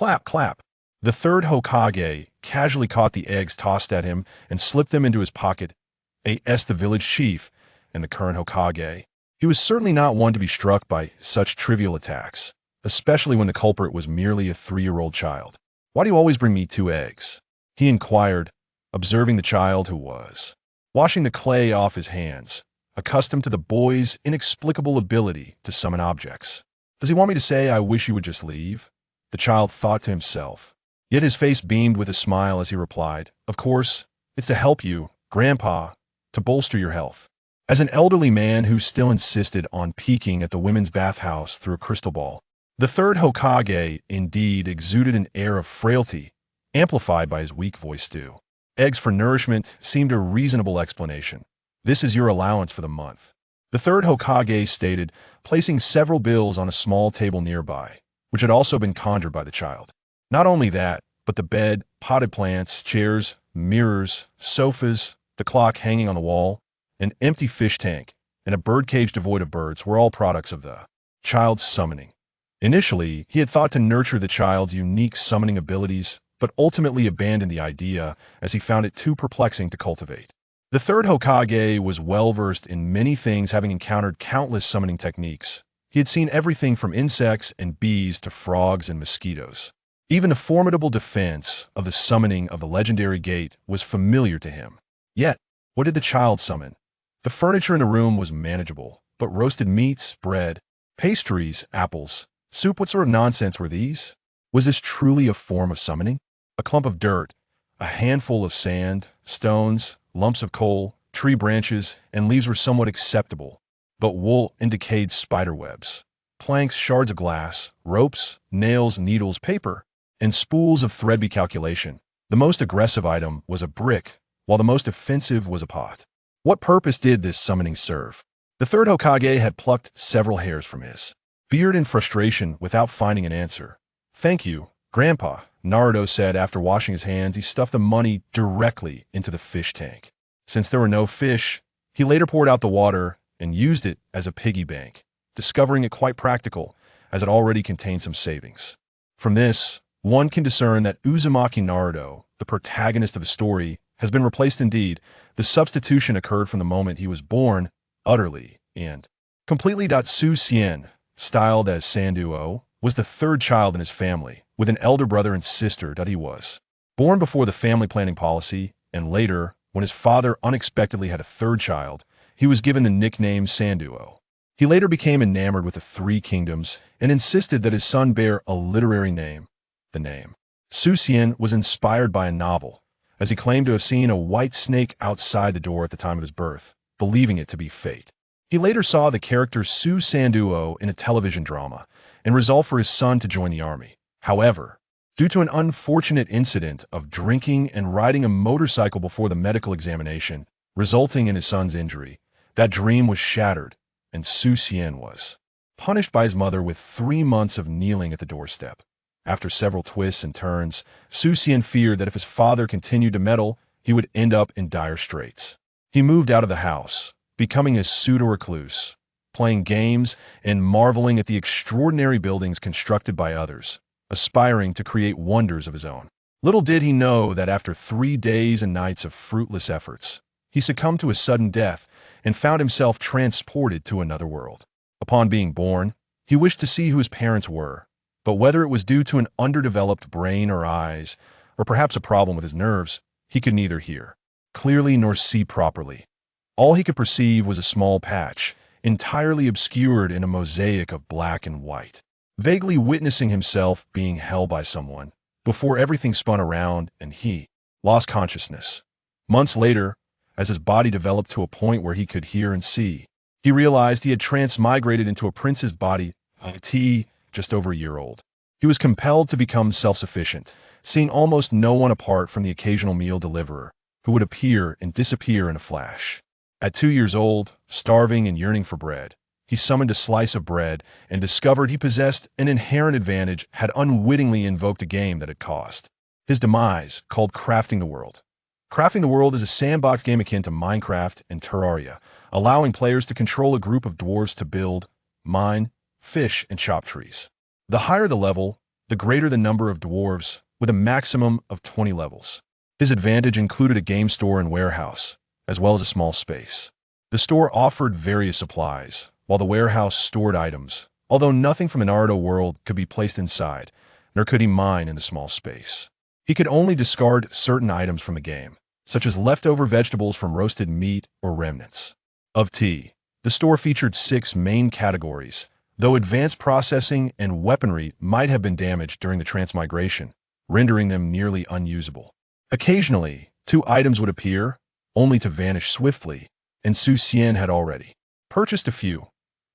Clap, clap. The third Hokage casually caught the eggs tossed at him and slipped them into his pocket. A.S. the village chief and the current Hokage. He was certainly not one to be struck by such trivial attacks, especially when the culprit was merely a 3-year-old child. "Why do you always bring me 2 eggs?" he inquired, observing the child who was washing the clay off his hands, accustomed to the boy's inexplicable ability to summon objects. "Does he want me to say I wish you would just leave?" the child thought to himself. Yet his face beamed with a smile as he replied, "Of course, it's to help you, Grandpa, to bolster your health." As an elderly man who still insisted on peeking at the women's bathhouse through a crystal ball, the third Hokage indeed exuded an air of frailty, amplified by his weak voice too. Eggs for nourishment seemed a reasonable explanation. "This is your allowance for the month," the third Hokage stated, placing several bills on a small table nearby, which had also been conjured by the child. Not only that, but the bed, potted plants, chairs, mirrors, sofas, the clock hanging on the wall, an empty fish tank, and a birdcage devoid of birds were all products of the child's summoning. Initially, he had thought to nurture the child's unique summoning abilities, but ultimately abandoned the idea as he found it too perplexing to cultivate. The third Hokage was well-versed in many things, having encountered countless summoning techniques. He had seen everything from insects and bees to frogs and mosquitoes. Even the formidable defense of the summoning of the legendary gate was familiar to him. Yet, what did the child summon? The furniture in the room was manageable, but roasted meats, bread, pastries, apples, soup, what sort of nonsense were these? Was this truly a form of summoning? A clump of dirt, a handful of sand, stones, lumps of coal, tree branches, and leaves were somewhat acceptable, but wool and decayed spider webs, planks, shards of glass, ropes, nails, needles, paper, and spools of thread calculation. The most aggressive item was a brick, while the most offensive was a pot. What purpose did this summoning serve? The third Hokage had plucked several hairs from his beard in frustration without finding an answer. "Thank you, Grandpa," Naruto said after washing his hands. He stuffed the money directly into the fish tank. Since there were no fish, he later poured out the water and used it as a piggy bank, discovering it quite practical, as it already contained some savings. From this, one can discern that Uzumaki Naruto, the protagonist of the story, has been replaced indeed. The substitution occurred from the moment he was born, utterly and completely. Su Xian, styled as Sanduo, was the third child in his family, with an elder brother and sister. He was born before the family planning policy, and later, when his father unexpectedly had a third child, he was given the nickname Sanduo. He later became enamored with the 3 kingdoms and insisted that his son bear a literary name. The name Su Xian was inspired by a novel, as he claimed to have seen a white snake outside the door at the time of his birth, believing it to be fate. He later saw the character Su Sanduo in a television drama and resolved for his son to join the army. However, due to an unfortunate incident of drinking and riding a motorcycle before the medical examination, resulting in his son's injury, that dream was shattered, and Su Xian was punished by his mother with 3 months of kneeling at the doorstep. After several twists and turns, Su Xian feared that if his father continued to meddle, he would end up in dire straits. He moved out of the house, becoming a pseudo-recluse, playing games and marveling at the extraordinary buildings constructed by others, aspiring to create wonders of his own. Little did he know that after 3 days and nights of fruitless efforts, he succumbed to a sudden death and found himself transported to another world. Upon being born, he wished to see who his parents were, but whether it was due to an underdeveloped brain or eyes, or perhaps a problem with his nerves, he could neither hear clearly nor see properly. All he could perceive was a small patch, entirely obscured in a mosaic of black and white, vaguely witnessing himself being held by someone, before everything spun around and he lost consciousness. Months later, as his body developed to a point where he could hear and see, he realized he had transmigrated into a prince's body, just over a year old. He was compelled to become self-sufficient, seeing almost no one apart from the occasional meal deliverer, who would appear and disappear in a flash. At 2 years old, starving and yearning for bread, he summoned a slice of bread and discovered he possessed an inherent advantage, had unwittingly invoked a game that had caused his demise, called Crafting the World. Crafting the World is a sandbox game akin to Minecraft and Terraria, allowing players to control a group of dwarves to build, mine, fish, and chop trees. The higher the level, the greater the number of dwarves, with a maximum of 20 levels. His advantage included a game store and warehouse, as well as a small space. The store offered various supplies, while the warehouse stored items, although nothing from the Naruto world could be placed inside, nor could he mine in the small space. He could only discard certain items from the game, such as leftover vegetables from roasted meat or remnants of tea. The store featured 6 main categories, though advanced processing and weaponry might have been damaged during the transmigration, rendering them nearly unusable. Occasionally, 2 items would appear, only to vanish swiftly, and Su Xian had already purchased a few.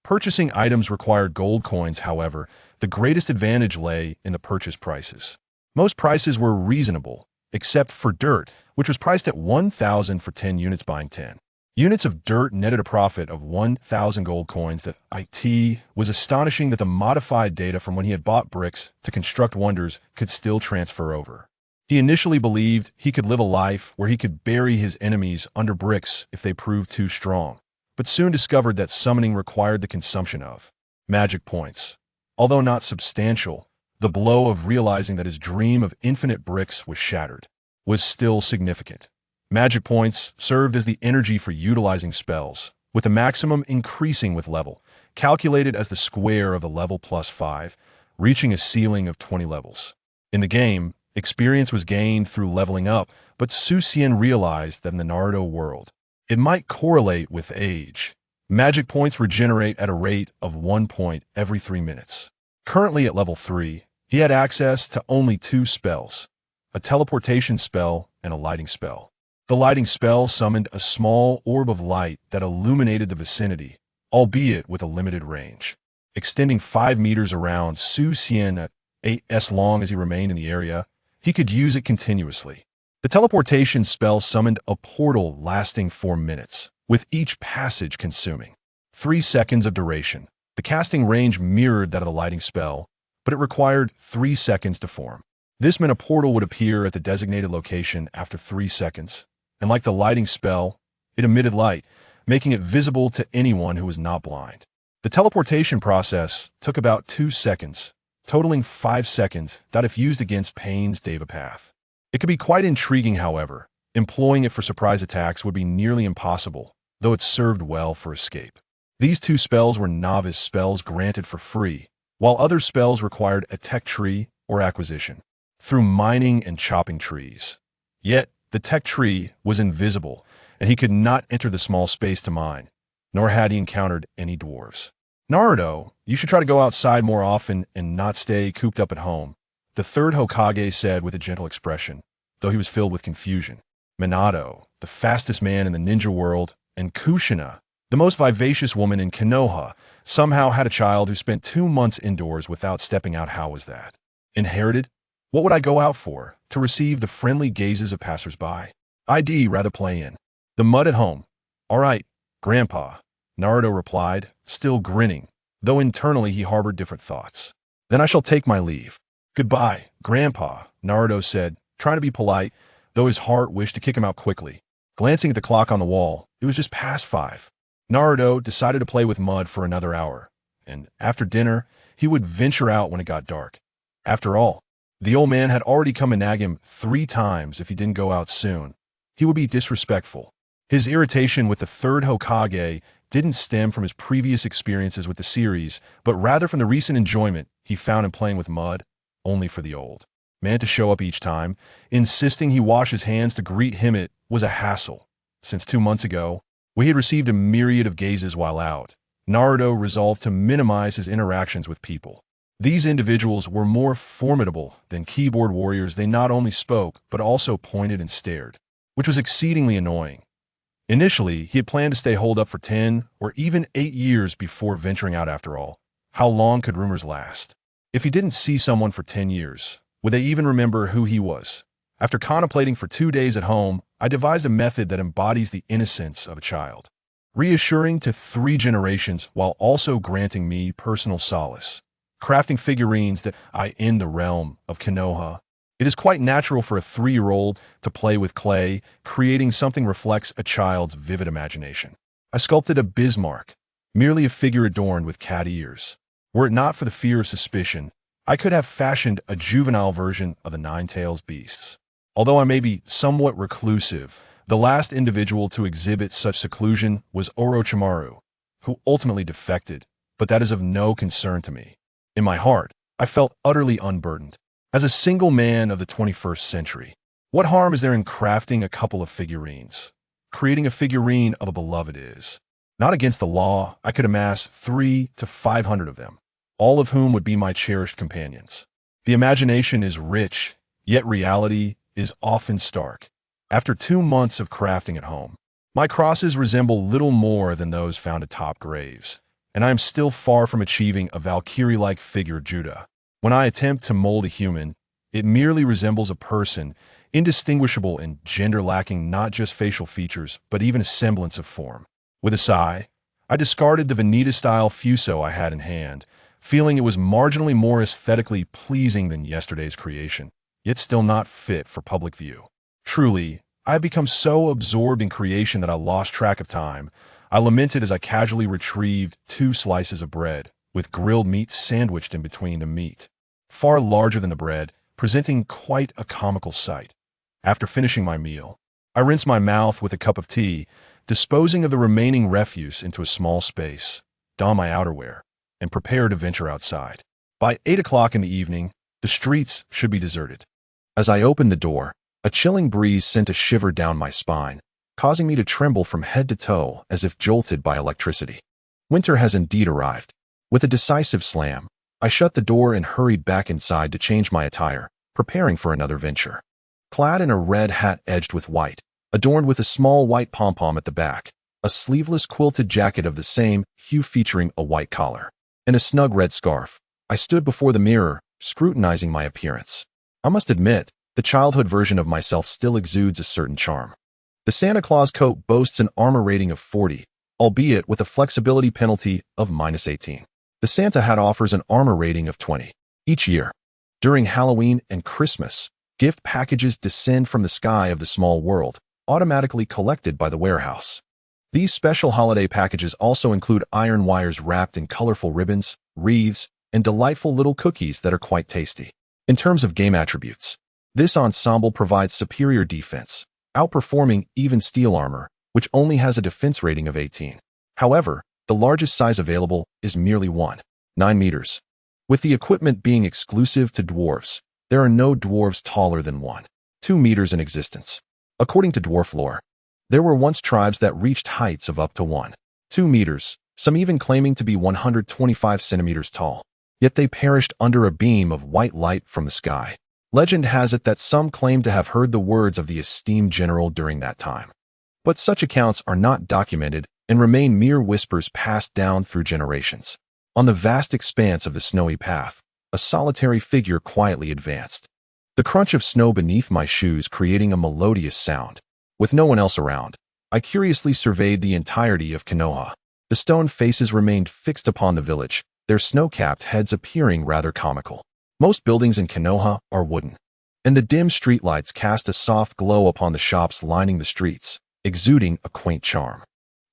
Purchasing items required gold coins, however. The greatest advantage lay in the purchase prices. Most prices were reasonable, except for dirt, which was priced at 1,000 for 10 units. Buying 10 units of dirt netted a profit of 1,000 gold coins. That it was astonishing that the modified data from when he had bought bricks to construct wonders could still transfer over. He initially believed he could live a life where he could bury his enemies under bricks if they proved too strong, but soon discovered that summoning required the consumption of magic points. Although not substantial, the blow of realizing that his dream of infinite bricks was shattered was still significant. Magic points served as the energy for utilizing spells, with the maximum increasing with level, calculated as the square of the level plus 5, reaching a ceiling of 20 levels. In the game, experience was gained through leveling up, but Su Xian realized that in the Naruto world, it might correlate with age. Magic points regenerate at a rate of 1 point every 3 minutes. Currently at level 3, he had access to only 2 spells, a teleportation spell and a lighting spell. The lighting spell summoned a small orb of light that illuminated the vicinity, albeit with a limited range, extending 5 meters around. Su Xian at as long as he remained in the area, he could use it continuously. The teleportation spell summoned a portal lasting 4 minutes, with each passage consuming 3 seconds of duration. The casting range mirrored that of the lighting spell, but it required 3 seconds to form. This meant a portal would appear at the designated location after 3 seconds, and like the lighting spell, it emitted light, making it visible to anyone who was not blind. The teleportation process took about 2 seconds, totaling 5 seconds that if used against Pain's Deva Path. It could be quite intriguing, however. Employing it for surprise attacks would be nearly impossible, though it served well for escape. These 2 spells were novice spells granted for free, while other spells required a tech tree or acquisition through mining and chopping trees. Yet, the tech tree was invisible, and he could not enter the small space to mine, nor had he encountered any dwarves. Naruto, you should try to go outside more often and not stay cooped up at home, the 3rd Hokage said with a gentle expression, though he was filled with confusion. Minato, the fastest man in the ninja world, and Kushina, the most vivacious woman in Konoha, somehow had a child who spent 2 months indoors without stepping out. How was that? Inherited? What would I go out for? To receive the friendly gazes of passersby? I'd rather play in the mud at home. All right, Grandpa, Naruto replied, still grinning, though internally he harbored different thoughts. Then I shall take my leave. Goodbye, Grandpa, Naruto said, trying to be polite, though his heart wished to kick him out quickly. Glancing at the clock on the wall, it was just past 5. Naruto decided to play with mud for another hour, and after dinner, he would venture out when it got dark. After all, the old man had already come and nag him 3 times if he didn't go out soon. He would be disrespectful. His irritation with the 3rd Hokage didn't stem from his previous experiences with the series, but rather from the recent enjoyment he found in playing with mud, only for the old man to show up each time, insisting he wash his hands to greet him. It was a hassle. Since 2 months ago, when he had received a myriad of gazes while out, Naruto resolved to minimize his interactions with people. These individuals were more formidable than keyboard warriors. They not only spoke, but also pointed and stared, which was exceedingly annoying. Initially, he had planned to stay holed up for 10 or even 8 years before venturing out. After all, how long could rumors last? If he didn't see someone for 10 years, would they even remember who he was? After contemplating for 2 days at home, I devised a method that embodies the innocence of a child, reassuring to 3 generations while also granting me personal solace. Crafting figurines that I in the realm of Konoha. It is quite natural for a 3-year-old to play with clay. Creating something reflects a child's vivid imagination. I sculpted a Bismarck, merely a figure adorned with cat ears. Were it not for the fear of suspicion, I could have fashioned a juvenile version of the Nine-Tails beasts. Although I may be somewhat reclusive, the last individual to exhibit such seclusion was Orochimaru, who ultimately defected, but that is of no concern to me. In my heart, I felt utterly unburdened. As a single man of the 21st century, what harm is there in crafting a couple of figurines? Creating a figurine of a beloved is not against the law. I could amass 300 to 500 of them, all of whom would be my cherished companions. The imagination is rich, yet reality is often stark. After 2 months of crafting at home, my crosses resemble little more than those found atop graves, and I am still far from achieving a Valkyrie-like figure Judah. When I attempt to mold a human, it merely resembles a person, indistinguishable and gender lacking not just facial features, but even a semblance of form. With a sigh, I discarded the Veneta-style fuso I had in hand, feeling it was marginally more aesthetically pleasing than yesterday's creation, yet still not fit for public view. Truly, I had become so absorbed in creation that I lost track of time. I lamented as I casually retrieved 2 slices of bread, with grilled meat sandwiched in between the meat, far larger than the bread, presenting quite a comical sight. After finishing my meal, I rinsed my mouth with a cup of tea, disposing of the remaining refuse into a small space, donned my outerwear, and prepared to venture outside. By 8 o'clock in the evening, the streets should be deserted. As I opened the door, a chilling breeze sent a shiver down my spine, causing me to tremble from head to toe as if jolted by electricity. Winter has indeed arrived. With a decisive slam, I shut the door and hurried back inside to change my attire, preparing for another venture. Clad in a red hat edged with white, adorned with a small white pom-pom at the back, a sleeveless quilted jacket of the same hue featuring a white collar, and a snug red scarf, I stood before the mirror, scrutinizing my appearance. I must admit, the childhood version of myself still exudes a certain charm. The Santa Claus coat boasts an armor rating of 40, albeit with a flexibility penalty of -18. The Santa hat offers an armor rating of 20. Each year, during Halloween and Christmas, gift packages descend from the sky of the small world, automatically collected by the warehouse. These special holiday packages also include iron wires wrapped in colorful ribbons, wreaths, and delightful little cookies that are quite tasty. In terms of game attributes, this ensemble provides superior defense, outperforming even steel armor, which only has a defense rating of 18. However, the largest size available is merely 1.9 meters. With the equipment being exclusive to dwarves, there are no dwarves taller than 1.2 meters in existence. According to dwarf lore, there were once tribes that reached heights of up to 1.2 meters, some even claiming to be 125 centimeters tall. Yet they perished under a beam of white light from the sky. Legend has it that some claim to have heard the words of the esteemed general during that time. But such accounts are not documented and remain mere whispers passed down through generations. On the vast expanse of the snowy path, a solitary figure quietly advanced, the crunch of snow beneath my shoes creating a melodious sound. With no one else around, I curiously surveyed the entirety of Konoha. The stone faces remained fixed upon the village, their snow-capped heads appearing rather comical. Most buildings in Konoha are wooden, and the dim streetlights cast a soft glow upon the shops lining the streets, exuding a quaint charm.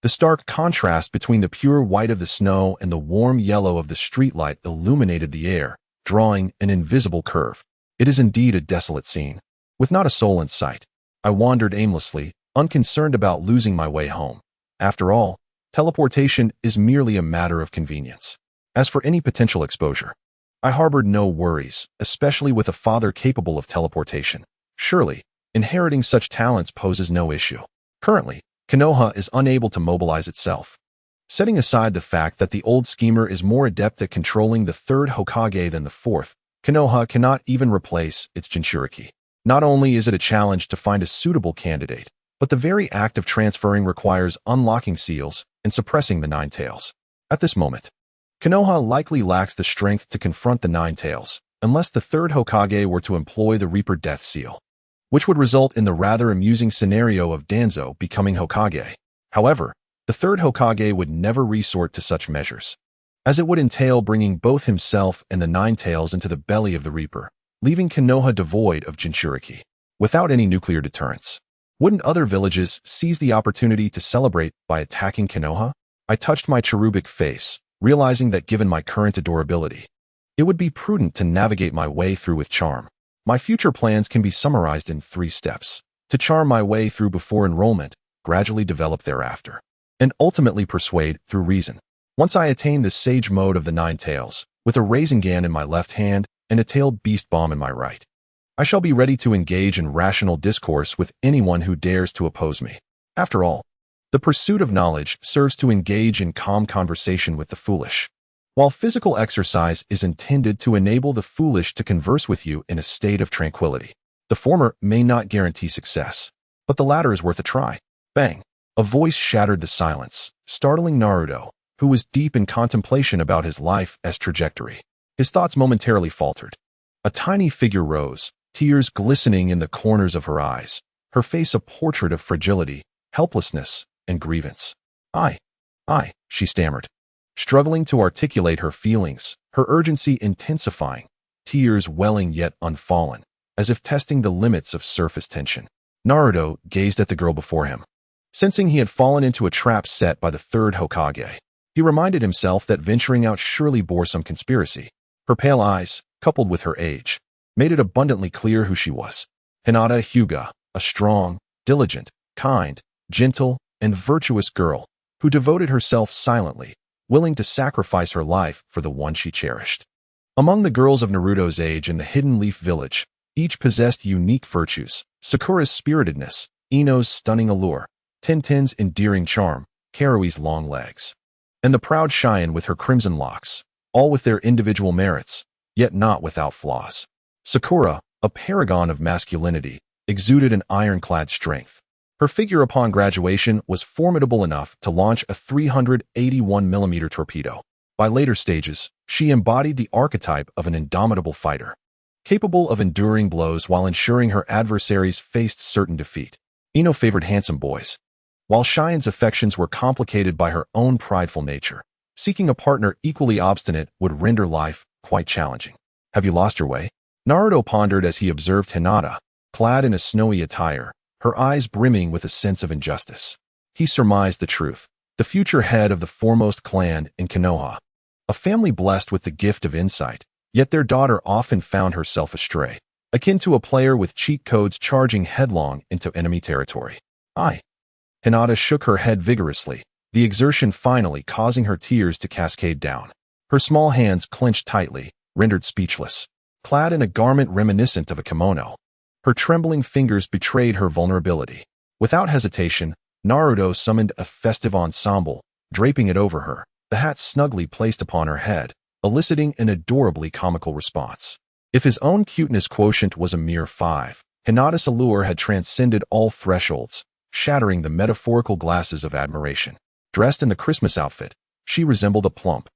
The stark contrast between the pure white of the snow and the warm yellow of the streetlight illuminated the air, drawing an invisible curve. It is indeed a desolate scene, with not a soul in sight. I wandered aimlessly, unconcerned about losing my way home. After all, teleportation is merely a matter of convenience. As for any potential exposure, I harbored no worries, especially with a father capable of teleportation. Surely, inheriting such talents poses no issue. Currently, Konoha is unable to mobilize itself. Setting aside the fact that the old schemer is more adept at controlling the third Hokage than the fourth, Konoha cannot even replace its Jinchuriki. Not only is it a challenge to find a suitable candidate, but the very act of transferring requires unlocking seals and suppressing the Nine Tails. At this moment, Konoha likely lacks the strength to confront the Nine Tails, unless the third Hokage were to employ the Reaper Death Seal, which would result in the rather amusing scenario of Danzo becoming Hokage. However, the third Hokage would never resort to such measures, as it would entail bringing both himself and the Nine Tails into the belly of the Reaper, leaving Konoha devoid of Jinchuriki. Without any nuclear deterrence, wouldn't other villages seize the opportunity to celebrate by attacking Konoha? I touched my cherubic face, realizing that given my current adorability, It would be prudent to navigate my way through with charm. My future plans can be summarized in 3 steps. To charm my way through before enrollment, gradually develop thereafter, and ultimately persuade through reason. Once I attain the sage mode of the 9 tails, with a Rasengan in my left hand and a tailed beast bomb in my right, I shall be ready to engage in rational discourse with anyone who dares to oppose me. After all, the pursuit of knowledge serves to engage in calm conversation with the foolish, while physical exercise is intended to enable the foolish to converse with you in a state of tranquility. The former may not guarantee success, but the latter is worth a try. Bang! A voice shattered the silence, startling Naruto, who was deep in contemplation about his life's trajectory. His thoughts momentarily faltered. A tiny figure rose, tears glistening in the corners of her eyes, her face a portrait of fragility, helplessness, and grievance. I, she stammered, struggling to articulate her feelings, her urgency intensifying, tears welling yet unfallen, as if testing the limits of surface tension. Naruto gazed at the girl before him. Sensing he had fallen into a trap set by the 3rd Hokage, he reminded himself that venturing out surely bore some conspiracy. Her pale eyes, coupled with her age, made it abundantly clear who she was. Hinata Hyuga, a strong, diligent, kind, gentle, and virtuous girl who devoted herself silently, willing to sacrifice her life for the one she cherished. Among the girls of Naruto's age in the Hidden Leaf Village, each possessed unique virtues: Sakura's spiritedness, Ino's stunning allure, Tenten's endearing charm, Karui's long legs, and the proud Cheyenne with her crimson locks, all with their individual merits, yet not without flaws. Sakura, a paragon of masculinity, exuded an ironclad strength. Her figure upon graduation was formidable enough to launch a 381mm torpedo. By later stages, she embodied the archetype of an indomitable fighter, capable of enduring blows while ensuring her adversaries faced certain defeat. Ino favored handsome boys, while Cheyenne's affections were complicated by her own prideful nature. Seeking a partner equally obstinate would render life quite challenging. Have you lost your way? Naruto pondered as he observed Hinata, clad in a snowy attire, her eyes brimming with a sense of injustice. He surmised the truth. The future head of the foremost clan in Konoha, a family blessed with the gift of insight, yet their daughter often found herself astray, akin to a player with cheat codes charging headlong into enemy territory. Hinata shook her head vigorously, the exertion finally causing her tears to cascade down. Her small hands clenched tightly, rendered speechless. Clad in a garment reminiscent of a kimono, her trembling fingers betrayed her vulnerability. Without hesitation, Naruto summoned a festive ensemble, draping it over her, the hat snugly placed upon her head, eliciting an adorably comical response. If his own cuteness quotient was a mere 5, Hinata's allure had transcended all thresholds, shattering the metaphorical glasses of admiration. Dressed in the Christmas outfit, she resembled a plump,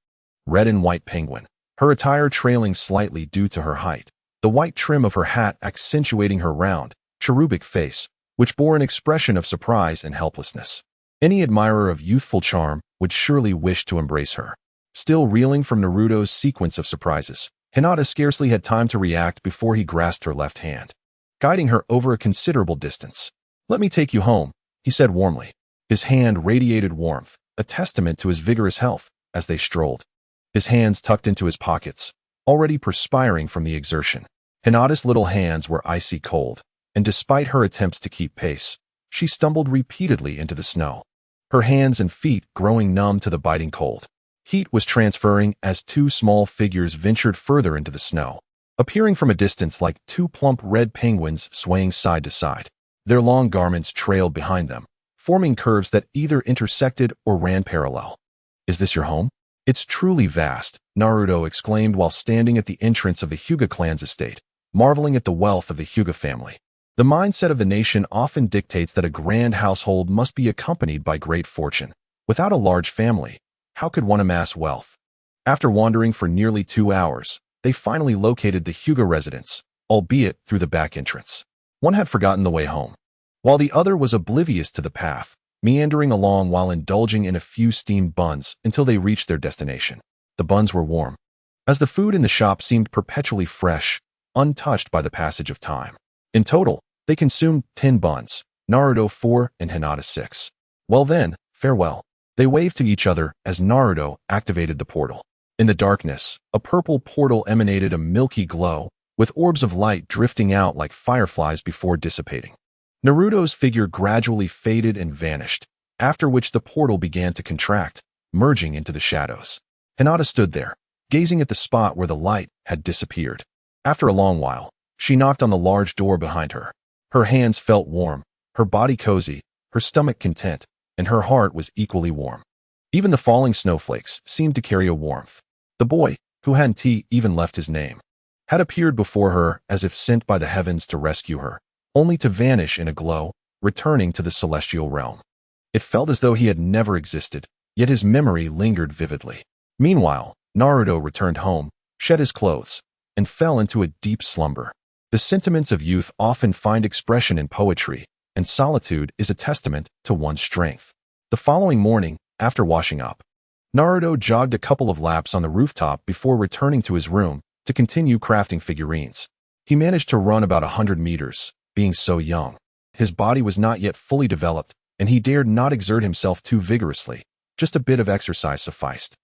red and white penguin, her attire trailing slightly due to her height, the white trim of her hat accentuating her round, cherubic face, which bore an expression of surprise and helplessness. Any admirer of youthful charm would surely wish to embrace her. Still reeling from Naruto's sequence of surprises, Hinata scarcely had time to react before he grasped her left hand, guiding her over a considerable distance. "Let me take you home," he said warmly. His hand radiated warmth, a testament to his vigorous health, as they strolled, his hands tucked into his pockets, already perspiring from the exertion. Hinata's little hands were icy cold, and despite her attempts to keep pace, she stumbled repeatedly into the snow, her hands and feet growing numb to the biting cold. Heat was transferring as 2 small figures ventured further into the snow, appearing from a distance like 2 plump red penguins swaying side to side. Their long garments trailed behind them, forming curves that either intersected or ran parallel. "Is this your home? It's truly vast," Naruto exclaimed while standing at the entrance of the Hyuga clan's estate, marveling at the wealth of the Hyuga family. The mindset of the nation often dictates that a grand household must be accompanied by great fortune. Without a large family, how could one amass wealth? After wandering for nearly 2 hours, they finally located the Hyuga residence, albeit through the back entrance. One had forgotten the way home, while the other was oblivious to the path, meandering along while indulging in a few steamed buns until they reached their destination. The buns were warm, as the food in the shop seemed perpetually fresh, untouched by the passage of time. In total, they consumed 10 buns, Naruto 4 and Hinata 6. "Well then, farewell." They waved to each other as Naruto activated the portal. In the darkness, a purple portal emanated a milky glow, with orbs of light drifting out like fireflies before dissipating. Naruto's figure gradually faded and vanished, after which the portal began to contract, merging into the shadows. Hinata stood there, gazing at the spot where the light had disappeared. After a long while, she knocked on the large door behind her. Her hands felt warm, her body cozy, her stomach content, and her heart was equally warm. Even the falling snowflakes seemed to carry a warmth. The boy, who hadn't even left his name, had appeared before her as if sent by the heavens to rescue her, only to vanish in a glow, returning to the celestial realm. It felt as though he had never existed, yet his memory lingered vividly. Meanwhile, Naruto returned home, shed his clothes, and fell into a deep slumber. The sentiments of youth often find expression in poetry, and solitude is a testament to one's strength. The following morning, after washing up, Naruto jogged a couple of laps on the rooftop before returning to his room to continue crafting figurines. He managed to run about 100 meters, being so young. His body was not yet fully developed, and he dared not exert himself too vigorously. Just a bit of exercise sufficed.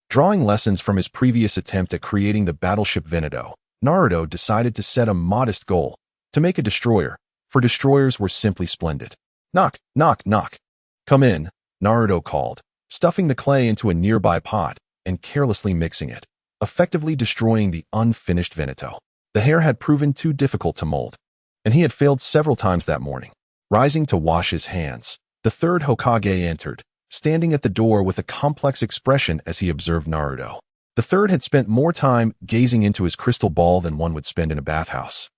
Drawing lessons from his previous attempt at creating the battleship Veneto, Naruto decided to set a modest goal, to make a destroyer, for destroyers were simply splendid. Knock, knock, knock. Come in, Naruto called, stuffing the clay into a nearby pot and carelessly mixing it, effectively destroying the unfinished Veneto. The hair had proven too difficult to mold, and he had failed several times that morning. Rising to wash his hands, the third Hokage entered, standing at the door with a complex expression as he observed Naruto. The third had spent more time gazing into his crystal ball than one would spend in a bathhouse,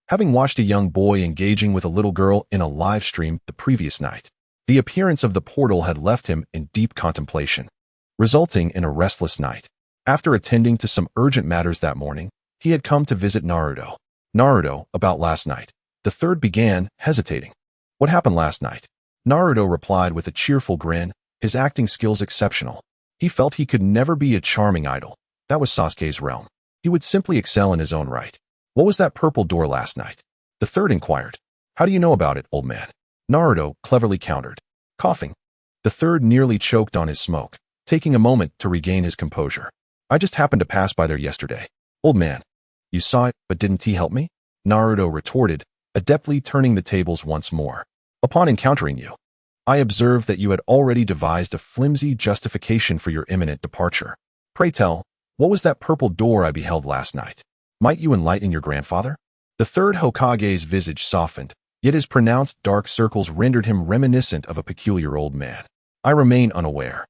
having watched a young boy engaging with a little girl in a live stream the previous night. The appearance of the portal had left him in deep contemplation, resulting in a restless night. After attending to some urgent matters that morning, he had come to visit Naruto. Naruto, about last night. The third began, hesitating. What happened last night? Naruto replied with a cheerful grin, his acting skills exceptional. He felt he could never be a charming idol. That was Sasuke's realm. He would simply excel in his own right. What was that purple door last night? The third inquired. How do you know about it, old man? Naruto cleverly countered, coughing. The third nearly choked on his smoke, taking a moment to regain his composure. I just happened to pass by there yesterday. Old man, you saw it, but didn't he help me? Naruto retorted, adeptly turning the tables once more. Upon encountering you, I observed that you had already devised a flimsy justification for your imminent departure. Pray tell, what was that purple door I beheld last night? Might you enlighten your grandfather? The third Hokage's visage softened, yet his pronounced dark circles rendered him reminiscent of a peculiar old man. I remain unaware.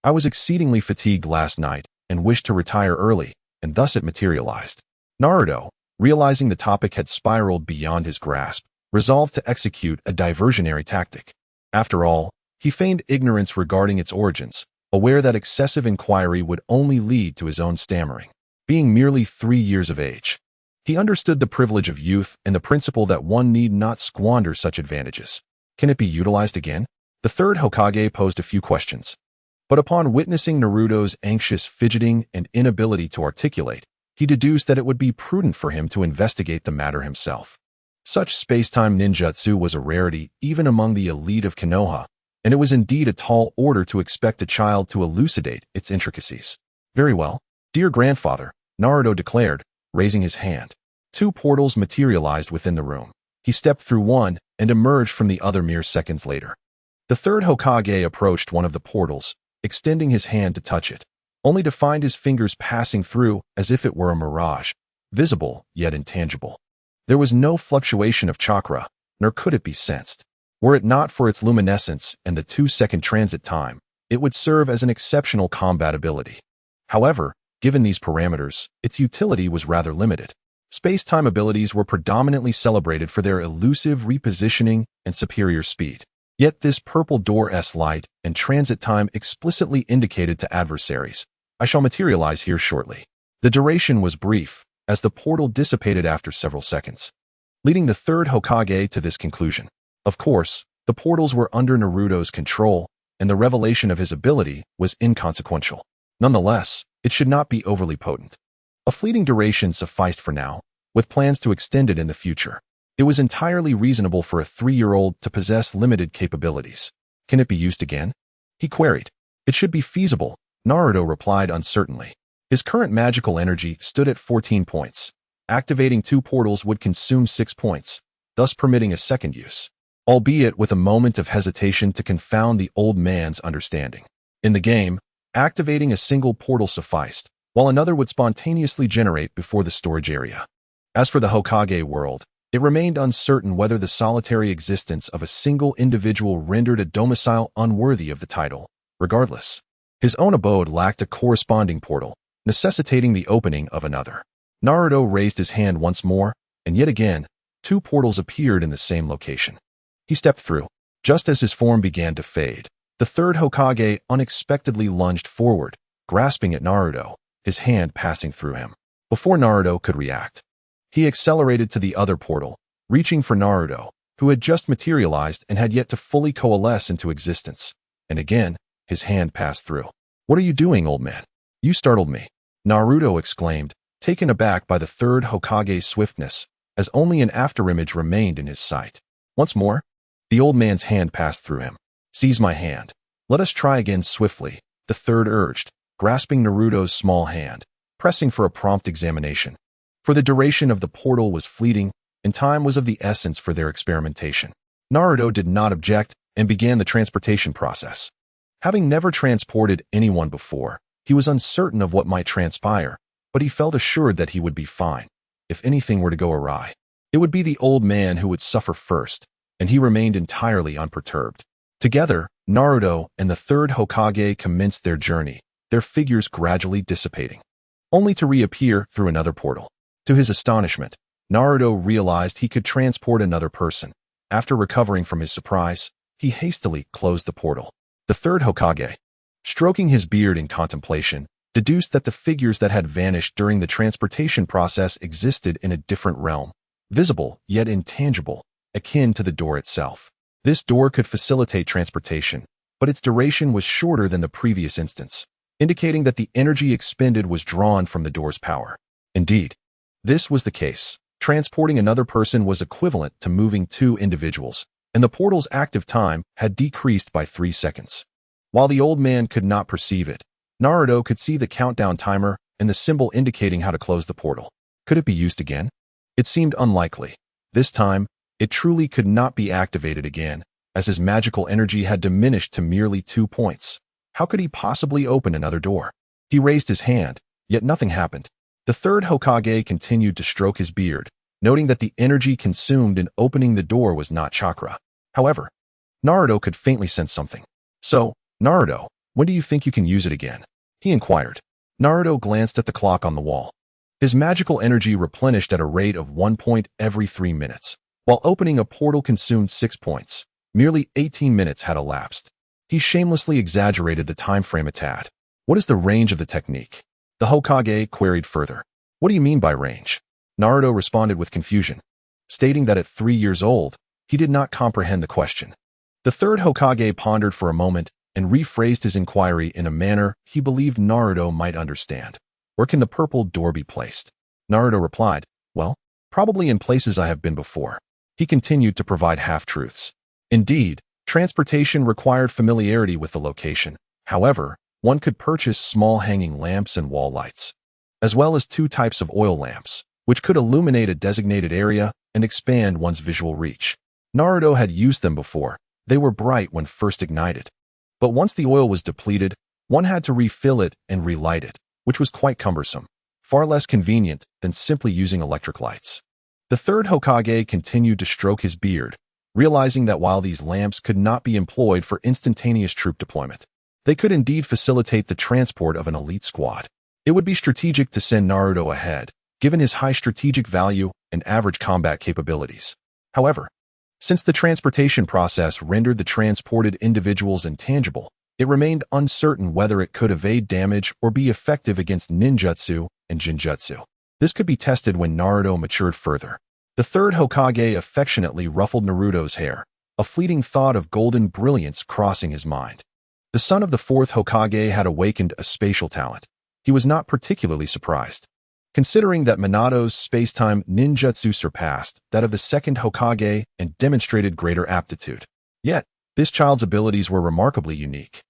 I was exceedingly fatigued last night and wished to retire early, and thus it materialized. Naruto, realizing the topic had spiraled beyond his grasp, resolved to execute a diversionary tactic. After all, he feigned ignorance regarding its origins, aware that excessive inquiry would only lead to his own stammering. Being merely 3 years of age, he understood the privilege of youth and the principle that one need not squander such advantages. Can it be utilized again? The third Hokage posed a few questions, but upon witnessing Naruto's anxious fidgeting and inability to articulate, he deduced that it would be prudent for him to investigate the matter himself. Such space-time ninjutsu was a rarity even among the elite of Konoha, and it was indeed a tall order to expect a child to elucidate its intricacies. Very well, dear grandfather, Naruto declared, raising his hand. 2 portals materialized within the room. He stepped through one and emerged from the other mere seconds later. The third Hokage approached one of the portals, extending his hand to touch it, only to find his fingers passing through as if it were a mirage, visible yet intangible. There was no fluctuation of chakra, nor could it be sensed. Were it not for its luminescence and the 2-second transit time, it would serve as an exceptional combat ability. However, given these parameters, its utility was rather limited. Space-time abilities were predominantly celebrated for their elusive repositioning and superior speed. Yet this purple door's light and transit time explicitly indicated to adversaries, I shall materialize here shortly. The duration was brief, as the portal dissipated after several seconds, leading the third Hokage to this conclusion. Of course, the portals were under Naruto's control, and the revelation of his ability was inconsequential. Nonetheless, it should not be overly potent. A fleeting duration sufficed for now, with plans to extend it in the future. It was entirely reasonable for a 3-year-old to possess limited capabilities. Can it be used again? He queried. It should be feasible, Naruto replied uncertainly. His current magical energy stood at 14 points. Activating 2 portals would consume 6 points, thus permitting a second use, albeit with a moment of hesitation to confound the old man's understanding. In the game, activating a single portal sufficed, while another would spontaneously generate before the storage area. As for the Hokage world, it remained uncertain whether the solitary existence of a single individual rendered a domicile unworthy of the title. Regardless, his own abode lacked a corresponding portal, necessitating the opening of another. Naruto raised his hand once more, and yet again, 2 portals appeared in the same location. He stepped through. Just as his form began to fade, the third Hokage unexpectedly lunged forward, grasping at Naruto, his hand passing through him. Before Naruto could react, he accelerated to the other portal, reaching for Naruto, who had just materialized and had yet to fully coalesce into existence. And again, his hand passed through. "What are you doing, old man? You startled me," Naruto exclaimed, taken aback by the third Hokage's swiftness, as only an afterimage remained in his sight. Once more, the old man's hand passed through him. "Seize my hand. Let us try again swiftly," the third urged, grasping Naruto's small hand, pressing for a prompt examination. For the duration of the portal was fleeting, and time was of the essence for their experimentation. Naruto did not object and began the transportation process. Having never transported anyone before, he was uncertain of what might transpire, but he felt assured that he would be fine. If anything were to go awry, it would be the old man who would suffer first, and he remained entirely unperturbed. Together, Naruto and the third Hokage commenced their journey, their figures gradually dissipating, only to reappear through another portal. To his astonishment, Naruto realized he could transport another person. After recovering from his surprise, he hastily closed the portal. The third Hokage, stroking his beard in contemplation, deduced that the figures that had vanished during the transportation process existed in a different realm, visible yet intangible, akin to the door itself. This door could facilitate transportation, but its duration was shorter than the previous instance, indicating that the energy expended was drawn from the door's power. Indeed, this was the case. Transporting another person was equivalent to moving 2 individuals, and the portal's active time had decreased by 3 seconds. While the old man could not perceive it, Naruto could see the countdown timer and the symbol indicating how to close the portal. Could it be used again? It seemed unlikely. This time, it truly could not be activated again, as his magical energy had diminished to merely 2 points. How could he possibly open another door? He raised his hand, yet nothing happened. The third Hokage continued to stroke his beard, noting that the energy consumed in opening the door was not chakra. However, Naruto could faintly sense something. "So, Naruto, when do you think you can use it again?" he inquired. Naruto glanced at the clock on the wall. His magical energy replenished at a rate of 1 point every 3 minutes. While opening a portal consumed 6 points, merely 18 minutes had elapsed. He shamelessly exaggerated the time frame a tad. "What is the range of the technique?" the Hokage queried further. "What do you mean by range?" Naruto responded with confusion, stating that at 3 years old, he did not comprehend the question. The third Hokage pondered for a moment and rephrased his inquiry in a manner he believed Naruto might understand. "Where can the purple door be placed?" Naruto replied, "Well, probably in places I have been before." He continued to provide half-truths. Indeed, transportation required familiarity with the location. However, one could purchase small hanging lamps and wall lights, as well as 2 types of oil lamps, which could illuminate a designated area and expand one's visual reach. Naruto had used them before. They were bright when first ignited. But once the oil was depleted, one had to refill it and relight it, which was quite cumbersome, far less convenient than simply using electric lights. The third Hokage continued to stroke his beard, realizing that while these lamps could not be employed for instantaneous troop deployment, they could indeed facilitate the transport of an elite squad. It would be strategic to send Naruto ahead, given his high strategic value and average combat capabilities. However, since the transportation process rendered the transported individuals intangible, it remained uncertain whether it could evade damage or be effective against ninjutsu and jinjutsu. This could be tested when Naruto matured further. The third Hokage affectionately ruffled Naruto's hair, a fleeting thought of golden brilliance crossing his mind. The son of the fourth Hokage had awakened a spatial talent. He was not particularly surprised, considering that Minato's space-time ninjutsu surpassed that of the second Hokage and demonstrated greater aptitude. Yet, this child's abilities were remarkably unique,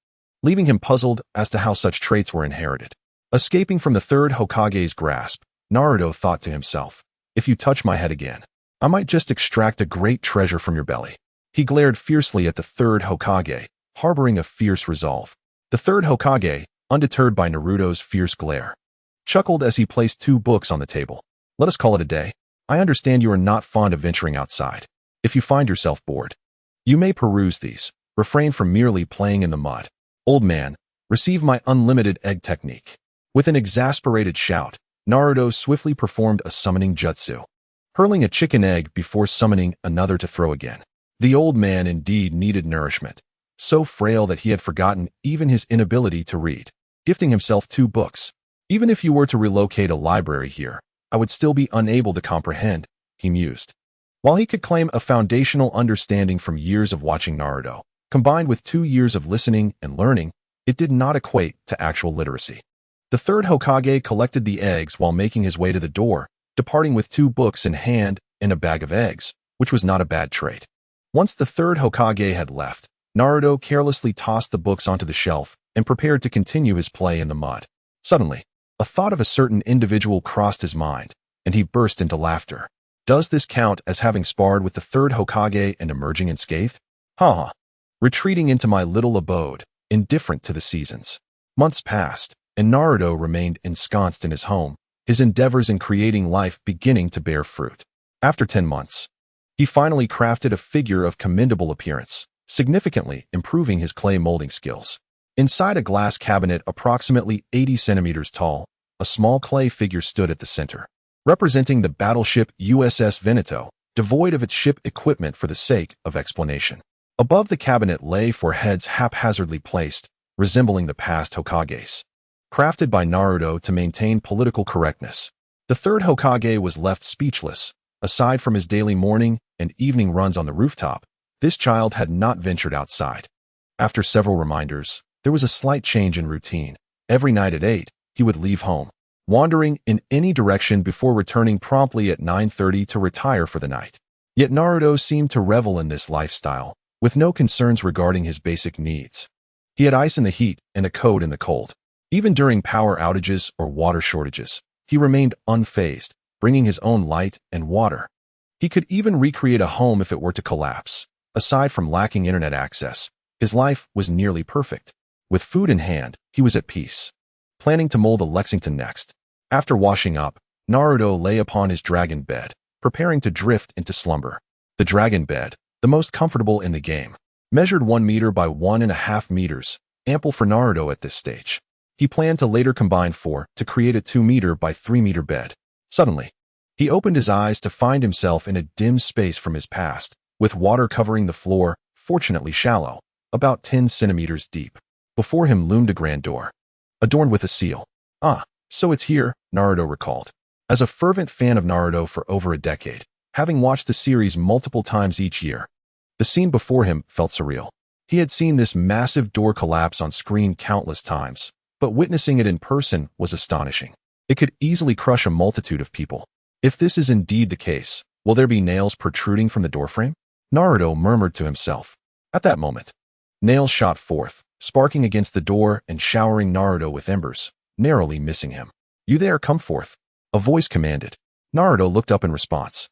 leaving him puzzled as to how such traits were inherited. Escaping from the third Hokage's grasp, Naruto thought to himself, "If you touch my head again, I might just extract a great treasure from your belly." He glared fiercely at the third Hokage, harboring a fierce resolve. The third Hokage, undeterred by Naruto's fierce glare, chuckled as he placed 2 books on the table. "Let us call it a day. I understand you are not fond of venturing outside. If you find yourself bored, you may peruse these. Refrain from merely playing in the mud. Old man, receive my unlimited egg technique." With an exasperated shout, Naruto swiftly performed a summoning jutsu, hurling a chicken egg before summoning another to throw again. The old man indeed needed nourishment, so frail that he had forgotten even his inability to read, gifting himself 2 books. "Even if you were to relocate a library here, I would still be unable to comprehend," he mused. While he could claim a foundational understanding from years of watching Naruto, combined with 2 years of listening and learning, it did not equate to actual literacy. The third Hokage collected the eggs while making his way to the door, departing with 2 books in hand and a bag of eggs, which was not a bad trait. Once the third Hokage had left, Naruto carelessly tossed the books onto the shelf and prepared to continue his play in the mud. Suddenly, a thought of a certain individual crossed his mind, and he burst into laughter. Does this count as having sparred with the third Hokage and emerging unscathed? Ha! Retreating into my little abode, indifferent to the seasons. Months passed, and Naruto remained ensconced in his home, his endeavors in creating life beginning to bear fruit. After 10 months, he finally crafted a figure of commendable appearance, significantly improving his clay molding skills. Inside a glass cabinet approximately 80 centimeters tall, a small clay figure stood at the center, representing the battleship USS Veneto, devoid of its ship equipment for the sake of explanation. Above the cabinet lay 4 heads haphazardly placed, resembling the past Hokages, crafted by Naruto to maintain political correctness. The third Hokage was left speechless. Aside from his daily morning and evening runs on the rooftop, this child had not ventured outside. After several reminders, there was a slight change in routine. Every night at 8, he would leave home, wandering in any direction before returning promptly at 9:30 to retire for the night. Yet Naruto seemed to revel in this lifestyle, with no concerns regarding his basic needs. He had ice in the heat and a coat in the cold. Even during power outages or water shortages, he remained unfazed, bringing his own light and water. He could even recreate a home if it were to collapse. Aside from lacking internet access, his life was nearly perfect. With food in hand, he was at peace, planning to mold a Lexington next. After washing up, Naruto lay upon his dragon bed, preparing to drift into slumber. The dragon bed, the most comfortable in the game, measured 1 meter by 1.5 meters, ample for Naruto at this stage. He planned to later combine 4 to create a 2 meter by 3 meter bed. Suddenly, he opened his eyes to find himself in a dim space from his past, with water covering the floor, fortunately shallow, about 10 centimeters deep. Before him loomed a grand door, adorned with a seal. "Ah, so it's here," Naruto recalled. As a fervent fan of Naruto for over a decade, having watched the series multiple times each year, the scene before him felt surreal. He had seen this massive door collapse on screen countless times, but witnessing it in person was astonishing. It could easily crush a multitude of people. If this is indeed the case, will there be nails protruding from the doorframe? Naruto murmured to himself. At that moment, nails shot forth, sparking against the door and showering Naruto with embers, narrowly missing him. "You there, come forth," a voice commanded. Naruto looked up in response.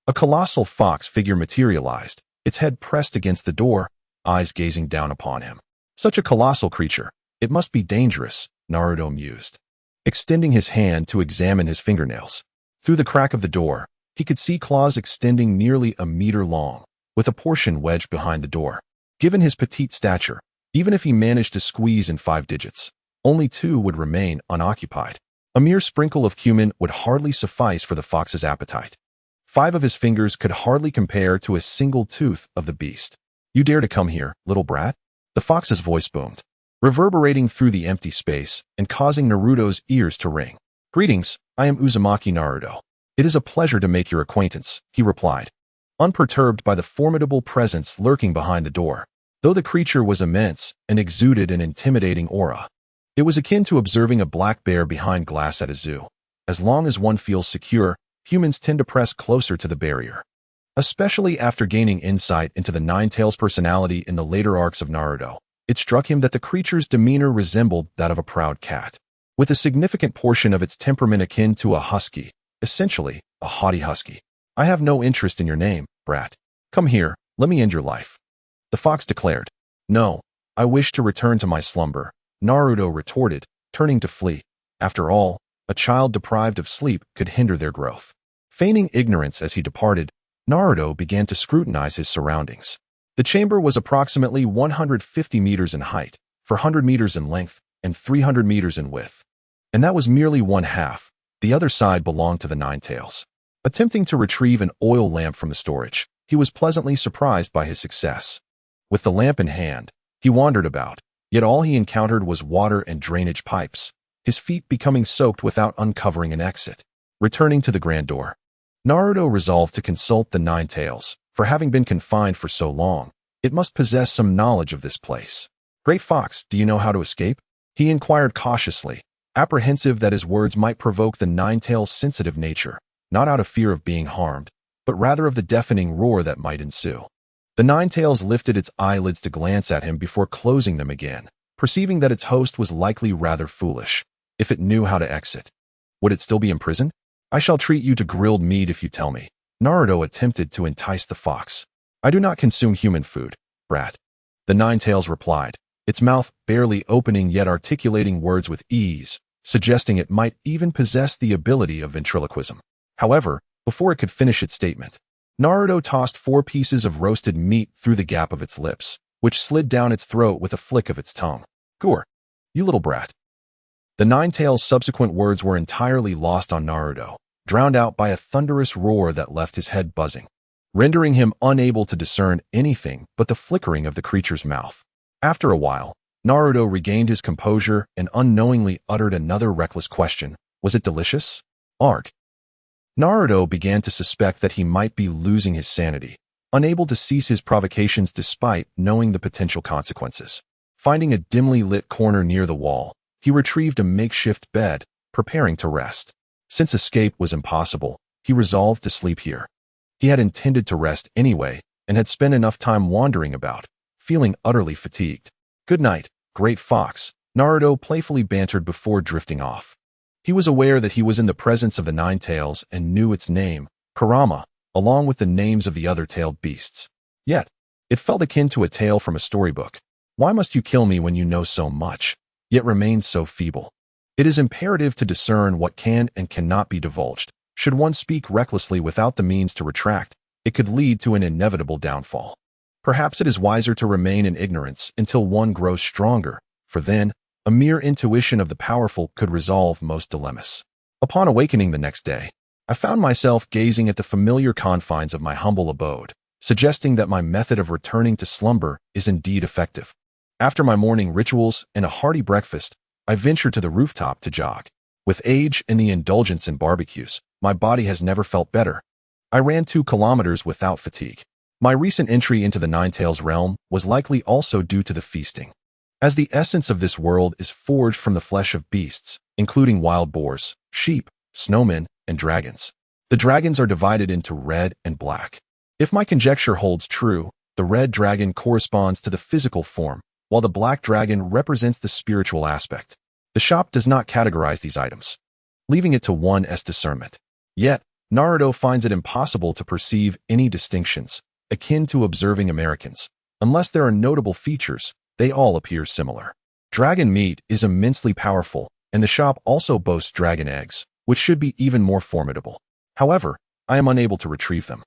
A colossal fox figure materialized, its head pressed against the door, eyes gazing down upon him. Such a colossal creature, it must be dangerous, Naruto mused, extending his hand to examine his fingernails. Through the crack of the door, he could see claws extending nearly 1 meter long, with a portion wedged behind the door. Given his petite stature, even if he managed to squeeze in 5 digits, only 2 would remain unoccupied. A mere sprinkle of cumin would hardly suffice for the fox's appetite. 5 of his fingers could hardly compare to a single tooth of the beast. "You dare to come here, little brat?" The fox's voice boomed, reverberating through the empty space and causing Naruto's ears to ring. "Greetings, I am Uzumaki Naruto. It is a pleasure to make your acquaintance," he replied, unperturbed by the formidable presence lurking behind the door. Though the creature was immense and exuded an intimidating aura, it was akin to observing a black bear behind glass at a zoo. As long as one feels secure, humans tend to press closer to the barrier. Especially after gaining insight into the Nine-Tails personality in the later arcs of Naruto, it struck him that the creature's demeanor resembled that of a proud cat. with a significant portion of its temperament akin to a husky, essentially a haughty husky. I have no interest in your name, brat. Come here, let me end your life. The fox declared. No, I wish to return to my slumber, Naruto retorted, turning to flee. After all, a child deprived of sleep could hinder their growth. Feigning ignorance as he departed, Naruto began to scrutinize his surroundings. The chamber was approximately 150 meters in height, 400 meters in length, and 300 meters in width. And that was merely one half. The other side belonged to the Nine Tails. Attempting to retrieve an oil lamp from the storage, he was pleasantly surprised by his success. With the lamp in hand, he wandered about, yet all he encountered was water and drainage pipes, his feet becoming soaked without uncovering an exit. Returning to the grand door, Naruto resolved to consult the Nine Tails. For having been confined for so long, it must possess some knowledge of this place. Great Fox, do you know how to escape? He inquired cautiously, apprehensive that his words might provoke the Nine Tails' sensitive nature, not out of fear of being harmed, but rather of the deafening roar that might ensue. The Nine Tails lifted its eyelids to glance at him before closing them again, perceiving that its host was likely rather foolish. If it knew how to exit, would it still be imprisoned? I shall treat you to grilled meat if you tell me. Naruto attempted to entice the fox. I do not consume human food, brat. The Nine Tails replied, its mouth barely opening yet articulating words with ease, suggesting it might even possess the ability of ventriloquism. However, before it could finish its statement, Naruto tossed 4 pieces of roasted meat through the gap of its lips, which slid down its throat with a flick of its tongue. Gore, you little brat. The Nine Tails' subsequent words were entirely lost on Naruto, drowned out by a thunderous roar that left his head buzzing, rendering him unable to discern anything but the flickering of the creature's mouth. After a while, Naruto regained his composure and unknowingly uttered another reckless question. Was it delicious? Arg. Naruto began to suspect that he might be losing his sanity, unable to cease his provocations despite knowing the potential consequences. Finding a dimly lit corner near the wall, he retrieved a makeshift bed, preparing to rest. Since escape was impossible, he resolved to sleep here. He had intended to rest anyway and had spent enough time wandering about, feeling utterly fatigued. Good night, Great Fox, Naruto playfully bantered before drifting off. He was aware that he was in the presence of the Nine Tails and knew its name, Kurama, along with the names of the other tailed beasts. Yet, it felt akin to a tale from a storybook. Why must you kill me when you know so much, yet remain so feeble? It is imperative to discern what can and cannot be divulged. Should one speak recklessly without the means to retract, it could lead to an inevitable downfall. Perhaps it is wiser to remain in ignorance until one grows stronger, for then, a mere intuition of the powerful could resolve most dilemmas. Upon awakening the next day, I found myself gazing at the familiar confines of my humble abode, suggesting that my method of returning to slumber is indeed effective. After my morning rituals and a hearty breakfast, I ventured to the rooftop to jog. With age and the indulgence in barbecues, my body has never felt better. I ran 2 kilometers without fatigue. My recent entry into the Nine Tails realm was likely also due to the feasting. As the essence of this world is forged from the flesh of beasts, including wild boars, sheep, snowmen, and dragons. The dragons are divided into red and black. If my conjecture holds true, the red dragon corresponds to the physical form, while the black dragon represents the spiritual aspect. The shop does not categorize these items, leaving it to one's discernment. Yet, Naruto finds it impossible to perceive any distinctions, akin to observing Americans. Unless there are notable features, they all appear similar. Dragon meat is immensely powerful, and the shop also boasts dragon eggs, which should be even more formidable. However, I am unable to retrieve them.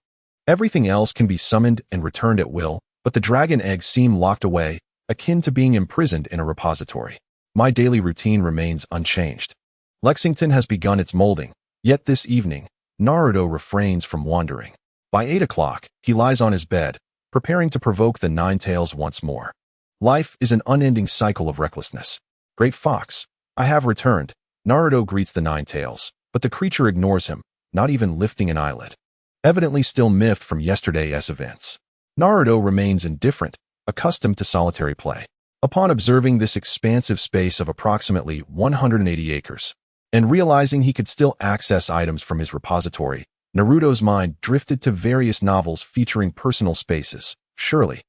Everything else can be summoned and returned at will, but the dragon eggs seem locked away, akin to being imprisoned in a repository. My daily routine remains unchanged. Lexington has begun its molding, yet this evening, Naruto refrains from wandering. By 8 o'clock, he lies on his bed, preparing to provoke the Nine Tails once more. Life is an unending cycle of recklessness. Great Fox, I have returned. Naruto greets the Nine Tails, but the creature ignores him, not even lifting an eyelid. Evidently still miffed from yesterday's events. Naruto remains indifferent, accustomed to solitary play. Upon observing this expansive space of approximately 180 acres, and realizing he could still access items from his repository, Naruto's mind drifted to various novels featuring personal spaces. Surely,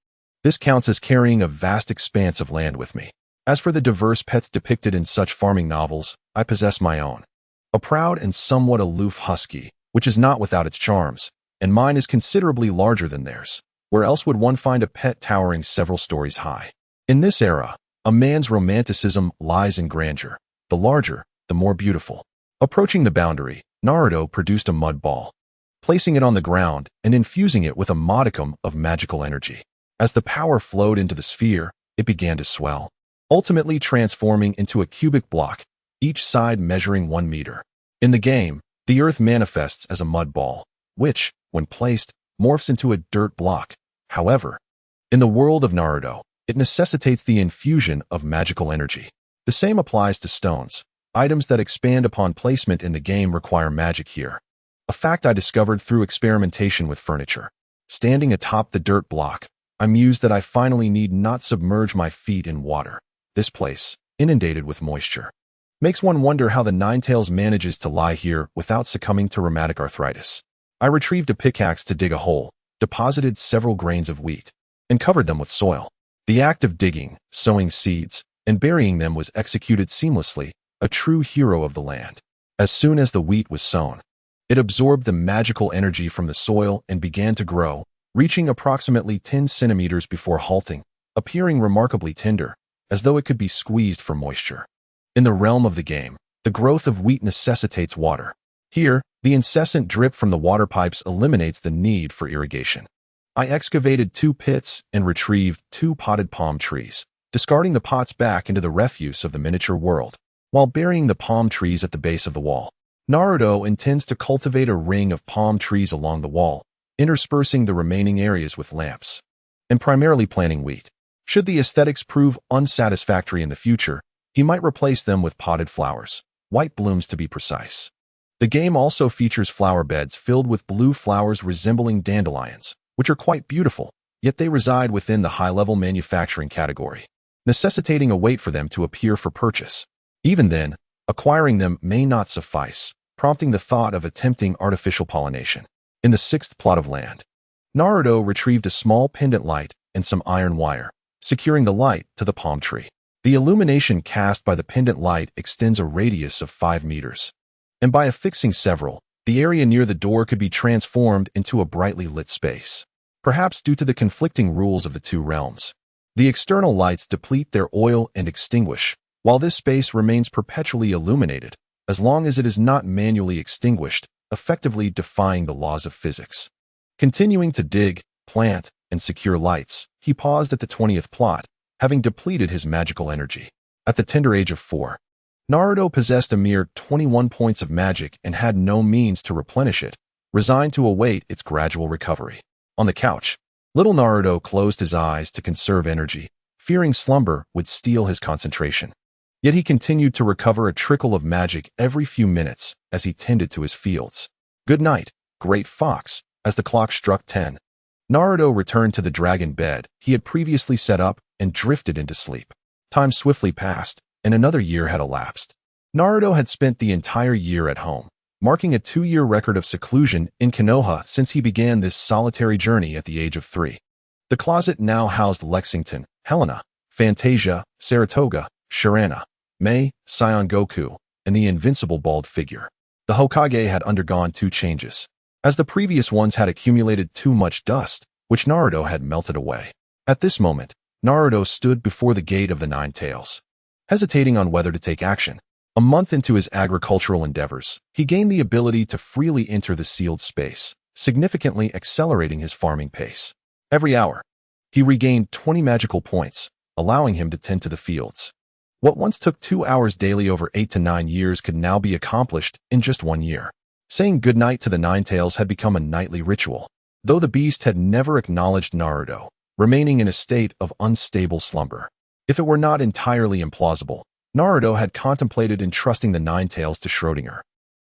this counts as carrying a vast expanse of land with me. As for the diverse pets depicted in such farming novels, I possess my own. A proud and somewhat aloof husky, which is not without its charms, and mine is considerably larger than theirs. Where else would one find a pet towering several stories high? In this era, a man's romanticism lies in grandeur. The larger, the more beautiful. Approaching the boundary, Naruto produced a mud ball, placing it on the ground and infusing it with a modicum of magical energy. As the power flowed into the sphere, it began to swell, ultimately transforming into a cubic block, each side measuring 1 meter. In the game, the earth manifests as a mud ball, which, when placed, morphs into a dirt block. However, in the world of Naruto, it necessitates the infusion of magical energy. The same applies to stones. Items that expand upon placement in the game require magic here. A fact I discovered through experimentation with furniture. Standing atop the dirt block, I mused that I finally need not submerge my feet in water. This place, inundated with moisture, makes one wonder how the Ninetales manages to lie here without succumbing to rheumatic arthritis. I retrieved a pickaxe to dig a hole, deposited several grains of wheat, and covered them with soil. The act of digging, sowing seeds, and burying them was executed seamlessly, a true hero of the land. As soon as the wheat was sown, it absorbed the magical energy from the soil and began to grow, reaching approximately 10 centimeters before halting, appearing remarkably tender, as though it could be squeezed for moisture. In the realm of the game, the growth of wheat necessitates water. Here, the incessant drip from the water pipes eliminates the need for irrigation. I excavated 2 pits and retrieved 2 potted palm trees, discarding the pots back into the refuse of the miniature world. While burying the palm trees at the base of the wall, Naruto intends to cultivate a ring of palm trees along the wall, interspersing the remaining areas with lamps, and primarily planting wheat. Should the aesthetics prove unsatisfactory in the future, he might replace them with potted flowers, white blooms to be precise. The game also features flower beds filled with blue flowers resembling dandelions, which are quite beautiful, yet they reside within the high-level manufacturing category, necessitating a wait for them to appear for purchase. Even then, acquiring them may not suffice, prompting the thought of attempting artificial pollination. In the 6th plot of land, Naruto retrieved a small pendant light and some iron wire, securing the light to the palm tree. The illumination cast by the pendant light extends a radius of 5 meters, and by affixing several, the area near the door could be transformed into a brightly lit space. Perhaps due to the conflicting rules of the 2 realms, the external lights deplete their oil and extinguish, while this space remains perpetually illuminated, as long as it is not manually extinguished, effectively defying the laws of physics. Continuing to dig, plant, and secure lights, he paused at the 20th plot, having depleted his magical energy. At the tender age of 4, Naruto possessed a mere 21 points of magic and had no means to replenish it, resigned to await its gradual recovery. On the couch, little Naruto closed his eyes to conserve energy, fearing slumber would steal his concentration. Yet he continued to recover a trickle of magic every few minutes as he tended to his fields. Good night, great fox. As the clock struck 10, Naruto returned to the dragon bed he had previously set up and drifted into sleep. Time swiftly passed, and another year had elapsed. Naruto had spent the entire year at home, marking a 2-year record of seclusion in Konoha since he began this solitary journey at the age of 3. The closet now housed Lexington, Helena, Fantasia, Saratoga, Sharana, Mei, Sion Goku, and the invincible bald figure. The Hokage had undergone 2 changes, as the previous ones had accumulated too much dust, which Naruto had melted away. At this moment, Naruto stood before the gate of the Nine Tails, hesitating on whether to take action. A month into his agricultural endeavors, he gained the ability to freely enter the sealed space, significantly accelerating his farming pace. Every hour, he regained 20 magical points, allowing him to tend to the fields. What once took 2 hours daily over 8 to 9 years could now be accomplished in just 1 year. Saying goodnight to the Ninetales had become a nightly ritual, though the beast had never acknowledged Naruto, remaining in a state of unstable slumber. If it were not entirely implausible, Naruto had contemplated entrusting the Ninetales to Schrödinger,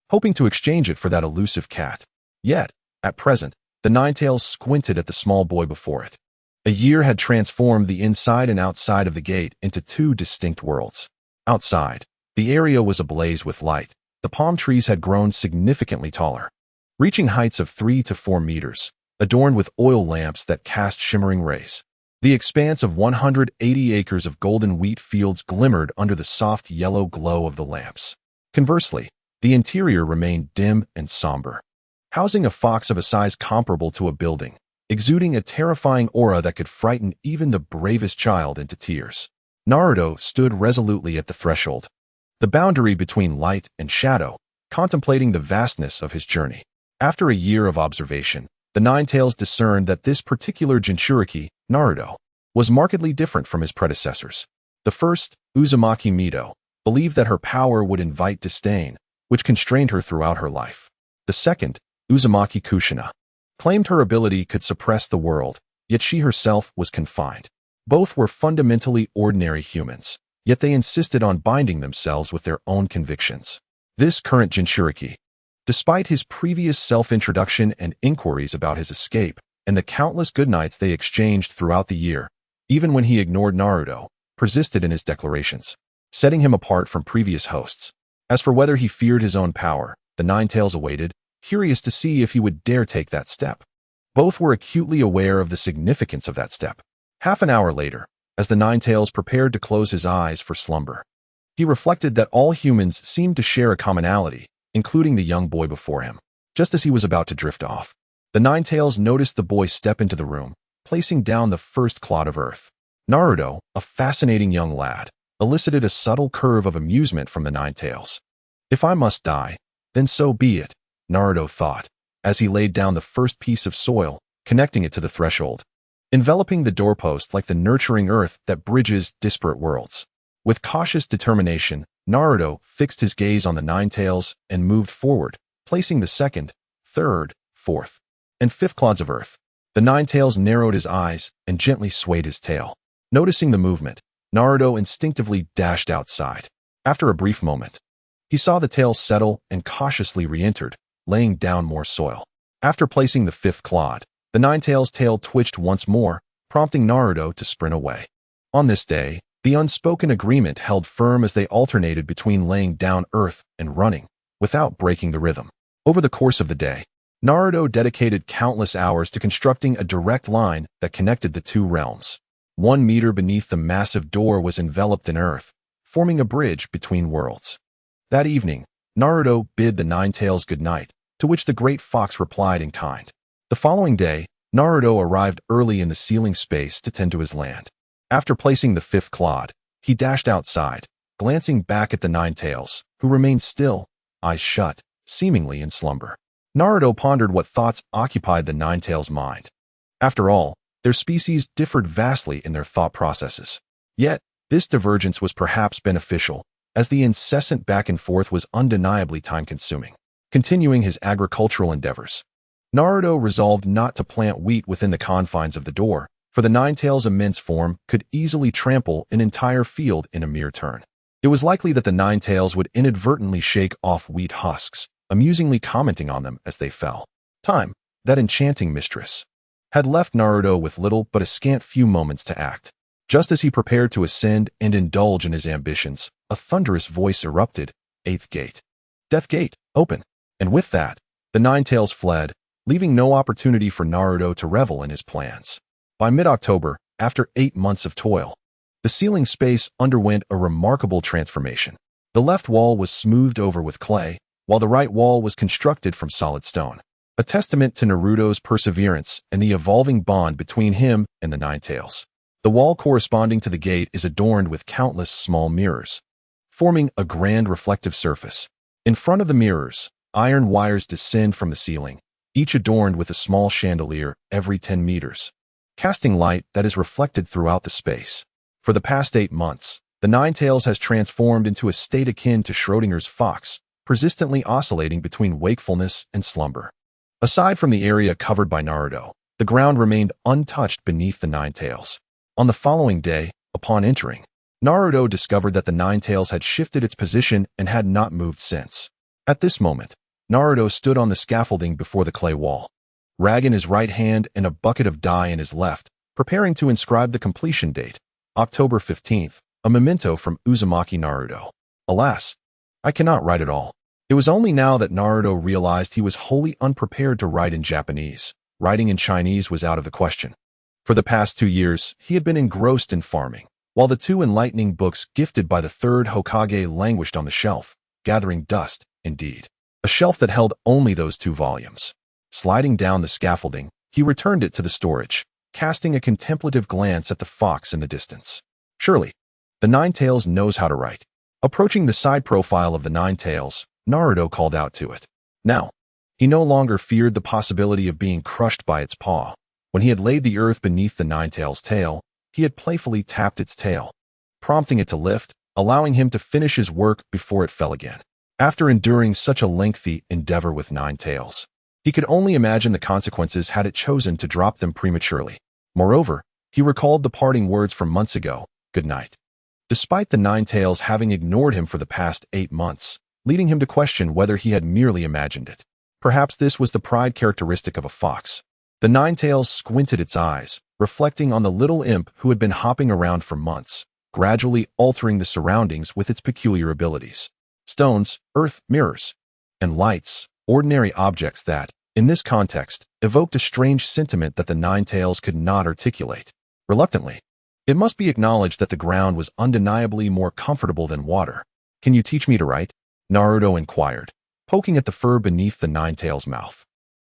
hoping to exchange it for that elusive cat. Yet, at present, the Ninetales squinted at the small boy before it. A year had transformed the inside and outside of the gate into 2 distinct worlds. Outside, the area was ablaze with light. The palm trees had grown significantly taller, reaching heights of 3 to 4 meters, adorned with oil lamps that cast shimmering rays. The expanse of 180 acres of golden wheat fields glimmered under the soft yellow glow of the lamps. Conversely, the interior remained dim and somber, housing a fox of a size comparable to a building, exuding a terrifying aura that could frighten even the bravest child into tears. Naruto stood resolutely at the threshold, the boundary between light and shadow, contemplating the vastness of his journey. After a year of observation, the Nine-Tails discerned that this particular Jinchuriki, Naruto, was markedly different from his predecessors. The first, Uzumaki Mido, believed that her power would invite disdain, which constrained her throughout her life. The second, Uzumaki Kushina, claimed her ability could suppress the world, yet she herself was confined. Both were fundamentally ordinary humans, yet they insisted on binding themselves with their own convictions. This current Jinchuriki, despite his previous self-introduction and inquiries about his escape, and the countless goodnights they exchanged throughout the year, even when he ignored Naruto, persisted in his declarations, setting him apart from previous hosts. As for whether he feared his own power, the Nine-Tails awaited, curious to see if he would dare take that step. Both were acutely aware of the significance of that step. Half an hour later, as the Nine-Tails prepared to close his eyes for slumber, he reflected that all humans seemed to share a commonality, including the young boy before him. Just as he was about to drift off, the Nine-Tails noticed the boy step into the room, placing down the first clod of earth. Naruto, a fascinating young lad, elicited a subtle curve of amusement from the Nine-Tails. If I must die, then so be it, Naruto thought, as he laid down the first piece of soil, connecting it to the threshold, enveloping the doorpost like the nurturing earth that bridges disparate worlds. With cautious determination, Naruto fixed his gaze on the Nine-Tails and moved forward, placing the second, third, fourth, and fifth clods of earth. The Nine-Tails narrowed his eyes and gently swayed his tail. Noticing the movement, Naruto instinctively dashed outside. After a brief moment, he saw the tail settle and cautiously re-entered, laying down more soil. After placing the fifth clod, the Nine-Tails' tail twitched once more, prompting Naruto to sprint away. On this day, the unspoken agreement held firm as they alternated between laying down earth and running, without breaking the rhythm. Over the course of the day, Naruto dedicated countless hours to constructing a direct line that connected the two realms. 1 meter beneath the massive door was enveloped in earth, forming a bridge between worlds. That evening, Naruto bid the Nine-Tails goodnight, to which the great fox replied in kind. The following day, Naruto arrived early in the sealing space to tend to his land. After placing the fifth clod, he dashed outside, glancing back at the Nine-Tails, who remained still, eyes shut, seemingly in slumber. Naruto pondered what thoughts occupied the Nine-Tails' mind. After all, their species differed vastly in their thought processes. Yet, this divergence was perhaps beneficial, as the incessant back and forth was undeniably time-consuming. Continuing his agricultural endeavors, Naruto resolved not to plant wheat within the confines of the door, for the Nine-Tails' immense form could easily trample an entire field in a mere turn. It was likely that the Nine-Tails would inadvertently shake off wheat husks, amusingly commenting on them as they fell. Time, that enchanting mistress, had left Naruto with little but a scant few moments to act. Just as he prepared to ascend and indulge in his ambitions, a thunderous voice erupted, "Eighth gate. Death gate, open." And with that, the Nine-Tails fled, leaving no opportunity for Naruto to revel in his plans. By mid-October, after 8 months of toil, the sealing space underwent a remarkable transformation. The left wall was smoothed over with clay, while the right wall was constructed from solid stone, a testament to Naruto's perseverance and the evolving bond between him and the Nine-Tails. The wall corresponding to the gate is adorned with countless small mirrors, forming a grand reflective surface. In front of the mirrors, iron wires descend from the ceiling, each adorned with a small chandelier every 10 meters, casting light that is reflected throughout the space. For the past 8 months, the Nine-Tails has transformed into a state akin to Schrodinger's fox, persistently oscillating between wakefulness and slumber. Aside from the area covered by Naruto, the ground remained untouched beneath the Nine-Tails. On the following day, upon entering, Naruto discovered that the Nine-Tails had shifted its position and had not moved since. At this moment, Naruto stood on the scaffolding before the clay wall, rag in his right hand and a bucket of dye in his left, preparing to inscribe the completion date, October 15th, a memento from Uzumaki Naruto. Alas, I cannot write it all. It was only now that Naruto realized he was wholly unprepared to write in Japanese. Writing in Chinese was out of the question. For the past 2 years, he had been engrossed in farming, while the two enlightening books gifted by the third Hokage languished on the shelf, gathering dust, indeed. A shelf that held only those 2 volumes. Sliding down the scaffolding, he returned it to the storage, casting a contemplative glance at the fox in the distance. Surely, the Nine-Tails knows how to write. Approaching the side profile of the Nine-Tails, Naruto called out to it. Now, he no longer feared the possibility of being crushed by its paw. When he had laid the earth beneath the Nine-Tails' tail, he had playfully tapped its tail, prompting it to lift, allowing him to finish his work before it fell again. After enduring such a lengthy endeavor with Nine-Tails, he could only imagine the consequences had it chosen to drop them prematurely. Moreover, he recalled the parting words from months ago, "Good night." Despite the Nine-Tails having ignored him for the past 8 months, leading him to question whether he had merely imagined it. Perhaps this was the pride characteristic of a fox. The Nine-Tails squinted its eyes, reflecting on the little imp who had been hopping around for months, gradually altering the surroundings with its peculiar abilities. Stones, earth, mirrors, and lights, ordinary objects that, in this context, evoked a strange sentiment that the Nine-Tails could not articulate. Reluctantly, it must be acknowledged that the ground was undeniably more comfortable than water. "Can you teach me to write?" Naruto inquired, poking at the fur beneath the Nine-Tails' mouth.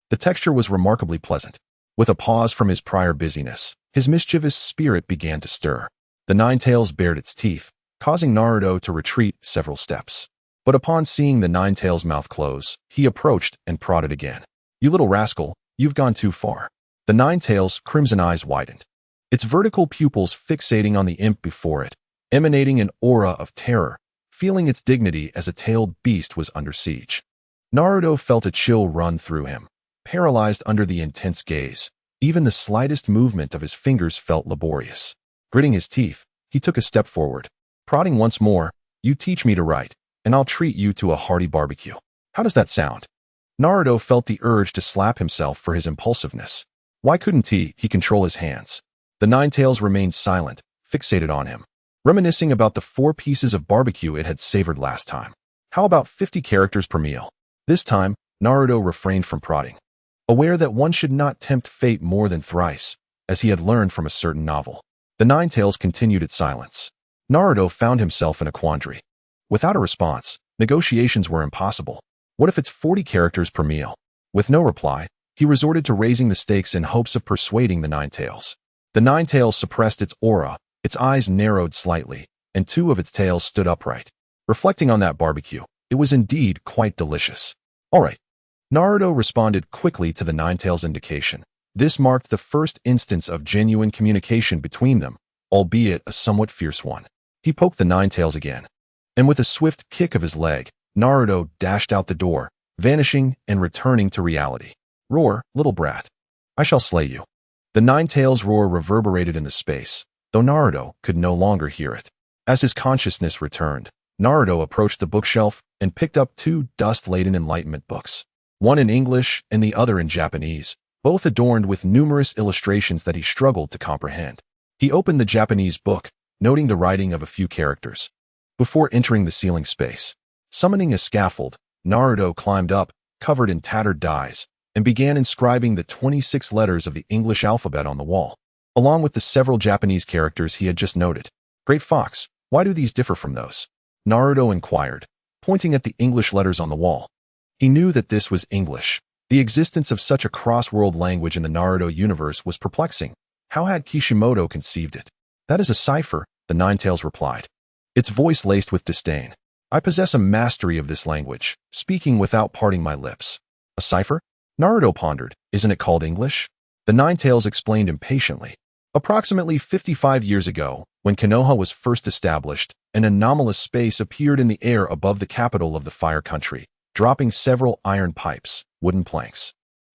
The texture was remarkably pleasant. With a pause from his prior busyness, his mischievous spirit began to stir. The Nine-Tails bared its teeth, causing Naruto to retreat several steps. But upon seeing the Nine-Tails' mouth close, he approached and prodded again. "You little rascal, you've gone too far." The Nine-Tails' crimson eyes widened, its vertical pupils fixating on the imp before it, emanating an aura of terror, feeling its dignity as a tailed beast was under siege. Naruto felt a chill run through him, paralyzed under the intense gaze. Even the slightest movement of his fingers felt laborious. Gritting his teeth, he took a step forward, prodding once more. "You teach me to write, and I'll treat you to a hearty barbecue." How does that sound? Naruto felt the urge to slap himself for his impulsiveness. Why couldn't he control his hands? The Nine-Tails remained silent, fixated on him, reminiscing about the 4 pieces of barbecue it had savored last time. How about 50 characters per meal? This time, Naruto refrained from prodding, aware that one should not tempt fate more than thrice, as he had learned from a certain novel. The Nine-Tails continued its silence. Naruto found himself in a quandary. Without a response, negotiations were impossible. What if it's 40 characters per meal? With no reply, he resorted to raising the stakes in hopes of persuading the Nine-Tails. The Nine-Tails suppressed its aura, its eyes narrowed slightly, and 2 of its tails stood upright. Reflecting on that barbecue, it was indeed quite delicious. "All right." Naruto responded quickly to the Nine-Tails' indication. This marked the first instance of genuine communication between them, albeit a somewhat fierce one. He poked the Nine-Tails again, and with a swift kick of his leg, Naruto dashed out the door, vanishing and returning to reality. "Roar, little brat. I shall slay you." The Nine-Tails' roar reverberated in the space, though Naruto could no longer hear it. As his consciousness returned, Naruto approached the bookshelf and picked up 2 dust-laden enlightenment books, one in English and the other in Japanese, both adorned with numerous illustrations that he struggled to comprehend. He opened the Japanese book, noting the writing of a few characters, before entering the ceiling space. Summoning a scaffold, Naruto climbed up, covered in tattered dyes, and began inscribing the 26 letters of the English alphabet on the wall, along with the several Japanese characters he had just noted. "Great Fox, why do these differ from those?" Naruto inquired, pointing at the English letters on the wall. He knew that this was English. The existence of such a cross-world language in the Naruto universe was perplexing. How had Kishimoto conceived it? "That is a cipher," the Nine-Tails replied, its voice laced with disdain. "I possess a mastery of this language, speaking without parting my lips." "A cipher?" Naruto pondered. "Isn't it called English?" The Nine-Tails explained impatiently. Approximately 55 years ago, when Konoha was first established, an anomalous space appeared in the air above the capital of the Fire Country, dropping several iron pipes, wooden planks,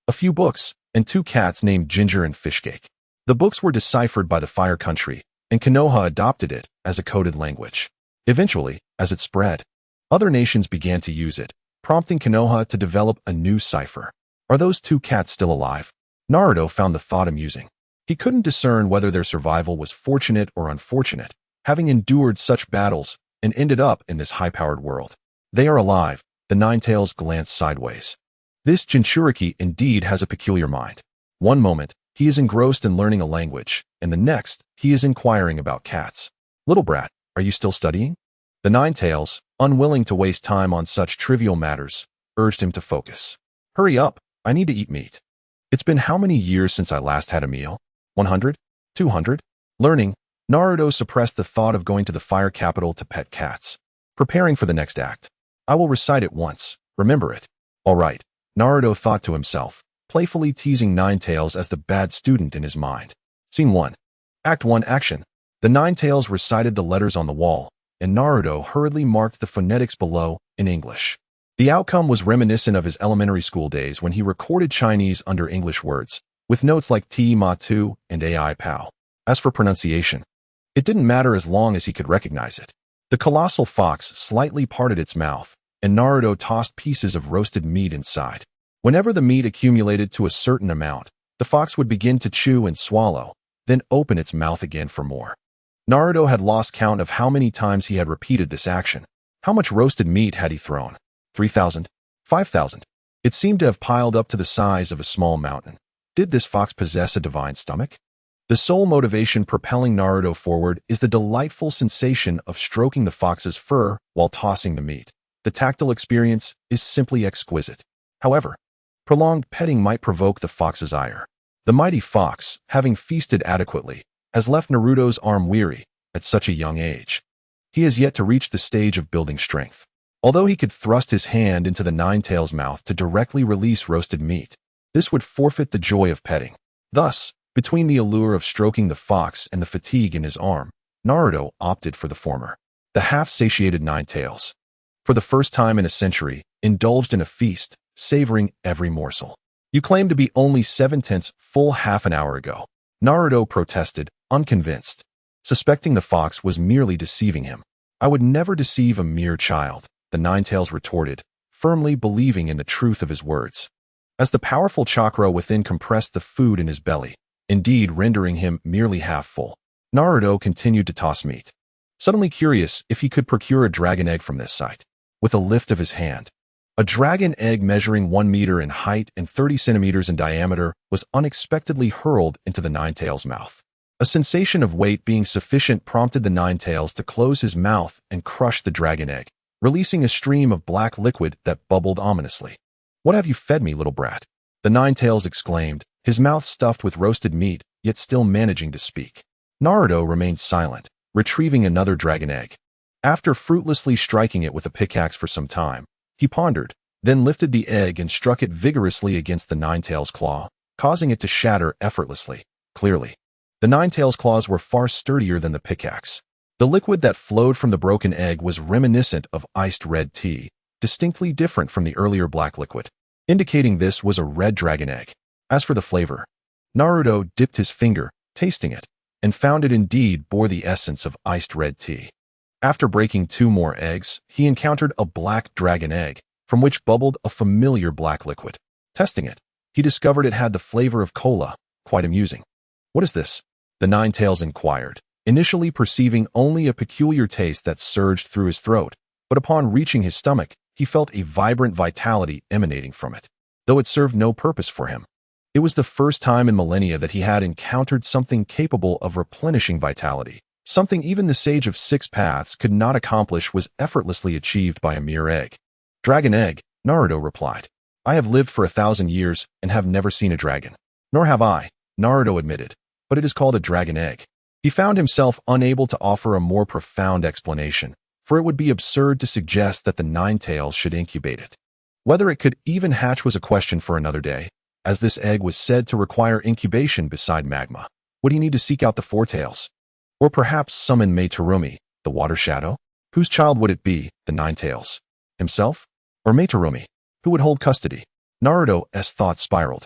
a few books, and 2 cats named Ginger and Fishcake. The books were deciphered by the Fire Country, and Konoha adopted it as a coded language. Eventually, as it spread, other nations began to use it, prompting Konoha to develop a new cipher. Are those 2 cats still alive? Naruto found the thought amusing. He couldn't discern whether their survival was fortunate or unfortunate, having endured such battles and ended up in this high-powered world. "They are alive," the Nine-Tails glanced sideways. "This Jinchuriki indeed has a peculiar mind. One moment, he is engrossed in learning a language, and the next, he is inquiring about cats. Little brat, are you still studying? The Ninetales, unwilling to waste time on such trivial matters, urged him to focus. Hurry up, I need to eat meat. It's been how many years since I last had a meal? 100? 200? Learning, Naruto suppressed the thought of going to the fire capital to pet cats. Preparing for the next act. I will recite it once, remember it. All right, Naruto thought to himself, playfully teasing Ninetales as the bad student in his mind. Scene 1. Act 1 Action. The Ninetales recited the letters on the wall, and Naruto hurriedly marked the phonetics below in English. The outcome was reminiscent of his elementary school days when he recorded Chinese under English words, with notes like T, Ma, Tu, and Ai Pao. As for pronunciation, it didn't matter as long as he could recognize it. The colossal fox slightly parted its mouth, and Naruto tossed pieces of roasted meat inside. Whenever the meat accumulated to a certain amount, the fox would begin to chew and swallow, then open its mouth again for more. Naruto had lost count of how many times he had repeated this action. How much roasted meat had he thrown? 3,000? 5,000? It seemed to have piled up to the size of a small mountain. Did this fox possess a divine stomach? The sole motivation propelling Naruto forward is the delightful sensation of stroking the fox's fur while tossing the meat. The tactile experience is simply exquisite. However, prolonged petting might provoke the fox's ire. The mighty fox, having feasted adequately, has left Naruto's arm weary at such a young age. He has yet to reach the stage of building strength. Although he could thrust his hand into the Ninetales' mouth to directly release roasted meat, this would forfeit the joy of petting. Thus, between the allure of stroking the fox and the fatigue in his arm, Naruto opted for the former. The half-satiated Ninetales, for the first time in a century, indulged in a feast, savoring every morsel. You claim to be only 7/10 full half an hour ago. Naruto protested, unconvinced, suspecting the fox was merely deceiving him. I would never deceive a mere child, the Ninetales retorted, firmly believing in the truth of his words. As the powerful chakra within compressed the food in his belly, indeed rendering him merely half full, Naruto continued to toss meat. Suddenly curious if he could procure a dragon egg from this site. With a lift of his hand, a dragon egg measuring 1 meter in height and 30 centimeters in diameter was unexpectedly hurled into the Ninetales' mouth. A sensation of weight being sufficient prompted the Ninetales to close his mouth and crush the dragon egg, releasing a stream of black liquid that bubbled ominously. What have you fed me, little brat? The Ninetales exclaimed, his mouth stuffed with roasted meat, yet still managing to speak. Naruto remained silent, retrieving another dragon egg. After fruitlessly striking it with a pickaxe for some time, he pondered, then lifted the egg and struck it vigorously against the Ninetales' claw, causing it to shatter effortlessly. Clearly, the Ninetales' claws were far sturdier than the pickaxe. The liquid that flowed from the broken egg was reminiscent of iced red tea, distinctly different from the earlier black liquid, indicating this was a red dragon egg. As for the flavor, Naruto dipped his finger, tasting it, and found it indeed bore the essence of iced red tea. After breaking 2 more eggs, he encountered a black dragon egg, from which bubbled a familiar black liquid. Testing it, he discovered it had the flavor of cola, quite amusing. What is this? The Ninetales inquired, initially perceiving only a peculiar taste that surged through his throat, but upon reaching his stomach, he felt a vibrant vitality emanating from it, though it served no purpose for him. It was the first time in millennia that he had encountered something capable of replenishing vitality. Something even the sage of 6 paths could not accomplish was effortlessly achieved by a mere egg. Dragon egg, Naruto replied. I have lived for 1,000 years and have never seen a dragon. Nor have I, Naruto admitted, but it is called a dragon egg. He found himself unable to offer a more profound explanation, for it would be absurd to suggest that the Ninetales should incubate it. Whether it could even hatch was a question for another day, as this egg was said to require incubation beside magma. Would he need to seek out the Four Tails? Or perhaps summon Meitarumi, the Water Shadow? Whose child would it be, the Ninetales? Himself? Or Meitarumi, who would hold custody? Naruto's thoughts spiraled,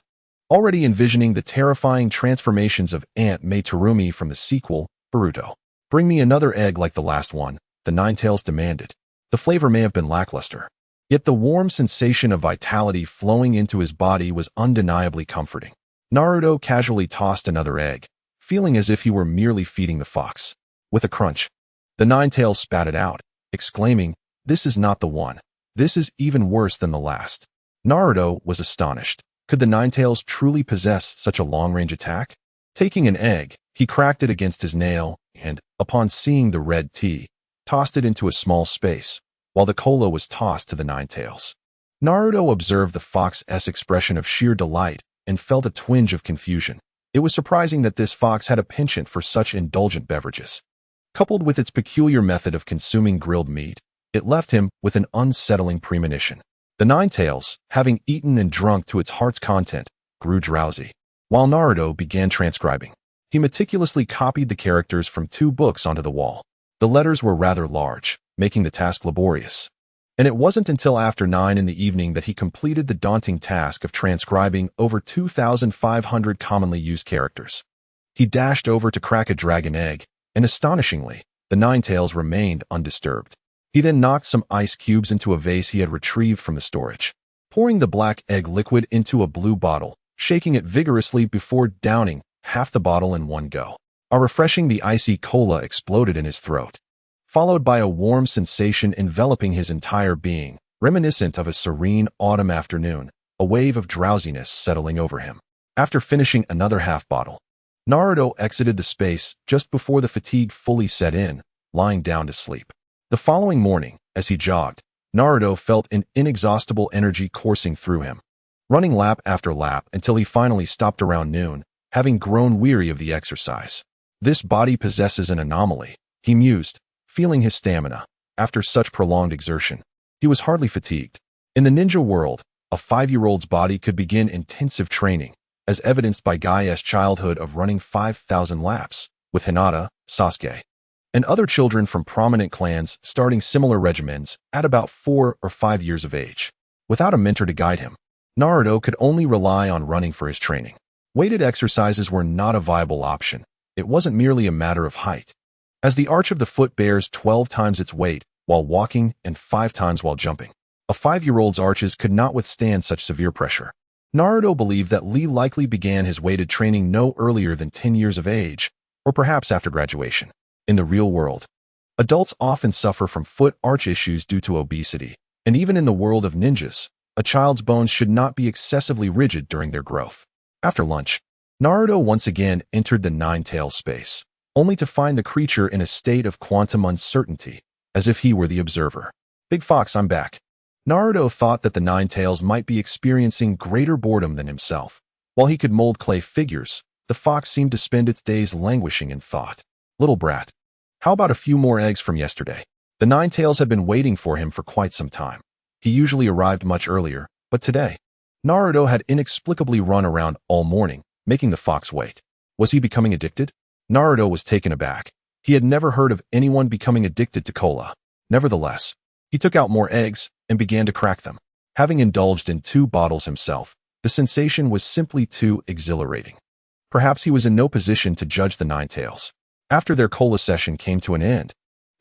already envisioning the terrifying transformations of Aunt Meitarumi from the sequel, Boruto. Bring me another egg like the last one, the Ninetales demanded. The flavor may have been lackluster, yet the warm sensation of vitality flowing into his body was undeniably comforting. Naruto casually tossed another egg, feeling as if he were merely feeding the fox. With a crunch, the Ninetales spat it out, exclaiming, "This is not the one. This is even worse than the last." Naruto was astonished, Could the Ninetales truly possess such a long-range attack? Taking an egg, he cracked it against his nail and, upon seeing the red tea, tossed it into a small space, while the cola was tossed to the Ninetales. Naruto observed the fox's expression of sheer delight and felt a twinge of confusion. It was surprising that this fox had a penchant for such indulgent beverages. Coupled with its peculiar method of consuming grilled meat, it left him with an unsettling premonition. The Ninetales, having eaten and drunk to its heart's content, grew drowsy. While Naruto began transcribing, he meticulously copied the characters from 2 books onto the wall. The letters were rather large, making the task laborious. And it wasn't until after 9 in the evening that he completed the daunting task of transcribing over 2,500 commonly used characters. He dashed over to crack a dragon egg, and astonishingly, the Ninetales remained undisturbed. He then knocked some ice cubes into a vase he had retrieved from the storage, pouring the black egg liquid into a blue bottle, shaking it vigorously before downing half the bottle in one go. Refreshing, the icy cola exploded in his throat, followed by a warm sensation enveloping his entire being, reminiscent of a serene autumn afternoon, a wave of drowsiness settling over him. After finishing another half bottle, Naruto exited the space just before the fatigue fully set in, lying down to sleep. The following morning, as he jogged, Naruto felt an inexhaustible energy coursing through him, running lap after lap until he finally stopped around noon, having grown weary of the exercise. This body possesses an anomaly, he mused, feeling his stamina. After such prolonged exertion, he was hardly fatigued. In the ninja world, a 5-year-old's body could begin intensive training, as evidenced by Gaia's childhood of running 5,000 laps, with Hinata, Sasuke, and other children from prominent clans starting similar regimens at about 4 or 5 years of age. Without a mentor to guide him, Naruto could only rely on running for his training. Weighted exercises were not a viable option. It wasn't merely a matter of height, as the arch of the foot bears 12 times its weight while walking and 5 times while jumping. A 5-year-old's arches could not withstand such severe pressure. Naruto believed that Lee likely began his weighted training no earlier than 10 years of age, or perhaps after graduation. In the real world, adults often suffer from foot arch issues due to obesity, and even in the world of ninjas, a child's bones should not be excessively rigid during their growth. After lunch, Naruto once again entered the Nine-Tails space, only to find the creature in a state of quantum uncertainty, as if he were the observer. "Big Fox, I'm back." Naruto thought that the Nine-Tails might be experiencing greater boredom than himself. While he could mold clay figures, the fox seemed to spend its days languishing in thought. "Little brat, how about a few more eggs from yesterday?" The Nine-Tails had been waiting for him for quite some time. He usually arrived much earlier, but today, Naruto had inexplicably run around all morning, making the fox wait. Was he becoming addicted? Naruto was taken aback. He had never heard of anyone becoming addicted to cola. Nevertheless, he took out more eggs and began to crack them. Having indulged in 2 bottles himself, the sensation was simply too exhilarating. Perhaps he was in no position to judge the Nine-Tails. After their cola session came to an end,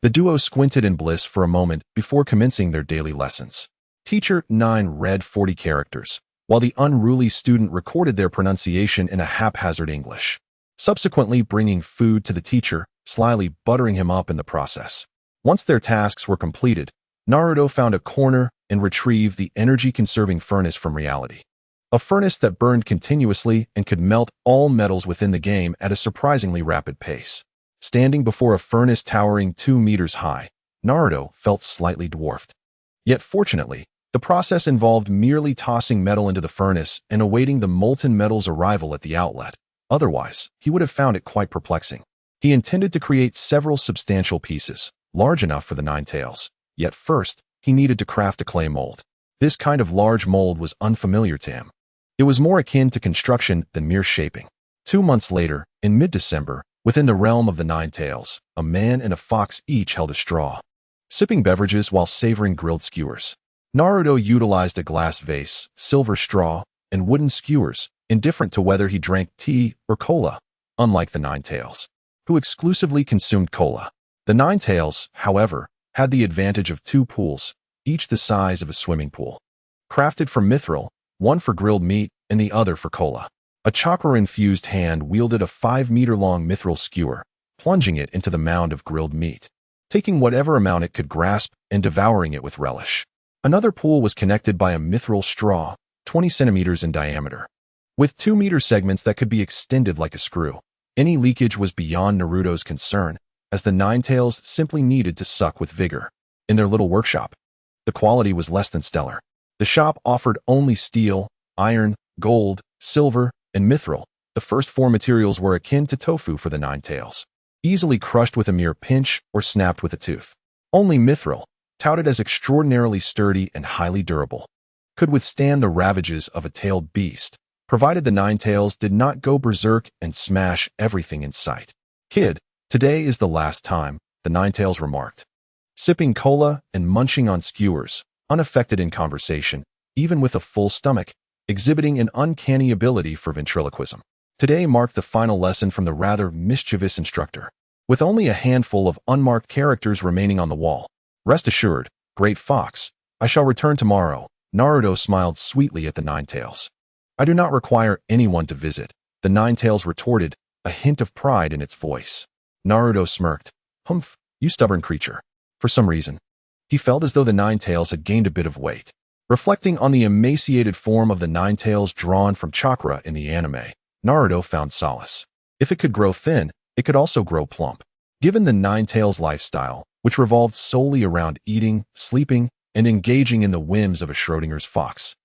the duo squinted in bliss for a moment before commencing their daily lessons. Teacher 9 read 40 characters, while the unruly student recorded their pronunciation in a haphazard English, subsequently bringing food to the teacher, slyly buttering him up in the process. Once their tasks were completed, Naruto found a corner and retrieved the energy-conserving furnace from reality. A furnace that burned continuously and could melt all metals within the game at a surprisingly rapid pace. Standing before a furnace towering 2 meters high, Naruto felt slightly dwarfed. Yet fortunately, the process involved merely tossing metal into the furnace and awaiting the molten metal's arrival at the outlet. Otherwise, he would have found it quite perplexing. He intended to create several substantial pieces, large enough for the Nine-Tails. Yet first, he needed to craft a clay mold. This kind of large mold was unfamiliar to him. It was more akin to construction than mere shaping. 2 months later, in mid-December, within the realm of the Nine-Tails, a man and a fox each held a straw, sipping beverages while savoring grilled skewers. Naruto utilized a glass vase, silver straw, and wooden skewers, indifferent to whether he drank tea or cola, unlike the Nine-Tails, who exclusively consumed cola. The Nine-Tails, however, had the advantage of 2 pools, each the size of a swimming pool, crafted from mithril, one for grilled meat and the other for cola. A chakra-infused hand wielded a 5-meter-long mithril skewer, plunging it into the mound of grilled meat, taking whatever amount it could grasp and devouring it with relish. Another pool was connected by a mithril straw, 20 centimeters in diameter, with 2-meter segments that could be extended like a screw. Any leakage was beyond Naruto's concern, as the Ninetales simply needed to suck with vigor. In their little workshop, the quality was less than stellar. The shop offered only steel, iron, gold, silver, and mithril. The first 4 materials were akin to tofu for the Ninetales, easily crushed with a mere pinch or snapped with a tooth. Only mithril, touted as extraordinarily sturdy and highly durable, could withstand the ravages of a tailed beast, provided the Ninetales did not go berserk and smash everything in sight. "Kid, today is the last time," the Ninetales remarked, sipping cola and munching on skewers, unaffected in conversation, even with a full stomach, exhibiting an uncanny ability for ventriloquism. Today marked the final lesson from the rather mischievous instructor, with only a handful of unmarked characters remaining on the wall. "Rest assured, Great Fox, I shall return tomorrow." Naruto smiled sweetly at the Ninetales. "I do not require anyone to visit," the Ninetales retorted, a hint of pride in its voice. Naruto smirked. "Humph, you stubborn creature." For some reason, he felt as though the Ninetales had gained a bit of weight. Reflecting on the emaciated form of the Ninetales drawn from chakra in the anime, Naruto found solace. If it could grow thin, it could also grow plump. Given the Ninetales' lifestyle, which revolved solely around eating, sleeping, and engaging in the whims of a Schrodinger's fox,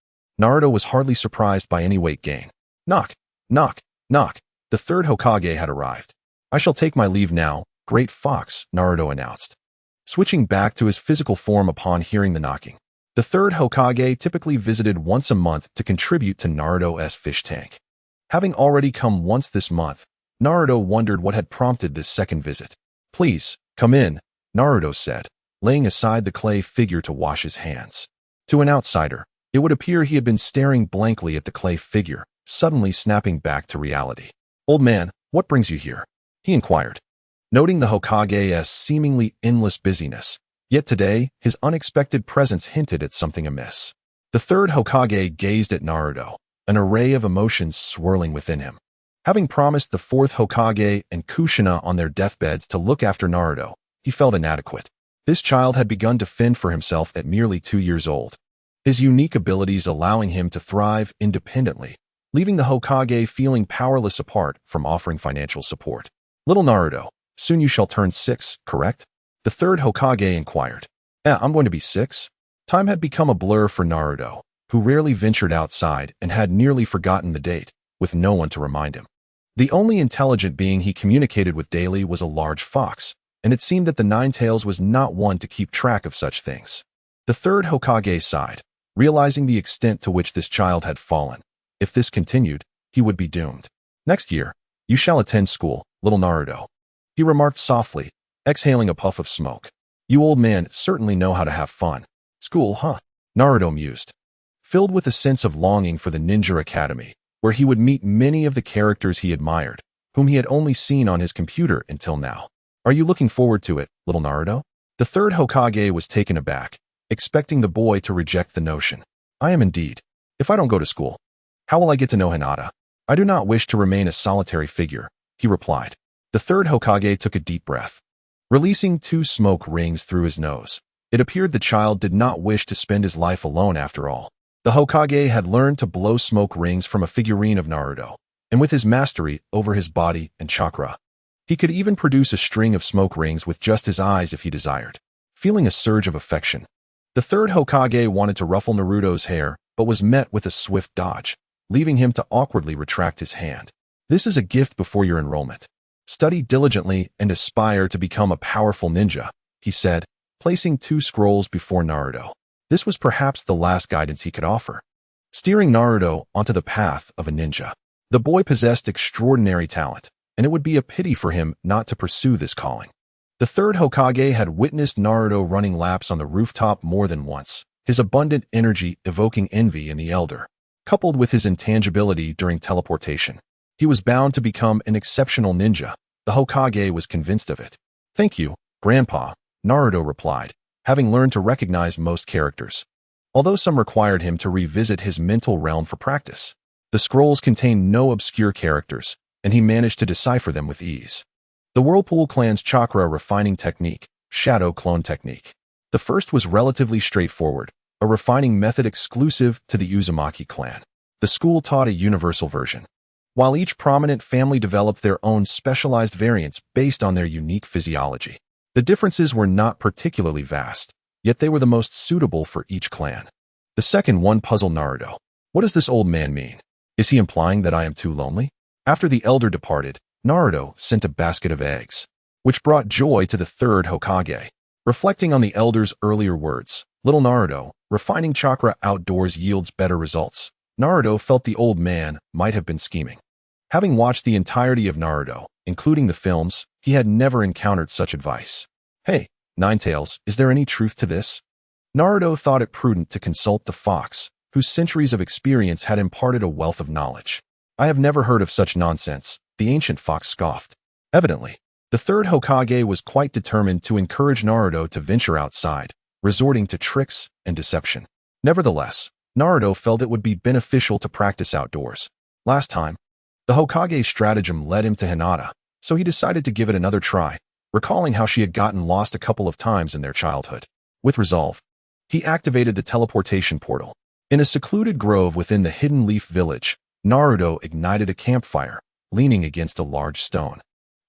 Naruto was hardly surprised by any weight gain. Knock, knock, knock. The third Hokage had arrived. "I shall take my leave now, Great Fox," Naruto announced, switching back to his physical form upon hearing the knocking. The third Hokage typically visited once a month to contribute to Naruto's fish tank. Having already come once this month, Naruto wondered what had prompted this second visit. "Please, come in," Naruto said, laying aside the clay figure to wash his hands. To an outsider, it would appear he had been staring blankly at the clay figure, suddenly snapping back to reality. "Old man, what brings you here?" he inquired, noting the Hokage's seemingly endless busyness. Yet today, his unexpected presence hinted at something amiss. The third Hokage gazed at Naruto, an array of emotions swirling within him. Having promised the fourth Hokage and Kushina on their deathbeds to look after Naruto, he felt inadequate. This child had begun to fend for himself at merely 2 years old, his unique abilities allowing him to thrive independently, leaving the Hokage feeling powerless apart from offering financial support. "Little Naruto, soon you shall turn 6, correct?" the third Hokage inquired. I'm going to be 6? Time had become a blur for Naruto, who rarely ventured outside and had nearly forgotten the date, with no one to remind him. The only intelligent being he communicated with daily was a large fox, and it seemed that the Ninetales was not one to keep track of such things. The third Hokage sighed, realizing the extent to which this child had fallen. If this continued, he would be doomed. "Next year, you shall attend school, little Naruto," he remarked softly, exhaling a puff of smoke. "You old men certainly know how to have fun." "School, huh?" Naruto mused, filled with a sense of longing for the Ninja Academy, where he would meet many of the characters he admired, whom he had only seen on his computer until now. "Are you looking forward to it, little Naruto?" The third Hokage was taken aback, expecting the boy to reject the notion. "I am indeed. If I don't go to school, how will I get to know Hinata? I do not wish to remain a solitary figure," he replied. The third Hokage took a deep breath, releasing 2 smoke rings through his nose. It appeared the child did not wish to spend his life alone after all. The Hokage had learned to blow smoke rings from a figurine of Naruto, and with his mastery over his body and chakra, he could even produce a string of smoke rings with just his eyes if he desired. Feeling a surge of affection, the third Hokage wanted to ruffle Naruto's hair, but was met with a swift dodge, leaving him to awkwardly retract his hand. "This is a gift before your enrollment. Study diligently and aspire to become a powerful ninja," he said, placing 2 scrolls before Naruto. This was perhaps the last guidance he could offer, steering Naruto onto the path of a ninja. The boy possessed extraordinary talent, and it would be a pity for him not to pursue this calling. The third Hokage had witnessed Naruto running laps on the rooftop more than once, his abundant energy evoking envy in the elder, coupled with his intangibility during teleportation. He was bound to become an exceptional ninja. The Hokage was convinced of it. "Thank you, Grandpa," Naruto replied, having learned to recognize most characters, although some required him to revisit his mental realm for practice. The scrolls contained no obscure characters, and he managed to decipher them with ease. The Whirlpool clan's chakra refining technique, shadow clone technique. The first was relatively straightforward, a refining method exclusive to the Uzumaki clan. The school taught a universal version, while each prominent family developed their own specialized variants based on their unique physiology. The differences were not particularly vast, yet they were the most suitable for each clan. The second one puzzled Naruto. What does this old man mean? Is he implying that I am too lonely? After the elder departed, Naruto sent a basket of eggs, which brought joy to the third Hokage. Reflecting on the elder's earlier words, little Naruto, refining chakra outdoors yields better results. Naruto felt the old man might have been scheming. Having watched the entirety of Naruto, including the films, he had never encountered such advice. Hey, Ninetales, is there any truth to this? Naruto thought it prudent to consult the fox, whose centuries of experience had imparted a wealth of knowledge. I have never heard of such nonsense, the ancient fox scoffed. Evidently, the third Hokage was quite determined to encourage Naruto to venture outside, resorting to tricks and deception. Nevertheless, Naruto felt it would be beneficial to practice outdoors. Last time, the Hokage's stratagem led him to Hinata, so he decided to give it another try, recalling how she had gotten lost a couple of times in their childhood. With resolve, he activated the teleportation portal. In a secluded grove within the Hidden Leaf Village, Naruto ignited a campfire, leaning against a large stone.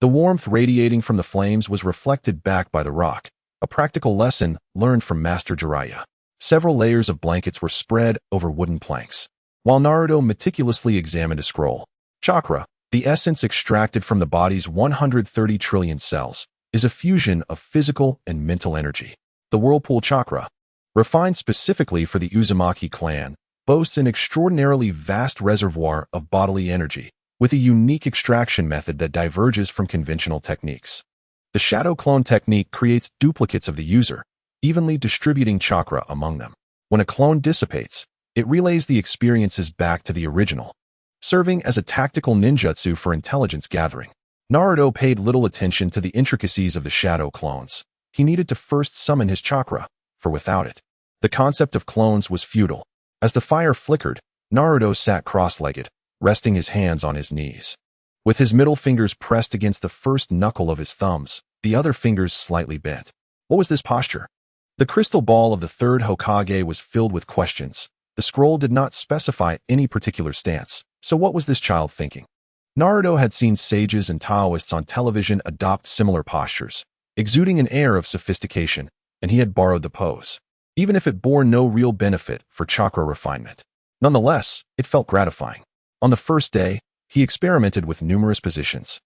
The warmth radiating from the flames was reflected back by the rock, a practical lesson learned from Master Jiraiya. Several layers of blankets were spread over wooden planks, while Naruto meticulously examined a scroll. Chakra, the essence extracted from the body's 130 trillion cells, is a fusion of physical and mental energy. The Whirlpool Chakra, refined specifically for the Uzumaki clan, boasts an extraordinarily vast reservoir of bodily energy, with a unique extraction method that diverges from conventional techniques. The shadow clone technique creates duplicates of the user, evenly distributing chakra among them. When a clone dissipates, it relays the experiences back to the original, serving as a tactical ninjutsu for intelligence gathering. Naruto paid little attention to the intricacies of the shadow clones. He needed to first summon his chakra, for without it, the concept of clones was futile. As the fire flickered, Naruto sat cross-legged, resting his hands on his knees. With his middle fingers pressed against the first knuckle of his thumbs, the other fingers slightly bent. What was this posture? The crystal ball of the third Hokage was filled with questions. The scroll did not specify any particular stance, so what was this child thinking? Naruto had seen sages and Taoists on television adopt similar postures, exuding an air of sophistication, and he had borrowed the pose, even if it bore no real benefit for chakra refinement. Nonetheless, it felt gratifying. On the first day, he experimented with numerous positions,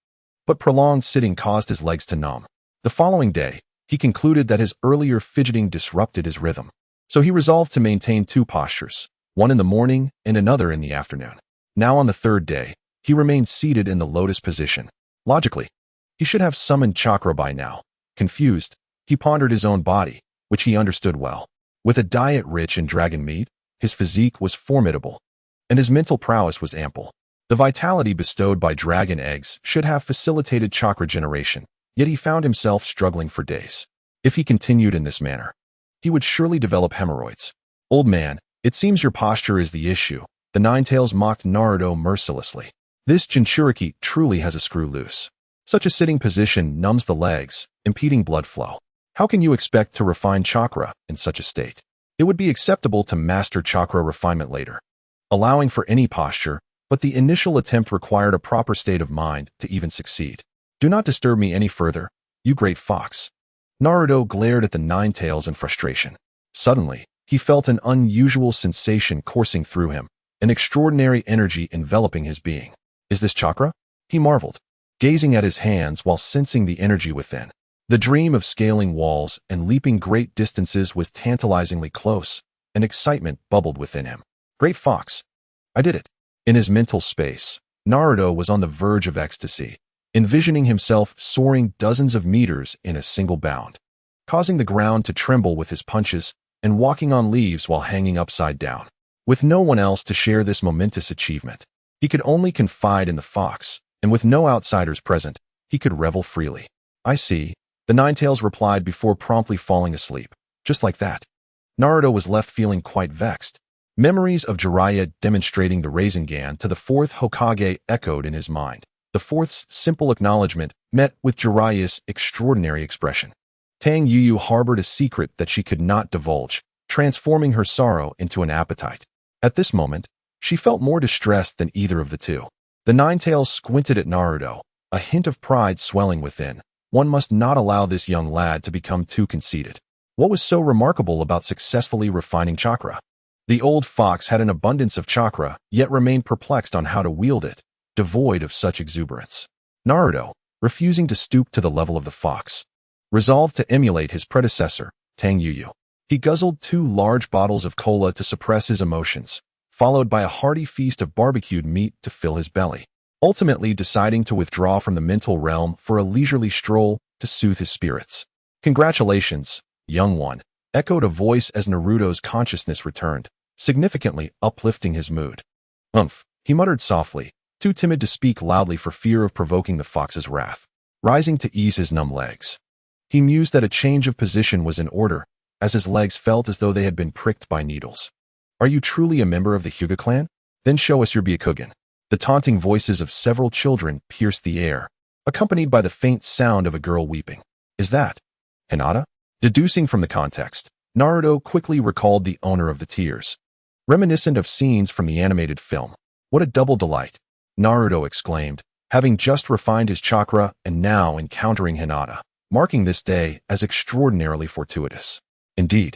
but prolonged sitting caused his legs to numb. The following day, he concluded that his earlier fidgeting disrupted his rhythm, so he resolved to maintain two postures, one in the morning and another in the afternoon. Now on the third day, he remained seated in the lotus position. Logically, he should have summoned chakra by now. Confused, he pondered his own body, which he understood well. With a diet rich in dragon meat, his physique was formidable, and his mental prowess was ample. The vitality bestowed by dragon eggs should have facilitated chakra generation, yet he found himself struggling for days. If he continued in this manner, he would surely develop hemorrhoids. Old man, it seems your posture is the issue. The Ninetales mocked Naruto mercilessly. This Jinchuriki truly has a screw loose. Such a sitting position numbs the legs, impeding blood flow. How can you expect to refine chakra in such a state? It would be acceptable to master chakra refinement later, allowing for any posture, but the initial attempt required a proper state of mind to even succeed. Do not disturb me any further, you great fox. Naruto glared at the Ninetales in frustration. Suddenly, he felt an unusual sensation coursing through him, an extraordinary energy enveloping his being. Is this chakra? He marveled, gazing at his hands while sensing the energy within. The dream of scaling walls and leaping great distances was tantalizingly close, and excitement bubbled within him. Great fox! I did it! In his mental space, Naruto was on the verge of ecstasy, envisioning himself soaring dozens of meters in a single bound, causing the ground to tremble with his punches and walking on leaves while hanging upside down. With no one else to share this momentous achievement, he could only confide in the fox, and with no outsiders present, he could revel freely. I see, the Ninetales replied before promptly falling asleep. Just like that, Naruto was left feeling quite vexed. Memories of Jiraiya demonstrating the Rasengan to the fourth Hokage echoed in his mind. The fourth's simple acknowledgement met with Jiraiya's extraordinary expression. Tang Yuyu harbored a secret that she could not divulge, transforming her sorrow into an appetite. At this moment, she felt more distressed than either of the two. The Ninetales squinted at Naruto, a hint of pride swelling within. One must not allow this young lad to become too conceited. What was so remarkable about successfully refining chakra? The old fox had an abundance of chakra, yet remained perplexed on how to wield it, devoid of such exuberance. Naruto, refusing to stoop to the level of the fox, resolved to emulate his predecessor, Tang Yuyu. He guzzled 2 large bottles of cola to suppress his emotions, followed by a hearty feast of barbecued meat to fill his belly, ultimately deciding to withdraw from the mental realm for a leisurely stroll to soothe his spirits. "Congratulations, young one," echoed a voice as Naruto's consciousness returned, significantly uplifting his mood. "Umph," he muttered softly, too timid to speak loudly for fear of provoking the fox's wrath. Rising to ease his numb legs, he mused that a change of position was in order, as his legs felt as though they had been pricked by needles. "Are you truly a member of the Hyuga clan? Then show us your Byakugan." The taunting voices of several children pierced the air, accompanied by the faint sound of a girl weeping. "Is that Hinata?" Deducing from the context, Naruto quickly recalled the owner of the tears, reminiscent of scenes from the animated film. What a double delight, Naruto exclaimed, having just refined his chakra and now encountering Hinata, marking this day as extraordinarily fortuitous. Indeed,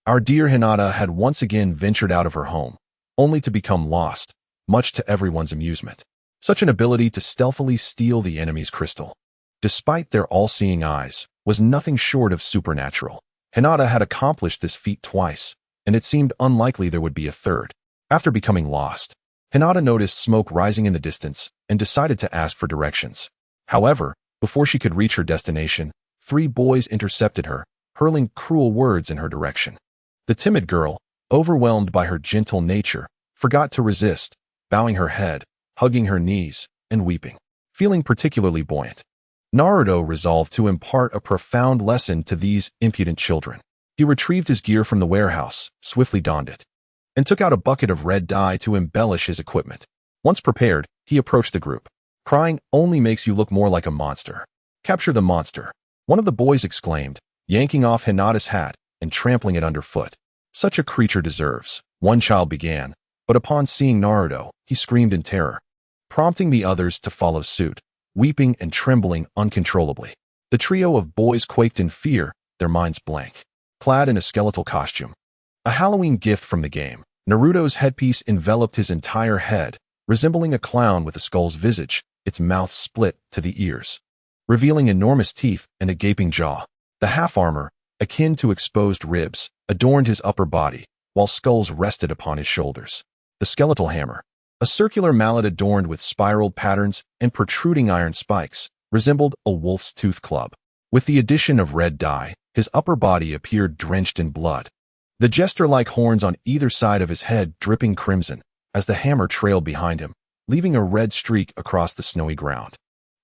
our dear Hinata had once again ventured out of her home, only to become lost, much to everyone's amusement. Such an ability to stealthily steal the enemy's crystal, despite their all-seeing eyes, was nothing short of supernatural. Hinata had accomplished this feat twice, and it seemed unlikely there would be a third. After becoming lost, Hinata noticed smoke rising in the distance and decided to ask for directions. However, before she could reach her destination, 3 boys intercepted her, hurling cruel words in her direction. The timid girl, overwhelmed by her gentle nature, forgot to resist, bowing her head, hugging her knees, and weeping. Feeling particularly buoyant, Naruto resolved to impart a profound lesson to these impudent children. He retrieved his gear from the warehouse, swiftly donned it, and took out a bucket of red dye to embellish his equipment. Once prepared, he approached the group. "Crying only makes you look more like a monster. Capture the monster," one of the boys exclaimed, yanking off Hinata's hat and trampling it underfoot. "Such a creature deserves," one child began, but upon seeing Naruto, he screamed in terror, prompting the others to follow suit, weeping and trembling uncontrollably. The trio of boys quaked in fear, their minds blank. Clad in a skeletal costume, a Halloween gift from the game, Naruto's headpiece enveloped his entire head, resembling a clown with a skull's visage, its mouth split to the ears, revealing enormous teeth and a gaping jaw. The half-armor, akin to exposed ribs, adorned his upper body, while skulls rested upon his shoulders. The skeletal hammer, a circular mallet adorned with spiral patterns and protruding iron spikes, resembled a wolf's tooth club. With the addition of red dye, his upper body appeared drenched in blood, the jester-like horns on either side of his head dripping crimson as the hammer trailed behind him, leaving a red streak across the snowy ground.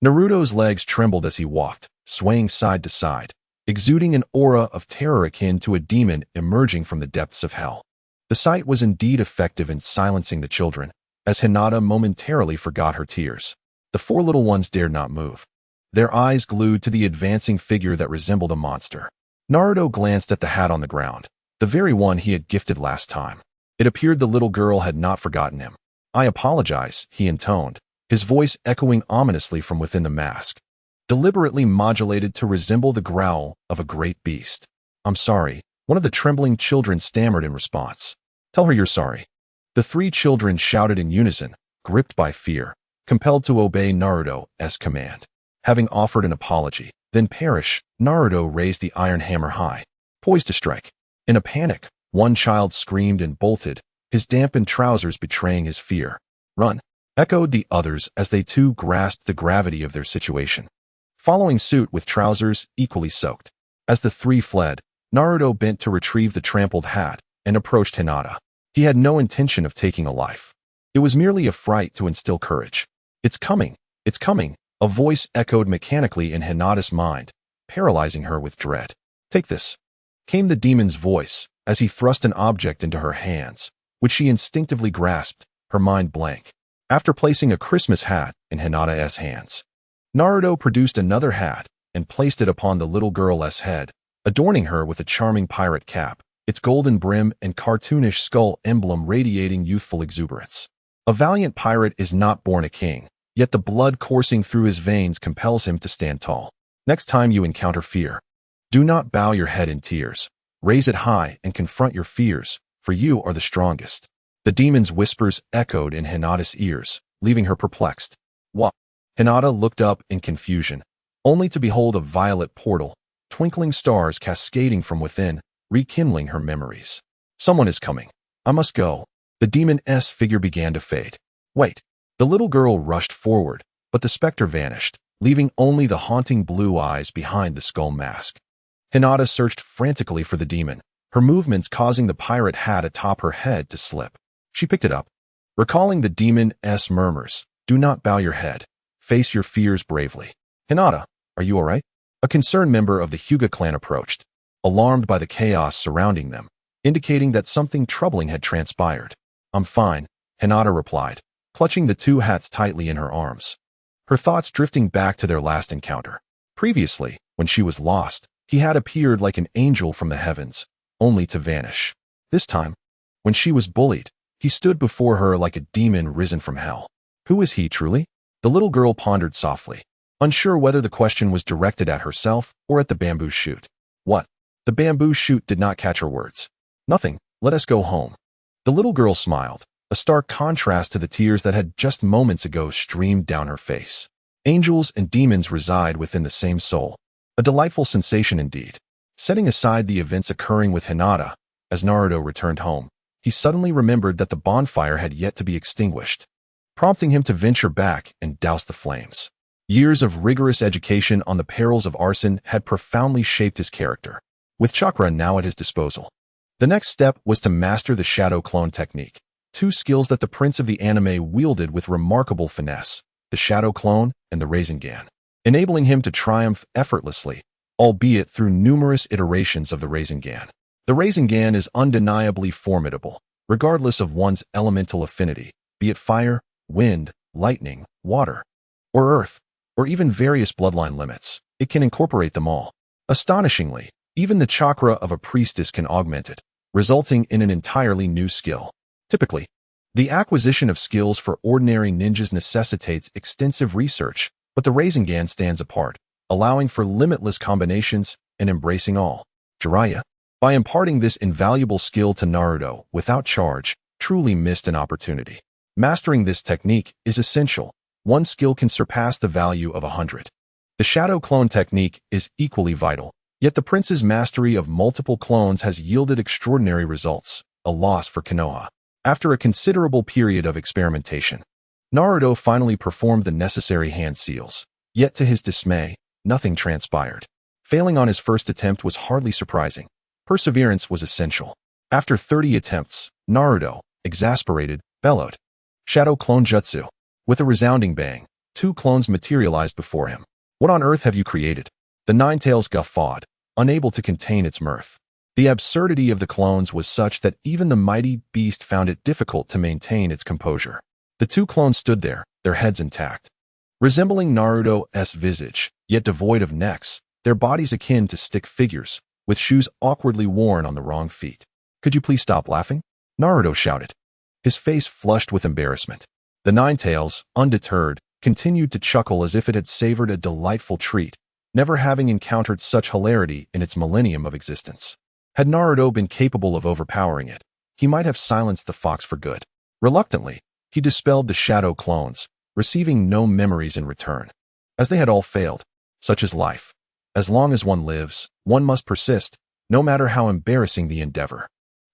Naruto's legs trembled as he walked, swaying side to side, exuding an aura of terror akin to a demon emerging from the depths of hell. The sight was indeed effective in silencing the children, as Hinata momentarily forgot her tears. The 4 little ones dared not move, their eyes glued to the advancing figure that resembled a monster. Naruto glanced at the hat on the ground, the very one he had gifted last time. It appeared the little girl had not forgotten him. "I apologize," he intoned, his voice echoing ominously from within the mask, deliberately modulated to resemble the growl of a great beast. "I'm sorry," one of the trembling children stammered in response. "Tell her you're sorry." The 3 children shouted in unison, gripped by fear, compelled to obey Naruto's command. Having offered an apology, then perish, Naruto raised the iron hammer high, poised to strike. In a panic, one child screamed and bolted, his dampened trousers betraying his fear. "Run!" echoed the others as they too grasped the gravity of their situation, following suit with trousers equally soaked. As the 3 fled, Naruto bent to retrieve the trampled hat and approached Hinata. He had no intention of taking a life. It was merely a fright to instill courage. "It's coming! It's coming!" A voice echoed mechanically in Hinata's mind, paralyzing her with dread. "Take this," came the demon's voice as he thrust an object into her hands, which she instinctively grasped, her mind blank. After placing a Christmas hat in Hinata's hands, Naruto produced another hat and placed it upon the little girl's head, adorning her with a charming pirate cap, its golden brim and cartoonish skull emblem radiating youthful exuberance. A valiant pirate is not born a king, yet the blood coursing through his veins compels him to stand tall. Next time you encounter fear, do not bow your head in tears. Raise it high and confront your fears, for you are the strongest. The demon's whispers echoed in Hinata's ears, leaving her perplexed. What? Hinata looked up in confusion, only to behold a violet portal, twinkling stars cascading from within, rekindling her memories. Someone is coming. I must go. The demon's figure began to fade. Wait. The little girl rushed forward, but the specter vanished, leaving only the haunting blue eyes behind the skull mask. Hinata searched frantically for the demon, her movements causing the pirate hat atop her head to slip. She picked it up, recalling the demon's murmurs. Do not bow your head. Face your fears bravely. Hinata, are you all right? A concerned member of the Hyuga clan approached, alarmed by the chaos surrounding them, indicating that something troubling had transpired. I'm fine, Hinata replied, clutching the two hats tightly in her arms, her thoughts drifting back to their last encounter. Previously, when she was lost, he had appeared like an angel from the heavens, only to vanish. This time, when she was bullied, he stood before her like a demon risen from hell. Who is he truly? The little girl pondered softly, unsure whether the question was directed at herself or at the bamboo shoot. What? The bamboo shoot did not catch her words. Nothing. Let us go home. The little girl smiled, a stark contrast to the tears that had just moments ago streamed down her face. Angels and demons reside within the same soul. A delightful sensation indeed. Setting aside the events occurring with Hinata, as Naruto returned home, he suddenly remembered that the bonfire had yet to be extinguished, prompting him to venture back and douse the flames. Years of rigorous education on the perils of arson had profoundly shaped his character. With chakra now at his disposal, the next step was to master the shadow clone technique, two skills that the prince of the anime wielded with remarkable finesse, the shadow clone and the Rasengan, enabling him to triumph effortlessly, albeit through numerous iterations of the Rasengan. The Rasengan is undeniably formidable, regardless of one's elemental affinity, be it fire, wind, lightning, water, or earth, or even various bloodline limits. It can incorporate them all. Astonishingly, even the chakra of a priestess can augment it, resulting in an entirely new skill. Typically, the acquisition of skills for ordinary ninjas necessitates extensive research, but the Rasengan stands apart, allowing for limitless combinations and embracing all. Jiraiya, by imparting this invaluable skill to Naruto without charge, truly missed an opportunity. Mastering this technique is essential. One skill can surpass the value of 100. The shadow clone technique is equally vital, yet the prince's mastery of multiple clones has yielded extraordinary results, a loss for Konoha. After a considerable period of experimentation, Naruto finally performed the necessary hand seals, yet to his dismay, nothing transpired. Failing on his first attempt was hardly surprising. Perseverance was essential. After 30 attempts, Naruto, exasperated, bellowed, "Shadow clone jutsu." With a resounding bang, two clones materialized before him. What on earth have you created? The Ninetales guffawed, unable to contain its mirth. The absurdity of the clones was such that even the mighty beast found it difficult to maintain its composure. The two clones stood there, their heads intact, resembling Naruto's visage, yet devoid of necks, their bodies akin to stick figures, with shoes awkwardly worn on the wrong feet. Could you please stop laughing? Naruto shouted, his face flushed with embarrassment. The Ninetales, undeterred, continued to chuckle as if it had savored a delightful treat, never having encountered such hilarity in its millennium of existence. Had Naruto been capable of overpowering it, he might have silenced the fox for good. Reluctantly, he dispelled the shadow clones, receiving no memories in return. As they had all failed, such is life. As long as one lives, one must persist, no matter how embarrassing the endeavor.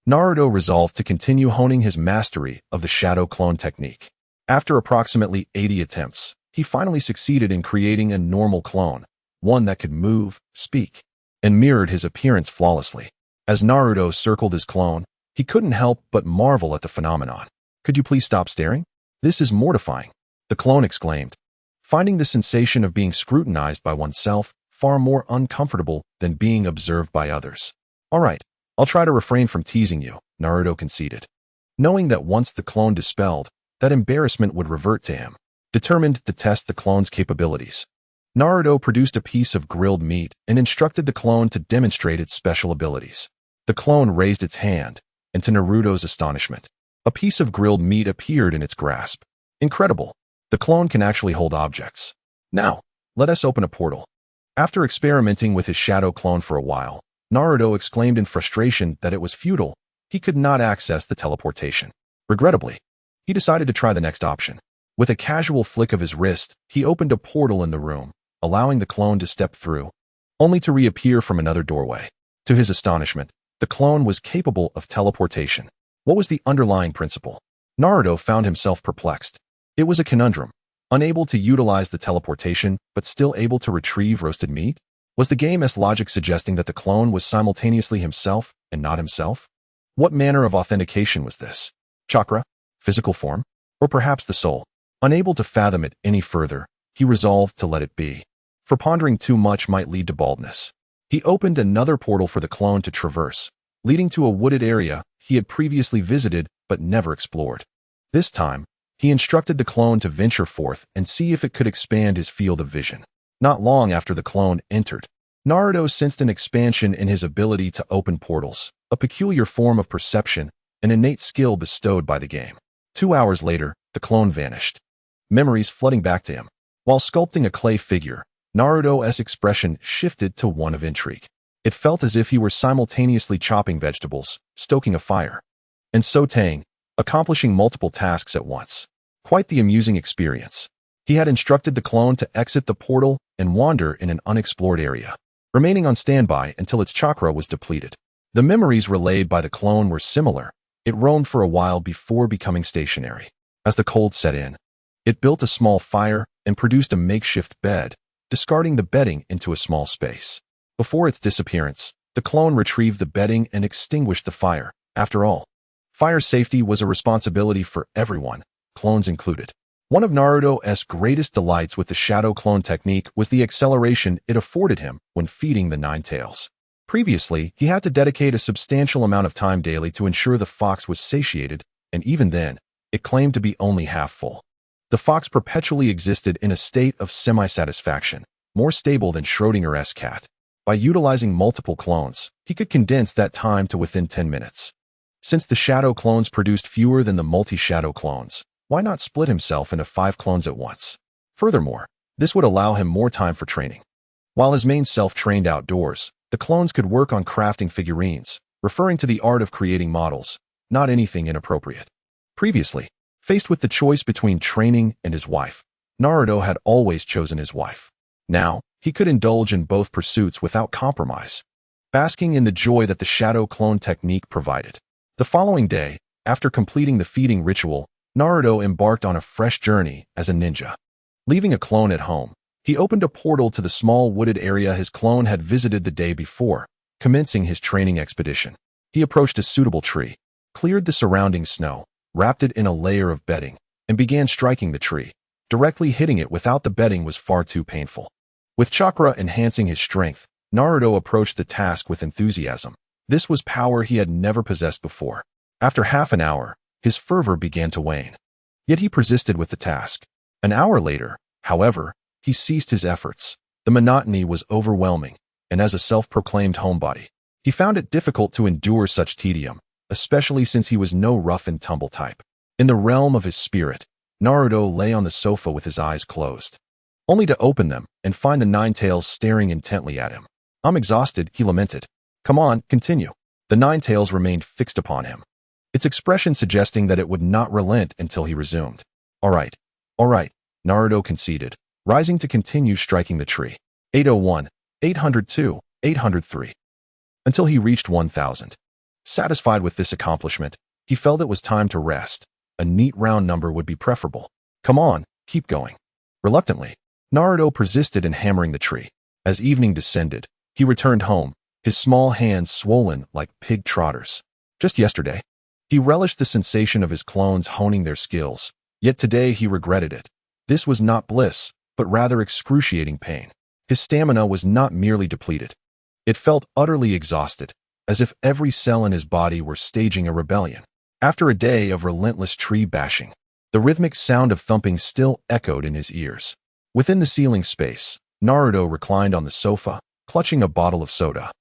Naruto resolved to continue honing his mastery of the shadow clone technique. After approximately 80 attempts, he finally succeeded in creating a normal clone, one that could move, speak, and mirrored his appearance flawlessly. As Naruto circled his clone, he couldn't help but marvel at the phenomenon. Could you please stop staring? This is mortifying, the clone exclaimed, finding the sensation of being scrutinized by oneself far more uncomfortable than being observed by others. All right, I'll try to refrain from teasing you, Naruto conceded, knowing that once the clone dispelled, that embarrassment would revert to him. Determined to test the clone's capabilities, Naruto produced a piece of grilled meat and instructed the clone to demonstrate its special abilities. The The clone raised its hand, and to Naruto's astonishment, a piece of grilled meat appeared in its grasp. Incredible! The clone can actually hold objects. Now, let us open a portal. After experimenting with his shadow clone for a while, Naruto exclaimed in frustration that it was futile. He could not access the teleportation. Regrettably, he decided to try the next option. With a casual flick of his wrist, he opened a portal in the room, allowing the clone to step through, only to reappear from another doorway. To his astonishment, the clone was capable of teleportation. What was the underlying principle? Naruto found himself perplexed. It was a conundrum. Unable to utilize the teleportation, but still able to retrieve roasted meat? Was the game's logic suggesting that the clone was simultaneously himself and not himself? What manner of authentication was this? Chakra? Physical form? Or perhaps the soul? Unable to fathom it any further, he resolved to let it be. For pondering too much might lead to baldness. He opened another portal for the clone to traverse, leading to a wooded area he had previously visited but never explored. This time, he instructed the clone to venture forth and see if it could expand his field of vision. Not long after the clone entered, Naruto sensed an expansion in his ability to open portals, a peculiar form of perception, an innate skill bestowed by the game. 2 hours later, the clone vanished, memories flooding back to him. While sculpting a clay figure, Naruto's expression shifted to one of intrigue. It felt as if he were simultaneously chopping vegetables, stoking a fire, and sautéing, accomplishing multiple tasks at once. Quite the amusing experience. He had instructed the clone to exit the portal and wander in an unexplored area, remaining on standby until its chakra was depleted. The memories relayed by the clone were similar. It roamed for a while before becoming stationary. As the cold set in, it built a small fire and produced a makeshift bed, discarding the bedding into a small space. Before its disappearance, the clone retrieved the bedding and extinguished the fire. After all, fire safety was a responsibility for everyone, clones included. One of Naruto's greatest delights with the shadow clone technique was the acceleration it afforded him when feeding the Nine Tails. Previously, he had to dedicate a substantial amount of time daily to ensure the fox was satiated, and even then, it claimed to be only half full. The fox perpetually existed in a state of semi-satisfaction, more stable than Schrodinger's cat. By utilizing multiple clones, he could condense that time to within 10 minutes. Since the shadow clones produced fewer than the multi-shadow clones, why not split himself into 5 clones at once? Furthermore, this would allow him more time for training. While his main self trained outdoors, the clones could work on crafting figurines, referring to the art of creating models, not anything inappropriate. Previously, faced with the choice between training and his wife, Naruto had always chosen his wife. Now, he could indulge in both pursuits without compromise, basking in the joy that the shadow clone technique provided. The following day, after completing the feeding ritual, Naruto embarked on a fresh journey as a ninja. Leaving a clone at home, he opened a portal to the small wooded area his clone had visited the day before, commencing his training expedition. He approached a suitable tree, cleared the surrounding snow, wrapped it in a layer of bedding, and began striking the tree. Directly hitting it without the bedding was far too painful. With chakra enhancing his strength, Naruto approached the task with enthusiasm. This was power he had never possessed before. After half an hour, his fervor began to wane. Yet he persisted with the task. An hour later, however, he ceased his efforts. The monotony was overwhelming, and as a self-proclaimed homebody, he found it difficult to endure such tedium, especially since he was no rough-and-tumble type. In the realm of his spirit, Naruto lay on the sofa with his eyes closed, only to open them and find the Nine Tails staring intently at him. "I'm exhausted," he lamented. "Come on, continue." The Nine Tails remained fixed upon him, its expression suggesting that it would not relent until he resumed. All right, Naruto conceded, rising to continue striking the tree. 801, 802, 803, until he reached 1000. Satisfied with this accomplishment, he felt it was time to rest. A neat round number would be preferable. "Come on, keep going." Reluctantly, Naruto persisted in hammering the tree. As evening descended, he returned home, his small hands swollen like pig trotters. Just yesterday, he relished the sensation of his clones honing their skills, yet today he regretted it. This was not bliss, but rather excruciating pain. His stamina was not merely depleted. It felt utterly exhausted, as if every cell in his body were staging a rebellion. After a day of relentless tree bashing, the rhythmic sound of thumping still echoed in his ears. Within the ceiling space, Naruto reclined on the sofa, clutching a bottle of soda.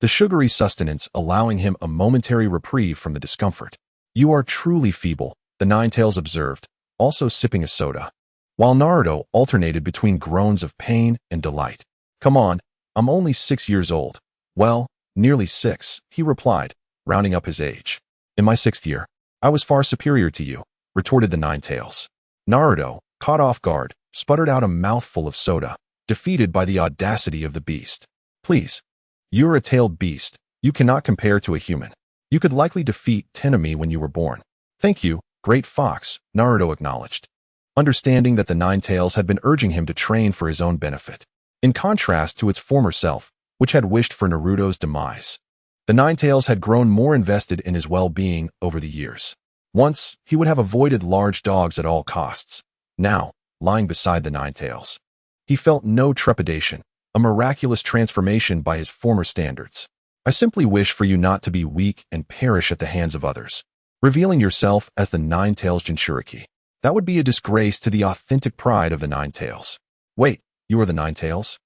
the sugary sustenance allowing him a momentary reprieve from the discomfort. "You are truly feeble," the Ninetales observed, also sipping a soda, while Naruto alternated between groans of pain and delight. "Come on, I'm only 6 years old." "Well, nearly 6, he replied, rounding up his age. "In my 6th year, I was far superior to you," retorted the Ninetales. Naruto, caught off guard, sputtered out a mouthful of soda, defeated by the audacity of the beast. "Please, you're a tailed beast. You cannot compare to a human. You could likely defeat Tenami when you were born." "Thank you, great fox," Naruto acknowledged, understanding that the Ninetales had been urging him to train for his own benefit, in contrast to its former self, which had wished for Naruto's demise. The Ninetales had grown more invested in his well-being over the years. Once, he would have avoided large dogs at all costs. Now, lying beside the Ninetales, he felt no trepidation, a miraculous transformation by his former standards. "I simply wish for you not to be weak and perish at the hands of others, revealing yourself as the Ninetales Jinchuriki. That would be a disgrace to the authentic pride of the Ninetales." "Wait, you are the Ninetales?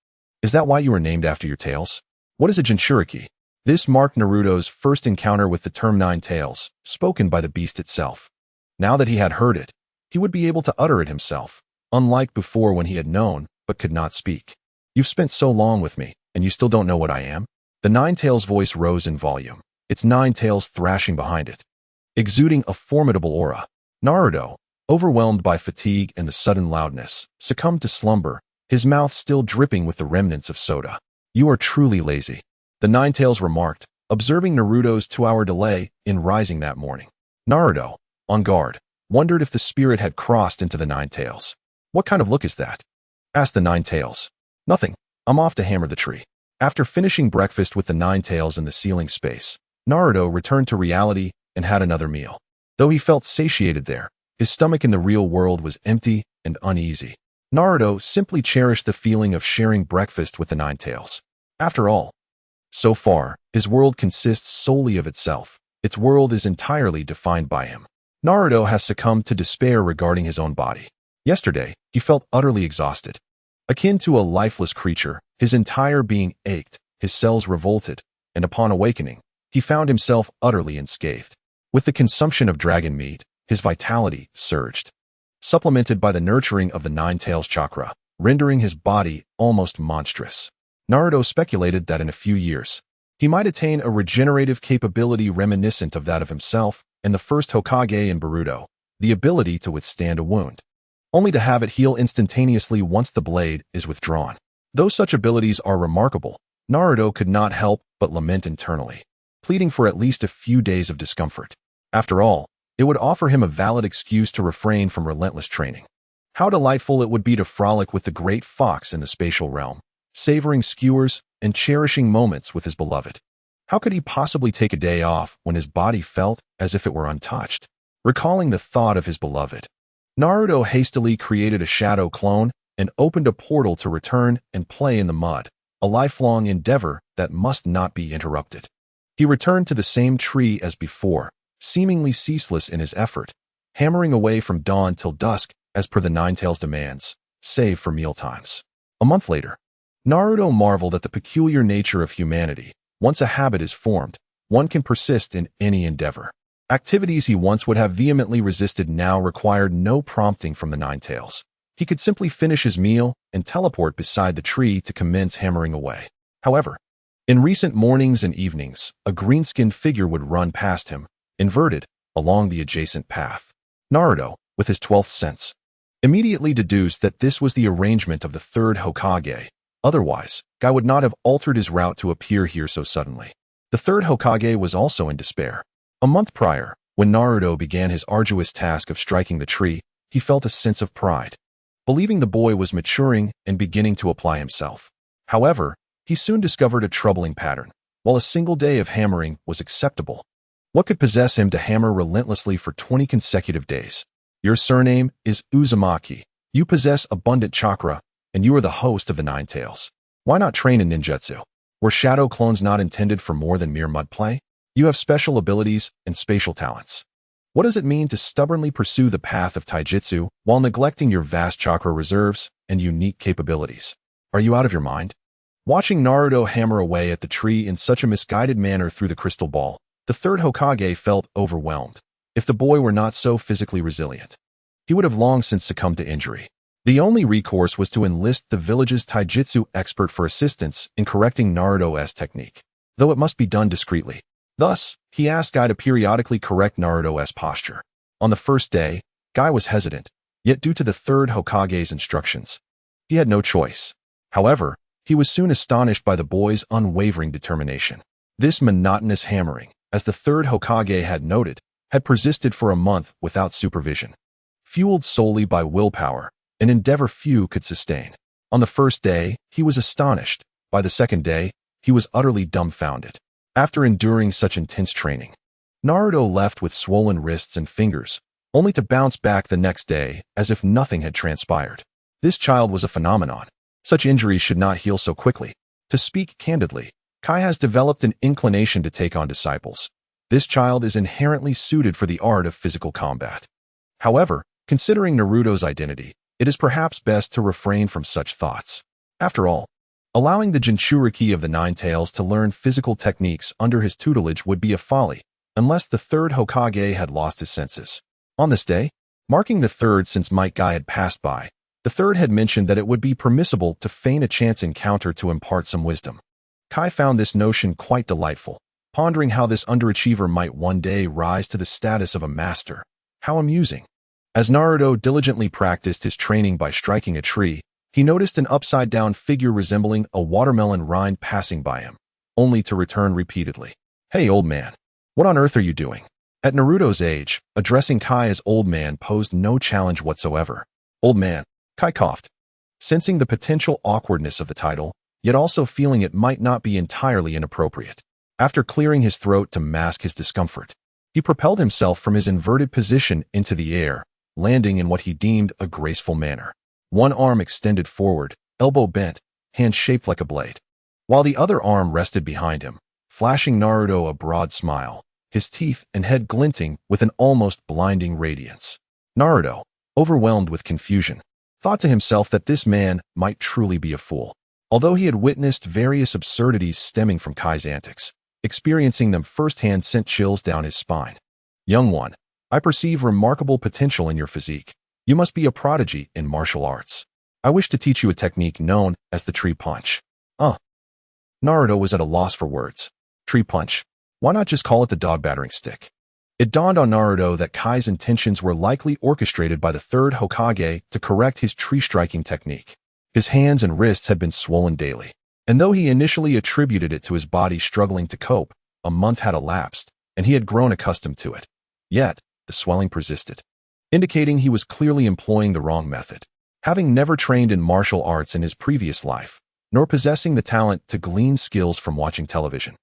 Is that why you were named after your tails? What is a Jinchuriki?" This marked Naruto's first encounter with the term Ninetales, spoken by the beast itself. Now that he had heard it, he would be able to utter it himself, unlike before when he had known, but could not speak. "You've spent so long with me, and you still don't know what I am?" The Ninetales' voice rose in volume, its 9 tails thrashing behind it, exuding a formidable aura. Naruto, overwhelmed by fatigue and the sudden loudness, succumbed to slumber, his mouth still dripping with the remnants of soda. "You are truly lazy," the Ninetales remarked, observing Naruto's 2-hour delay in rising that morning. Naruto, on guard, wondered if the spirit had crossed into the Ninetales. "What kind of look is that?" asked the Ninetales. "Nothing. I'm off to hammer the tree." After finishing breakfast with the Ninetales in the ceiling space, Naruto returned to reality and had another meal. Though he felt satiated there, his stomach in the real world was empty and uneasy. Naruto simply cherished the feeling of sharing breakfast with the Ninetales. After all, so far, his world consists solely of itself. Its world is entirely defined by him. Naruto has succumbed to despair regarding his own body. Yesterday, he felt utterly exhausted. Akin to a lifeless creature, his entire being ached, his cells revolted, and upon awakening, he found himself utterly unscathed. With the consumption of dragon meat, his vitality surged, supplemented by the nurturing of the Ninetales chakra, rendering his body almost monstrous. Naruto speculated that in a few years, he might attain a regenerative capability reminiscent of that of himself and the first Hokage in Boruto, the ability to withstand a wound, only to have it heal instantaneously once the blade is withdrawn. Though such abilities are remarkable, Naruto could not help but lament internally, pleading for at least a few days of discomfort. After all, it would offer him a valid excuse to refrain from relentless training. How delightful it would be to frolic with the great fox in the spatial realm, savoring skewers and cherishing moments with his beloved. How could he possibly take a day off when his body felt as if it were untouched? Recalling the thought of his beloved, Naruto hastily created a shadow clone and opened a portal to return and play in the mud, a lifelong endeavor that must not be interrupted. He returned to the same tree as before, seemingly ceaseless in his effort, hammering away from dawn till dusk as per the Ninetales' demands, save for mealtimes. A month later, Naruto marveled at the peculiar nature of humanity. Once a habit is formed, one can persist in any endeavor. Activities he once would have vehemently resisted now required no prompting from the Ninetales. He could simply finish his meal and teleport beside the tree to commence hammering away. However, in recent mornings and evenings, a green-skinned figure would run past him, inverted, along the adjacent path. Naruto, with his 12th sense, immediately deduced that this was the arrangement of the 3rd Hokage. Otherwise, Guy would not have altered his route to appear here so suddenly. The 3rd Hokage was also in despair. A month prior, when Naruto began his arduous task of striking the tree, he felt a sense of pride, believing the boy was maturing and beginning to apply himself. However, he soon discovered a troubling pattern. While a single day of hammering was acceptable, what could possess him to hammer relentlessly for 20 consecutive days? "Your surname is Uzumaki. You possess abundant chakra, and you are the host of the Ninetales. Why not train in ninjutsu? Were shadow clones not intended for more than mere mud play? You have special abilities and spatial talents. What does it mean to stubbornly pursue the path of taijutsu while neglecting your vast chakra reserves and unique capabilities? Are you out of your mind?" Watching Naruto hammer away at the tree in such a misguided manner through the crystal ball, the third Hokage felt overwhelmed. If the boy were not so physically resilient, he would have long since succumbed to injury. The only recourse was to enlist the village's taijutsu expert for assistance in correcting Naruto's technique, though it must be done discreetly. Thus, he asked Guy to periodically correct Naruto's posture. On the first day, Guy was hesitant, yet due to the third Hokage's instructions, he had no choice. However, he was soon astonished by the boy's unwavering determination. This monotonous hammering, as the third Hokage had noted, had persisted for a month withaut supervision. Fueled solely by willpower, an endeavor few could sustain. On the first day, he was astonished. By the second day, he was utterly dumbfounded. After enduring such intense training, Naruto left with swollen wrists and fingers, only to bounce back the next day as if nothing had transpired. This child was a phenomenon. Such injuries should not heal so quickly. To speak candidly, Kai has developed an inclination to take on disciples. This child is inherently suited for the art of physical combat. However, considering Naruto's identity, it is perhaps best to refrain from such thoughts. After all, allowing the Jinchuriki of the Nine Tails to learn physical techniques under his tutelage would be a folly, unless the third Hokage had lost his senses. On this day, marking the third since Might Guy had passed by, the third had mentioned that it would be permissible to feign a chance encounter to impart some wisdom. Kai found this notion quite delightful, pondering how this underachiever might one day rise to the status of a master. How amusing. As Naruto diligently practiced his training by striking a tree, he noticed an upside-down figure resembling a watermelon rind passing by him, only to return repeatedly. "Hey, old man, what on earth are you doing?" At Naruto's age, addressing Kai as old man posed no challenge whatsoever. "Old man," Kai coughed, sensing the potential awkwardness of the title, yet also feeling it might not be entirely inappropriate. After clearing his throat to mask his discomfort, he propelled himself from his inverted position into the air, landing in what he deemed a graceful manner. One arm extended forward, elbow bent, hand shaped like a blade, while the other arm rested behind him, flashing Naruto a broad smile, his teeth and head glinting with an almost blinding radiance. Naruto, overwhelmed with confusion, thought to himself that this man might truly be a fool. Although he had witnessed various absurdities stemming from Kai's antics, experiencing them firsthand sent chills down his spine. "Young one, I perceive remarkable potential in your physique. You must be a prodigy in martial arts. I wish to teach you a technique known as the tree punch." Naruto was at a loss for words. Tree punch. Why not just call it the dog battering stick? It dawned on Naruto that Kai's intentions were likely orchestrated by the third Hokage to correct his tree-striking technique. His hands and wrists had been swollen daily, and though he initially attributed it to his body struggling to cope, a month had elapsed, and he had grown accustomed to it. Yet, the swelling persisted, indicating he was clearly employing the wrong method. Having never trained in martial arts in his previous life, nor possessing the talent to glean skills from watching television,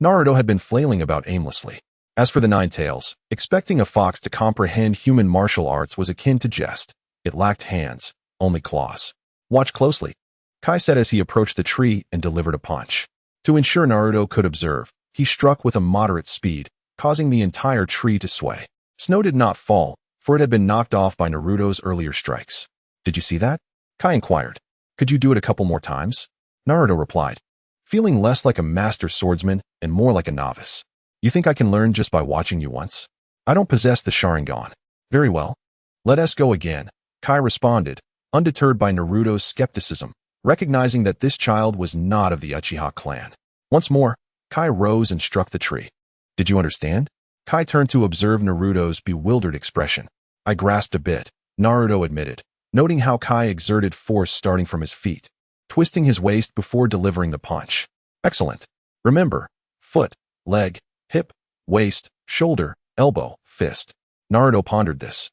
Naruto had been flailing about aimlessly. As for the Nine Tails, expecting a fox to comprehend human martial arts was akin to jest. It lacked hands, only claws. "Watch closely," Kai said as he approached the tree and delivered a punch. To ensure Naruto could observe, he struck with a moderate speed, causing the entire tree to sway. Snow did not fall, for it had been knocked off by Naruto's earlier strikes. "Did you see that?" Kai inquired. "Could you do it a couple more times?" Naruto replied, feeling less like a master swordsman and more like a novice. "You think I can learn just by watching you once? I don't possess the Sharingan." "Very well. Let us go again," Kai responded, undeterred by Naruto's skepticism, recognizing that this child was not of the Uchiha clan. Once more, Kai rose and struck the tree. "Did you understand?" Kai turned to observe Naruto's bewildered expression. "I grasped a bit," Naruto admitted, noting how Kai exerted force starting from his feet, twisting his waist before delivering the punch. "Excellent. Remember, foot, leg, hip, waist, shoulder, elbow, fist." Naruto pondered this,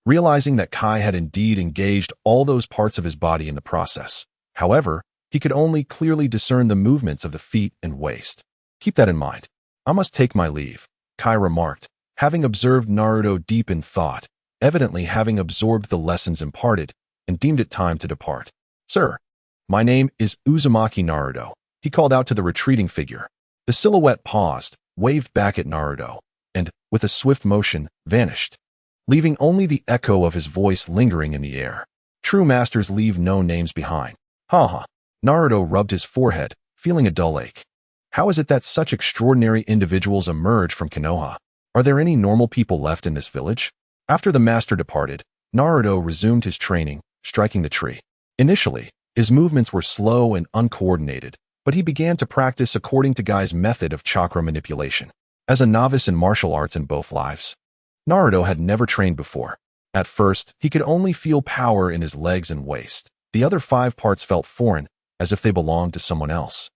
realizing that Kai had indeed engaged all those parts of his body in the process. However, he could only clearly discern the movements of the feet and waist. "Keep that in mind. I must take my leave," Kai remarked, having observed Naruto deep in thought, evidently having absorbed the lessons imparted, and deemed it time to depart. "Sir, my name is Uzumaki Naruto," he called out to the retreating figure. The silhouette paused, waved back at Naruto, and, with a swift motion, vanished, leaving only the echo of his voice lingering in the air. "True masters leave no names behind." "Ha ha." Naruto rubbed his forehead, feeling a dull ache. How is it that such extraordinary individuals emerge from Konoha? Are there any normal people left in this village? After the master departed, Naruto resumed his training, striking the tree. Initially, his movements were slow and uncoordinated, but he began to practice according to Guy's method of chakra manipulation. As a novice in martial arts in both lives, Naruto had never trained before. At first, he could only feel power in his legs and waist. The other 5 parts felt foreign, as if they belonged to someone else.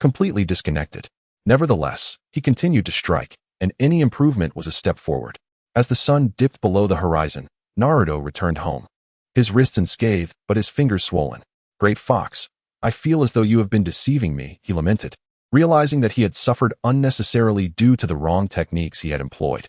Completely disconnected. Nevertheless, he continued to strike, and any improvement was a step forward. As the sun dipped below the horizon, Naruto returned home. His wrists unscathed, but his fingers swollen. "Great Fox, I feel as though you have been deceiving me," he lamented, realizing that he had suffered unnecessarily due to the wrong techniques he had employed.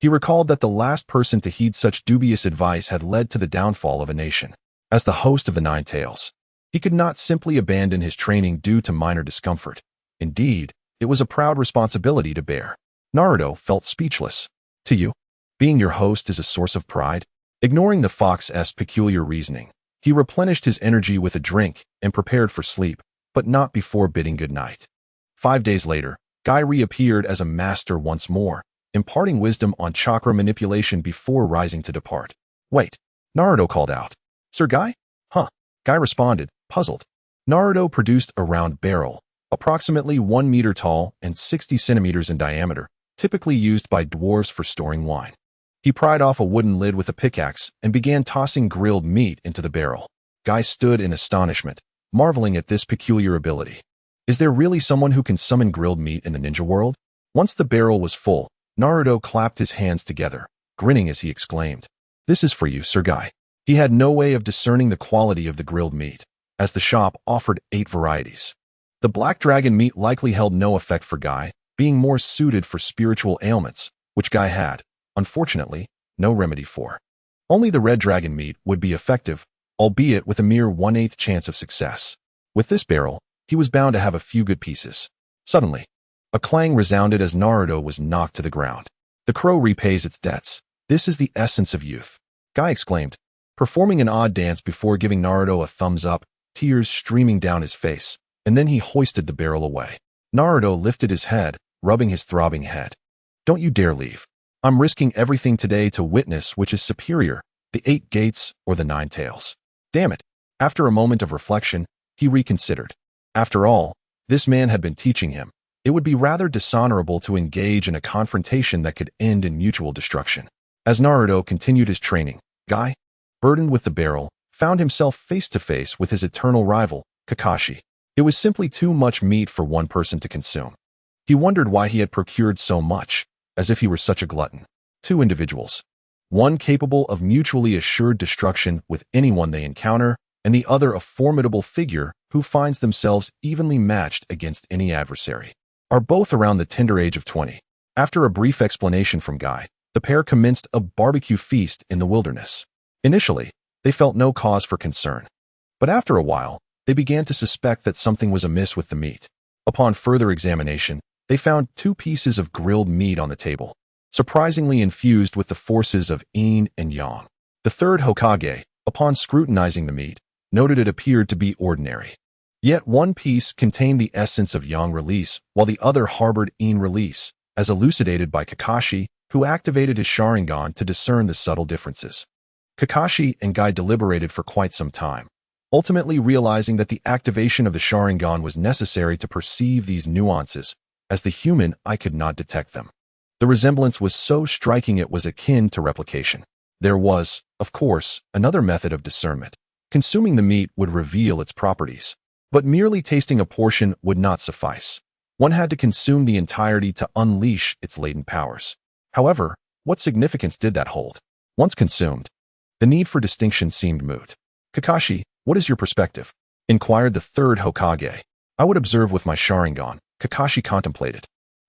He recalled that the last person to heed such dubious advice had led to the downfall of a nation. As the host of the Nine Tails, he could not simply abandon his training due to minor discomfort. Indeed, it was a proud responsibility to bear. Naruto felt speechless. "To you, being your host is a source of pride?" Ignoring the fox's peculiar reasoning, he replenished his energy with a drink and prepared for sleep, but not before bidding good night. 5 days later, Guy reappeared as a master once more, imparting wisdom on chakra manipulation before rising to depart. "Wait," Naruto called out. "Sir Guy?" "Huh," Guy responded, puzzled. Naruto produced a round barrel, approximately 1 meter tall and 60 centimeters in diameter, typically used by dwarves for storing wine. He pried off a wooden lid with a pickaxe and began tossing grilled meat into the barrel. Guy stood in astonishment, marveling at this peculiar ability. Is there really someone who can summon grilled meat in the ninja world? Once the barrel was full, Naruto clapped his hands together, grinning as he exclaimed, "This is for you, Sir Guy." He had no way of discerning the quality of the grilled meat, as the shop offered 8 varieties. The black dragon meat likely held no effect for Guy, being more suited for spiritual ailments, which Guy had, unfortunately, no remedy for. Only the red dragon meat would be effective, albeit with a mere 1/8 chance of success. With this barrel, he was bound to have a few good pieces. Suddenly, a clang resounded as Naruto was knocked to the ground. "The crow repays its debts. This is the essence of youth," Guy exclaimed, performing an odd dance before giving Naruto a thumbs up, tears streaming down his face, and then he hoisted the barrel away. Naruto lifted his head, rubbing his throbbing head. "Don't you dare leave. I'm risking everything today to witness which is superior, the 8 gates or the 9 tails. Damn it." After a moment of reflection, he reconsidered. After all, this man had been teaching him. It would be rather dishonorable to engage in a confrontation that could end in mutual destruction. As Naruto continued his training, Guy, burdened with the barrel, found himself face to face with his eternal rival, Kakashi. It was simply too much meat for one person to consume. He wondered why he had procured so much, as if he were such a glutton. 2 individuals. One capable of mutually assured destruction with anyone they encounter, and the other a formidable figure who finds themselves evenly matched against any adversary. Are both around the tender age of 20. After a brief explanation from Guy, the pair commenced a barbecue feast in the wilderness. Initially, they felt no cause for concern. But after a while, they began to suspect that something was amiss with the meat. Upon further examination, they found 2 pieces of grilled meat on the table, surprisingly infused with the forces of yin and yang. The third Hokage, upon scrutinizing the meat, noted it appeared to be ordinary. Yet one piece contained the essence of yang release, while the other harbored yin release, as elucidated by Kakashi, who activated his Sharingan to discern the subtle differences. Kakashi and Guy deliberated for quite some time, ultimately realizing that the activation of the Sharingan was necessary to perceive these nuances, as the human eye could not detect them. The resemblance was so striking it was akin to replication. There was, of course, another method of discernment. Consuming the meat would reveal its properties, but merely tasting a portion would not suffice. One had to consume the entirety to unleash its latent powers. However, what significance did that hold? Once consumed, the need for distinction seemed moot. "Kakashi, what is your perspective?" inquired the third Hokage. "I would observe with my Sharingan," Kakashi contemplated,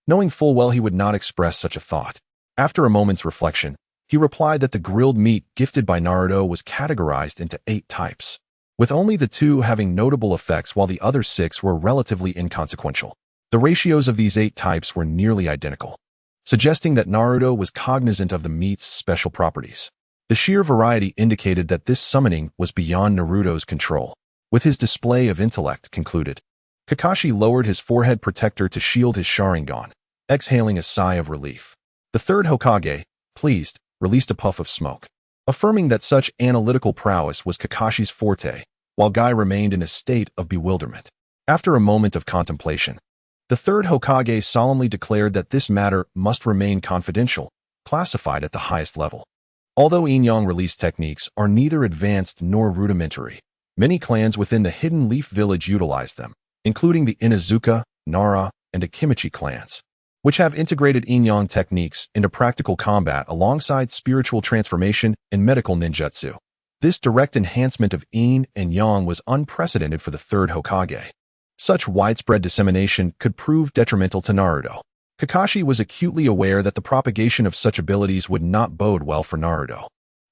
knowing full well he would not express such a thought. After a moment's reflection, he replied that the grilled meat gifted by Naruto was categorized into 8 types, with only the 2 having notable effects while the other 6 were relatively inconsequential. The ratios of these 8 types were nearly identical, suggesting that Naruto was cognizant of the meat's special properties. The sheer variety indicated that this summoning was beyond Naruto's control. with his display of intellect concluded. Kakashi lowered his forehead protector to shield his Sharingan, exhaling a sigh of relief. The third Hokage, pleased, released a puff of smoke, affirming that such analytical prowess was Kakashi's forte, while Guy remained in a state of bewilderment. After a moment of contemplation, the third Hokage solemnly declared that this matter must remain confidential, classified at the highest level. Although yin-yang release techniques are neither advanced nor rudimentary, many clans within the Hidden Leaf Village utilize them, including the Inuzuka, Nara, and Akimichi clans, which have integrated yin-yang techniques into practical combat alongside spiritual transformation and medical ninjutsu. This direct enhancement of yin and yang was unprecedented for the third Hokage. Such widespread dissemination could prove detrimental to Naruto. Kakashi was acutely aware that the propagation of such abilities would not bode well for Naruto.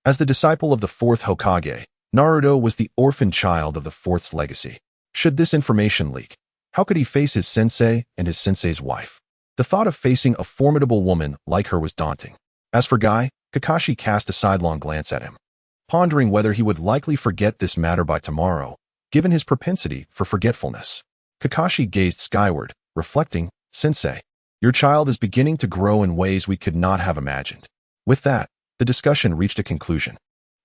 As the disciple of the fourth Hokage, Naruto was the orphan child of the fourth's legacy. Should this information leak, how could he face his sensei and his sensei's wife? The thought of facing a formidable woman like her was daunting. As for Guy, Kakashi cast a sidelong glance at him, pondering whether he would likely forget this matter by tomorrow, given his propensity for forgetfulness. Kakashi gazed skyward, reflecting, "Sensei, your child is beginning to grow in ways we could not have imagined." With that, the discussion reached a conclusion.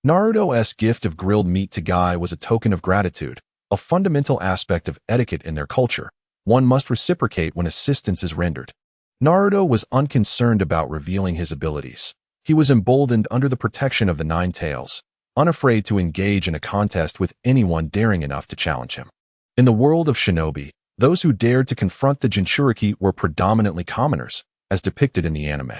Naruto's gift of grilled meat to Guy was a token of gratitude, a fundamental aspect of etiquette in their culture. One must reciprocate when assistance is rendered. Naruto was unconcerned about revealing his abilities. He was emboldened under the protection of the Nine Tails, unafraid to engage in a contest with anyone daring enough to challenge him. In the world of shinobi, those who dared to confront the Jinchuriki were predominantly commoners, as depicted in the anime,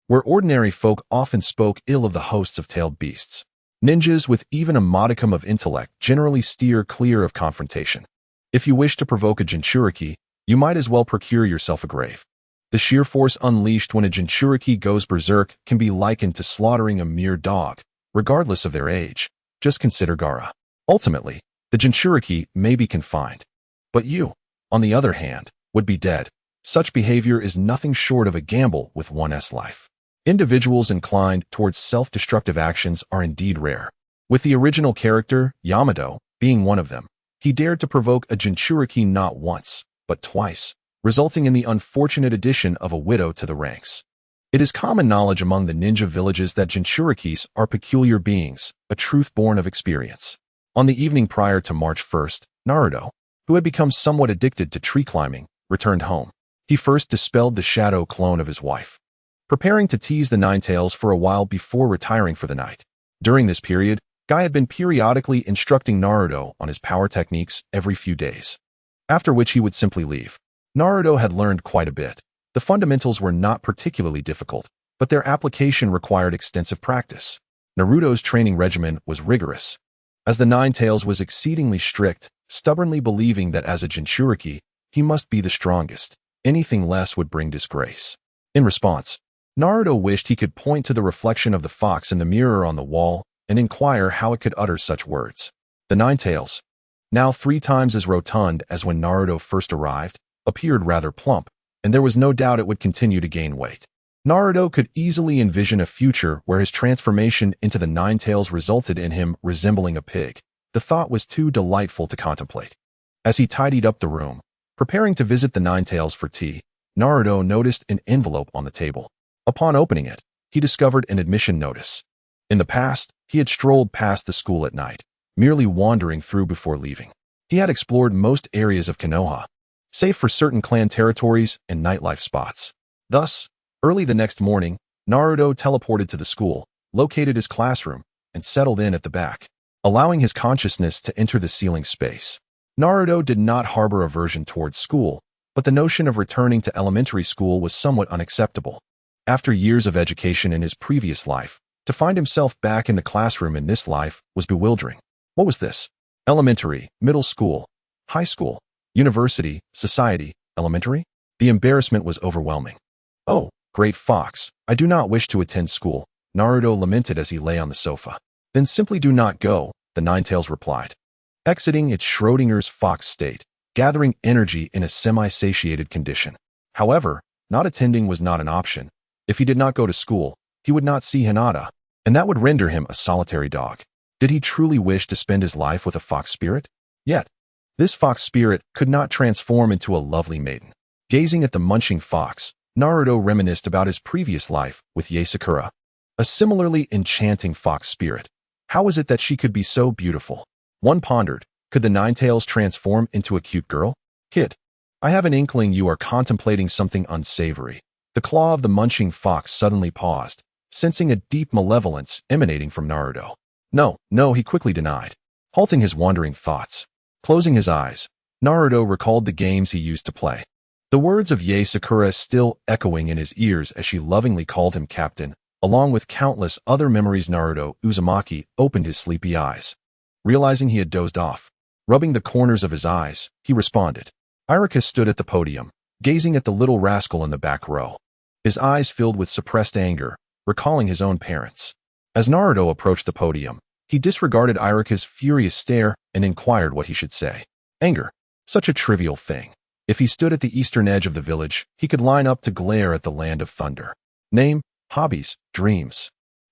where ordinary folk often spoke ill of the hosts of tailed beasts. Ninjas with even a modicum of intellect generally steer clear of confrontation. If you wish to provoke a Jinchuriki, you might as well procure yourself a grave. The sheer force unleashed when a Jinchuriki goes berserk can be likened to slaughtering a mere dog, regardless of their age. Just consider Gaara. Ultimately, the Jinchuriki may be confined, but you, on the other hand, would be dead. Such behavior is nothing short of a gamble with one's life. Individuals inclined towards self-destructive actions are indeed rare. With the original character, Yamato, being one of them, he dared to provoke a Jinchuriki not once, but twice, resulting in the unfortunate addition of a widow to the ranks. It is common knowledge among the ninja villages that Jinchurikis are peculiar beings, a truth born of experience. On the evening prior to March 1st, Naruto, who had become somewhat addicted to tree climbing, returned home. He first dispelled the shadow clone of his wife, preparing to tease the Nine Tails for a while before retiring for the night. During this period, Guy had been periodically instructing Naruto on his power techniques every few days, after which he would simply leave. Naruto had learned quite a bit. The fundamentals were not particularly difficult, but their application required extensive practice. Naruto's training regimen was rigorous, as the Nine Tails was exceedingly strict, stubbornly believing that as a Jinchuriki, he must be the strongest. Anything less would bring disgrace. In response, Naruto wished he could point to the reflection of the fox in the mirror on the wall and inquire how it could utter such words. The Nine Tails, now 3 times as rotund as when Naruto first arrived, appeared rather plump, and there was no doubt it would continue to gain weight. Naruto could easily envision a future where his transformation into the Nine Tails resulted in him resembling a pig. The thought was too delightful to contemplate. As he tidied up the room, preparing to visit the Nine Tails for tea, Naruto noticed an envelope on the table. Upon opening it, he discovered an admission notice. In the past, he had strolled past the school at night, merely wandering through before leaving. He had explored most areas of Konoha, save for certain clan territories and nightlife spots. Thus, early the next morning, Naruto teleported to the school, located his classroom, and settled in at the back, allowing his consciousness to enter the ceiling space. Naruto did not harbor aversion towards school, but the notion of returning to elementary school was somewhat unacceptable. After years of education in his previous life, to find himself back in the classroom in this life was bewildering. What was this? Elementary, middle school, high school, university, society, elementary? The embarrassment was overwhelming. "Oh, great fox, I do not wish to attend school," Naruto lamented as he lay on the sofa. "Then simply do not go," the Nine Tails replied, exiting its Schrodinger's fox state, gathering energy in a semi-satiated condition. However, not attending was not an option. If he did not go to school, he would not see Hinata, and that would render him a solitary dog. Did he truly wish to spend his life with a fox spirit? Yet, this fox spirit could not transform into a lovely maiden. Gazing at the munching fox, Naruto reminisced about his previous life with Yae Sakura, a similarly enchanting fox spirit. How was it that she could be so beautiful? One pondered, could the Ninetales transform into a cute girl? Kid, I have an inkling you are contemplating something unsavory. The claw of the munching fox suddenly paused, sensing a deep malevolence emanating from Naruto. No, he quickly denied, halting his wandering thoughts. Closing his eyes, Naruto recalled the games he used to play. The words of Yae Sakura still echoing in his ears as she lovingly called him captain, along with countless other memories. Naruto Uzumaki opened his sleepy eyes. Realizing he had dozed off, rubbing the corners of his eyes, he responded. Iruka stood at the podium, gazing at the little rascal in the back row. His eyes filled with suppressed anger, recalling his own parents. As Naruto approached the podium, he disregarded Iruka's furious stare and inquired what he should say. Anger. Such a trivial thing. If he stood at the eastern edge of the village, he could line up to glare at the land of thunder. Name, hobbies, dreams.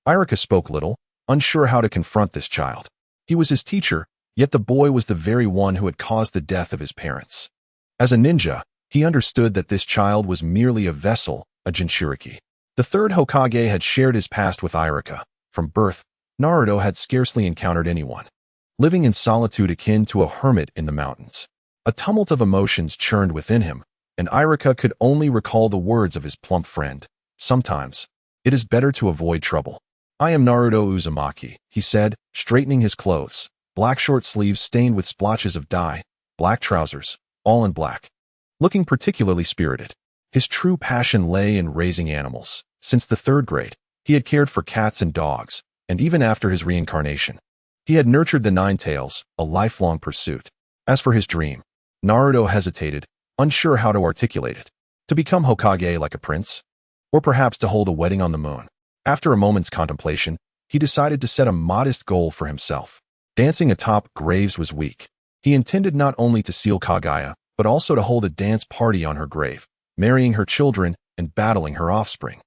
Iruka spoke little, unsure how to confront this child. He was his teacher, yet the boy was the very one who had caused the death of his parents. As a ninja, he understood that this child was merely a vessel, a Jinchuriki. The third Hokage had shared his past with Iruka. From birth, Naruto had scarcely encountered anyone. Living in solitude akin to a hermit in the mountains. A tumult of emotions churned within him, and Iruka could only recall the words of his plump friend. Sometimes, it is better to avoid trouble. I am Naruto Uzumaki, he said, straightening his clothes. Black short sleeves stained with splotches of dye, black trousers, all in black. Looking particularly spirited. His true passion lay in raising animals. Since the 3rd grade, he had cared for cats and dogs, and even after his reincarnation, he had nurtured the Ninetales, a lifelong pursuit. As for his dream, Naruto hesitated, unsure how to articulate it. To become Hokage like a prince? Or perhaps to hold a wedding on the moon? After a moment's contemplation, he decided to set a modest goal for himself. Dancing atop graves was weak. He intended not only to seal Kaguya, but also to hold a dance party on her grave, marrying her children and battling her offspring.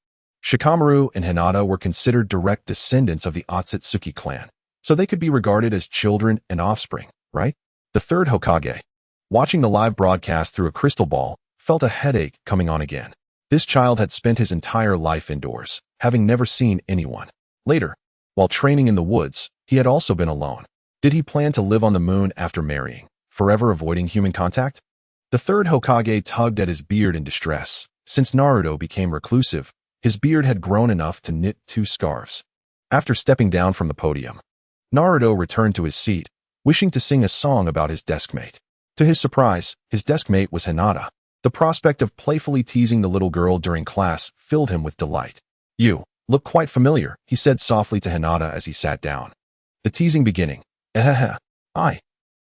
Shikamaru and Hinata were considered direct descendants of the Otsutsuki clan, so they could be regarded as children and offspring, right? The 3rd Hokage, watching the live broadcast through a crystal ball, felt a headache coming on again. This child had spent his entire life indoors, having never seen anyone. Later, while training in the woods, he had also been alone. Did he plan to live on the moon after marrying, forever avoiding human contact? The 3rd Hokage tugged at his beard in distress. Since Naruto became reclusive, his beard had grown enough to knit 2 scarves. After stepping down from the podium, Naruto returned to his seat, wishing to sing a song about his deskmate. To his surprise, his deskmate was Hinata. The prospect of playfully teasing the little girl during class filled him with delight. You look quite familiar, he said softly to Hinata as he sat down. The teasing beginning. I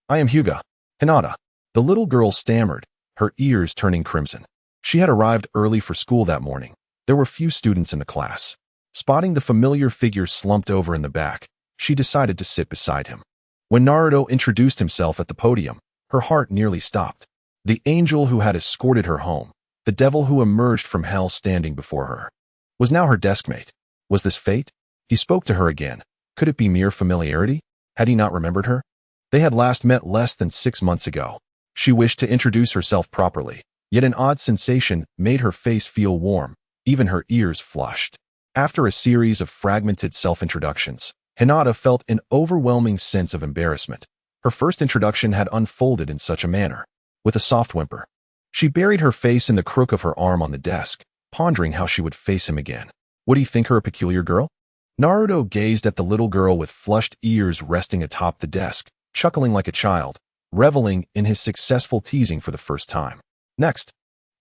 am Hyuga. Hinata. The little girl stammered, her ears turning crimson. She had arrived early for school that morning. There were few students in the class. Spotting the familiar figure slumped over in the back, she decided to sit beside him. When Naruto introduced himself at the podium, her heart nearly stopped. The angel who had escorted her home, the devil who emerged from hell standing before her, was now her deskmate. Was this fate? He spoke to her again. Could it be mere familiarity? Had he not remembered her? They had last met less than 6 months ago. She wished to introduce herself properly, yet an odd sensation made her face feel warm, even her ears flushed. After a series of fragmented self-introductions, Hinata felt an overwhelming sense of embarrassment. Her first introduction had unfolded in such a manner. With a soft whimper, she buried her face in the crook of her arm on the desk, pondering how she would face him again. Would he think her a peculiar girl? Naruto gazed at the little girl with flushed ears resting atop the desk, chuckling like a child, reveling in his successful teasing for the first time. Next,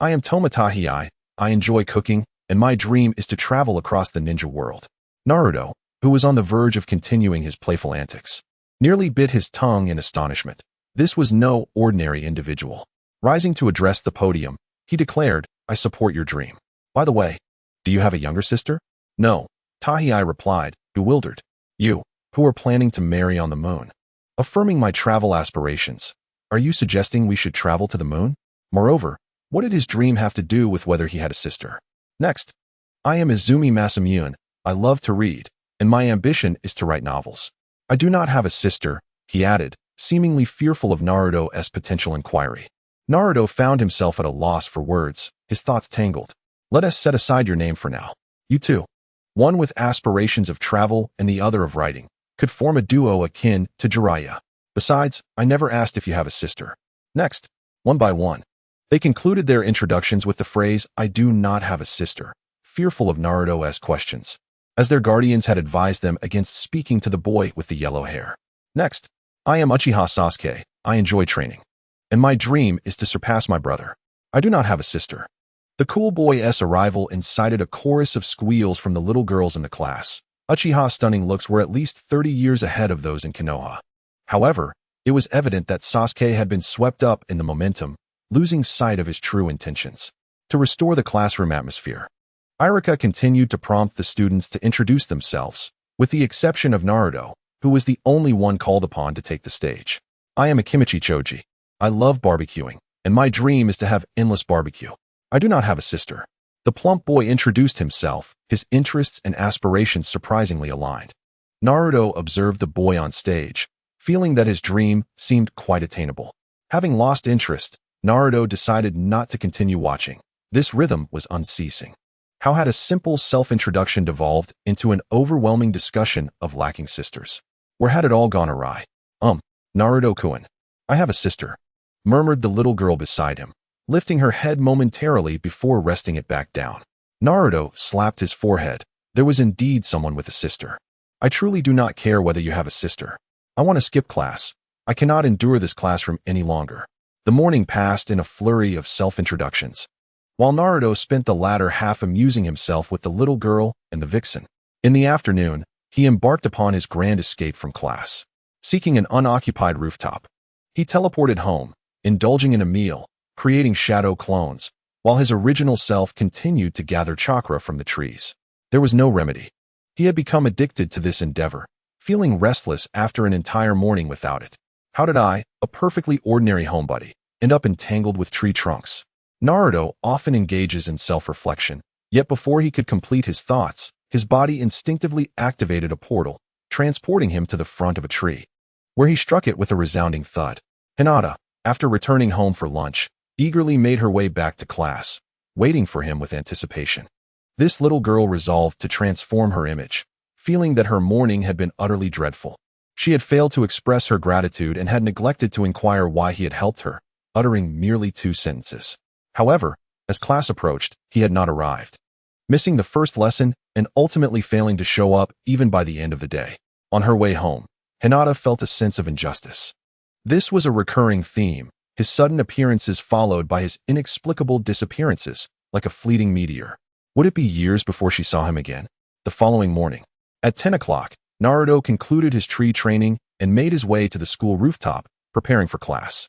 I am Tomotahi. I enjoy cooking, and my dream is to travel across the ninja world. Naruto, who was on the verge of continuing his playful antics, nearly bit his tongue in astonishment. This was no ordinary individual. Rising to address the podium, he declared, I support your dream. By the way, do you have a younger sister? No, Tahii replied, bewildered. You, who are planning to marry on the moon. Affirming my travel aspirations, are you suggesting we should travel to the moon? Moreover, what did his dream have to do with whether he had a sister? Next, I am Izumi Masamune. I love to read, and my ambition is to write novels. I do not have a sister, he added, seemingly fearful of Naruto's potential inquiry. Naruto found himself at a loss for words, his thoughts tangled. Let us set aside your name for now. You two, one with aspirations of travel and the other of writing, could form a duo akin to Jiraiya. Besides, I never asked if you have a sister. Next, one by one, they concluded their introductions with the phrase, I do not have a sister, fearful of Naruto's questions, as their guardians had advised them against speaking to the boy with the yellow hair. Next, I am Uchiha Sasuke, I enjoy training, and my dream is to surpass my brother. I do not have a sister. The cool boy's arrival incited a chorus of squeals from the little girls in the class. Uchiha's stunning looks were at least 30 years ahead of those in Konoha. However, it was evident that Sasuke had been swept up in the momentum, losing sight of his true intentions. To restore the classroom atmosphere, Iruka continued to prompt the students to introduce themselves, with the exception of Naruto, who was the only one called upon to take the stage. I am a Kimichi Choji. I love barbecuing, and my dream is to have endless barbecue. I do not have a sister. The plump boy introduced himself, his interests and aspirations surprisingly aligned. Naruto observed the boy on stage, feeling that his dream seemed quite attainable. Having lost interest, Naruto decided not to continue watching. This rhythm was unceasing. How had a simple self-introduction devolved into an overwhelming discussion of lacking sisters? Where had it all gone awry? Naruto-kun, I have a sister, murmured the little girl beside him, lifting her head momentarily before resting it back down. Naruto slapped his forehead. There was indeed someone with a sister. I truly do not care whether you have a sister. I want to skip class. I cannot endure this classroom any longer. The morning passed in a flurry of self-introductions, while Naruto spent the latter half amusing himself with the little girl and the vixen. In the afternoon, he embarked upon his grand escape from class. Seeking an unoccupied rooftop, he teleported home, indulging in a meal, creating shadow clones, while his original self continued to gather chakra from the trees. There was no remedy. He had become addicted to this endeavor, feeling restless after an entire morning without it. How did I, a perfectly ordinary homebody, end up entangled with tree trunks? Naruto often engages in self-reflection, yet before he could complete his thoughts, his body instinctively activated a portal, transporting him to the front of a tree, where he struck it with a resounding thud. Hinata, after returning home for lunch, eagerly made her way back to class, waiting for him with anticipation. This little girl resolved to transform her image, feeling that her morning had been utterly dreadful. She had failed to express her gratitude and had neglected to inquire why he had helped her, uttering merely 2 sentences. However, as class approached, he had not arrived, missing the first lesson and ultimately failing to show up even by the end of the day. On her way home, Hinata felt a sense of injustice. This was a recurring theme, his sudden appearances followed by his inexplicable disappearances, like a fleeting meteor. Would it be years before she saw him again? The following morning, at 10 o'clock, Naruto concluded his tree training and made his way to the school rooftop, preparing for class.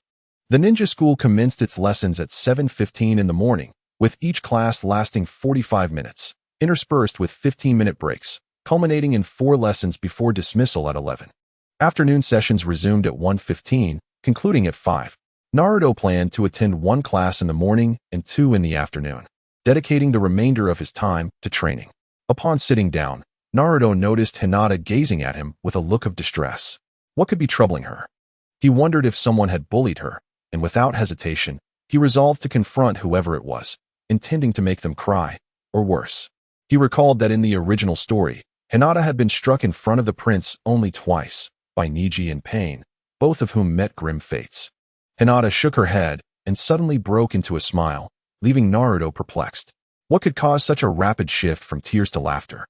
The ninja school commenced its lessons at 7:15 in the morning, with each class lasting 45 minutes, interspersed with 15-minute breaks, culminating in 4 lessons before dismissal at 11. Afternoon sessions resumed at 1:15, concluding at 5. Naruto planned to attend 1 class in the morning and 2 in the afternoon, dedicating the remainder of his time to training. Upon sitting down, Naruto noticed Hinata gazing at him with a look of distress. What could be troubling her? He wondered if someone had bullied her, and without hesitation, he resolved to confront whoever it was, intending to make them cry, or worse. He recalled that in the original story, Hinata had been struck in front of the prince only twice, by Niji and Pain, both of whom met grim fates. Hinata shook her head and suddenly broke into a smile, leaving Naruto perplexed. What could cause such a rapid shift from tears to laughter?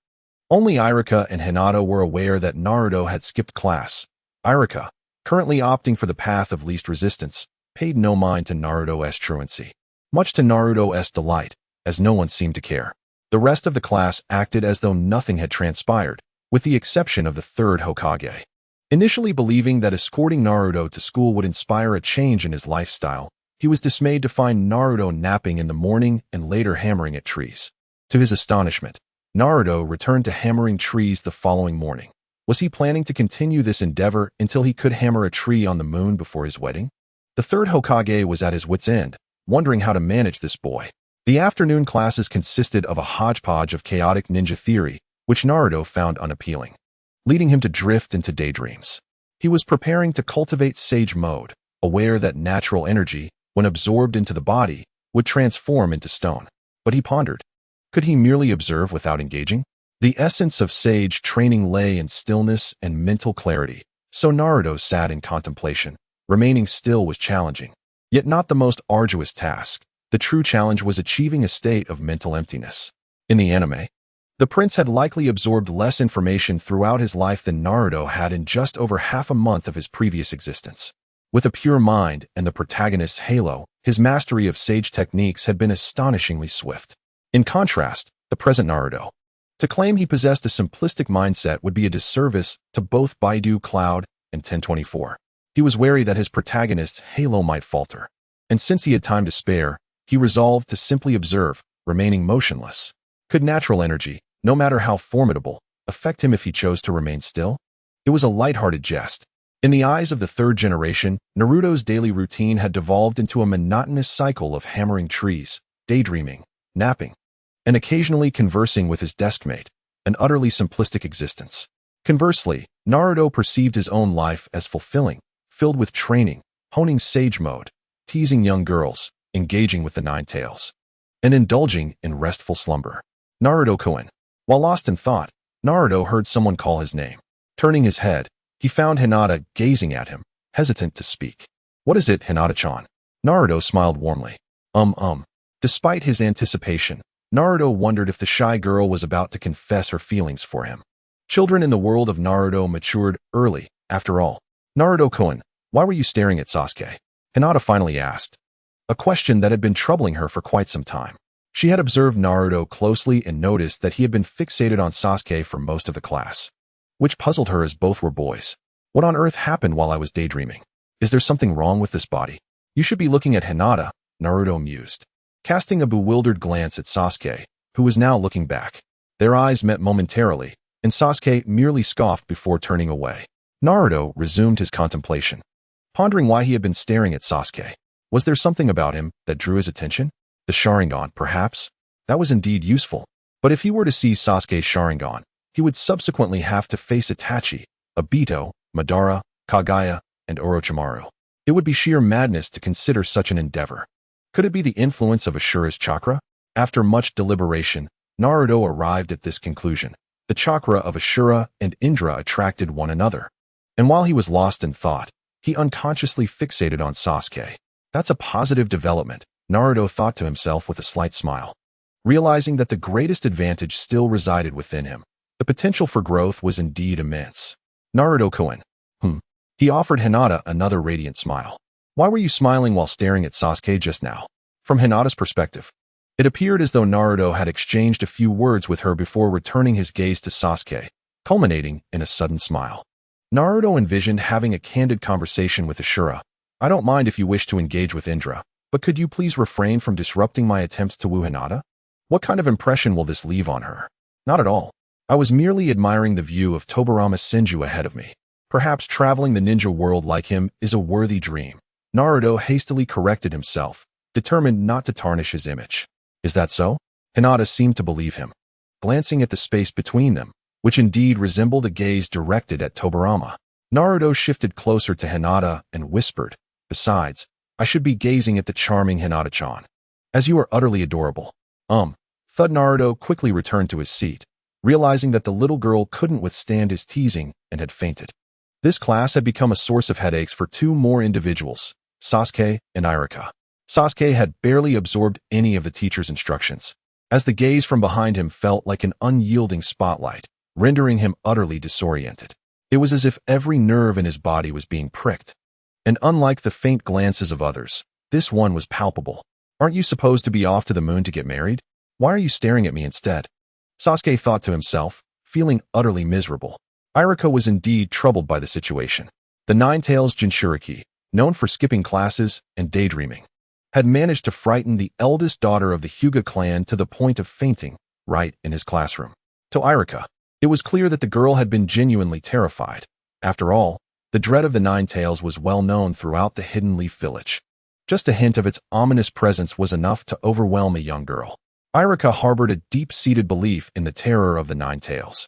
Only Iruka and Hinata were aware that Naruto had skipped class. Iruka, currently opting for the path of least resistance, paid no mind to Naruto's truancy, much to Naruto's delight, as no one seemed to care. The rest of the class acted as though nothing had transpired, with the exception of the 3rd Hokage. Initially believing that escorting Naruto to school would inspire a change in his lifestyle, he was dismayed to find Naruto napping in the morning and later hammering at trees. To his astonishment, Naruto returned to hammering trees the following morning. Was he planning to continue this endeavor until he could hammer a tree on the moon before his wedding? The 3rd Hokage was at his wit's end, wondering how to manage this boy. The afternoon classes consisted of a hodgepodge of chaotic ninja theory, which Naruto found unappealing, leading him to drift into daydreams. He was preparing to cultivate sage mode, aware that natural energy, when absorbed into the body, would transform into stone. But he pondered. Could he merely observe without engaging? The essence of sage training lay in stillness and mental clarity, so Naruto sat in contemplation. Remaining still was challenging, yet not the most arduous task. The true challenge was achieving a state of mental emptiness. In the anime, the prince had likely absorbed less information throughout his life than Naruto had in just over half a month of his previous existence. With a pure mind and the protagonist's halo, his mastery of sage techniques had been astonishingly swift. In contrast, the present Naruto. To claim he possessed a simplistic mindset would be a disservice to both Baidu Cloud and 1024. He was wary that his protagonist's halo might falter. And since he had time to spare, he resolved to simply observe, remaining motionless. Could natural energy, no matter how formidable, affect him if he chose to remain still? It was a lighthearted jest. In the eyes of the third generation, Naruto's daily routine had devolved into a monotonous cycle of hammering trees, daydreaming, napping, and occasionally conversing with his deskmate, an utterly simplistic existence. Conversely, Naruto perceived his own life as fulfilling, filled with training, honing sage mode, teasing young girls, engaging with the Nine Tails, and indulging in restful slumber. Naruto Koen. While lost in thought, Naruto heard someone call his name. Turning his head, he found Hinata gazing at him, hesitant to speak. What is it, Hinata-chan? Naruto smiled warmly. Despite his anticipation, Naruto wondered if the shy girl was about to confess her feelings for him. Children in the world of Naruto matured early, after all. Naruto Koen, why were you staring at Sasuke? Hinata finally asked. A question that had been troubling her for quite some time. She had observed Naruto closely and noticed that he had been fixated on Sasuke for most of the class, which puzzled her as both were boys. What on earth happened while I was daydreaming? Is there something wrong with this body? You should be looking at Hinata, Naruto mused, casting a bewildered glance at Sasuke, who was now looking back. Their eyes met momentarily, and Sasuke merely scoffed before turning away. Naruto resumed his contemplation, pondering why he had been staring at Sasuke. Was there something about him that drew his attention? The Sharingan, perhaps? That was indeed useful. But if he were to see Sasuke's Sharingan, he would subsequently have to face Itachi, Obito, Madara, Kagaya, and Orochimaru. It would be sheer madness to consider such an endeavor. Could it be the influence of Ashura's chakra? After much deliberation, Naruto arrived at this conclusion. The chakra of Ashura and Indra attracted one another. And while he was lost in thought, he unconsciously fixated on Sasuke. That's a positive development, Naruto thought to himself with a slight smile. Realizing that the greatest advantage still resided within him, the potential for growth was indeed immense. Naruto Koen. He offered Hinata another radiant smile. Why were you smiling while staring at Sasuke just now? From Hinata's perspective, it appeared as though Naruto had exchanged a few words with her before returning his gaze to Sasuke, culminating in a sudden smile. Naruto envisioned having a candid conversation with Ashura. I don't mind if you wish to engage with Indra, but could you please refrain from disrupting my attempts to woo Hinata? What kind of impression will this leave on her? Not at all. I was merely admiring the view of Tobirama Senju ahead of me. Perhaps traveling the ninja world like him is a worthy dream. Naruto hastily corrected himself, determined not to tarnish his image. Is that so? Hinata seemed to believe him, glancing at the space between them, which indeed resembled a gaze directed at Tobirama. Naruto shifted closer to Hinata and whispered, besides, I should be gazing at the charming Hinata-chan. As you are utterly adorable. Thud Naruto quickly returned to his seat, realizing that the little girl couldn't withstand his teasing and had fainted. This class had become a source of headaches for two more individuals, Sasuke and Irika. Sasuke had barely absorbed any of the teacher's instructions, as the gaze from behind him felt like an unyielding spotlight, rendering him utterly disoriented. It was as if every nerve in his body was being pricked. And unlike the faint glances of others, this one was palpable. Aren't you supposed to be off to the moon to get married? Why are you staring at me instead? Sasuke thought to himself, feeling utterly miserable. Irika was indeed troubled by the situation. The Nine-Tails Jinchuriki, known for skipping classes and daydreaming, had managed to frighten the eldest daughter of the Hyuga clan to the point of fainting, right in his classroom. To Irika, it was clear that the girl had been genuinely terrified. After all, the dread of the Nine-Tails was well known throughout the Hidden Leaf Village. Just a hint of its ominous presence was enough to overwhelm a young girl. Irika harbored a deep-seated belief in the terror of the Nine-Tails,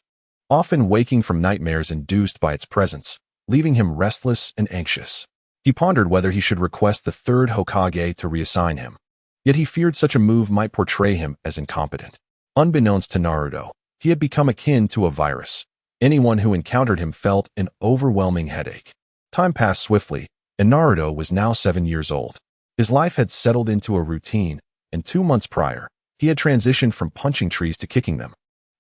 often waking from nightmares induced by its presence, leaving him restless and anxious. He pondered whether he should request the third Hokage to reassign him. Yet he feared such a move might portray him as incompetent. Unbeknownst to Naruto, he had become akin to a virus. Anyone who encountered him felt an overwhelming headache. Time passed swiftly, and Naruto was now 7 years old. His life had settled into a routine, and 2 months prior, he had transitioned from punching trees to kicking them.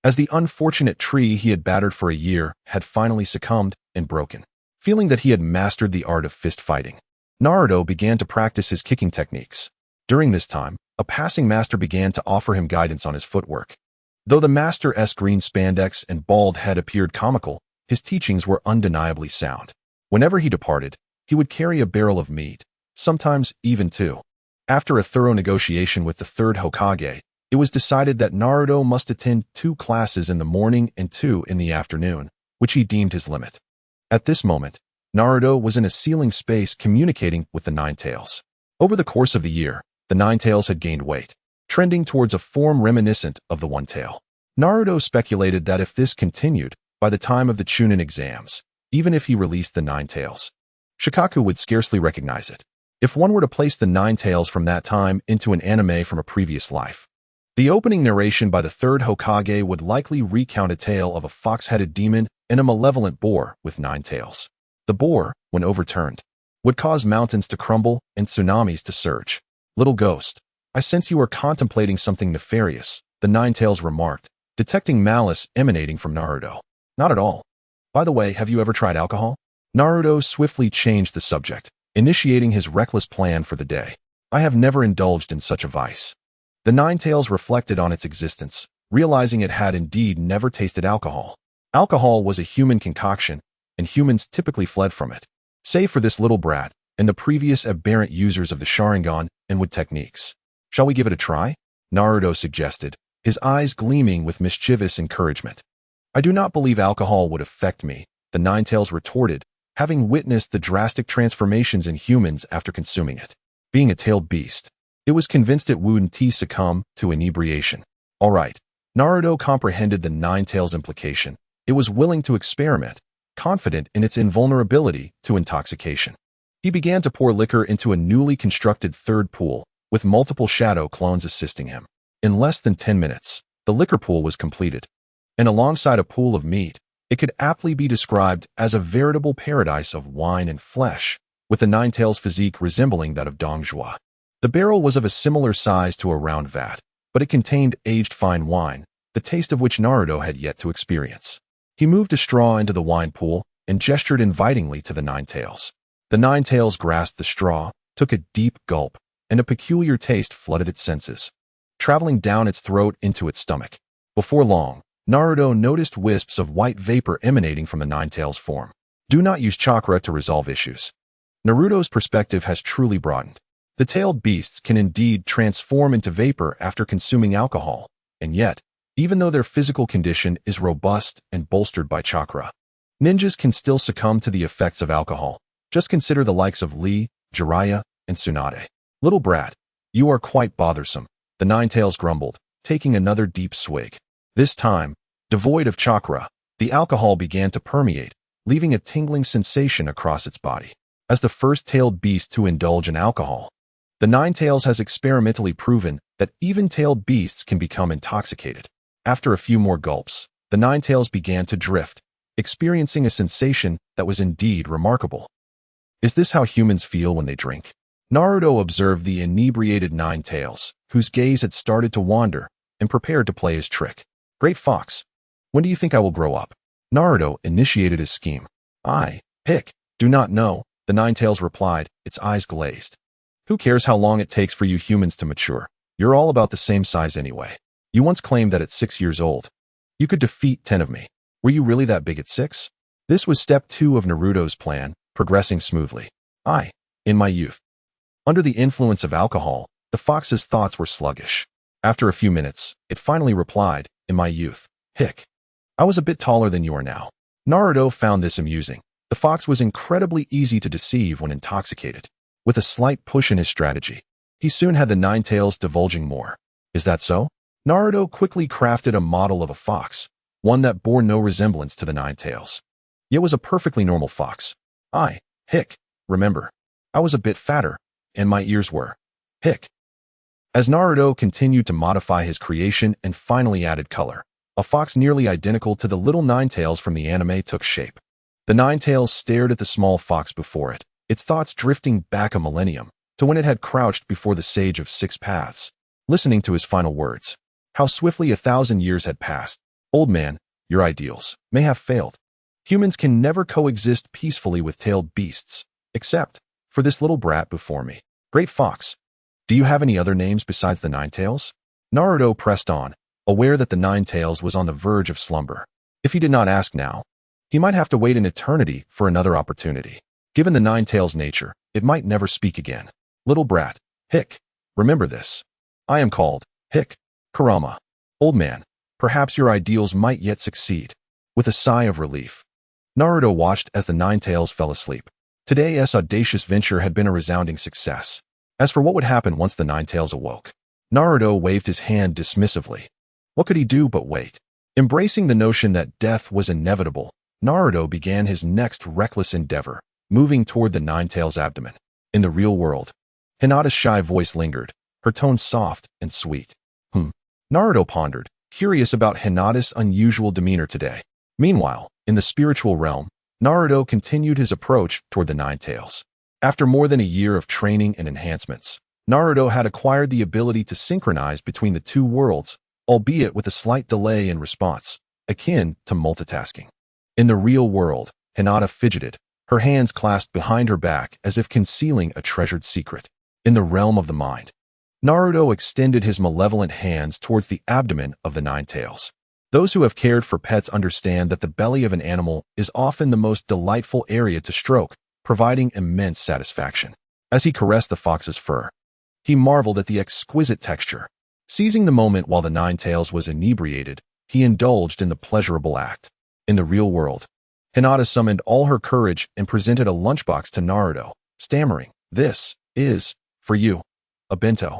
As the unfortunate tree he had battered for a year had finally succumbed and broken. Feeling that he had mastered the art of fist fighting, Naruto began to practice his kicking techniques. During this time, a passing master began to offer him guidance on his footwork. Though the master's green spandex and bald head appeared comical, his teachings were undeniably sound. Whenever he departed, he would carry a barrel of meat, sometimes even 2. After a thorough negotiation with the third Hokage, it was decided that Naruto must attend 2 classes in the morning and 2 in the afternoon, which he deemed his limit. At this moment, Naruto was in a ceiling space communicating with the Nine Tails. Over the course of the year, the Nine Tails had gained weight, trending towards a form reminiscent of the One Tail. Naruto speculated that if this continued, by the time of the Chunin exams, even if he released the Nine Tails, Shikaku would scarcely recognize it. If one were to place the Nine Tails from that time into an anime from a previous life, the opening narration by the third Hokage would likely recount a tale of a fox-headed demon and a malevolent boar with 9 tails. The boar, when overturned, would cause mountains to crumble and tsunamis to surge. "Little ghost, I sense you are contemplating something nefarious," the Nine Tails remarked, detecting malice emanating from Naruto. "Not at all. By the way, have you ever tried alcohol?" Naruto swiftly changed the subject, initiating his reckless plan for the day. "I have never indulged in such a vice." The Nine Tails reflected on its existence, realizing it had indeed never tasted alcohol. Alcohol was a human concoction, and humans typically fled from it. Save for this little brat and the previous aberrant users of the Sharingan and Wood techniques. "Shall we give it a try?" Naruto suggested, his eyes gleaming with mischievous encouragement. "I do not believe alcohol would affect me," the Nine Tails retorted, having witnessed the drastic transformations in humans after consuming it. Being a tailed beast, it was convinced it wouldn't succumb to inebriation. All right, Naruto comprehended the Nine Tails implication. It was willing to experiment, confident in its invulnerability to intoxication. He began to pour liquor into a newly constructed third pool, with multiple shadow clones assisting him. In less than 10 minutes, the liquor pool was completed. And alongside a pool of meat, it could aptly be described as a veritable paradise of wine and flesh, with the Nine Tails' physique resembling that of Dongjua. The barrel was of a similar size to a round vat, but it contained aged fine wine, the taste of which Naruto had yet to experience. He moved a straw into the wine pool and gestured invitingly to the Nine Tails. The Nine Tails grasped the straw, took a deep gulp, and a peculiar taste flooded its senses, traveling down its throat into its stomach. Before long, Naruto noticed wisps of white vapor emanating from the Nine Tails' form. Do not use chakra to resolve issues. Naruto's perspective has truly broadened. The tailed beasts can indeed transform into vapor after consuming alcohol, and yet, even though their physical condition is robust and bolstered by chakra, ninjas can still succumb to the effects of alcohol. Just consider the likes of Lee, Jiraiya, and Tsunade. "Little brat, you are quite bothersome," the Nine Tails grumbled, taking another deep swig. This time, devoid of chakra, the alcohol began to permeate, leaving a tingling sensation across its body. As the first tailed beast to indulge in alcohol, the Nine Tails has experimentally proven that even tailed beasts can become intoxicated. After a few more gulps, the Nine Tails began to drift, experiencing a sensation that was indeed remarkable. Is this how humans feel when they drink? Naruto observed the inebriated Nine Tails, whose gaze had started to wander, and prepared to play his trick. "Great Fox, when do you think I will grow up?" Naruto initiated his scheme. Do not know," the Nine Tails replied, its eyes glazed. "Who cares how long it takes for you humans to mature? You're all about the same size anyway. You once claimed that at 6 years old, you could defeat 10 of me. Were you really that big at 6? This was step 2 of Naruto's plan, progressing smoothly. In my youth. Under the influence of alcohol, the fox's thoughts were sluggish. After a few minutes, it finally replied, "In my youth. I was a bit taller than you are now." Naruto found this amusing. The fox was incredibly easy to deceive when intoxicated. With a slight push in his strategy, he soon had the Nine Tails divulging more. "Is that so?" Naruto quickly crafted a model of a fox, one that bore no resemblance to the Nine Tails. Yet was a perfectly normal fox. Hick, remember. I was a bit fatter, and my ears were. Hick. As Naruto continued to modify his creation and finally added color, a fox nearly identical to the little Ninetales from the anime took shape. The Ninetales stared at the small fox before it, its thoughts drifting back a millennium, to when it had crouched before the Sage of Six Paths, listening to his final words. How swiftly 1,000 years had passed. Old man, your ideals may have failed. Humans can never coexist peacefully with tailed beasts, except for this little brat before me. Great Fox, do you have any other names besides the Ninetales? Naruto pressed on, aware that the Ninetales was on the verge of slumber. If he did not ask now, he might have to wait an eternity for another opportunity. Given the Ninetales' nature, it might never speak again. Little brat, Hick, remember this. I am called Hick Kurama. Old man, perhaps your ideals might yet succeed. With a sigh of relief, Naruto watched as the Ninetales fell asleep. Today's audacious venture had been a resounding success. As for what would happen once the Ninetales awoke, Naruto waved his hand dismissively. What could he do but wait? Embracing the notion that death was inevitable, Naruto began his next reckless endeavor, moving toward the Ninetales' abdomen. In the real world, Hinata's shy voice lingered, her tone soft and sweet. Naruto pondered, curious about Hinata's unusual demeanor today. Meanwhile, in the spiritual realm, Naruto continued his approach toward the Ninetales. After more than a year of training and enhancements, Naruto had acquired the ability to synchronize between the two worlds, albeit with a slight delay in response, akin to multitasking. In the real world, Hinata fidgeted, her hands clasped behind her back as if concealing a treasured secret. In the realm of the mind, Naruto extended his malevolent hands towards the abdomen of the Ninetales. Those who have cared for pets understand that the belly of an animal is often the most delightful area to stroke, providing immense satisfaction. As he caressed the fox's fur, he marveled at the exquisite texture. Seizing the moment while the Ninetales was inebriated, he indulged in the pleasurable act. In the real world, Hinata summoned all her courage and presented a lunchbox to Naruto, stammering, "This is, for you, a bento."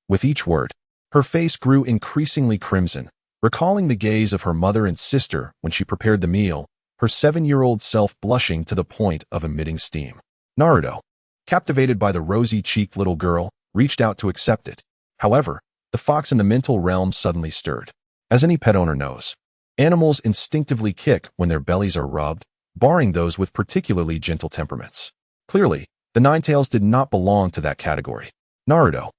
With each word, her face grew increasingly crimson, recalling the gaze of her mother and sister when she prepared the meal, her 7-year-old self blushing to the point of emitting steam. Naruto, captivated by the rosy-cheeked little girl, reached out to accept it. However, the fox in the mental realm suddenly stirred. As any pet owner knows, animals instinctively kick when their bellies are rubbed, barring those with particularly gentle temperaments. Clearly, the Ninetales did not belong to that category. Naruto,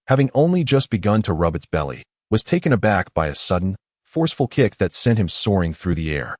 having only just begun to rub its belly, was taken aback by a sudden, forceful kick that sent him soaring through the air.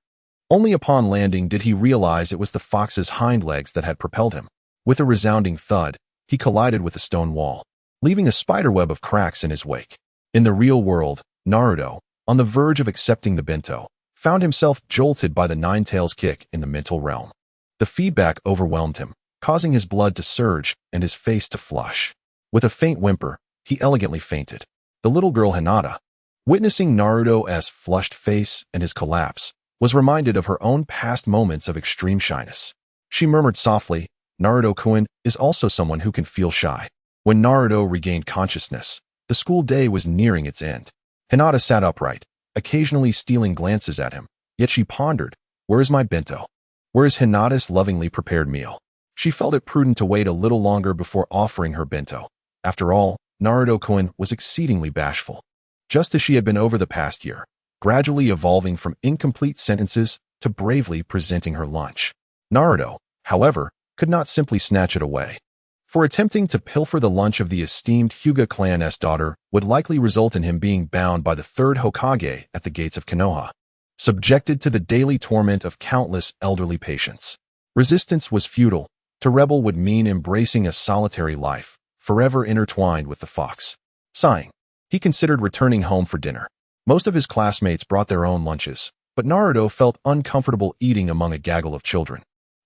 Only upon landing did he realize it was the fox's hind legs that had propelled him. With a resounding thud, he collided with a stone wall, leaving a spiderweb of cracks in his wake. In the real world, Naruto, on the verge of accepting the bento, found himself jolted by the Ninetales' kick in the mental realm. The feedback overwhelmed him, causing his blood to surge and his face to flush. With a faint whimper, he elegantly fainted. The little girl Hinata, witnessing Naruto's flushed face and his collapse, was reminded of her own past moments of extreme shyness. She murmured softly, "Naruto-kun is also someone who can feel shy." When Naruto regained consciousness, the school day was nearing its end. Hinata sat upright, occasionally stealing glances at him, yet she pondered, "Where is my bento? Where is Hinata's lovingly prepared meal?" She felt it prudent to wait a little longer before offering her bento. After all, Naruto-kun was exceedingly bashful, just as she had been over the past year, gradually evolving from incomplete sentences to bravely presenting her lunch. Naruto, however, could not simply snatch it away. For attempting to pilfer the lunch of the esteemed Hyuga clan's daughter would likely result in him being bound by the third Hokage at the gates of Konoha, subjected to the daily torment of countless elderly patients. Resistance was futile. To rebel would mean embracing a solitary life, forever intertwined with the fox. Sighing, he considered returning home for dinner. Most of his classmates brought their own lunches, but Naruto felt uncomfortable eating among a gaggle of children,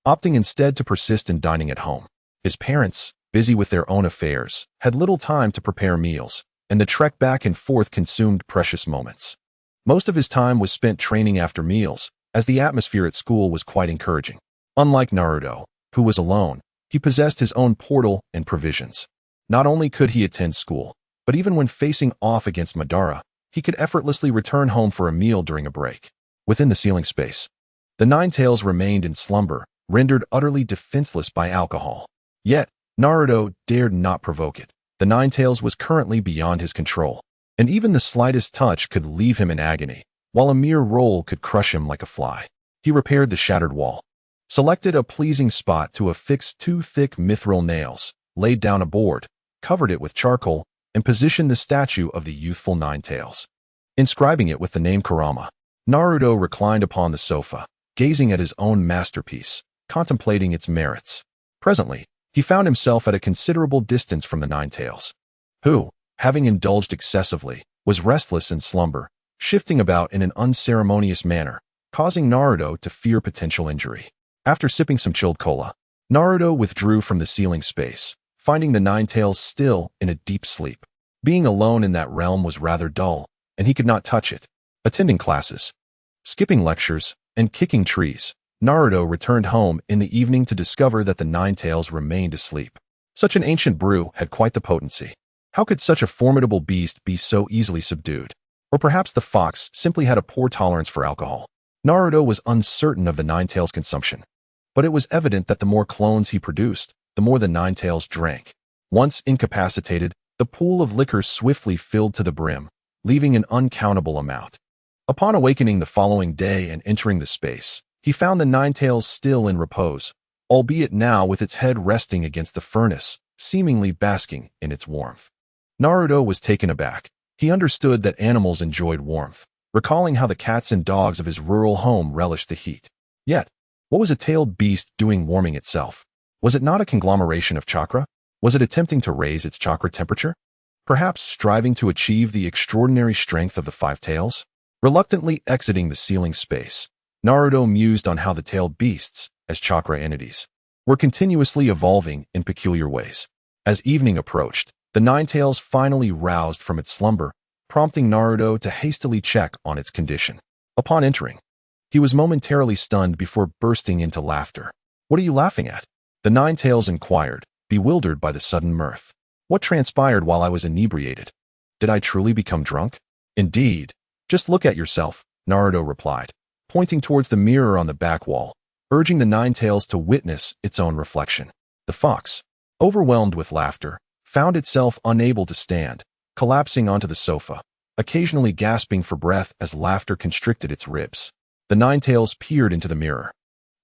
opting instead to persist in dining at home. His parents, busy with their own affairs, had little time to prepare meals, and the trek back and forth consumed precious moments. Most of his time was spent training after meals, as the atmosphere at school was quite encouraging. Unlike Naruto, who was alone, he possessed his own portal and provisions. Not only could he attend school, but even when facing off against Madara, he could effortlessly return home for a meal during a break. Within the ceiling space, the Ninetales remained in slumber, rendered utterly defenseless by alcohol. Yet, Naruto dared not provoke it. The Ninetales was currently beyond his control, and even the slightest touch could leave him in agony, while a mere roll could crush him like a fly. He repaired the shattered wall, selected a pleasing spot to affix 2 thick mithril nails, laid down a board, covered it with charcoal, and positioned the statue of the youthful Ninetales, inscribing it with the name Kurama. Naruto reclined upon the sofa, gazing at his own masterpiece, contemplating its merits. Presently, he found himself at a considerable distance from the Ninetales, who, having indulged excessively, was restless in slumber, shifting about in an unceremonious manner, causing Naruto to fear potential injury. After sipping some chilled cola, Naruto withdrew from the ceiling space, finding the Ninetales still in a deep sleep. Being alone in that realm was rather dull, and he could not touch it. Attending classes, skipping lectures, and kicking trees, Naruto returned home in the evening to discover that the Ninetales remained asleep. Such an ancient brew had quite the potency. How could such a formidable beast be so easily subdued? Or perhaps the fox simply had a poor tolerance for alcohol. Naruto was uncertain of the Ninetales' consumption, but it was evident that the more clones he produced, the more the Ninetales drank. Once incapacitated, the pool of liquor swiftly filled to the brim, leaving an uncountable amount. Upon awakening the following day and entering the space, he found the Ninetales still in repose, albeit now with its head resting against the furnace, seemingly basking in its warmth. Naruto was taken aback. He understood that animals enjoyed warmth, recalling how the cats and dogs of his rural home relished the heat. Yet, what was a tailed beast doing warming itself? Was it not a conglomeration of chakra? Was it attempting to raise its chakra temperature? Perhaps striving to achieve the extraordinary strength of the 5 tails? Reluctantly exiting the ceiling space, Naruto mused on how the tailed beasts, as chakra entities, were continuously evolving in peculiar ways. As evening approached, the Ninetales finally roused from its slumber, prompting Naruto to hastily check on its condition. Upon entering, he was momentarily stunned before bursting into laughter. "What are you laughing at?" the Ninetales inquired, bewildered by the sudden mirth. "What transpired while I was inebriated? Did I truly become drunk?" "Indeed. Just look at yourself," Naruto replied, pointing towards the mirror on the back wall, urging the Ninetales to witness its own reflection. The fox, overwhelmed with laughter, found itself unable to stand, collapsing onto the sofa, occasionally gasping for breath as laughter constricted its ribs. The Ninetales peered into the mirror,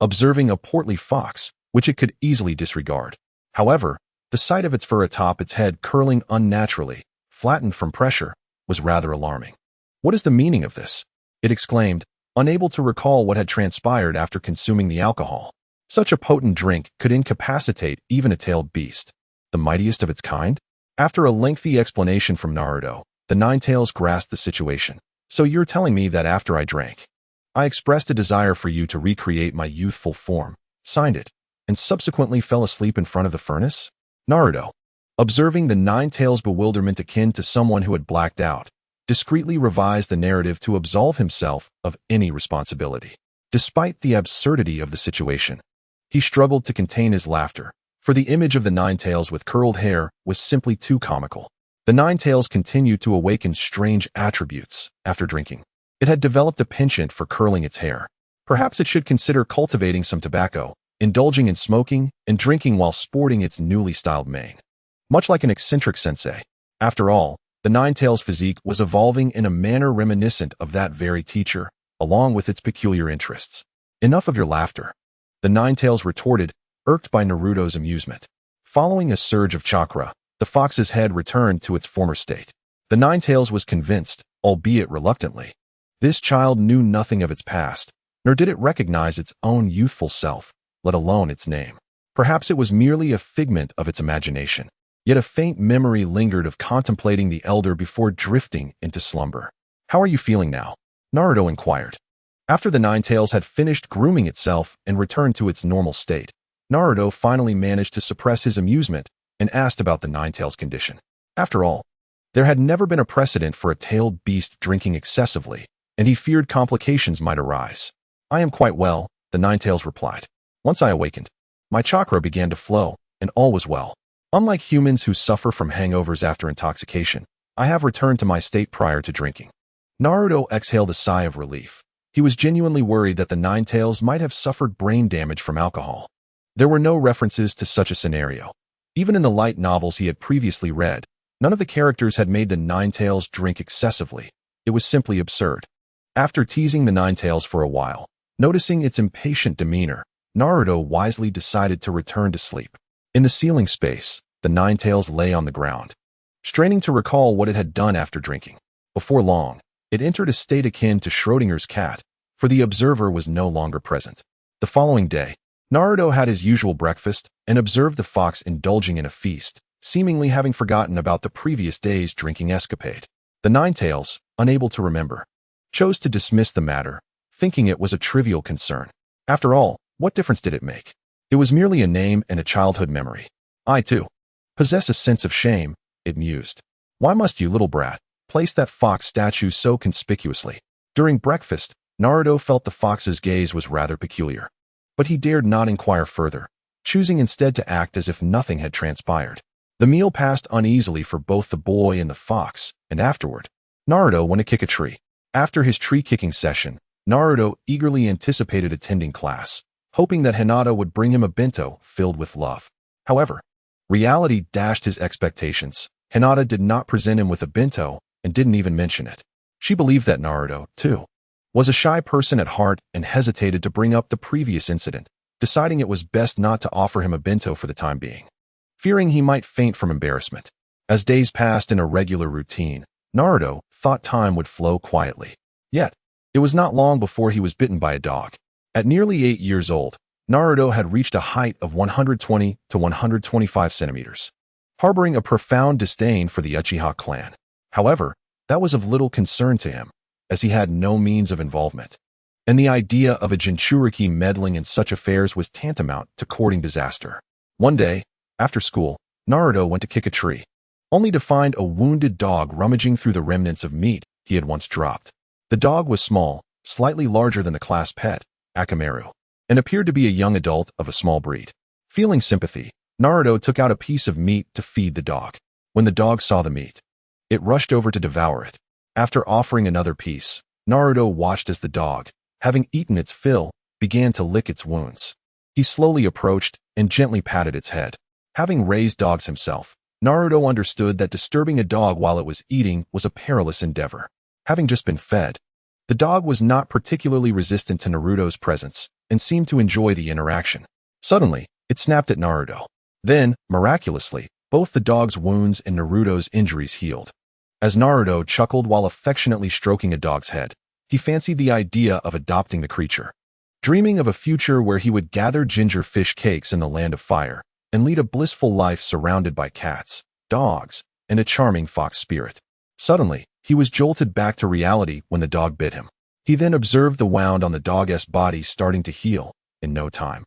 observing a portly fox, which it could easily disregard. However, the sight of its fur atop its head curling unnaturally, flattened from pressure, was rather alarming. "What is the meaning of this?" it exclaimed, unable to recall what had transpired after consuming the alcohol. Such a potent drink could incapacitate even a tailed beast, the mightiest of its kind. After a lengthy explanation from Naruto, the Ninetales grasped the situation. "So you're telling me that after I drank, I expressed a desire for you to recreate my youthful form, signed it, and subsequently fell asleep in front of the furnace?" Naruto, observing the Ninetales' bewilderment akin to someone who had blacked out, discreetly revised the narrative to absolve himself of any responsibility. Despite the absurdity of the situation, he struggled to contain his laughter, for the image of the Ninetales with curled hair was simply too comical. The Ninetales continued to awaken strange attributes after drinking. It had developed a penchant for curling its hair. Perhaps it should consider cultivating some tobacco, indulging in smoking, and drinking while sporting its newly styled mane. Much like an eccentric sensei. After all, the Ninetales' physique was evolving in a manner reminiscent of that very teacher, along with its peculiar interests. "Enough of your laughter," the Ninetales retorted, irked by Naruto's amusement. Following a surge of chakra, the fox's head returned to its former state. The Ninetales was convinced, albeit reluctantly. This child knew nothing of its past, nor did it recognize its own youthful self, let alone its name. Perhaps it was merely a figment of its imagination. Yet a faint memory lingered of contemplating the elder before drifting into slumber. "How are you feeling now?" Naruto inquired. After the Ninetales had finished grooming itself and returned to its normal state, Naruto finally managed to suppress his amusement and asked about the Ninetales' condition. After all, there had never been a precedent for a tailed beast drinking excessively, and he feared complications might arise. "I am quite well," the Ninetales replied. "Once I awakened, my chakra began to flow, and all was well. Unlike humans who suffer from hangovers after intoxication, I have returned to my state prior to drinking." Naruto exhaled a sigh of relief, He was genuinely worried that the Nine Tails might have suffered brain damage from alcohol. There were no references to such a scenario. Even in the light novels he had previously read, none of the characters had made the Nine Tails drink excessively. It was simply absurd. After teasing the Nine Tails for a while, noticing its impatient demeanor, Naruto wisely decided to return to sleep. In the ceiling space, the Nine Tails lay on the ground, straining to recall what it had done after drinking. Before long, it entered a state akin to Schrodinger's cat, for the observer was no longer present. The following day, Naruto had his usual breakfast and observed the fox indulging in a feast, seemingly having forgotten about the previous day's drinking escapade. The Nine Tails, unable to remember, chose to dismiss the matter, thinking it was a trivial concern. After all, what difference did it make? It was merely a name and a childhood memory. I, too, possess a sense of shame, it mused. Why must you, little brat, place that fox statue so conspicuously? During breakfast, Naruto felt the fox's gaze was rather peculiar. But he dared not inquire further, choosing instead to act as if nothing had transpired. The meal passed uneasily for both the boy and the fox, and afterward, Naruto went to kick a tree. After his tree-kicking session, Naruto eagerly anticipated attending class, hoping that Hinata would bring him a bento filled with love. However, reality dashed his expectations. Hinata did not present him with a bento and didn't even mention it. She believed that Naruto, too, was a shy person at heart and hesitated to bring up the previous incident, deciding it was best not to offer him a bento for the time being, fearing he might faint from embarrassment. As days passed in a regular routine, Naruto thought time would flow quietly. Yet, it was not long before he was bitten by a dog. At nearly 8 years old, Naruto had reached a height of 120 to 125 centimeters, harboring a profound disdain for the Uchiha clan. However, that was of little concern to him, as he had no means of involvement, and the idea of a Jinchuriki meddling in such affairs was tantamount to courting disaster. One day, after school, Naruto went to kick a tree, only to find a wounded dog rummaging through the remnants of meat he had once dropped. The dog was small, slightly larger than the class pet, Akamaru, and appeared to be a young adult of a small breed. Feeling sympathy, Naruto took out a piece of meat to feed the dog. When the dog saw the meat, it rushed over to devour it. After offering another piece, Naruto watched as the dog, having eaten its fill, began to lick its wounds. He slowly approached and gently patted its head. Having raised dogs himself, Naruto understood that disturbing a dog while it was eating was a perilous endeavor. Having just been fed, the dog was not particularly resistant to Naruto's presence and seemed to enjoy the interaction. Suddenly, it snapped at Naruto. Then, miraculously, both the dog's wounds and Naruto's injuries healed. As Naruto chuckled while affectionately stroking a dog's head, he fancied the idea of adopting the creature, dreaming of a future where he would gather ginger fish cakes in the land of fire and lead a blissful life surrounded by cats, dogs, and a charming fox spirit. Suddenly, he was jolted back to reality when the dog bit him. He then observed the wound on the dog's body starting to heal in no time.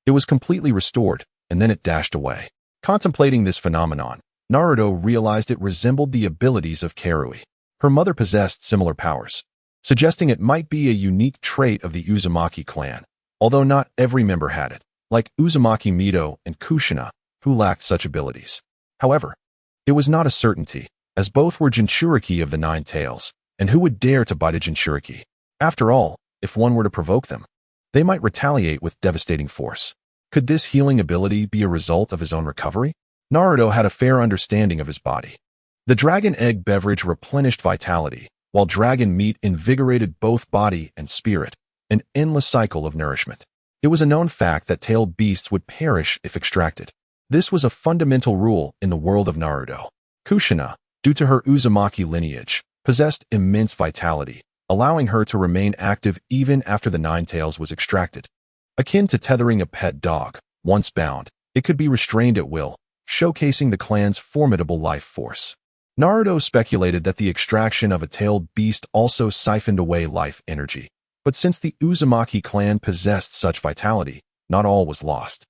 It was completely restored, and then it dashed away. Contemplating this phenomenon, Naruto realized it resembled the abilities of Karui. Her mother possessed similar powers, suggesting it might be a unique trait of the Uzumaki clan, although not every member had it, like Uzumaki Mido and Kushina, who lacked such abilities. However, it was not a certainty, as both were Jinchuriki of the Nine Tails, and who would dare to bite a Jinchuriki? After all, if one were to provoke them, they might retaliate with devastating force. Could this healing ability be a result of his own recovery? Naruto had a fair understanding of his body. The dragon egg beverage replenished vitality, while dragon meat invigorated both body and spirit, an endless cycle of nourishment. It was a known fact that tailed beasts would perish if extracted. This was a fundamental rule in the world of Naruto. Kushina, due to her Uzumaki lineage, possessed immense vitality, allowing her to remain active even after the Nine Tails was extracted. Akin to tethering a pet dog, once bound, it could be restrained at will, showcasing the clan's formidable life force. Naruto speculated that the extraction of a tailed beast also siphoned away life energy, but since the Uzumaki clan possessed such vitality, not all was lost.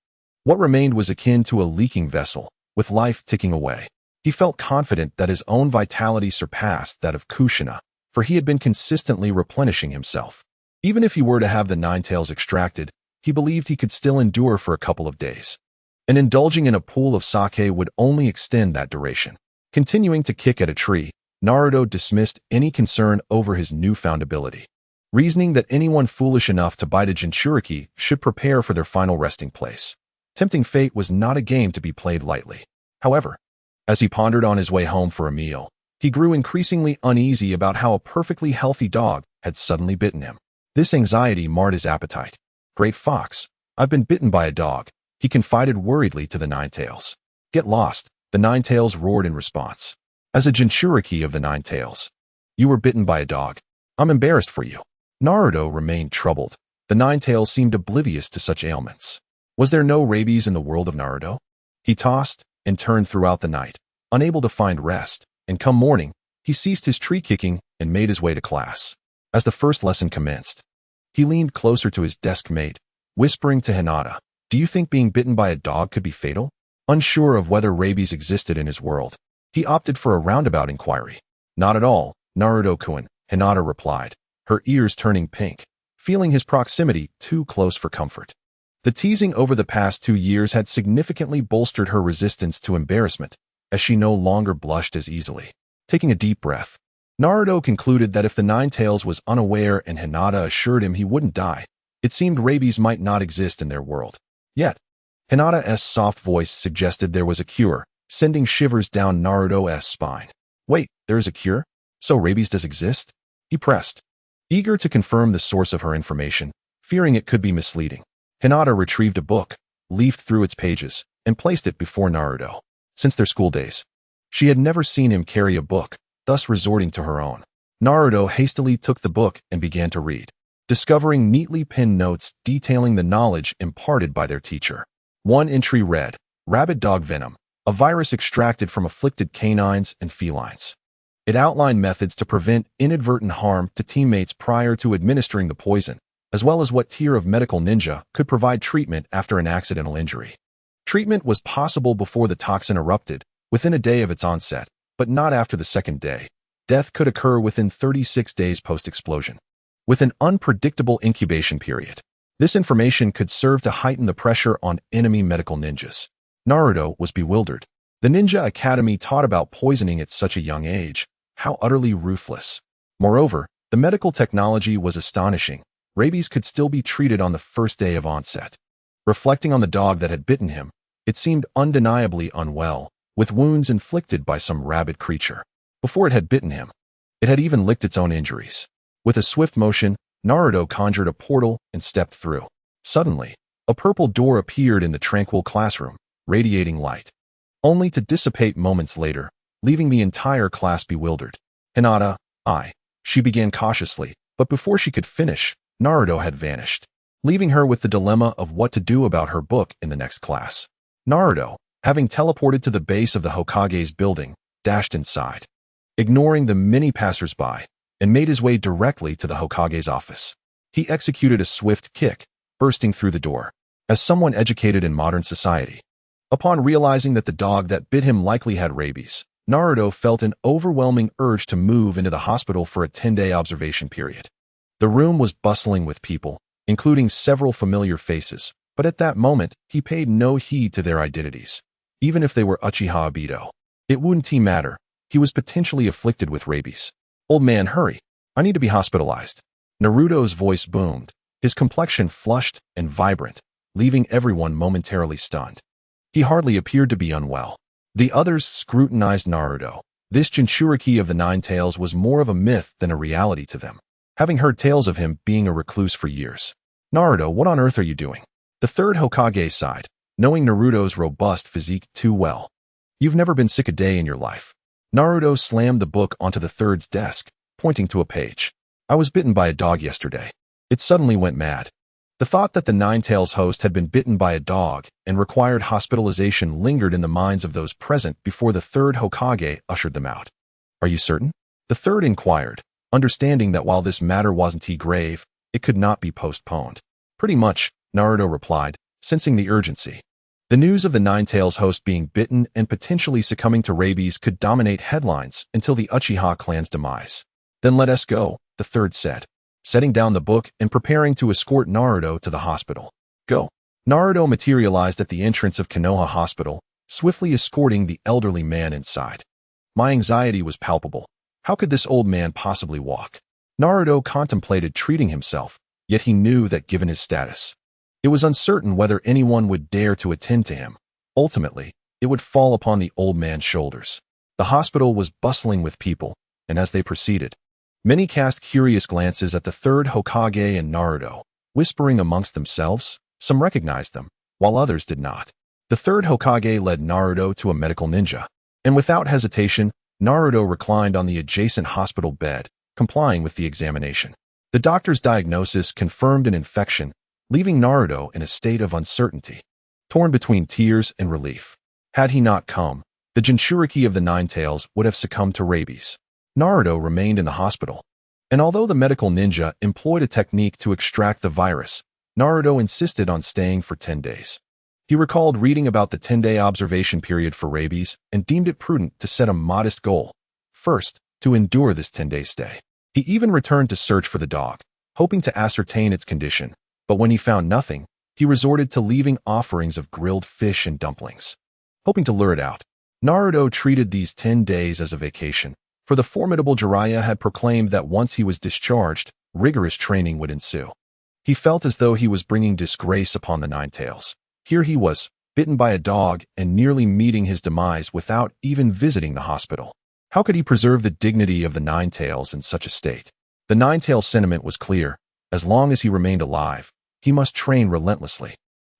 What remained was akin to a leaking vessel, with life ticking away. He felt confident that his own vitality surpassed that of Kushina, for he had been consistently replenishing himself. Even if he were to have the Nine Tails extracted, he believed he could still endure for a couple of days, and indulging in a pool of sake would only extend that duration. Continuing to kick at a tree, Naruto dismissed any concern over his newfound ability. reasoning that anyone foolish enough to bite a Jinchuriki should prepare for their final resting place. Tempting fate was not a game to be played lightly. However, as he pondered on his way home for a meal, he grew increasingly uneasy about how a perfectly healthy dog had suddenly bitten him. This anxiety marred his appetite. "Great Fox, I've been bitten by a dog," he confided worriedly to the Ninetales. "Get lost," the Ninetales roared in response. "As a Jinchuriki of the Ninetales, you were bitten by a dog. I'm embarrassed for you." Naruto remained troubled. The Ninetales seemed oblivious to such ailments. Was there no rabies in the world of Naruto? He tossed and turned throughout the night, unable to find rest, and come morning, he ceased his tree kicking and made his way to class. As the first lesson commenced, he leaned closer to his desk mate, whispering to Hinata, "Do you think being bitten by a dog could be fatal?" Unsure of whether rabies existed in his world, he opted for a roundabout inquiry. "Not at all, Naruto-kun," Hinata replied, her ears turning pink, feeling his proximity too close for comfort. The teasing over the past 2 years had significantly bolstered her resistance to embarrassment, as she no longer blushed as easily. Taking a deep breath, Naruto concluded that if the Ninetales was unaware and Hinata assured him he wouldn't die, it seemed rabies might not exist in their world. Yet, Hinata's soft voice suggested there was a cure, sending shivers down Naruto's spine. "Wait, there is a cure? So rabies does exist?" he pressed, eager to confirm the source of her information, fearing it could be misleading. Hinata retrieved a book, leafed through its pages, and placed it before Naruto. Since their school days, she had never seen him carry a book, thus resorting to her own. Naruto hastily took the book and began to read, discovering neatly pinned notes detailing the knowledge imparted by their teacher. One entry read, "Rabid dog venom, a virus extracted from afflicted canines and felines." It outlined methods to prevent inadvertent harm to teammates prior to administering the poison, as well as what tier of medical ninja could provide treatment after an accidental injury. Treatment was possible before the toxin erupted, within a day of its onset, but not after the second day. Death could occur within 36 days post-explosion, with an unpredictable incubation period. This information could serve to heighten the pressure on enemy medical ninjas. Naruto was bewildered. The Ninja Academy taught about poisoning at such a young age. How utterly ruthless. Moreover, the medical technology was astonishing. Rabies could still be treated on the first day of onset. Reflecting on the dog that had bitten him, it seemed undeniably unwell, with wounds inflicted by some rabid creature. Before it had bitten him, it had even licked its own injuries. With a swift motion, Naruto conjured a portal and stepped through. Suddenly, a purple door appeared in the tranquil classroom, radiating light, only to dissipate moments later, leaving the entire class bewildered. "Hinata, she began cautiously, but before she could finish, Naruto had vanished, leaving her with the dilemma of what to do about her book in the next class. Naruto, having teleported to the base of the Hokage's building, dashed inside, ignoring the many passers-by, and made his way directly to the Hokage's office. He executed a swift kick, bursting through the door. As someone educated in modern society, upon realizing that the dog that bit him likely had rabies, Naruto felt an overwhelming urge to move into the hospital for a 10-day observation period. The room was bustling with people, including several familiar faces, but at that moment, he paid no heed to their identities. Even if they were Uchiha Obito, it wouldn't matter. He was potentially afflicted with rabies. "Old man, hurry. I need to be hospitalized." Naruto's voice boomed, his complexion flushed and vibrant, leaving everyone momentarily stunned. He hardly appeared to be unwell. The others scrutinized Naruto. This Jinchuriki of the Ninetales was more of a myth than a reality to them, having heard tales of him being a recluse for years. "Naruto, what on earth are you doing?" The third Hokage sighed, knowing Naruto's robust physique too well. "You've never been sick a day in your life." Naruto slammed the book onto the third's desk, pointing to a page. "I was bitten by a dog yesterday. It suddenly went mad." The thought that the Ninetales host had been bitten by a dog and required hospitalization lingered in the minds of those present before the third Hokage ushered them out. "Are you certain?" the third inquired, understanding that while this matter wasn't grave, it could not be postponed. "Pretty much," Naruto replied, sensing the urgency. The news of the Ninetales host being bitten and potentially succumbing to rabies could dominate headlines until the Uchiha clan's demise. "Then let us go," the third said, setting down the book and preparing to escort Naruto to the hospital. "Go." Naruto materialized at the entrance of Konoha Hospital, swiftly escorting the elderly man inside. My anxiety was palpable. How could this old man possibly walk? Naruto contemplated treating himself, yet he knew that given his status, it was uncertain whether anyone would dare to attend to him. Ultimately, it would fall upon the old man's shoulders. The hospital was bustling with people, and as they proceeded, many cast curious glances at the third Hokage and Naruto, whispering amongst themselves. Some recognized them, while others did not. The third Hokage led Naruto to a medical ninja, and without hesitation, Naruto reclined on the adjacent hospital bed, complying with the examination. The doctor's diagnosis confirmed an infection, leaving Naruto in a state of uncertainty, torn between tears and relief. Had he not come, the Jinchuriki of the Nine Tails would have succumbed to rabies. Naruto remained in the hospital, and although the medical ninja employed a technique to extract the virus, Naruto insisted on staying for 10 days. He recalled reading about the 10-day observation period for rabies and deemed it prudent to set a modest goal. First, to endure this 10-day stay. He even returned to search for the dog, hoping to ascertain its condition, but when he found nothing, he resorted to leaving offerings of grilled fish and dumplings, hoping to lure it out. Naruto treated these 10 days as a vacation, for the formidable Jiraiya had proclaimed that once he was discharged, rigorous training would ensue. He felt as though he was bringing disgrace upon the Nine Tails. Here he was, bitten by a dog and nearly meeting his demise without even visiting the hospital. How could he preserve the dignity of the Nine Tails in such a state? The Nine Tails sentiment was clear. As long as he remained alive, he must train relentlessly.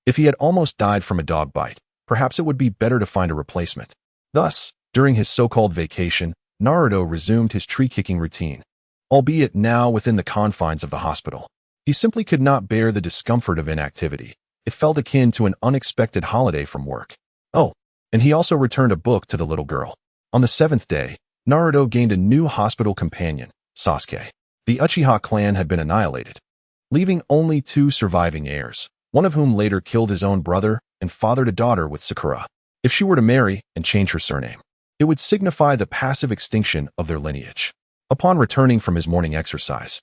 If he had almost died from a dog bite, perhaps it would be better to find a replacement. Thus, during his so-called vacation, Naruto resumed his tree-kicking routine, albeit now within the confines of the hospital. He simply could not bear the discomfort of inactivity. It felt akin to an unexpected holiday from work. Oh, and he also returned a book to the little girl. On the 7th day, Naruto gained a new hospital companion, Sasuke. The Uchiha clan had been annihilated, leaving only 2 surviving heirs, one of whom later killed his own brother and fathered a daughter with Sakura. If she were to marry and change her surname, it would signify the passive extinction of their lineage. Upon returning from his morning exercise,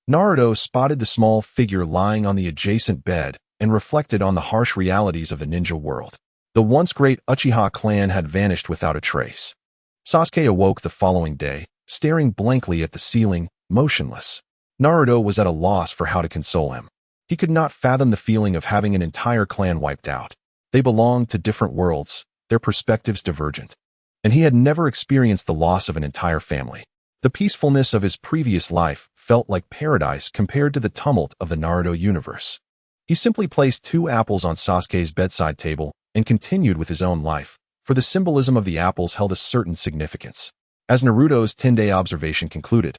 Naruto spotted the small figure lying on the adjacent bed and reflected on the harsh realities of the ninja world. The once great Uchiha clan had vanished without a trace. Sasuke awoke the following day, staring blankly at the ceiling, motionless. Naruto was at a loss for how to console him. He could not fathom the feeling of having an entire clan wiped out. They belonged to different worlds, their perspectives divergent, and he had never experienced the loss of an entire family. The peacefulness of his previous life felt like paradise compared to the tumult of the Naruto universe. He simply placed 2 apples on Sasuke's bedside table and continued with his own life, for the symbolism of the apples held a certain significance. As Naruto's 10-day observation concluded,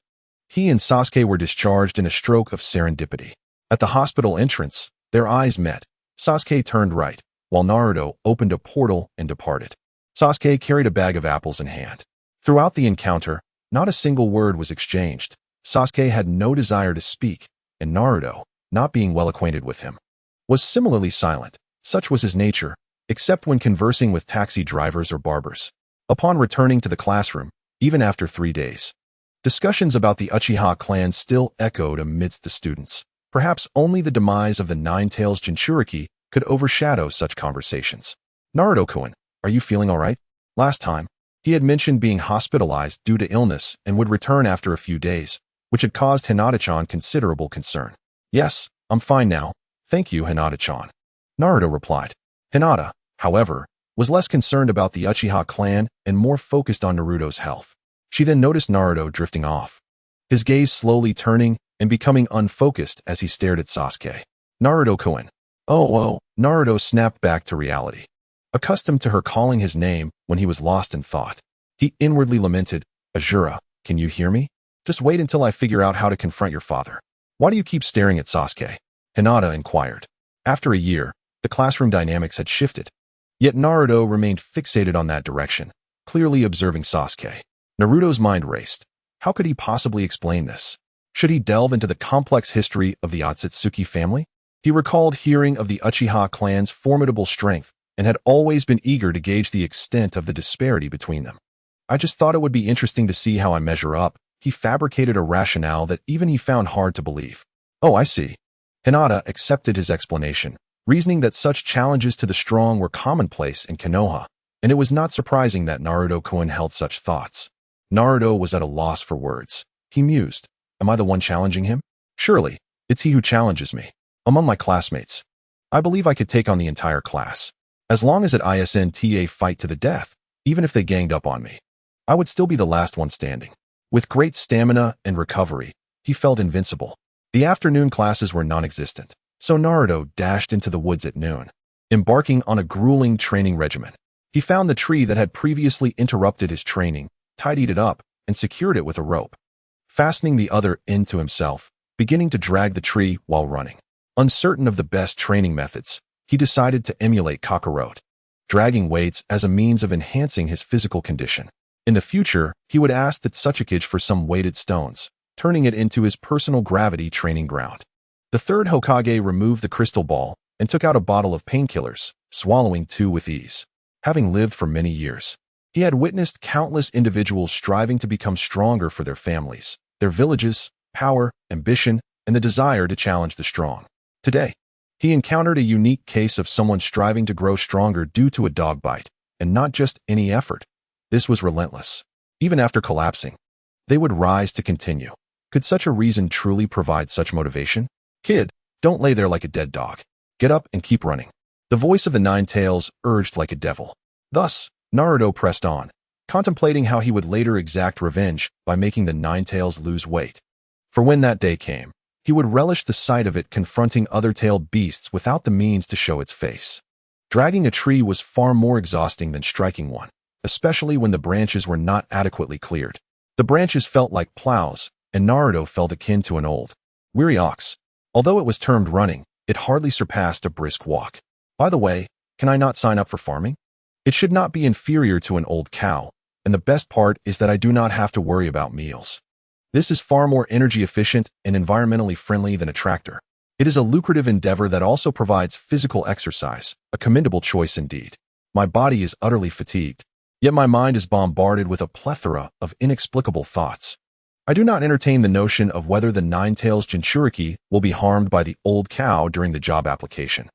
he and Sasuke were discharged in a stroke of serendipity. At the hospital entrance, their eyes met. Sasuke turned right, while Naruto opened a portal and departed. Sasuke carried a bag of apples in hand. Throughout the encounter, not a single word was exchanged. Sasuke had no desire to speak, and Naruto, not being well acquainted with him, was similarly silent. Such was his nature, except when conversing with taxi drivers or barbers. Upon returning to the classroom, even after 3 days, discussions about the Uchiha clan still echoed amidst the students. Perhaps only the demise of the Nine Tails Jinchuriki could overshadow such conversations. Naruto-kun, are you feeling all right? Last time, he had mentioned being hospitalized due to illness and would return after a few days, which had caused Hinata-chan considerable concern. Yes, I'm fine now. Thank you, Hinata-chan. Naruto replied. Hinata, however, was less concerned about the Uchiha clan and more focused on Naruto's health. She then noticed Naruto drifting off, his gaze slowly turning and becoming unfocused as he stared at Sasuke. Naruto-kun. Oh, Naruto snapped back to reality. Accustomed to her calling his name when he was lost in thought, he inwardly lamented, Azura, can you hear me? Just wait until I figure out how to confront your father. Why do you keep staring at Sasuke? Hinata inquired. After a year, the classroom dynamics had shifted. Yet Naruto remained fixated on that direction, clearly observing Sasuke. Naruto's mind raced. How could he possibly explain this? Should he delve into the complex history of the Otsutsuki family? He recalled hearing of the Uchiha clan's formidable strength and had always been eager to gauge the extent of the disparity between them. I just thought it would be interesting to see how I measure up. He fabricated a rationale that even he found hard to believe. Oh, I see. Hinata accepted his explanation, reasoning that such challenges to the strong were commonplace in Konoha, and it was not surprising that Naruto-kun held such thoughts. Naruto was at a loss for words. He mused, Am I the one challenging him? Surely, it's he who challenges me. Among my classmates, I believe I could take on the entire class. As long as at ISNTA fight to the death, even if they ganged up on me, I would still be the last one standing. With great stamina and recovery, he felt invincible. The afternoon classes were non-existent, so Naruto dashed into the woods at noon, embarking on a grueling training regimen. He found the tree that had previously interrupted his training, tidied it up, and secured it with a rope, fastening the other end to himself, beginning to drag the tree while running. Uncertain of the best training methods, he decided to emulate Kakarot, dragging weights as a means of enhancing his physical condition. In the future, he would ask the Tsuchikage for some weighted stones, turning it into his personal gravity training ground. The third Hokage removed the crystal ball and took out a bottle of painkillers, swallowing 2 with ease. Having lived for many years, he had witnessed countless individuals striving to become stronger for their families, their villages, power, ambition, and the desire to challenge the strong. Today, he encountered a unique case of someone striving to grow stronger due to a dog bite, and not just any effort. This was relentless. Even after collapsing, they would rise to continue. Could such a reason truly provide such motivation? Kid, don't lay there like a dead dog. Get up and keep running. The voice of the Nine Tails urged like a devil. Thus, Naruto pressed on, contemplating how he would later exact revenge by making the Nine Tails lose weight. For when that day came, he would relish the sight of it confronting other tailed beasts without the means to show its face. Dragging a tree was far more exhausting than striking one, especially when the branches were not adequately cleared. The branches felt like plows, and Naruto felt akin to an old, weary ox. Although it was termed running, it hardly surpassed a brisk walk. By the way, can I not sign up for farming? It should not be inferior to an old cow, and the best part is that I do not have to worry about meals. This is far more energy efficient and environmentally friendly than a tractor. It is a lucrative endeavor that also provides physical exercise, a commendable choice indeed. My body is utterly fatigued, yet my mind is bombarded with a plethora of inexplicable thoughts. I do not entertain the notion of whether the Nine-Tails Jinchuriki will be harmed by the old cow during the job application.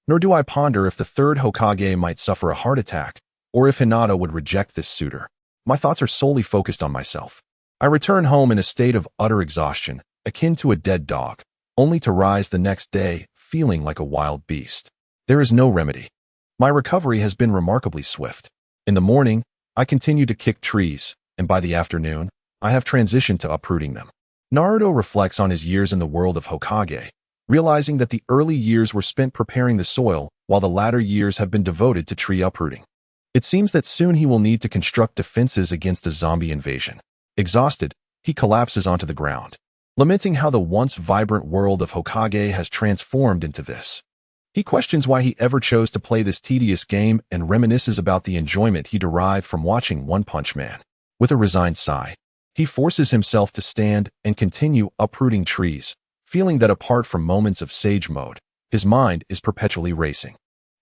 Nor do I ponder if the third Hokage might suffer a heart attack, or if Hinata would reject this suitor. My thoughts are solely focused on myself. I return home in a state of utter exhaustion, akin to a dead dog, only to rise the next day feeling like a wild beast. There is no remedy. My recovery has been remarkably swift. In the morning, I continue to kick trees, and by the afternoon, I have transitioned to uprooting them. Naruto reflects on his years in the world of Hokage, realizing that the early years were spent preparing the soil, while the latter years have been devoted to tree uprooting. It seems that soon he will need to construct defenses against a zombie invasion. Exhausted, he collapses onto the ground, lamenting how the once vibrant world of Hokage has transformed into this. He questions why he ever chose to play this tedious game and reminisces about the enjoyment he derived from watching One Punch Man. With a resigned sigh, he forces himself to stand and continue uprooting trees, feeling that apart from moments of Sage Mode, his mind is perpetually racing.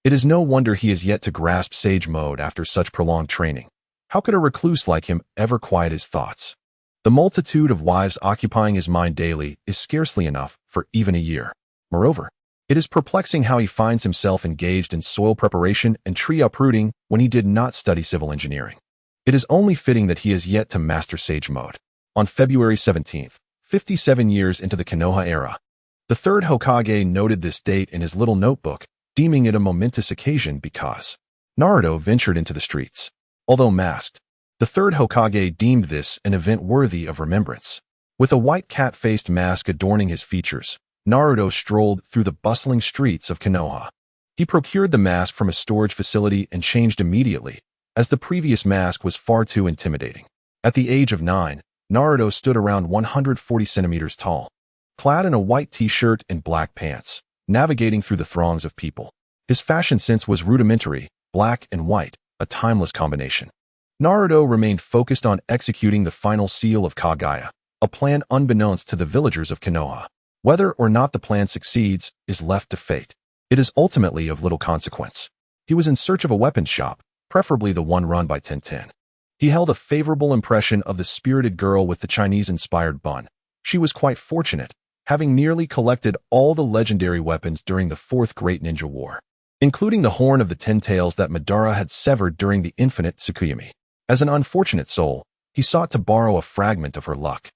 It is no wonder he is yet to grasp Sage Mode after such prolonged training. How could a recluse like him ever quiet his thoughts? The multitude of wives occupying his mind daily is scarcely enough for even a year. Moreover, it is perplexing how he finds himself engaged in soil preparation and tree uprooting when he did not study civil engineering. It is only fitting that he has yet to master Sage Mode. On February 17th, 57 years into the Konoha era, the third Hokage noted this date in his little notebook, deeming it a momentous occasion because Naruto ventured into the streets. Although masked, the third Hokage deemed this an event worthy of remembrance. With a white cat-faced mask adorning his features, Naruto strolled through the bustling streets of Konoha. He procured the mask from a storage facility and changed immediately, as the previous mask was far too intimidating. At the age of 9, Naruto stood around 140 centimeters tall, clad in a white t-shirt and black pants, navigating through the throngs of people. His fashion sense was rudimentary, black and white, a timeless combination. Naruto remained focused on executing the final seal of Kagaya, a plan unbeknownst to the villagers of Konoha. Whether or not the plan succeeds is left to fate. It is ultimately of little consequence. He was in search of a weapons shop, preferably the one run by Tintin. He held a favorable impression of the spirited girl with the Chinese-inspired bun. She was quite fortunate, having nearly collected all the legendary weapons during the Fourth Great Ninja War, including the horn of the 10 tails that Madara had severed during the infinite Tsukuyami. As an unfortunate soul, he sought to borrow a fragment of her luck.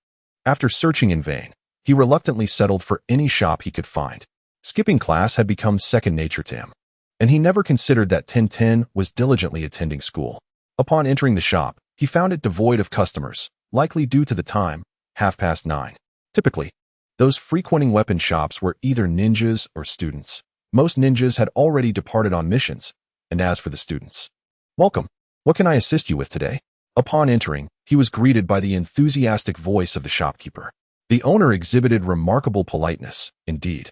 After searching in vain, he reluctantly settled for any shop he could find. Skipping class had become second nature to him, and he never considered that Tintin was diligently attending school. Upon entering the shop, he found it devoid of customers, likely due to the time, 9:30. Typically, those frequenting weapon shops were either ninjas or students. Most ninjas had already departed on missions, and as for the students, "Welcome. What can I assist you with today?" Upon entering, he was greeted by the enthusiastic voice of the shopkeeper. The owner exhibited remarkable politeness, indeed.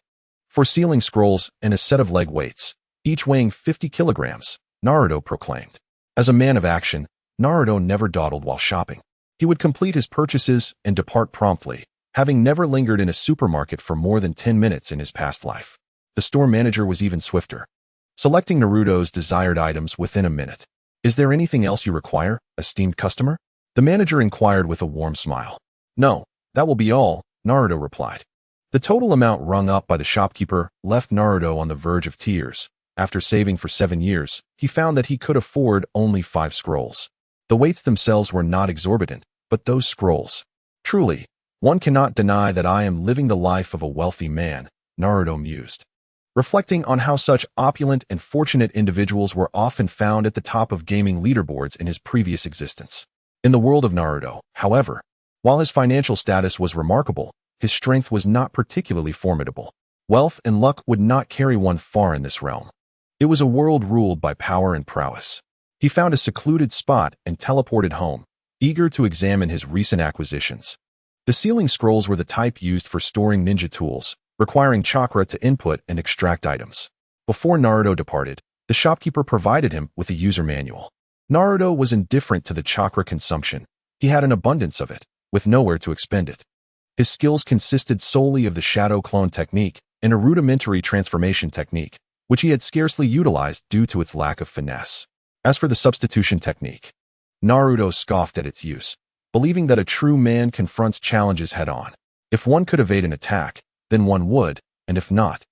"For sealing scrolls and a set of leg weights, each weighing 50 kilograms, Naruto proclaimed. As a man of action, Naruto never dawdled while shopping. He would complete his purchases and depart promptly, having never lingered in a supermarket for more than 10 minutes in his past life. The store manager was even swifter, selecting Naruto's desired items within a minute. "Is there anything else you require, esteemed customer?" the manager inquired with a warm smile. "No, that will be all," Naruto replied. The total amount rung up by the shopkeeper left Naruto on the verge of tears. After saving for 7 years, he found that he could afford only 5 scrolls. The weights themselves were not exorbitant, but those scrolls. "Truly, one cannot deny that I am living the life of a wealthy man," Naruto mused, reflecting on how such opulent and fortunate individuals were often found at the top of gaming leaderboards in his previous existence. In the world of Naruto, however, while his financial status was remarkable, his strength was not particularly formidable. Wealth and luck would not carry one far in this realm. It was a world ruled by power and prowess. He found a secluded spot and teleported home, eager to examine his recent acquisitions. The sealing scrolls were the type used for storing ninja tools, requiring chakra to input and extract items. Before Naruto departed, the shopkeeper provided him with a user manual. Naruto was indifferent to the chakra consumption. He had an abundance of it, with nowhere to expend it. His skills consisted solely of the shadow clone technique and a rudimentary transformation technique, which he had scarcely utilized due to its lack of finesse. As for the substitution technique, Naruto scoffed at its use, believing that a true man confronts challenges head-on. If one could evade an attack, then one would, and if not,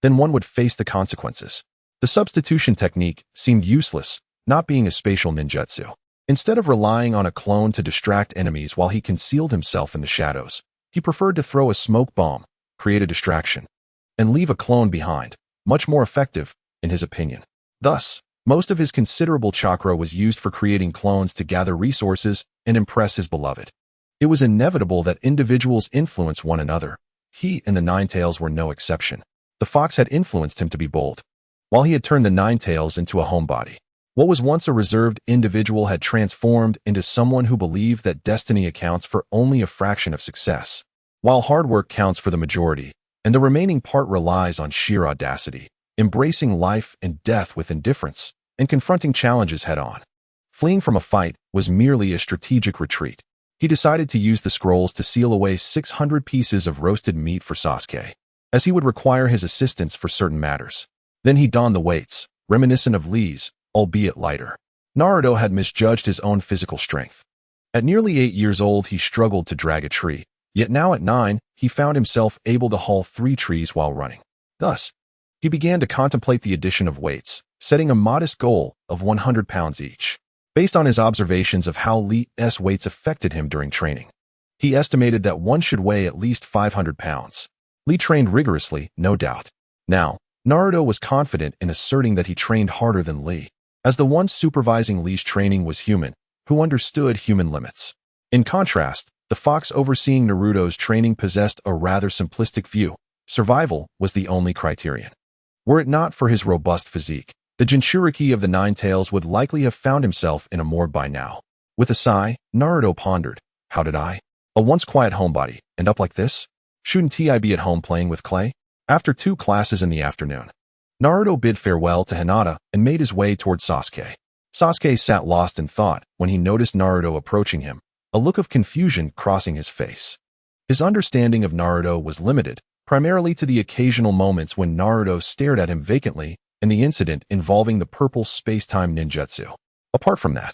then one would face the consequences. The substitution technique seemed useless, not being a spatial ninjutsu. Instead of relying on a clone to distract enemies while he concealed himself in the shadows, he preferred to throw a smoke bomb, create a distraction, and leave a clone behind, much more effective, in his opinion. Thus, most of his considerable chakra was used for creating clones to gather resources and impress his beloved. It was inevitable that individuals influence one another. He and the Ninetales were no exception. The fox had influenced him to be bold, while he had turned the Ninetales into a homebody. What was once a reserved individual had transformed into someone who believed that destiny accounts for only a fraction of success, while hard work counts for the majority, and the remaining part relies on sheer audacity, embracing life and death with indifference, and confronting challenges head-on. Fleeing from a fight was merely a strategic retreat. He decided to use the scrolls to seal away 600 pieces of roasted meat for Sasuke, as he would require his assistance for certain matters. Then he donned the weights, reminiscent of Lee's, albeit lighter. Naruto had misjudged his own physical strength. At nearly 8 years old, he struggled to drag a tree, yet now at 9, he found himself able to haul 3 trees while running. Thus, he began to contemplate the addition of weights, setting a modest goal of 100 pounds each. Based on his observations of how Lee's weights affected him during training, he estimated that one should weigh at least 500 pounds. Lee trained rigorously, no doubt. Now, Naruto was confident in asserting that he trained harder than Lee, as the one supervising Lee's training was human, who understood human limits. In contrast, the fox overseeing Naruto's training possessed a rather simplistic view. Survival was the only criterion. Were it not for his robust physique, the Jinchuriki of the Ninetales would likely have found himself in a morgue by now. With a sigh, Naruto pondered, how did I, a once quiet homebody, end up like this? Shouldn't I be at home playing with clay? After 2 classes in the afternoon, Naruto bid farewell to Hinata and made his way toward Sasuke. Sasuke sat lost in thought when he noticed Naruto approaching him, a look of confusion crossing his face. His understanding of Naruto was limited, primarily to the occasional moments when Naruto stared at him vacantly and the incident involving the purple space-time ninjutsu. Apart from that,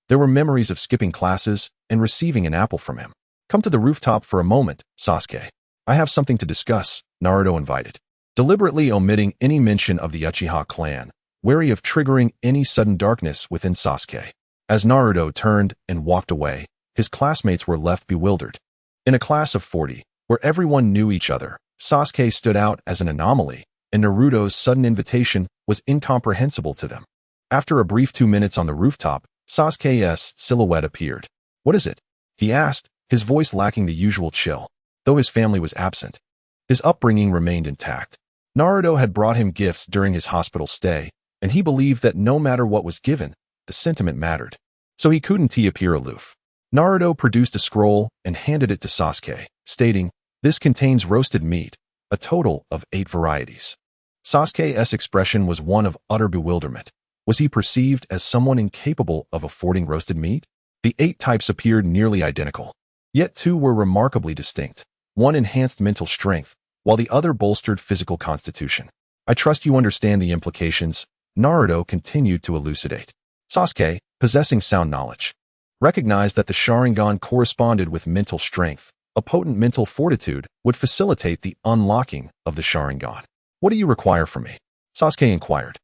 there were memories of skipping classes and receiving an apple from him. Come to the rooftop for a moment, Sasuke. I have something to discuss, Naruto invited, deliberately omitting any mention of the Uchiha clan, wary of triggering any sudden darkness within Sasuke. As Naruto turned and walked away, his classmates were left bewildered. In a class of 40, where everyone knew each other, Sasuke stood out as an anomaly, and Naruto's sudden invitation was incomprehensible to them. After a brief 2 minutes on the rooftop, Sasuke's silhouette appeared. "What is it?" he asked, his voice lacking the usual chill. Though his family was absent, his upbringing remained intact. Naruto had brought him gifts during his hospital stay, and he believed that no matter what was given, the sentiment mattered. So he couldn't appear aloof. Naruto produced a scroll and handed it to Sasuke, stating, "This contains roasted meat, a total of 8 varieties." Sasuke's expression was one of utter bewilderment. Was he perceived as someone incapable of affording roasted meat? The 8 types appeared nearly identical, yet 2 were remarkably distinct. One enhanced mental strength, while the other bolstered physical constitution. "I trust you understand the implications," Naruto continued to elucidate. Sasuke, possessing sound knowledge, recognized that the Sharingan corresponded with mental strength. A potent mental fortitude would facilitate the unlocking of the Sharingan. "What do you require from me?" Sasuke inquired.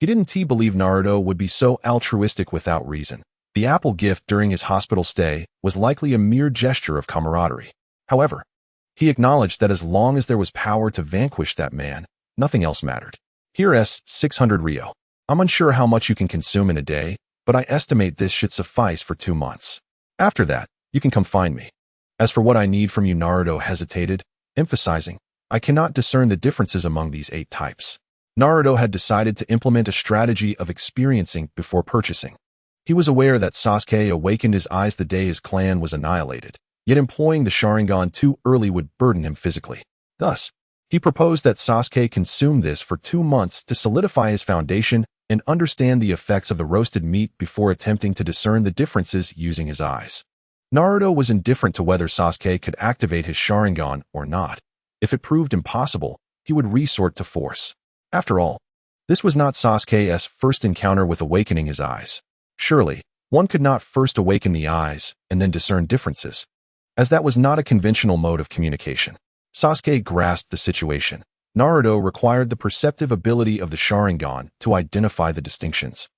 He didn't believe Naruto would be so altruistic without reason. The apple gift during his hospital stay was likely a mere gesture of camaraderie. However, he acknowledged that as long as there was power to vanquish that man, nothing else mattered. "Here's 600 Ryo. I'm unsure how much you can consume in a day, but I estimate this should suffice for 2 months. After that, you can come find me. As for what I need from you," Naruto hesitated, emphasizing, "I cannot discern the differences among these 8 types." Naruto had decided to implement a strategy of experiencing before purchasing. He was aware that Sasuke awakened his eyes the day his clan was annihilated, yet employing the Sharingan too early would burden him physically. Thus, he proposed that Sasuke consume this for 2 months to solidify his foundation and understand the effects of the roasted meat before attempting to discern the differences using his eyes. Naruto was indifferent to whether Sasuke could activate his Sharingan or not. If it proved impossible, he would resort to force. After all, this was not Sasuke's first encounter with awakening his eyes. Surely, one could not first awaken the eyes and then discern differences, as that was not a conventional mode of communication. Sasuke grasped the situation. Naruto required the perceptive ability of the Sharingan to identify the distinctions.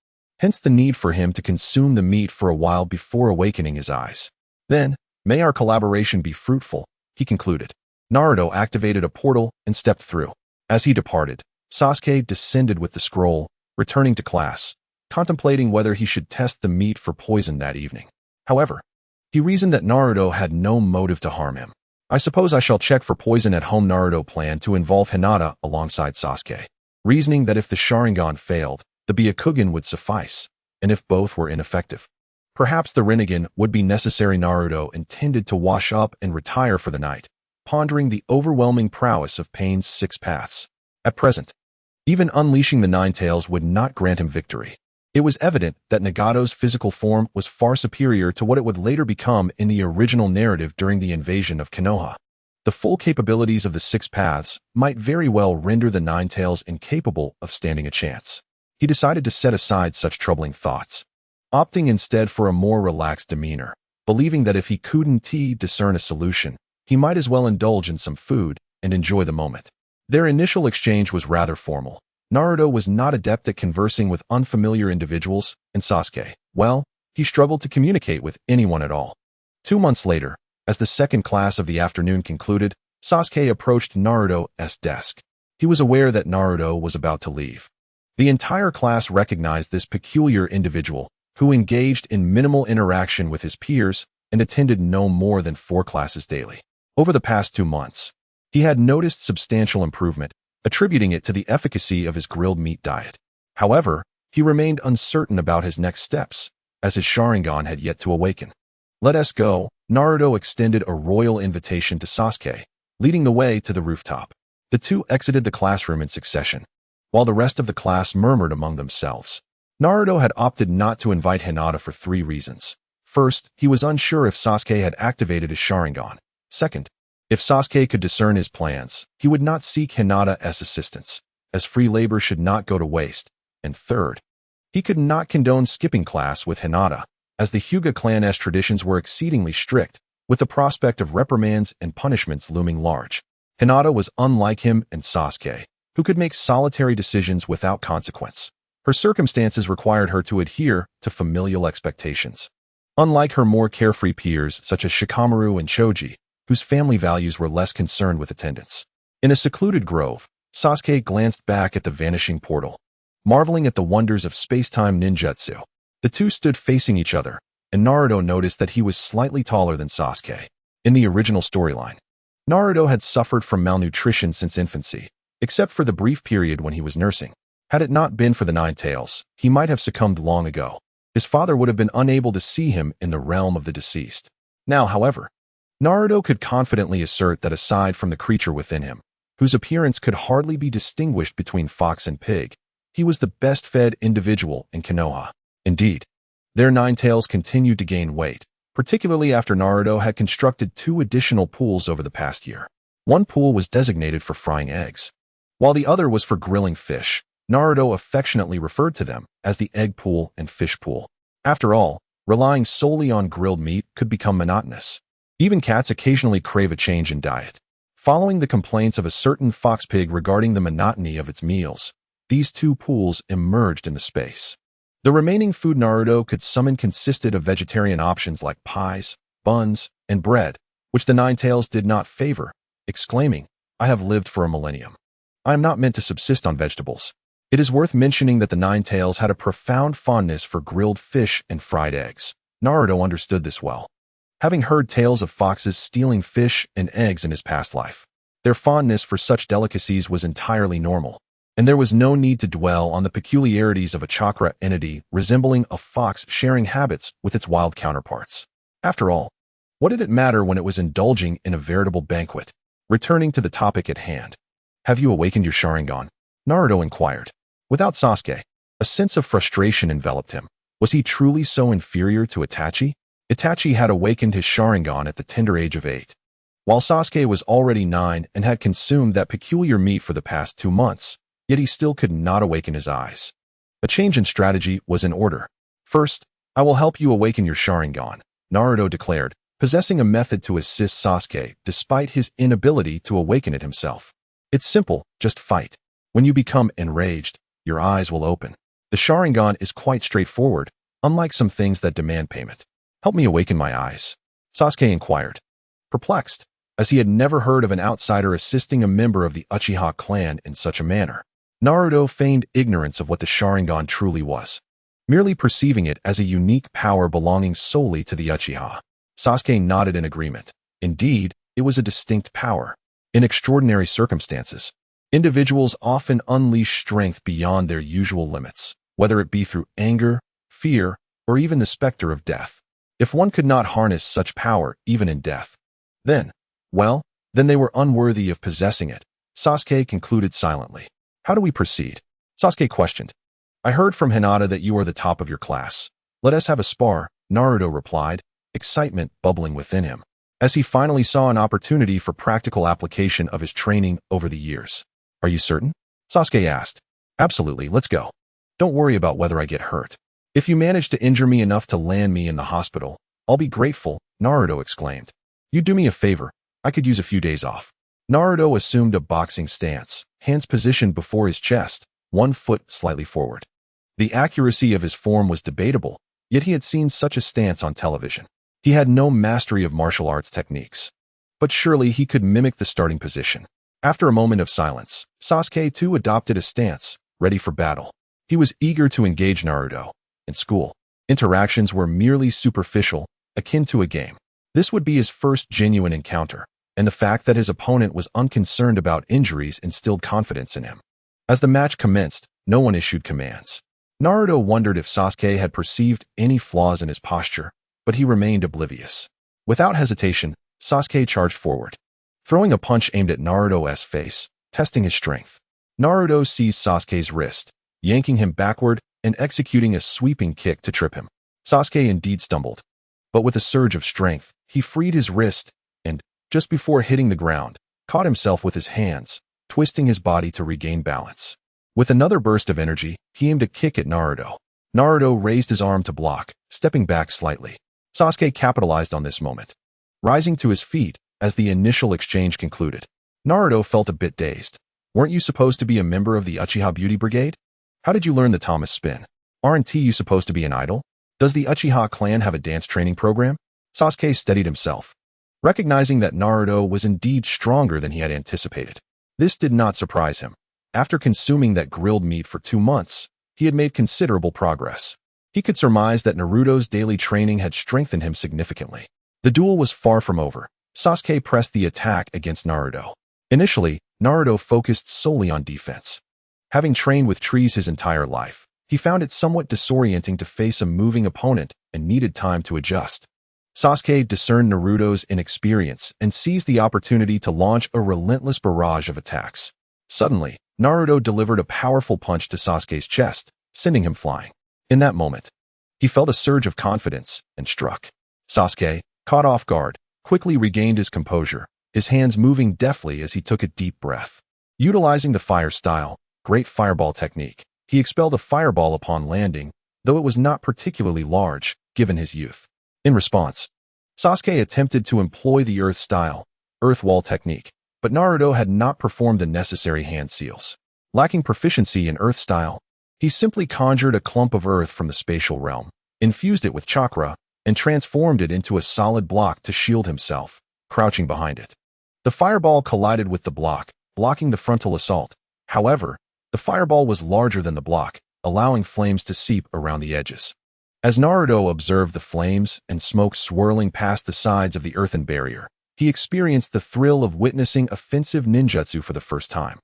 Hence the need for him to consume the meat for a while before awakening his eyes. "Then, may our collaboration be fruitful," he concluded. Naruto activated a portal and stepped through. As he departed, Sasuke descended with the scroll, returning to class, contemplating whether he should test the meat for poison that evening. However, he reasoned that Naruto had no motive to harm him. "I suppose I shall check for poison at home." Naruto planned to involve Hinata alongside Sasuke, reasoning that if the Sharingan failed, the Byakugan would suffice, and if both were ineffective, perhaps the Rinnegan would be necessary. Naruto intended to wash up and retire for the night, pondering the overwhelming prowess of Pain's 6 paths. At present, even unleashing the 9 tails would not grant him victory. It was evident that Nagato's physical form was far superior to what it would later become in the original narrative during the invasion of Konoha. The full capabilities of the 6 paths might very well render the 9 tails incapable of standing a chance. He decided to set aside such troubling thoughts, opting instead for a more relaxed demeanor, believing that if he couldn't discern a solution, he might as well indulge in some food and enjoy the moment. Their initial exchange was rather formal. Naruto was not adept at conversing with unfamiliar individuals, and Sasuke, well, he struggled to communicate with anyone at all. 2 months later, as the second class of the afternoon concluded, Sasuke approached Naruto's desk. He was aware that Naruto was about to leave. The entire class recognized this peculiar individual, who engaged in minimal interaction with his peers and attended no more than 4 classes daily. Over the past 2 months, he had noticed substantial improvement, attributing it to the efficacy of his grilled meat diet. However, he remained uncertain about his next steps, as his Sharingan had yet to awaken. "Let us go." Naruto extended a royal invitation to Sasuke, leading the way to the rooftop. The 2 exited the classroom in succession, while the rest of the class murmured among themselves. Naruto had opted not to invite Hinata for 3 reasons. First, he was unsure if Sasuke had activated his Sharingan. Second, if Sasuke could discern his plans, he would not seek Hinata's assistance, as free labor should not go to waste. And third, he could not condone skipping class with Hinata, as the Hyuga clan's traditions were exceedingly strict, with the prospect of reprimands and punishments looming large. Hinata was unlike him and Sasuke, who could make solitary decisions without consequence. Her circumstances required her to adhere to familial expectations. Unlike her more carefree peers such as Shikamaru and Choji, whose family values were less concerned with attendance. In a secluded grove, Sasuke glanced back at the vanishing portal, marveling at the wonders of space-time ninjutsu. The two stood facing each other, and Naruto noticed that he was slightly taller than Sasuke. In the original storyline, Naruto had suffered from malnutrition since infancy, except for the brief period when he was nursing. Had it not been for the Nine Tails, he might have succumbed long ago. His father would have been unable to see him in the realm of the deceased. Now, however, Naruto could confidently assert that aside from the creature within him, whose appearance could hardly be distinguished between fox and pig, he was the best-fed individual in Konoha. Indeed, their Nine Tails continued to gain weight, particularly after Naruto had constructed 2 additional pools over the past year. One pool was designated for frying eggs, while the other was for grilling fish. Naruto affectionately referred to them as the egg pool and fish pool. After all, relying solely on grilled meat could become monotonous. Even cats occasionally crave a change in diet. Following the complaints of a certain fox pig regarding the monotony of its meals, these 2 pools emerged in the space. The remaining food Naruto could summon consisted of vegetarian options like pies, buns, and bread, which the Nine Tails did not favor, exclaiming, "I have lived for a millennium. I am not meant to subsist on vegetables." It is worth mentioning that the Nine Tails had a profound fondness for grilled fish and fried eggs. Naruto understood this well, having heard tales of foxes stealing fish and eggs in his past life. Their fondness for such delicacies was entirely normal, and there was no need to dwell on the peculiarities of a chakra entity resembling a fox sharing habits with its wild counterparts. After all, what did it matter when it was indulging in a veritable banquet? Returning to the topic at hand, "Have you awakened your Sharingan?" Naruto inquired. Without Sasuke, a sense of frustration enveloped him. Was he truly so inferior to Itachi? Itachi had awakened his Sharingan at the tender age of 8, while Sasuke was already 9 and had consumed that peculiar meat for the past 2 months, yet he still could not awaken his eyes. A change in strategy was in order. "First, I will help you awaken your Sharingan," Naruto declared, possessing a method to assist Sasuke despite his inability to awaken it himself. "It's simple, just fight. When you become enraged, your eyes will open. The Sharingan is quite straightforward, unlike some things that demand payment." "Help me awaken my eyes?" Sasuke inquired, perplexed, as he had never heard of an outsider assisting a member of the Uchiha clan in such a manner. Naruto feigned ignorance of what the Sharingan truly was, merely perceiving it as a unique power belonging solely to the Uchiha. Sasuke nodded in agreement. Indeed, it was a distinct power. In extraordinary circumstances, individuals often unleash strength beyond their usual limits, whether it be through anger, fear, or even the specter of death. If one could not harness such power even in death, then they were unworthy of possessing it, Sasuke concluded silently. "How do we proceed?" Sasuke questioned. "I heard from Hinata that you are the top of your class. Let us have a spar," Naruto replied, excitement bubbling within him, as he finally saw an opportunity for practical application of his training over the years. "Are you certain?" Sasuke asked. "Absolutely, let's go. Don't worry about whether I get hurt. If you manage to injure me enough to land me in the hospital, I'll be grateful," Naruto exclaimed. "You do me a favor, I could use a few days off." Naruto assumed a boxing stance, hands positioned before his chest, one foot slightly forward. The accuracy of his form was debatable, yet he had seen such a stance on television. He had no mastery of martial arts techniques, but surely he could mimic the starting position. After a moment of silence, Sasuke too adopted a stance, ready for battle. He was eager to engage Naruto. In school, interactions were merely superficial, akin to a game. This would be his first genuine encounter, and the fact that his opponent was unconcerned about injuries instilled confidence in him. As the match commenced, no one issued commands. Naruto wondered if Sasuke had perceived any flaws in his posture, but he remained oblivious. Without hesitation, Sasuke charged forward, throwing a punch aimed at Naruto's face, testing his strength. Naruto seized Sasuke's wrist, yanking him backward and executing a sweeping kick to trip him. Sasuke indeed stumbled, but with a surge of strength, he freed his wrist and, just before hitting the ground, caught himself with his hands, twisting his body to regain balance. With another burst of energy, he aimed a kick at Naruto. Naruto raised his arm to block, stepping back slightly. Sasuke capitalized on this moment, rising to his feet as the initial exchange concluded. Naruto felt a bit dazed. "Weren't you supposed to be a member of the Uchiha Beauty Brigade? How did you learn the Thomas spin? Aren't you supposed to be an idol? Does the Uchiha clan have a dance training program?" Sasuke steadied himself, recognizing that Naruto was indeed stronger than he had anticipated. This did not surprise him. After consuming that grilled meat for 2 months, he had made considerable progress. He could surmise that Naruto's daily training had strengthened him significantly. The duel was far from over. Sasuke pressed the attack against Naruto. Initially, Naruto focused solely on defense. Having trained with trees his entire life, he found it somewhat disorienting to face a moving opponent and needed time to adjust. Sasuke discerned Naruto's inexperience and seized the opportunity to launch a relentless barrage of attacks. Suddenly, Naruto delivered a powerful punch to Sasuke's chest, sending him flying. In that moment, he felt a surge of confidence and struck. Sasuke, caught off guard, quickly regained his composure, his hands moving deftly as he took a deep breath. Utilizing the fire style, great fireball technique, he expelled a fireball upon landing, though it was not particularly large, given his youth. In response, Sasuke attempted to employ the earth style, earth wall technique, but Naruto had not performed the necessary hand seals. Lacking proficiency in earth style, he simply conjured a clump of earth from the spatial realm, infused it with chakra, and transformed it into a solid block to shield himself, crouching behind it. The fireball collided with the block, blocking the frontal assault. However, the fireball was larger than the block, allowing flames to seep around the edges. As Naruto observed the flames and smoke swirling past the sides of the earthen barrier, he experienced the thrill of witnessing offensive ninjutsu for the first time.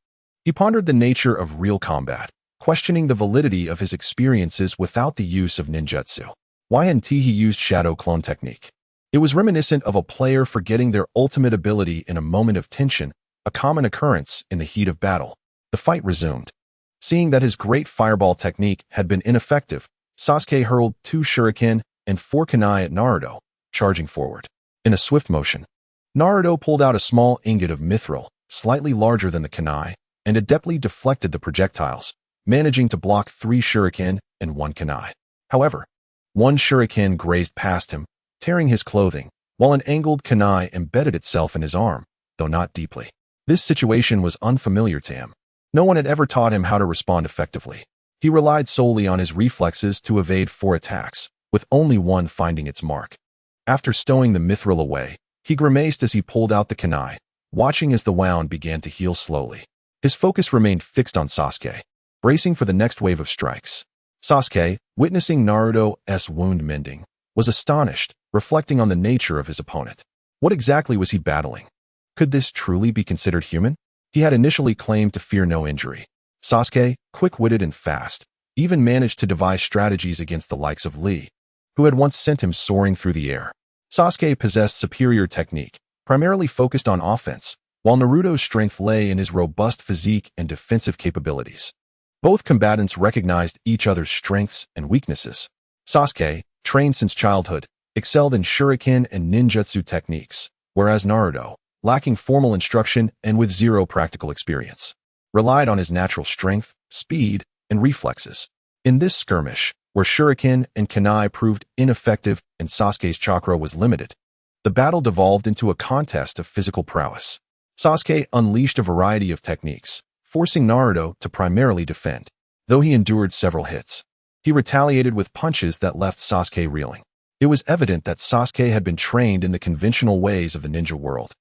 He pondered the nature of real combat, questioning the validity of his experiences without the use of ninjutsu. Why hadn't he used shadow clone technique? It was reminiscent of a player forgetting their ultimate ability in a moment of tension, a common occurrence in the heat of battle. The fight resumed. Seeing that his great fireball technique had been ineffective, Sasuke hurled 2 shuriken and 4 kunai at Naruto, charging forward. In a swift motion, Naruto pulled out a small ingot of mithril, slightly larger than the kunai, and adeptly deflected the projectiles, managing to block 3 shuriken and 1 kunai. However, 1 shuriken grazed past him, tearing his clothing, while an angled kunai embedded itself in his arm, though not deeply. This situation was unfamiliar to him. No one had ever taught him how to respond effectively. He relied solely on his reflexes to evade 4 attacks, with only 1 finding its mark. After stowing the mithril away, he grimaced as he pulled out the kunai, watching as the wound began to heal slowly. His focus remained fixed on Sasuke, bracing for the next wave of strikes. Sasuke, witnessing Naruto's wound mending, was astonished, reflecting on the nature of his opponent. What exactly was he battling? Could this truly be considered human? He had initially claimed to fear no injury. Sasuke, quick-witted and fast, even managed to devise strategies against the likes of Lee, who had once sent him soaring through the air. Sasuke possessed superior technique, primarily focused on offense, while Naruto's strength lay in his robust physique and defensive capabilities. Both combatants recognized each other's strengths and weaknesses. Sasuke, trained since childhood, excelled in shuriken and ninjutsu techniques, whereas Naruto, lacking formal instruction and with 0 practical experience, relied on his natural strength, speed, and reflexes. In this skirmish, where shuriken and kunai proved ineffective and Sasuke's chakra was limited, the battle devolved into a contest of physical prowess. Sasuke unleashed a variety of techniques, forcing Naruto to primarily defend. Though he endured several hits, he retaliated with punches that left Sasuke reeling. It was evident that Sasuke had been trained in the conventional ways of the ninja world,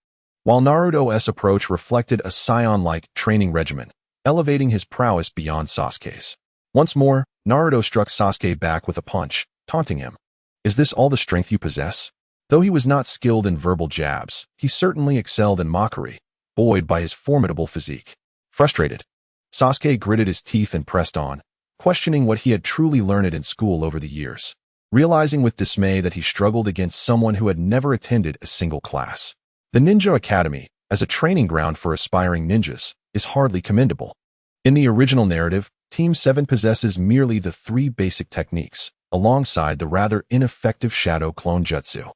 while Naruto's approach reflected a scion-like training regimen, elevating his prowess beyond Sasuke's. Once more, Naruto struck Sasuke back with a punch, taunting him. "Is this all the strength you possess?" Though he was not skilled in verbal jabs, he certainly excelled in mockery, buoyed by his formidable physique. Frustrated, Sasuke gritted his teeth and pressed on, questioning what he had truly learned in school over the years, realizing with dismay that he struggled against someone who had never attended a single class. The Ninja Academy, as a training ground for aspiring ninjas, is hardly commendable. In the original narrative, Team 7 possesses merely the 3 basic techniques, alongside the rather ineffective shadow clone jutsu.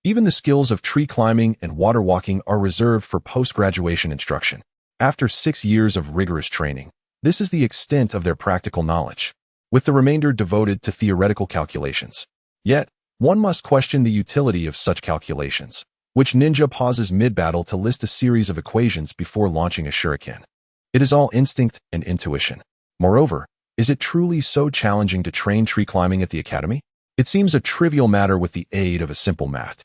Even the skills of tree climbing and water walking are reserved for post-graduation instruction. After 6 years of rigorous training, this is the extent of their practical knowledge, with the remainder devoted to theoretical calculations. Yet, one must question the utility of such calculations, which ninja pauses mid-battle to list a series of equations before launching a shuriken. It is all instinct and intuition. Moreover, is it truly so challenging to train tree climbing at the academy? It seems a trivial matter with the aid of a simple mat.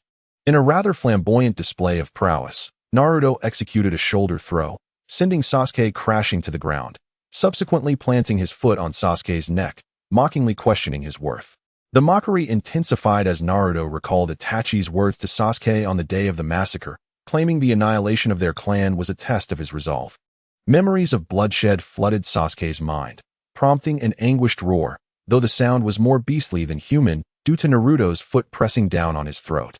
In a rather flamboyant display of prowess, Naruto executed a shoulder throw, sending Sasuke crashing to the ground, subsequently planting his foot on Sasuke's neck, mockingly questioning his worth. The mockery intensified as Naruto recalled Itachi's words to Sasuke on the day of the massacre, claiming the annihilation of their clan was a test of his resolve. Memories of bloodshed flooded Sasuke's mind, prompting an anguished roar, though the sound was more beastly than human due to Naruto's foot pressing down on his throat.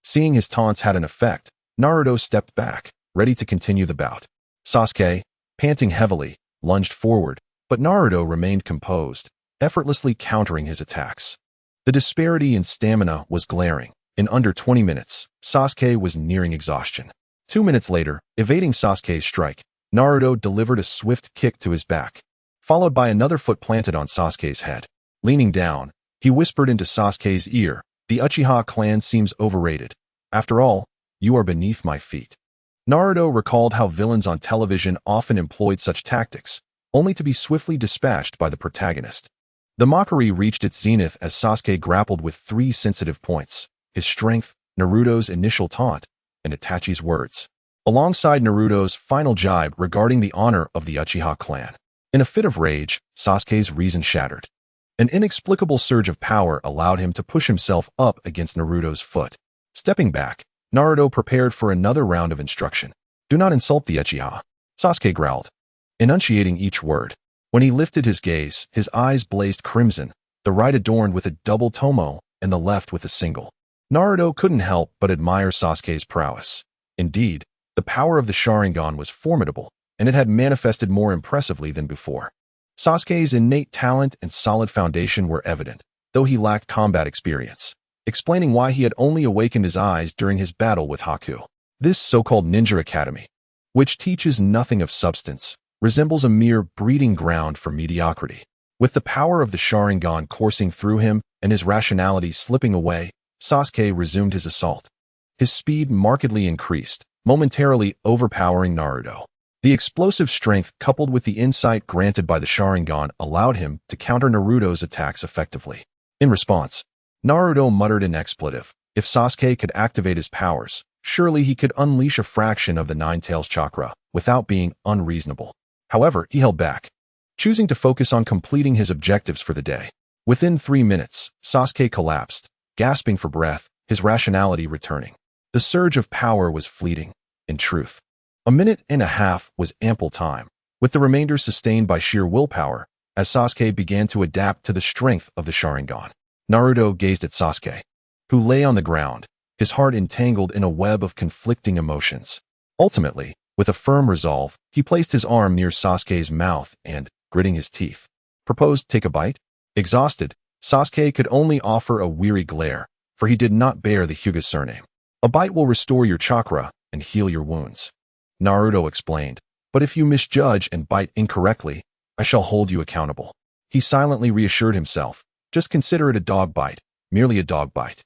Seeing his taunts had an effect, Naruto stepped back, ready to continue the bout. Sasuke, panting heavily, lunged forward, but Naruto remained composed, effortlessly countering his attacks. The disparity in stamina was glaring. In under 20 minutes, Sasuke was nearing exhaustion. 2 minutes later, evading Sasuke's strike, Naruto delivered a swift kick to his back, followed by another foot planted on Sasuke's head. Leaning down, he whispered into Sasuke's ear, "The Uchiha clan seems overrated. After all, you are beneath my feet." Naruto recalled how villains on television often employed such tactics, only to be swiftly dispatched by the protagonist. The mockery reached its zenith as Sasuke grappled with 3 sensitive points: his strength, Naruto's initial taunt, and Itachi's words, alongside Naruto's final jibe regarding the honor of the Uchiha clan. In a fit of rage, Sasuke's reason shattered. An inexplicable surge of power allowed him to push himself up against Naruto's foot. Stepping back, Naruto prepared for another round of instruction. "Do not insult the Uchiha," Sasuke growled, enunciating each word. When he lifted his gaze, his eyes blazed crimson, the right adorned with a double tomo and the left with a single. Naruto couldn't help but admire Sasuke's prowess. Indeed, the power of the Sharingan was formidable, and it had manifested more impressively than before. Sasuke's innate talent and solid foundation were evident, though he lacked combat experience, explaining why he had only awakened his eyes during his battle with Haku. This so-called ninja academy, which teaches nothing of substance, resembles a mere breeding ground for mediocrity. With the power of the Sharingan coursing through him and his rationality slipping away, Sasuke resumed his assault. His speed markedly increased, momentarily overpowering Naruto. The explosive strength coupled with the insight granted by the Sharingan allowed him to counter Naruto's attacks effectively. In response, Naruto muttered an expletive. If Sasuke could activate his powers, surely he could unleash a fraction of the Nine-Tails chakra without being unreasonable. However, he held back, choosing to focus on completing his objectives for the day. Within 3 minutes, Sasuke collapsed, gasping for breath, his rationality returning. The surge of power was fleeting, in truth. A minute and a half was ample time, with the remainder sustained by sheer willpower, as Sasuke began to adapt to the strength of the Sharingan. Naruto gazed at Sasuke, who lay on the ground, his heart entangled in a web of conflicting emotions. Ultimately, with a firm resolve, he placed his arm near Sasuke's mouth and, gritting his teeth, proposed take a bite. Exhausted, Sasuke could only offer a weary glare, for he did not bear the Hyuga surname. "A bite will restore your chakra and heal your wounds," Naruto explained, "but if you misjudge and bite incorrectly, I shall hold you accountable." He silently reassured himself, "Just consider it a dog bite, merely a dog bite."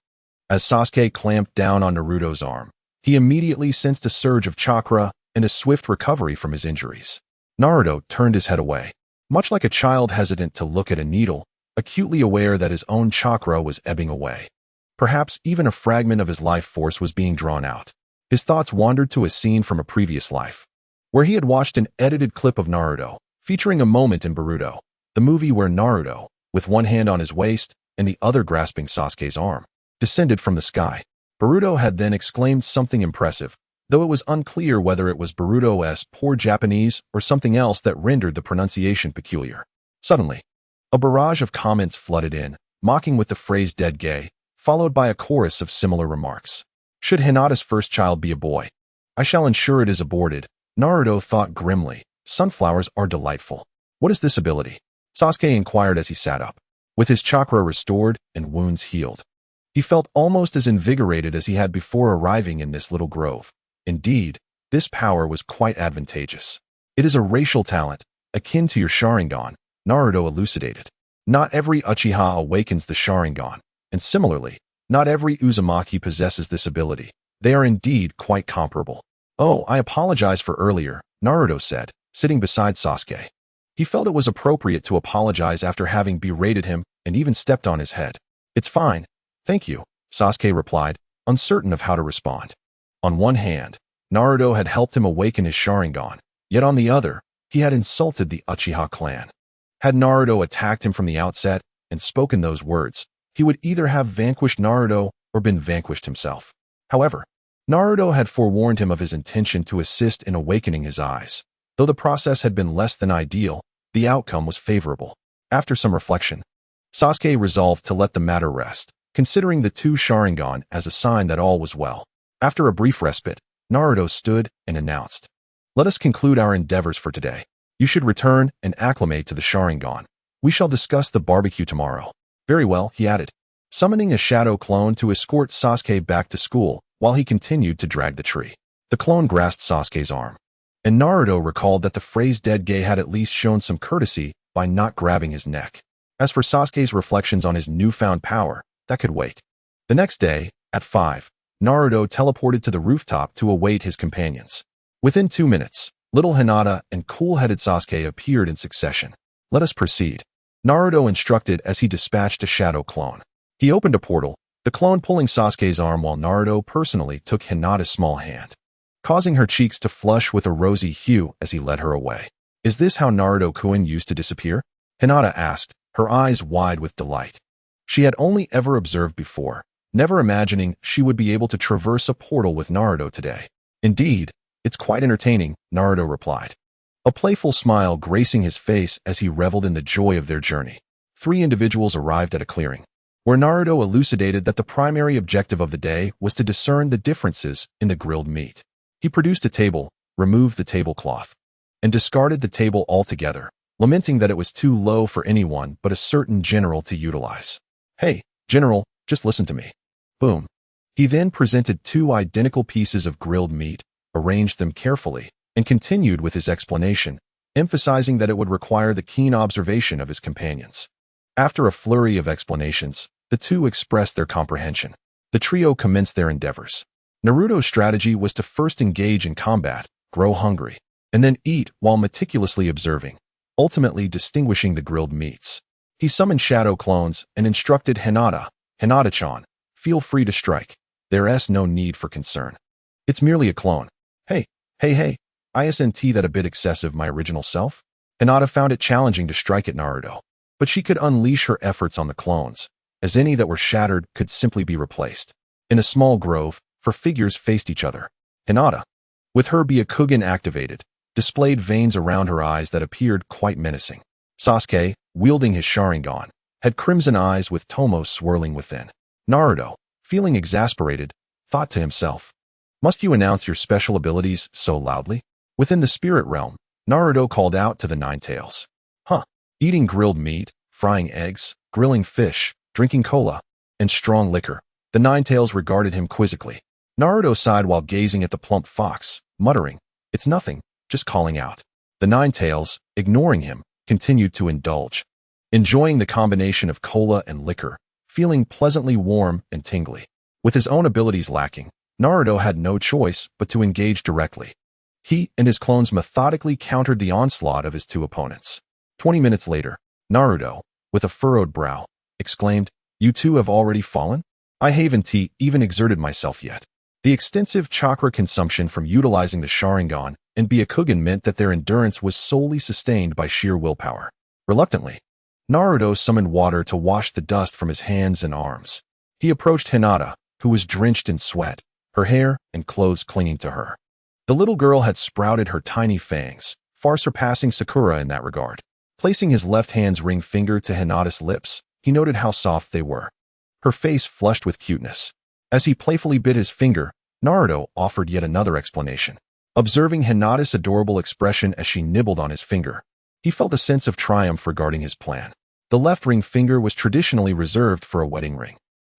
As Sasuke clamped down on Naruto's arm, he immediately sensed a surge of chakra and a swift recovery from his injuries. Naruto turned his head away, much like a child hesitant to look at a needle, acutely aware that his own chakra was ebbing away. Perhaps even a fragment of his life force was being drawn out. His thoughts wandered to a scene from a previous life, where he had watched an edited clip of Naruto, featuring a moment in Boruto, the movie where Naruto, with one hand on his waist and the other grasping Sasuke's arm, descended from the sky. Boruto had then exclaimed something impressive, though it was unclear whether it was Boruto's poor Japanese or something else that rendered the pronunciation peculiar. Suddenly, a barrage of comments flooded in, mocking with the phrase "dead gay," followed by a chorus of similar remarks. Should Hinata's first child be a boy? I shall ensure it is aborted, Naruto thought grimly. Sunflowers are delightful. What is this ability? Sasuke inquired as he sat up. With his chakra restored and wounds healed, he felt almost as invigorated as he had before arriving in this little grove. Indeed, this power was quite advantageous. It is a racial talent, akin to your Sharingan, Naruto elucidated. Not every Uchiha awakens the Sharingan, and similarly, not every Uzumaki possesses this ability. They are indeed quite comparable. "Oh, I apologize for earlier," Naruto said, sitting beside Sasuke. He felt it was appropriate to apologize after having berated him and even stepped on his head. "It's fine, thank you," Sasuke replied, uncertain of how to respond. On one hand, Naruto had helped him awaken his Sharingan, yet on the other, he had insulted the Uchiha clan. Had Naruto attacked him from the outset and spoken those words, he would either have vanquished Naruto or been vanquished himself. However, Naruto had forewarned him of his intention to assist in awakening his eyes. Though the process had been less than ideal, the outcome was favorable. After some reflection, Sasuke resolved to let the matter rest, considering the two Sharingan as a sign that all was well. After a brief respite, Naruto stood and announced, "Let us conclude our endeavors for today. You should return and acclimate to the Sharingan. We shall discuss the barbecue tomorrow." "Very well," he added, summoning a shadow clone to escort Sasuke back to school while he continued to drag the tree. The clone grasped Sasuke's arm, and Naruto recalled that the phrase dead gay had at least shown some courtesy by not grabbing his neck. As for Sasuke's reflections on his newfound power, that could wait. The next day, at 5, Naruto teleported to the rooftop to await his companions. Within 2 minutes, little Hinata and cool-headed Sasuke appeared in succession. "Let us proceed," Naruto instructed as he dispatched a shadow clone. He opened a portal, the clone pulling Sasuke's arm while Naruto personally took Hinata's small hand, causing her cheeks to flush with a rosy hue as he led her away. "Is this how Naruto-kun used to disappear?" Hinata asked, her eyes wide with delight. She had only ever observed before, never imagining she would be able to traverse a portal with Naruto today. "Indeed, it's quite entertaining," Naruto replied, a playful smile gracing his face as he reveled in the joy of their journey. 3 individuals arrived at a clearing, where Naruto elucidated that the primary objective of the day was to discern the differences in the grilled meat. He produced a table, removed the tablecloth, and discarded the table altogether, lamenting that it was too low for anyone but a certain general to utilize. "Hey, General, just listen to me." Boom. He then presented 2 identical pieces of grilled meat, arranged them carefully, and continued with his explanation, emphasizing that it would require the keen observation of his companions. After a flurry of explanations, the 2 expressed their comprehension. The trio commenced their endeavors. Naruto's strategy was to first engage in combat, grow hungry, and then eat while meticulously observing, ultimately distinguishing the grilled meats. He summoned shadow clones and instructed Hinata-chan, "Feel free to strike. There's no need for concern. It's merely a clone." Hey, isn't that a bit excessive, my original self?" Hinata found it challenging to strike at Naruto, but she could unleash her efforts on the clones, as any that were shattered could simply be replaced. In a small grove, 4 figures faced each other. Hinata, with her Byakugan activated, displayed veins around her eyes that appeared quite menacing. Sasuke, wielding his Sharingan, had crimson eyes with Tomo swirling within. Naruto, feeling exasperated, thought to himself, "Must you announce your special abilities so loudly?" Within the spirit realm, Naruto called out to the Nine Tails. Eating grilled meat, frying eggs, grilling fish, drinking cola, and strong liquor. The Nine Tails regarded him quizzically. Naruto sighed while gazing at the plump fox, muttering, "It's nothing, just calling out." The Nine Tails, ignoring him, continued to indulge, enjoying the combination of cola and liquor, feeling pleasantly warm and tingly. With his own abilities lacking, Naruto had no choice but to engage directly. He and his clones methodically countered the onslaught of his 2 opponents. 20 minutes later, Naruto, with a furrowed brow, exclaimed, "You 2 have already fallen? I haven't even exerted myself yet." The extensive chakra consumption from utilizing the Sharingan and Byakugan meant that their endurance was solely sustained by sheer willpower. Reluctantly, Naruto summoned water to wash the dust from his hands and arms. He approached Hinata, who was drenched in sweat, her hair and clothes clinging to her. The little girl had sprouted her tiny fangs, far surpassing Sakura in that regard. Placing his left hand's ring finger to Hinata's lips, he noted how soft they were. Her face flushed with cuteness. As he playfully bit his finger, Naruto offered yet another explanation. Observing Hinata's adorable expression as she nibbled on his finger, he felt a sense of triumph regarding his plan. The left ring finger was traditionally reserved for a wedding ring.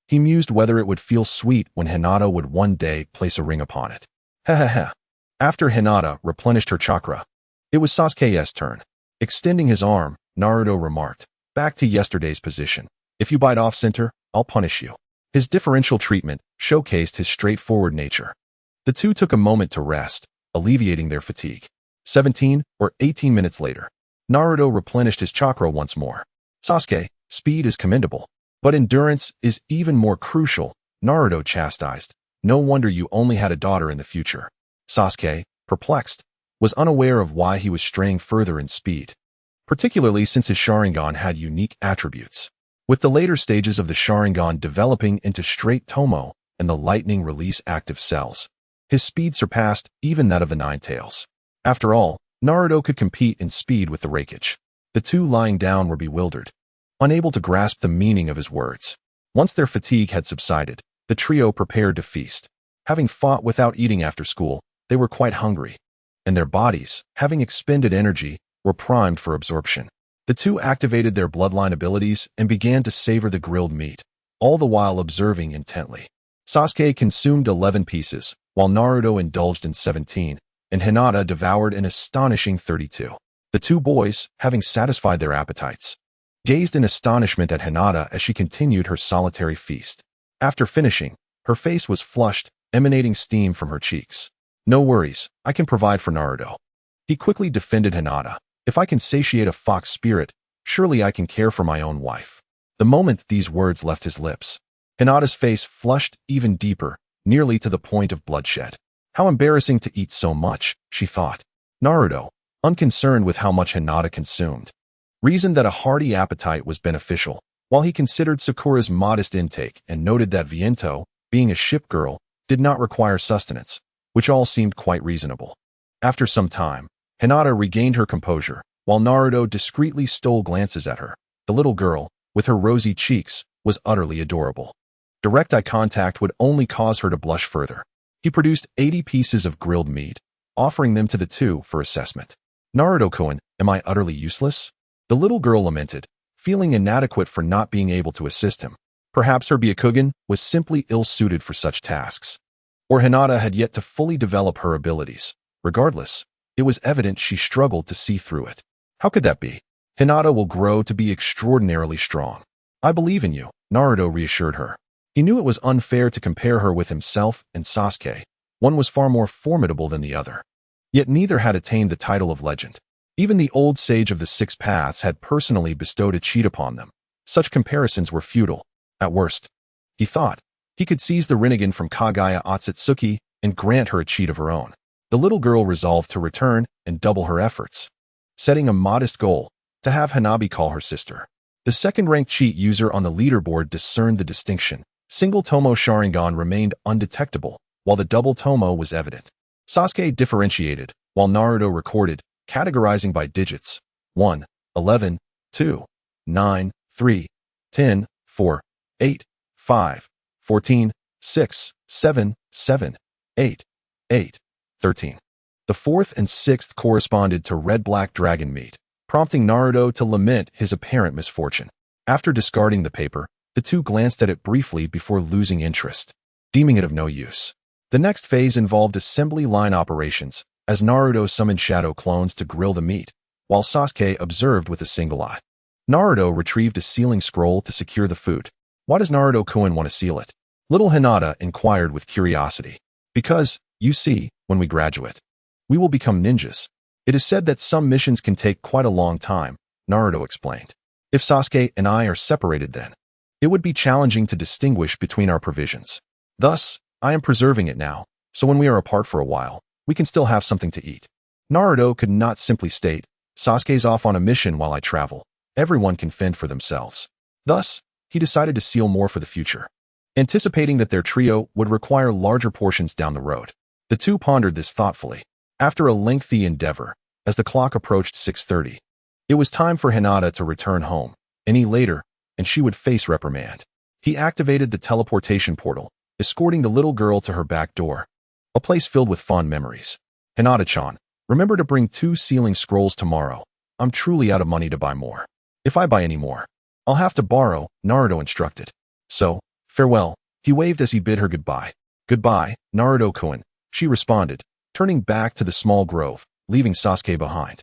He mused whether it would feel sweet when Hinata would one day place a ring upon it. After Hinata replenished her chakra, it was Sasuke's turn. Extending his arm, Naruto remarked, "Back to yesterday's position. If you bite off center, I'll punish you." His differential treatment showcased his straightforward nature. The 2 took a moment to rest, alleviating their fatigue. 17 or 18 minutes later, Naruto replenished his chakra once more. "Sasuke, speed is commendable, but endurance is even more crucial," Naruto chastised, No wonder you only had a daughter in the future. Sasuke, perplexed, was unaware of why he was straying further in speed, particularly since his Sharingan had unique attributes. With the later stages of the Sharingan developing into straight Tomo and the lightning release active cells, his speed surpassed even that of the Nine Tails. After all, Naruto could compete in speed with the Raikage. The two lying down were bewildered, unable to grasp the meaning of his words. Once their fatigue had subsided, the trio prepared to feast. Having fought without eating after school, they were quite hungry, and their bodies, having expended energy, were primed for absorption. The two activated their bloodline abilities and began to savor the grilled meat, all the while observing intently. Sasuke consumed 11 pieces, while Naruto indulged in 17, and Hinata devoured an astonishing 32. The two boys, having satisfied their appetites, gazed in astonishment at Hinata as she continued her solitary feast. After finishing, her face was flushed, emanating steam from her cheeks. No worries, I can provide for Naruto. He quickly defended Hinata. If I can satiate a fox spirit, surely I can care for my own wife. The moment these words left his lips, Hinata's face flushed even deeper, nearly to the point of bloodshed. How embarrassing to eat so much, she thought. Naruto, unconcerned with how much Hinata consumed, reasoned that a hearty appetite was beneficial, while he considered Sakura's modest intake and noted that Viento, being a ship girl, did not require sustenance, which all seemed quite reasonable. After some time, Hinata regained her composure, while Naruto discreetly stole glances at her. The little girl, with her rosy cheeks, was utterly adorable. Direct eye contact would only cause her to blush further. He produced 80 pieces of grilled meat, offering them to the two for assessment. Naruto-kun, am I utterly useless? The little girl lamented, feeling inadequate for not being able to assist him. Perhaps her Byakugan was simply ill-suited for such tasks. Or Hinata had yet to fully develop her abilities. Regardless, it was evident she struggled to see through it. How could that be? Hinata will grow to be extraordinarily strong. I believe in you, Naruto reassured her. He knew it was unfair to compare her with himself and Sasuke. One was far more formidable than the other. Yet neither had attained the title of legend. Even the old sage of the Six Paths had personally bestowed a cheat upon them. Such comparisons were futile. At worst, he thought, he could seize the Rinnegan from Kagaya Otsutsuki and grant her a cheat of her own. The little girl resolved to return and double her efforts, setting a modest goal, to have Hanabi call her sister. The second-ranked cheat user on the leaderboard discerned the distinction. Single Tomo Sharingan remained undetectable, while the double Tomo was evident. Sasuke differentiated, while Naruto recorded, categorizing by digits: 1, 11, 2, 9, 3, 10, 4, 8, 5, 14, 6, 7, 7, 8, 8, 13. The fourth and sixth corresponded to red-black dragon meat, prompting Naruto to lament his apparent misfortune. After discarding the paper, the two glanced at it briefly before losing interest, deeming it of no use. The next phase involved assembly line operations, as Naruto summoned shadow clones to grill the meat, while Sasuke observed with a single eye. Naruto retrieved a sealing scroll to secure the food. Why does Naruto-kun want to seal it? Little Hinata inquired with curiosity. Because, you see, when we graduate, we will become ninjas. It is said that some missions can take quite a long time, Naruto explained. If Sasuke and I are separated then, it would be challenging to distinguish between our provisions. Thus, I am preserving it now, so when we are apart for a while, we can still have something to eat. Naruto could not simply state, Sasuke's off on a mission while I travel. Everyone can fend for themselves. Thus, he decided to seal more for the future, anticipating that their trio would require larger portions down the road. The two pondered this thoughtfully. After a lengthy endeavor, as the clock approached 6:30, it was time for Hinata to return home. Any later, and she would face reprimand. He activated the teleportation portal, escorting the little girl to her back door, a place filled with fond memories. Hinata-chan, remember to bring 2 sealing scrolls tomorrow. I'm truly out of money to buy more. If I buy any more, I'll have to borrow, Naruto instructed. So, farewell, he waved as he bid her goodbye. Goodbye, Naruto-kun, she responded, turning back to the small grove, leaving Sasuke behind.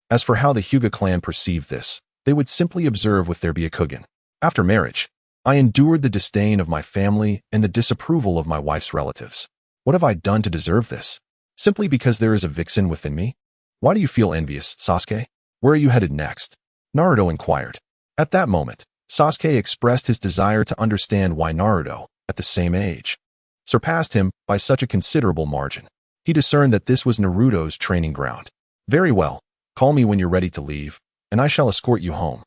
As for how the Hyuga clan perceived this, they would simply observe with their Byakugan. After marriage, I endured the disdain of my family and the disapproval of my wife's relatives. What have I done to deserve this? Simply because there is a vixen within me? Why do you feel envious, Sasuke? Where are you headed next? Naruto inquired. At that moment, Sasuke expressed his desire to understand why Naruto, at the same age, surpassed him by such a considerable margin. He discerned that this was Naruto's training ground. "Very well, call me when you're ready to leave, and I shall escort you home,"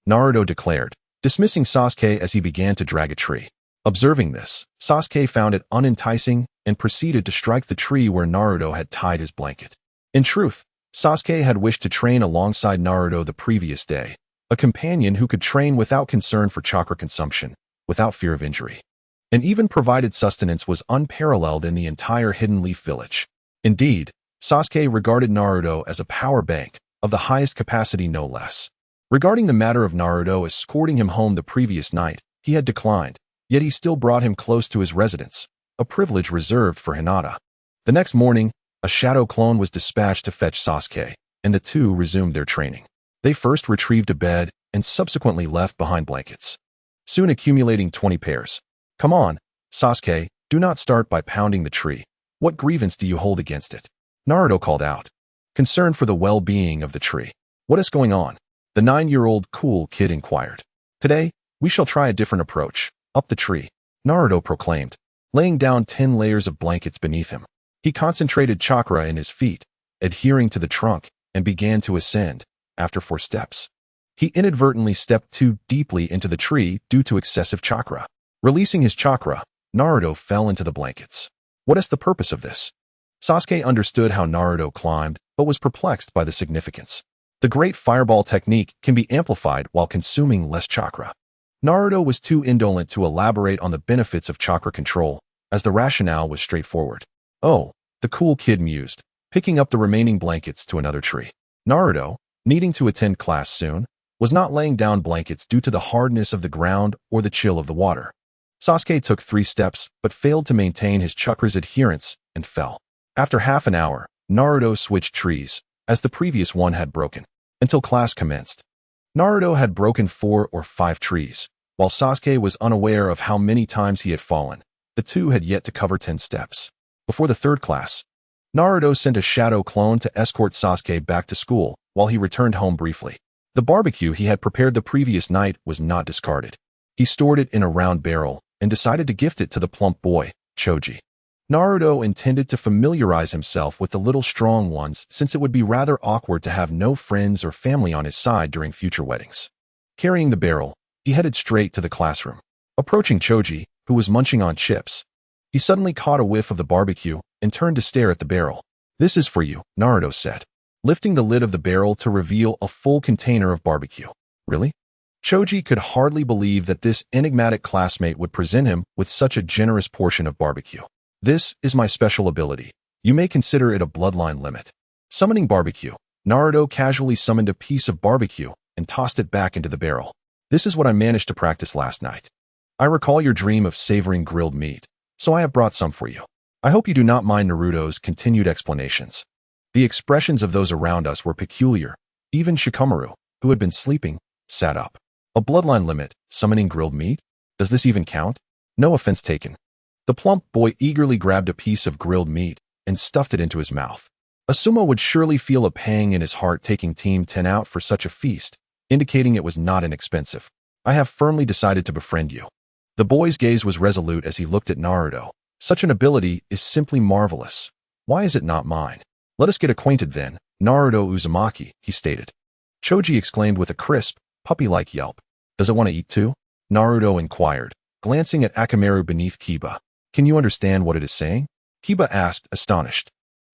Naruto declared, dismissing Sasuke as he began to drag a tree. Observing this, Sasuke found it unenticing and proceeded to strike the tree where Naruto had tied his blanket. In truth, Sasuke had wished to train alongside Naruto the previous day, a companion who could train without concern for chakra consumption, without fear of injury, and even provided sustenance was unparalleled in the entire Hidden Leaf village. Indeed, Sasuke regarded Naruto as a power bank, of the highest capacity no less. Regarding the matter of Naruto escorting him home the previous night, he had declined, yet he still brought him close to his residence, a privilege reserved for Hinata. The next morning, a shadow clone was dispatched to fetch Sasuke, and the two resumed their training. They first retrieved a bed and subsequently left behind blankets, soon accumulating 20 pairs. "Come on, Sasuke, do not start by pounding the tree. What grievance do you hold against it?" Naruto called out, concerned for the well-being of the tree. "What is going on?" the 9-year-old cool kid inquired. "Today, we shall try a different approach. Up the tree," Naruto proclaimed, laying down 10 layers of blankets beneath him. He concentrated chakra in his feet, adhering to the trunk, and began to ascend. After 4 steps, he inadvertently stepped too deeply into the tree due to excessive chakra. Releasing his chakra, Naruto fell into the blankets. What is the purpose of this? Sasuke understood how Naruto climbed, but was perplexed by the significance. The great fireball technique can be amplified while consuming less chakra. Naruto was too indolent to elaborate on the benefits of chakra control, as the rationale was straightforward. "Oh," the cool kid mused, picking up the remaining blankets to another tree. Naruto, needing to attend class soon, was not laying down blankets due to the hardness of the ground or the chill of the water. Sasuke took 3 steps, but failed to maintain his chakra's adherence and fell. After half an hour, Naruto switched trees, as the previous one had broken, until class commenced. Naruto had broken 4 or 5 trees, while Sasuke was unaware of how many times he had fallen. The two had yet to cover 10 steps. Before the 3rd class, Naruto sent a shadow clone to escort Sasuke back to school while he returned home briefly. The barbecue he had prepared the previous night was not discarded. He stored it in a round barrel and decided to gift it to the plump boy, Choji. Naruto intended to familiarize himself with the little strong ones since it would be rather awkward to have no friends or family on his side during future weddings. Carrying the barrel, he headed straight to the classroom. Approaching Choji, who was munching on chips, he suddenly caught a whiff of the barbecue and turned to stare at the barrel. "This is for you," Naruto said, lifting the lid of the barrel to reveal a full container of barbecue. "Really?" Choji could hardly believe that this enigmatic classmate would present him with such a generous portion of barbecue. "This is my special ability. You may consider it a bloodline limit." Summoning barbecue, Naruto casually summoned a piece of barbecue and tossed it back into the barrel. "This is what I managed to practice last night. I recall your dream of savoring grilled meat, so I have brought some for you. I hope you do not mind." Naruto's continued explanations. The expressions of those around us were peculiar. Even Shikamaru, who had been sleeping, sat up. "A bloodline limit, summoning grilled meat? Does this even count?" "No offense taken." The plump boy eagerly grabbed a piece of grilled meat and stuffed it into his mouth. Asuma would surely feel a pang in his heart taking Team 10 out for such a feast, indicating it was not inexpensive. "I have firmly decided to befriend you." The boy's gaze was resolute as he looked at Naruto. "Such an ability is simply marvelous. Why is it not mine?" "Let us get acquainted then, Naruto Uzumaki," he stated. Choji exclaimed with a crisp, puppy-like yelp. "Does it want to eat too?" Naruto inquired, glancing at Akamaru beneath Kiba. "Can you understand what it is saying?" Kiba asked, astonished.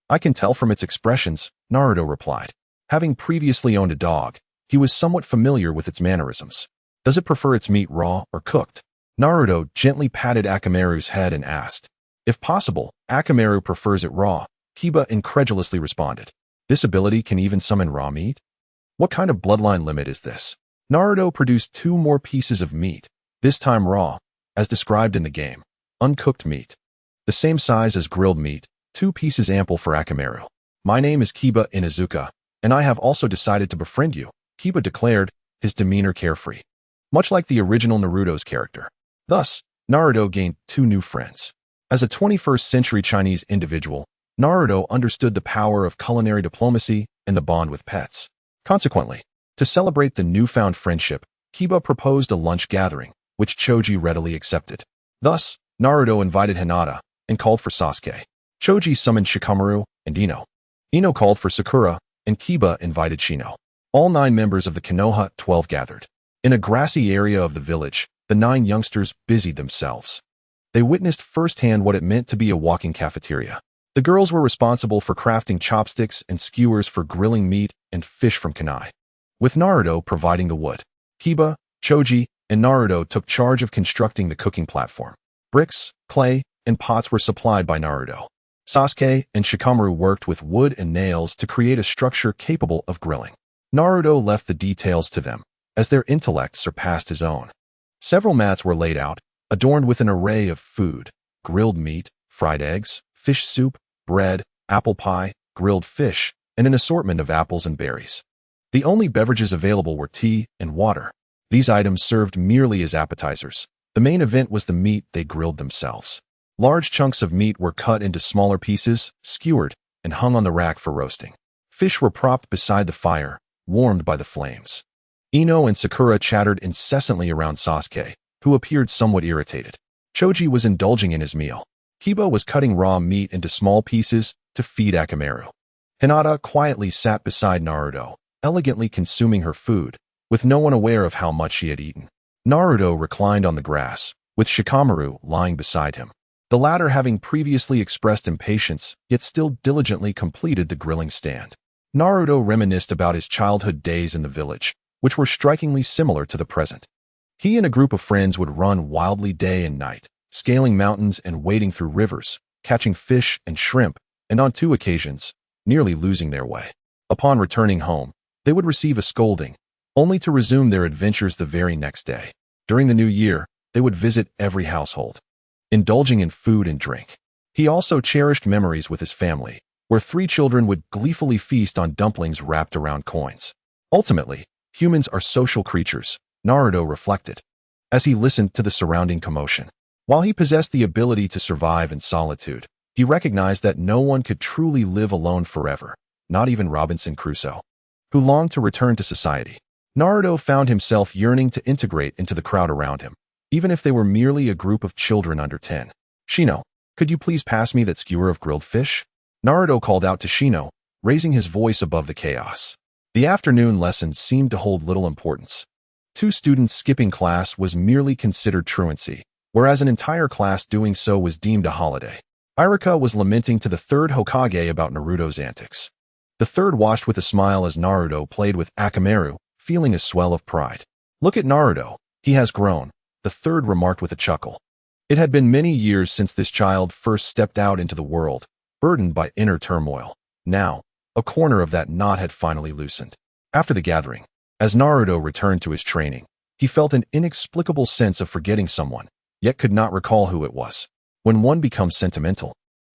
"I can tell from its expressions," Naruto replied. Having previously owned a dog, he was somewhat familiar with its mannerisms. "Does it prefer its meat raw or cooked?" Naruto gently patted Akamaru's head and asked. "If possible, Akamaru prefers it raw," Kiba incredulously responded. "This ability can even summon raw meat? What kind of bloodline limit is this?" Naruto produced 2 more pieces of meat, this time raw, as described in the game. Uncooked meat. The same size as grilled meat, 2 pieces ample for Akamaru. "My name is Kiba Inuzuka, and I have also decided to befriend you," Kiba declared, his demeanor carefree, much like the original Naruto's character. Thus, Naruto gained 2 new friends. As a 21st-century Chinese individual, Naruto understood the power of culinary diplomacy and the bond with pets. Consequently, to celebrate the newfound friendship, Kiba proposed a lunch gathering, which Choji readily accepted. Thus, Naruto invited Hinata, and called for Sasuke. Choji summoned Shikamaru and Ino. Ino called for Sakura, and Kiba invited Shino. All 9 members of the Konoha 12 gathered. In a grassy area of the village, the 9 youngsters busied themselves. They witnessed firsthand what it meant to be a walking cafeteria. The girls were responsible for crafting chopsticks and skewers for grilling meat and fish from kunai, with Naruto providing the wood. Kiba, Choji, and Naruto took charge of constructing the cooking platform. Bricks, clay, and pots were supplied by Naruto. Sasuke and Shikamaru worked with wood and nails to create a structure capable of grilling. Naruto left the details to them, as their intellect surpassed his own. Several mats were laid out, adorned with an array of food: grilled meat, fried eggs, fish soup, bread, apple pie, grilled fish, and an assortment of apples and berries. The only beverages available were tea and water. These items served merely as appetizers. The main event was the meat they grilled themselves. Large chunks of meat were cut into smaller pieces, skewered, and hung on the rack for roasting. Fish were propped beside the fire, warmed by the flames. Ino and Sakura chattered incessantly around Sasuke, who appeared somewhat irritated. Choji was indulging in his meal. Kiba was cutting raw meat into small pieces to feed Akamaru. Hinata quietly sat beside Naruto, elegantly consuming her food, with no one aware of how much she had eaten. Naruto reclined on the grass, with Shikamaru lying beside him. The latter having previously expressed impatience, yet still diligently completed the grilling stand. Naruto reminisced about his childhood days in the village, which were strikingly similar to the present. He and a group of friends would run wildly day and night, scaling mountains and wading through rivers, catching fish and shrimp, and on 2 occasions, nearly losing their way. Upon returning home, they would receive a scolding, only to resume their adventures the very next day. During the new year, they would visit every household, indulging in food and drink. He also cherished memories with his family, where 3 children would gleefully feast on dumplings wrapped around coins. Ultimately, humans are social creatures, Naruto reflected, as he listened to the surrounding commotion. While he possessed the ability to survive in solitude, he recognized that no one could truly live alone forever, not even Robinson Crusoe, who longed to return to society. Naruto found himself yearning to integrate into the crowd around him, even if they were merely a group of children under 10. Shino, could you please pass me that skewer of grilled fish? Naruto called out to Shino, raising his voice above the chaos. The afternoon lessons seemed to hold little importance. 2 students skipping class was merely considered truancy, whereas an entire class doing so was deemed a holiday. Iruka was lamenting to the 3rd Hokage about Naruto's antics. The 3rd watched with a smile as Naruto played with Akamaru, feeling a swell of pride. Look at Naruto, he has grown, the 3rd remarked with a chuckle. It had been many years since this child first stepped out into the world, burdened by inner turmoil. Now, a corner of that knot had finally loosened. After the gathering, as Naruto returned to his training, he felt an inexplicable sense of forgetting someone, yet could not recall who it was. When one becomes sentimental,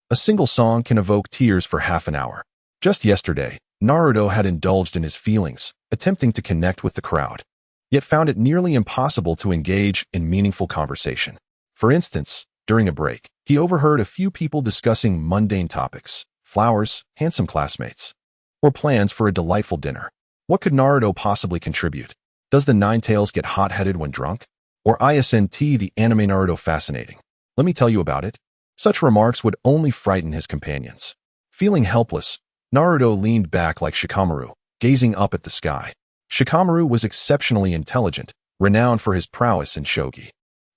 a single song can evoke tears for half an hour. Just yesterday, Naruto had indulged in his feelings, attempting to connect with the crowd, yet found it nearly impossible to engage in meaningful conversation. For instance, during a break, he overheard a few people discussing mundane topics: flowers, handsome classmates, or plans for a delightful dinner. What could Naruto possibly contribute? Does the Nine-Tails get hot-headed when drunk? Or isn't the anime Naruto fascinating? Let me tell you about it. Such remarks would only frighten his companions. Feeling helpless, Naruto leaned back like Shikamaru, gazing up at the sky. Shikamaru was exceptionally intelligent, renowned for his prowess in shogi.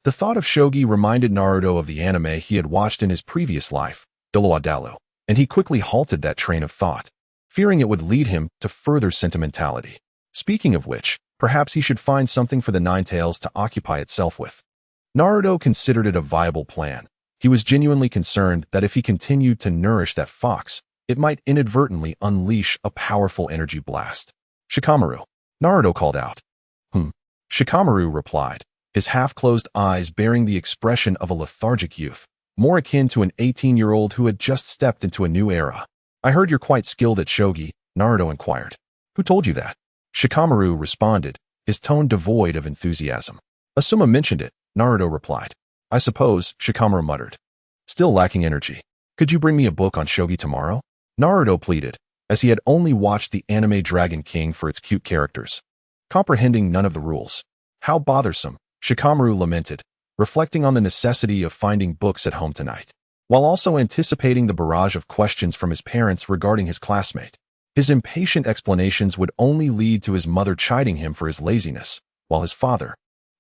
The thought of shogi reminded Naruto of the anime he had watched in his previous life, Doloadalu, and he quickly halted that train of thought, fearing it would lead him to further sentimentality. Speaking of which, perhaps he should find something for the Nine-Tails to occupy itself with. Naruto considered it a viable plan. He was genuinely concerned that if he continued to nourish that fox, it might inadvertently unleash a powerful energy blast. Shikamaru, Naruto called out. Shikamaru replied, his half-closed eyes bearing the expression of a lethargic youth, more akin to an 18-year-old who had just stepped into a new era. I heard you're quite skilled at shogi, Naruto inquired. Who told you that? Shikamaru responded, his tone devoid of enthusiasm. Asuma mentioned it, Naruto replied. I suppose, Shikamaru muttered, still lacking energy. Could you bring me a book on shogi tomorrow? Naruto pleaded, as he had only watched the anime Dragon King for its cute characters, comprehending none of the rules. How bothersome, Shikamaru lamented, reflecting on the necessity of finding books at home tonight. while also anticipating the barrage of questions from his parents regarding his classmate. His impatient explanations would only lead to his mother chiding him for his laziness, while his father,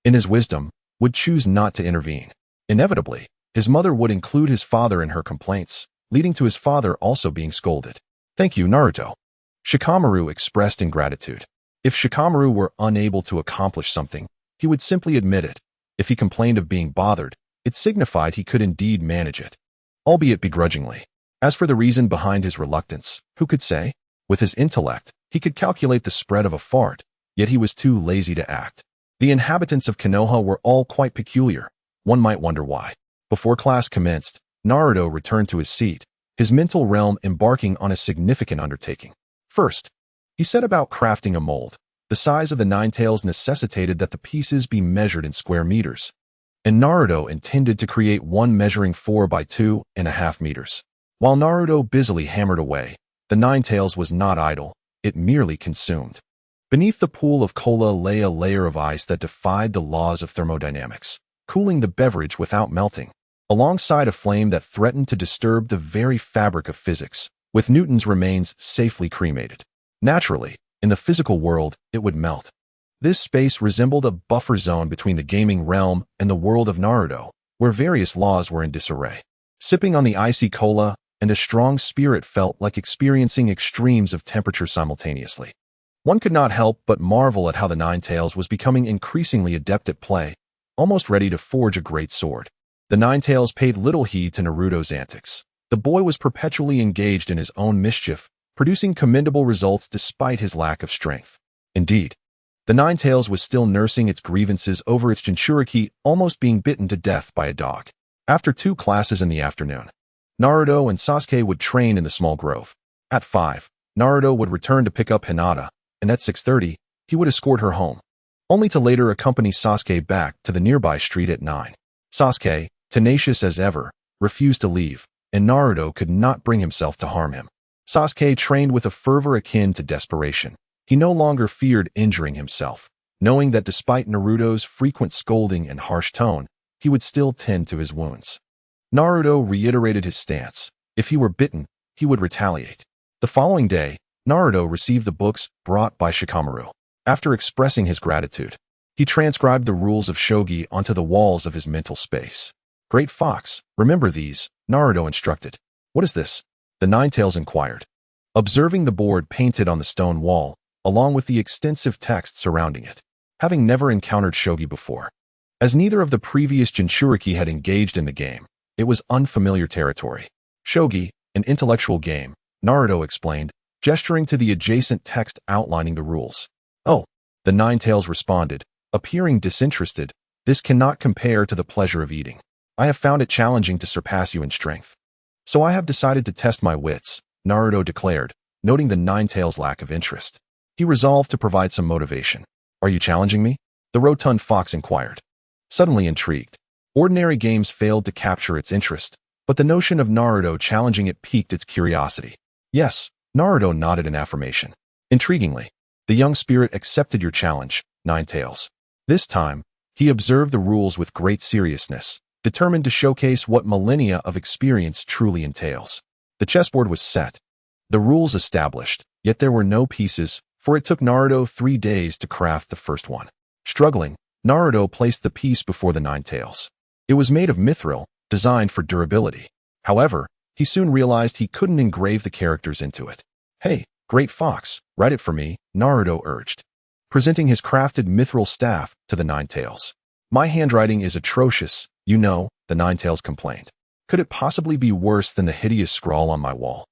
in his wisdom, would choose not to intervene. Inevitably, his mother would include his father in her complaints, leading to his father also being scolded. "Thank you, Naruto," Shikamaru expressed in gratitude. If Shikamaru were unable to accomplish something, he would simply admit it. If he complained of being bothered, it signified he could indeed manage it, albeit begrudgingly. As for the reason behind his reluctance, who could say? With his intellect, he could calculate the spread of a fart, yet he was too lazy to act. The inhabitants of Konoha were all quite peculiar. One might wonder why. Before class commenced, Naruto returned to his seat, his mental realm embarking on a significant undertaking. First, he set about crafting a mold. The size of the nine tails necessitated that the pieces be measured in square meters, and Naruto intended to create one measuring 4 by 2.5 meters. While Naruto busily hammered away, the nine tails was not idle, it merely consumed. Beneath the pool of cola lay a layer of ice that defied the laws of thermodynamics, cooling the beverage without melting, alongside a flame that threatened to disturb the very fabric of physics, with Newton's remains safely cremated. Naturally, in the physical world, it would melt. This space resembled a buffer zone between the gaming realm and the world of Naruto, where various laws were in disarray. Sipping on the icy cola and a strong spirit felt like experiencing extremes of temperature simultaneously. One could not help but marvel at how the Nine Tails was becoming increasingly adept at play, almost ready to forge a great sword. The Nine Tails paid little heed to Naruto's antics. The boy was perpetually engaged in his own mischief, producing commendable results despite his lack of strength. Indeed, the Nine Tails was still nursing its grievances over its Jinchuriki almost being bitten to death by a dog. After 2 classes in the afternoon, Naruto and Sasuke would train in the small grove. At 5, Naruto would return to pick up Hinata, and at 6:30, he would escort her home, only to later accompany Sasuke back to the nearby street at 9. Sasuke, tenacious as ever, refused to leave, and Naruto could not bring himself to harm him. Sasuke trained with a fervor akin to desperation. He no longer feared injuring himself, knowing that despite Naruto's frequent scolding and harsh tone, he would still tend to his wounds. Naruto reiterated his stance. If he were bitten, he would retaliate. The following day, Naruto received the books brought by Shikamaru. After expressing his gratitude, he transcribed the rules of shogi onto the walls of his mental space. "Great Fox, remember these," Naruto instructed. "What is this?" the Nine Tails inquired, observing the board painted on the stone wall, along with the extensive text surrounding it. Having never encountered shogi before, as neither of the previous Jinchuriki had engaged in the game, it was unfamiliar territory. "Shogi, an intellectual game," Naruto explained, gesturing to the adjacent text outlining the rules. "Oh," the Nine Tails responded, appearing disinterested, "this cannot compare to the pleasure of eating. I have found it challenging to surpass you in strength. So I have decided to test my wits," Naruto declared, noting the Nine Tails' lack of interest. He resolved to provide some motivation. "Are you challenging me?" the rotund fox inquired, suddenly intrigued. Ordinary games failed to capture its interest, but the notion of Naruto challenging it piqued its curiosity. "Yes," Naruto nodded in affirmation. Intriguingly, the young spirit accepted your challenge, Nine Tails. This time, he observed the rules with great seriousness, determined to showcase what millennia of experience truly entails. The chessboard was set, the rules established, yet there were no pieces, for it took Naruto 3 days to craft the first one. Struggling, Naruto placed the piece before the Nine Tails. It was made of mithril, designed for durability. However, he soon realized he couldn't engrave the characters into it. "Hey, Great Fox, write it for me," Naruto urged, presenting his crafted mithril staff to the Nine Tails. "My handwriting is atrocious, you know," the Nine Tails complained. "Could it possibly be worse than the hideous scrawl on my wall?"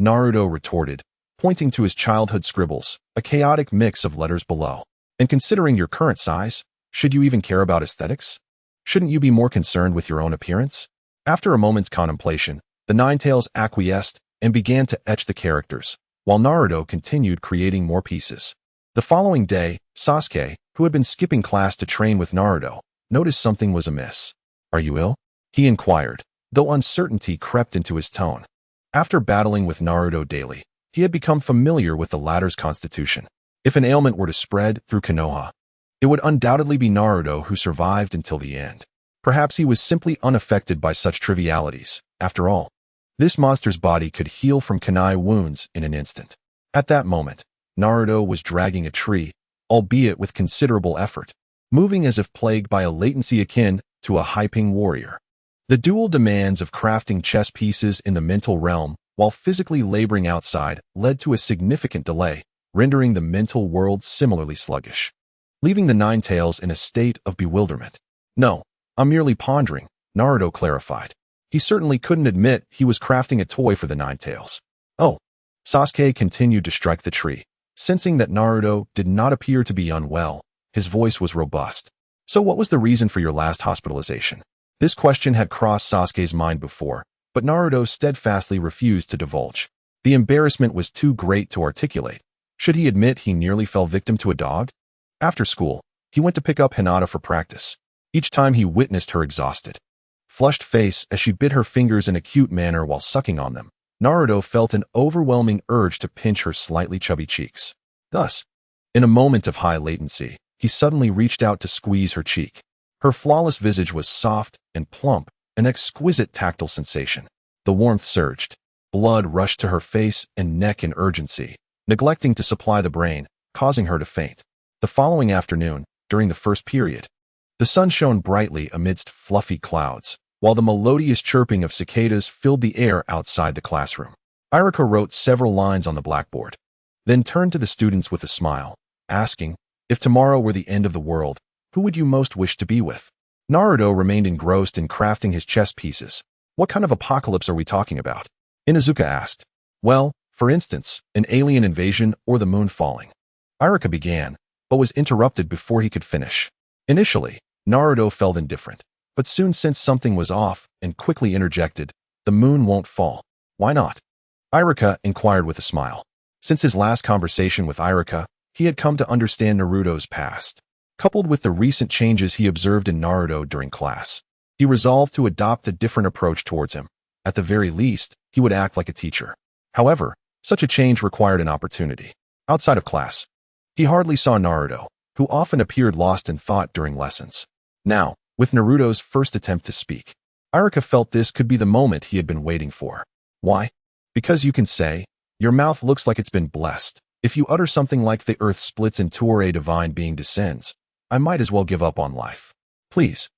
Naruto retorted, pointing to his childhood scribbles, a chaotic mix of letters below. "And considering your current size, should you even care about aesthetics? Shouldn't you be more concerned with your own appearance?" After a moment's contemplation, the Nine Tails acquiesced and began to etch the characters, while Naruto continued creating more pieces. The following day, Sasuke, who had been skipping class to train with Naruto, noticed something was amiss. "Are you ill?" he inquired, though uncertainty crept into his tone. After battling with Naruto daily, he had become familiar with the latter's constitution. If an ailment were to spread through Konoha, it would undoubtedly be Naruto who survived until the end. Perhaps he was simply unaffected by such trivialities, After all, this monster's body could heal from kunai wounds in an instant. At that moment, Naruto was dragging a tree, albeit with considerable effort, moving as if plagued by a latency akin to a hyping warrior. The dual demands of crafting chess pieces in the mental realm while physically laboring outside led to a significant delay, rendering the mental world similarly sluggish, leaving the Nine Tails in a state of bewilderment. "No, I'm merely pondering," Naruto clarified. He certainly couldn't admit he was crafting a toy for the Nine Tails. "Oh." Sasuke continued to strike the tree. Sensing that Naruto did not appear to be unwell, his voice was robust. "So what was the reason for your last hospitalization?" This question had crossed Sasuke's mind before, but Naruto steadfastly refused to divulge. The embarrassment was too great to articulate. Should he admit he nearly fell victim to a dog? After school, he went to pick up Hinata for practice. Each time he witnessed her exhausted, flushed face as she bit her fingers in a cute manner while sucking on them, Naruto felt an overwhelming urge to pinch her slightly chubby cheeks. Thus, in a moment of high latency, he suddenly reached out to squeeze her cheek. Her flawless visage was soft and plump, an exquisite tactile sensation. The warmth surged. Blood rushed to her face and neck in urgency, neglecting to supply the brain, causing her to faint. The following afternoon, during the first period, the sun shone brightly amidst fluffy clouds, while the melodious chirping of cicadas filled the air outside the classroom. Iruka wrote several lines on the blackboard, then turned to the students with a smile, asking, "If tomorrow were the end of the world, who would you most wish to be with?" Naruto remained engrossed in crafting his chess pieces. "What kind of apocalypse are we talking about?" Inuzuka asked. "Well, for instance, an alien invasion or the moon falling." Iruka began, but was interrupted before he could finish. Initially, Naruto felt indifferent, but soon sensed something was off and quickly interjected, "The moon won't fall." "Why not?" Iruka inquired with a smile. Since his last conversation with Iruka, he had come to understand Naruto's past. Coupled with the recent changes he observed in Naruto during class, he resolved to adopt a different approach towards him. At the very least, he would act like a teacher. However, such a change required an opportunity. Outside of class, he hardly saw Naruto, who often appeared lost in thought during lessons. Now, with Naruto's first attempt to speak, Iruka felt this could be the moment he had been waiting for. "Why?" "Because you can say, 'Your mouth looks like it's been blessed.' If you utter something like 'the earth splits and or a divine being descends,' I might as well give up on life. Please,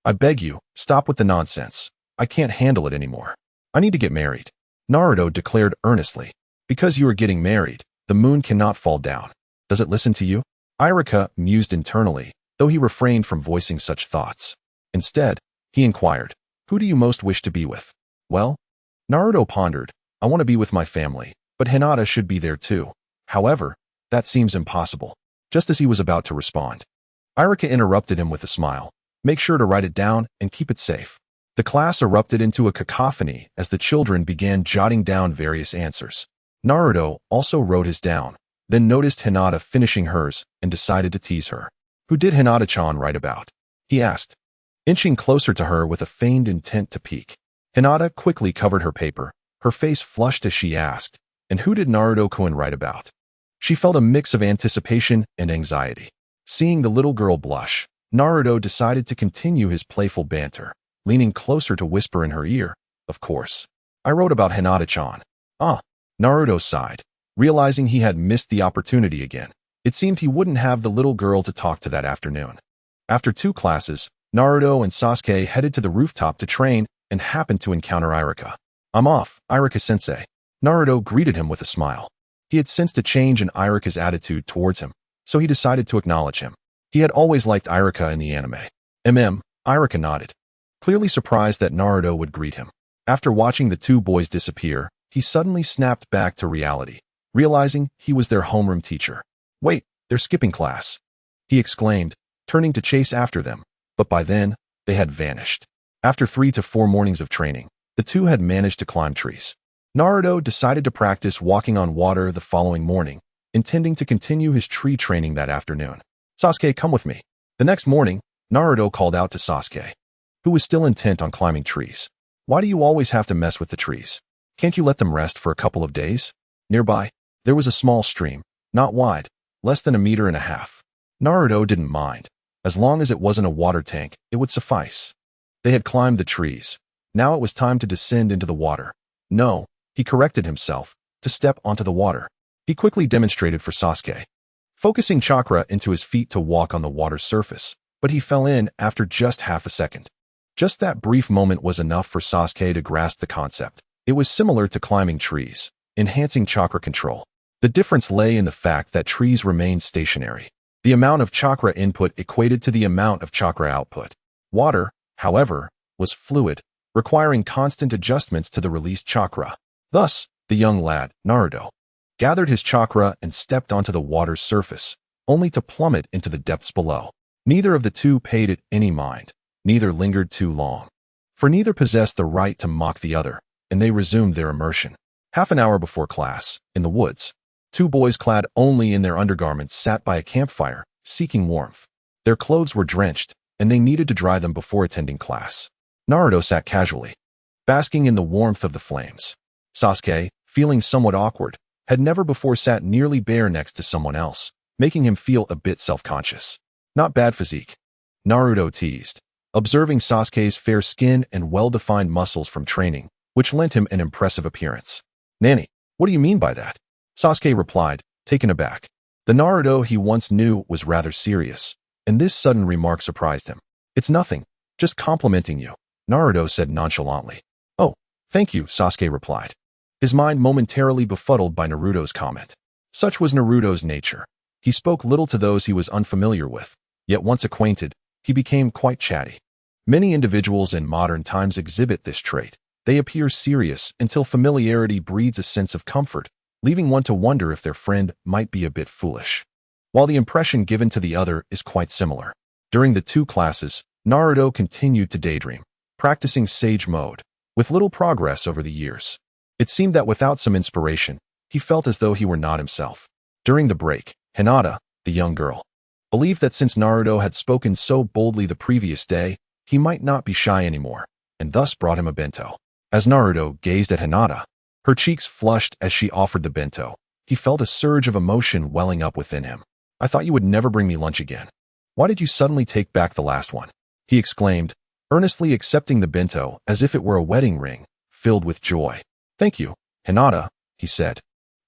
I beg you, stop with the nonsense. I can't handle it anymore. I need to get married." Naruto declared earnestly, "Because you are getting married, the moon cannot fall down. Does it listen to you?" Iruka mused internally, though he refrained from voicing such thoughts. Instead, he inquired, "Who do you most wish to be with?" "Well," Naruto pondered, "I want to be with my family, but Hinata should be there too. However, that seems impossible." Just as he was about to respond, Iruka interrupted him with a smile. "Make sure to write it down and keep it safe." The class erupted into a cacophony as the children began jotting down various answers. Naruto also wrote his down, then noticed Hinata finishing hers and decided to tease her. "Who did Hinata-chan write about?" he asked, inching closer to her with a feigned intent to peek. Hinata quickly covered her paper, her face flushed as she asked, "And who did Naruto-kun write about?" She felt a mix of anticipation and anxiety. Seeing the little girl blush, Naruto decided to continue his playful banter, leaning closer to whisper in her ear, "Of course. I wrote about Hinata-chan." "Ah." Naruto sighed, realizing he had missed the opportunity again. It seemed he wouldn't have the little girl to talk to that afternoon. After 2 classes, Naruto and Sasuke headed to the rooftop to train and happened to encounter Iruka. "I'm off, Iruka-sensei." Naruto greeted him with a smile. He had sensed a change in Iruka's attitude towards him, so he decided to acknowledge him. He had always liked Iruka in the anime. Iruka nodded, clearly surprised that Naruto would greet him. After watching the 2 boys disappear, he suddenly snapped back to reality, realizing he was their homeroom teacher. "Wait, they're skipping class," he exclaimed, turning to chase after them, but by then, they had vanished. After 3 to 4 mornings of training, the 2 had managed to climb trees. Naruto decided to practice walking on water the following morning, intending to continue his tree training that afternoon. "Sasuke, come with me." The next morning, Naruto called out to Sasuke, who was still intent on climbing trees. "Why do you always have to mess with the trees? Can't you let them rest for a couple of days?" Nearby, there was a small stream, not wide, less than 1.5 meters. Naruto didn't mind. As long as it wasn't a water tank, it would suffice. They had climbed the trees, Now it was time to descend into the water. No, he corrected himself, to step onto the water. He quickly demonstrated for Sasuke, focusing chakra into his feet to walk on the water's surface, but he fell in after just half a second. Just that brief moment was enough for Sasuke to grasp the concept. It was similar to climbing trees, enhancing chakra control. The difference lay in the fact that trees remained stationary. The amount of chakra input equated to the amount of chakra output. Water, however, was fluid, requiring constant adjustments to the released chakra. Thus, the young lad, Naruto, gathered his chakra and stepped onto the water's surface, only to plummet into the depths below. Neither of the two paid it any mind. Neither lingered too long. For neither possessed the right to mock the other, and they resumed their immersion. Half an hour before class, in the woods, two boys clad only in their undergarments sat by a campfire, seeking warmth. Their clothes were drenched, and they needed to dry them before attending class. Naruto sat casually, basking in the warmth of the flames. Sasuke, feeling somewhat awkward, had never before sat nearly bare next to someone else, making him feel a bit self-conscious. Not bad physique, Naruto teased, observing Sasuke's fair skin and well-defined muscles from training, which lent him an impressive appearance. Nani, what do you mean by that? Sasuke replied, taken aback. The Naruto he once knew was rather serious, and this sudden remark surprised him. It's nothing, just complimenting you, Naruto said nonchalantly. Oh, thank you, Sasuke replied, his mind momentarily befuddled by Naruto's comment. Such was Naruto's nature. He spoke little to those he was unfamiliar with, yet once acquainted, he became quite chatty. Many individuals in modern times exhibit this trait. They appear serious until familiarity breeds a sense of comfort, leaving one to wonder if their friend might be a bit foolish. While the impression given to the other is quite similar. During the two classes, Naruto continued to daydream, practicing sage mode, with little progress over the years. It seemed that without some inspiration, he felt as though he were not himself. During the break, Hinata, the young girl, believed that since Naruto had spoken so boldly the previous day, he might not be shy anymore, and thus brought him a bento. As Naruto gazed at Hinata, her cheeks flushed as she offered the bento. He felt a surge of emotion welling up within him. I thought you would never bring me lunch again. Why did you suddenly take back the last one? He exclaimed, earnestly accepting the bento as if it were a wedding ring, filled with joy. Thank you, Hinata, he said,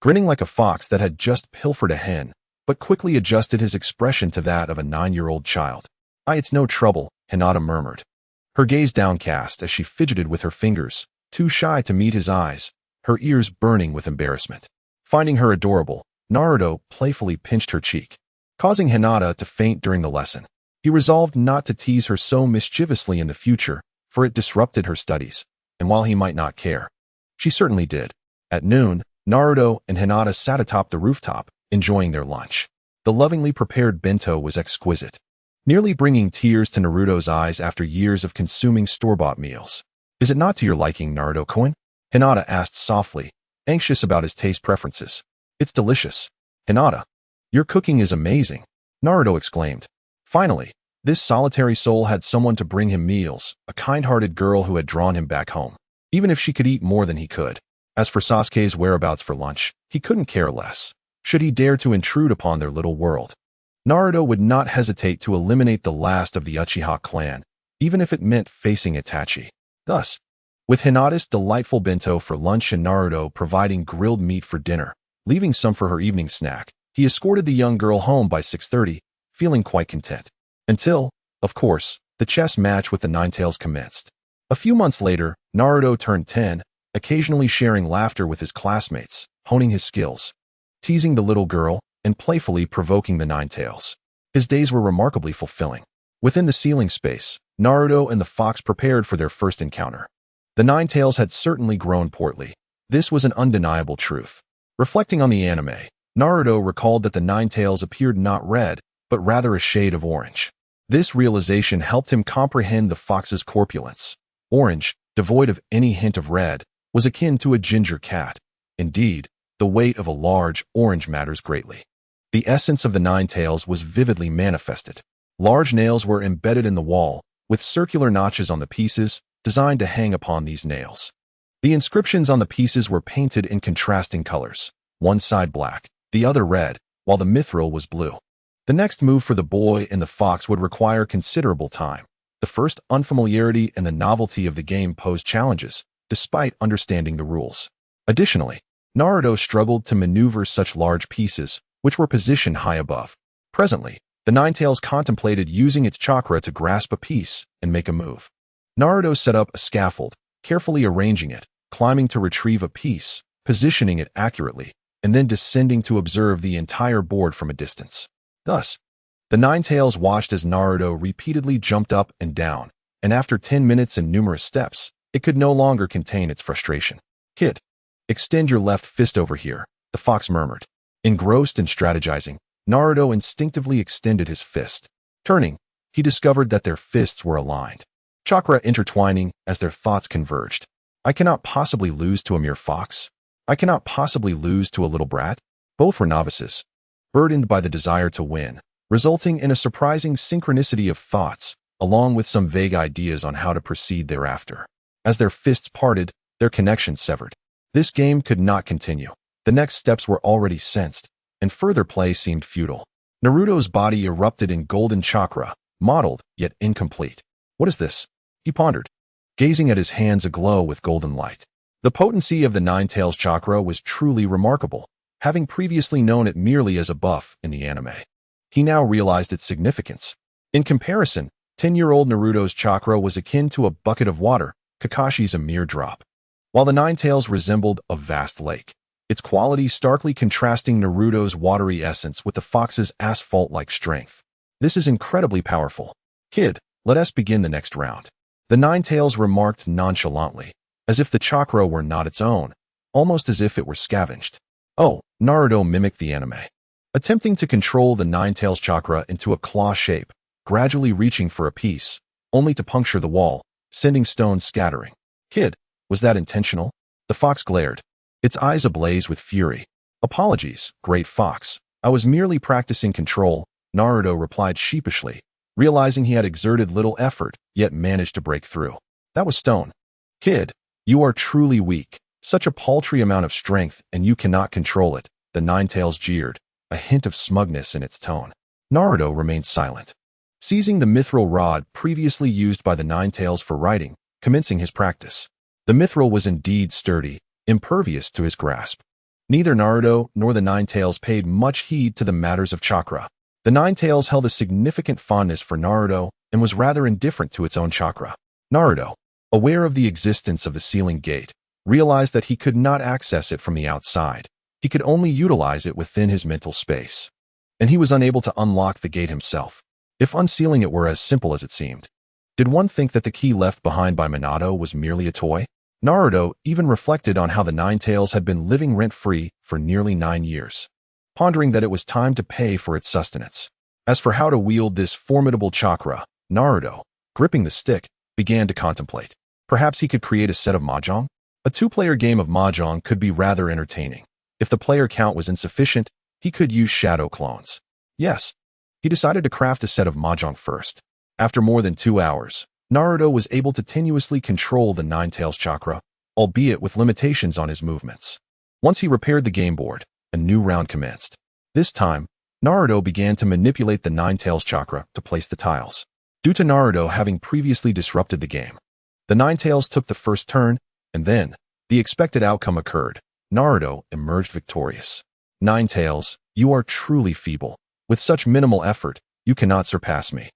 grinning like a fox that had just pilfered a hen, but quickly adjusted his expression to that of a 9-year-old child. It's no trouble, Hinata murmured, her gaze downcast as she fidgeted with her fingers, too shy to meet his eyes, her ears burning with embarrassment. Finding her adorable, Naruto playfully pinched her cheek, causing Hinata to faint during the lesson. He resolved not to tease her so mischievously in the future, for it disrupted her studies, and while he might not care, she certainly did. At noon, Naruto and Hinata sat atop the rooftop, enjoying their lunch. The lovingly prepared bento was exquisite, nearly bringing tears to Naruto's eyes after years of consuming store-bought meals. Is it not to your liking, Naruto-kun? Hinata asked softly, anxious about his taste preferences. It's delicious. Hinata, your cooking is amazing, Naruto exclaimed. Finally, this solitary soul had someone to bring him meals, a kind-hearted girl who had drawn him back home, even if she could eat more than he could. As for Sasuke's whereabouts for lunch, he couldn't care less. Should he dare to intrude upon their little world, Naruto would not hesitate to eliminate the last of the Uchiha clan, even if it meant facing Itachi. Thus, with Hinata's delightful bento for lunch and Naruto providing grilled meat for dinner, leaving some for her evening snack, he escorted the young girl home by 6:30, feeling quite content. Until, of course, the chess match with the Ninetales commenced. A few months later, Naruto turned 10, occasionally sharing laughter with his classmates, honing his skills, teasing the little girl, and playfully provoking the Ninetales. His days were remarkably fulfilling. Within the ceiling space, Naruto and the fox prepared for their first encounter. The Ninetales had certainly grown portly. This was an undeniable truth. Reflecting on the anime, Naruto recalled that the Ninetales appeared not red, but rather a shade of orange. This realization helped him comprehend the fox's corpulence. Orange, devoid of any hint of red, was akin to a ginger cat. Indeed, the weight of a large orange matters greatly. The essence of the Ninetales was vividly manifested. Large nails were embedded in the wall, with circular notches on the pieces, designed to hang upon these nails. The inscriptions on the pieces were painted in contrasting colors, one side black, the other red, while the mithril was blue. The next move for the boy and the fox would require considerable time. The first, unfamiliarity and the novelty of the game posed challenges, despite understanding the rules. Additionally, Naruto struggled to maneuver such large pieces, which were positioned high above. Presently, the Ninetales contemplated using its chakra to grasp a piece and make a move. Naruto set up a scaffold, carefully arranging it, climbing to retrieve a piece, positioning it accurately, and then descending to observe the entire board from a distance. Thus, the Ninetales watched as Naruto repeatedly jumped up and down, and after 10 minutes and numerous steps, it could no longer contain its frustration. "Kid, extend your left fist over here," the fox murmured. Engrossed in strategizing, Naruto instinctively extended his fist. Turning, he discovered that their fists were aligned, chakra intertwining as their thoughts converged. "I cannot possibly lose to a mere fox. I cannot possibly lose to a little brat." Both were novices, burdened by the desire to win, resulting in a surprising synchronicity of thoughts, along with some vague ideas on how to proceed thereafter. As their fists parted, their connection severed. This game could not continue. The next steps were already sensed, and further play seemed futile. Naruto's body erupted in golden chakra, mottled yet incomplete. "What is this?" he pondered, gazing at his hands aglow with golden light. The potency of the Ninetales chakra was truly remarkable, having previously known it merely as a buff in the anime. He now realized its significance. In comparison, 10-year-old Naruto's chakra was akin to a bucket of water, Kakashi's a mere drop, while the Ninetales resembled a vast lake, its quality starkly contrasting Naruto's watery essence with the fox's asphalt-like strength. "This is incredibly powerful. Kid, let us begin the next round," the Ninetales remarked nonchalantly, as if the chakra were not its own, almost as if it were scavenged. "Oh," Naruto mimicked the anime, attempting to control the Ninetales chakra into a claw shape, gradually reaching for a piece, only to puncture the wall, sending stones scattering. "Kid, was that intentional?" The fox glared, its eyes ablaze with fury. "Apologies, great fox. I was merely practicing control," Naruto replied sheepishly, realizing he had exerted little effort, yet managed to break through. "That was stone. Kid, you are truly weak. Such a paltry amount of strength, and you cannot control it," the Ninetales jeered, a hint of smugness in its tone. Naruto remained silent, seizing the mithril rod previously used by the Ninetales for writing, commencing his practice. The mithril was indeed sturdy, impervious to his grasp. Neither Naruto nor the Ninetales paid much heed to the matters of chakra. The Ninetales held a significant fondness for Naruto and was rather indifferent to its own chakra. Naruto, aware of the existence of the ceiling gate, realized that he could not access it from the outside. He could only utilize it within his mental space, and he was unable to unlock the gate himself. If unsealing it were as simple as it seemed, did one think that the key left behind by Minato was merely a toy? Naruto even reflected on how the Ninetales had been living rent-free for nearly 9 years, pondering that it was time to pay for its sustenance. As for how to wield this formidable chakra, Naruto, gripping the stick, began to contemplate. Perhaps he could create a set of mahjong? A 2-player game of mahjong could be rather entertaining. If the player count was insufficient, he could use shadow clones. Yes, he decided to craft a set of mahjong first. After more than 2 hours, Naruto was able to tenuously control the Ninetales chakra, albeit with limitations on his movements. Once he repaired the game board, a new round commenced. This time, Naruto began to manipulate the Ninetales chakra to place the tiles. Due to Naruto having previously disrupted the game, the Ninetales took the first turn, and then, the expected outcome occurred. Naruto emerged victorious. "Ninetales, you are truly feeble. With such minimal effort, you cannot surpass me."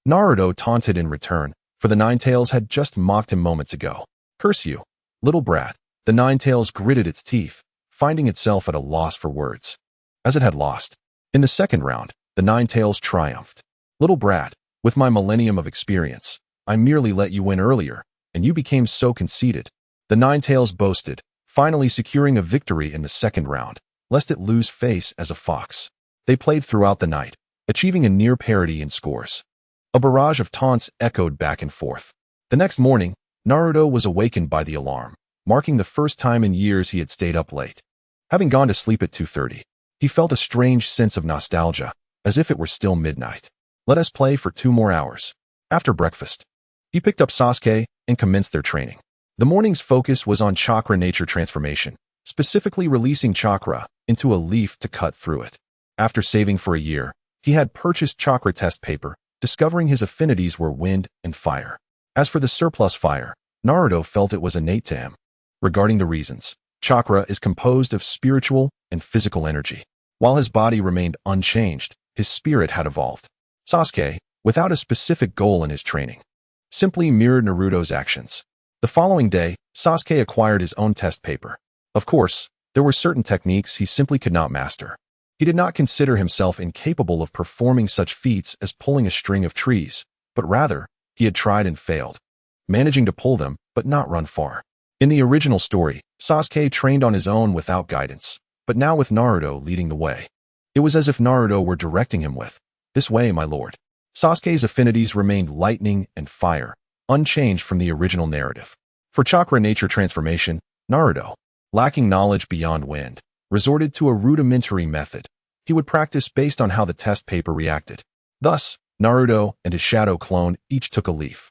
Naruto taunted in return, for the Ninetales had just mocked him moments ago. "Curse you, little brat." The Ninetales gritted its teeth, finding itself at a loss for words. As it had lost in the second round, the Ninetales triumphed. "Little brat, with my millennium of experience, I merely let you win earlier, and you became so conceited," the Ninetales boasted, finally securing a victory in the second round, lest it lose face as a fox. They played throughout the night, achieving a near parity in scores. A barrage of taunts echoed back and forth. The next morning, Naruto was awakened by the alarm, marking the first time in years he had stayed up late. Having gone to sleep at 2:30, he felt a strange sense of nostalgia, as if it were still midnight. "Let us play for 2 more hours." After breakfast, he picked up Sasuke and commenced their training. The morning's focus was on chakra nature transformation, specifically releasing chakra into a leaf to cut through it. After saving for a year, he had purchased chakra test paper, discovering his affinities were wind and fire. As for the surplus fire, Naruto felt it was innate to him. Regarding the reasons, chakra is composed of spiritual and physical energy. While his body remained unchanged, his spirit had evolved. Sasuke, without a specific goal in his training, simply mirrored Naruto's actions. The following day, Sasuke acquired his own test paper. Of course, there were certain techniques he simply could not master. He did not consider himself incapable of performing such feats as pulling a string of trees, but rather, he had tried and failed, managing to pull them but not run far. In the original story, Sasuke trained on his own without guidance, but now with Naruto leading the way. It was as if Naruto were directing him with, "This way, my lord." Sasuke's affinities remained lightning and fire, unchanged from the original narrative. For chakra nature transformation, Naruto, lacking knowledge beyond wind, resorted to a rudimentary method. He would practice based on how the test paper reacted. Thus, Naruto and his shadow clone each took a leaf.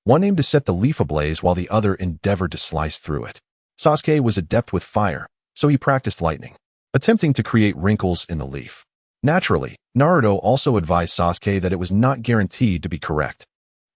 One aimed to set the leaf ablaze while the other endeavored to slice through it. Sasuke was adept with fire, so he practiced lightning, attempting to create wrinkles in the leaf. Naturally, Naruto also advised Sasuke that it was not guaranteed to be correct.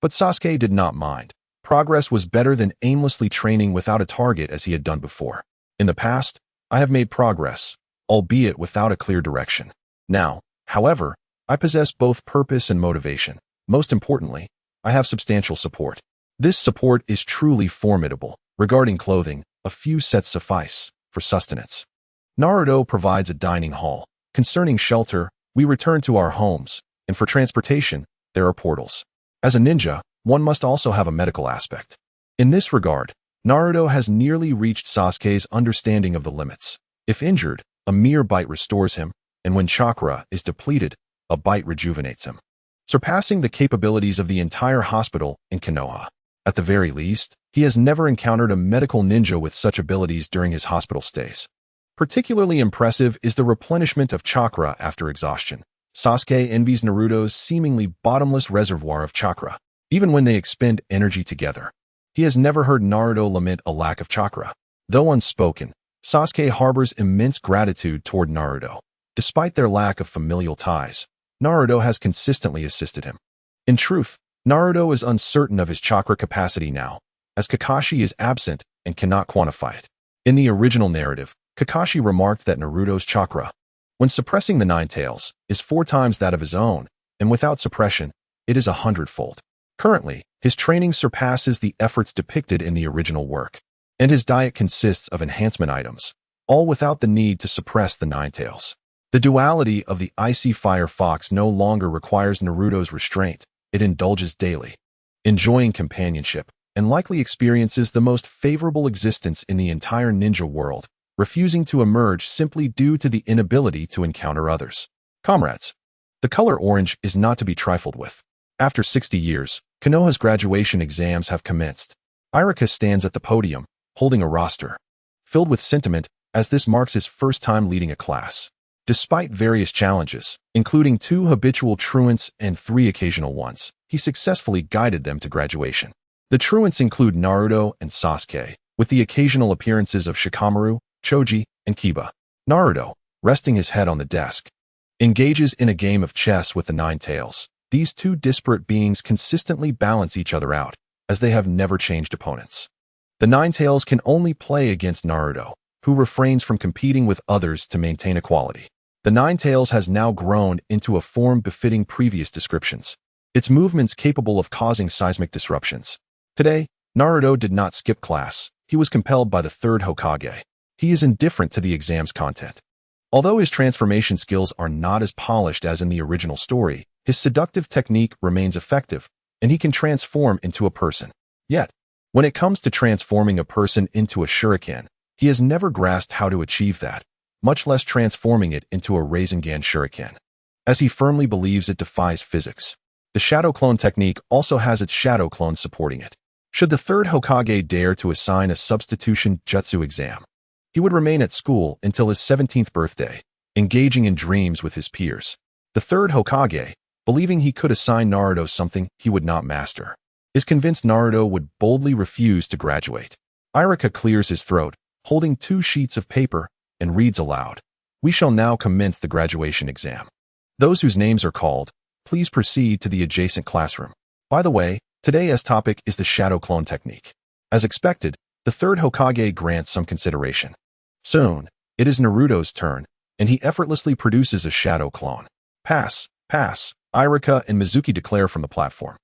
But Sasuke did not mind. Progress was better than aimlessly training without a target as he had done before. In the past, I have made progress, albeit without a clear direction. Now, however, I possess both purpose and motivation. Most importantly, I have substantial support. This support is truly formidable. Regarding clothing, a few sets suffice for sustenance. Naruto provides a dining hall. Concerning shelter, we return to our homes, and for transportation, there are portals. As a ninja, one must also have a medical aspect. In this regard, Naruto has nearly reached Sasuke's understanding of the limits. If injured, a mere bite restores him, and when chakra is depleted, a bite rejuvenates him, surpassing the capabilities of the entire hospital in Konoha. At the very least, he has never encountered a medical ninja with such abilities during his hospital stays. Particularly impressive is the replenishment of chakra after exhaustion. Sasuke envies Naruto's seemingly bottomless reservoir of chakra. Even when they expend energy together, he has never heard Naruto lament a lack of chakra. Though unspoken, Sasuke harbors immense gratitude toward Naruto. Despite their lack of familial ties, Naruto has consistently assisted him. In truth, Naruto is uncertain of his chakra capacity now, as Kakashi is absent and cannot quantify it. In the original narrative, Kakashi remarked that Naruto's chakra, when suppressing the Nine Tails, is 4 times that of his own, and without suppression, it is 100-fold. Currently, his training surpasses the efforts depicted in the original work, and his diet consists of enhancement items, all without the need to suppress the Nine Tails. The duality of the icy fire fox no longer requires Naruto's restraint. It indulges daily, enjoying companionship, and likely experiences the most favorable existence in the entire ninja world, refusing to emerge simply due to the inability to encounter others. Comrades, the color orange is not to be trifled with. After 60 years, Konoha's graduation exams have commenced. Iruka stands at the podium, holding a roster, filled with sentiment as this marks his first time leading a class. Despite various challenges, including 2 habitual truants and 3 occasional ones, he successfully guided them to graduation. The truants include Naruto and Sasuke, with the occasional appearances of Shikamaru, Choji, and Kiba. Naruto, resting his head on the desk, engages in a game of chess with the Nine Tails. These 2 disparate beings consistently balance each other out, as they have never changed opponents. The Nine Tails can only play against Naruto, who refrains from competing with others to maintain equality. The Nine Tails has now grown into a form befitting previous descriptions, its movements capable of causing seismic disruptions. Today, Naruto did not skip class. He was compelled by the 3rd Hokage. He is indifferent to the exam's content. Although his transformation skills are not as polished as in the original story, his seductive technique remains effective, and he can transform into a person. Yet, when it comes to transforming a person into a shuriken, he has never grasped how to achieve that, much less transforming it into a Rasengan shuriken, as he firmly believes it defies physics. The shadow clone technique also has its shadow clone supporting it. Should the 3rd Hokage dare to assign a substitution jutsu exam, he would remain at school until his 17th birthday, engaging in dreams with his peers. The 3rd Hokage, believing he could assign Naruto something he would not master, is convinced Naruto would boldly refuse to graduate. Iruka clears his throat, holding 2 sheets of paper, and reads aloud, "We shall now commence the graduation exam. Those whose names are called, please proceed to the adjacent classroom. By the way, today's topic is the shadow clone technique. As expected, the third Hokage grants some consideration. Soon, it is Naruto's turn, and he effortlessly produces a shadow clone. Pass, pass, Iruka and Mizuki declare from the platform.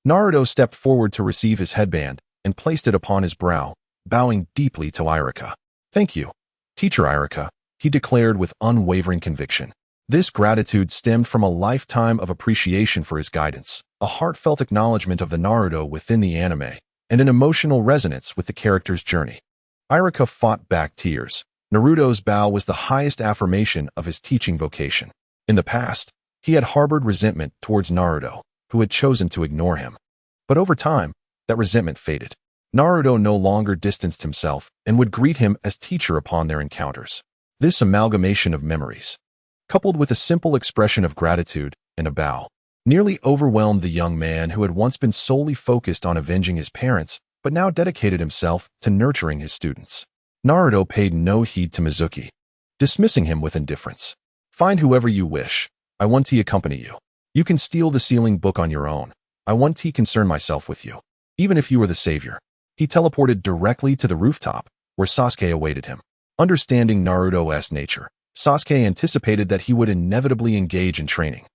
Naruto stepped forward to receive his headband and placed it upon his brow, bowing deeply to Iruka. Thank you, Teacher Iruka, he declared with unwavering conviction. This gratitude stemmed from a lifetime of appreciation for his guidance, a heartfelt acknowledgement of the Naruto within the anime, and an emotional resonance with the character's journey. Iruka fought back tears. Naruto's bow was the highest affirmation of his teaching vocation. In the past, he had harbored resentment towards Naruto, who had chosen to ignore him. But over time, that resentment faded. Naruto no longer distanced himself and would greet him as teacher upon their encounters. This amalgamation of memories, coupled with a simple expression of gratitude and a bow, nearly overwhelmed the young man who had once been solely focused on avenging his parents, but now dedicated himself to nurturing his students. Naruto paid no heed to Mizuki, dismissing him with indifference. Find whoever you wish. I want to accompany you. You can steal the sealing book on your own. I want to concern myself with you. Even if you are the savior. He teleported directly to the rooftop, where Sasuke awaited him. Understanding Naruto's nature, Sasuke anticipated that he would inevitably engage in training.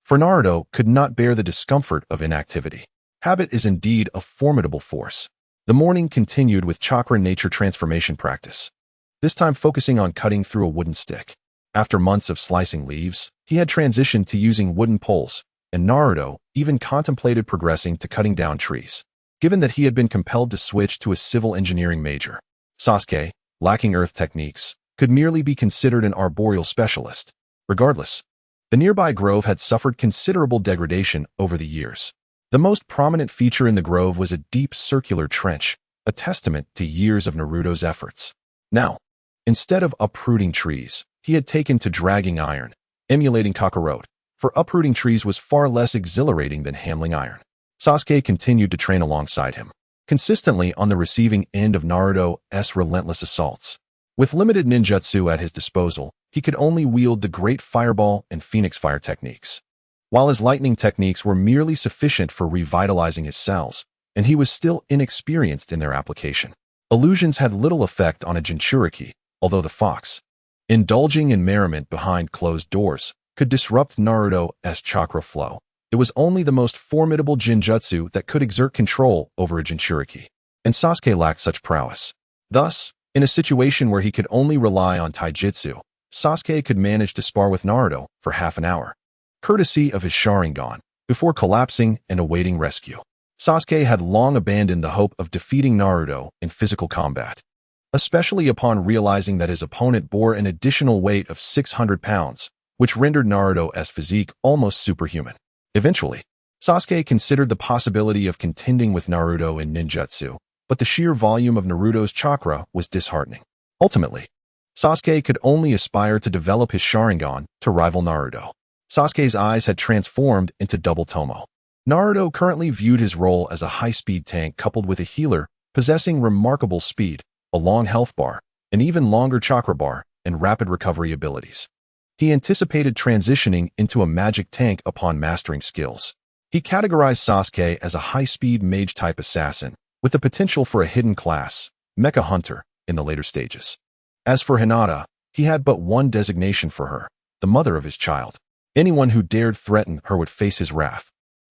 For Naruto could not bear the discomfort of inactivity. Habit is indeed a formidable force. The morning continued with chakra nature transformation practice, this time focusing on cutting through a wooden stick. After months of slicing leaves, he had transitioned to using wooden poles, and Naruto even contemplated progressing to cutting down trees. Given that he had been compelled to switch to a civil engineering major, Sasuke, lacking earth techniques, could merely be considered an arboreal specialist. Regardless, the nearby grove had suffered considerable degradation over the years. The most prominent feature in the grove was a deep circular trench, a testament to years of Naruto's efforts. Now, instead of uprooting trees, he had taken to dragging iron, emulating Kakarot, for uprooting trees was far less exhilarating than handling iron. Sasuke continued to train alongside him, consistently on the receiving end of Naruto's relentless assaults. With limited ninjutsu at his disposal, he could only wield the Great Fireball and Phoenix Fire techniques. While his lightning techniques were merely sufficient for revitalizing his cells, and he was still inexperienced in their application. Illusions had little effect on a Jinchuriki, although the fox, indulging in merriment behind closed doors, could disrupt Naruto's chakra flow. It was only the most formidable Jinjutsu that could exert control over a Jinchuriki, and Sasuke lacked such prowess. Thus, in a situation where he could only rely on taijutsu, Sasuke could manage to spar with Naruto for half an hour, courtesy of his Sharingan, before collapsing and awaiting rescue. Sasuke had long abandoned the hope of defeating Naruto in physical combat, especially upon realizing that his opponent bore an additional weight of 600 pounds, which rendered Naruto's physique almost superhuman. Eventually, Sasuke considered the possibility of contending with Naruto in ninjutsu, but the sheer volume of Naruto's chakra was disheartening. Ultimately, Sasuke could only aspire to develop his Sharingan to rival Naruto. Sasuke's eyes had transformed into double tomo. Naruto currently viewed his role as a high-speed tank coupled with a healer, possessing remarkable speed, a long health bar, an even longer chakra bar, and rapid recovery abilities. He anticipated transitioning into a magic tank upon mastering skills. He categorized Sasuke as a high-speed mage-type assassin, with the potential for a hidden class, Mecha Hunter, in the later stages. As for Hinata, he had but one designation for her, the mother of his child. Anyone who dared threaten her would face his wrath.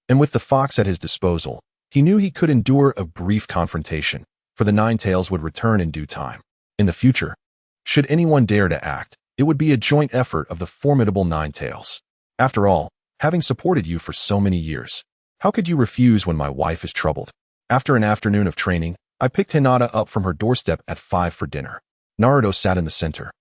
And with the fox at his disposal, he knew he could endure a brief confrontation, for the Nine Tails would return in due time. In the future, should anyone dare to act, it would be a joint effort of the formidable Nine Tails. After all, having supported you for so many years, how could you refuse when my wife is troubled? After an afternoon of training, I picked Hinata up from her doorstep at 5 for dinner. Naruto sat in the center,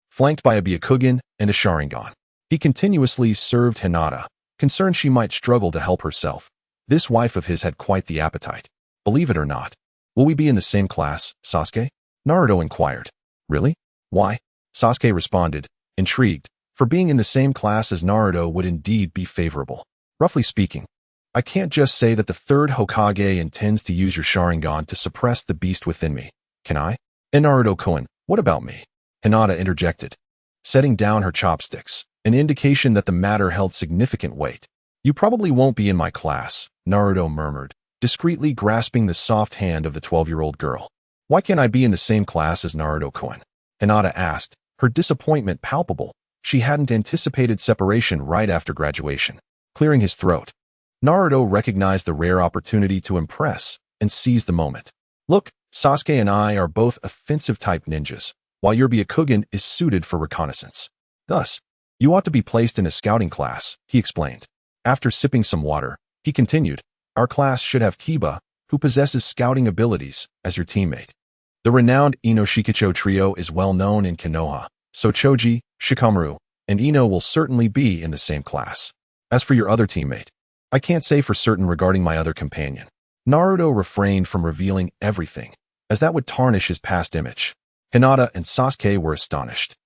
flanked by a Byakugan and a Sharingan. He continuously served Hinata, concerned she might struggle to help herself. This wife of his had quite the appetite. Believe it or not. Will we be in the same class, Sasuke? Naruto inquired. Really? Why? Sasuke responded, intrigued, for being in the same class as Naruto would indeed be favorable. Roughly speaking, I can't just say that the third Hokage intends to use your Sharingan to suppress the beast within me, can I? And Naruto-kun, what about me? Hinata interjected, setting down her chopsticks, an indication that the matter held significant weight. You probably won't be in my class, Naruto murmured, discreetly grasping the soft hand of the 12-year-old girl. Why can't I be in the same class as Naruto-kun? Hinata asked, her disappointment palpable. She hadn't anticipated separation right after graduation. Clearing his throat, Naruto recognized the rare opportunity to impress and seized the moment. Look, Sasuke and I are both offensive-type ninjas, while your Byakugan is suited for reconnaissance. Thus, you ought to be placed in a scouting class, he explained. After sipping some water, he continued, our class should have Kiba, who possesses scouting abilities, as your teammate. The renowned Ino-Shikacho trio is well known in Konoha, so Choji, Shikamaru, and Ino will certainly be in the same class. As for your other teammate, I can't say for certain regarding my other companion. Naruto refrained from revealing everything, as that would tarnish his past image. Hinata and Sasuke were astonished.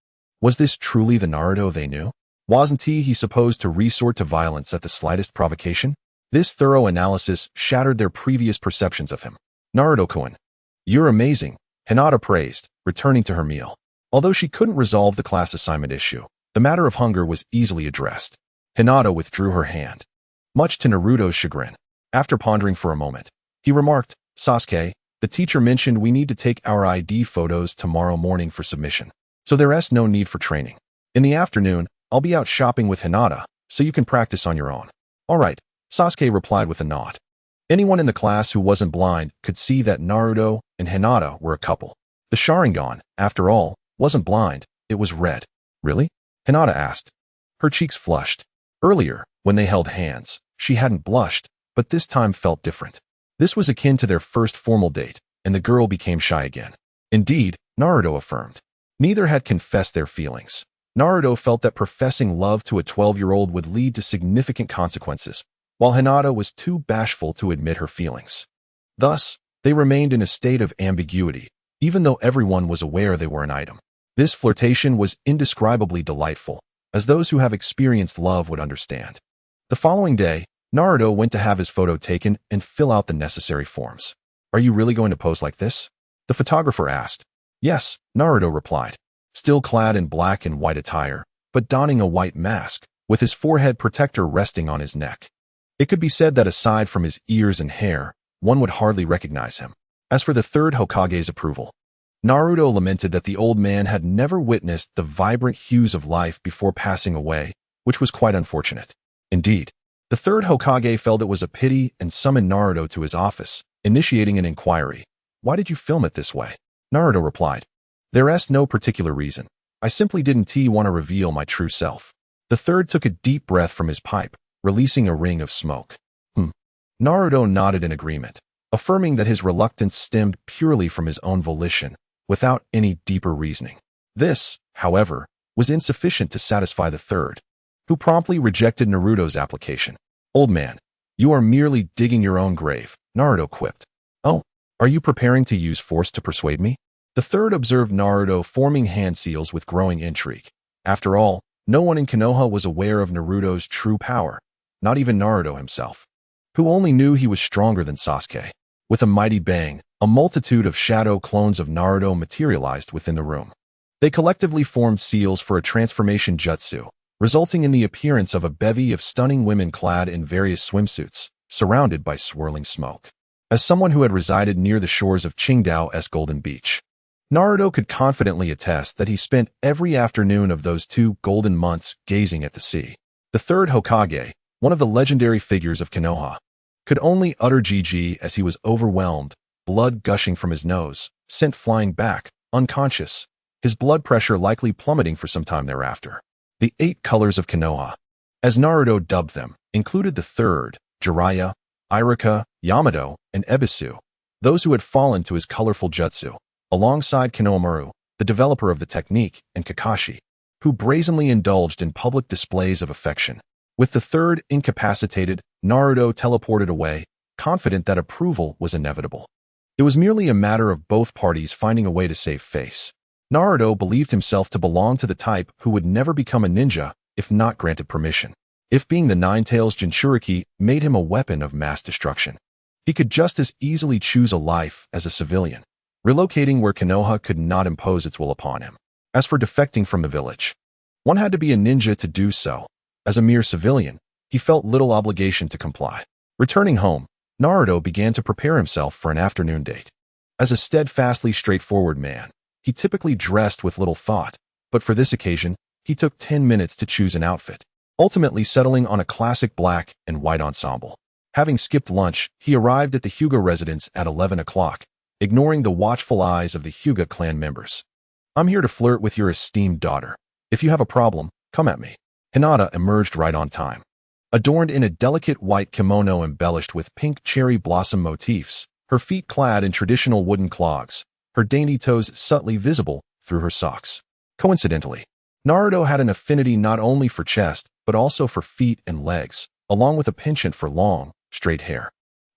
Was this truly the Naruto they knew? Wasn't he supposed to resort to violence at the slightest provocation? This thorough analysis shattered their previous perceptions of him. Naruto-kun, you're amazing, Hinata praised, returning to her meal. Although she couldn't resolve the class assignment issue, the matter of hunger was easily addressed. Hinata withdrew her hand, much to Naruto's chagrin. After pondering for a moment, he remarked, Sasuke, the teacher mentioned we need to take our ID photos tomorrow morning for submission, so there's no need for training. In the afternoon, I'll be out shopping with Hinata, so you can practice on your own. All right, Sasuke replied with a nod. Anyone in the class who wasn't blind could see that Naruto and Hinata were a couple. The Sharingan, after all, wasn't blind, it was red. Really? Hinata asked. Her cheeks flushed. Earlier, when they held hands, she hadn't blushed, but this time felt different. This was akin to their first formal date, and the girl became shy again. Indeed, Naruto affirmed. Neither had confessed their feelings. Naruto felt that professing love to a 12-year-old would lead to significant consequences, while Hinata was too bashful to admit her feelings. Thus, they remained in a state of ambiguity, even though everyone was aware they were an item. This flirtation was indescribably delightful, as those who have experienced love would understand. The following day, Naruto went to have his photo taken and fill out the necessary forms. Are you really going to pose like this? The photographer asked. Yes, Naruto replied, still clad in black and white attire, but donning a white mask, with his forehead protector resting on his neck. It could be said that aside from his ears and hair, one would hardly recognize him. As for the third Hokage's approval, Naruto lamented that the old man had never witnessed the vibrant hues of life before passing away, which was quite unfortunate. Indeed, the third Hokage felt it was a pity and summoned Naruto to his office, initiating an inquiry. Why did you film it this way? Naruto replied. There's no particular reason. I simply didn't want to reveal my true self. The third took a deep breath from his pipe, releasing a ring of smoke. Naruto nodded in agreement, affirming that his reluctance stemmed purely from his own volition, without any deeper reasoning. This, however, was insufficient to satisfy the third, who promptly rejected Naruto's application. Old man, you are merely digging your own grave, Naruto quipped. Oh, are you preparing to use force to persuade me? The third observed Naruto forming hand seals with growing intrigue. After all, no one in Konoha was aware of Naruto's true power, not even Naruto himself, who only knew he was stronger than Sasuke. With a mighty bang, a multitude of shadow clones of Naruto materialized within the room. They collectively formed seals for a transformation jutsu, resulting in the appearance of a bevy of stunning women clad in various swimsuits, surrounded by swirling smoke. As someone who had resided near the shores of Qingdao's Golden Beach, Naruto could confidently attest that he spent every afternoon of those 2 golden months gazing at the sea. The third Hokage, one of the legendary figures of Konoha, could only utter GG as he was overwhelmed, blood gushing from his nose, sent flying back, unconscious, his blood pressure likely plummeting for some time thereafter. The 8 colors of Konoha, as Naruto dubbed them, included the third, Jiraiya, Iruka, Yamato, and Ebisu, those who had fallen to his colorful jutsu, alongside Konohamaru, the developer of the technique, and Kakashi, who brazenly indulged in public displays of affection. With the third incapacitated, Naruto teleported away, confident that approval was inevitable. It was merely a matter of both parties finding a way to save face. Naruto believed himself to belong to the type who would never become a ninja if not granted permission. If being the Nine-Tails Jinchuriki made him a weapon of mass destruction, he could just as easily choose a life as a civilian, relocating where Konoha could not impose its will upon him. As for defecting from the village, one had to be a ninja to do so. As a mere civilian, he felt little obligation to comply. Returning home, Naruto began to prepare himself for an afternoon date. As a steadfastly straightforward man, he typically dressed with little thought, but for this occasion, he took 10 minutes to choose an outfit, ultimately settling on a classic black and white ensemble. Having skipped lunch, he arrived at the Hyuga residence at 11 o'clock, ignoring the watchful eyes of the Hyuga clan members. "I'm here to flirt with your esteemed daughter. If you have a problem, come at me." Hinata emerged right on time. Adorned in a delicate white kimono embellished with pink cherry blossom motifs, her feet clad in traditional wooden clogs, her dainty toes subtly visible through her socks. Coincidentally, Naruto had an affinity not only for chest, but also for feet and legs, along with a penchant for long, straight hair.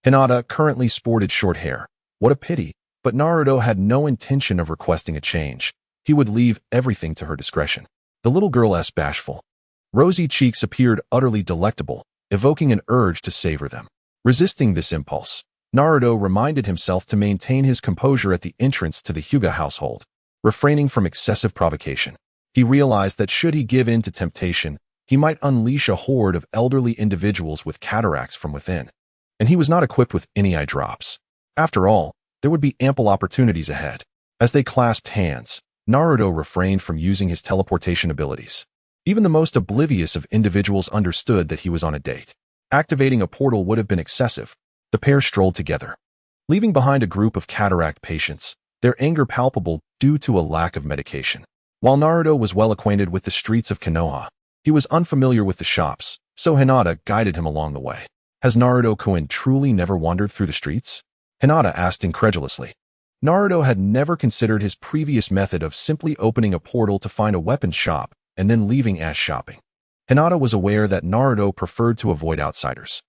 Hinata currently sported short hair. What a pity, but Naruto had no intention of requesting a change. He would leave everything to her discretion. The little girl's bashful, rosy cheeks appeared utterly delectable, evoking an urge to savor them. Resisting this impulse, Naruto reminded himself to maintain his composure at the entrance to the Hyuga household, refraining from excessive provocation. He realized that should he give in to temptation, he might unleash a horde of elderly individuals with cataracts from within. And he was not equipped with any eye drops. After all, there would be ample opportunities ahead. As they clasped hands, Naruto refrained from using his teleportation abilities. Even the most oblivious of individuals understood that he was on a date. Activating a portal would have been excessive. The pair strolled together, leaving behind a group of cataract patients, their anger palpable due to a lack of medication. While Naruto was well acquainted with the streets of Konoha, he was unfamiliar with the shops, so Hinata guided him along the way. Has Naruto-kun truly never wandered through the streets? Hinata asked incredulously. Naruto had never considered his previous method of simply opening a portal to find a weapons shop and then leaving as shopping. Hinata was aware that Naruto preferred to avoid outsiders.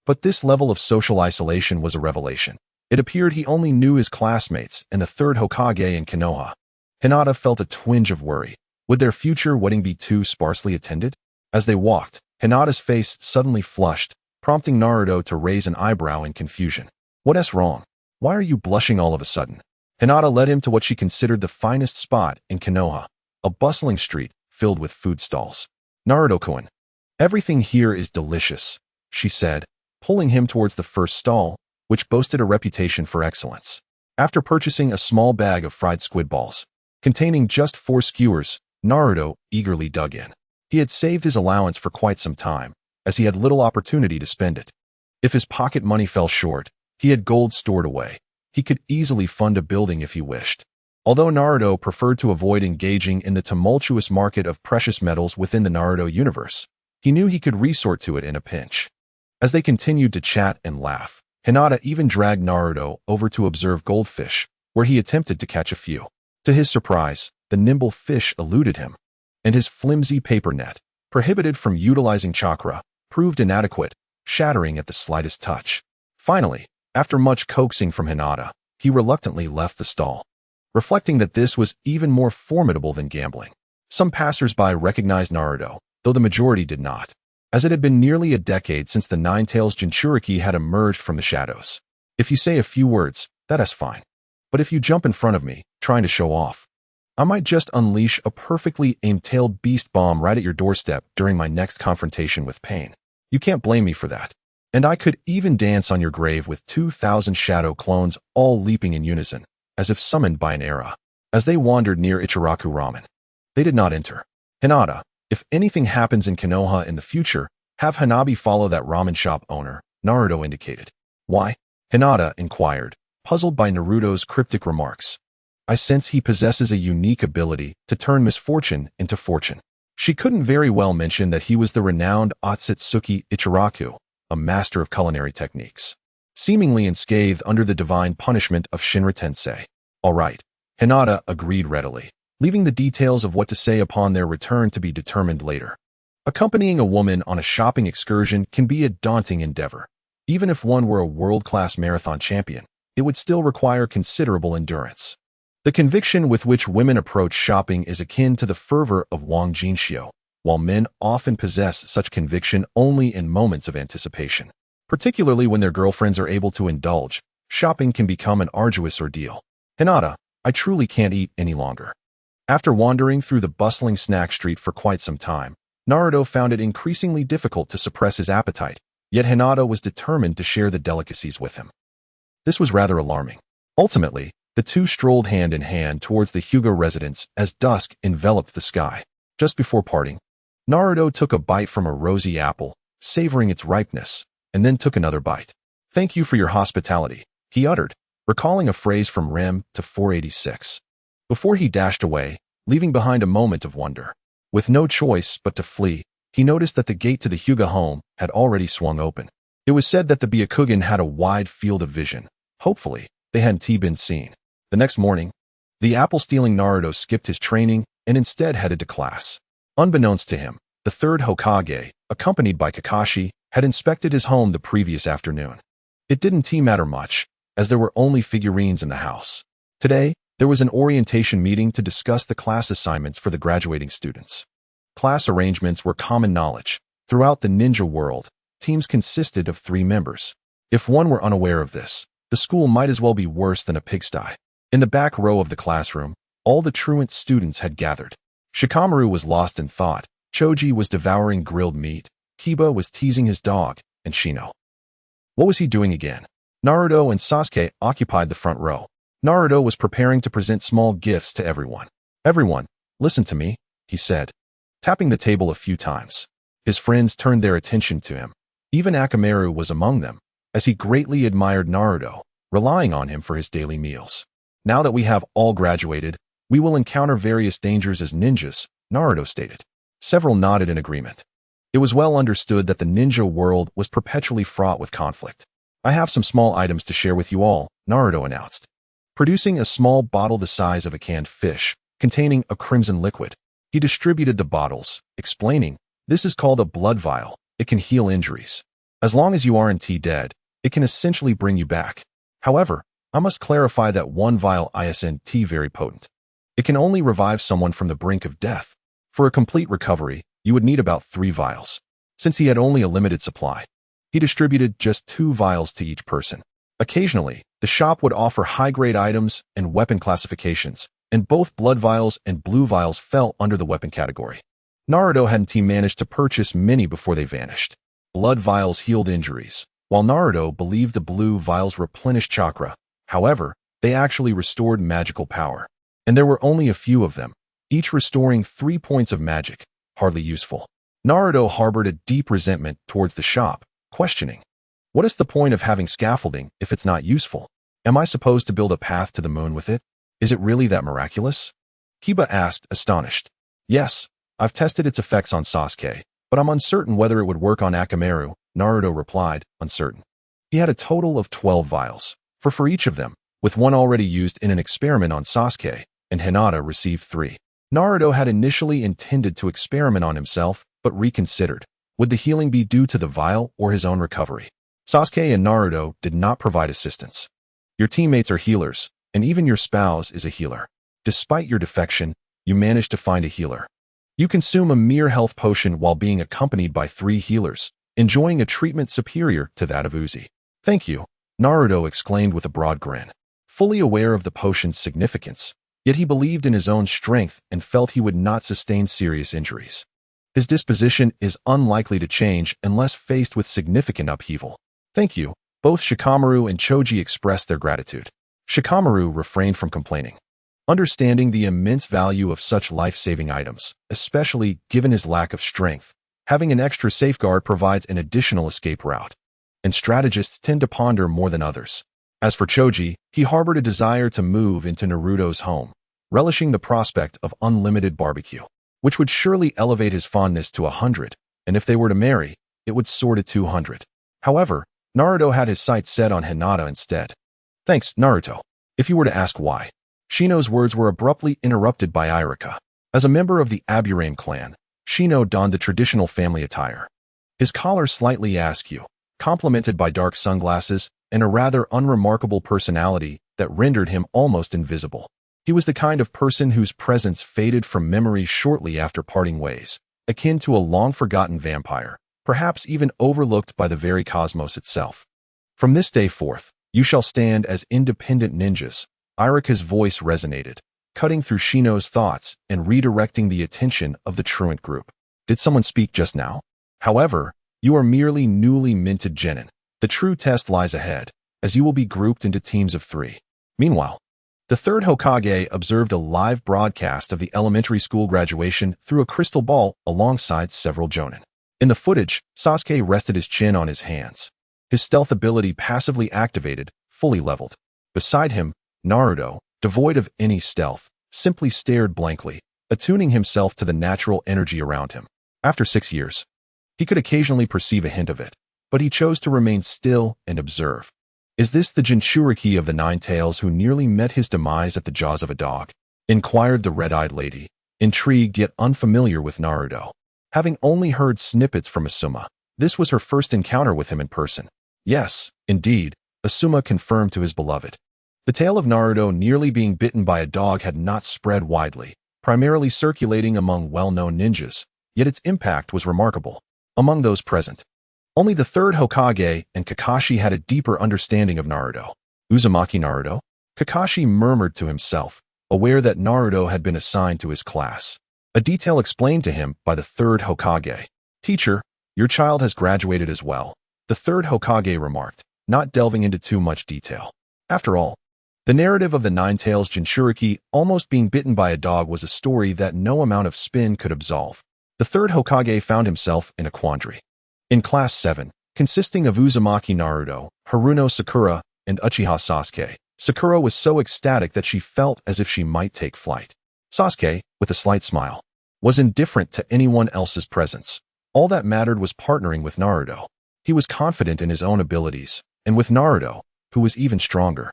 But this level of social isolation was a revelation. It appeared he only knew his classmates and the third Hokage in Konoha. Hinata felt a twinge of worry. Would their future wedding be too sparsely attended? As they walked, Hinata's face suddenly flushed, prompting Naruto to raise an eyebrow in confusion. "What's wrong? Why are you blushing all of a sudden?" Hinata led him to what she considered the finest spot in Konoha, a bustling street filled with food stalls. "Naruto-kun, everything here is delicious," she said, pulling him towards the first stall, which boasted a reputation for excellence. After purchasing a small bag of fried squid balls, containing just 4 skewers, Naruto eagerly dug in. He had saved his allowance for quite some time, as he had little opportunity to spend it. If his pocket money fell short, he had gold stored away. He could easily fund a building if he wished. Although Naruto preferred to avoid engaging in the tumultuous market of precious metals within the Naruto universe, he knew he could resort to it in a pinch. As they continued to chat and laugh, Hinata even dragged Naruto over to observe goldfish, where he attempted to catch a few. To his surprise, the nimble fish eluded him, and his flimsy paper net, prohibited from utilizing chakra, proved inadequate, shattering at the slightest touch. Finally, after much coaxing from Hinata, he reluctantly left the stall, reflecting that this was even more formidable than gambling. Some passers-by recognized Naruto, though the majority did not, as it had been nearly a decade since the Nine-Tails Jinchuriki had emerged from the shadows. "If you say a few words, that's fine. But if you jump in front of me, trying to show off, I might just unleash a perfectly aimed-tailed beast bomb right at your doorstep during my next confrontation with pain. You can't blame me for that. And I could even dance on your grave with 2,000 shadow clones all leaping in unison, as if summoned by an era." As they wandered near Ichiraku Ramen, they did not enter. "Hinata, if anything happens in Konoha in the future, have Hanabi follow that ramen shop owner," Naruto indicated. "Why?" Hinata inquired, puzzled by Naruto's cryptic remarks. "I sense he possesses a unique ability to turn misfortune into fortune." She couldn't very well mention that he was the renowned Otsutsuki Ichiraku, a master of culinary techniques, seemingly unscathed under the divine punishment of Shinra Tensei. "All right," Hinata agreed readily, leaving the details of what to say upon their return to be determined later. Accompanying a woman on a shopping excursion can be a daunting endeavor. Even if one were a world-class marathon champion, it would still require considerable endurance. The conviction with which women approach shopping is akin to the fervor of Wang Jinxiu, while men often possess such conviction only in moments of anticipation. Particularly when their girlfriends are able to indulge, shopping can become an arduous ordeal. "Hinata, I truly can't eat any longer." After wandering through the bustling snack street for quite some time, Naruto found it increasingly difficult to suppress his appetite, yet Hinata was determined to share the delicacies with him. This was rather alarming. Ultimately, the two strolled hand in hand towards the Hyuga residence as dusk enveloped the sky. Just before parting, Naruto took a bite from a rosy apple, savoring its ripeness, and then took another bite. "Thank you for your hospitality," he uttered, recalling a phrase from Rem to 486. Before he dashed away, leaving behind a moment of wonder. With no choice but to flee, he noticed that the gate to the Hyuga home had already swung open. It was said that the Byakugan had a wide field of vision. Hopefully, they hadn't been seen. The next morning, the apple-stealing Naruto skipped his training and instead headed to class. Unbeknownst to him, the third Hokage, accompanied by Kakashi, had inspected his home the previous afternoon. It didn't matter much, as there were only figurines in the house. Today, there was an orientation meeting to discuss the class assignments for the graduating students. Class arrangements were common knowledge. Throughout the ninja world, teams consisted of 3 members. If one were unaware of this, the school might as well be worse than a pigsty. In the back row of the classroom, all the truant students had gathered. Shikamaru was lost in thought, Choji was devouring grilled meat, Kiba was teasing his dog, and Shino. What was he doing again? Naruto and Sasuke occupied the front row. Naruto was preparing to present small gifts to everyone. "Everyone, listen to me," he said, tapping the table a few times. His friends turned their attention to him. Even Akamaru was among them, as he greatly admired Naruto, relying on him for his daily meals. "Now that we have all graduated, we will encounter various dangers as ninjas," Naruto stated. Several nodded in agreement. It was well understood that the ninja world was perpetually fraught with conflict. "I have some small items to share with you all," Naruto announced. Producing a small bottle the size of a canned fish, containing a crimson liquid, he distributed the bottles, explaining, "This is called a blood vial. It can heal injuries. As long as you aren't dead, it can essentially bring you back. However, I must clarify that one vial isn't very potent. It can only revive someone from the brink of death. For a complete recovery, you would need about 3 vials. Since he had only a limited supply, he distributed just 2 vials to each person. Occasionally, the shop would offer high-grade items and weapon classifications, and both blood vials and blue vials fell under the weapon category. Naruto hadn't managed to purchase many before they vanished. Blood vials healed injuries, while Naruto believed the blue vials replenished chakra. However, they actually restored magical power. And there were only a few of them, each restoring 3 points of magic, hardly useful. Naruto harbored a deep resentment towards the shop, questioning, "What is the point of having scaffolding if it's not useful? Am I supposed to build a path to the moon with it? Is it really that miraculous?" Kiba asked, astonished. "Yes, I've tested its effects on Sasuke, but I'm uncertain whether it would work on Akamaru," Naruto replied, uncertain. He had a total of 12 vials, for each of them, with one already used in an experiment on Sasuke, and Hinata received 3. Naruto had initially intended to experiment on himself, but reconsidered. Would the healing be due to the vial or his own recovery? Sasuke and Naruto did not provide assistance. "Your teammates are healers, and even your spouse is a healer. Despite your defection, you managed to find a healer. You consume a mere health potion while being accompanied by 3 healers, enjoying a treatment superior to that of Uzi." "Thank you," Naruto exclaimed with a broad grin. Fully aware of the potion's significance, yet he believed in his own strength and felt he would not sustain serious injuries. His disposition is unlikely to change unless faced with significant upheaval. "Thank you." Both Shikamaru and Choji expressed their gratitude. Shikamaru refrained from complaining, understanding the immense value of such life-saving items, especially given his lack of strength. Having an extra safeguard provides an additional escape route, and strategists tend to ponder more than others. As for Choji, he harbored a desire to move into Naruto's home, relishing the prospect of unlimited barbecue, which would surely elevate his fondness to 100, and if they were to marry, it would soar to 200. However, Naruto had his sights set on Hinata instead. "Thanks, Naruto." If you were to ask why, Shino's words were abruptly interrupted by Irika. As a member of the Aburame clan, Shino donned the traditional family attire. His collar slightly askew, complemented by dark sunglasses and a rather unremarkable personality that rendered him almost invisible. He was the kind of person whose presence faded from memory shortly after parting ways, akin to a long-forgotten vampire, perhaps even overlooked by the very cosmos itself. "From this day forth, you shall stand as independent ninjas." Irika's voice resonated, cutting through Shino's thoughts and redirecting the attention of the truant group. Did someone speak just now? However, you are merely newly minted genin. The true test lies ahead, as you will be grouped into teams of 3. Meanwhile, the third Hokage observed a live broadcast of the elementary school graduation through a crystal ball alongside several jonin. In the footage, Sasuke rested his chin on his hands. His stealth ability passively activated, fully leveled. Beside him, Naruto, devoid of any stealth, simply stared blankly, attuning himself to the natural energy around him. After 6 years, he could occasionally perceive a hint of it, but he chose to remain still and observe. Is this the Jinchuriki of the Nine Tails who nearly met his demise at the jaws of a dog? Inquired the red-eyed lady, intrigued yet unfamiliar with Naruto. Having only heard snippets from Asuma, this was her first encounter with him in person. Yes, indeed, Asuma confirmed to his beloved. The tale of Naruto nearly being bitten by a dog had not spread widely, primarily circulating among well-known ninjas, yet its impact was remarkable. Among those present, only the third Hokage and Kakashi had a deeper understanding of Naruto. Uzumaki Naruto? Kakashi murmured to himself, aware that Naruto had been assigned to his class. A detail explained to him by the third Hokage. Teacher, your child has graduated as well, the third Hokage remarked, not delving into too much detail. After all, the narrative of the Nine Tails Jinchuriki almost being bitten by a dog was a story that no amount of spin could absolve. The third Hokage found himself in a quandary. In Class 7, consisting of Uzumaki Naruto, Haruno Sakura, and Uchiha Sasuke, Sakura was so ecstatic that she felt as if she might take flight. Sasuke, with a slight smile, was indifferent to anyone else's presence. All that mattered was partnering with Naruto. He was confident in his own abilities, and with Naruto, who was even stronger.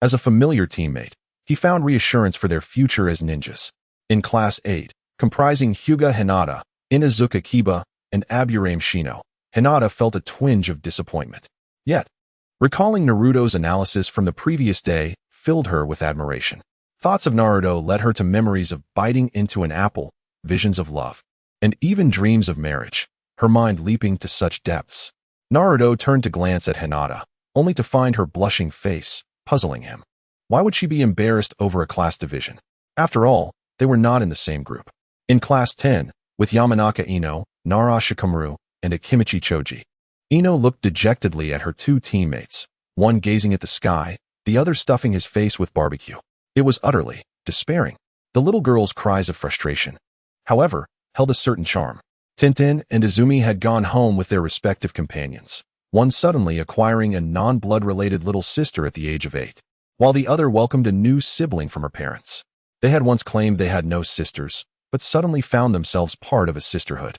As a familiar teammate, he found reassurance for their future as ninjas. In Class 8, comprising Hyuga Hinata, Inazuka Kiba, and Aburame Shino, Hinata felt a twinge of disappointment. Yet, recalling Naruto's analysis from the previous day filled her with admiration. Thoughts of Naruto led her to memories of biting into an apple, visions of love, and even dreams of marriage, her mind leaping to such depths. Naruto turned to glance at Hinata, only to find her blushing face, puzzling him. Why would she be embarrassed over a class division? After all, they were not in the same group. In Class 10, with Yamanaka Ino, Nara Shikamaru, and Akimichi Choji, Ino looked dejectedly at her 2 teammates, one gazing at the sky, the other stuffing his face with barbecue. It was utterly despairing. The little girl's cries of frustration, however, held a certain charm. Tintin and Izumi had gone home with their respective companions, one suddenly acquiring a non-blood-related little sister at the age of 8, while the other welcomed a new sibling from her parents. They had once claimed they had no sisters, but suddenly found themselves part of a sisterhood.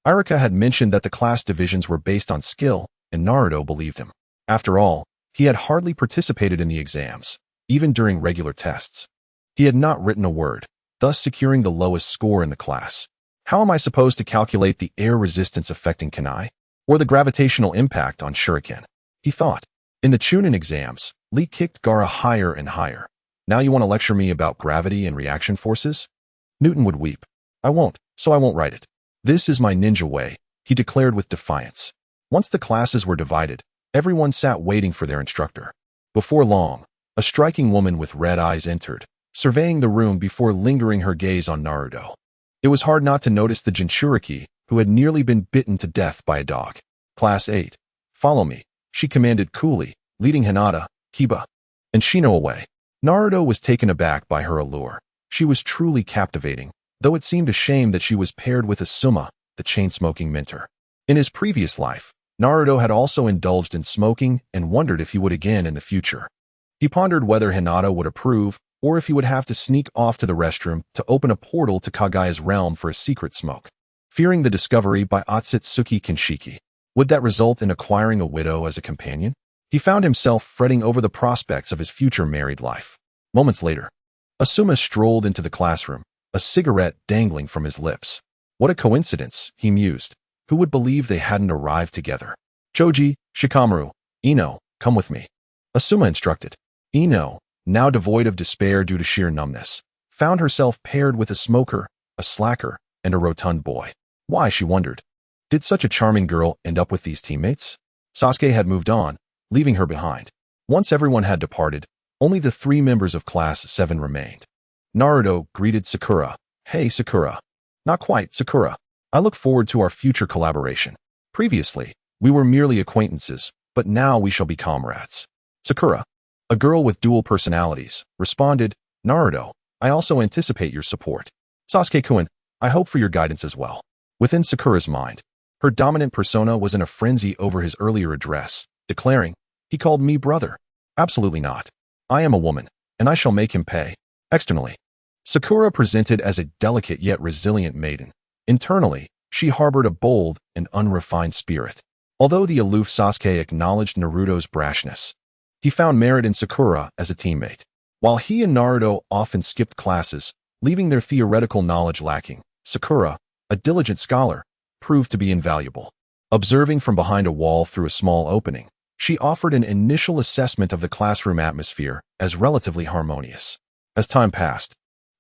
Irika had mentioned that the class divisions were based on skill, and Naruto believed him. After all, he had hardly participated in the exams, even during regular tests. He had not written a word, thus securing the lowest score in the class. How am I supposed to calculate the air resistance affecting Kunai? Or the gravitational impact on Shuriken? He thought. In the Chunin exams, Lee kicked Gaara higher and higher. Now you want to lecture me about gravity and reaction forces? Newton would weep. I won't, so I won't write it. This is my ninja way, he declared with defiance. Once the classes were divided, everyone sat waiting for their instructor. Before long, a striking woman with red eyes entered, surveying the room before lingering her gaze on Naruto. It was hard not to notice the Jinchuriki, who had nearly been bitten to death by a dog. Class 8. Follow me, she commanded coolly, leading Hinata, Kiba, and Shino away. Naruto was taken aback by her allure. She was truly captivating, though it seemed a shame that she was paired with Asuma, the chain-smoking mentor. In his previous life, Naruto had also indulged in smoking and wondered if he would again in the future. He pondered whether Hinata would approve, or if he would have to sneak off to the restroom to open a portal to Kagaya's realm for a secret smoke. Fearing the discovery by Otsutsuki Kinshiki, would that result in acquiring a widow as a companion? He found himself fretting over the prospects of his future married life. Moments later, Asuma strolled into the classroom, a cigarette dangling from his lips. What a coincidence, he mused. Who would believe they hadn't arrived together? Choji, Shikamaru, Ino, come with me. Asuma instructed. Ino, now devoid of despair due to sheer numbness, found herself paired with a smoker, a slacker, and a rotund boy. Why, she wondered. Did such a charming girl end up with these teammates? Sasuke had moved on, leaving her behind. Once everyone had departed, only the 3 members of Class 7 remained. Naruto greeted Sakura. Hey, Sakura. Not quite, Sakura. I look forward to our future collaboration. Previously, we were merely acquaintances, but now we shall be comrades. Sakura, a girl with dual personalities, responded, Naruto, I also anticipate your support. Sasuke-kun, I hope for your guidance as well. Within Sakura's mind, her dominant persona was in a frenzy over his earlier address, declaring, he called me brother. Absolutely not. I am a woman, and I shall make him pay. Externally, Sakura presented as a delicate yet resilient maiden. Internally, she harbored a bold and unrefined spirit. Although the aloof Sasuke acknowledged Naruto's brashness, he found merit in Sakura as a teammate. While he and Naruto often skipped classes, leaving their theoretical knowledge lacking, Sakura, a diligent scholar, proved to be invaluable. Observing from behind a wall through a small opening, she offered an initial assessment of the classroom atmosphere as relatively harmonious. As time passed,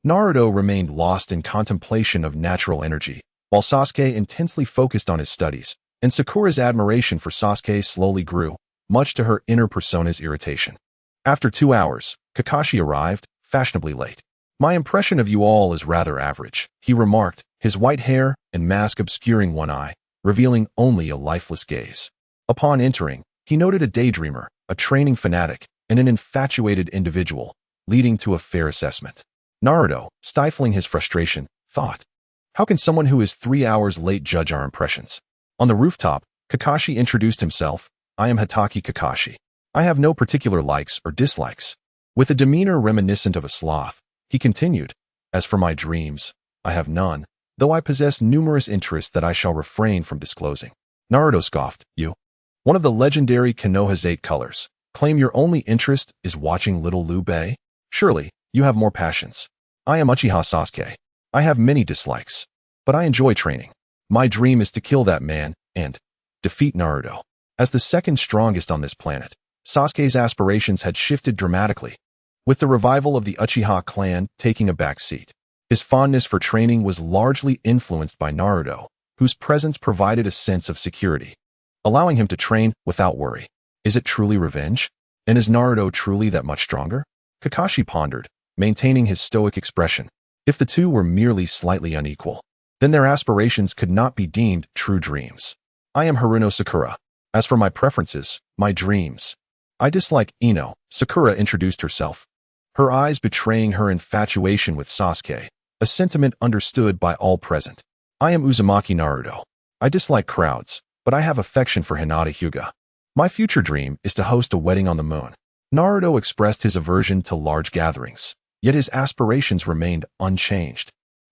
Naruto remained lost in contemplation of natural energy, while Sasuke intensely focused on his studies, and Sakura's admiration for Sasuke slowly grew, much to her inner persona's irritation. After 2 hours, Kakashi arrived, fashionably late. My impression of you all is rather average, he remarked, his white hair and mask obscuring one eye, revealing only a lifeless gaze. Upon entering, he noted a daydreamer, a training fanatic, and an infatuated individual, leading to a fair assessment. Naruto, stifling his frustration, thought, how can someone who is 3 hours late judge our impressions? On the rooftop, Kakashi introduced himself, I am Hatake Kakashi. I have no particular likes or dislikes. With a demeanor reminiscent of a sloth, he continued, as for my dreams, I have none, though I possess numerous interests that I shall refrain from disclosing. Naruto scoffed, you? One of the legendary Konoha's 8 colors. Claim your only interest is watching little Liu Bei? Surely, you have more passions. I am Uchiha Sasuke. I have many dislikes, but I enjoy training. My dream is to kill that man and defeat Naruto. As the second strongest on this planet, Sasuke's aspirations had shifted dramatically, with the revival of the Uchiha clan taking a back seat. His fondness for training was largely influenced by Naruto, whose presence provided a sense of security, allowing him to train without worry. Is it truly revenge? And is Naruto truly that much stronger? Kakashi pondered, maintaining his stoic expression. If the two were merely slightly unequal, then their aspirations could not be deemed true dreams. I am Haruno Sakura. As for my preferences, my dreams, I dislike Ino, Sakura introduced herself, her eyes betraying her infatuation with Sasuke, a sentiment understood by all present. I am Uzumaki Naruto. I dislike crowds, but I have affection for Hinata Hyuga. My future dream is to host a wedding on the moon. Naruto expressed his aversion to large gatherings, yet his aspirations remained unchanged,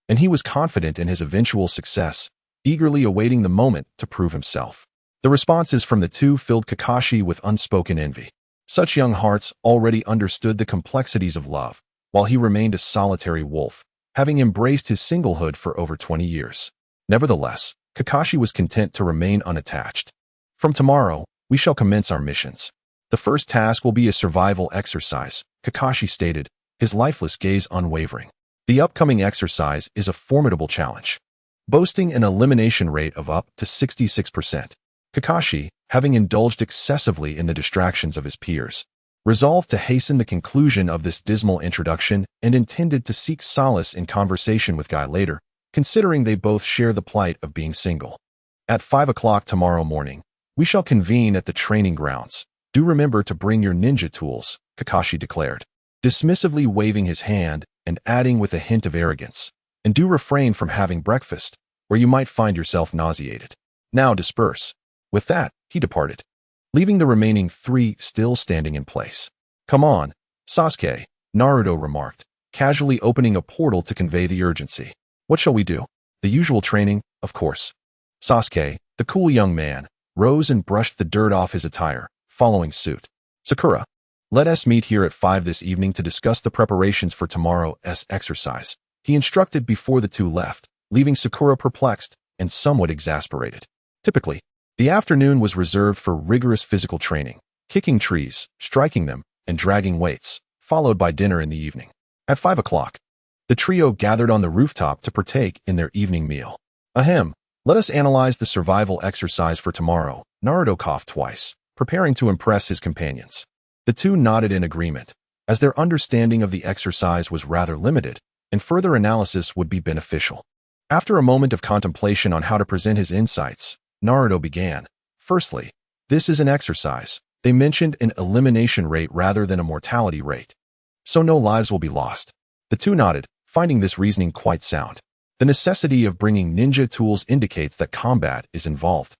and he was confident in his eventual success, eagerly awaiting the moment to prove himself. The responses from the two filled Kakashi with unspoken envy. Such young hearts already understood the complexities of love, while he remained a solitary wolf, having embraced his singlehood for over 20 years. Nevertheless, Kakashi was content to remain unattached. From tomorrow, we shall commence our missions. The first task will be a survival exercise, Kakashi stated, his lifeless gaze unwavering. The upcoming exercise is a formidable challenge, boasting an elimination rate of up to 66%. Kakashi, having indulged excessively in the distractions of his peers, resolved to hasten the conclusion of this dismal introduction and intended to seek solace in conversation with Guy later, considering they both share the plight of being single. At 5 o'clock tomorrow morning, we shall convene at the training grounds. Do remember to bring your ninja tools, Kakashi declared, dismissively waving his hand and adding with a hint of arrogance, and do refrain from having breakfast, where you might find yourself nauseated. Now disperse. With that, he departed, leaving the remaining 3 still standing in place. Come on, Sasuke, Naruto remarked, casually opening a portal to convey the urgency. What shall we do? The usual training, of course. Sasuke, the cool young man, rose and brushed the dirt off his attire, following suit. Sakura, let us meet here at 5 this evening to discuss the preparations for tomorrow's exercise, he instructed before the two left, leaving Sakura perplexed and somewhat exasperated. Typically, the afternoon was reserved for rigorous physical training, kicking trees, striking them, and dragging weights, followed by dinner in the evening. At 5 o'clock, the trio gathered on the rooftop to partake in their evening meal. Ahem, let us analyze the survival exercise for tomorrow. Naruto coughed twice, preparing to impress his companions. The two nodded in agreement, as their understanding of the exercise was rather limited, and further analysis would be beneficial. After a moment of contemplation on how to present his insights, Naruto began. Firstly, this is an exercise. They mentioned an elimination rate rather than a mortality rate. So no lives will be lost. The two nodded, finding this reasoning quite sound. The necessity of bringing ninja tools indicates that combat is involved,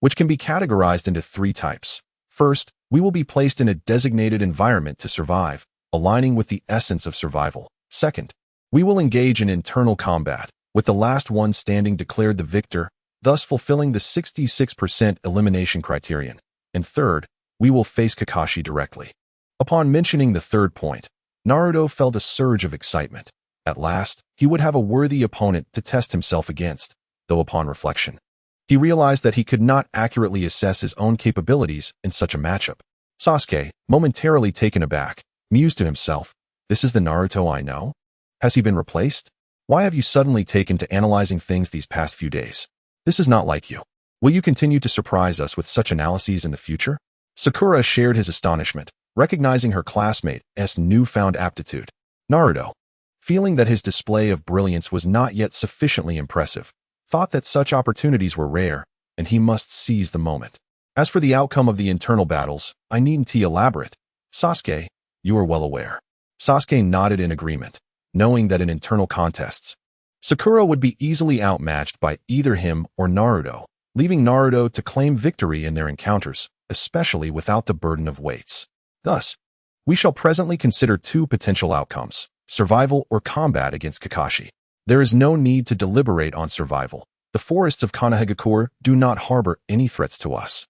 which can be categorized into three types. First, we will be placed in a designated environment to survive, aligning with the essence of survival. Second, we will engage in internal combat, with the last one standing declared the victor, thus fulfilling the 66% elimination criterion. And third, we will face Kakashi directly. Upon mentioning the third point, Naruto felt a surge of excitement. At last, he would have a worthy opponent to test himself against, though upon reflection, he realized that he could not accurately assess his own capabilities in such a matchup. Sasuke, momentarily taken aback, mused to himself, "This is the Naruto I know? Has he been replaced? Why have you suddenly taken to analyzing things these past few days? This is not like you. Will you continue to surprise us with such analyses in the future?" Sakura shared his astonishment, recognizing her classmate's newfound aptitude. Naruto, feeling that his display of brilliance was not yet sufficiently impressive, thought that such opportunities were rare, and he must seize the moment. As for the outcome of the internal battles, I needn't elaborate. Sasuke, you are well aware. Sasuke nodded in agreement, knowing that in internal contests, Sakura would be easily outmatched by either him or Naruto, leaving Naruto to claim victory in their encounters, especially without the burden of weights. Thus, we shall presently consider two potential outcomes, survival or combat against Kakashi. There is no need to deliberate on survival. The forests of Konohagakure do not harbor any threats to us,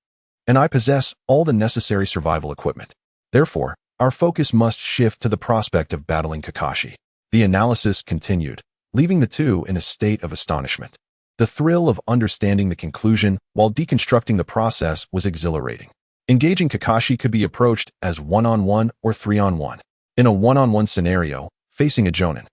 and I possess all the necessary survival equipment. Therefore, our focus must shift to the prospect of battling Kakashi. The analysis continued, leaving the two in a state of astonishment. The thrill of understanding the conclusion while deconstructing the process was exhilarating. Engaging Kakashi could be approached as one-on-one or three-on-one. In a one-on-one scenario, facing a Jonin,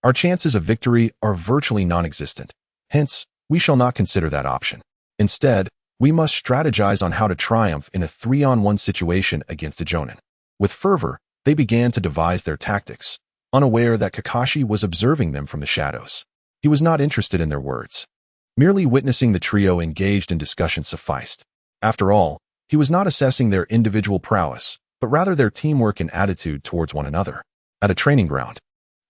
our chances of victory are virtually non-existent. Hence, we shall not consider that option. Instead, we must strategize on how to triumph in a three-on-one situation against a Jonin. With fervor, they began to devise their tactics, unaware that Kakashi was observing them from the shadows. He was not interested in their words. Merely witnessing the trio engaged in discussion sufficed. After all, he was not assessing their individual prowess, but rather their teamwork and attitude towards one another. At a training ground,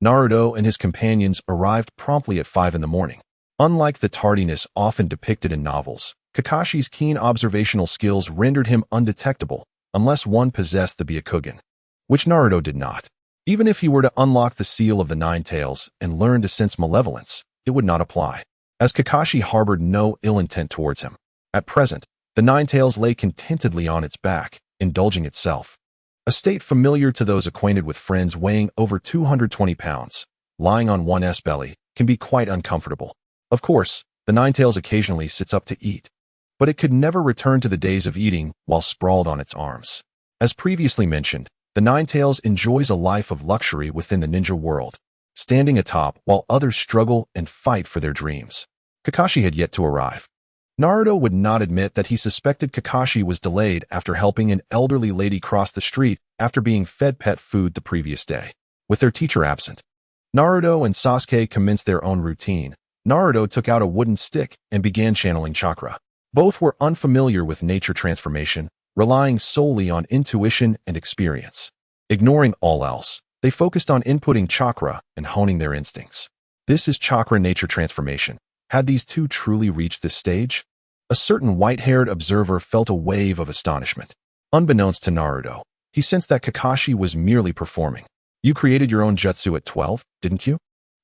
Naruto and his companions arrived promptly at 5 in the morning. Unlike the tardiness often depicted in novels, Kakashi's keen observational skills rendered him undetectable, unless one possessed the Byakugan, which Naruto did not. Even if he were to unlock the seal of the Nine Tails and learn to sense malevolence, it would not apply, as Kakashi harbored no ill intent towards him. At present, the Nine Tails lay contentedly on its back, indulging itself. A state familiar to those acquainted with friends weighing over 220 pounds, lying on one's belly, can be quite uncomfortable. Of course, the Nine Tails occasionally sits up to eat, but it could never return to the days of eating while sprawled on its arms. As previously mentioned, the Nine Tails enjoys a life of luxury within the ninja world, standing atop while others struggle and fight for their dreams. Kakashi had yet to arrive. Naruto would not admit that he suspected Kakashi was delayed after helping an elderly lady cross the street after being fed pet food the previous day. With their teacher absent, Naruto and Sasuke commenced their own routine. Naruto took out a wooden stick and began channeling chakra. Both were unfamiliar with nature transformation, relying solely on intuition and experience. Ignoring all else, they focused on inputting chakra and honing their instincts. This is chakra nature transformation. Had these two truly reached this stage? A certain white-haired observer felt a wave of astonishment. Unbeknownst to Naruto, he sensed that Kakashi was merely performing. You created your own jutsu at 12, didn't you?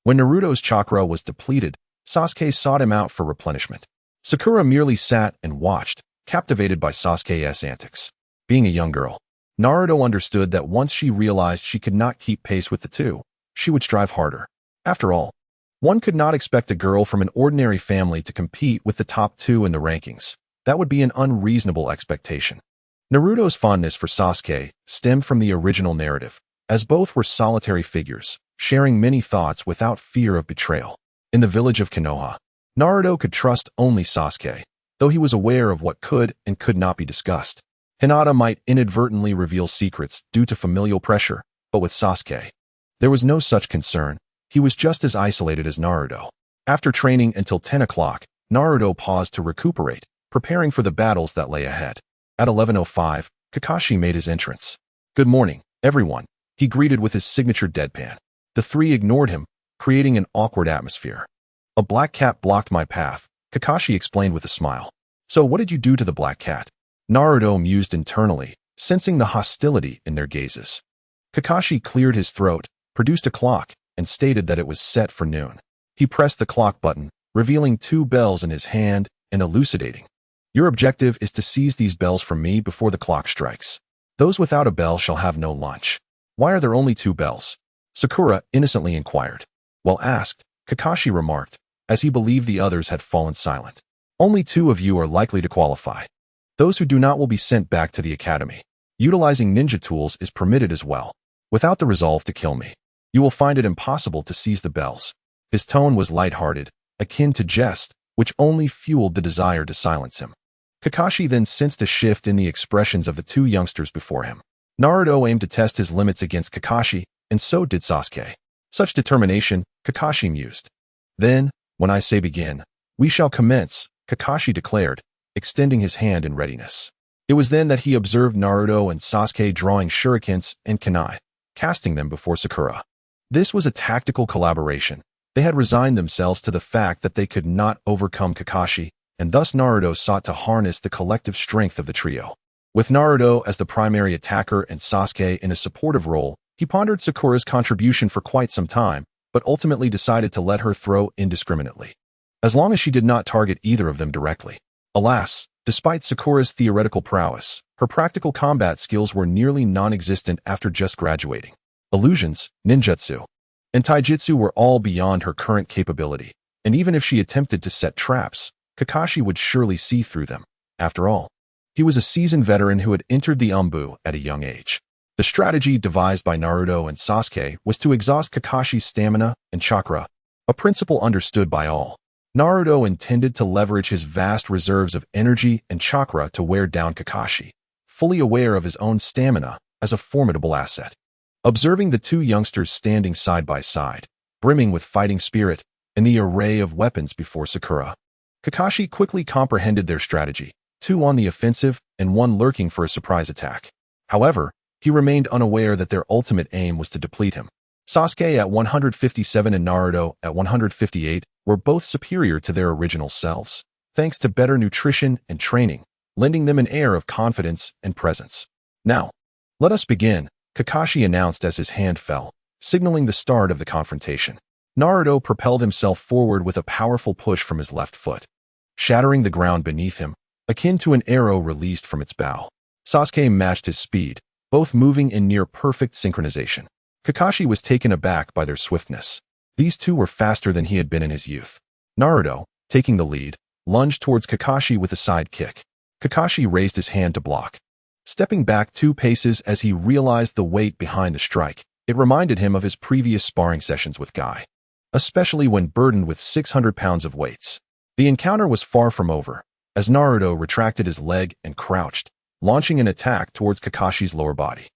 When Naruto's chakra was depleted, Sasuke sought him out for replenishment. Sakura merely sat and watched, captivated by Sasuke's antics. Being a young girl, Naruto understood that once she realized she could not keep pace with the two, she would strive harder. After all, one could not expect a girl from an ordinary family to compete with the top two in the rankings. That would be an unreasonable expectation. Naruto's fondness for Sasuke stemmed from the original narrative, as both were solitary figures, sharing many thoughts without fear of betrayal. In the village of Konoha, Naruto could trust only Sasuke, though he was aware of what could and could not be discussed. Hinata might inadvertently reveal secrets due to familial pressure, but with Sasuke, there was no such concern. He was just as isolated as Naruto. After training until 10 o'clock, Naruto paused to recuperate, preparing for the battles that lay ahead. At 11:05, Kakashi made his entrance. "Good morning, everyone," he greeted with his signature deadpan. The three ignored him, creating an awkward atmosphere. "A black cat blocked my path," Kakashi explained with a smile. "So what did you do to the black cat?" Naruto mused internally, sensing the hostility in their gazes. Kakashi cleared his throat, produced a clock, and stated that it was set for noon. He pressed the clock button, revealing 2 bells in his hand and elucidating. "Your objective is to seize these bells from me before the clock strikes. Those without a bell shall have no lunch." "Why are there only 2 bells?" Sakura innocently inquired. While asked, Kakashi remarked, as he believed the others had fallen silent. "Only 2 of you are likely to qualify. Those who do not will be sent back to the academy. Utilizing ninja tools is permitted as well. Without the resolve to kill me, you will find it impossible to seize the bells." His tone was lighthearted, akin to jest, which only fueled the desire to silence him. Kakashi then sensed a shift in the expressions of the 2 youngsters before him. Naruto aimed to test his limits against Kakashi, and so did Sasuke. Such determination, Kakashi mused. "Then, when I say begin, we shall commence," Kakashi declared, extending his hand in readiness. It was then that he observed Naruto and Sasuke drawing shurikens and kunai, casting them before Sakura. This was a tactical collaboration. They had resigned themselves to the fact that they could not overcome Kakashi, and thus Naruto sought to harness the collective strength of the trio. With Naruto as the primary attacker and Sasuke in a supportive role, he pondered Sakura's contribution for quite some time, but ultimately decided to let her throw indiscriminately, as long as she did not target either of them directly. Alas, despite Sakura's theoretical prowess, her practical combat skills were nearly non-existent after just graduating. Illusions, ninjutsu, and taijutsu were all beyond her current capability, and even if she attempted to set traps, Kakashi would surely see through them. After all, he was a seasoned veteran who had entered the Umbu at a young age. The strategy devised by Naruto and Sasuke was to exhaust Kakashi's stamina and chakra, a principle understood by all. Naruto intended to leverage his vast reserves of energy and chakra to wear down Kakashi, fully aware of his own stamina as a formidable asset. Observing the 2 youngsters standing side by side, brimming with fighting spirit, and the array of weapons before Sakura, Kakashi quickly comprehended their strategy, 2 on the offensive and 1 lurking for a surprise attack. However, he remained unaware that their ultimate aim was to deplete him. Sasuke at 157 and Naruto at 158 were both superior to their original selves, thanks to better nutrition and training, lending them an air of confidence and presence. "Now, let us begin," Kakashi announced as his hand fell, signaling the start of the confrontation. Naruto propelled himself forward with a powerful push from his left foot, shattering the ground beneath him, akin to an arrow released from its bow. Sasuke matched his speed, both moving in near-perfect synchronization. Kakashi was taken aback by their swiftness. These 2 were faster than he had been in his youth. Naruto, taking the lead, lunged towards Kakashi with a side kick. Kakashi raised his hand to block, stepping back 2 paces as he realized the weight behind the strike. It reminded him of his previous sparring sessions with Guy, especially when burdened with 600 pounds of weights. The encounter was far from over, as Naruto retracted his leg and crouched, launching an attack towards Kakashi's lower body.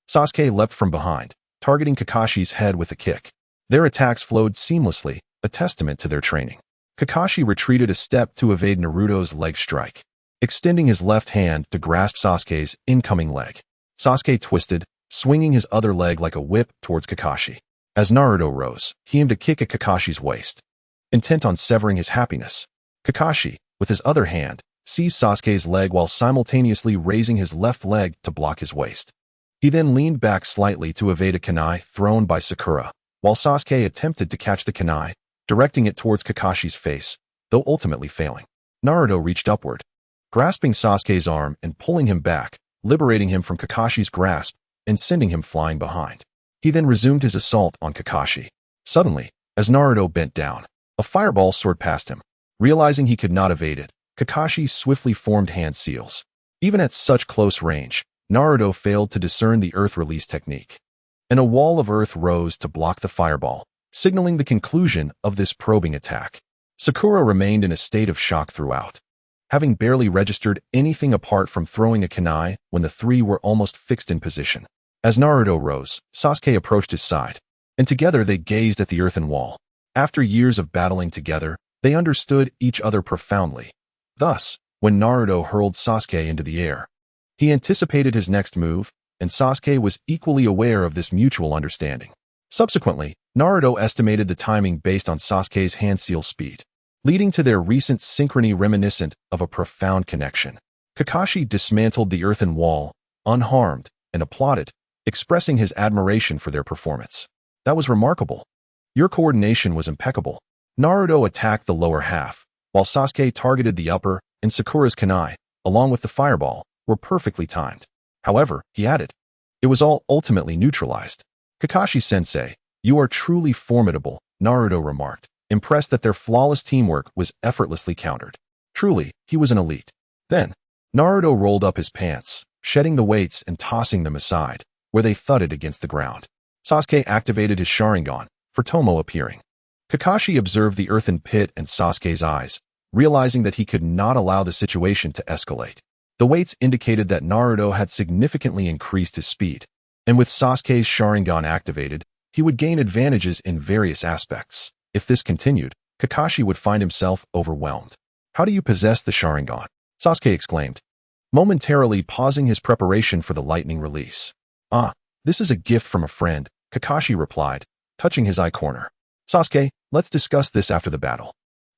Sasuke leapt from behind, targeting Kakashi's head with a kick. Their attacks flowed seamlessly, a testament to their training. Kakashi retreated a step to evade Naruto's leg strike, extending his left hand to grasp Sasuke's incoming leg. Sasuke twisted, swinging his other leg like a whip towards Kakashi. As Naruto rose, he aimed a kick at Kakashi's waist, intent on severing his happiness. Kakashi, with his other hand, seized Sasuke's leg while simultaneously raising his left leg to block his waist. He then leaned back slightly to evade a kunai thrown by Sakura, while Sasuke attempted to catch the kunai, directing it towards Kakashi's face, though ultimately failing. Naruto reached upward, grasping Sasuke's arm and pulling him back, liberating him from Kakashi's grasp and sending him flying behind. He then resumed his assault on Kakashi. Suddenly, as Naruto bent down, a fireball soared past him. Realizing he could not evade it, Kakashi swiftly formed hand seals. Even at such close range, Naruto failed to discern the earth release technique, and a wall of earth rose to block the fireball, signaling the conclusion of this probing attack. Sakura remained in a state of shock throughout, having barely registered anything apart from throwing a kunai when the 3 were almost fixed in position. As Naruto rose, Sasuke approached his side, and together they gazed at the earthen wall. After years of battling together, they understood each other profoundly. Thus, when Naruto hurled Sasuke into the air, he anticipated his next move, and Sasuke was equally aware of this mutual understanding. Subsequently, Naruto estimated the timing based on Sasuke's hand seal speed, leading to their recent synchrony reminiscent of a profound connection. Kakashi dismantled the earthen wall, unharmed, and applauded, expressing his admiration for their performance. That was remarkable. Your coordination was impeccable. Naruto attacked the lower half, while Sasuke targeted the upper, and Sakura's kunai, along with the fireball, were perfectly timed. However, he added, it was all ultimately neutralized. Kakashi-sensei, you are truly formidable, Naruto remarked, impressed that their flawless teamwork was effortlessly countered. Truly, he was an elite. Then, Naruto rolled up his pants, shedding the weights and tossing them aside, where they thudded against the ground. Sasuke activated his Sharingan, for Tomo appearing. Kakashi observed the earthen pit and Sasuke's eyes, realizing that he could not allow the situation to escalate. The weights indicated that Naruto had significantly increased his speed, and with Sasuke's Sharingan activated, he would gain advantages in various aspects. If this continued, Kakashi would find himself overwhelmed. How do you possess the Sharingan? Sasuke exclaimed, momentarily pausing his preparation for the lightning release. Ah, this is a gift from a friend, Kakashi replied, touching his eye corner. Sasuke, let's discuss this after the battle.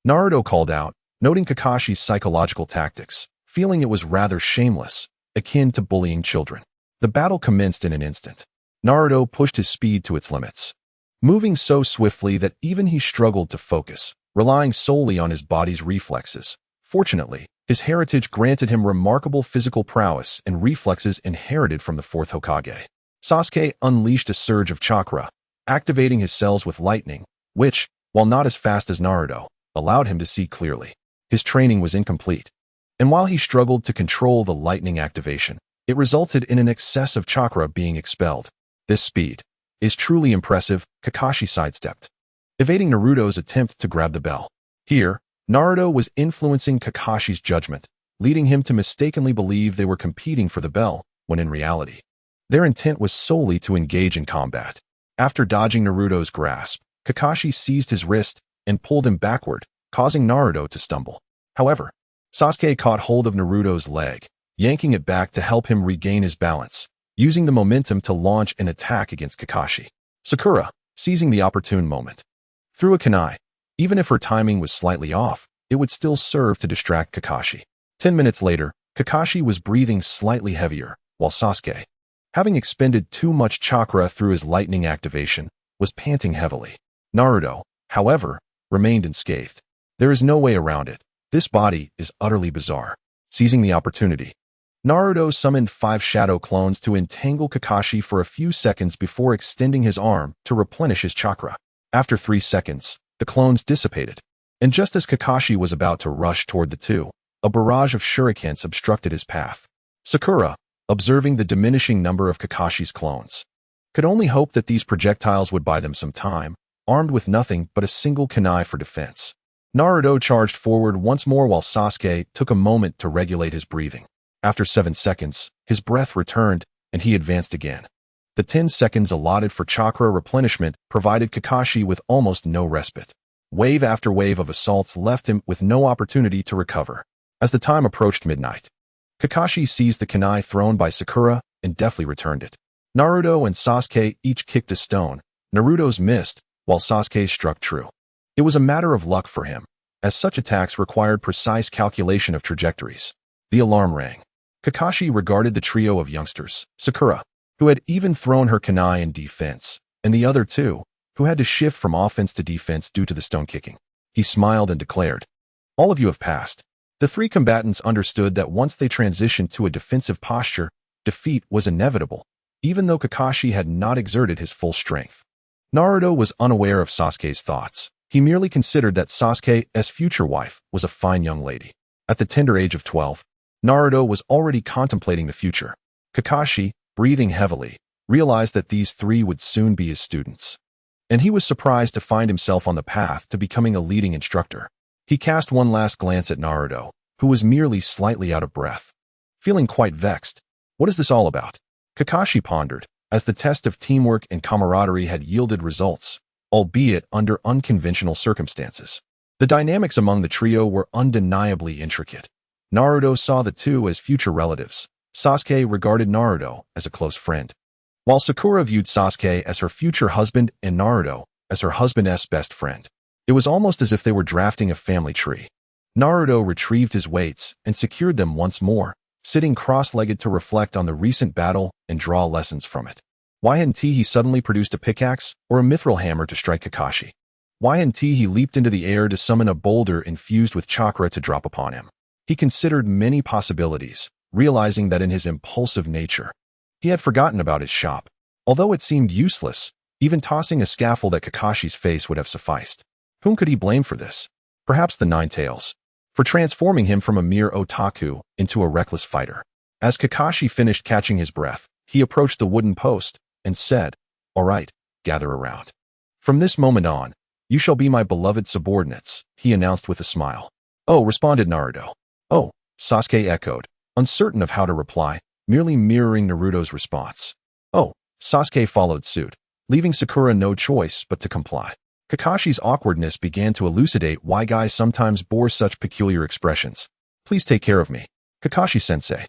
Naruto called out, noting Kakashi's psychological tactics, feeling it was rather shameless, akin to bullying children. The battle commenced in an instant. Naruto pushed his speed to its limits, moving so swiftly that even he struggled to focus, relying solely on his body's reflexes. Fortunately, his heritage granted him remarkable physical prowess and reflexes inherited from the fourth Hokage. Sasuke unleashed a surge of chakra, activating his cells with lightning, which, while not as fast as Naruto, allowed him to see clearly. His training was incomplete, and while he struggled to control the lightning activation, it resulted in an excess of chakra being expelled. This speed is truly impressive, Kakashi sidestepped, evading Naruto's attempt to grab the bell. Here, Naruto was influencing Kakashi's judgment, leading him to mistakenly believe they were competing for the bell, when in reality, their intent was solely to engage in combat. After dodging Naruto's grasp, Kakashi seized his wrist and pulled him backward, causing Naruto to stumble. However, Sasuke caught hold of Naruto's leg, yanking it back to help him regain his balance, using the momentum to launch an attack against Kakashi. Sakura, seizing the opportune moment, threw a kunai. Even if her timing was slightly off, it would still serve to distract Kakashi. 10 minutes later, Kakashi was breathing slightly heavier, while Sasuke, having expended too much chakra through his lightning activation, was panting heavily. Naruto, however, remained unscathed. There is no way around it. This body is utterly bizarre. Seizing the opportunity, Naruto summoned 5 shadow clones to entangle Kakashi for a few seconds before extending his arm to replenish his chakra. After 3 seconds, the clones dissipated, and just as Kakashi was about to rush toward the two, a barrage of shurikens obstructed his path. Sakura, observing the diminishing number of Kakashi's clones, could only hope that these projectiles would buy them some time, armed with nothing but a single kunai for defense. Naruto charged forward once more while Sasuke took a moment to regulate his breathing. After 7 seconds, his breath returned, and he advanced again. The 10 seconds allotted for chakra replenishment provided Kakashi with almost no respite. Wave after wave of assaults left him with no opportunity to recover. As the time approached midnight, Kakashi seized the kunai thrown by Sakura and deftly returned it. Naruto and Sasuke each kicked a stone. Naruto's missed, while Sasuke's struck true. It was a matter of luck for him, as such attacks required precise calculation of trajectories. The alarm rang. Kakashi regarded the trio of youngsters, Sakura, who had even thrown her kunai in defense, and the other two, who had to shift from offense to defense due to the stone kicking. He smiled and declared, all of you have passed. The 3 combatants understood that once they transitioned to a defensive posture, defeat was inevitable, even though Kakashi had not exerted his full strength. Naruto was unaware of Sasuke's thoughts. He merely considered that Sasuke's future wife was a fine young lady. At the tender age of 12, Naruto was already contemplating the future. Kakashi, breathing heavily, realized that these 3 would soon be his students, and he was surprised to find himself on the path to becoming a leading instructor. He cast one last glance at Naruto, who was merely slightly out of breath, feeling quite vexed. What is this all about? Kakashi pondered, as the test of teamwork and camaraderie had yielded results. albeit under unconventional circumstances. The dynamics among the trio were undeniably intricate. Naruto saw the two as future relatives. Sasuke regarded Naruto as a close friend, while Sakura viewed Sasuke as her future husband and Naruto as her husband's best friend. It was almost as if they were drafting a family tree. Naruto retrieved his weights and secured them once more, sitting cross-legged to reflect on the recent battle and draw lessons from it. Why hadn't he suddenly produced a pickaxe or a mithril hammer to strike Kakashi? Why hadn't he leaped into the air to summon a boulder infused with chakra to drop upon him? He considered many possibilities, realizing that in his impulsive nature, he had forgotten about his shop. Although it seemed useless, even tossing a scaffold at Kakashi's face would have sufficed. Whom could he blame for this? Perhaps the Nine Tails, for transforming him from a mere otaku into a reckless fighter. As Kakashi finished catching his breath, he approached the wooden post and said, "All right, gather around. From this moment on, you shall be my beloved subordinates," he announced with a smile. "Oh," responded Naruto. "Oh," Sasuke echoed, uncertain of how to reply, merely mirroring Naruto's response. "Oh," Sasuke followed suit, leaving Sakura no choice but to comply. Kakashi's awkwardness began to elucidate why guys sometimes bore such peculiar expressions. "Please take care of me, Kakashi-sensei."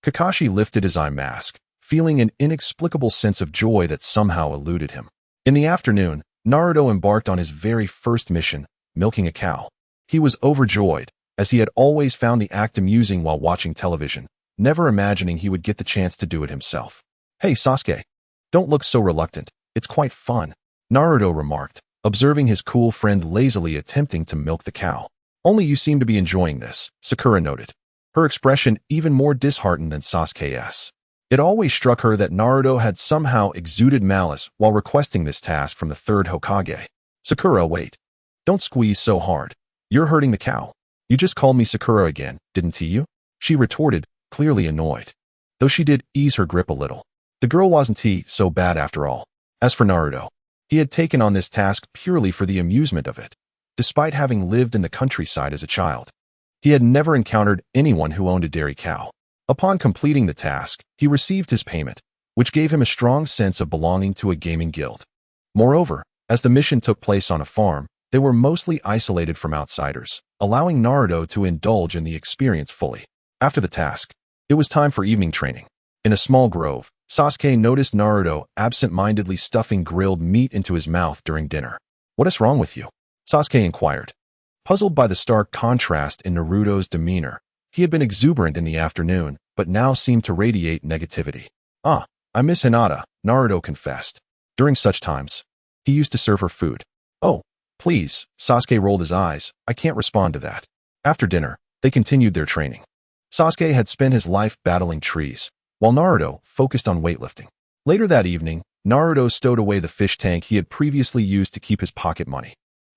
Kakashi lifted his eye mask, feeling an inexplicable sense of joy that somehow eluded him. In the afternoon, Naruto embarked on his very first mission, milking a cow. He was overjoyed, as he had always found the act amusing while watching television, never imagining he would get the chance to do it himself. "Hey Sasuke, don't look so reluctant, it's quite fun," Naruto remarked, observing his cool friend lazily attempting to milk the cow. "Only you seem to be enjoying this," Sakura noted, her expression even more disheartened than Sasuke's. It always struck her that Naruto had somehow exuded malice while requesting this task from the third Hokage. "Sakura, wait. Don't squeeze so hard. You're hurting the cow." "You just called me Sakura again, didn't you?" she retorted, clearly annoyed. Though she did ease her grip a little. The girl wasn't so bad after all. As for Naruto, he had taken on this task purely for the amusement of it. Despite having lived in the countryside as a child, he had never encountered anyone who owned a dairy cow. Upon completing the task, he received his payment, which gave him a strong sense of belonging to a gaming guild. Moreover, as the mission took place on a farm, they were mostly isolated from outsiders, allowing Naruto to indulge in the experience fully. After the task, it was time for evening training. In a small grove, Sasuke noticed Naruto absent-mindedly stuffing grilled meat into his mouth during dinner. "What is wrong with you?" Sasuke inquired. Puzzled by the stark contrast in Naruto's demeanor, he had been exuberant in the afternoon, but now seemed to radiate negativity. "Ah, I miss Hinata," Naruto confessed. During such times, he used to serve her food. "Oh, please," Sasuke rolled his eyes, "I can't respond to that." After dinner, they continued their training. Sasuke had spent his life battling trees, while Naruto focused on weightlifting. Later that evening, Naruto stowed away the fish tank he had previously used to keep his pocket money.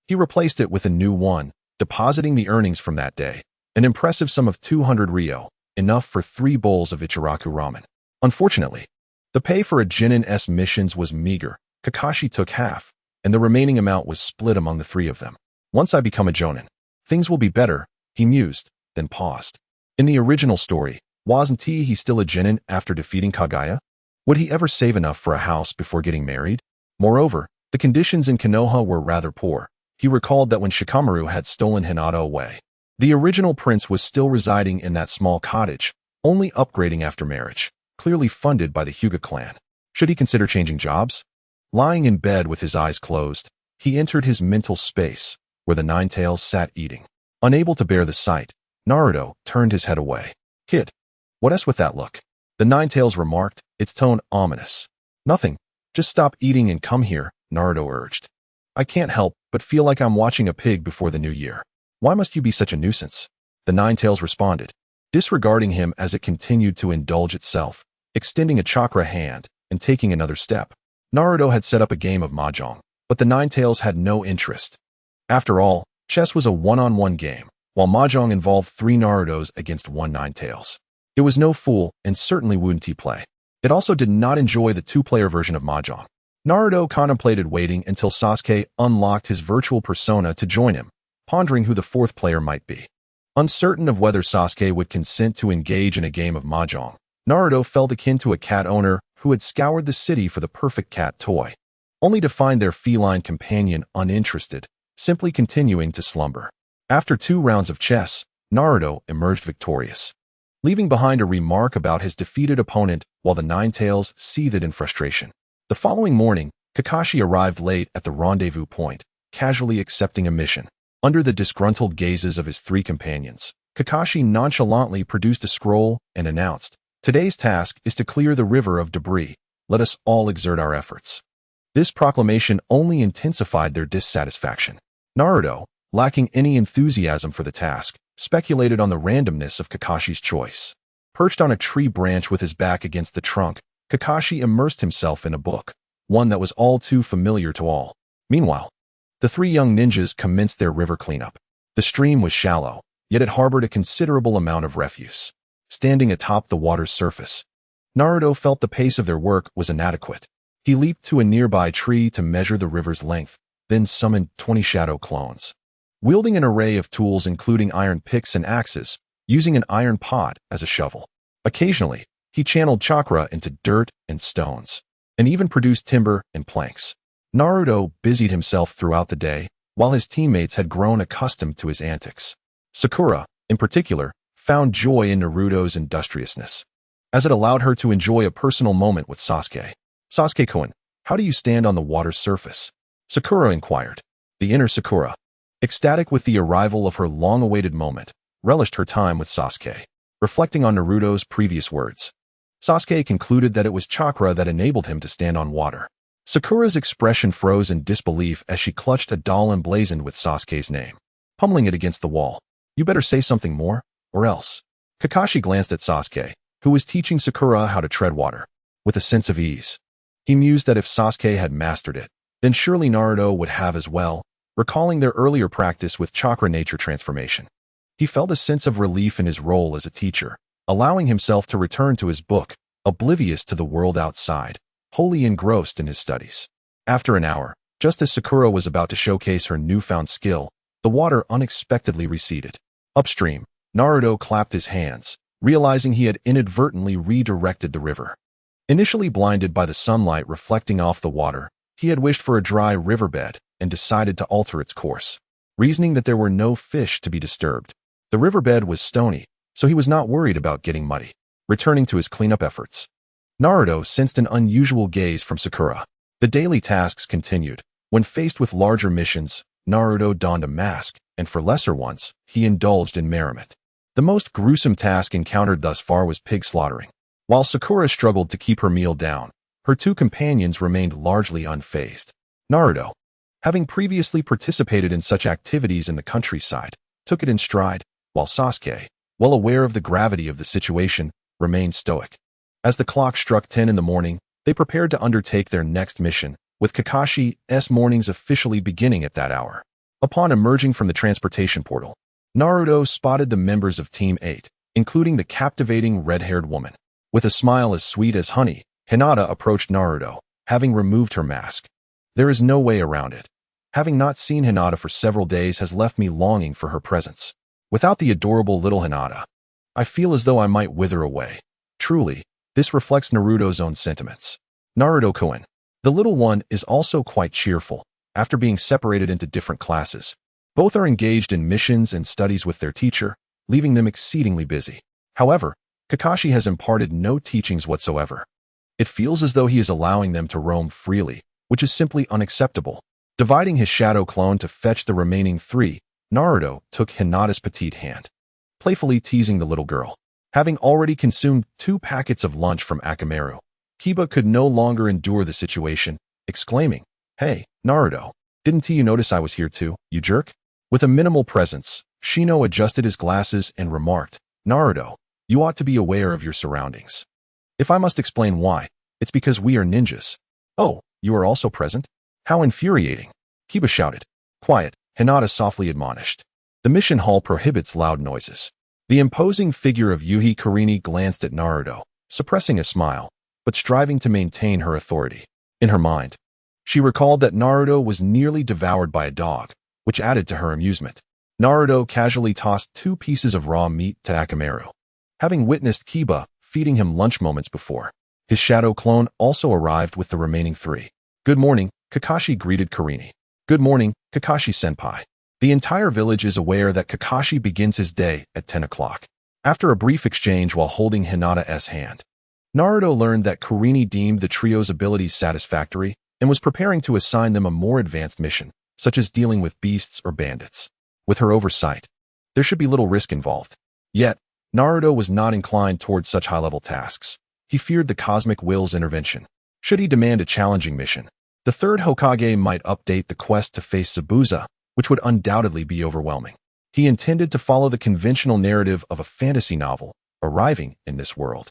He replaced it with a new one, depositing the earnings from that day, an impressive sum of 200 ryo, enough for 3 bowls of Ichiraku ramen. Unfortunately, the pay for a Genin's missions was meager. Kakashi took half, and the remaining amount was split among the 3 of them. "Once I become a Jonin, things will be better," he mused, then paused. In the original story, wasn't he still a Genin after defeating Kaguya? Would he ever save enough for a house before getting married? Moreover, the conditions in Konoha were rather poor. He recalled that when Shikamaru had stolen Hinata away, the original prince was still residing in that small cottage, only upgrading after marriage, clearly funded by the Hyuga clan. Should he consider changing jobs? Lying in bed with his eyes closed, he entered his mental space, where the Nine Tails sat eating. Unable to bear the sight, Naruto turned his head away. "Kid, what's with that look?" the Nine Tails remarked, its tone ominous. "Nothing. Just stop eating and come here," Naruto urged. "I can't help but feel like I'm watching a pig before the new year. Why must you be such a nuisance?" the Nine Tails responded, disregarding him as it continued to indulge itself, extending a chakra hand and taking another step. Naruto had set up a game of mahjong, but the Nine Tails had no interest. After all, chess was a one-on-one game, while mahjong involved 3 Narutos against 1 Nine Tails. It was no fool and certainly wouldn't play. It also did not enjoy the 2-player version of mahjong. Naruto contemplated waiting until Sasuke unlocked his virtual persona to join him, pondering who the 4th player might be. Uncertain of whether Sasuke would consent to engage in a game of mahjong, Naruto felt akin to a cat owner who had scoured the city for the perfect cat toy. only to find their feline companion uninterested, simply continuing to slumber. After 2 rounds of chess, Naruto emerged victorious, leaving behind a remark about his defeated opponent while the Nine-Tails seethed in frustration. The following morning, Kakashi arrived late at the rendezvous point, casually accepting a mission. Under the disgruntled gazes of his 3 companions, Kakashi nonchalantly produced a scroll and announced, "Today's task is to clear the river of debris. Let us all exert our efforts." This proclamation only intensified their dissatisfaction. Naruto, lacking any enthusiasm for the task, speculated on the randomness of Kakashi's choice. Perched on a tree branch with his back against the trunk, Kakashi immersed himself in a book, one that was all too familiar to all. Meanwhile, the 3 young ninjas commenced their river cleanup. The stream was shallow, yet it harbored a considerable amount of refuse. Standing atop the water's surface, Naruto felt the pace of their work was inadequate. He leaped to a nearby tree to measure the river's length, then summoned 20 shadow clones. Wielding an array of tools including iron picks and axes, using an iron pot as a shovel. Occasionally, he channeled chakra into dirt and stones, and even produced timber and planks. Naruto busied himself throughout the day, while his teammates had grown accustomed to his antics. Sakura, in particular, found joy in Naruto's industriousness, as it allowed her to enjoy a personal moment with Sasuke. "Sasuke-kun, how do you stand on the water's surface?" Sakura inquired. The inner Sakura, ecstatic with the arrival of her long-awaited moment, relished her time with Sasuke. Reflecting on Naruto's previous words, Sasuke concluded that it was chakra that enabled him to stand on water. Sakura's expression froze in disbelief as she clutched a doll emblazoned with Sasuke's name, pummeling it against the wall. "You better say something more, or else." Kakashi glanced at Sasuke, who was teaching Sakura how to tread water. With a sense of ease, he mused that if Sasuke had mastered it, then surely Naruto would have as well, recalling their earlier practice with chakra nature transformation. He felt a sense of relief in his role as a teacher, allowing himself to return to his book, oblivious to the world outside, wholly engrossed in his studies. After an hour, just as Sakura was about to showcase her newfound skill, the water unexpectedly receded. Upstream, Naruto clapped his hands, realizing he had inadvertently redirected the river. Initially blinded by the sunlight reflecting off the water, he had wished for a dry riverbed and decided to alter its course, reasoning that there were no fish to be disturbed. The riverbed was stony, so he was not worried about getting muddy. Returning to his cleanup efforts, Naruto sensed an unusual gaze from Sakura. The daily tasks continued. When faced with larger missions, Naruto donned a mask, and for lesser ones, he indulged in merriment. The most gruesome task encountered thus far was pig slaughtering. While Sakura struggled to keep her meal down, her 2 companions remained largely unfazed. Naruto, having previously participated in such activities in the countryside, took it in stride, while Sasuke, well aware of the gravity of the situation, remained stoic. As the clock struck 10 in the morning, they prepared to undertake their next mission, with Kakashi's mornings officially beginning at that hour. Upon emerging from the transportation portal, Naruto spotted the members of Team 8, including the captivating red-haired woman. With a smile as sweet as honey, Hinata approached Naruto, having removed her mask. There is no way around it. Having not seen Hinata for several days has left me longing for her presence. Without the adorable little Hinata, I feel as though I might wither away. Truly, this reflects Naruto's own sentiments. Naruto-kun, the little one, is also quite cheerful, after being separated into different classes. Both are engaged in missions and studies with their teacher, leaving them exceedingly busy. However, Kakashi has imparted no teachings whatsoever. It feels as though he is allowing them to roam freely, which is simply unacceptable. Dividing his shadow clone to fetch the remaining 3, Naruto took Hinata's petite hand, playfully teasing the little girl. Having already consumed 2 packets of lunch from Akamaru, Kiba could no longer endure the situation, exclaiming, "Hey, Naruto, didn't you notice I was here too, you jerk?" With a minimal presence, Shino adjusted his glasses and remarked, "Naruto, you ought to be aware of your surroundings. If I must explain why, it's because we are ninjas." "Oh, you are also present? How infuriating," Kiba shouted. "Quiet," Hinata softly admonished. "The mission hall prohibits loud noises." The imposing figure of Yuhi Karini glanced at Naruto, suppressing a smile, but striving to maintain her authority. In her mind, she recalled that Naruto was nearly devoured by a dog, which added to her amusement. Naruto casually tossed 2 pieces of raw meat to Akamaru, having witnessed Kiba feeding him lunch moments before. His shadow clone also arrived with the remaining 3. "Good morning, Kakashi greeted Kurini. "Good morning, Kakashi-senpai." The entire village is aware that Kakashi begins his day at 10 o'clock. After a brief exchange while holding Hinata's hand, Naruto learned that Kurini deemed the trio's abilities satisfactory and was preparing to assign them a more advanced mission, such as dealing with beasts or bandits. With her oversight, there should be little risk involved. Yet, Naruto was not inclined towards such high-level tasks. He feared the cosmic will's intervention. Should he demand a challenging mission, the third Hokage might update the quest to face Zabuza, which would undoubtedly be overwhelming. He intended to follow the conventional narrative of a fantasy novel, arriving in this world,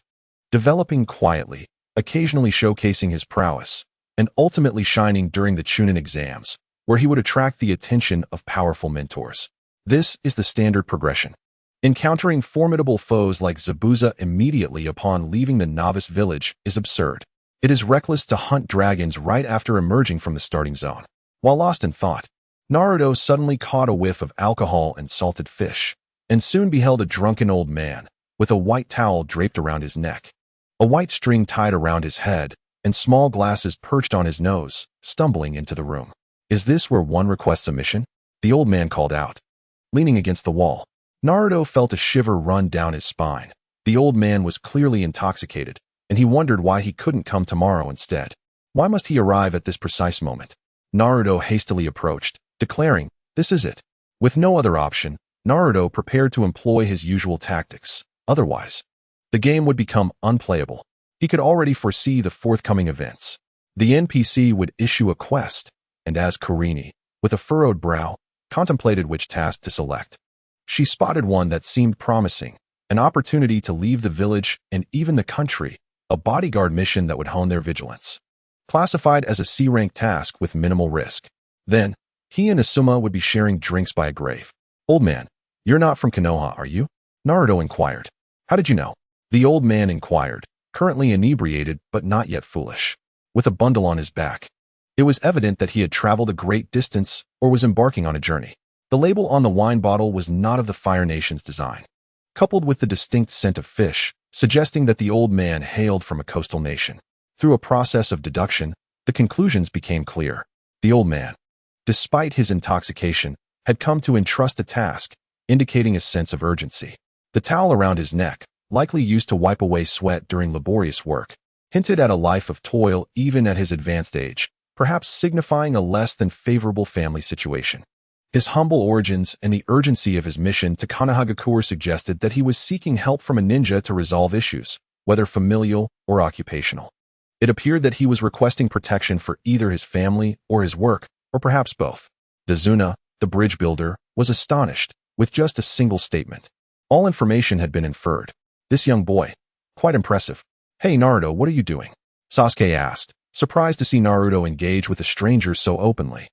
developing quietly, occasionally showcasing his prowess, and ultimately shining during the Chunin exams, where he would attract the attention of powerful mentors. This is the standard progression. Encountering formidable foes like Zabuza immediately upon leaving the novice village is absurd. It is reckless to hunt dragons right after emerging from the starting zone. While lost in thought, Naruto suddenly caught a whiff of alcohol and salted fish, and soon beheld a drunken old man, with a white towel draped around his neck, a white string tied around his head, and small glasses perched on his nose, stumbling into the room. "Is this where one requests a mission?" the old man called out. Leaning against the wall, Naruto felt a shiver run down his spine. The old man was clearly intoxicated, and he wondered why he couldn't come tomorrow instead. Why must he arrive at this precise moment? Naruto hastily approached, declaring, "This is it." With no other option, Naruto prepared to employ his usual tactics. Otherwise, the game would become unplayable. He could already foresee the forthcoming events. The NPC would issue a quest, and as Kurini, with a furrowed brow, contemplated which task to select, she spotted one that seemed promising, an opportunity to leave the village and even the country, a bodyguard mission that would hone their vigilance. Classified as a C-rank task with minimal risk. Then, he and Asuma would be sharing drinks by a grave. "Old man, you're not from Konoha, are you?" Naruto inquired. "How did you know?" The old man inquired, currently inebriated but not yet foolish, with a bundle on his back. It was evident that he had traveled a great distance or was embarking on a journey. The label on the wine bottle was not of the Fire Nation's design, coupled with the distinct scent of fish, suggesting that the old man hailed from a coastal nation. Through a process of deduction, the conclusions became clear. The old man, despite his intoxication, had come to entrust a task, indicating a sense of urgency. The towel around his neck, likely used to wipe away sweat during laborious work, hinted at a life of toil even at his advanced age, perhaps signifying a less than favorable family situation. His humble origins and the urgency of his mission to Konohagakure suggested that he was seeking help from a ninja to resolve issues, whether familial or occupational. It appeared that he was requesting protection for either his family or his work, or perhaps both. Dazuna, the bridge builder, was astonished, with just a single statement. All information had been inferred. This young boy, quite impressive. "Hey Naruto, what are you doing?" Sasuke asked, surprised to see Naruto engage with a stranger so openly.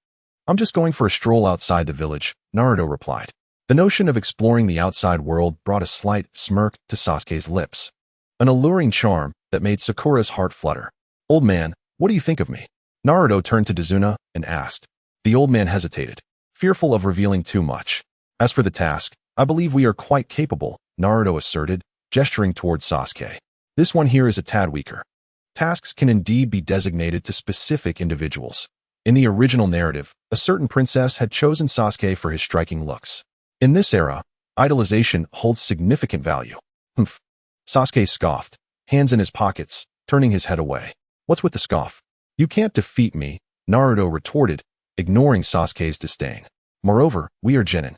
"I'm just going for a stroll outside the village," Naruto replied. The notion of exploring the outside world brought a slight smirk to Sasuke's lips, an alluring charm that made Sakura's heart flutter. "Old man, what do you think of me?" Naruto turned to Dazuna and asked. The old man hesitated, fearful of revealing too much. "As for the task, I believe we are quite capable," Naruto asserted, gesturing towards Sasuke. "This one here is a tad weaker." Tasks can indeed be designated to specific individuals. In the original narrative, a certain princess had chosen Sasuke for his striking looks. In this era, idolization holds significant value. "Humph." Sasuke scoffed, hands in his pockets, turning his head away. "What's with the scoff?" "You can't defeat me," Naruto retorted, ignoring Sasuke's disdain. "Moreover, we are genin.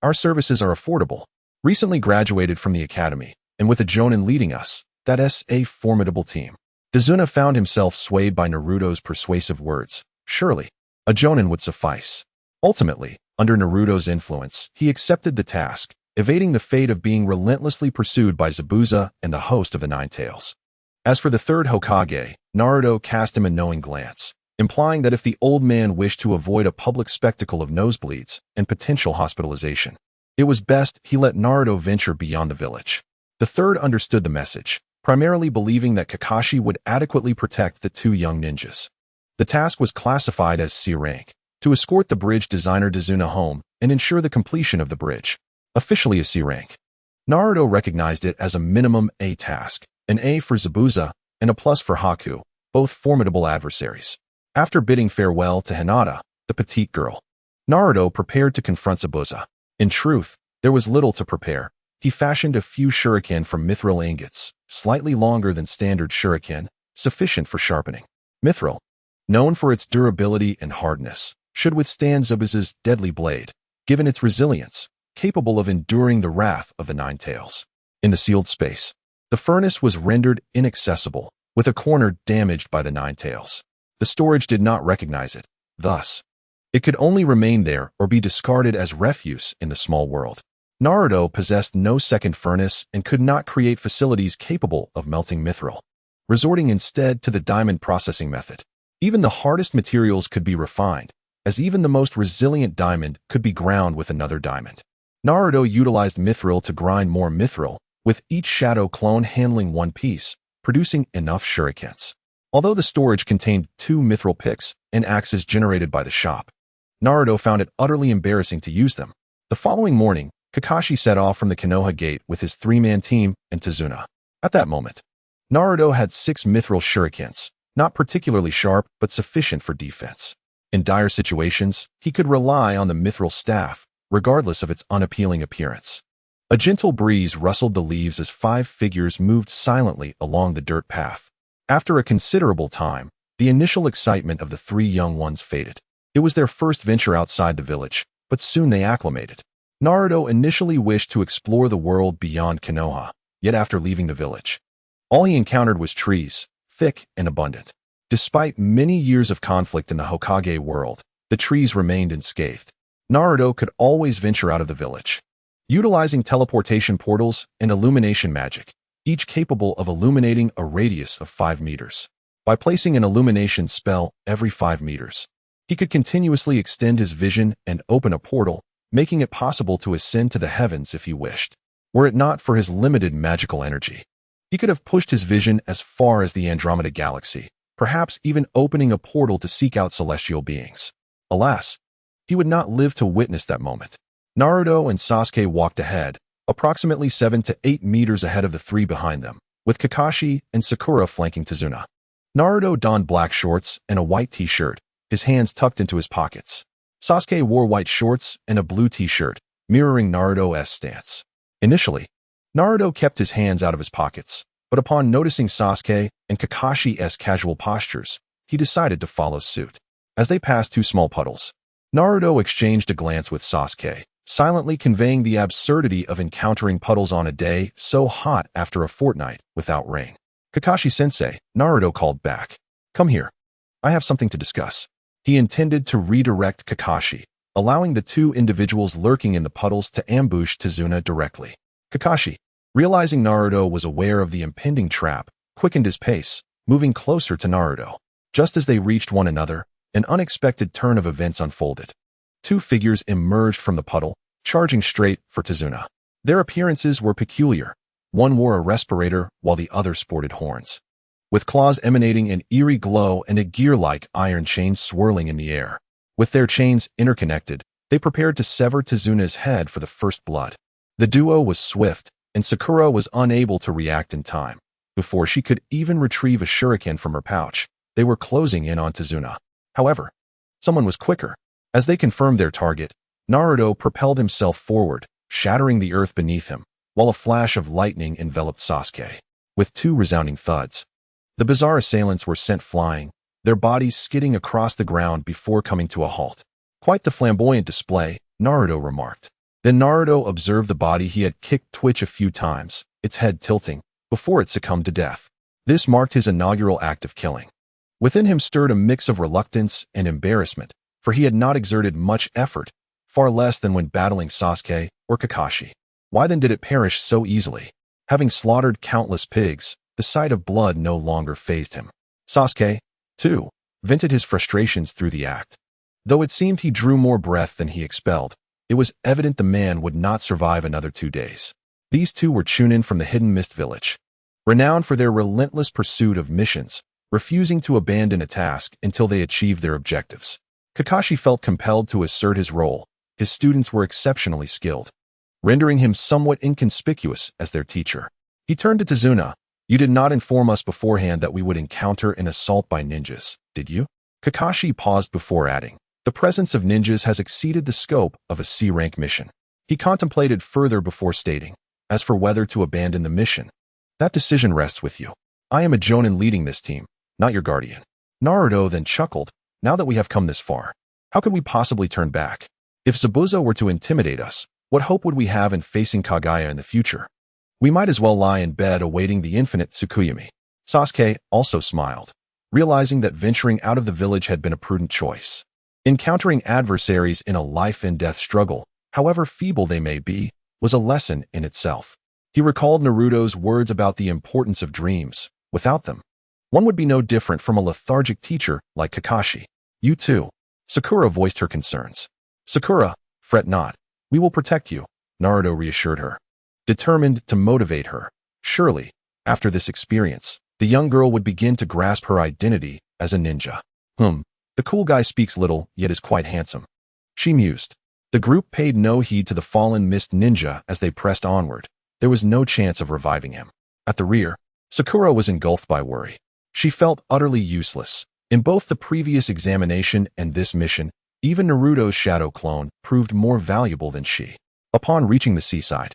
Our services are affordable. Recently graduated from the academy, and with a jonin leading us, that's a formidable team." Dazuna found himself swayed by Naruto's persuasive words. Surely, a jonin would suffice. Ultimately, under Naruto's influence, he accepted the task, evading the fate of being relentlessly pursued by Zabuza and the host of the Nine Tails. As for the third Hokage, Naruto cast him a knowing glance, implying that if the old man wished to avoid a public spectacle of nosebleeds and potential hospitalization, it was best he let Naruto venture beyond the village. The third understood the message, primarily believing that Kakashi would adequately protect the two young ninjas. The task was classified as C rank, to escort the bridge designer Dazuna home and ensure the completion of the bridge. Officially a C rank. Naruto recognized it as a minimum A task, an A for Zabuza and a plus for Haku, both formidable adversaries. After bidding farewell to Hinata, the petite girl, Naruto prepared to confront Zabuza. In truth, there was little to prepare. He fashioned a few shuriken from mithril ingots, slightly longer than standard shuriken, sufficient for sharpening. Mithril, known for its durability and hardness, should withstand Zabuza's deadly blade, given its resilience, capable of enduring the wrath of the Nine Tails. In the sealed space, the furnace was rendered inaccessible, with a corner damaged by the Nine Tails. The storage did not recognize it. Thus, it could only remain there or be discarded as refuse in the small world. Naruto possessed no second furnace and could not create facilities capable of melting mithril, resorting instead to the diamond processing method. Even the hardest materials could be refined, as even the most resilient diamond could be ground with another diamond. Naruto utilized mithril to grind more mithril, with each shadow clone handling one piece, producing enough shurikens. Although the storage contained 2 mithril picks and axes generated by the shop, Naruto found it utterly embarrassing to use them. The following morning, Kakashi set off from the Konoha Gate with his 3-man team and Tazuna. At that moment, Naruto had 6 mithril shurikens, not particularly sharp but sufficient for defense. In dire situations, he could rely on the mithril staff, regardless of its unappealing appearance. A gentle breeze rustled the leaves as 5 figures moved silently along the dirt path. After a considerable time, the initial excitement of the 3 young ones faded. It was their first venture outside the village, but soon they acclimated. Naruto initially wished to explore the world beyond Konoha, yet after leaving the village, all he encountered was trees, thick and abundant. Despite many years of conflict in the Hokage world, the trees remained unscathed. Naruto could always venture out of the village, utilizing teleportation portals and illumination magic, each capable of illuminating a radius of 5 meters. By placing an illumination spell every 5 meters, he could continuously extend his vision and open a portal, making it possible to ascend to the heavens if he wished. Were it not for his limited magical energy, he could have pushed his vision as far as the Andromeda Galaxy, perhaps even opening a portal to seek out celestial beings. Alas, he would not live to witness that moment. Naruto and Sasuke walked ahead, approximately 7 to 8 meters ahead of the 3 behind them, with Kakashi and Sakura flanking Tazuna. Naruto donned black shorts and a white t-shirt, his hands tucked into his pockets. Sasuke wore white shorts and a blue t-shirt, mirroring Naruto's stance. Initially, Naruto kept his hands out of his pockets, but upon noticing Sasuke and Kakashi's casual postures, he decided to follow suit. As they passed 2 small puddles, Naruto exchanged a glance with Sasuke, silently conveying the absurdity of encountering puddles on a day so hot after a fortnight without rain. Kakashi-sensei, Naruto called back. Come here. I have something to discuss. He intended to redirect Kakashi, allowing the 2 individuals lurking in the puddles to ambush Tazuna directly. Kakashi, realizing Naruto was aware of the impending trap, quickened his pace, moving closer to Naruto. Just as they reached one another, an unexpected turn of events unfolded. 2 figures emerged from the puddle, charging straight for Tazuna. Their appearances were peculiar. One wore a respirator while the other sported horns, with claws emanating an eerie glow and a gear-like iron chain swirling in the air. With their chains interconnected, they prepared to sever Tazuna's head for the first blood. The duo was swift, and Sakura was unable to react in time. Before she could even retrieve a shuriken from her pouch, they were closing in on Tazuna. However, someone was quicker. As they confirmed their target, Naruto propelled himself forward, shattering the earth beneath him, while a flash of lightning enveloped Sasuke. With 2 resounding thuds, the bizarre assailants were sent flying, their bodies skidding across the ground before coming to a halt. Quite the flamboyant display, Naruto remarked. Then Naruto observed the body he had kicked twitch a few times, its head tilting, before it succumbed to death. This marked his inaugural act of killing. Within him stirred a mix of reluctance and embarrassment, for he had not exerted much effort, far less than when battling Sasuke or Kakashi. Why then did it perish so easily? Having slaughtered countless pigs, the sight of blood no longer fazed him. Sasuke, too, vented his frustrations through the act. Though it seemed he drew more breath than he expelled, it was evident the man would not survive another 2 days. These 2 were Chunin from the Hidden Mist Village, renowned for their relentless pursuit of missions, refusing to abandon a task until they achieved their objectives. Kakashi felt compelled to assert his role. His students were exceptionally skilled, rendering him somewhat inconspicuous as their teacher. He turned to Tazuna. You did not inform us beforehand that we would encounter an assault by ninjas, did you? Kakashi paused before adding, "The presence of ninjas has exceeded the scope of a C-rank mission." He contemplated further before stating, "As for whether to abandon the mission, that decision rests with you. I am a Jonin leading this team, not your guardian." Naruto then chuckled, "Now that we have come this far, how could we possibly turn back? If Zabuza were to intimidate us, what hope would we have in facing Kagaya in the future? We might as well lie in bed awaiting the infinite Tsukuyami." Sasuke also smiled, realizing that venturing out of the village had been a prudent choice. Encountering adversaries in a life-and-death struggle, however feeble they may be, was a lesson in itself. He recalled Naruto's words about the importance of dreams. Without them, one would be no different from a lethargic teacher like Kakashi. "You too." Sakura voiced her concerns. "Sakura, fret not. We will protect you," Naruto reassured her, determined to motivate her. Surely, after this experience, the young girl would begin to grasp her identity as a ninja. The cool guy speaks little, yet is quite handsome," she mused. The group paid no heed to the fallen mist ninja as they pressed onward. There was no chance of reviving him. At the rear, Sakura was engulfed by worry. She felt utterly useless. In both the previous examination and this mission, even Naruto's shadow clone proved more valuable than she. Upon reaching the seaside,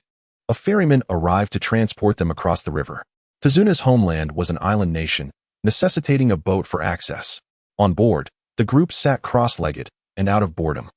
a ferryman arrived to transport them across the river. Tazuna's homeland was an island nation, necessitating a boat for access. On board, the group sat cross-legged and out of boredom.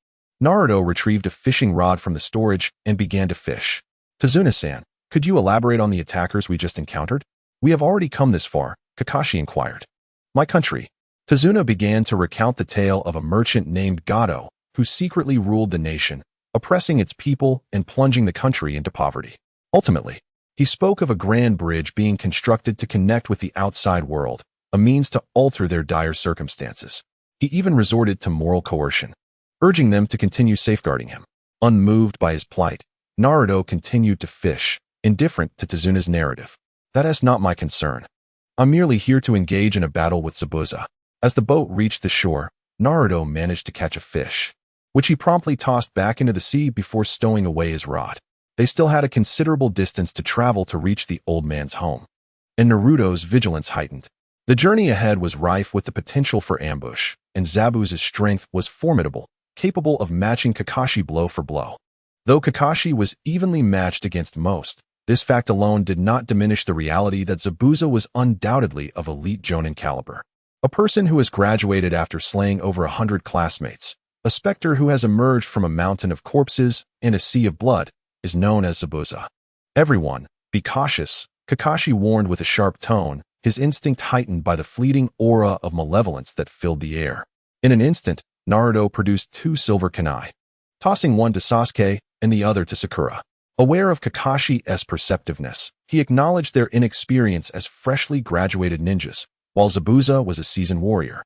Naruto retrieved a fishing rod from the storage and began to fish. "Tazuna-san, could you elaborate on the attackers we just encountered?" "We have already come this far," Kakashi inquired. "My country." Tazuna began to recount the tale of a merchant named Gato, who secretly ruled the nation, oppressing its people and plunging the country into poverty. Ultimately, he spoke of a grand bridge being constructed to connect with the outside world, a means to alter their dire circumstances. He even resorted to moral coercion, urging them to continue safeguarding him. Unmoved by his plight, Naruto continued to fish, indifferent to Tazuna's narrative. "That is not my concern. I'm merely here to engage in a battle with Zabuza." As the boat reached the shore, Naruto managed to catch a fish, which he promptly tossed back into the sea before stowing away his rod. They still had a considerable distance to travel to reach the old man's home, and Naruto's vigilance heightened. The journey ahead was rife with the potential for ambush, and Zabuza's strength was formidable, capable of matching Kakashi blow for blow. Though Kakashi was evenly matched against most, this fact alone did not diminish the reality that Zabuza was undoubtedly of elite Jonin caliber. A person who has graduated after slaying over 100 classmates, a specter who has emerged from a mountain of corpses and a sea of blood, is known as Zabuza. "Everyone, be cautious," Kakashi warned with a sharp tone, his instinct heightened by the fleeting aura of malevolence that filled the air. In an instant, Naruto produced 2 silver kunai, tossing one to Sasuke and the other to Sakura. Aware of Kakashi's perceptiveness, he acknowledged their inexperience as freshly graduated ninjas, while Zabuza was a seasoned warrior,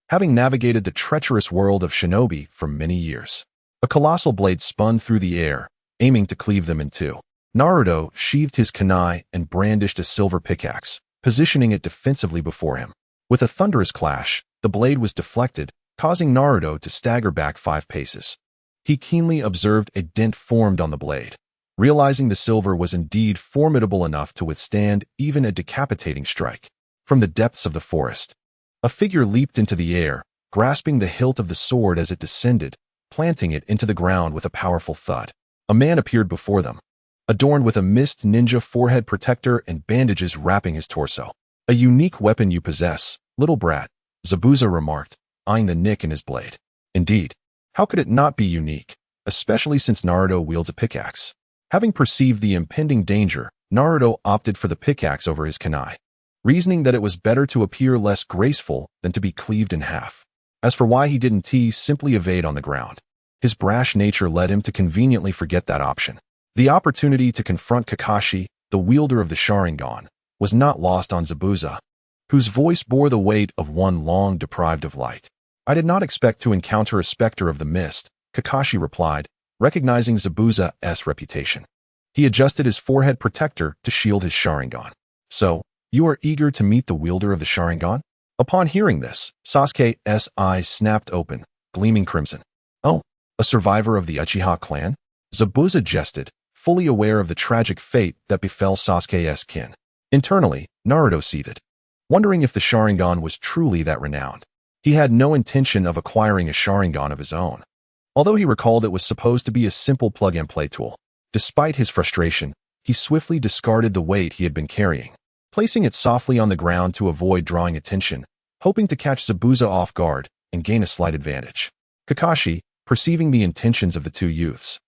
having navigated the treacherous world of shinobi for many years. A colossal blade spun through the air, aiming to cleave them in two. Naruto sheathed his kunai and brandished a silver pickaxe, positioning it defensively before him. With a thunderous clash, the blade was deflected, causing Naruto to stagger back 5 paces. He keenly observed a dent formed on the blade, realizing the silver was indeed formidable enough to withstand even a decapitating strike. From the depths of the forest, a figure leaped into the air, grasping the hilt of the sword as it descended, planting it into the ground with a powerful thud. A man appeared before them, adorned with a mist ninja forehead protector and bandages wrapping his torso. "A unique weapon you possess, little brat," Zabuza remarked, eyeing the nick in his blade. Indeed, how could it not be unique, especially since Naruto wields a pickaxe? Having perceived the impending danger, Naruto opted for the pickaxe over his kunai, reasoning that it was better to appear less graceful than to be cleaved in half. As for why he didn't simply evade on the ground, his brash nature led him to conveniently forget that option. The opportunity to confront Kakashi, the wielder of the Sharingan, was not lost on Zabuza, whose voice bore the weight of one long deprived of light. "I did not expect to encounter a specter of the mist," Kakashi replied, recognizing Zabuza's reputation. He adjusted his forehead protector to shield his Sharingan. "So, you are eager to meet the wielder of the Sharingan?" Upon hearing this, Sasuke's eyes snapped open, gleaming crimson. "Oh, a survivor of the Uchiha clan?" Zabuza jested, fully aware of the tragic fate that befell Sasuke's kin. Internally, Naruto seethed, wondering if the Sharingan was truly that renowned. He had no intention of acquiring a Sharingan of his own, although he recalled it was supposed to be a simple plug-and-play tool. Despite his frustration, he swiftly discarded the weight he had been carrying, placing it softly on the ground to avoid drawing attention, hoping to catch Zabuza off guard and gain a slight advantage. Kakashi, perceiving the intentions of the two youths,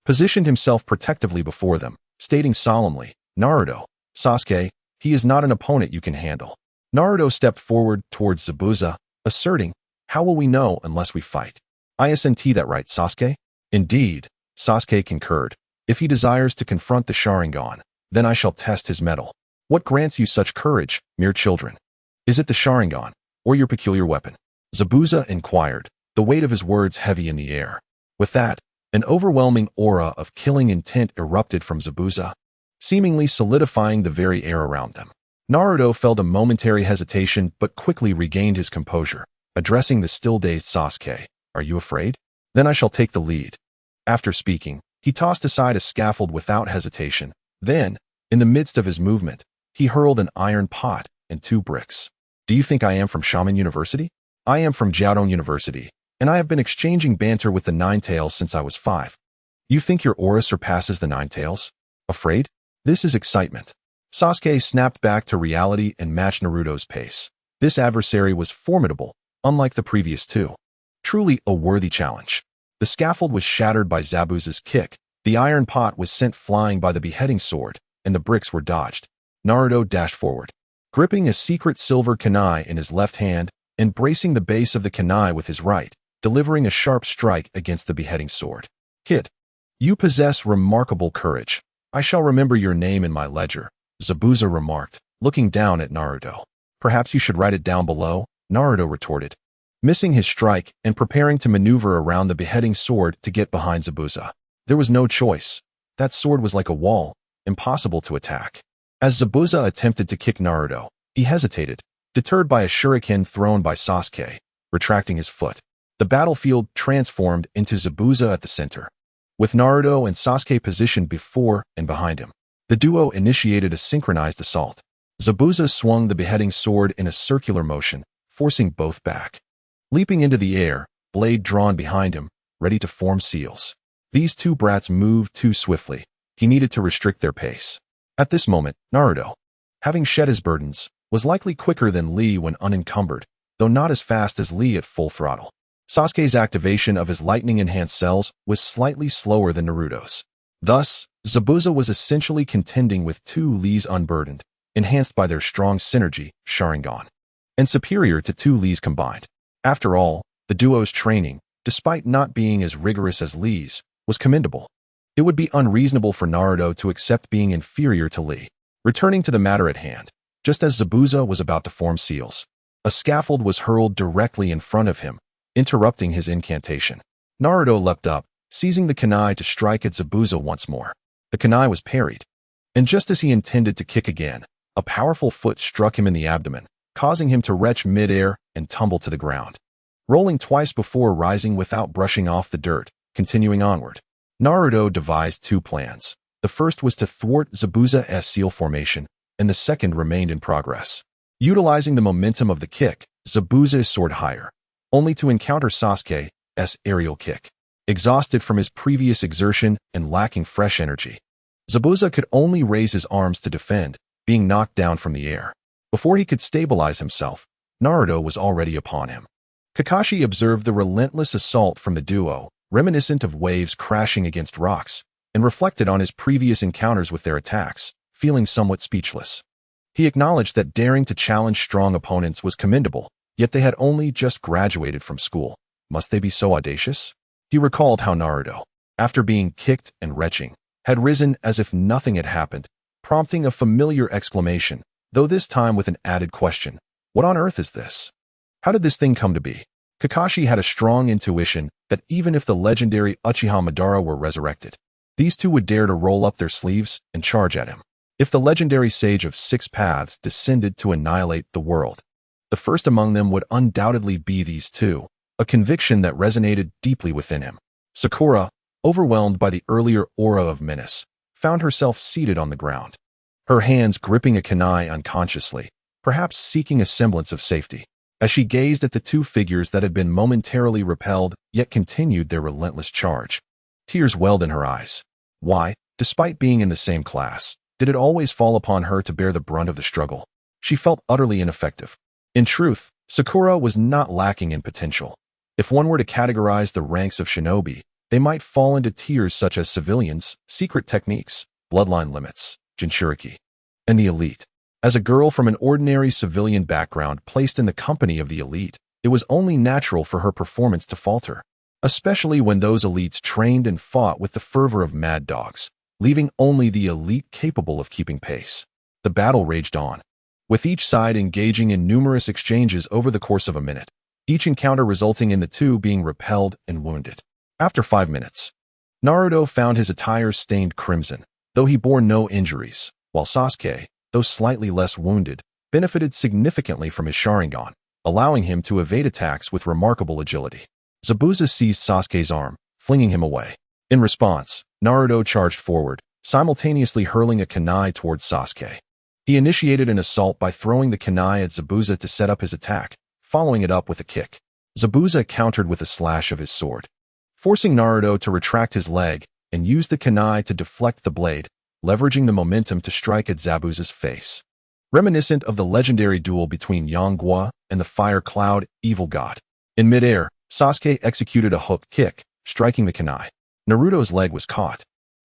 positioned himself protectively before them, stating solemnly, "Naruto, Sasuke, he is not an opponent you can handle." Naruto stepped forward towards Zabuza, asserting, "How will we know unless we fight?" "Isn't that right, Sasuke?" "Indeed," Sasuke concurred. "If he desires to confront the Sharingan, then I shall test his mettle." "What grants you such courage, mere children? Is it the Sharingan, or your peculiar weapon?" Zabuza inquired, the weight of his words heavy in the air. With that, an overwhelming aura of killing intent erupted from Zabuza, seemingly solidifying the very air around them. Naruto felt a momentary hesitation but quickly regained his composure, addressing the still-dazed Sasuke. "Are you afraid? Then I shall take the lead." After speaking, he tossed aside a scaffold without hesitation. Then, in the midst of his movement, he hurled an iron pot and 2 bricks. "Do you think I am from Shaman University? I am from Jiaodong University, and I have been exchanging banter with the Nine-Tails since I was 5. You think your aura surpasses the Nine-Tails? Afraid? This is excitement." Sasuke snapped back to reality and matched Naruto's pace. This adversary was formidable, unlike the previous two. Truly a worthy challenge. The scaffold was shattered by Zabuza's kick, the iron pot was sent flying by the beheading sword, and the bricks were dodged. Naruto dashed forward, gripping a secret silver kunai in his left hand and bracing the base of the kunai with his right, delivering a sharp strike against the beheading sword. "Kid, you possess remarkable courage. I shall remember your name in my ledger," Zabuza remarked, looking down at Naruto. "Perhaps you should write it down below," Naruto retorted, missing his strike and preparing to maneuver around the beheading sword to get behind Zabuza. There was no choice. That sword was like a wall, impossible to attack. As Zabuza attempted to kick Naruto, he hesitated, deterred by a shuriken thrown by Sasuke, retracting his foot. The battlefield transformed into Zabuza at the center, with Naruto and Sasuke positioned before and behind him. The duo initiated a synchronized assault. Zabuza swung the beheading sword in a circular motion, forcing both back. Leaping into the air, blade drawn behind him, ready to form seals. These two brats moved too swiftly. He needed to restrict their pace. At this moment, Naruto, having shed his burdens, was likely quicker than Lee when unencumbered, though not as fast as Lee at full throttle. Sasuke's activation of his lightning-enhanced cells was slightly slower than Naruto's. Thus, Zabuza was essentially contending with two Lees unburdened, enhanced by their strong synergy, Sharingan, and superior to two Lees combined. After all, the duo's training, despite not being as rigorous as Lee's, was commendable. It would be unreasonable for Naruto to accept being inferior to Lee. Returning to the matter at hand, just as Zabuza was about to form seals, a scaffold was hurled directly in front of him, interrupting his incantation. Naruto leapt up, seizing the kunai to strike at Zabuza once more. The kunai was parried, and just as he intended to kick again, a powerful foot struck him in the abdomen, causing him to retch mid-air and tumble to the ground, rolling twice before rising without brushing off the dirt, continuing onward. Naruto devised two plans. The first was to thwart Zabuza's seal formation, and the second remained in progress. Utilizing the momentum of the kick, Zabuza soared higher, only to encounter Sasuke's aerial kick. Exhausted from his previous exertion and lacking fresh energy, Zabuza could only raise his arms to defend, being knocked down from the air. Before he could stabilize himself, Naruto was already upon him. Kakashi observed the relentless assault from the duo, reminiscent of waves crashing against rocks, and reflected on his previous encounters with their attacks, feeling somewhat speechless. He acknowledged that daring to challenge strong opponents was commendable, yet they had only just graduated from school. Must they be so audacious? He recalled how Naruto, after being kicked and retching, had risen as if nothing had happened, prompting a familiar exclamation, though this time with an added question. What on earth is this? How did this thing come to be? Kakashi had a strong intuition that even if the legendary Uchiha Madara were resurrected, these two would dare to roll up their sleeves and charge at him. If the legendary Sage of Six Paths descended to annihilate the world, the first among them would undoubtedly be these two, a conviction that resonated deeply within him. Sakura, overwhelmed by the earlier aura of menace, found herself seated on the ground, her hands gripping a kunai unconsciously, perhaps seeking a semblance of safety. as she gazed at the two figures that had been momentarily repelled yet continued their relentless charge. Tears welled in her eyes. Why, despite being in the same class, did it always fall upon her to bear the brunt of the struggle? She felt utterly ineffective. In truth, Sakura was not lacking in potential. If one were to categorize the ranks of shinobi, they might fall into tiers such as civilians, secret techniques, bloodline limits, jinchuriki, and the elite. As a girl from an ordinary civilian background placed in the company of the elite, it was only natural for her performance to falter, especially when those elites trained and fought with the fervor of mad dogs, leaving only the elite capable of keeping pace. The battle raged on, with each side engaging in numerous exchanges over the course of a minute, each encounter resulting in the two being repelled and wounded. After 5 minutes, Naruto found his attire stained crimson, though he bore no injuries, while Sasuke, though slightly less wounded, benefited significantly from his Sharingan, allowing him to evade attacks with remarkable agility. Zabuza seized Sasuke's arm, flinging him away. In response, Naruto charged forward, simultaneously hurling a kunai towards Sasuke. He initiated an assault by throwing the kunai at Zabuza to set up his attack, following it up with a kick. Zabuza countered with a slash of his sword, forcing Naruto to retract his leg and use the kunai to deflect the blade, leveraging the momentum to strike at Zabuza's face. Reminiscent of the legendary duel between Yonggwa and the Fire Cloud Evil God. In midair, Sasuke executed a hook kick, striking the kunai. Naruto's leg was caught,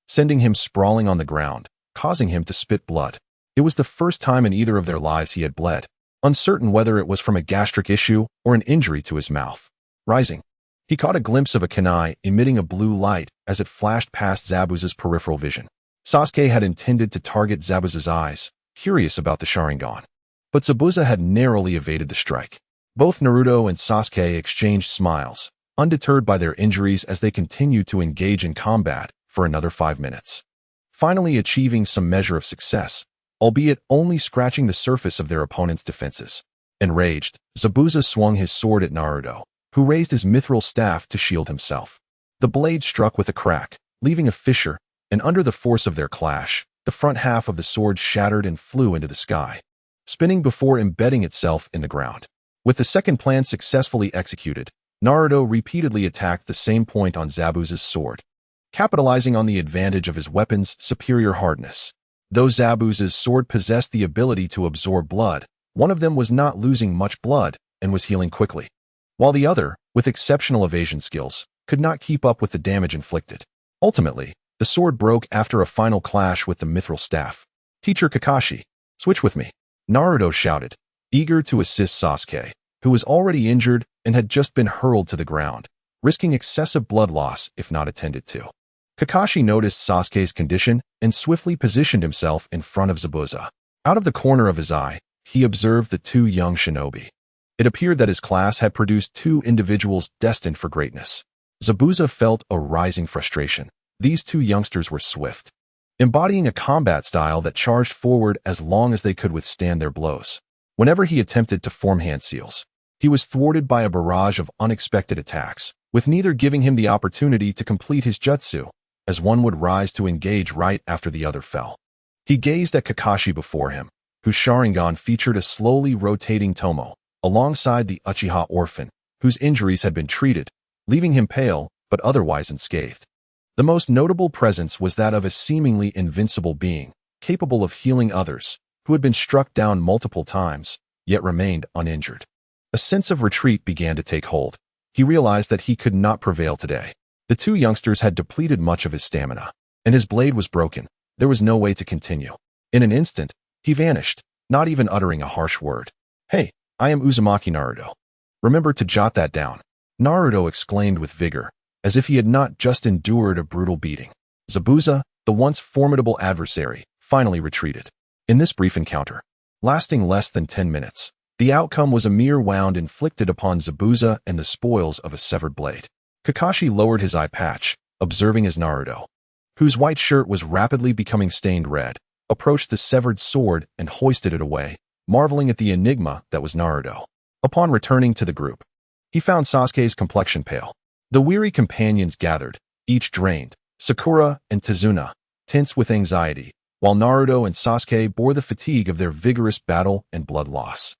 sending him sprawling on the ground, causing him to spit blood. It was the first time in either of their lives he had bled, uncertain whether it was from a gastric issue or an injury to his mouth. Rising, he caught a glimpse of a kunai emitting a blue light as it flashed past Zabuza's peripheral vision. Sasuke had intended to target Zabuza's eyes, curious about the Sharingan, but Zabuza had narrowly evaded the strike. Both Naruto and Sasuke exchanged smiles, undeterred by their injuries as they continued to engage in combat for another 5 minutes. Finally achieving some measure of success, albeit only scratching the surface of their opponent's defenses. Enraged, Zabuza swung his sword at Naruto, who raised his mithril staff to shield himself. The blade struck with a crack, leaving a fissure, and under the force of their clash, the front half of the sword shattered and flew into the sky, spinning before embedding itself in the ground. With the second plan successfully executed, Naruto repeatedly attacked the same point on Zabuza's sword, capitalizing on the advantage of his weapon's superior hardness. Though Zabuza's sword possessed the ability to absorb blood, one of them was not losing much blood and was healing quickly, while the other, with exceptional evasion skills, could not keep up with the damage inflicted. Ultimately, the sword broke after a final clash with the mithril staff. "Teacher Kakashi, switch with me," Naruto shouted, eager to assist Sasuke, who was already injured and had just been hurled to the ground, risking excessive blood loss if not attended to. Kakashi noticed Sasuke's condition and swiftly positioned himself in front of Zabuza. Out of the corner of his eye, he observed the two young shinobi. It appeared that his class had produced two individuals destined for greatness. Zabuza felt a rising frustration. These two youngsters were swift, embodying a combat style that charged forward as long as they could withstand their blows. Whenever he attempted to form hand seals, he was thwarted by a barrage of unexpected attacks, with neither giving him the opportunity to complete his jutsu, as one would rise to engage right after the other fell. He gazed at Kakashi before him, whose Sharingan featured a slowly rotating tomo, alongside the Uchiha orphan, whose injuries had been treated, leaving him pale but otherwise unscathed. The most notable presence was that of a seemingly invincible being, capable of healing others, who had been struck down multiple times, yet remained uninjured. A sense of retreat began to take hold. He realized that he could not prevail today. The two youngsters had depleted much of his stamina, and his blade was broken. There was no way to continue. In an instant, he vanished, not even uttering a harsh word. "Hey, I am Uzumaki Naruto. Remember to jot that down," Naruto exclaimed with vigor, as if he had not just endured a brutal beating. Zabuza, the once formidable adversary, finally retreated. In this brief encounter, lasting less than 10 minutes, the outcome was a mere wound inflicted upon Zabuza and the spoils of a severed blade. Kakashi lowered his eye patch, observing as Naruto, whose white shirt was rapidly becoming stained red, approached the severed sword and hoisted it away, marveling at the enigma that was Naruto. Upon returning to the group, he found Sasuke's complexion pale. The weary companions gathered, each drained, Sakura and Tazuna, tense with anxiety, while Naruto and Sasuke bore the fatigue of their vigorous battle and blood loss.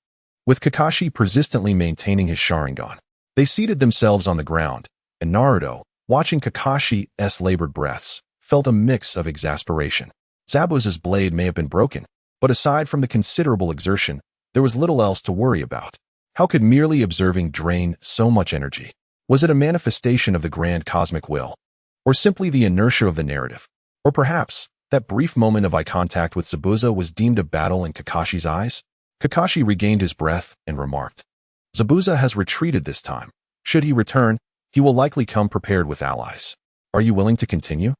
with Kakashi persistently maintaining his Sharingan. They seated themselves on the ground, and Naruto, watching Kakashi's labored breaths, felt a mix of exasperation. Zabuza's blade may have been broken, but aside from the considerable exertion, there was little else to worry about. How could merely observing drain so much energy? Was it a manifestation of the grand cosmic will? Or simply the inertia of the narrative? Or perhaps, that brief moment of eye contact with Zabuza was deemed a battle in Kakashi's eyes? Kakashi regained his breath and remarked, "Zabuza has retreated this time. Should he return, he will likely come prepared with allies. Are you willing to continue?"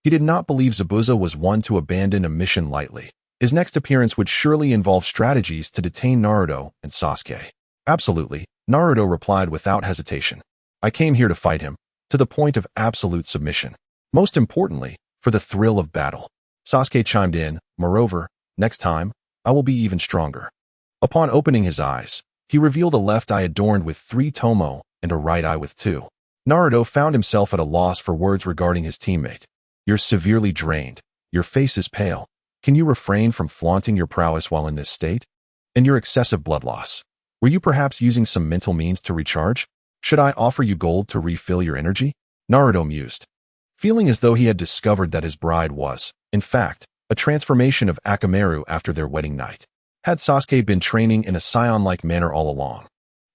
He did not believe Zabuza was one to abandon a mission lightly. His next appearance would surely involve strategies to detain Naruto and Sasuke. "Absolutely," Naruto replied without hesitation. "I came here to fight him, to the point of absolute submission. Most importantly, for the thrill of battle." Sasuke chimed in, "Moreover, next time, I will be even stronger." Upon opening his eyes, he revealed a left eye adorned with 3 tomo and a right eye with 2. Naruto found himself at a loss for words regarding his teammate. "You're severely drained. Your face is pale. Can you refrain from flaunting your prowess while in this state? And your excessive blood loss. Were you perhaps using some mental means to recharge? Should I offer you gold to refill your energy?" Naruto mused, feeling as though he had discovered that his bride was, in fact, a transformation of Akamaru after their wedding night. Had Sasuke been training in a scion-like manner all along,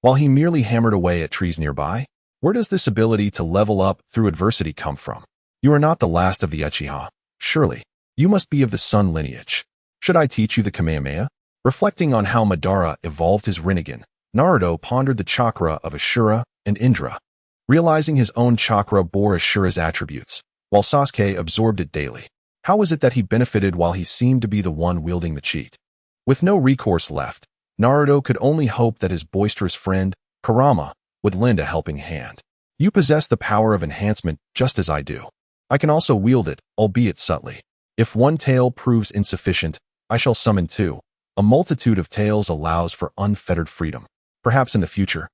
while he merely hammered away at trees nearby? Where does this ability to level up through adversity come from? You are not the last of the Uchiha, surely. You must be of the Sun lineage. Should I teach you the Kamehameha? Reflecting on how Madara evolved his Rinnegan, Naruto pondered the chakra of Ashura and Indra. Realizing his own chakra bore Ashura's attributes, while Sasuke absorbed it daily. How was it that he benefited while he seemed to be the one wielding the cheat? With no recourse left, Naruto could only hope that his boisterous friend, Kurama, would lend a helping hand. "You possess the power of enhancement just as I do. I can also wield it, albeit subtly. If one tail proves insufficient, I shall summon 2. A multitude of tails allows for unfettered freedom. Perhaps in the future,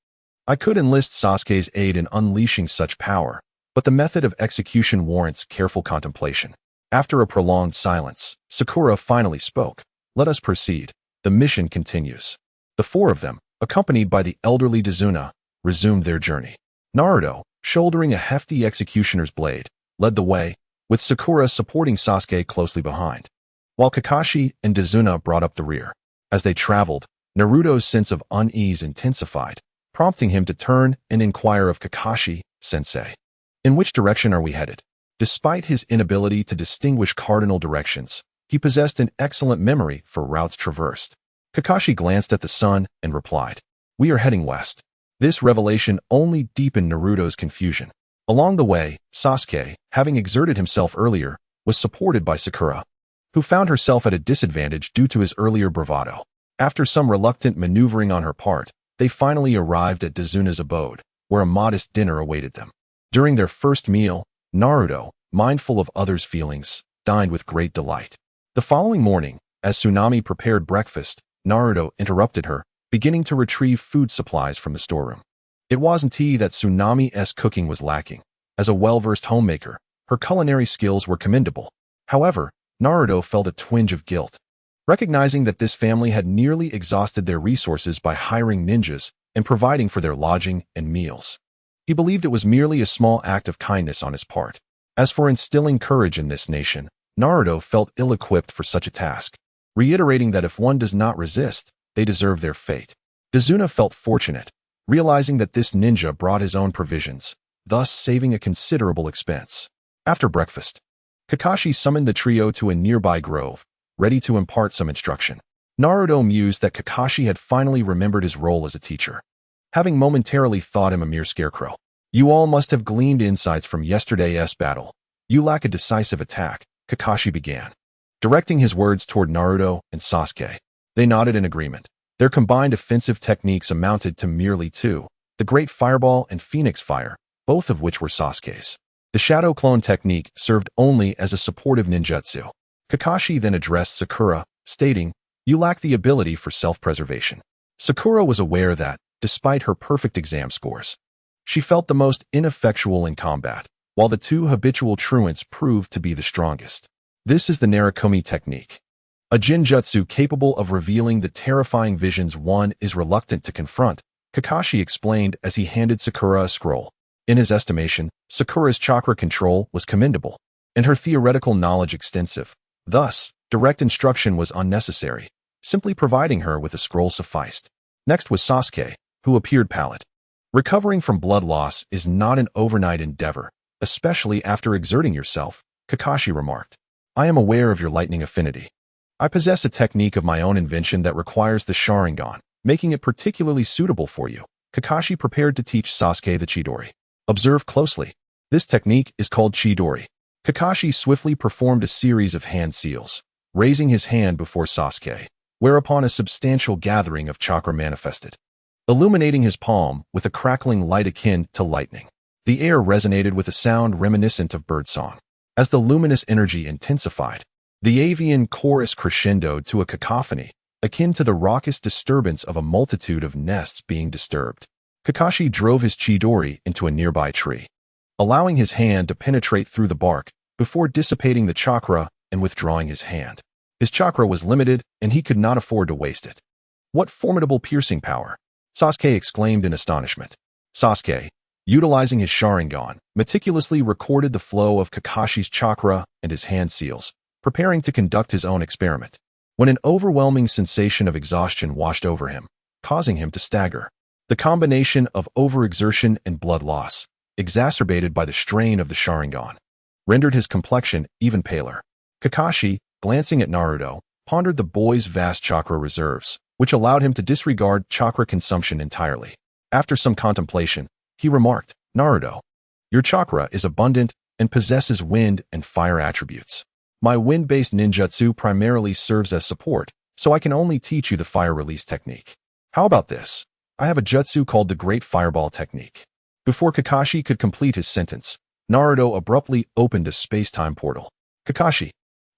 I could enlist Sasuke's aid in unleashing such power, but the method of execution warrants careful contemplation." After a prolonged silence, Sakura finally spoke. "Let us proceed. The mission continues." The 4 of them, accompanied by the elderly Dazuna, resumed their journey. Naruto, shouldering a hefty executioner's blade, led the way, with Sakura supporting Sasuke closely behind, while Kakashi and Dazuna brought up the rear. As they traveled, Naruto's sense of unease intensified, prompting him to turn and inquire of Kakashi-sensei. "In which direction are we headed?" Despite his inability to distinguish cardinal directions, he possessed an excellent memory for routes traversed. Kakashi glanced at the sun and replied, "We are heading west." This revelation only deepened Naruto's confusion. Along the way, Sasuke, having exerted himself earlier, was supported by Sakura, who found herself at a disadvantage due to his earlier bravado. After some reluctant maneuvering on her part, they finally arrived at Dazuna's abode, where a modest dinner awaited them. During their first meal, Naruto, mindful of others' feelings, dined with great delight. The following morning, as Tsunami prepared breakfast, Naruto interrupted her, beginning to retrieve food supplies from the storeroom. It wasn't he that Tsunami's cooking was lacking. As a well-versed homemaker, her culinary skills were commendable. However, Naruto felt a twinge of guilt, recognizing that this family had nearly exhausted their resources by hiring ninjas and providing for their lodging and meals. He believed it was merely a small act of kindness on his part. As for instilling courage in this nation, Naruto felt ill-equipped for such a task, reiterating that if one does not resist, they deserve their fate. Dazuna felt fortunate, realizing that this ninja brought his own provisions, thus saving a considerable expense. After breakfast, Kakashi summoned the trio to a nearby grove, ready to impart some instruction. Naruto mused that Kakashi had finally remembered his role as a teacher, having momentarily thought him a mere scarecrow. "You all must have gleaned insights from yesterday's battle. You lack a decisive attack," Kakashi began, directing his words toward Naruto and Sasuke. They nodded in agreement. Their combined offensive techniques amounted to merely 2, the Great Fireball and Phoenix Fire, both of which were Sasuke's. The Shadow Clone technique served only as a supportive ninjutsu. Kakashi then addressed Sakura, stating, "You lack the ability for self-preservation." Sakura was aware that, despite her perfect exam scores, she felt the most ineffectual in combat, while the 2 habitual truants proved to be the strongest. This is the Narukami technique, a jinjutsu capable of revealing the terrifying visions one is reluctant to confront, Kakashi explained as he handed Sakura a scroll. In his estimation, Sakura's chakra control was commendable, and her theoretical knowledge extensive. Thus, direct instruction was unnecessary. Simply providing her with a scroll sufficed. Next was Sasuke, who appeared pallid. Recovering from blood loss is not an overnight endeavor, especially after exerting yourself, Kakashi remarked. I am aware of your lightning affinity. I possess a technique of my own invention that requires the Sharingan, making it particularly suitable for you. Kakashi prepared to teach Sasuke the Chidori. Observe closely. This technique is called Chidori. Kakashi swiftly performed a series of hand seals, raising his hand before Sasuke, whereupon a substantial gathering of chakra manifested, illuminating his palm with a crackling light akin to lightning. The air resonated with a sound reminiscent of birdsong. As the luminous energy intensified, the avian chorus crescendoed to a cacophony, akin to the raucous disturbance of a multitude of nests being disturbed. Kakashi drove his Chidori into a nearby tree, allowing his hand to penetrate through the bark before dissipating the chakra and withdrawing his hand. His chakra was limited, and he could not afford to waste it. What formidable piercing power! Sasuke exclaimed in astonishment. Sasuke, utilizing his Sharingan, meticulously recorded the flow of Kakashi's chakra and his hand seals, preparing to conduct his own experiment, when an overwhelming sensation of exhaustion washed over him, causing him to stagger. The combination of overexertion and blood loss, exacerbated by the strain of the Sharingan, rendered his complexion even paler. Kakashi, glancing at Naruto, pondered the boy's vast chakra reserves, which allowed him to disregard chakra consumption entirely. After some contemplation, he remarked, Naruto, your chakra is abundant and possesses wind and fire attributes. My wind-based ninjutsu primarily serves as support, so I can only teach you the fire release technique. How about this? I have a jutsu called the Great Fireball Technique. Before Kakashi could complete his sentence, Naruto abruptly opened a space-time portal. Kakashi,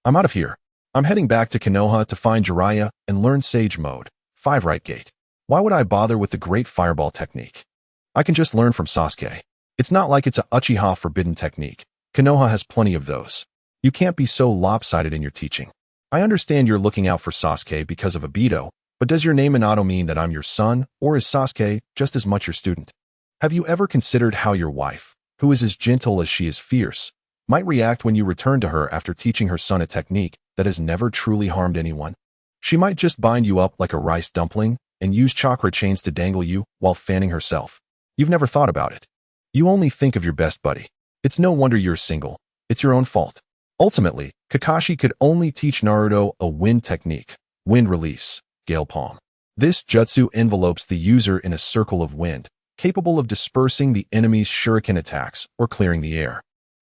I'm out of here. I'm heading back to Konoha to find Jiraiya and learn Sage Mode, 5 Right Gate. Why would I bother with the Great Fireball Technique? I can just learn from Sasuke. It's not like it's a Uchiha forbidden technique. Konoha has plenty of those. You can't be so lopsided in your teaching. I understand you're looking out for Sasuke because of Obito, but does your name Minato mean that I'm your son, or is Sasuke just as much your student? Have you ever considered how your wife, who is as gentle as she is fierce, might react when you return to her after teaching her son a technique that has never truly harmed anyone? She might just bind you up like a rice dumpling and use chakra chains to dangle you while fanning herself. You've never thought about it. You only think of your best buddy. It's no wonder you're single. It's your own fault. Ultimately, Kakashi could only teach Naruto a wind technique, wind release, gale palm. This jutsu envelopes the user in a circle of wind, capable of dispersing the enemy's shuriken attacks or clearing the air.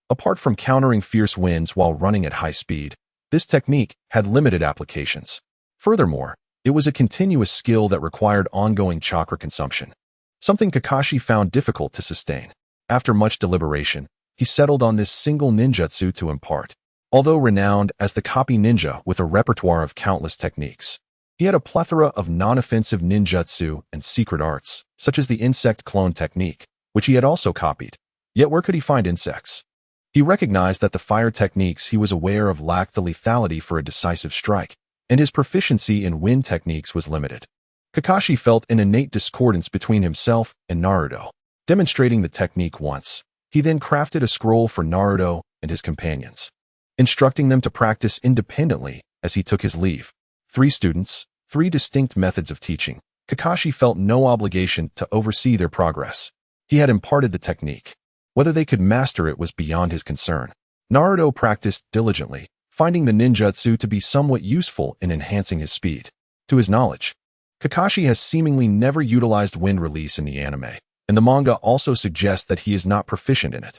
Apart from countering fierce winds while running at high speed, this technique had limited applications. Furthermore, it was a continuous skill that required ongoing chakra consumption, something Kakashi found difficult to sustain. After much deliberation, he settled on this single ninjutsu to impart. Although renowned as the copy ninja with a repertoire of countless techniques, he had a plethora of non-offensive ninjutsu and secret arts, such as the insect clone technique, which he had also copied. Yet where could he find insects? He recognized that the fire techniques he was aware of lacked the lethality for a decisive strike, and his proficiency in wind techniques was limited. Kakashi felt an innate discordance between himself and Naruto. Demonstrating the technique once, he then crafted a scroll for Naruto and his companions, instructing them to practice independently as he took his leave. 3 students, 3 distinct methods of teaching. Kakashi felt no obligation to oversee their progress. He had imparted the technique. Whether they could master it was beyond his concern. Naruto practiced diligently, finding the ninjutsu to be somewhat useful in enhancing his speed. To his knowledge, Kakashi has seemingly never utilized wind release in the anime, and the manga also suggests that he is not proficient in it.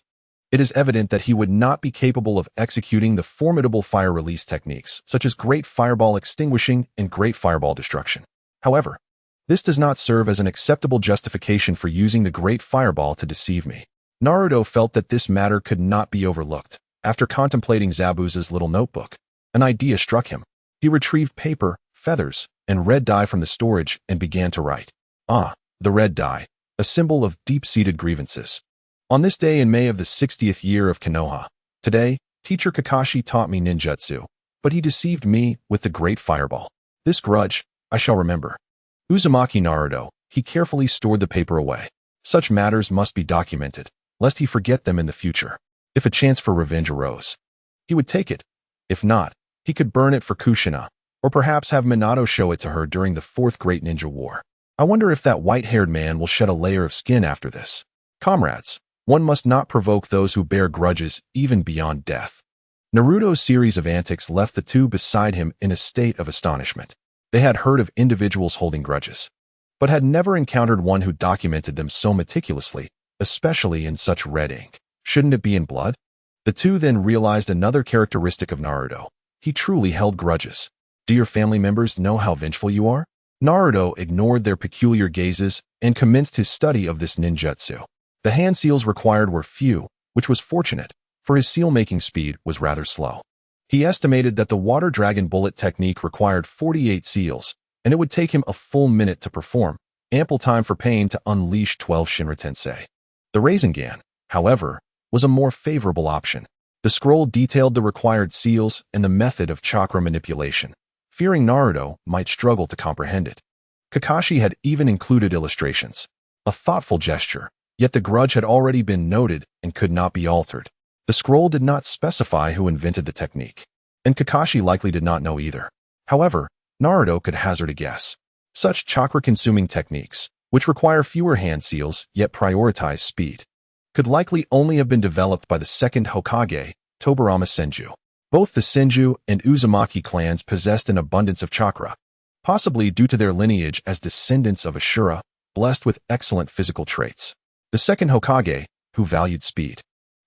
It is evident that he would not be capable of executing the formidable fire release techniques, such as Great Fireball Extinguishing and Great Fireball Destruction. However, this does not serve as an acceptable justification for using the Great Fireball to deceive me. Naruto felt that this matter could not be overlooked. After contemplating Zabuza's little notebook, an idea struck him. He retrieved paper, feathers, and red dye from the storage and began to write. The red dye, a symbol of deep-seated grievances. On this day in May of the 60th year of Konoha, today, teacher Kakashi taught me ninjutsu, but he deceived me with the great fireball. This grudge, I shall remember. Uzumaki Naruto, he carefully stored the paper away. Such matters must be documented, lest he forget them in the future. If a chance for revenge arose, he would take it. If not, he could burn it for Kushina, or perhaps have Minato show it to her during the Fourth Great Ninja War. I wonder if that white-haired man will shed a layer of skin after this. Comrades, one must not provoke those who bear grudges even beyond death. Naruto's series of antics left the two beside him in a state of astonishment. They had heard of individuals holding grudges, but had never encountered one who documented them so meticulously, especially in such red ink. Shouldn't it be in blood? The two then realized another characteristic of Naruto. He truly held grudges. Do your family members know how vengeful you are? Naruto ignored their peculiar gazes and commenced his study of this ninjutsu. The hand seals required were few, which was fortunate, for his seal-making speed was rather slow. He estimated that the water dragon bullet technique required 48 seals, and it would take him a full minute to perform, ample time for Pain to unleash 12 Shinra Tensei. The Rasengan, however, was a more favorable option. The scroll detailed the required seals and the method of chakra manipulation, fearing Naruto might struggle to comprehend it. Kakashi had even included illustrations. A thoughtful gesture, yet the grudge had already been noted and could not be altered. The scroll did not specify who invented the technique, and Kakashi likely did not know either. However, Naruto could hazard a guess. Such chakra-consuming techniques, which require fewer hand seals yet prioritize speed, could likely only have been developed by the second Hokage, Tobirama Senju. Both the Senju and Uzumaki clans possessed an abundance of chakra, possibly due to their lineage as descendants of Ashura, blessed with excellent physical traits. The second Hokage, who valued speed,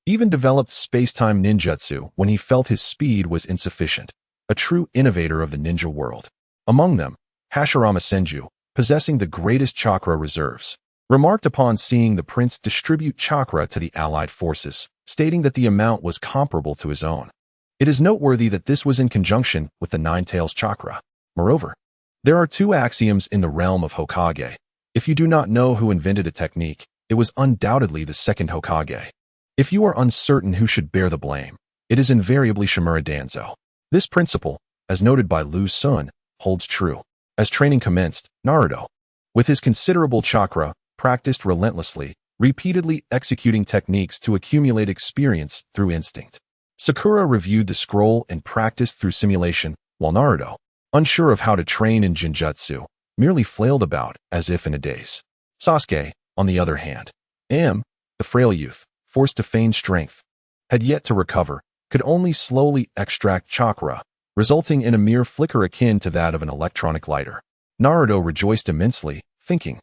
even developed space-time ninjutsu when he felt his speed was insufficient, a true innovator of the ninja world. Among them, Hashirama Senju, possessing the greatest chakra reserves, remarked upon seeing the prince distribute chakra to the allied forces, stating that the amount was comparable to his own. It is noteworthy that this was in conjunction with the Nine Tails chakra. Moreover, there are two axioms in the realm of Hokage. If you do not know who invented a technique, it was undoubtedly the second Hokage. If you are uncertain who should bear the blame, it is invariably Shimura Danzo. This principle, as noted by Lu Sun, holds true. As training commenced, Naruto, with his considerable chakra, practiced relentlessly, repeatedly executing techniques to accumulate experience through instinct. Sakura reviewed the scroll and practiced through simulation, while Naruto, unsure of how to train in Jinjutsu, merely flailed about as if in a daze. Sasuke, on the other hand, the frail youth, forced to feign strength, had yet to recover, could only slowly extract chakra, resulting in a mere flicker akin to that of an electronic lighter. Naruto rejoiced immensely, thinking,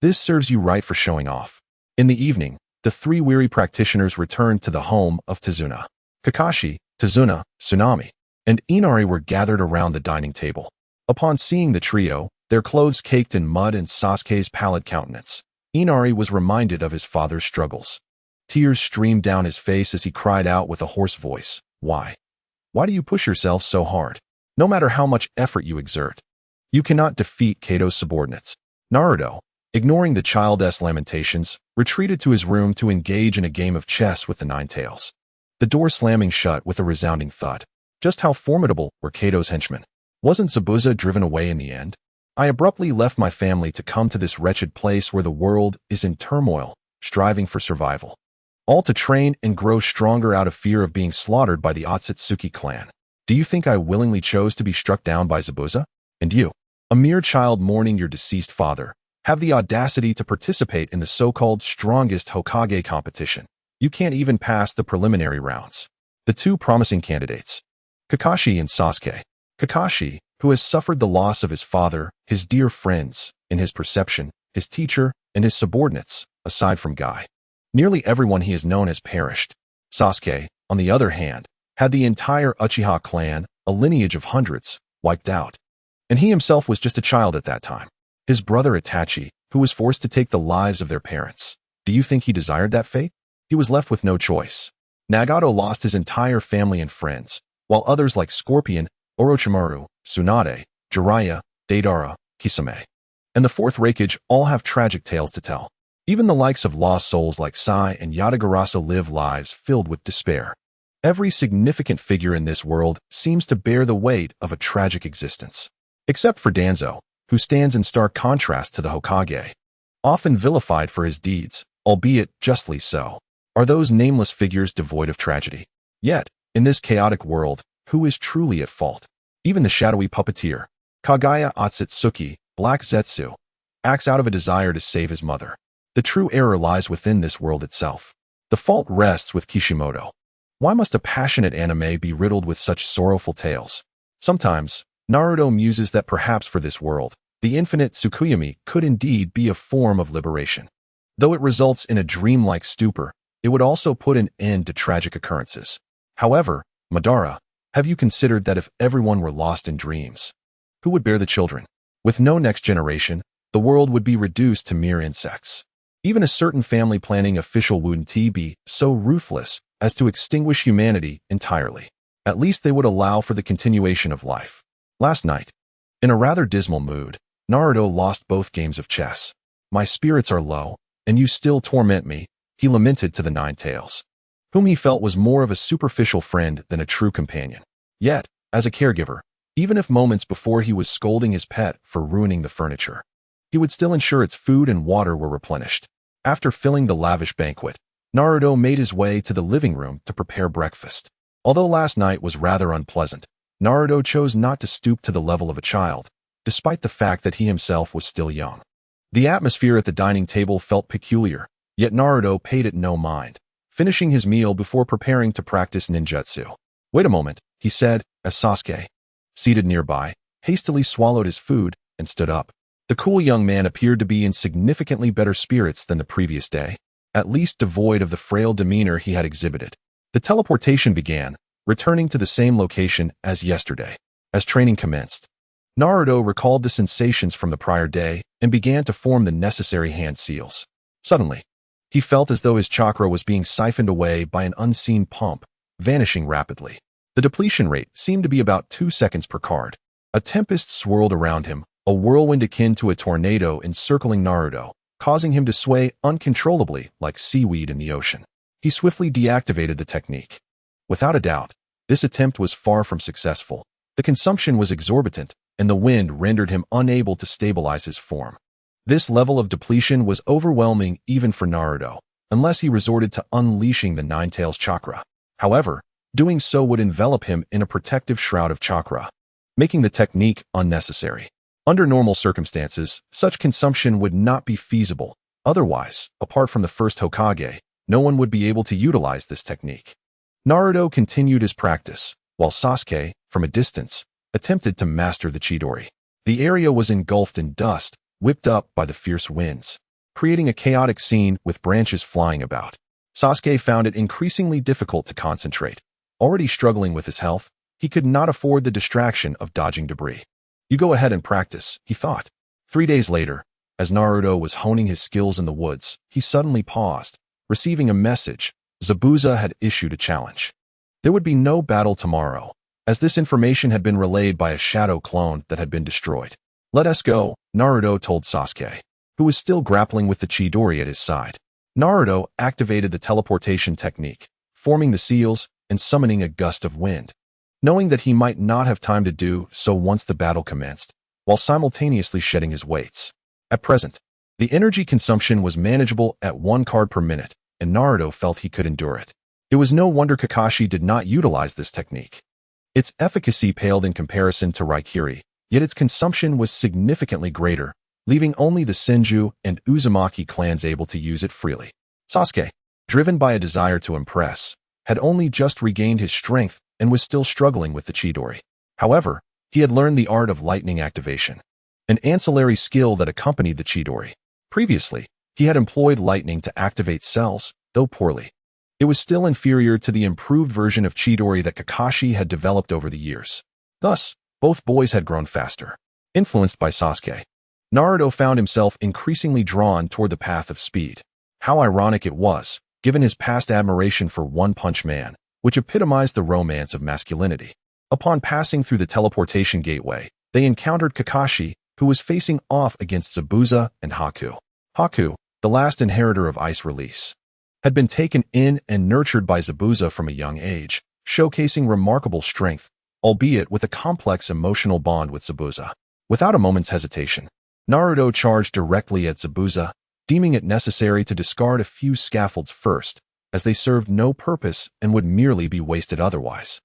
"This serves you right for showing off." In the evening, the three weary practitioners returned to the home of Tazuna. Kakashi, Tazuna, Tsunami, and Inari were gathered around the dining table. Upon seeing the trio, their clothes caked in mud and Sasuke's pallid countenance, Inari was reminded of his father's struggles. Tears streamed down his face as he cried out with a hoarse voice, "Why? Why do you push yourself so hard? No matter how much effort you exert, you cannot defeat Kato's subordinates." Naruto, ignoring the child's lamentations, retreated to his room to engage in a game of chess with the Nine Tails. The door slamming shut with a resounding thud. Just how formidable were Kato's henchmen? Wasn't Zabuza driven away in the end? I abruptly left my family to come to this wretched place where the world is in turmoil, striving for survival. All to train and grow stronger out of fear of being slaughtered by the Otsutsuki clan. Do you think I willingly chose to be struck down by Zabuza? And you, a mere child mourning your deceased father, have the audacity to participate in the so-called strongest Hokage competition. You can't even pass the preliminary rounds. The two promising candidates, Kakashi and Sasuke. Kakashi, who has suffered the loss of his father, his dear friends, in his perception, his teacher, and his subordinates, aside from Guy. Nearly everyone he has known has perished. Sasuke, on the other hand, had the entire Uchiha clan, a lineage of hundreds, wiped out. And he himself was just a child at that time. His brother Itachi, who was forced to take the lives of their parents. Do you think he desired that fate? He was left with no choice. Nagato lost his entire family and friends, while others like Scorpion, Orochimaru, Tsunade, Jiraiya, Deidara, Kisame, and the fourth Raikage all have tragic tales to tell. Even the likes of lost souls like Sai and Yatagarasu live lives filled with despair. Every significant figure in this world seems to bear the weight of a tragic existence. Except for Danzo, who stands in stark contrast to the Hokage. Often vilified for his deeds, albeit justly so, are those nameless figures devoid of tragedy. Yet, in this chaotic world, who is truly at fault? Even the shadowy puppeteer, Kagaya Otsutsuki, Black Zetsu, acts out of a desire to save his mother. The true error lies within this world itself. The fault rests with Kishimoto. Why must a passionate anime be riddled with such sorrowful tales? Sometimes, Naruto muses that perhaps for this world, the infinite Tsukuyomi could indeed be a form of liberation. Though it results in a dreamlike stupor, it would also put an end to tragic occurrences. However, Madara, have you considered that if everyone were lost in dreams, who would bear the children? With no next generation, the world would be reduced to mere insects. Even a certain family planning official wouldn't be so ruthless as to extinguish humanity entirely. At least they would allow for the continuation of life. Last night, in a rather dismal mood, Naruto lost both games of chess. My spirits are low, and you still torment me, he lamented to the Nine Tails, whom he felt was more of a superficial friend than a true companion. Yet, as a caregiver, even if moments before he was scolding his pet for ruining the furniture, he would still ensure its food and water were replenished. After filling the lavish banquet, Naruto made his way to the living room to prepare breakfast. Although last night was rather unpleasant, Naruto chose not to stoop to the level of a child, despite the fact that he himself was still young. The atmosphere at the dining table felt peculiar, yet Naruto paid it no mind, finishing his meal before preparing to practice ninjutsu. Wait a moment, he said, as Sasuke, seated nearby, hastily swallowed his food and stood up. The cool young man appeared to be in significantly better spirits than the previous day, at least devoid of the frail demeanor he had exhibited. The teleportation began, returning to the same location as yesterday. As training commenced, Naruto recalled the sensations from the prior day and began to form the necessary hand seals. Suddenly, he felt as though his chakra was being siphoned away by an unseen pump, vanishing rapidly. The depletion rate seemed to be about 2 seconds per card. A tempest swirled around him, a whirlwind akin to a tornado encircling Naruto, causing him to sway uncontrollably like seaweed in the ocean. He swiftly deactivated the technique. Without a doubt, this attempt was far from successful. The consumption was exorbitant, and the wind rendered him unable to stabilize his form. This level of depletion was overwhelming even for Naruto, unless he resorted to unleashing the Nine Tails chakra. However, doing so would envelop him in a protective shroud of chakra, making the technique unnecessary. Under normal circumstances, such consumption would not be feasible. Otherwise, apart from the first Hokage, no one would be able to utilize this technique. Naruto continued his practice, while Sasuke, from a distance, attempted to master the Chidori. The area was engulfed in dust, whipped up by the fierce winds, creating a chaotic scene with branches flying about. Sasuke found it increasingly difficult to concentrate. Already struggling with his health, he could not afford the distraction of dodging debris. You go ahead and practice, he thought. 3 days later, as Naruto was honing his skills in the woods, he suddenly paused, receiving a message. Zabuza had issued a challenge. There would be no battle tomorrow, as this information had been relayed by a shadow clone that had been destroyed. Let us go, Naruto told Sasuke, who was still grappling with the Chidori at his side. Naruto activated the teleportation technique, forming the seals and summoning a gust of wind, knowing that he might not have time to do so once the battle commenced, while simultaneously shedding his weights. At present, the energy consumption was manageable at 1 card per minute, and Naruto felt he could endure it. It was no wonder Kakashi did not utilize this technique. Its efficacy paled in comparison to Raikiri, yet its consumption was significantly greater, leaving only the Senju and Uzumaki clans able to use it freely. Sasuke, driven by a desire to impress, had only just regained his strength and was still struggling with the Chidori. However, he had learned the art of lightning activation, an ancillary skill that accompanied the Chidori. Previously, he had employed lightning to activate cells, though poorly. It was still inferior to the improved version of Chidori that Kakashi had developed over the years. Thus, both boys had grown faster. Influenced by Sasuke, Naruto found himself increasingly drawn toward the path of speed. How ironic it was, given his past admiration for One Punch Man, which epitomized the romance of masculinity. Upon passing through the teleportation gateway, they encountered Kakashi, who was facing off against Zabuza and Haku. Haku, the last inheritor of Ice Release, had been taken in and nurtured by Zabuza from a young age, showcasing remarkable strength, albeit with a complex emotional bond with Zabuza. Without a moment's hesitation, Naruto charged directly at Zabuza, deeming it necessary to discard a few scaffolds first, as they served no purpose and would merely be wasted otherwise.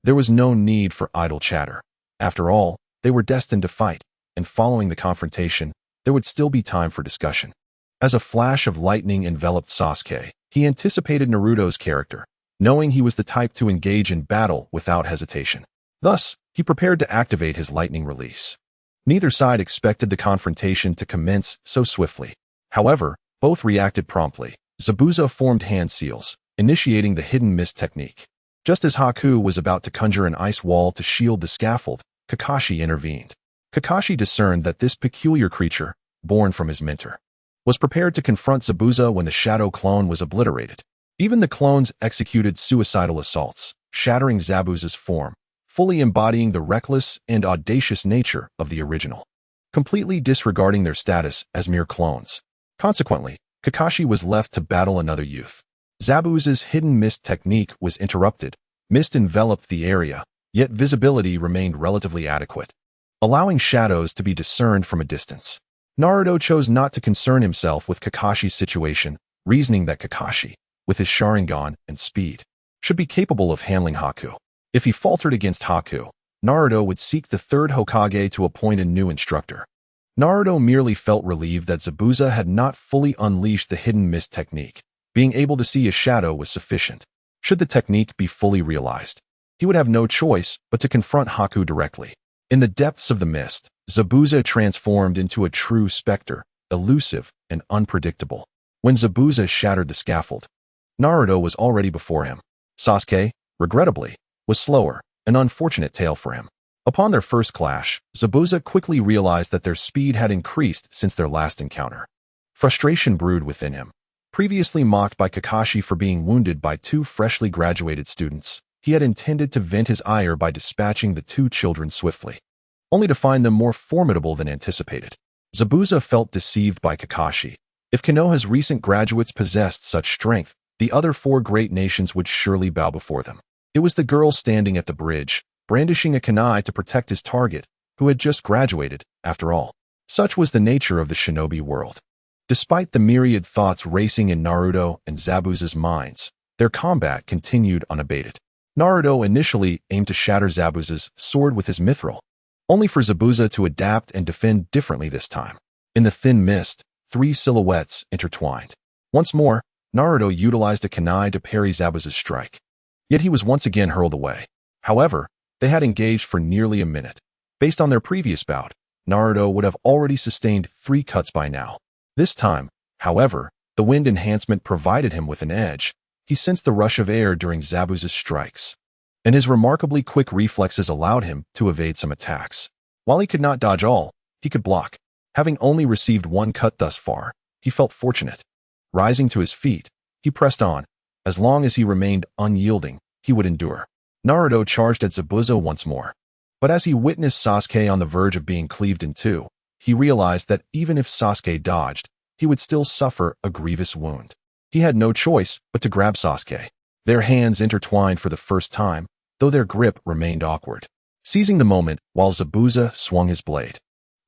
There was no need for idle chatter. After all, they were destined to fight, and following the confrontation, there would still be time for discussion. As a flash of lightning enveloped Sasuke, he anticipated Naruto's character, knowing he was the type to engage in battle without hesitation. Thus, he prepared to activate his lightning release. Neither side expected the confrontation to commence so swiftly. However, both reacted promptly. Zabuza formed hand seals, initiating the hidden mist technique. Just as Haku was about to conjure an ice wall to shield the scaffold, Kakashi intervened. Kakashi discerned that this peculiar creature, born from his mentor, was prepared to confront Zabuza when the shadow clone was obliterated. Even the clones executed suicidal assaults, shattering Zabuza's form, fully embodying the reckless and audacious nature of the original, completely disregarding their status as mere clones. Consequently, Kakashi was left to battle another youth. Zabuza's hidden mist technique was interrupted. Mist enveloped the area, yet visibility remained relatively adequate, allowing shadows to be discerned from a distance. Naruto chose not to concern himself with Kakashi's situation, reasoning that Kakashi, with his Sharingan and speed, should be capable of handling Haku. If he faltered against Haku, Naruto would seek the third Hokage to appoint a new instructor. Naruto merely felt relieved that Zabuza had not fully unleashed the hidden mist technique. Being able to see a shadow was sufficient. Should the technique be fully realized, he would have no choice but to confront Haku directly. In the depths of the mist, Zabuza transformed into a true specter, elusive and unpredictable. When Zabuza shattered the scaffold, Naruto was already before him. Sasuke, regrettably, was slower, an unfortunate tale for him. Upon their first clash, Zabuza quickly realized that their speed had increased since their last encounter. Frustration brewed within him. Previously mocked by Kakashi for being wounded by two freshly graduated students, he had intended to vent his ire by dispatching the two children swiftly, only to find them more formidable than anticipated. Zabuza felt deceived by Kakashi. If Konoha's recent graduates possessed such strength, the other four great nations would surely bow before them. It was the girl standing at the bridge, brandishing a kunai to protect his target, who had just graduated, after all. Such was the nature of the shinobi world. Despite the myriad thoughts racing in Naruto and Zabuza's minds, their combat continued unabated. Naruto initially aimed to shatter Zabuza's sword with his mithril, only for Zabuza to adapt and defend differently this time. In the thin mist, three silhouettes intertwined. Once more, Naruto utilized a kunai to parry Zabuza's strike. Yet he was once again hurled away. However, they had engaged for nearly a minute. Based on their previous bout, Naruto would have already sustained 3 cuts by now. This time, however, the wind enhancement provided him with an edge. He sensed the rush of air during Zabuza's strikes, and his remarkably quick reflexes allowed him to evade some attacks. While he could not dodge all, he could block. Having only received 1 cut thus far, he felt fortunate. Rising to his feet, he pressed on. As long as he remained unyielding, he would endure. Naruto charged at Zabuza once more. But as he witnessed Sasuke on the verge of being cleaved in two, he realized that even if Sasuke dodged, he would still suffer a grievous wound. He had no choice but to grab Sasuke. Their hands intertwined for the first time, though their grip remained awkward. Seizing the moment while Zabuza swung his blade,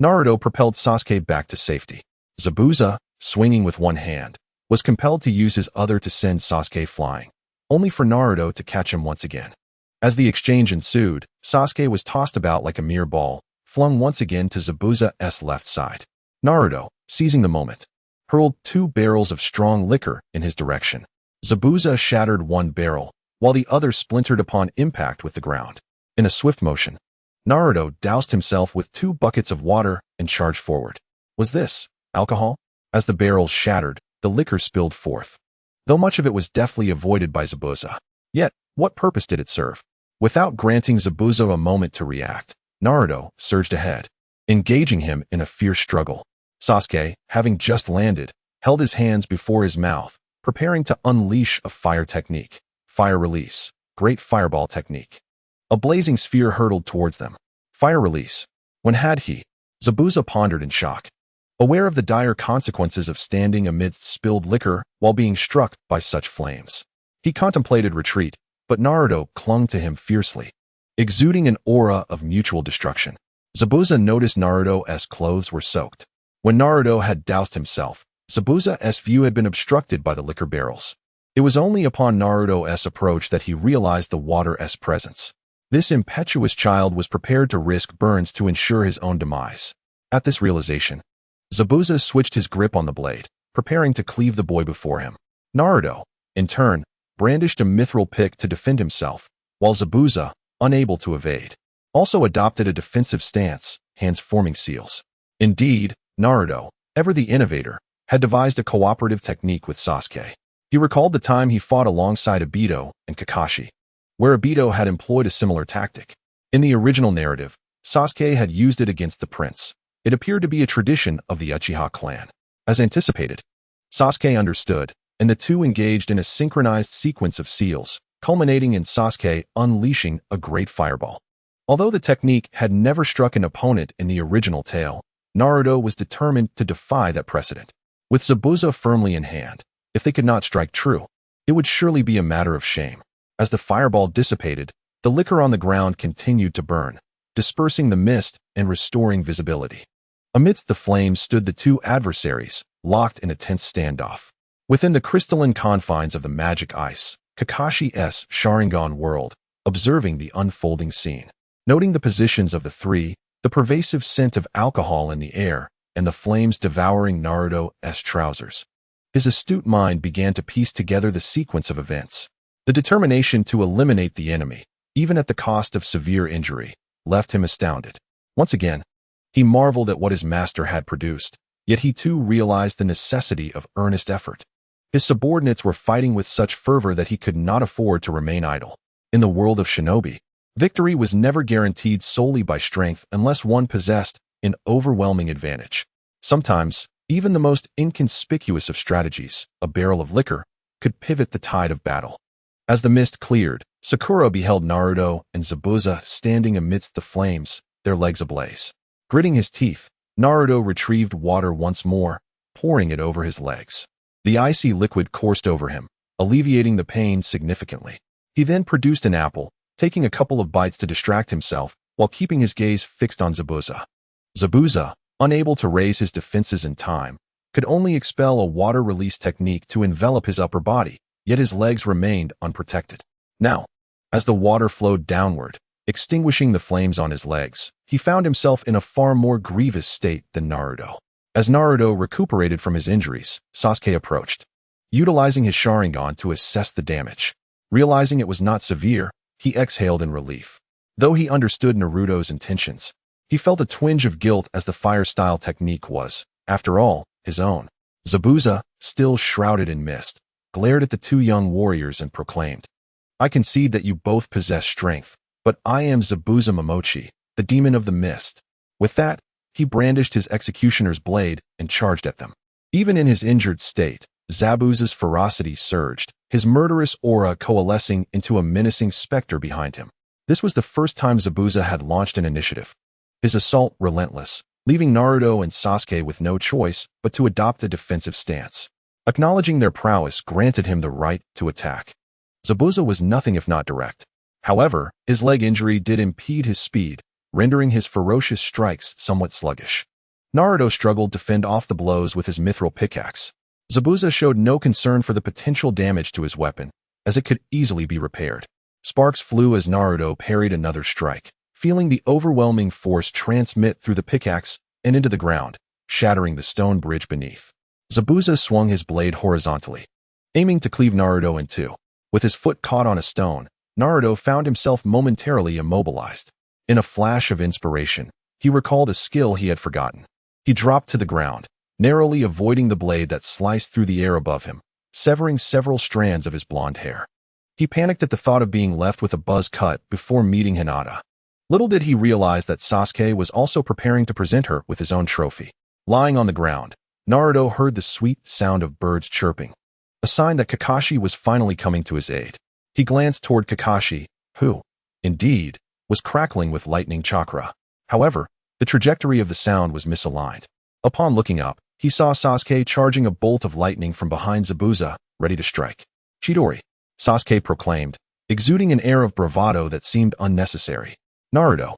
Naruto propelled Sasuke back to safety. Zabuza, swinging with one hand, was compelled to use his other to send Sasuke flying, only for Naruto to catch him once again. As the exchange ensued, Sasuke was tossed about like a mere ball, flung once again to Zabuza's left side. Naruto, seizing the moment, hurled 2 barrels of strong liquor in his direction. Zabuza shattered one barrel, while the other splintered upon impact with the ground. In a swift motion, Naruto doused himself with 2 buckets of water and charged forward. Was this alcohol? As the barrels shattered, the liquor spilled forth, though much of it was deftly avoided by Zabuza. Yet, what purpose did it serve? Without granting Zabuza a moment to react, Naruto surged ahead, engaging him in a fierce struggle. Sasuke, having just landed, held his hands before his mouth, preparing to unleash a fire technique. Fire release. Great fireball technique. A blazing sphere hurtled towards them. Fire release. When had he? Zabuza pondered in shock, aware of the dire consequences of standing amidst spilled liquor while being struck by such flames. He contemplated retreat, but Naruto clung to him fiercely, exuding an aura of mutual destruction. Zabuza noticed Naruto's clothes were soaked. When Naruto had doused himself, Zabuza's view had been obstructed by the liquor barrels. It was only upon Naruto's approach that he realized the water's presence. This impetuous child was prepared to risk burns to ensure his own demise. At this realization, Zabuza switched his grip on the blade, preparing to cleave the boy before him. Naruto, in turn, brandished a mithril pick to defend himself, while Zabuza, unable to evade, also adopted a defensive stance, hands forming seals. Indeed, Naruto, ever the innovator, had devised a cooperative technique with Sasuke. He recalled the time he fought alongside Obito and Kakashi, where Obito had employed a similar tactic. In the original narrative, Sasuke had used it against the prince. It appeared to be a tradition of the Uchiha clan. As anticipated, Sasuke understood, and the two engaged in a synchronized sequence of seals, culminating in Sasuke unleashing a great fireball. Although the technique had never struck an opponent in the original tale, Naruto was determined to defy that precedent. With Zabuza firmly in hand, if they could not strike true, it would surely be a matter of shame. As the fireball dissipated, the liquor on the ground continued to burn, dispersing the mist and restoring visibility. Amidst the flames stood the two adversaries, locked in a tense standoff. Within the crystalline confines of the magic ice, Kakashi's Sharingan whirled, observing the unfolding scene. Noting the positions of the three, the pervasive scent of alcohol in the air, and the flames devouring Naruto's trousers, his astute mind began to piece together the sequence of events. The determination to eliminate the enemy, even at the cost of severe injury, left him astounded. Once again, he marveled at what his master had produced, yet he too realized the necessity of earnest effort. His subordinates were fighting with such fervor that he could not afford to remain idle. In the world of shinobi, victory was never guaranteed solely by strength unless one possessed an overwhelming advantage. Sometimes, even the most inconspicuous of strategies, a barrel of liquor, could pivot the tide of battle. As the mist cleared, Sakura beheld Naruto and Zabuza standing amidst the flames, their legs ablaze. Gritting his teeth, Naruto retrieved water once more, pouring it over his legs. The icy liquid coursed over him, alleviating the pain significantly. He then produced an apple, taking a couple of bites to distract himself, while keeping his gaze fixed on Zabuza. Zabuza, unable to raise his defenses in time, could only expel a water release technique to envelop his upper body, yet his legs remained unprotected. Now, as the water flowed downward, extinguishing the flames on his legs, he found himself in a far more grievous state than Naruto. As Naruto recuperated from his injuries, Sasuke approached, utilizing his Sharingan to assess the damage. Realizing it was not severe, he exhaled in relief. Though he understood Naruto's intentions, he felt a twinge of guilt as the fire-style technique was, after all, his own. Zabuza, still shrouded in mist, glared at the two young warriors and proclaimed, "I concede that you both possess strength, but I am Zabuza Momochi, the demon of the mist." With that, he brandished his executioner's blade and charged at them. Even in his injured state, Zabuza's ferocity surged, his murderous aura coalescing into a menacing specter behind him. This was the first time Zabuza had launched an initiative. His assault relentless, leaving Naruto and Sasuke with no choice but to adopt a defensive stance. Acknowledging their prowess granted him the right to attack. Zabuza was nothing if not direct. However, his leg injury did impede his speed, rendering his ferocious strikes somewhat sluggish. Naruto struggled to fend off the blows with his mithril pickaxe. Zabuza showed no concern for the potential damage to his weapon, as it could easily be repaired. Sparks flew as Naruto parried another strike, feeling the overwhelming force transmit through the pickaxe and into the ground, shattering the stone bridge beneath. Zabuza swung his blade horizontally, aiming to cleave Naruto in two. With his foot caught on a stone, Naruto found himself momentarily immobilized. In a flash of inspiration, he recalled a skill he had forgotten. He dropped to the ground, narrowly avoiding the blade that sliced through the air above him, severing several strands of his blonde hair. He panicked at the thought of being left with a buzz cut before meeting Hinata. Little did he realize that Sasuke was also preparing to present her with his own trophy. Lying on the ground, Naruto heard the sweet sound of birds chirping, a sign that Kakashi was finally coming to his aid. He glanced toward Kakashi, who, indeed, was crackling with lightning chakra. However, the trajectory of the sound was misaligned. Upon looking up, he saw Sasuke charging a bolt of lightning from behind Zabuza, ready to strike. "Chidori," Sasuke proclaimed, exuding an air of bravado that seemed unnecessary. Naruto,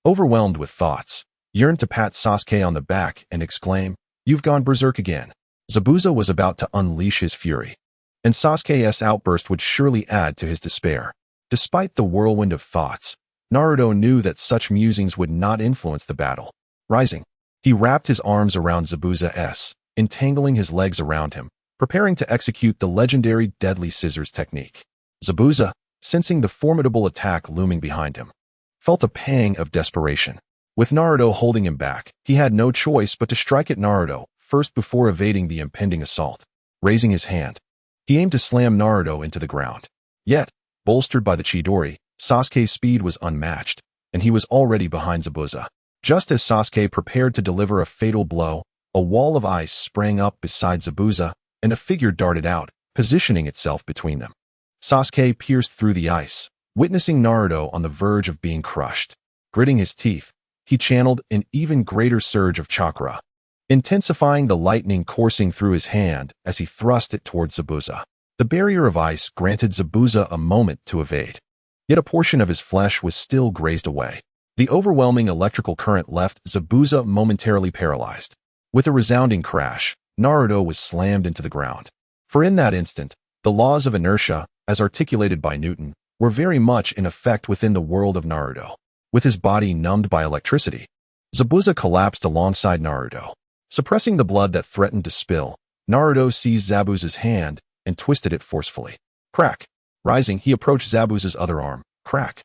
overwhelmed with thoughts, yearned to pat Sasuke on the back and exclaim, "You've gone berserk again." Zabuza was about to unleash his fury, and Sasuke's outburst would surely add to his despair. Despite the whirlwind of thoughts, Naruto knew that such musings would not influence the battle. Rising, he wrapped his arms around Zabuza's, entangling his legs around him, preparing to execute the legendary deadly scissors technique. Zabuza, sensing the formidable attack looming behind him, felt a pang of desperation. With Naruto holding him back, he had no choice but to strike at Naruto first before evading the impending assault. Raising his hand, he aimed to slam Naruto into the ground. Yet, bolstered by the Chidori, Sasuke's speed was unmatched, and he was already behind Zabuza. Just as Sasuke prepared to deliver a fatal blow, a wall of ice sprang up beside Zabuza, and a figure darted out, positioning itself between them. Sasuke pierced through the ice, witnessing Naruto on the verge of being crushed. Gritting his teeth, he channeled an even greater surge of chakra, intensifying the lightning coursing through his hand as he thrust it towards Zabuza. The barrier of ice granted Zabuza a moment to evade, yet a portion of his flesh was still grazed away. The overwhelming electrical current left Zabuza momentarily paralyzed. With a resounding crash, Naruto was slammed into the ground. For in that instant, the laws of inertia, as articulated by Newton, were very much in effect within the world of Naruto. With his body numbed by electricity, Zabuza collapsed alongside Naruto. Suppressing the blood that threatened to spill, Naruto seized Zabuza's hand and twisted it forcefully. Crack! Rising, he approached Zabuza's other arm. Crack!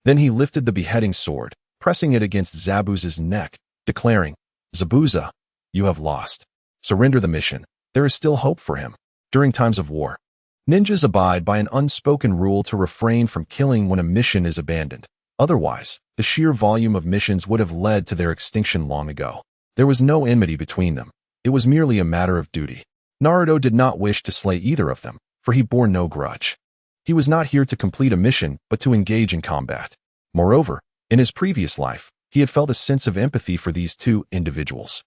Then he lifted the beheading sword, pressing it against Zabuza's neck, declaring, "Zabuza, you have lost. Surrender the mission. There is still hope for him." During times of war, ninjas abide by an unspoken rule to refrain from killing when a mission is abandoned. Otherwise, the sheer volume of missions would have led to their extinction long ago. There was no enmity between them. It was merely a matter of duty. Naruto did not wish to slay either of them, for he bore no grudge. He was not here to complete a mission, but to engage in combat. Moreover, in his previous life, he had felt a sense of empathy for these two individuals.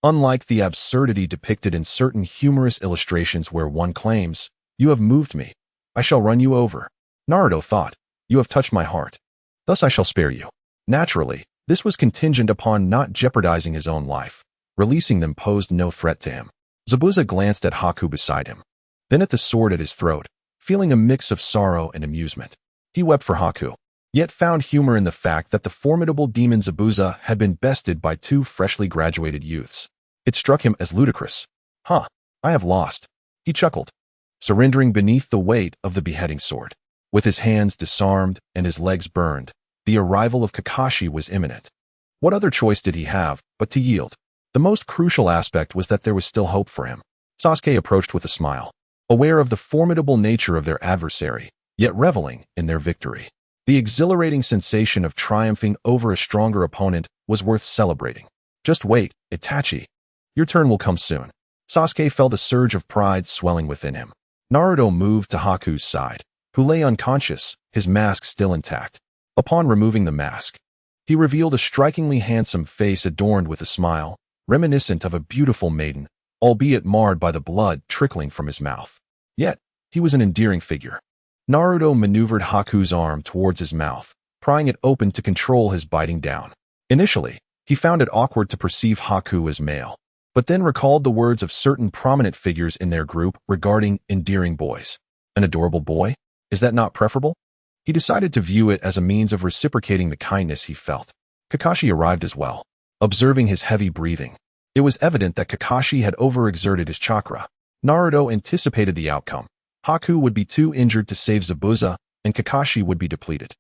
Unlike the absurdity depicted in certain humorous illustrations where one claims, "You have moved me. I shall run you over," Naruto thought, "You have touched my heart. Thus I shall spare you." Naturally, this was contingent upon not jeopardizing his own life. Releasing them posed no threat to him. Zabuza glanced at Haku beside him, then at the sword at his throat, feeling a mix of sorrow and amusement. He wept for Haku, yet found humor in the fact that the formidable demon Zabuza had been bested by two freshly graduated youths. It struck him as ludicrous. "Huh, I have lost," he chuckled, surrendering beneath the weight of the beheading sword. With his hands disarmed and his legs burned, the arrival of Kakashi was imminent. What other choice did he have but to yield? The most crucial aspect was that there was still hope for him. Sasuke approached with a smile, aware of the formidable nature of their adversary, yet reveling in their victory. The exhilarating sensation of triumphing over a stronger opponent was worth celebrating. "Just wait, Itachi. Your turn will come soon." Sasuke felt a surge of pride swelling within him. Naruto moved to Haku's side, who lay unconscious, his mask still intact. Upon removing the mask, he revealed a strikingly handsome face adorned with a smile, reminiscent of a beautiful maiden, albeit marred by the blood trickling from his mouth. Yet, he was an endearing figure. Naruto maneuvered Haku's arm towards his mouth, prying it open to control his biting down. Initially, he found it awkward to perceive Haku as male, but then recalled the words of certain prominent figures in their group regarding endearing boys. An adorable boy? Is that not preferable? He decided to view it as a means of reciprocating the kindness he felt. Kakashi arrived as well. Observing his heavy breathing, it was evident that Kakashi had overexerted his chakra. Naruto anticipated the outcome. Haku would be too injured to save Zabuza, and Kakashi would be depleted.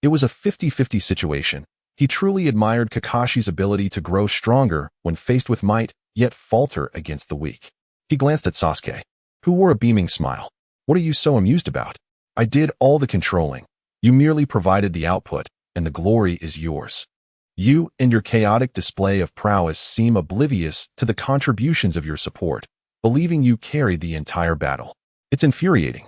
It was a 50-50 situation. He truly admired Kakashi's ability to grow stronger when faced with might, yet falter against the weak. He glanced at Sasuke, who wore a beaming smile. "What are you so amused about? I did all the controlling. You merely provided the output, and the glory is yours. You and your chaotic display of prowess seem oblivious to the contributions of your support, believing you carried the entire battle. It's infuriating."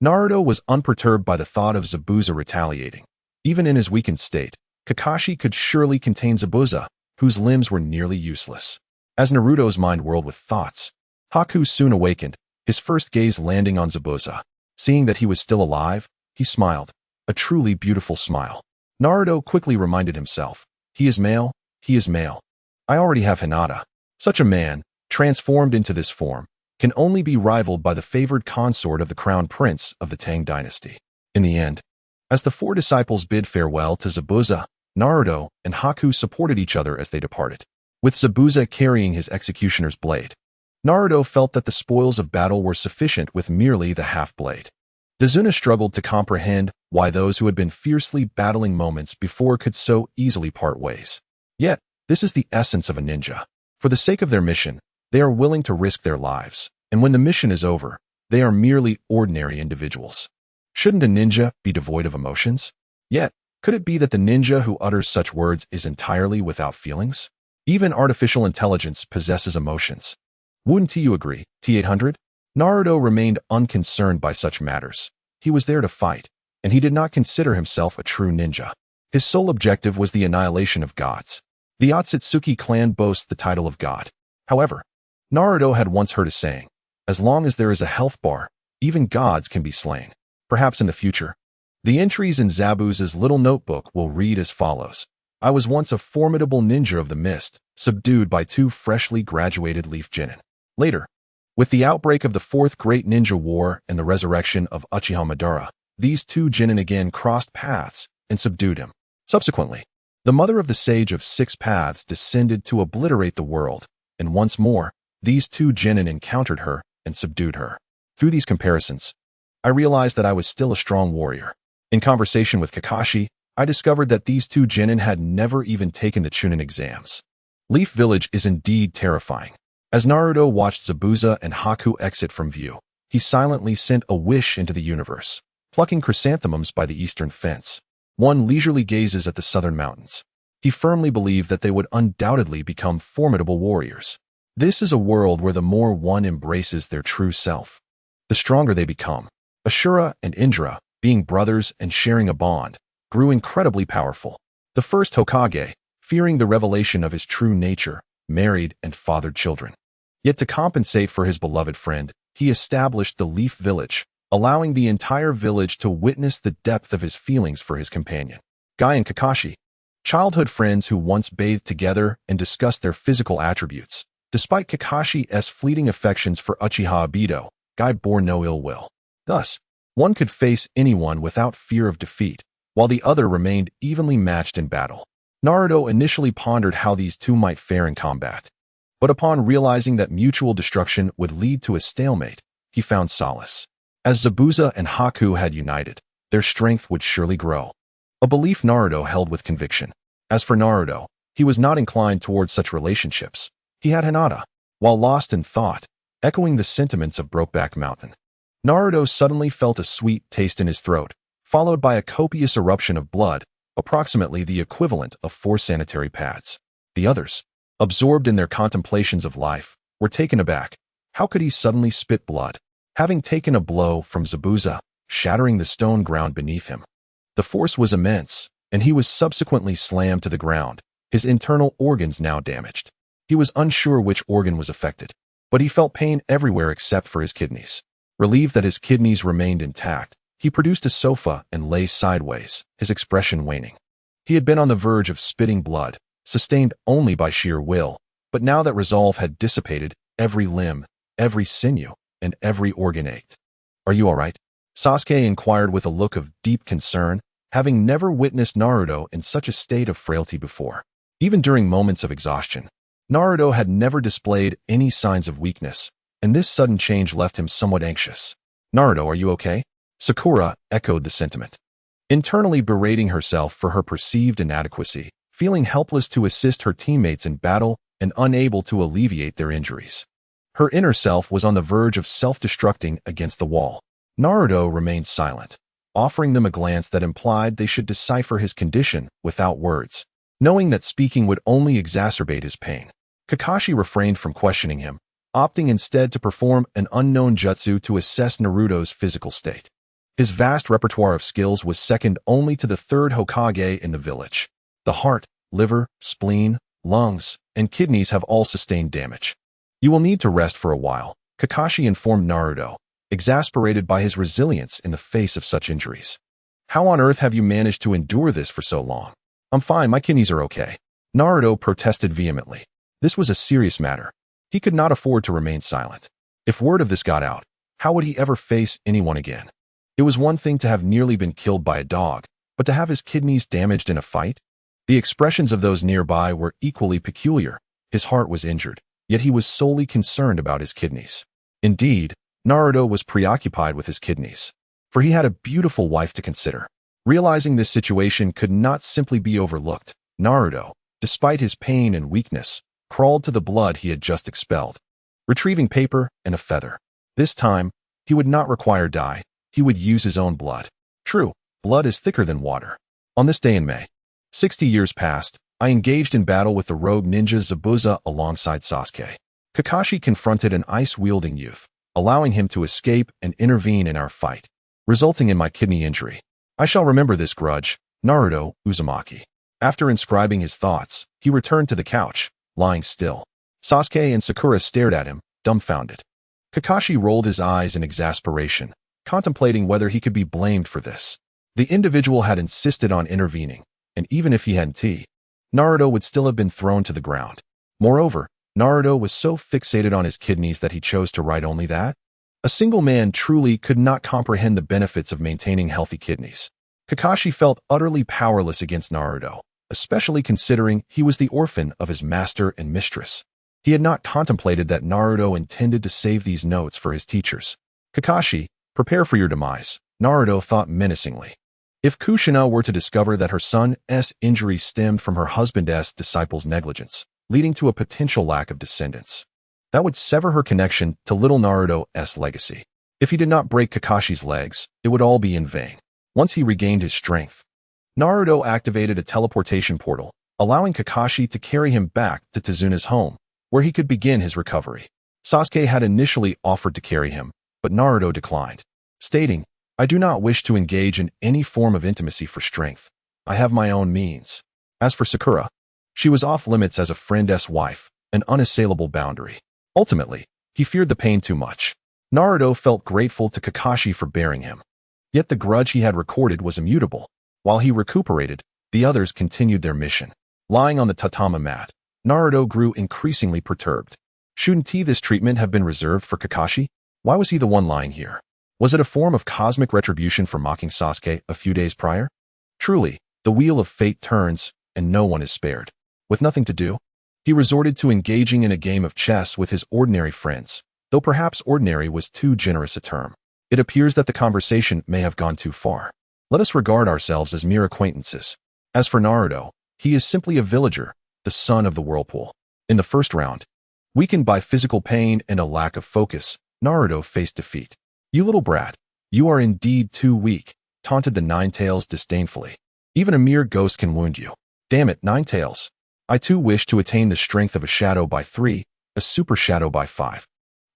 Naruto was unperturbed by the thought of Zabuza retaliating. Even in his weakened state, Kakashi could surely contain Zabuza, whose limbs were nearly useless. As Naruto's mind whirled with thoughts, Haku soon awakened, his first gaze landing on Zabuza. Seeing that he was still alive, He smiled, a truly beautiful smile. Naruto quickly reminded himself, he is male, he is male. I already have Hinata. Such a man, transformed into this form, can only be rivaled by the favored consort of the crown prince of the Tang dynasty. In the end, as the four disciples bid farewell to Zabuza, Naruto and Haku supported each other as they departed. With Zabuza carrying his executioner's blade, Naruto felt that the spoils of battle were sufficient with merely the half-blade. Dazuna struggled to comprehend why those who had been fiercely battling moments before could so easily part ways. Yet, this is the essence of a ninja. For the sake of their mission, they are willing to risk their lives, and when the mission is over, they are merely ordinary individuals. Shouldn't a ninja be devoid of emotions? Yet, could it be that the ninja who utters such words is entirely without feelings? Even artificial intelligence possesses emotions. Wouldn't you agree, T-800? Naruto remained unconcerned by such matters. He was there to fight, and he did not consider himself a true ninja. His sole objective was the annihilation of gods. The Otsutsuki clan boasts the title of god. However, Naruto had once heard a saying, as long as there is a health bar, even gods can be slain. Perhaps in the future. The entries in Zabuza's little notebook will read as follows. I was once a formidable ninja of the mist, subdued by two freshly graduated leaf genin. Later, with the outbreak of the Fourth Great Ninja War and the resurrection of Uchiha Madara, these two genin again crossed paths and subdued him. Subsequently, the mother of the Sage of Six Paths descended to obliterate the world, and once more, these two genin encountered her and subdued her. Through these comparisons, I realized that I was still a strong warrior. In conversation with Kakashi, I discovered that these two genin had never even taken the Chunin exams. Leaf Village is indeed terrifying. As Naruto watched Zabuza and Haku exit from view, he silently sent a wish into the universe, plucking chrysanthemums by the eastern fence. One leisurely gazes at the southern mountains. He firmly believed that they would undoubtedly become formidable warriors. This is a world where the more one embraces their true self, the stronger they become. Ashura and Indra, being brothers and sharing a bond, grew incredibly powerful. The first Hokage, fearing the revelation of his true nature, married and fathered children. Yet to compensate for his beloved friend, he established the Leaf Village, allowing the entire village to witness the depth of his feelings for his companion. Guy and Kakashi, childhood friends who once bathed together and discussed their physical attributes. Despite Kakashi's fleeting affections for Uchiha Obito, Guy bore no ill will. Thus, one could face anyone without fear of defeat, while the other remained evenly matched in battle. Naruto initially pondered how these two might fare in combat, but upon realizing that mutual destruction would lead to a stalemate, he found solace. As Zabuza and Haku had united, their strength would surely grow. A belief Naruto held with conviction. As for Naruto, he was not inclined towards such relationships. He had Hinata, while lost in thought, echoing the sentiments of Brokeback Mountain. Naruto suddenly felt a sweet taste in his throat, followed by a copious eruption of blood, approximately the equivalent of 4 sanitary pads. The others, absorbed in their contemplations of life, were taken aback. How could he suddenly spit blood, having taken a blow from Zabuza, shattering the stone ground beneath him? The force was immense, and he was subsequently slammed to the ground, his internal organs now damaged. He was unsure which organ was affected, but he felt pain everywhere except for his kidneys. Relieved that his kidneys remained intact, he produced a sofa and lay sideways, his expression waning. He had been on the verge of spitting blood, sustained only by sheer will, but now that resolve had dissipated, every limb, every sinew, and every organ ached. Are you all right? Sasuke inquired with a look of deep concern, having never witnessed Naruto in such a state of frailty before. Even during moments of exhaustion, Naruto had never displayed any signs of weakness, and this sudden change left him somewhat anxious. Naruto, are you okay? Sakura echoed the sentiment, internally berating herself for her perceived inadequacy, feeling helpless to assist her teammates in battle and unable to alleviate their injuries. Her inner self was on the verge of self-destructing against the wall. Naruto remained silent, offering them a glance that implied they should decipher his condition without words, knowing that speaking would only exacerbate his pain. Kakashi refrained from questioning him, opting instead to perform an unknown jutsu to assess Naruto's physical state. His vast repertoire of skills was second only to the third Hokage in the village. The heart, liver, spleen, lungs, and kidneys have all sustained damage. You will need to rest for a while, Kakashi informed Naruto, exasperated by his resilience in the face of such injuries. "How on earth have you managed to endure this for so long?" "I'm fine, my kidneys are okay," Naruto protested vehemently. This was a serious matter. He could not afford to remain silent. If word of this got out, how would he ever face anyone again? It was one thing to have nearly been killed by a dog, but to have his kidneys damaged in a fight? The expressions of those nearby were equally peculiar. His heart was injured, yet he was solely concerned about his kidneys. Indeed, Naruto was preoccupied with his kidneys, for he had a beautiful wife to consider. Realizing this situation could not simply be overlooked, Naruto, despite his pain and weakness, crawled to the blood he had just expelled, retrieving paper and a feather. This time, he would not require dye. He would use his own blood. True, blood is thicker than water. On this day in May, 60 years passed, I engaged in battle with the rogue ninja Zabuza alongside Sasuke. Kakashi confronted an ice-wielding youth, allowing him to escape and intervene in our fight, resulting in my kidney injury. I shall remember this grudge, Naruto Uzumaki. After inscribing his thoughts, he returned to the couch, lying still. Sasuke and Sakura stared at him, dumbfounded. Kakashi rolled his eyes in exasperation, contemplating whether he could be blamed for this. The individual had insisted on intervening, and even if he hadn't, Naruto would still have been thrown to the ground. Moreover, Naruto was so fixated on his kidneys that he chose to write only that. A single man truly could not comprehend the benefits of maintaining healthy kidneys. Kakashi felt utterly powerless against Naruto, especially considering he was the orphan of his master and mistress. He had not contemplated that Naruto intended to save these notes for his teachers. "Kakashi, prepare for your demise," Naruto thought menacingly. If Kushina were to discover that her son's injury stemmed from her husband's disciple's negligence, leading to a potential lack of descendants, that would sever her connection to little Naruto's legacy. If he did not break Kakashi's legs, it would all be in vain. Once he regained his strength, Naruto activated a teleportation portal, allowing Kakashi to carry him back to Tezuna's home, where he could begin his recovery. Sasuke had initially offered to carry him, but Naruto declined, stating, "I do not wish to engage in any form of intimacy for strength. I have my own means." As for Sakura, she was off limits as a friend's wife, an unassailable boundary. Ultimately, he feared the pain too much. Naruto felt grateful to Kakashi for bearing him. Yet the grudge he had recorded was immutable. While he recuperated, the others continued their mission. Lying on the tatami mat, Naruto grew increasingly perturbed. Shouldn't this treatment have been reserved for Kakashi? Why was he the one lying here? Was it a form of cosmic retribution for mocking Sasuke a few days prior? Truly, the wheel of fate turns, and no one is spared. With nothing to do, he resorted to engaging in a game of chess with his ordinary friends, though perhaps ordinary was too generous a term. It appears that the conversation may have gone too far. Let us regard ourselves as mere acquaintances. As for Naruto, he is simply a villager, the son of the whirlpool. In the first round, weakened by physical pain and a lack of focus, Naruto faced defeat. "You little brat, you are indeed too weak," taunted the Ninetales disdainfully. "Even a mere ghost can wound you. Damn it, Ninetales. I too wish to attain the strength of a shadow by 3, a super shadow by 5,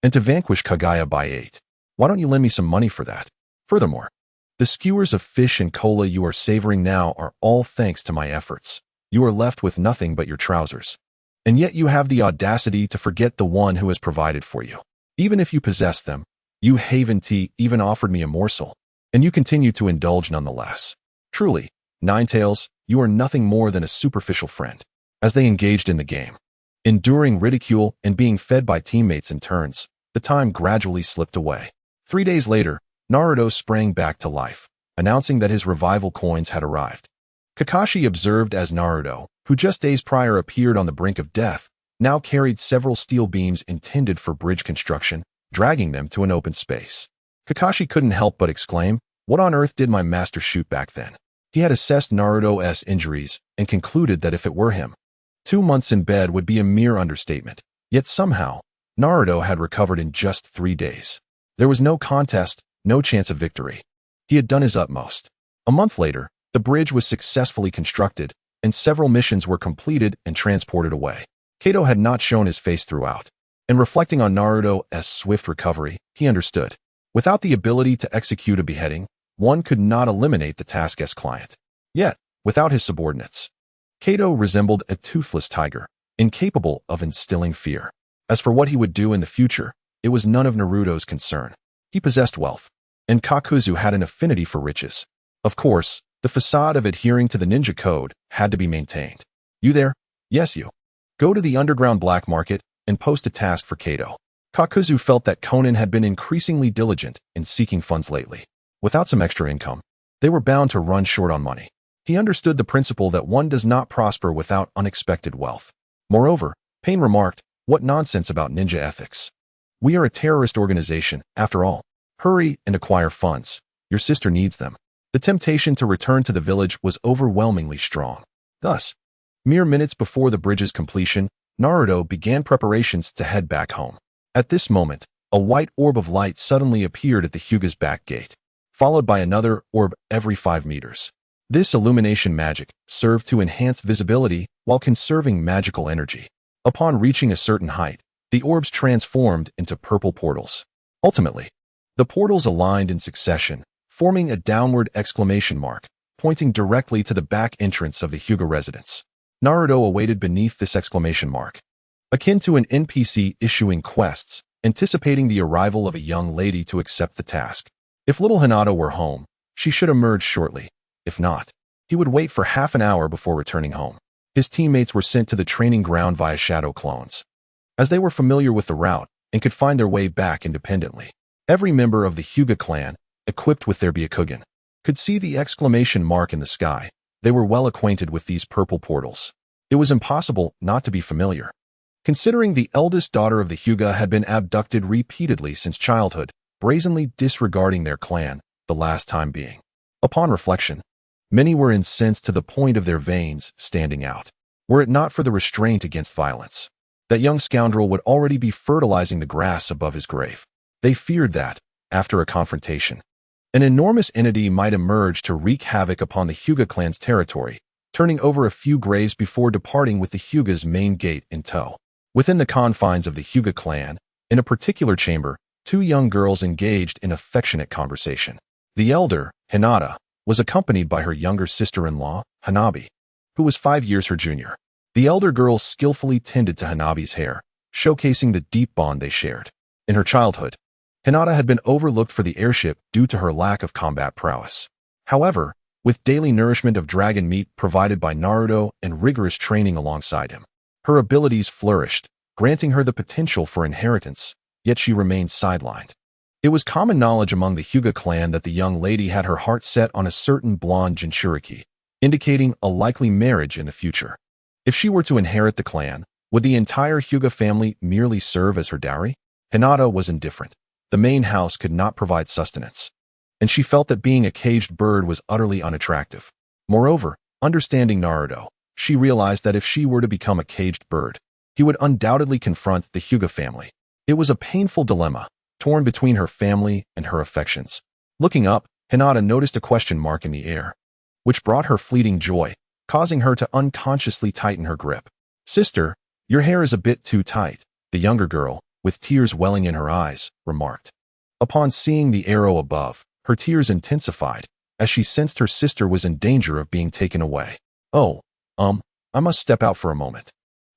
and to vanquish Kagaya by 8. Why don't you lend me some money for that? Furthermore, the skewers of fish and cola you are savoring now are all thanks to my efforts. You are left with nothing but your trousers. And yet you have the audacity to forget the one who has provided for you. Even if you possess them, you haven't even offered me a morsel, and you continue to indulge nonetheless. Truly, Ninetales, you are nothing more than a superficial friend." As they engaged in the game, enduring ridicule and being fed by teammates in turns, the time gradually slipped away. 3 days later, Naruto sprang back to life, announcing that his revival coins had arrived. Kakashi observed as Naruto, who just days prior appeared on the brink of death, now carried several steel beams intended for bridge construction, dragging them to an open space. Kakashi couldn't help but exclaim, "What on earth did my master shoot back then?" He had assessed Naruto's injuries and concluded that if it were him, 2 months in bed would be a mere understatement. Yet somehow, Naruto had recovered in just 3 days. There was no contest, no chance of victory. He had done his utmost. A month later, the bridge was successfully constructed, and several missions were completed and transported away. Kato had not shown his face throughout, and reflecting on Naruto's swift recovery, he understood. Without the ability to execute a beheading, one could not eliminate the task's client. Yet, without his subordinates, Kato resembled a toothless tiger, incapable of instilling fear. As for what he would do in the future, it was none of Naruto's concern. He possessed wealth, and Kakuzu had an affinity for riches. Of course, the facade of adhering to the ninja code had to be maintained. You there? Yes, you. Go to the underground black market and post a task for Kato. Kakuzu felt that Conan had been increasingly diligent in seeking funds lately. Without some extra income, they were bound to run short on money. He understood the principle that one does not prosper without unexpected wealth. Moreover, Payne remarked, "What nonsense about ninja ethics. We are a terrorist organization, after all. Hurry and acquire funds. Your sister needs them." The temptation to return to the village was overwhelmingly strong. Thus, mere minutes before the bridge's completion, Naruto began preparations to head back home. At this moment, a white orb of light suddenly appeared at the Hyuga's back gate, followed by another orb every 5 meters. This illumination magic served to enhance visibility while conserving magical energy. Upon reaching a certain height, the orbs transformed into purple portals. Ultimately, the portals aligned in succession, forming a downward exclamation mark, pointing directly to the back entrance of the Hyuga residence. Naruto awaited beneath this exclamation mark, akin to an NPC issuing quests, anticipating the arrival of a young lady to accept the task. If little Hinata were home, she should emerge shortly. If not, he would wait for half an hour before returning home. His teammates were sent to the training ground via shadow clones, as they were familiar with the route and could find their way back independently. Every member of the Hyuga clan, equipped with their Byakugan, could see the exclamation mark in the sky. They were well acquainted with these purple portals. It was impossible not to be familiar, considering the eldest daughter of the Hyuga had been abducted repeatedly since childhood, brazenly disregarding their clan, the last time being. Upon reflection, many were incensed to the point of their veins standing out. Were it not for the restraint against violence, that young scoundrel would already be fertilizing the grass above his grave. They feared that, after a confrontation, an enormous entity might emerge to wreak havoc upon the Hyuga clan's territory, turning over a few graves before departing with the Hyuga's main gate in tow. Within the confines of the Hyuga clan, in a particular chamber, 2 young girls engaged in affectionate conversation. The elder, Hinata, was accompanied by her younger sister-in-law, Hanabi, who was 5 years her junior. The elder girl skillfully tended to Hanabi's hair, showcasing the deep bond they shared. In her childhood, Hinata had been overlooked for the airship due to her lack of combat prowess. However, with daily nourishment of dragon meat provided by Naruto and rigorous training alongside him, her abilities flourished, granting her the potential for inheritance, yet she remained sidelined. It was common knowledge among the Hyuga clan that the young lady had her heart set on a certain blonde Jinchuriki, indicating a likely marriage in the future. If she were to inherit the clan, would the entire Hyuga family merely serve as her dowry? Hinata was indifferent. The main house could not provide sustenance, and she felt that being a caged bird was utterly unattractive. Moreover, understanding Naruto, she realized that if she were to become a caged bird, he would undoubtedly confront the Hyuga family. It was a painful dilemma, torn between her family and her affections. Looking up, Hinata noticed a question mark in the air, which brought her fleeting joy, causing her to unconsciously tighten her grip. "Sister, your hair is a bit too tight," the younger girl, with tears welling in her eyes, remarked. Upon seeing the arrow above, her tears intensified, as she sensed her sister was in danger of being taken away. "Oh, I must step out for a moment,"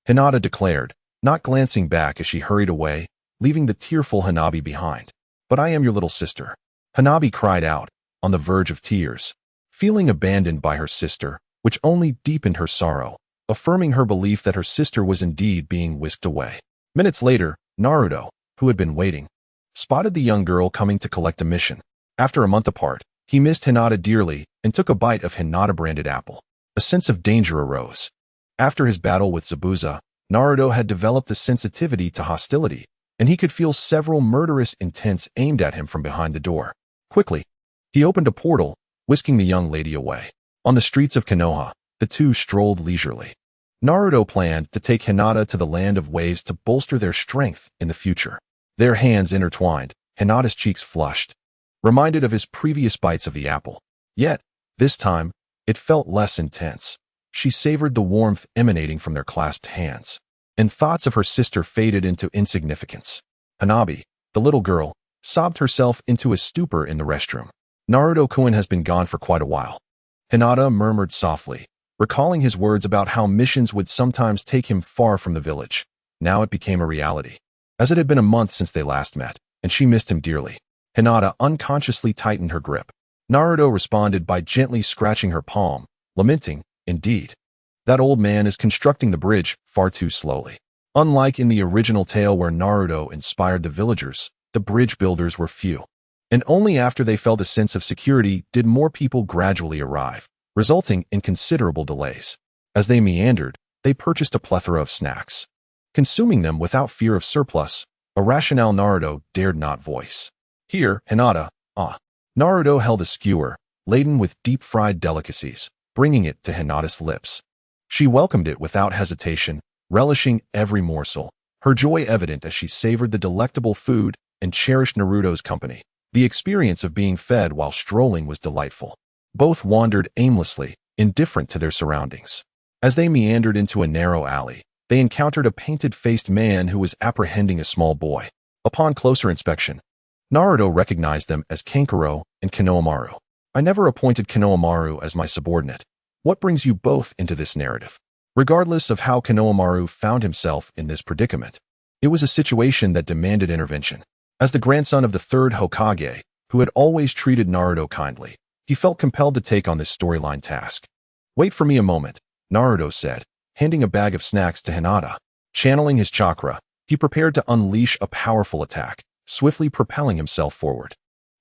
Hinata declared, not glancing back as she hurried away, leaving the tearful Hanabi behind. "But I am your little sister," Hanabi cried out, on the verge of tears, feeling abandoned by her sister, which only deepened her sorrow, affirming her belief that her sister was indeed being whisked away. Minutes later, Naruto, who had been waiting, spotted the young girl coming to collect a mission. After a month apart, he missed Hinata dearly and took a bite of Hinata-branded apple. A sense of danger arose. After his battle with Zabuza, Naruto had developed a sensitivity to hostility, and he could feel several murderous intents aimed at him from behind the door. Quickly, he opened a portal, whisking the young lady away. On the streets of Konoha, the two strolled leisurely. Naruto planned to take Hinata to the land of waves to bolster their strength in the future. Their hands intertwined, Hinata's cheeks flushed, reminded of his previous bites of the apple. Yet, this time, it felt less intense. She savored the warmth emanating from their clasped hands, and thoughts of her sister faded into insignificance. Hanabi, the little girl, sobbed herself into a stupor in the restroom. "Naruto-kun has been gone for quite a while," Hinata murmured softly, recalling his words about how missions would sometimes take him far from the village. Now it became a reality, as it had been a month since they last met, and she missed him dearly. Hinata unconsciously tightened her grip. Naruto responded by gently scratching her palm, lamenting, "Indeed. That old man is constructing the bridge far too slowly." Unlike in the original tale where Naruto inspired the villagers, the bridge builders were few. And only after they felt a sense of security did more people gradually arrive, resulting in considerable delays. As they meandered, they purchased a plethora of snacks. Consuming them without fear of surplus, a rationale Naruto dared not voice. "Here, Hinata, ah." Naruto held a skewer, laden with deep-fried delicacies, bringing it to Hinata's lips. She welcomed it without hesitation, relishing every morsel, her joy evident as she savored the delectable food and cherished Naruto's company. The experience of being fed while strolling was delightful. Both wandered aimlessly, indifferent to their surroundings. As they meandered into a narrow alley, they encountered a painted-faced man who was apprehending a small boy. Upon closer inspection, Naruto recognized them as Kankuro and Konohamaru. "I never appointed Konohamaru as my subordinate. What brings you both into this narrative?" Regardless of how Konohamaru found himself in this predicament, it was a situation that demanded intervention. As the grandson of the third Hokage, who had always treated Naruto kindly, he felt compelled to take on this storyline task. "Wait for me a moment," Naruto said, handing a bag of snacks to Hinata. Channeling his chakra, he prepared to unleash a powerful attack, swiftly propelling himself forward.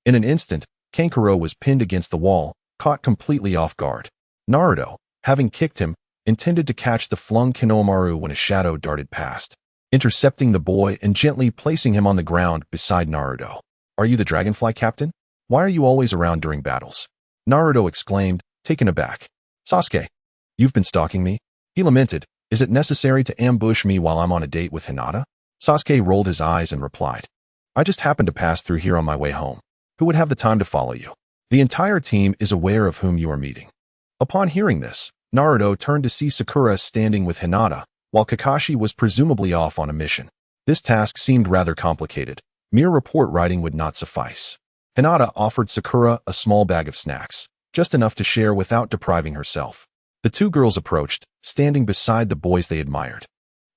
In an instant, Kankuro was pinned against the wall, caught completely off guard. Naruto, having kicked him, intended to catch the flung Konohamaru when a shadow darted past, intercepting the boy and gently placing him on the ground beside Naruto. "Are you the dragonfly captain? Why are you always around during battles?" Naruto exclaimed, taken aback. "Sasuke, you've been stalking me?" He lamented. "Is it necessary to ambush me while I'm on a date with Hinata?" Sasuke rolled his eyes and replied, "I just happened to pass through here on my way home. Who would have the time to follow you? The entire team is aware of whom you are meeting." Upon hearing this, Naruto turned to see Sakura standing with Hinata, while Kakashi was presumably off on a mission. This task seemed rather complicated. Mere report writing would not suffice. Hinata offered Sakura a small bag of snacks, just enough to share without depriving herself. The two girls approached, standing beside the boys they admired.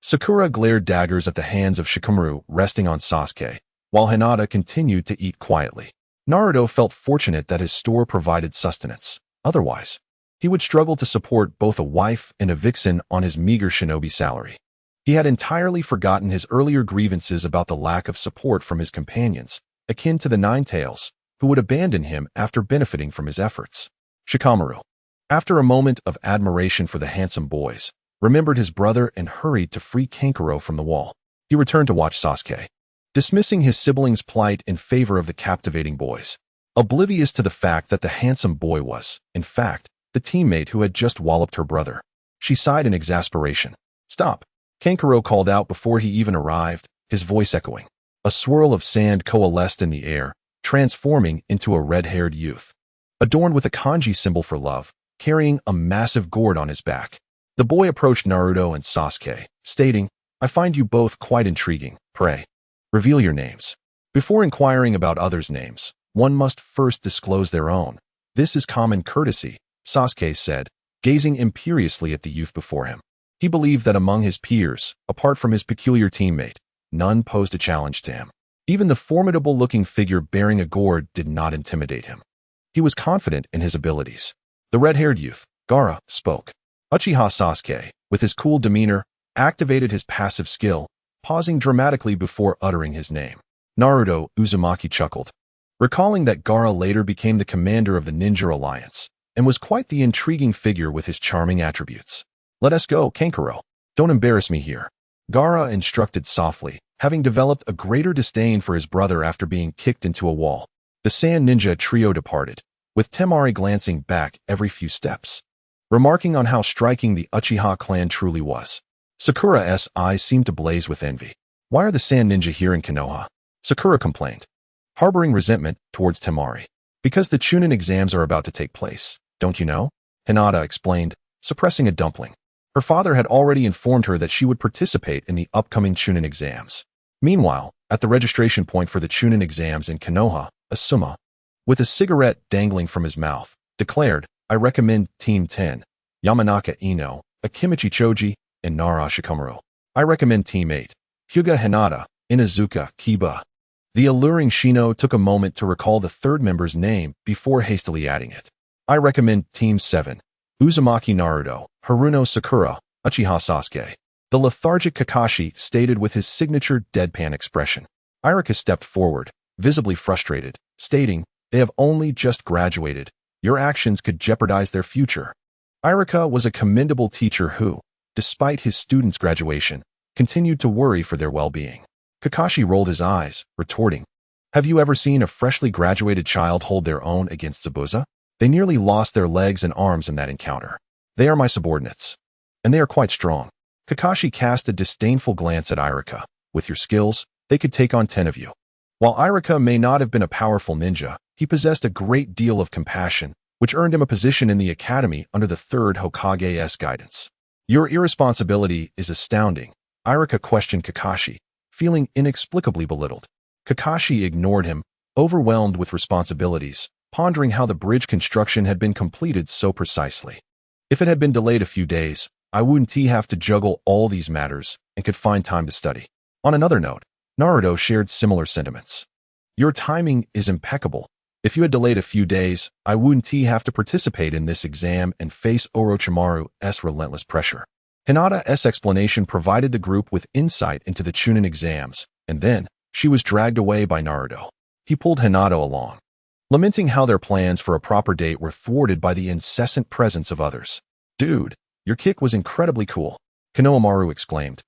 Sakura glared daggers at the hands of Shikamaru resting on Sasuke, while Hinata continued to eat quietly. Naruto felt fortunate that his store provided sustenance. Otherwise, he would struggle to support both a wife and a vixen on his meager shinobi salary. He had entirely forgotten his earlier grievances about the lack of support from his companions, akin to the Nine Tails, who would abandon him after benefiting from his efforts. Shikamaru, after a moment of admiration for the handsome boys, remembered his brother and hurried to free Kankuro from the wall. He returned to watch Sasuke, dismissing his siblings' plight in favor of the captivating boys, oblivious to the fact that the handsome boy was, in fact, the teammate who had just walloped her brother. She sighed in exasperation. "Stop!" Kankuro called out before he even arrived, his voice echoing. A swirl of sand coalesced in the air, transforming into a red-haired youth, adorned with a kanji symbol for love, carrying a massive gourd on his back. The boy approached Naruto and Sasuke, stating, "I find you both quite intriguing. Pray, reveal your names." Before inquiring about others' names, one must first disclose their own. "This is common courtesy," Sasuke said, gazing imperiously at the youth before him. He believed that among his peers, apart from his peculiar teammate, none posed a challenge to him. Even the formidable-looking figure bearing a gourd did not intimidate him. He was confident in his abilities. The red-haired youth, Gaara, spoke. Uchiha Sasuke, with his cool demeanor, activated his passive skill, pausing dramatically before uttering his name. Naruto Uzumaki chuckled, recalling that Gaara later became the commander of the Ninja Alliance, and was quite the intriguing figure with his charming attributes. "Let us go, Kankuro. Don't embarrass me here," Gaara instructed softly, having developed a greater disdain for his brother after being kicked into a wall. The Sand Ninja trio departed, with Temari glancing back every few steps, remarking on how striking the Uchiha clan truly was. Sakura's eyes seemed to blaze with envy. "Why are the Sand Ninja here in Konoha?" Sakura complained, harboring resentment towards Temari. "Because the Chunin exams are about to take place, don't you know?" Hinata explained, suppressing a dumpling. Her father had already informed her that she would participate in the upcoming Chunin exams. Meanwhile, at the registration point for the Chunin exams in Konoha, Asuma, with a cigarette dangling from his mouth, declared, "I recommend Team 10, Yamanaka Ino, Akimichi Choji, and Nara Shikamaru. I recommend Team 8, Hyuga Hinata, Inazuka Kiba, The alluring Shino took a moment to recall the third member's name before hastily adding it. I recommend Team 7. Uzumaki Naruto, Haruno Sakura, Uchiha Sasuke. The lethargic Kakashi stated with his signature deadpan expression. Irika stepped forward, visibly frustrated, stating, "They have only just graduated. Your actions could jeopardize their future." Irika was a commendable teacher who, despite his students' graduation, continued to worry for their well-being. Kakashi rolled his eyes, retorting, "Have you ever seen a freshly graduated child hold their own against Zabuza? They nearly lost their legs and arms in that encounter. They are my subordinates. And they are quite strong." Kakashi cast a disdainful glance at Irika. "With your skills, they could take on 10 of you." While Irika may not have been a powerful ninja, he possessed a great deal of compassion, which earned him a position in the academy under the third Hokage's guidance. "Your irresponsibility is astounding," Irika questioned Kakashi, feeling inexplicably belittled. Kakashi ignored him, overwhelmed with responsibilities, pondering how the bridge construction had been completed so precisely. "If it had been delayed a few days, I wouldn't have to juggle all these matters and could find time to study." On another note, Naruto shared similar sentiments. "Your timing is impeccable. If you had delayed a few days, I wouldn't have to participate in this exam and face Orochimaru's relentless pressure." Hinata's explanation provided the group with insight into the Chunin exams, and then she was dragged away by Naruto. He pulled Hinata along, lamenting how their plans for a proper date were thwarted by the incessant presence of others. "Dude, your kick was incredibly cool," Konohamaru exclaimed,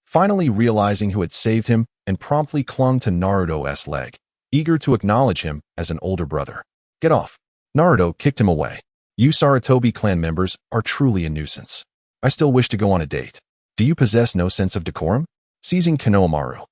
finally realizing who had saved him, and promptly clung to Naruto's leg, eager to acknowledge him as an older brother. "Get off." Naruto kicked him away. "You Sarutobi clan members are truly a nuisance. I still wish to go on a date. Do you possess no sense of decorum?" Seizing Konohamaru,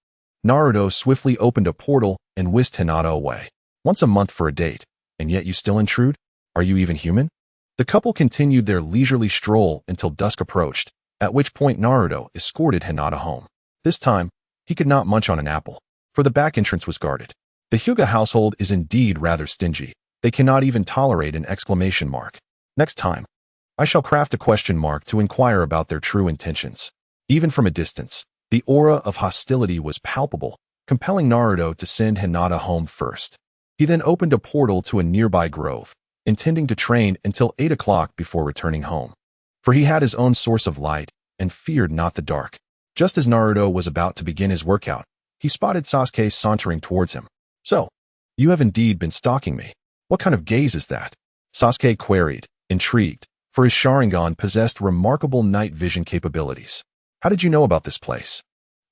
Naruto swiftly opened a portal and whisked Hinata away. "Once a month for a date, and yet you still intrude? Are you even human?" The couple continued their leisurely stroll until dusk approached, at which point Naruto escorted Hinata home. This time, he could not munch on an apple, for the back entrance was guarded. The Hyuga household is indeed rather stingy. They cannot even tolerate an exclamation mark. Next time, I shall craft a question mark to inquire about their true intentions. Even from a distance, the aura of hostility was palpable, compelling Naruto to send Hinata home first. He then opened a portal to a nearby grove, intending to train until 8 o'clock before returning home. For he had his own source of light and feared not the dark. Just as Naruto was about to begin his workout, he spotted Sasuke sauntering towards him. "So, you have indeed been stalking me. What kind of gaze is that?" Sasuke queried, intrigued, for his Sharingan possessed remarkable night vision capabilities. "How did you know about this place?"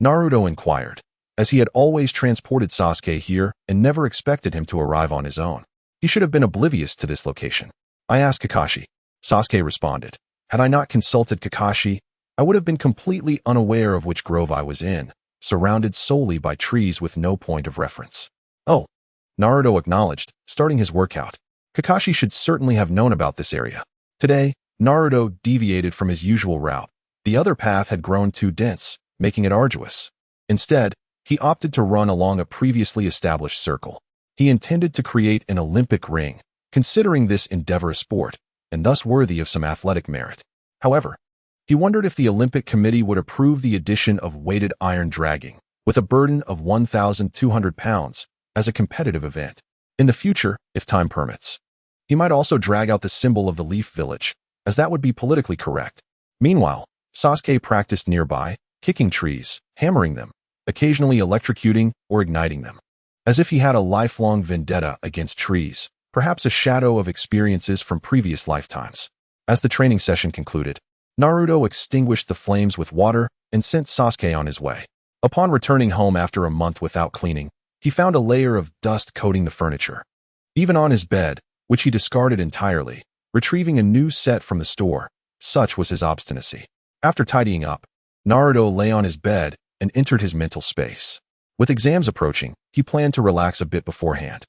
Naruto inquired, as he had always transported Sasuke here and never expected him to arrive on his own. He should have been oblivious to this location. "I asked Kakashi," Sasuke responded. "Had I not consulted Kakashi, I would have been completely unaware of which grove I was in, surrounded solely by trees with no point of reference." "Oh," Naruto acknowledged, starting his workout. Kakashi should certainly have known about this area. Today, Naruto deviated from his usual route. The other path had grown too dense, making it arduous. Instead, he opted to run along a previously established circle. He intended to create an Olympic ring, considering this endeavor a sport, and thus worthy of some athletic merit. However, he wondered if the Olympic Committee would approve the addition of weighted iron dragging, with a burden of 1,200 pounds, as a competitive event. In the future, if time permits, he might also drag out the symbol of the Leaf Village, as that would be politically correct. Meanwhile, Sasuke practiced nearby, kicking trees, hammering them, occasionally electrocuting or igniting them. As if he had a lifelong vendetta against trees, perhaps a shadow of experiences from previous lifetimes. As the training session concluded, Naruto extinguished the flames with water and sent Sasuke on his way. Upon returning home after a month without cleaning, he found a layer of dust coating the furniture. Even on his bed, which he discarded entirely, retrieving a new set from the store, such was his obstinacy. After tidying up, Naruto lay on his bed and entered his mental space. With exams approaching, he planned to relax a bit beforehand.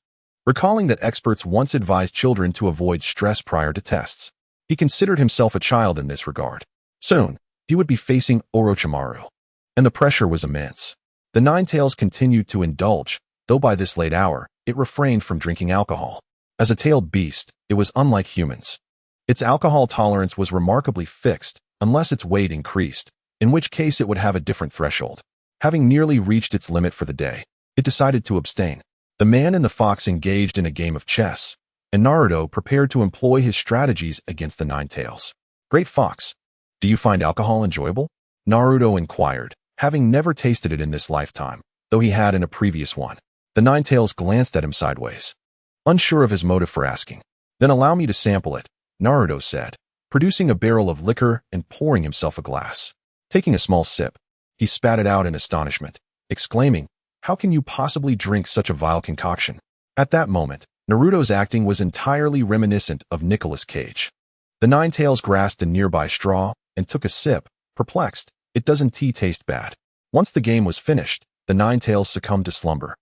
Recalling that experts once advised children to avoid stress prior to tests, he considered himself a child in this regard. Soon, he would be facing Orochimaru, and the pressure was immense. The Nine-Tails continued to indulge, though by this late hour, it refrained from drinking alcohol. As a tailed beast, it was unlike humans. Its alcohol tolerance was remarkably fixed, unless its weight increased, in which case it would have a different threshold. Having nearly reached its limit for the day, it decided to abstain. The man and the fox engaged in a game of chess, and Naruto prepared to employ his strategies against the Nine-Tails. Great Fox, do you find alcohol enjoyable? Naruto inquired, having never tasted it in this lifetime, though he had in a previous one. The Nine-Tails glanced at him sideways, unsure of his motive for asking. Then allow me to sample it, Naruto said, producing a barrel of liquor and pouring himself a glass. Taking a small sip, he spat it out in astonishment, exclaiming, "How can you possibly drink such a vile concoction?" At that moment, Naruto's acting was entirely reminiscent of Nicolas Cage. The Nine-Tails grasped a nearby straw and took a sip, perplexed. It doesn't taste bad. Once the game was finished, the Nine-Tails succumbed to slumber.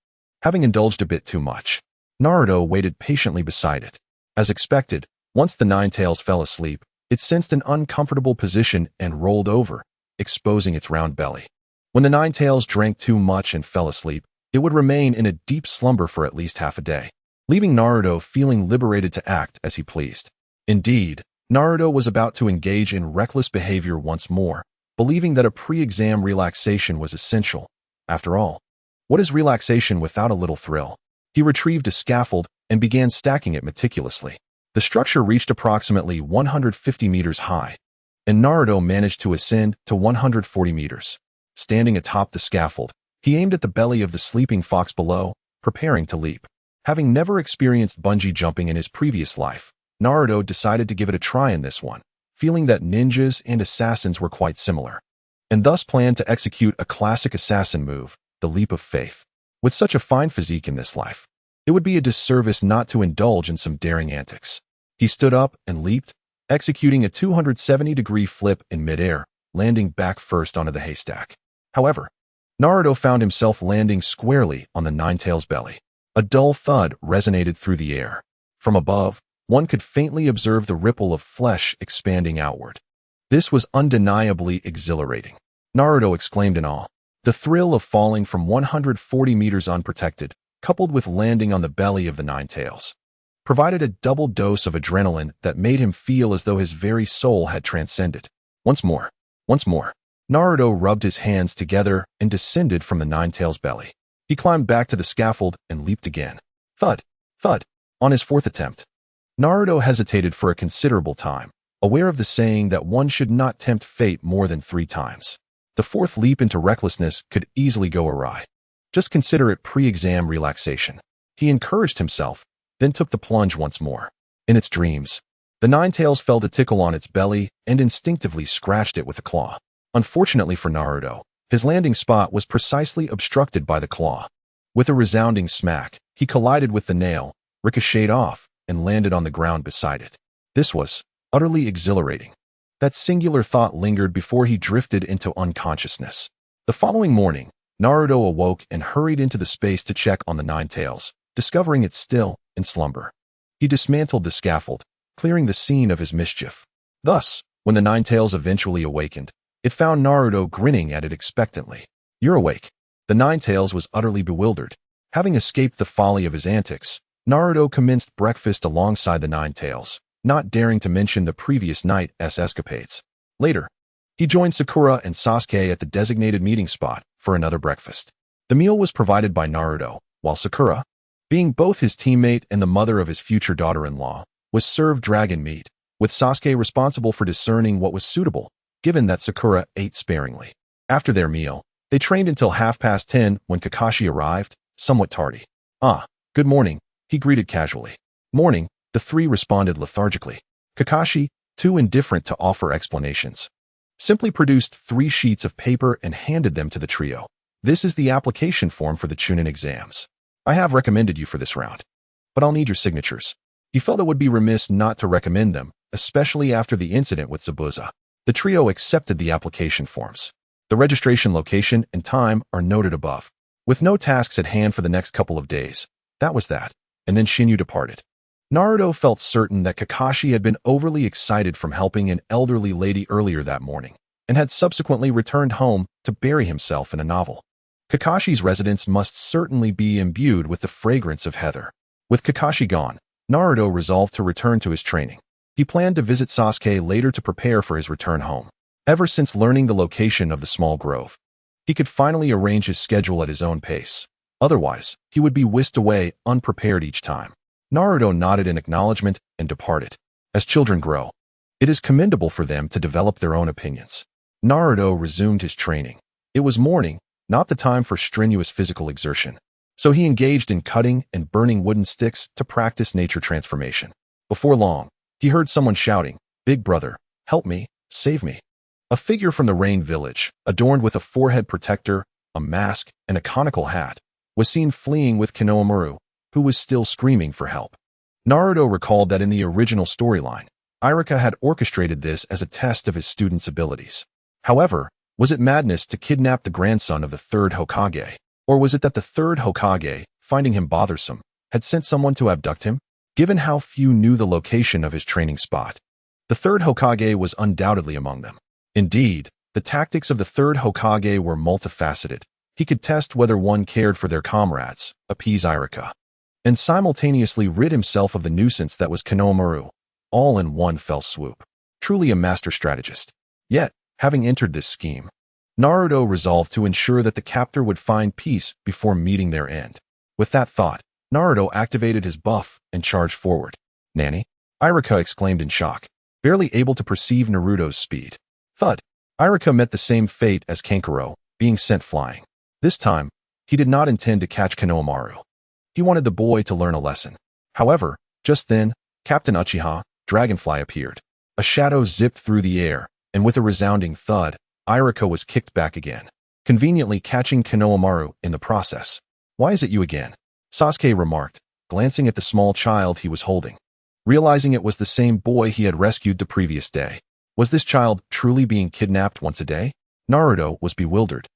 Having indulged a bit too much, Naruto waited patiently beside it. As expected, once the Nine-Tails fell asleep, it sensed an uncomfortable position and rolled over, exposing its round belly. When the Nine-Tails drank too much and fell asleep, it would remain in a deep slumber for at least half a day, leaving Naruto feeling liberated to act as he pleased. Indeed, Naruto was about to engage in reckless behavior once more, believing that a pre-exam relaxation was essential. After all, what is relaxation without a little thrill? He retrieved a scaffold and began stacking it meticulously. The structure reached approximately 150 meters high, and Naruto managed to ascend to 140 meters. Standing atop the scaffold, he aimed at the belly of the sleeping fox below, preparing to leap. Having never experienced bungee jumping in his previous life, Naruto decided to give it a try in this one, feeling that ninjas and assassins were quite similar, and thus planned to execute a classic assassin move, the leap of faith. With such a fine physique in this life, it would be a disservice not to indulge in some daring antics. He stood up and leaped, executing a 270-degree flip in midair, landing back first onto the haystack. However, Naruto found himself landing squarely on the Nine-Tails' belly. A dull thud resonated through the air. From above, one could faintly observe the ripple of flesh expanding outward. This was undeniably exhilarating. Naruto exclaimed in awe. The thrill of falling from 140 meters unprotected, coupled with landing on the belly of the Nine-Tails, provided a double dose of adrenaline that made him feel as though his very soul had transcended. Once more, Naruto rubbed his hands together and descended from the Nine-Tails' belly. He climbed back to the scaffold and leaped again. Thud, thud. On his fourth attempt, Naruto hesitated for a considerable time, aware of the saying that one should not tempt fate more than 3 times. The fourth leap into recklessness could easily go awry. Just consider it pre-exam relaxation. He encouraged himself, then took the plunge once more. In its dreams, the Nine-Tails felt a tickle on its belly and instinctively scratched it with a claw. Unfortunately for Naruto, his landing spot was precisely obstructed by the claw. With a resounding smack, he collided with the nail, ricocheted off, and landed on the ground beside it. This was utterly exhilarating. That singular thought lingered before he drifted into unconsciousness. The following morning, Naruto awoke and hurried into the space to check on the Nine-Tails, discovering it still in slumber. He dismantled the scaffold, clearing the scene of his mischief. Thus, when the Nine-Tails eventually awakened, it found Naruto grinning at it expectantly. "You're awake." The Nine-Tails was utterly bewildered. Having escaped the folly of his antics, Naruto commenced breakfast alongside the Nine-Tails, not daring to mention the previous night's escapades. Later, he joined Sakura and Sasuke at the designated meeting spot for another breakfast. The meal was provided by Naruto, while Sakura, being both his teammate and the mother of his future daughter-in-law, was served dragon meat, with Sasuke responsible for discerning what was suitable, given that Sakura ate sparingly. After their meal, they trained until 10:30 when Kakashi arrived, somewhat tardy. "Ah, good morning," he greeted casually. "Morning," the three responded lethargically. Kakashi, too indifferent to offer explanations, simply produced 3 sheets of paper and handed them to the trio. "This is the application form for the Chunin exams. I have recommended you for this round, but I'll need your signatures." He felt it would be remiss not to recommend them, especially after the incident with Zabuza. The trio accepted the application forms. The registration location and time are noted above. With no tasks at hand for the next couple of days, that was that, and then Shinyu departed. Naruto felt certain that Kakashi had been overly excited from helping an elderly lady earlier that morning, and had subsequently returned home to bury himself in a novel. Kakashi's residence must certainly be imbued with the fragrance of heather. With Kakashi gone, Naruto resolved to return to his training. He planned to visit Sasuke later to prepare for his return home. Ever since learning the location of the small grove, he could finally arrange his schedule at his own pace. Otherwise, he would be whisked away unprepared each time. Naruto nodded in acknowledgement and departed. As children grow, it is commendable for them to develop their own opinions. Naruto resumed his training. It was morning, not the time for strenuous physical exertion. So he engaged in cutting and burning wooden sticks to practice nature transformation. Before long, he heard someone shouting, "Big brother, help me, save me." A figure from the Rain Village, adorned with a forehead protector, a mask, and a conical hat, was seen fleeing with Konohamaru, who was still screaming for help. Naruto recalled that in the original storyline, Iruka had orchestrated this as a test of his student's abilities. However, was it madness to kidnap the grandson of the third Hokage? Or was it that the third Hokage, finding him bothersome, had sent someone to abduct him? Given how few knew the location of his training spot, the third Hokage was undoubtedly among them. Indeed, the tactics of the third Hokage were multifaceted. He could test whether one cared for their comrades, appease Iruka, and simultaneously rid himself of the nuisance that was Konohamaru, all in one fell swoop. Truly a master strategist. Yet, having entered this scheme, Naruto resolved to ensure that the captor would find peace before meeting their end. With that thought, Naruto activated his buff and charged forward. "Nanny?" Iruka exclaimed in shock, barely able to perceive Naruto's speed. Thud. Iruka met the same fate as Kankuro, being sent flying. This time, he did not intend to catch Konohamaru. He wanted the boy to learn a lesson. However, just then, Captain Uchiha, Dragonfly, appeared. A shadow zipped through the air, and with a resounding thud, Iruka was kicked back again, conveniently catching Konohamaru in the process. "Why is it you again?" Sasuke remarked, glancing at the small child he was holding. Realizing it was the same boy he had rescued the previous day. Was this child truly being kidnapped once a day? Naruto was bewildered.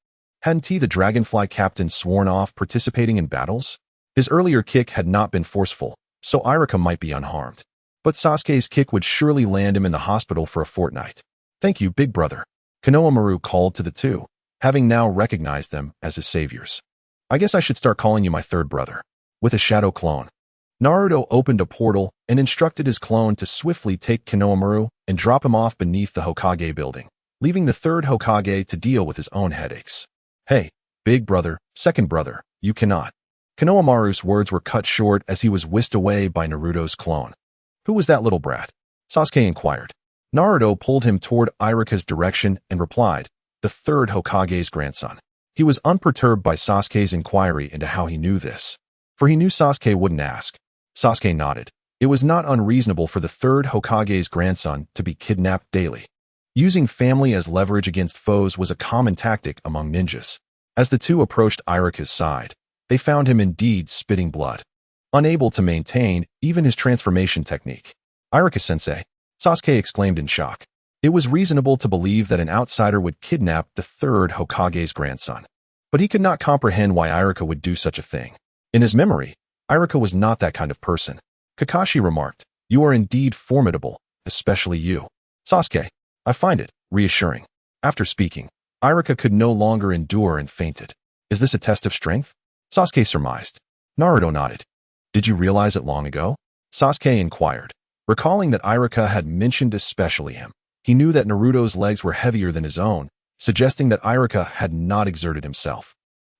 Hadn't he, the Dragonfly captain, sworn off participating in battles? His earlier kick had not been forceful, so Iruka might be unharmed. But Sasuke's kick would surely land him in the hospital for a fortnight. "Thank you, big brother," Konohamaru called to the two, having now recognized them as his saviors. "I guess I should start calling you my third brother." With a shadow clone, Naruto opened a portal and instructed his clone to swiftly take Konohamaru and drop him off beneath the Hokage building, leaving the third Hokage to deal with his own headaches. "Hey, big brother, second brother, you cannot." Konohamaru's words were cut short as he was whisked away by Naruto's clone. "Who was that little brat?" Sasuke inquired. Naruto pulled him toward Iruka's direction and replied, "The third Hokage's grandson." He was unperturbed by Sasuke's inquiry into how he knew this, for he knew Sasuke wouldn't ask. Sasuke nodded. It was not unreasonable for the third Hokage's grandson to be kidnapped daily. Using family as leverage against foes was a common tactic among ninjas. As the two approached Iruka's side, they found him indeed spitting blood, unable to maintain even his transformation technique. "Iruka-sensei," Sasuke exclaimed in shock. It was reasonable to believe that an outsider would kidnap the third Hokage's grandson, but he could not comprehend why Iruka would do such a thing. In his memory, Iruka was not that kind of person. Kakashi remarked, "You are indeed formidable, especially you." "Sasuke, I find it reassuring." After speaking, Iruka could no longer endure and fainted. "Is this a test of strength?" Sasuke surmised. Naruto nodded. "Did you realize it long ago?" Sasuke inquired, recalling that Iruka had mentioned especially him. He knew that Naruto's legs were heavier than his own, suggesting that Iruka had not exerted himself.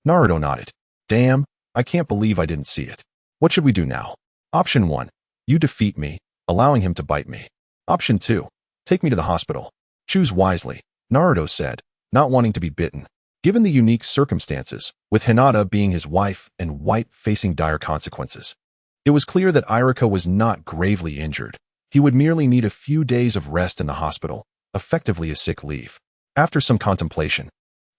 Naruto nodded. "Damn, I can't believe I didn't see it. What should we do now?" Option 1. You defeat me, allowing him to bite me. Option 2. Take me to the hospital. Choose wisely, Naruto said, not wanting to be bitten. Given the unique circumstances, with Hinata being his wife and White facing dire consequences, it was clear that Iruka was not gravely injured. He would merely need a few days of rest in the hospital, effectively a sick leave. After some contemplation,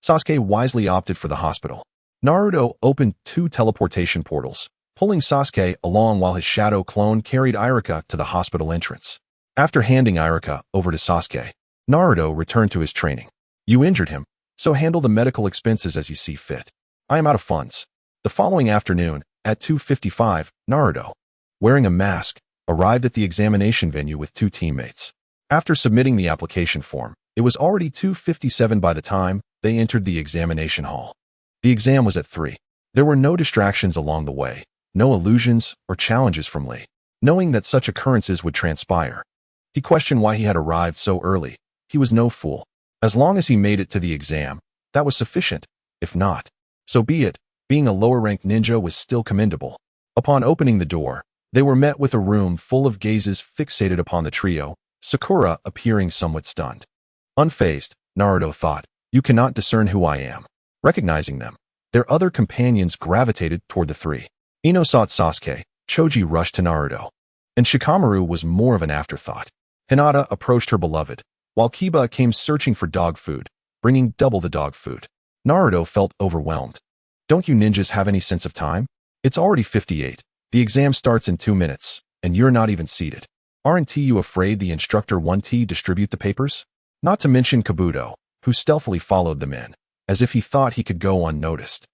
Sasuke wisely opted for the hospital. Naruto opened 2 teleportation portals, pulling Sasuke along while his shadow clone carried Iruka to the hospital entrance. After handing Iruka over to Sasuke, Naruto returned to his training. "You injured him, so handle the medical expenses as you see fit. I am out of funds." The following afternoon, at 2:55, Naruto, wearing a mask, arrived at the examination venue with 2 teammates. After submitting the application form, it was already 2:57 by the time they entered the examination hall. The exam was at 3. There were no distractions along the way, no illusions or challenges from Lee. Knowing that such occurrences would transpire, he questioned why he had arrived so early. He was no fool. As long as he made it to the exam, that was sufficient. If not, so be it. Being a lower-ranked ninja was still commendable. Upon opening the door, they were met with a room full of gazes fixated upon the trio, Sakura appearing somewhat stunned. Unfazed, Naruto thought, "You cannot discern who I am." Recognizing them, their other companions gravitated toward the three. Ino sought Sasuke, Choji rushed to Naruto, and Shikamaru was more of an afterthought. Hinata approached her beloved, while Kiba came searching for dog food, bringing double the dog food. Naruto felt overwhelmed. "Don't you ninjas have any sense of time? It's already 58. The exam starts in 2 minutes, and you're not even seated. Aren't you afraid the instructor won't distribute the papers?" Not to mention Kabuto, who stealthily followed them in, as if he thought he could go unnoticed.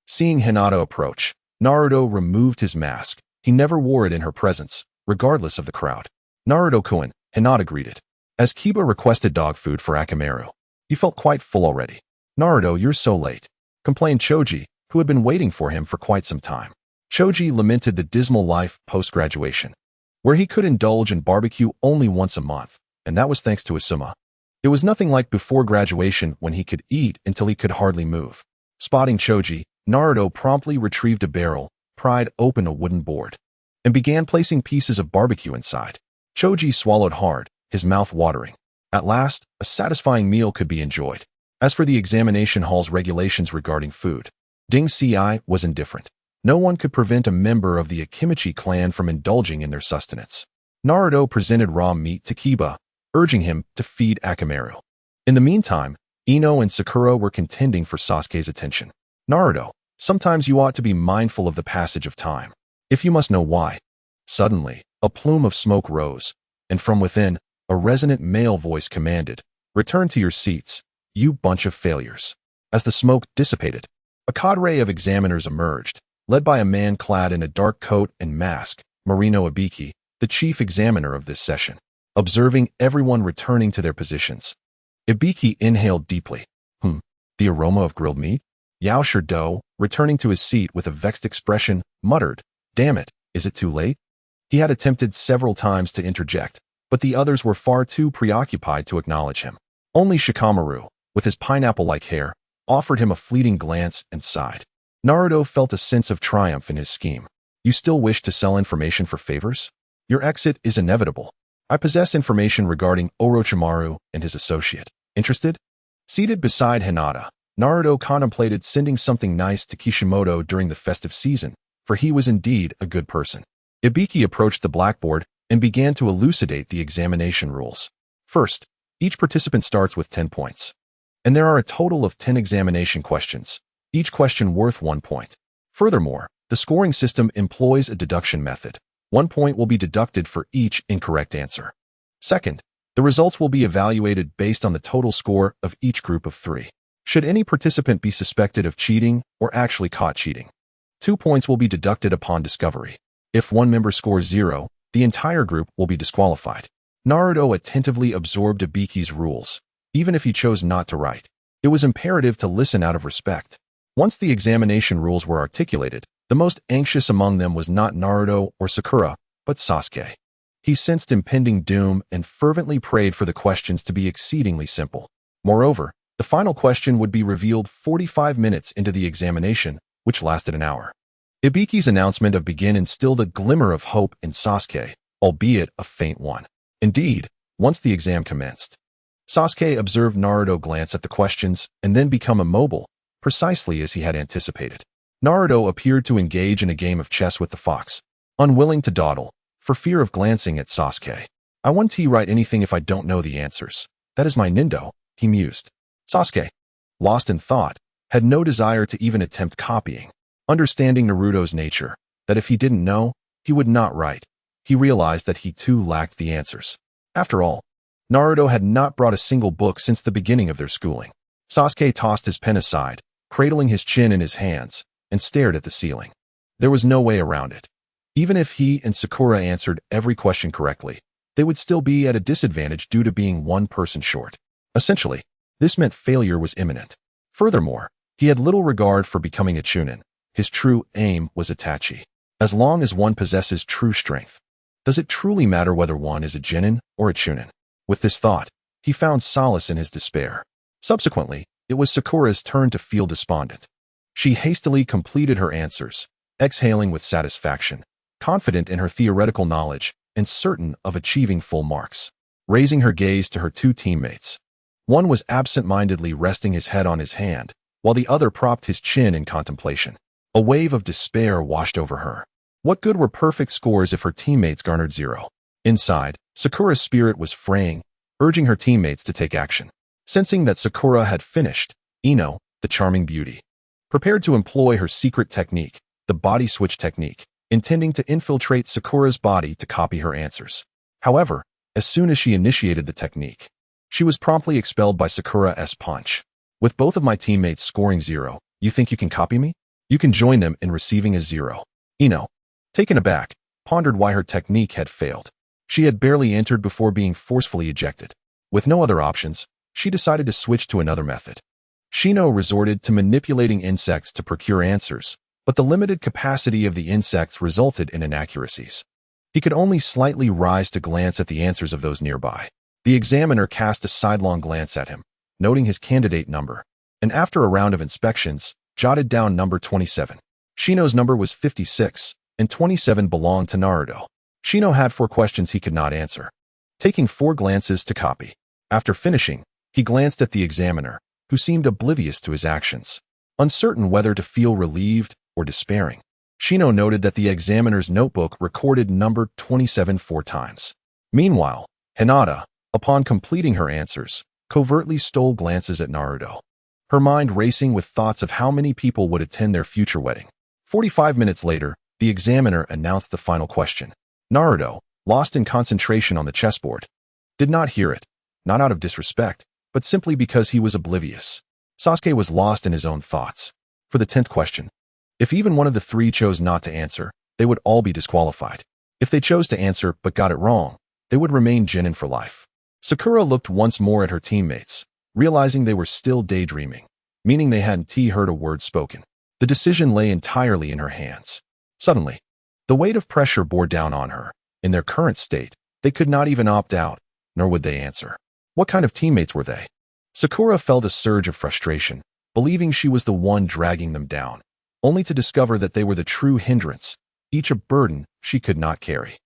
Seeing Hinata approach, Naruto removed his mask. He never wore it in her presence, regardless of the crowd. "Naruto-kun," Hinata greeted. As Kiba requested dog food for Akamaru, he felt quite full already. "Naruto, you're so late," complained Choji, who had been waiting for him for quite some time. Choji lamented the dismal life post-graduation, where he could indulge in barbecue only once a month, and that was thanks to Asuma. It was nothing like before graduation when he could eat until he could hardly move. Spotting Choji, Naruto promptly retrieved a barrel, pried open a wooden board, and began placing pieces of barbecue inside. Choji swallowed hard, his mouth watering. At last, a satisfying meal could be enjoyed. As for the examination hall's regulations regarding food, Ding Ci was indifferent. No one could prevent a member of the Akimichi clan from indulging in their sustenance. Naruto presented raw meat to Kiba, urging him to feed Akamaru. In the meantime, Ino and Sakura were contending for Sasuke's attention. "Naruto, sometimes you ought to be mindful of the passage of time, if you must know why." Suddenly, a plume of smoke rose, and from within, a resonant male voice commanded, "Return to your seats, you bunch of failures." As the smoke dissipated, a cadre of examiners emerged, led by a man clad in a dark coat and mask, Marino Ibiki, the chief examiner of this session. Observing everyone returning to their positions, Ibiki inhaled deeply. The aroma of grilled meat? Yao Shirdo, returning to his seat with a vexed expression, muttered, "Damn it, is it too late?" He had attempted several times to interject, but the others were far too preoccupied to acknowledge him. Only Shikamaru, with his pineapple-like hair, offered him a fleeting glance and sighed. Naruto felt a sense of triumph in his scheme. "You still wish to sell information for favors? Your exit is inevitable. I possess information regarding Orochimaru and his associate. Interested?" Seated beside Hinata, Naruto contemplated sending something nice to Kishimoto during the festive season, for he was indeed a good person. Ibiki approached the blackboard and began to elucidate the examination rules. First, each participant starts with 10 points. And there are a total of 10 examination questions, each question worth 1 point. Furthermore, the scoring system employs a deduction method. 1 point will be deducted for each incorrect answer. Second, the results will be evaluated based on the total score of each group of 3. Should any participant be suspected of cheating or actually caught cheating, 2 points will be deducted upon discovery. If one member scores 0, the entire group will be disqualified. Naruto attentively absorbed Ibiki's rules, even if he chose not to write. It was imperative to listen out of respect. Once the examination rules were articulated, the most anxious among them was not Naruto or Sakura, but Sasuke. He sensed impending doom and fervently prayed for the questions to be exceedingly simple. Moreover, the final question would be revealed 45 minutes into the examination, which lasted an hour. Ibiki's announcement of begin instilled a glimmer of hope in Sasuke, albeit a faint one. Indeed, once the exam commenced, Sasuke observed Naruto glance at the questions and then become immobile, precisely as he had anticipated. Naruto appeared to engage in a game of chess with the fox, unwilling to dawdle, for fear of glancing at Sasuke. "I won't write anything if I don't know the answers. That is my nindo," he mused. Sasuke, lost in thought, had no desire to even attempt copying. Understanding Naruto's nature, that if he didn't know, he would not write, he realized that he too lacked the answers. After all, Naruto had not brought a single book since the beginning of their schooling. Sasuke tossed his pen aside, cradling his chin in his hands, and stared at the ceiling. There was no way around it. Even if he and Sakura answered every question correctly, they would still be at a disadvantage due to being one person short. Essentially, this meant failure was imminent. Furthermore, he had little regard for becoming a chunin. His true aim was Itachi. As long as one possesses true strength, does it truly matter whether one is a genin or a chunin? With this thought, he found solace in his despair. Subsequently, it was Sakura's turn to feel despondent. She hastily completed her answers, exhaling with satisfaction, confident in her theoretical knowledge and certain of achieving full marks. Raising her gaze to her two teammates. One was absent-mindedly resting his head on his hand, while the other propped his chin in contemplation. A wave of despair washed over her. What good were perfect scores if her teammates garnered 0? Inside, Sakura's spirit was fraying, urging her teammates to take action. Sensing that Sakura had finished, Ino, the charming beauty, prepared to employ her secret technique, the body switch technique, intending to infiltrate Sakura's body to copy her answers. However, as soon as she initiated the technique, she was promptly expelled by Sakura's punch. With both of my teammates scoring 0, you think you can copy me? You can join them in receiving a 0. Ino, taken aback, pondered why her technique had failed. She had barely entered before being forcefully ejected. With no other options, she decided to switch to another method. Shino resorted to manipulating insects to procure answers, but the limited capacity of the insects resulted in inaccuracies. He could only slightly rise to glance at the answers of those nearby. The examiner cast a sidelong glance at him, noting his candidate number, and after a round of inspections, jotted down number 27. Shino's number was 56, and 27 belonged to Naruto. Shino had 4 questions he could not answer, taking 4 glances to copy. After finishing, he glanced at the examiner, who seemed oblivious to his actions, uncertain whether to feel relieved or despairing. Shino noted that the examiner's notebook recorded number 27 4 times. Meanwhile, Hinata, upon completing her answers, covertly stole glances at Naruto, her mind racing with thoughts of how many people would attend their future wedding. 45 minutes later, the examiner announced the final question. Naruto, lost in concentration on the chessboard, did not hear it, not out of disrespect, but simply because he was oblivious. Sasuke was lost in his own thoughts. For the 10th question, if even one of the 3 chose not to answer, they would all be disqualified. If they chose to answer but got it wrong, they would remain genin for life. Sakura looked once more at her teammates, realizing they were still daydreaming, meaning they hadn't heard a word spoken. The decision lay entirely in her hands. Suddenly, the weight of pressure bore down on her. In their current state, they could not even opt out, nor would they answer. What kind of teammates were they? Sakura felt a surge of frustration, believing she was the one dragging them down, only to discover that they were the true hindrance, each a burden she could not carry.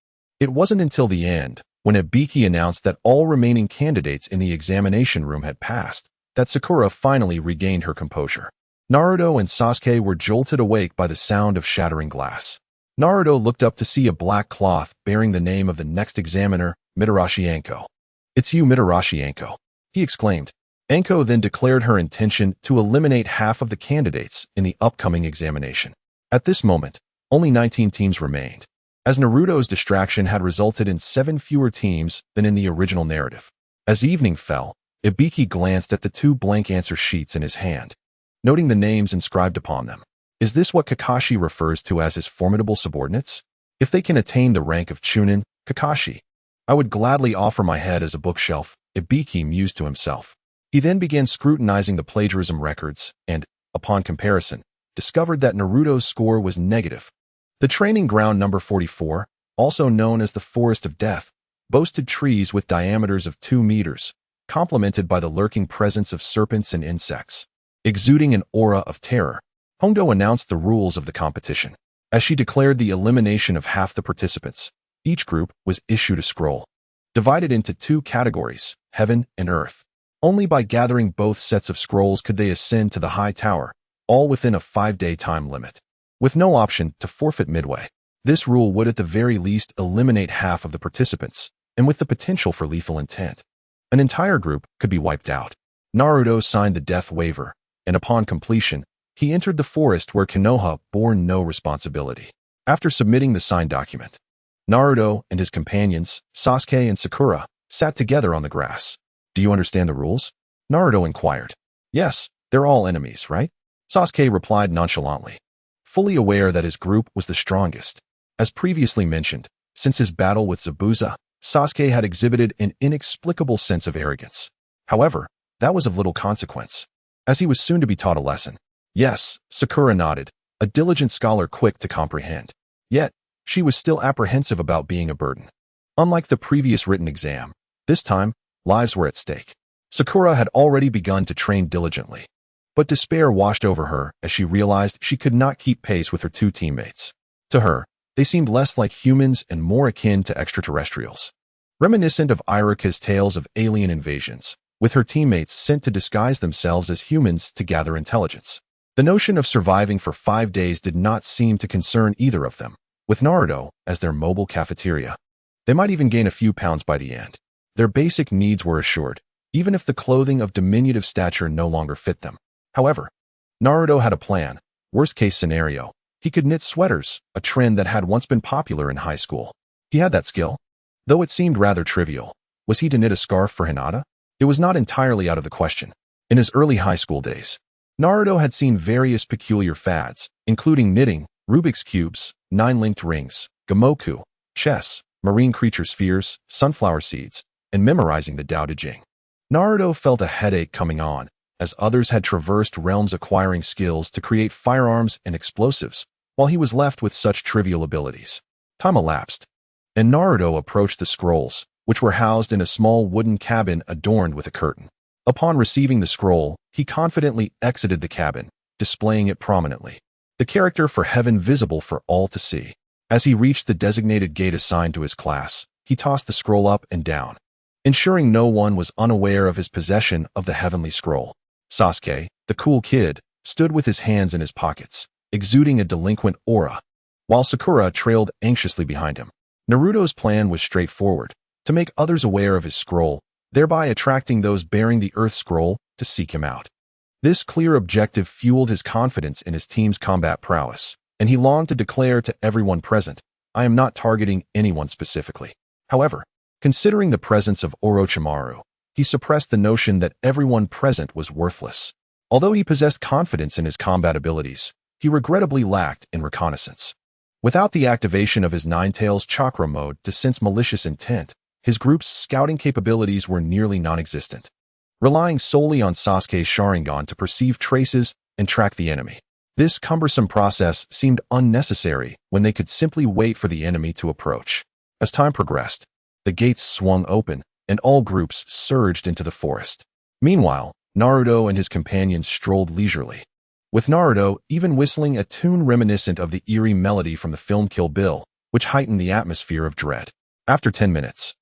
It wasn't until the end, when Ibiki announced that all remaining candidates in the examination room had passed, that Sakura finally regained her composure. Naruto and Sasuke were jolted awake by the sound of shattering glass. Naruto looked up to see a black cloth bearing the name of the next examiner, Mitarashi Anko. "It's you, Mitarashi Anko," he exclaimed. Anko then declared her intention to eliminate half of the candidates in the upcoming examination. At this moment, only 19 teams remained, as Naruto's distraction had resulted in 7 fewer teams than in the original narrative. As evening fell, Ibiki glanced at the 2 blank answer sheets in his hand, noting the names inscribed upon them. Is this what Kakashi refers to as his formidable subordinates? If they can attain the rank of Chunin, Kakashi, I would gladly offer my head as a bookshelf, Ibiki mused to himself. He then began scrutinizing the plagiarism records and, upon comparison, discovered that Naruto's score was negative. The training ground number 44, also known as the Forest of Death, boasted trees with diameters of 2 meters, complemented by the lurking presence of serpents and insects. Exuding an aura of terror, Hondo announced the rules of the competition. As she declared the elimination of half the participants, each group was issued a scroll, divided into 2 categories, heaven and earth. Only by gathering both sets of scrolls could they ascend to the high tower, all within a 5-day time limit, with no option to forfeit midway. This rule would at the very least eliminate half of the participants, and with the potential for lethal intent, an entire group could be wiped out. Naruto signed the death waiver, and upon completion, he entered the forest where Konoha bore no responsibility. After submitting the signed document, Naruto and his companions, Sasuke and Sakura, sat together on the grass. Do you understand the rules? Naruto inquired. Yes, they're all enemies, right? Sasuke replied nonchalantly, fully aware that his group was the strongest. As previously mentioned, since his battle with Zabuza, Sasuke had exhibited an inexplicable sense of arrogance. However, that was of little consequence, as he was soon to be taught a lesson. Yes, Sakura nodded, a diligent scholar quick to comprehend. Yet, she was still apprehensive about being a burden. Unlike the previous written exam, this time, lives were at stake. Sakura had already begun to train diligently. But despair washed over her as she realized she could not keep pace with her two teammates. To her, they seemed less like humans and more akin to extraterrestrials. Reminiscent of Irika's tales of alien invasions, with her teammates sent to disguise themselves as humans to gather intelligence. The notion of surviving for 5 days did not seem to concern either of them, with Naruto as their mobile cafeteria. They might even gain a few pounds by the end. Their basic needs were assured, even if the clothing of diminutive stature no longer fit them. However, Naruto had a plan. Worst-case scenario, he could knit sweaters, a trend that had once been popular in high school. He had that skill. Though it seemed rather trivial, was he to knit a scarf for Hinata? It was not entirely out of the question. In his early high school days, Naruto had seen various peculiar fads, including knitting, Rubik's Cubes, 9-linked rings, Gamoku, chess, marine creature spheres, sunflower seeds, and memorizing the Tao Te Ching. Naruto felt a headache coming on, as others had traversed realms acquiring skills to create firearms and explosives, while he was left with such trivial abilities. Time elapsed, and Naruto approached the scrolls, which were housed in a small wooden cabin adorned with a curtain. Upon receiving the scroll, he confidently exited the cabin, displaying it prominently, the character for heaven visible for all to see. As he reached the designated gate assigned to his class, he tossed the scroll up and down, ensuring no one was unaware of his possession of the heavenly scroll. Sasuke, the cool kid, stood with his hands in his pockets, exuding a delinquent aura, while Sakura trailed anxiously behind him. Naruto's plan was straightforward, to make others aware of his scroll, thereby attracting those bearing the Earth Scroll to seek him out. This clear objective fueled his confidence in his team's combat prowess, and he longed to declare to everyone present, "I am not targeting anyone specifically." However, considering the presence of Orochimaru, he suppressed the notion that everyone present was worthless. Although he possessed confidence in his combat abilities, he regrettably lacked in reconnaissance. Without the activation of his Nine-Tails chakra mode to sense malicious intent, his group's scouting capabilities were nearly non-existent, relying solely on Sasuke's Sharingan to perceive traces and track the enemy. This cumbersome process seemed unnecessary when they could simply wait for the enemy to approach. As time progressed, the gates swung open, and all groups surged into the forest. Meanwhile, Naruto and his companions strolled leisurely, with Naruto even whistling a tune reminiscent of the eerie melody from the film Kill Bill, which heightened the atmosphere of dread. After 10 minutes,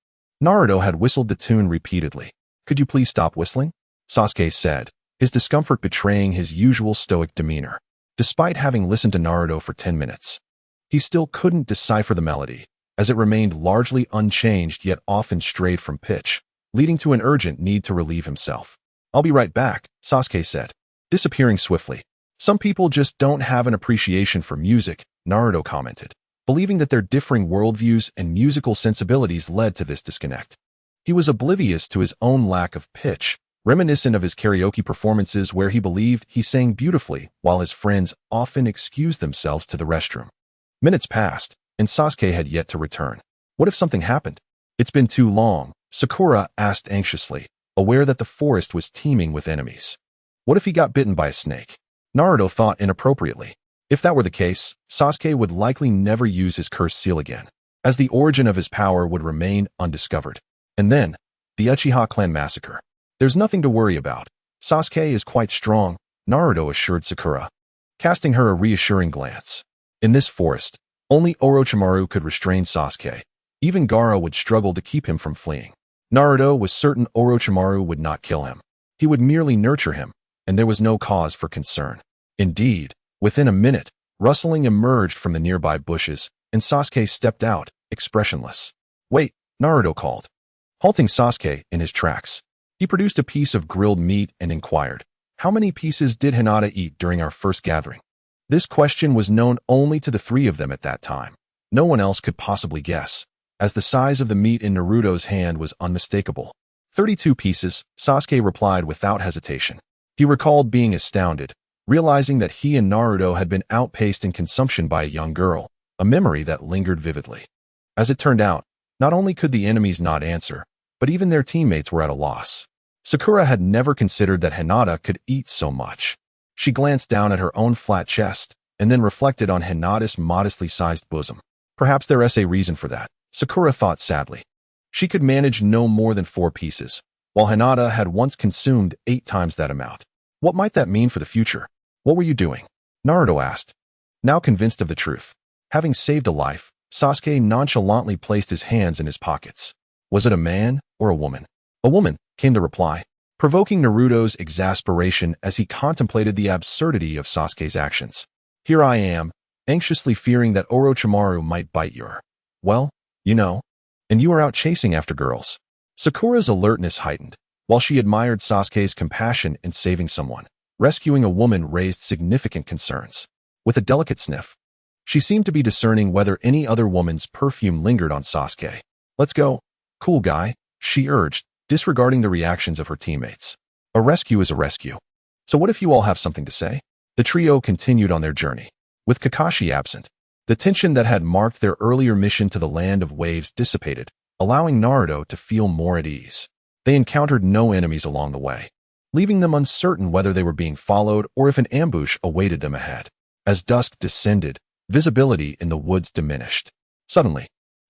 Naruto had whistled the tune repeatedly. "Could you please stop whistling?" Sasuke said, his discomfort betraying his usual stoic demeanor. Despite having listened to Naruto for 10 minutes, he still couldn't decipher the melody, as it remained largely unchanged yet often strayed from pitch, leading to an urgent need to relieve himself. "I'll be right back," Sasuke said, disappearing swiftly. "Some people just don't have an appreciation for music," Naruto commented, believing that their differing worldviews and musical sensibilities led to this disconnect. He was oblivious to his own lack of pitch, reminiscent of his karaoke performances where he believed he sang beautifully while his friends often excused themselves to the restroom. Minutes passed, and Sasuke had yet to return. What if something happened? "It's been too long," Sakura asked anxiously, aware that the forest was teeming with enemies. What if he got bitten by a snake? Naruto thought inappropriately. If that were the case, Sasuke would likely never use his cursed seal again, as the origin of his power would remain undiscovered. And then, the Uchiha clan massacre. "There's nothing to worry about. Sasuke is quite strong," Naruto assured Sakura, casting her a reassuring glance. In this forest, only Orochimaru could restrain Sasuke. Even Gaara would struggle to keep him from fleeing. Naruto was certain Orochimaru would not kill him. He would merely nurture him, and there was no cause for concern. Indeed, within a minute, rustling emerged from the nearby bushes, and Sasuke stepped out, expressionless. "Wait," Naruto called, halting Sasuke in his tracks. He produced a piece of grilled meat and inquired, "How many pieces did Hinata eat during our first gathering?" This question was known only to the three of them at that time. No one else could possibly guess, as the size of the meat in Naruto's hand was unmistakable. 32 pieces, Sasuke replied without hesitation. He recalled being astounded, realizing that he and Naruto had been outpaced in consumption by a young girl, a memory that lingered vividly. As it turned out, not only could the enemies not answer, but even their teammates were at a loss. Sakura had never considered that Hinata could eat so much. She glanced down at her own flat chest, and then reflected on Hinata's modestly sized bosom. Perhaps there is a reason for that, Sakura thought sadly. She could manage no more than 4 pieces, while Hinata had once consumed 8 times that amount. What might that mean for the future? What were you doing? Naruto asked. Now convinced of the truth. Having saved a life, Sasuke nonchalantly placed his hands in his pockets. Was it a man or a woman? A woman, came the reply, provoking Naruto's exasperation as he contemplated the absurdity of Sasuke's actions. Here I am, anxiously fearing that Orochimaru might bite your, well, you know, and you are out chasing after girls. Sakura's alertness heightened. While she admired Sasuke's compassion in saving someone, rescuing a woman raised significant concerns. With a delicate sniff, she seemed to be discerning whether any other woman's perfume lingered on Sasuke. Let's go, cool guy, she urged, disregarding the reactions of her teammates. A rescue is a rescue. So what if you all have something to say? The trio continued on their journey. With Kakashi absent, the tension that had marked their earlier mission to the Land of Waves dissipated, allowing Naruto to feel more at ease. They encountered no enemies along the way, leaving them uncertain whether they were being followed or if an ambush awaited them ahead. As dusk descended, visibility in the woods diminished. Suddenly,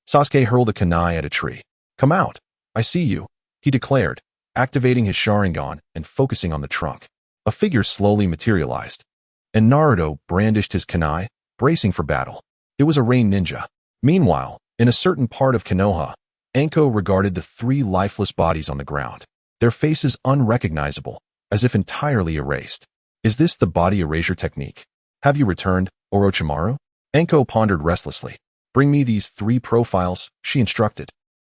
Sasuke hurled a kunai at a tree. Come out, I see you, he declared, activating his Sharingan and focusing on the trunk. A figure slowly materialized, and Naruto brandished his kunai, bracing for battle. It was a rain ninja. Meanwhile, in a certain part of Konoha, Anko regarded the three lifeless bodies on the ground, their faces unrecognizable, as if entirely erased. Is this the body erasure technique? Have you returned, Orochimaru? Anko pondered restlessly. Bring me these 3 profiles, she instructed.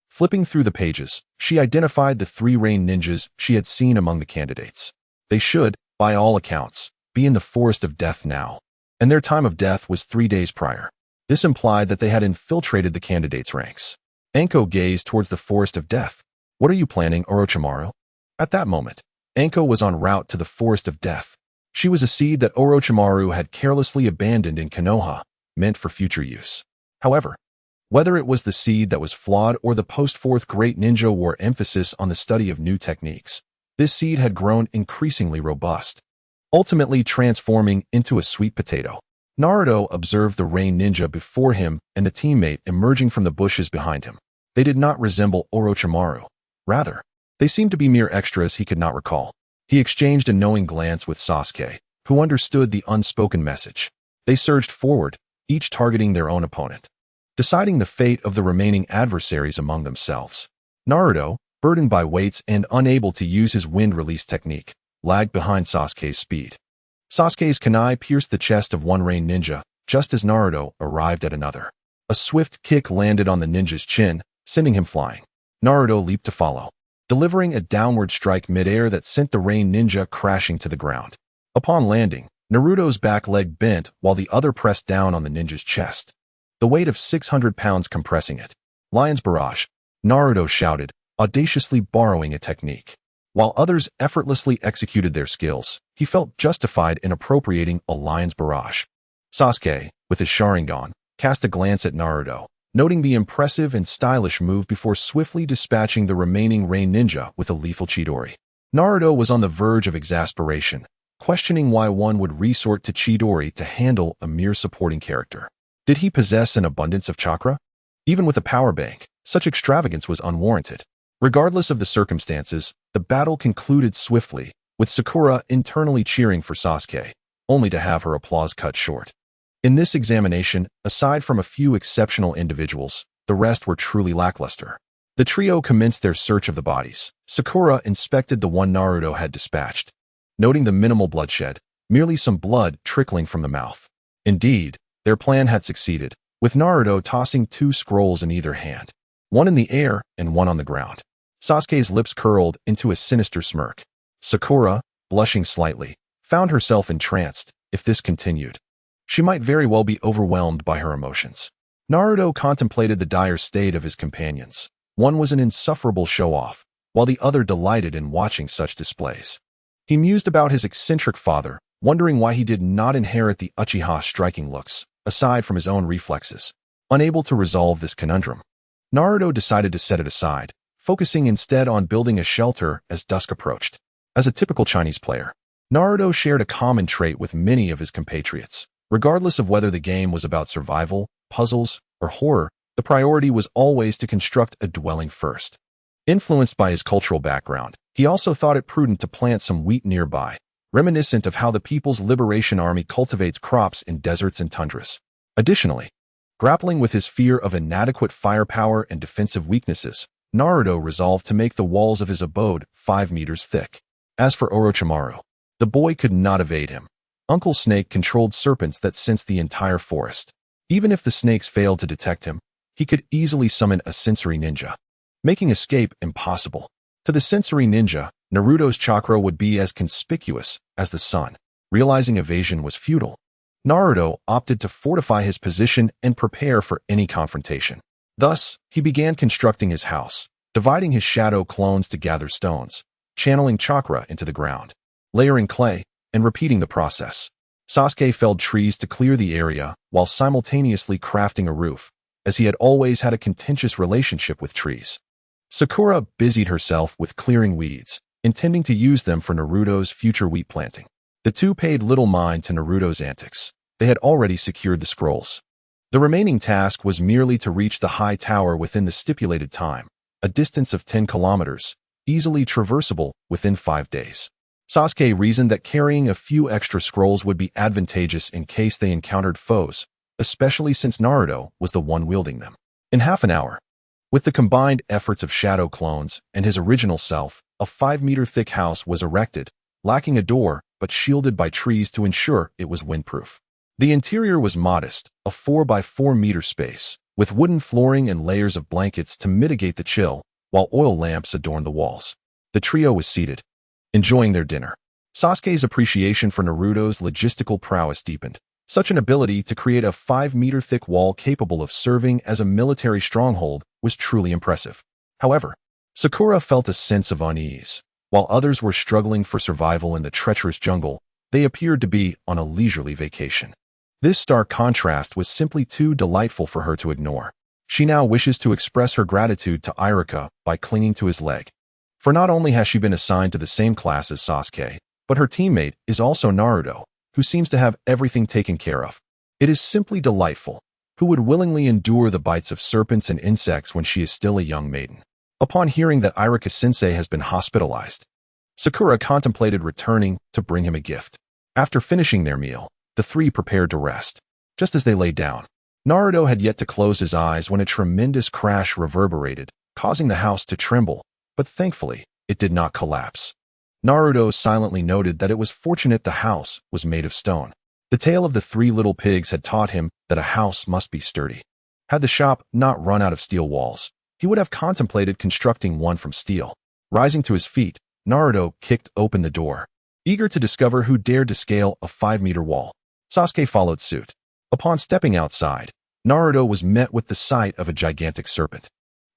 Flipping through the pages, she identified the 3 rain ninjas she had seen among the candidates. They should, by all accounts, be in the Forest of Death now, and their time of death was 3 days prior. This implied that they had infiltrated the candidates' ranks. Anko gazed towards the Forest of Death. What are you planning, Orochimaru? At that moment, Anko was en route to the Forest of Death. She was a seed that Orochimaru had carelessly abandoned in Konoha, meant for future use. However, whether it was the seed that was flawed or the post-fourth great ninja wore emphasis on the study of new techniques, this seed had grown increasingly robust, ultimately transforming into a sweet potato. Naruto observed the rain ninja before him and the teammate emerging from the bushes behind him. They did not resemble Orochimaru. Rather, they seemed to be mere extras he could not recall. He exchanged a knowing glance with Sasuke, who understood the unspoken message. They surged forward, each targeting their own opponent, deciding the fate of the remaining adversaries among themselves. Naruto, burdened by weights and unable to use his wind release technique, lagged behind Sasuke's speed. Sasuke's kunai pierced the chest of one rain ninja, just as Naruto arrived at another. A swift kick landed on the ninja's chin, sending him flying. Naruto leaped to follow, delivering a downward strike midair that sent the rain ninja crashing to the ground. Upon landing, Naruto's back leg bent while the other pressed down on the ninja's chest, the weight of 600 pounds compressing it. Lion's Barrage, Naruto shouted, audaciously borrowing a technique. While others effortlessly executed their skills, he felt justified in appropriating a Lion's Barrage. Sasuke, with his Sharingan, cast a glance at Naruto, noting the impressive and stylish move before swiftly dispatching the remaining rain ninja with a lethal Chidori. Naruto was on the verge of exasperation, questioning why one would resort to Chidori to handle a mere supporting character. Did he possess an abundance of chakra? Even with a power bank, such extravagance was unwarranted. Regardless of the circumstances, the battle concluded swiftly, with Sakura internally cheering for Sasuke, only to have her applause cut short. In this examination, aside from a few exceptional individuals, the rest were truly lackluster. The trio commenced their search of the bodies. Sakura inspected the one Naruto had dispatched, noting the minimal bloodshed, merely some blood trickling from the mouth. Indeed, their plan had succeeded, with Naruto tossing 2 scrolls in either hand, one in the air and one on the ground. Sasuke's lips curled into a sinister smirk. Sakura, blushing slightly, found herself entranced. If this continued, she might very well be overwhelmed by her emotions. Naruto contemplated the dire state of his companions. One was an insufferable show-off, while the other delighted in watching such displays. He mused about his eccentric father, wondering why he did not inherit the Uchiha striking looks, aside from his own reflexes. Unable to resolve this conundrum, Naruto decided to set it aside, focusing instead on building a shelter as dusk approached. As a typical Chinese player, Naruto shared a common trait with many of his compatriots. Regardless of whether the game was about survival, puzzles, or horror, the priority was always to construct a dwelling first. Influenced by his cultural background, he also thought it prudent to plant some wheat nearby, reminiscent of how the People's Liberation Army cultivates crops in deserts and tundras. Additionally, grappling with his fear of inadequate firepower and defensive weaknesses, Naruto resolved to make the walls of his abode 5 meters thick. As for Orochimaru, the boy could not evade him. Uncle Snake controlled serpents that sensed the entire forest. Even if the snakes failed to detect him, he could easily summon a sensory ninja, making escape impossible. To the sensory ninja, Naruto's chakra would be as conspicuous as the sun. Realizing evasion was futile, Naruto opted to fortify his position and prepare for any confrontation. Thus, he began constructing his house, dividing his shadow clones to gather stones, channeling chakra into the ground, layering clay, and repeating the process. Sasuke felled trees to clear the area while simultaneously crafting a roof, as he had always had a contentious relationship with trees. Sakura busied herself with clearing weeds, intending to use them for Naruto's future wheat planting. The two paid little mind to Naruto's antics. They had already secured the scrolls. The remaining task was merely to reach the high tower within the stipulated time, a distance of 10 kilometers, easily traversable within 5 days. Sasuke reasoned that carrying a few extra scrolls would be advantageous in case they encountered foes, especially since Naruto was the one wielding them. In half an hour, with the combined efforts of shadow clones and his original self, a 5-meter-thick house was erected, lacking a door but shielded by trees to ensure it was windproof. The interior was modest, a 4-by-4-meter space, with wooden flooring and layers of blankets to mitigate the chill, while oil lamps adorned the walls. The trio was seated, enjoying their dinner. Sasuke's appreciation for Naruto's logistical prowess deepened. Such an ability to create a 5-meter-thick wall capable of serving as a military stronghold was truly impressive. However, Sakura felt a sense of unease. While others were struggling for survival in the treacherous jungle, they appeared to be on a leisurely vacation. This stark contrast was simply too delightful for her to ignore. She now wishes to express her gratitude to Iruka by clinging to his leg. For not only has she been assigned to the same class as Sasuke, but her teammate is also Naruto, who seems to have everything taken care of. It is simply delightful. Who would willingly endure the bites of serpents and insects when she is still a young maiden? Upon hearing that Iruka-sensei has been hospitalized, Sakura contemplated returning to bring him a gift. After finishing their meal, the three prepared to rest. Just as they lay down, Naruto had yet to close his eyes when a tremendous crash reverberated, causing the house to tremble, but thankfully, it did not collapse. Naruto silently noted that it was fortunate the house was made of stone. The tale of the 3 little pigs had taught him that a house must be sturdy. Had the shop not run out of steel walls, he would have contemplated constructing one from steel. Rising to his feet, Naruto kicked open the door, eager to discover who dared to scale a 5-meter wall. Sasuke followed suit. Upon stepping outside, Naruto was met with the sight of a gigantic serpent,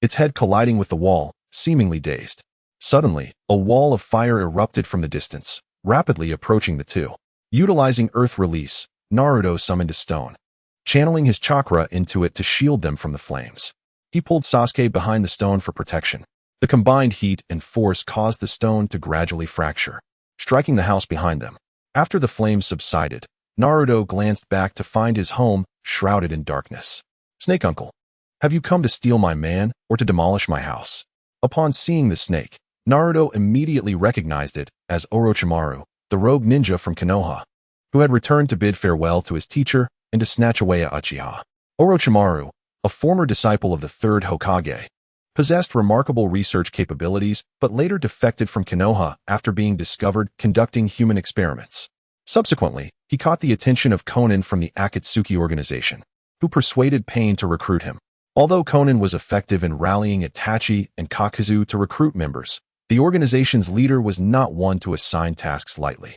its head colliding with the wall, seemingly dazed. Suddenly, a wall of fire erupted from the distance, rapidly approaching the two. Utilizing Earth Release, Naruto summoned a stone, channeling his chakra into it to shield them from the flames. He pulled Sasuke behind the stone for protection. The combined heat and force caused the stone to gradually fracture, striking the house behind them. After the flames subsided, Naruto glanced back to find his home shrouded in darkness. "Snake Uncle, have you come to steal my man or to demolish my house?" Upon seeing the snake, Naruto immediately recognized it as Orochimaru, the rogue ninja from Konoha, who had returned to bid farewell to his teacher and to snatch away a Uchiha. Orochimaru, a former disciple of the third Hokage, possessed remarkable research capabilities but later defected from Konoha after being discovered conducting human experiments. Subsequently, he caught the attention of Konan from the Akatsuki organization, who persuaded Pain to recruit him. Although Konan was effective in rallying Itachi and Kakuzu to recruit members, the organization's leader was not one to assign tasks lightly.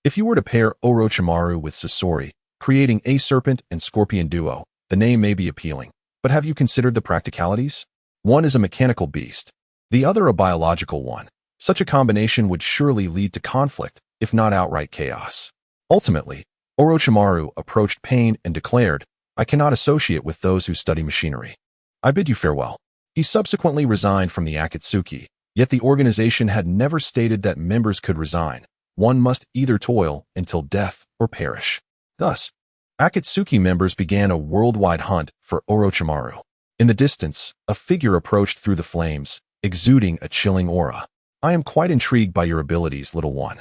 If you were to pair Orochimaru with Sasori, creating a serpent and scorpion duo, the name may be appealing. But have you considered the practicalities? One is a mechanical beast, the other a biological one. Such a combination would surely lead to conflict, if not outright chaos. Ultimately, Orochimaru approached Pain and declared, "I cannot associate with those who study machinery. I bid you farewell." He subsequently resigned from the Akatsuki, yet the organization had never stated that members could resign. One must either toil until death or perish. Thus, Akatsuki members began a worldwide hunt for Orochimaru. In the distance, a figure approached through the flames, exuding a chilling aura. "I am quite intrigued by your abilities, little one.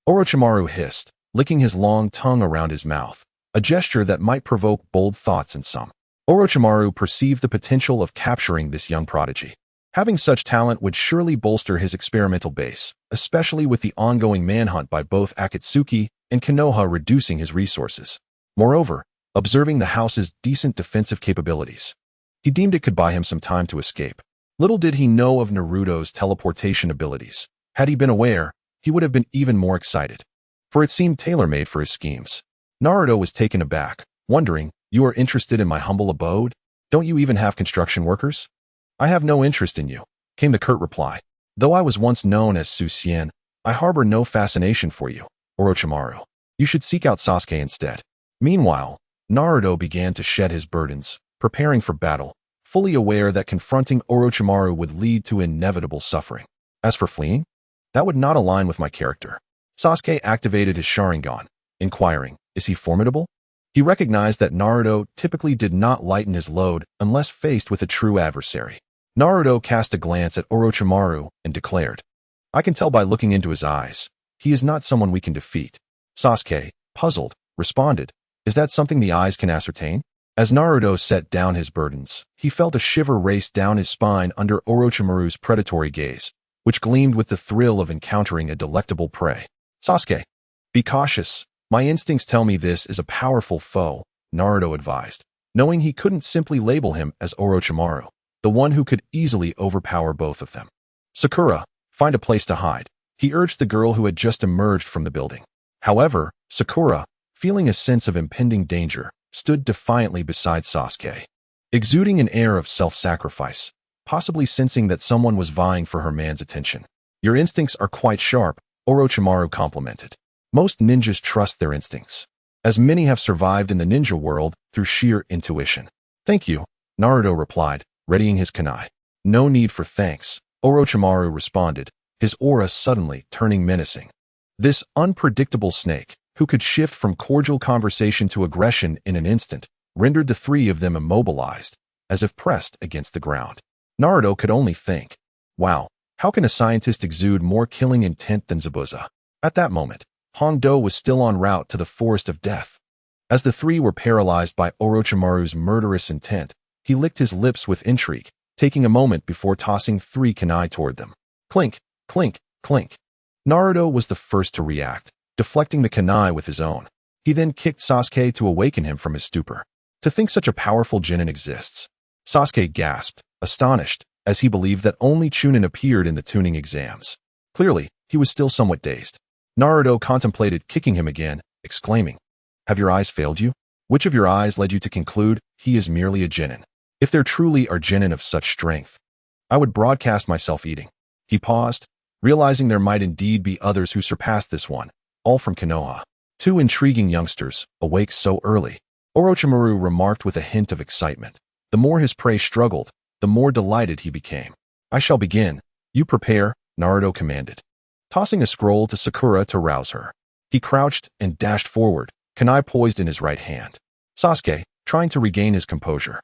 Orochimaru hissed, licking his long tongue around his mouth, a gesture that might provoke bold thoughts in some. Orochimaru perceived the potential of capturing this young prodigy. Having such talent would surely bolster his experimental base, especially with the ongoing manhunt by both Akatsuki and Konoha reducing his resources. Moreover, observing the house's decent defensive capabilities, he deemed it could buy him some time to escape. Little did he know of Naruto's teleportation abilities. Had he been aware, he would have been even more excited, for it seemed tailor-made for his schemes. Naruto was taken aback, wondering, "You are interested in my humble abode? Don't you even have construction workers?" "I have no interest in you," came the curt reply. "Though I was once known as Susien, I harbor no fascination for you, Orochimaru. You should seek out Sasuke instead." Meanwhile, Naruto began to shed his burdens, preparing for battle, fully aware that confronting Orochimaru would lead to inevitable suffering. As for fleeing, that would not align with my character. Sasuke activated his Sharingan, inquiring, "Is he formidable?" He recognized that Naruto typically did not lighten his load unless faced with a true adversary. Naruto cast a glance at Orochimaru and declared, "I can tell by looking into his eyes. He is not someone we can defeat." Sasuke, puzzled, responded, "Is that something the eyes can ascertain?" As Naruto set down his burdens, he felt a shiver race down his spine under Orochimaru's predatory gaze, which gleamed with the thrill of encountering a delectable prey. "Sasuke, be cautious. My instincts tell me this is a powerful foe," Naruto advised, knowing he couldn't simply label him as Orochimaru, the one who could easily overpower both of them. "Sakura, find a place to hide," he urged the girl who had just emerged from the building. However, Sakura, feeling a sense of impending danger, stood defiantly beside Sasuke, exuding an air of self-sacrifice, possibly sensing that someone was vying for her man's attention. "Your instincts are quite sharp," Orochimaru complimented. "Most ninjas trust their instincts, as many have survived in the ninja world through sheer intuition." "Thank you," Naruto replied, readying his kunai. "No need for thanks," Orochimaru responded, his aura suddenly turning menacing. This unpredictable snake, who could shift from cordial conversation to aggression in an instant, rendered the three of them immobilized, as if pressed against the ground. Naruto could only think, "Wow, how can a scientist exude more killing intent than Zabuza?" At that moment, Hongdo was still en route to the Forest of Death. As the three were paralyzed by Orochimaru's murderous intent, he licked his lips with intrigue, taking a moment before tossing 3 kunai toward them. Clink, clink, clink. Naruto was the first to react, deflecting the kunai with his own. He then kicked Sasuke to awaken him from his stupor. To think such a powerful genin exists. Sasuke gasped, astonished, as he believed that only Chunin appeared in the tuning exams. Clearly, he was still somewhat dazed. Naruto contemplated kicking him again, exclaiming, "Have your eyes failed you? Which of your eyes led you to conclude he is merely a genin? If there truly are genin of such strength, I would broadcast myself eating." He paused, realizing there might indeed be others who surpassed this one, all from Konoha. 2 intriguing youngsters, awake so early. Orochimaru remarked with a hint of excitement. The more his prey struggled, the more delighted he became. "I shall begin. You prepare," Naruto commanded, tossing a scroll to Sakura to rouse her. He crouched and dashed forward, kunai poised in his right hand. Sasuke, trying to regain his composure,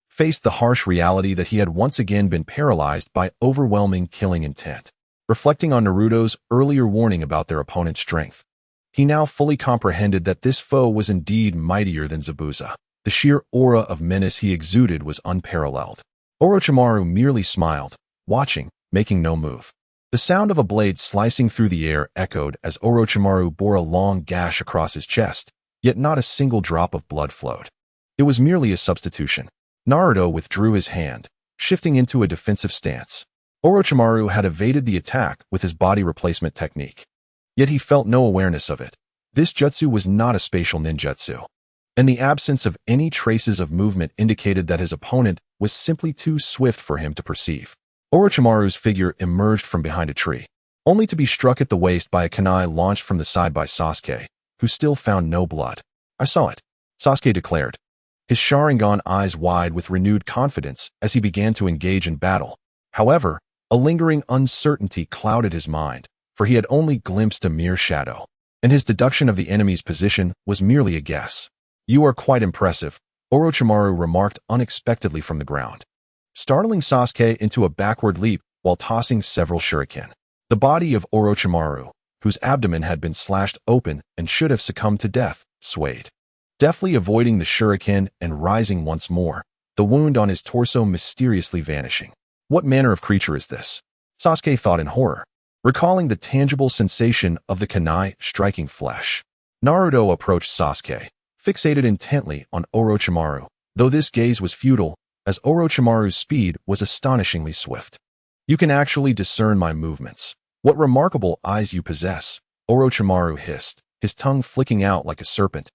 faced the harsh reality that he had once again been paralyzed by overwhelming killing intent. Reflecting on Naruto's earlier warning about their opponent's strength, he now fully comprehended that this foe was indeed mightier than Zabuza. The sheer aura of menace he exuded was unparalleled. Orochimaru merely smiled, watching, making no move. The sound of a blade slicing through the air echoed as Orochimaru bore a long gash across his chest, yet not a single drop of blood flowed. It was merely a substitution. Naruto withdrew his hand, shifting into a defensive stance. Orochimaru had evaded the attack with his body replacement technique, yet he felt no awareness of it. This jutsu was not a spatial ninjutsu, and the absence of any traces of movement indicated that his opponent was simply too swift for him to perceive. Orochimaru's figure emerged from behind a tree, only to be struck at the waist by a kunai launched from the side by Sasuke, who still found no blood. "I saw it," Sasuke declared, his Sharingan eyes wide with renewed confidence as he began to engage in battle. However, a lingering uncertainty clouded his mind, for he had only glimpsed a mere shadow, and his deduction of the enemy's position was merely a guess. "You are quite impressive," Orochimaru remarked unexpectedly from the ground, startling Sasuke into a backward leap while tossing several shuriken. The body of Orochimaru, whose abdomen had been slashed open and should have succumbed to death, swayed, deftly avoiding the shuriken and rising once more, the wound on his torso mysteriously vanishing. What manner of creature is this? Sasuke thought in horror, recalling the tangible sensation of the kunai striking flesh. Naruto approached Sasuke, fixated intently on Orochimaru, though this gaze was futile, as Orochimaru's speed was astonishingly swift. You can actually discern my movements. What remarkable eyes you possess, Orochimaru hissed, his tongue flicking out like a serpent,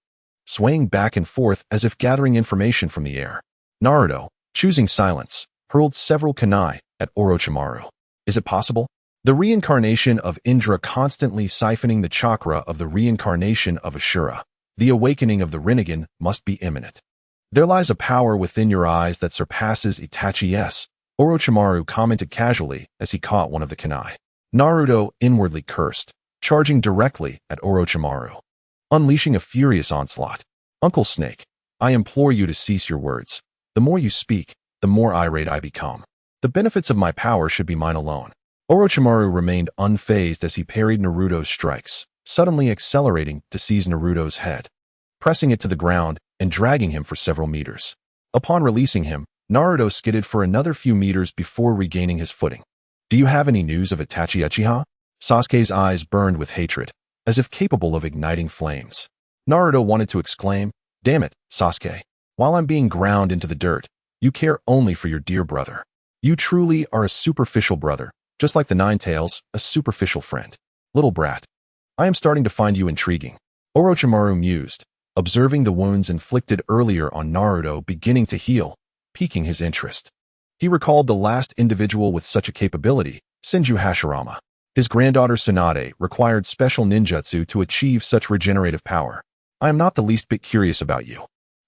swaying back and forth as if gathering information from the air. Naruto, choosing silence, hurled several kunai at Orochimaru. Is it possible? The reincarnation of Indra constantly siphoning the chakra of the reincarnation of Ashura. The awakening of the Rinnegan must be imminent. There lies a power within your eyes that surpasses Itachi's, Orochimaru commented casually as he caught one of the kunai. Naruto inwardly cursed, charging directly at Orochimaru, unleashing a furious onslaught. Uncle Snake, I implore you to cease your words. The more you speak, the more irate I become. The benefits of my power should be mine alone. Orochimaru remained unfazed as he parried Naruto's strikes, suddenly accelerating to seize Naruto's head, pressing it to the ground and dragging him for several meters. Upon releasing him, Naruto skidded for another few meters before regaining his footing. Do you have any news of Itachi Uchiha? Sasuke's eyes burned with hatred, as if capable of igniting flames. Naruto wanted to exclaim, "Damn it, Sasuke. While I'm being ground into the dirt, you care only for your dear brother. You truly are a superficial brother, just like the Nine Tails, a superficial friend. Little brat. I am starting to find you intriguing." Orochimaru mused, observing the wounds inflicted earlier on Naruto beginning to heal, piquing his interest. He recalled the last individual with such a capability, Senju Hashirama. His granddaughter Tsunade required special ninjutsu to achieve such regenerative power. I am not the least bit curious about you.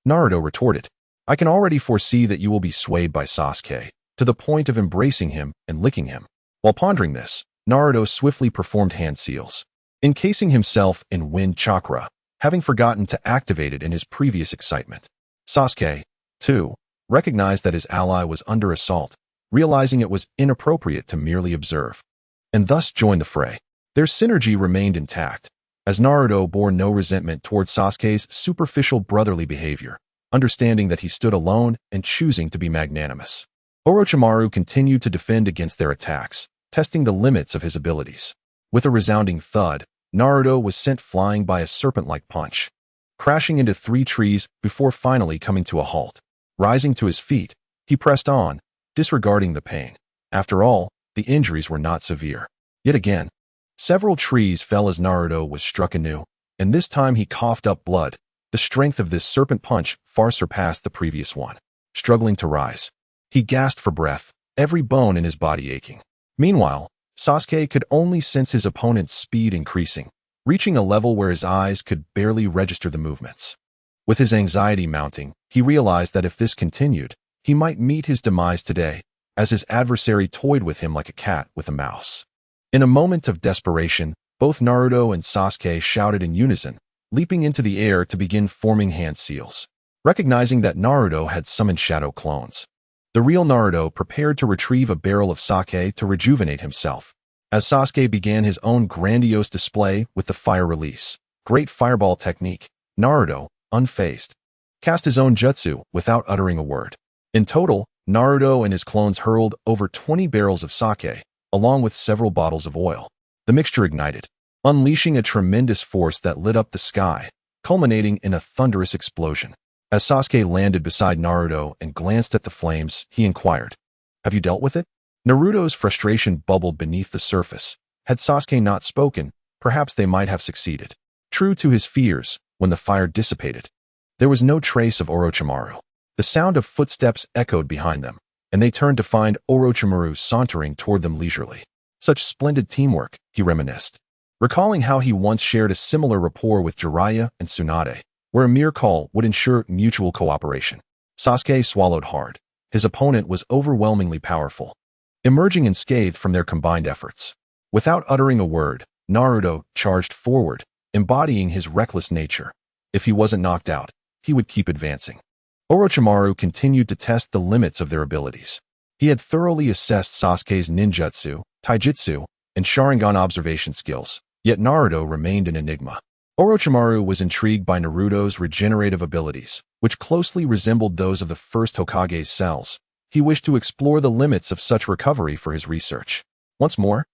Naruto retorted. I can already foresee that you will be swayed by Sasuke, to the point of embracing him and licking him. While pondering this, Naruto swiftly performed hand seals, encasing himself in wind chakra, having forgotten to activate it in his previous excitement. Sasuke, too, recognized that his ally was under assault, realizing it was inappropriate to merely observe, and thus joined the fray. Their synergy remained intact, as Naruto bore no resentment toward Sasuke's superficial brotherly behavior, understanding that he stood alone and choosing to be magnanimous. Orochimaru continued to defend against their attacks, testing the limits of his abilities. With a resounding thud, Naruto was sent flying by a serpent-like punch, crashing into 3 trees before finally coming to a halt. Rising to his feet, he pressed on, disregarding the pain. After all, the injuries were not severe. Yet again, several trees fell as Naruto was struck anew, and this time he coughed up blood. The strength of this serpent punch far surpassed the previous one. Struggling to rise, he gasped for breath, every bone in his body aching. Meanwhile, Sasuke could only sense his opponent's speed increasing, reaching a level where his eyes could barely register the movements. With his anxiety mounting, he realized that if this continued, he might meet his demise today, as his adversary toyed with him like a cat with a mouse. In a moment of desperation, both Naruto and Sasuke shouted in unison, leaping into the air to begin forming hand seals. Recognizing that Naruto had summoned shadow clones, the real Naruto prepared to retrieve a barrel of sake to rejuvenate himself. As Sasuke began his own grandiose display with the fire release, great fireball technique, Naruto, unfazed, cast his own jutsu without uttering a word. In total, Naruto and his clones hurled over 20 barrels of sake, along with several bottles of oil. The mixture ignited, unleashing a tremendous force that lit up the sky, culminating in a thunderous explosion. As Sasuke landed beside Naruto and glanced at the flames, he inquired, "Have you dealt with it?" Naruto's frustration bubbled beneath the surface. Had Sasuke not spoken, perhaps they might have succeeded. True to his fears, when the fire dissipated, there was no trace of Orochimaru. The sound of footsteps echoed behind them, and they turned to find Orochimaru sauntering toward them leisurely. Such splendid teamwork, he reminisced, recalling how he once shared a similar rapport with Jiraiya and Tsunade, where a mere call would ensure mutual cooperation. Sasuke swallowed hard. His opponent was overwhelmingly powerful, emerging unscathed from their combined efforts. Without uttering a word, Naruto charged forward, embodying his reckless nature. If he wasn't knocked out, he would keep advancing. Orochimaru continued to test the limits of their abilities. He had thoroughly assessed Sasuke's ninjutsu, taijutsu, and Sharingan observation skills, Yet Naruto remained an enigma. Orochimaru was intrigued by Naruto's regenerative abilities, which closely resembled those of the first Hokage's cells. He wished to explore the limits of such recovery for his research. Once more,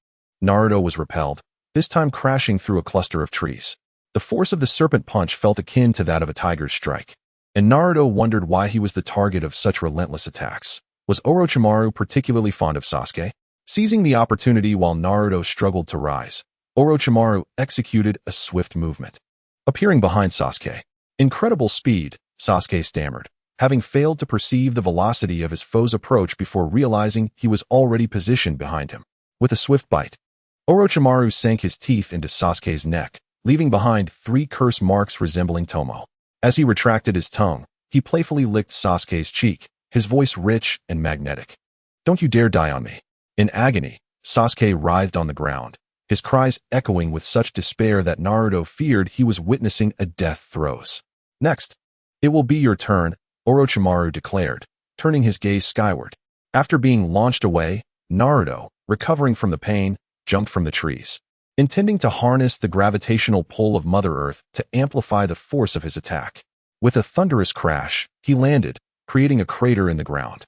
Naruto was repelled, this time crashing through a cluster of trees. The force of the serpent punch felt akin to that of a tiger's strike, and Naruto wondered why he was the target of such relentless attacks. Was Orochimaru particularly fond of Sasuke? Seizing the opportunity while Naruto struggled to rise, Orochimaru executed a swift movement. Appearing behind Sasuke. Incredible speed, Sasuke stammered, having failed to perceive the velocity of his foe's approach before realizing he was already positioned behind him. With a swift bite, Orochimaru sank his teeth into Sasuke's neck, leaving behind 3 curse marks resembling Tomo. As he retracted his tongue, he playfully licked Sasuke's cheek, his voice rich and magnetic. "Don't you dare die on me." In agony, Sasuke writhed on the ground, his cries echoing with such despair that Naruto feared he was witnessing a death throes. "Next, it will be your turn," Orochimaru declared, turning his gaze skyward. After being launched away, Naruto, recovering from the pain, jumped from the trees, intending to harness the gravitational pull of Mother Earth to amplify the force of his attack. With a thunderous crash, he landed, creating a crater in the ground.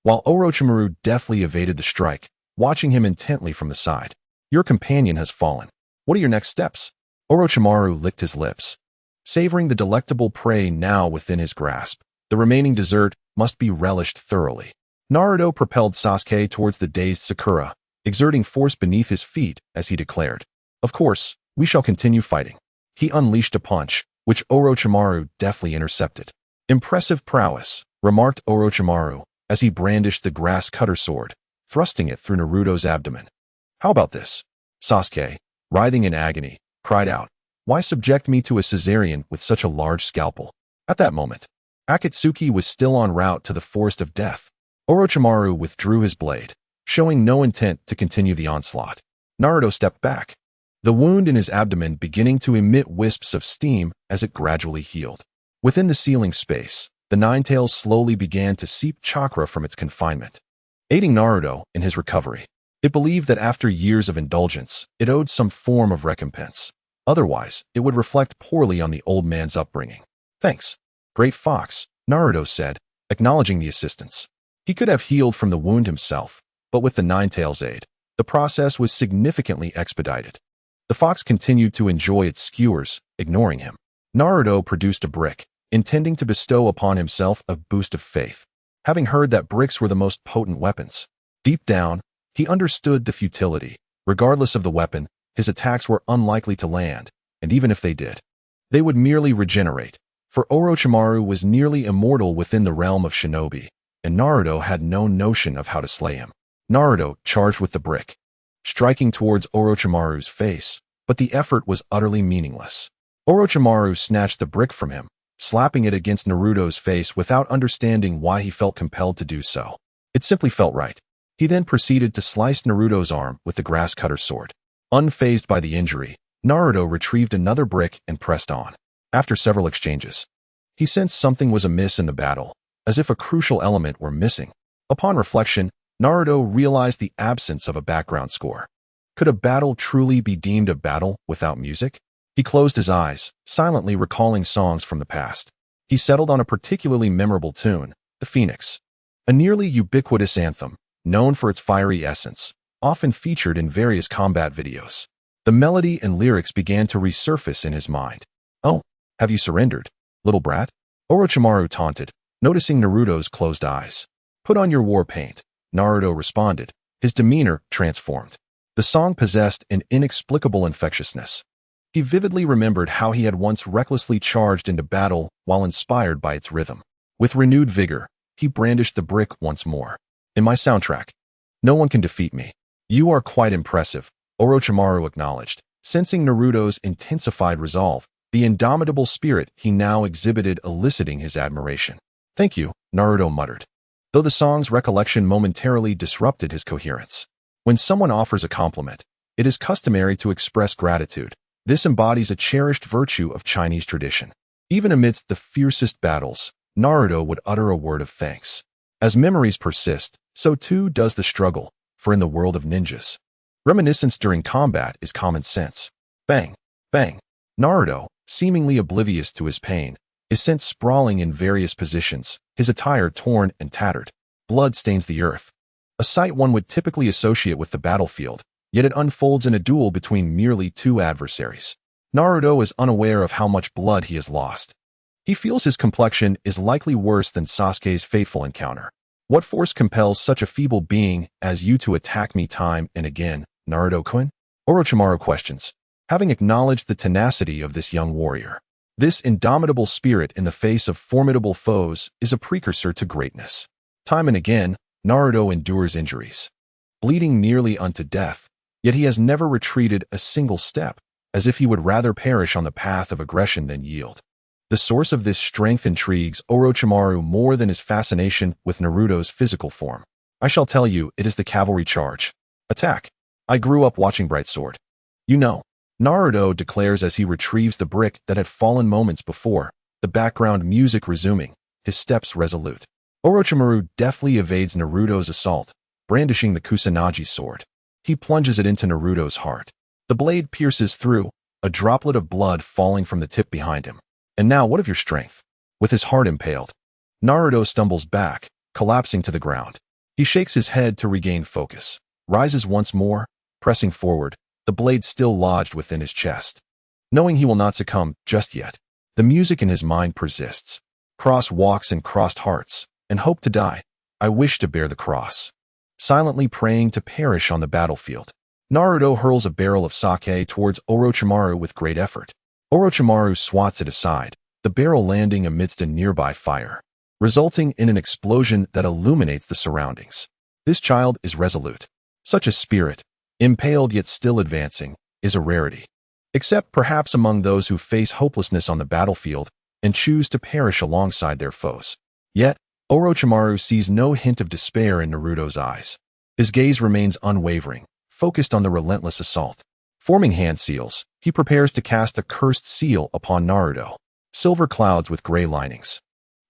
While Orochimaru deftly evaded the strike, watching him intently from the side. "Your companion has fallen. What are your next steps?" Orochimaru licked his lips, savoring the delectable prey now within his grasp. The remaining dessert must be relished thoroughly. Naruto propelled Sasuke towards the dazed Sakura, exerting force beneath his feet as he declared, "Of course, we shall continue fighting." He unleashed a punch, which Orochimaru deftly intercepted. "Impressive prowess," remarked Orochimaru as he brandished the grass cutter sword, thrusting it through Naruto's abdomen. "How about this?" Sasuke, writhing in agony, cried out, "Why subject me to a cesarean with such a large scalpel?" At that moment, Akatsuki was still en route to the forest of death. Orochimaru withdrew his blade, showing no intent to continue the onslaught. Naruto stepped back, the wound in his abdomen beginning to emit wisps of steam as it gradually healed. Within the ceiling space, the Nine-Tails slowly began to seep chakra from its confinement, aiding Naruto in his recovery. It believed that after years of indulgence, it owed some form of recompense. Otherwise, it would reflect poorly on the old man's upbringing. "Thanks, Great Fox," Naruto said, acknowledging the assistance. He could have healed from the wound himself, but with the Nine-Tails' aid, the process was significantly expedited. The fox continued to enjoy its skewers, ignoring him. Naruto produced a brick, intending to bestow upon himself a boost of faith. Having heard that bricks were the most potent weapons, deep down, he understood the futility. Regardless of the weapon, his attacks were unlikely to land, and even if they did, they would merely regenerate, for Orochimaru was nearly immortal within the realm of shinobi, and Naruto had no notion of how to slay him. Naruto charged with the brick, striking towards Orochimaru's face, but the effort was utterly meaningless. Orochimaru snatched the brick from him, slapping it against Naruto's face without understanding why he felt compelled to do so. It simply felt right. He then proceeded to slice Naruto's arm with the grass cutter sword. Unfazed by the injury, Naruto retrieved another brick and pressed on. After several exchanges, he sensed something was amiss in the battle, as if a crucial element were missing. Upon reflection, Naruto realized the absence of a background score. Could a battle truly be deemed a battle without music? He closed his eyes, silently recalling songs from the past. He settled on a particularly memorable tune, the Phoenix, a nearly ubiquitous anthem, known for its fiery essence, often featured in various combat videos. The melody and lyrics began to resurface in his mind. "Oh, have you surrendered, little brat?" Orochimaru taunted, noticing Naruto's closed eyes. "Put on your war paint," Naruto responded, his demeanor transformed. The song possessed an inexplicable infectiousness. He vividly remembered how he had once recklessly charged into battle while inspired by its rhythm. With renewed vigor, he brandished the brick once more. "In my soundtrack, no one can defeat me." "You are quite impressive," Orochimaru acknowledged, sensing Naruto's intensified resolve, the indomitable spirit he now exhibited eliciting his admiration. "Thank you," Naruto muttered, though the song's recollection momentarily disrupted his coherence. When someone offers a compliment, it is customary to express gratitude. This embodies a cherished virtue of Chinese tradition. Even amidst the fiercest battles, Naruto would utter a word of thanks. As memories persist, so too does the struggle, for in the world of ninjas, reminiscence during combat is common sense. Bang! Bang! Naruto, seemingly oblivious to his pain, is sent sprawling in various positions, his attire torn and tattered. Blood stains the earth. A sight one would typically associate with the battlefield, yet it unfolds in a duel between merely two adversaries. Naruto is unaware of how much blood he has lost. He feels his complexion is likely worse than Sasuke's fateful encounter. What force compels such a feeble being as you to attack me time and again, Naruto-kun? Orochimaru questions, having acknowledged the tenacity of this young warrior. This indomitable spirit in the face of formidable foes is a precursor to greatness. Time and again, Naruto endures injuries, bleeding nearly unto death, yet he has never retreated a single step, as if he would rather perish on the path of aggression than yield. The source of this strength intrigues Orochimaru more than his fascination with Naruto's physical form. I shall tell you, it is the cavalry charge. Attack! I grew up watching Bright Sword. You know, Naruto declares as he retrieves the brick that had fallen moments before, the background music resuming, his steps resolute. Orochimaru deftly evades Naruto's assault, brandishing the Kusanagi sword. He plunges it into Naruto's heart. The blade pierces through, a droplet of blood falling from the tip behind him. And now what of your strength? With his heart impaled, Naruto stumbles back, collapsing to the ground. He shakes his head to regain focus, rises once more, pressing forward, the blade still lodged within his chest. Knowing he will not succumb just yet, the music in his mind persists. Cross walks and crossed hearts, and hope to die. I wish to bear the cross. Silently praying to perish on the battlefield, Naruto hurls a barrel of sake towards Orochimaru with great effort. Orochimaru swats it aside, the barrel landing amidst a nearby fire, resulting in an explosion that illuminates the surroundings. This child is resolute. Such a spirit, impaled yet still advancing, is a rarity. Except perhaps among those who face hopelessness on the battlefield and choose to perish alongside their foes. Yet, Orochimaru sees no hint of despair in Naruto's eyes. His gaze remains unwavering, focused on the relentless assault. Forming hand seals, he prepares to cast a cursed seal upon Naruto, silver clouds with gray linings.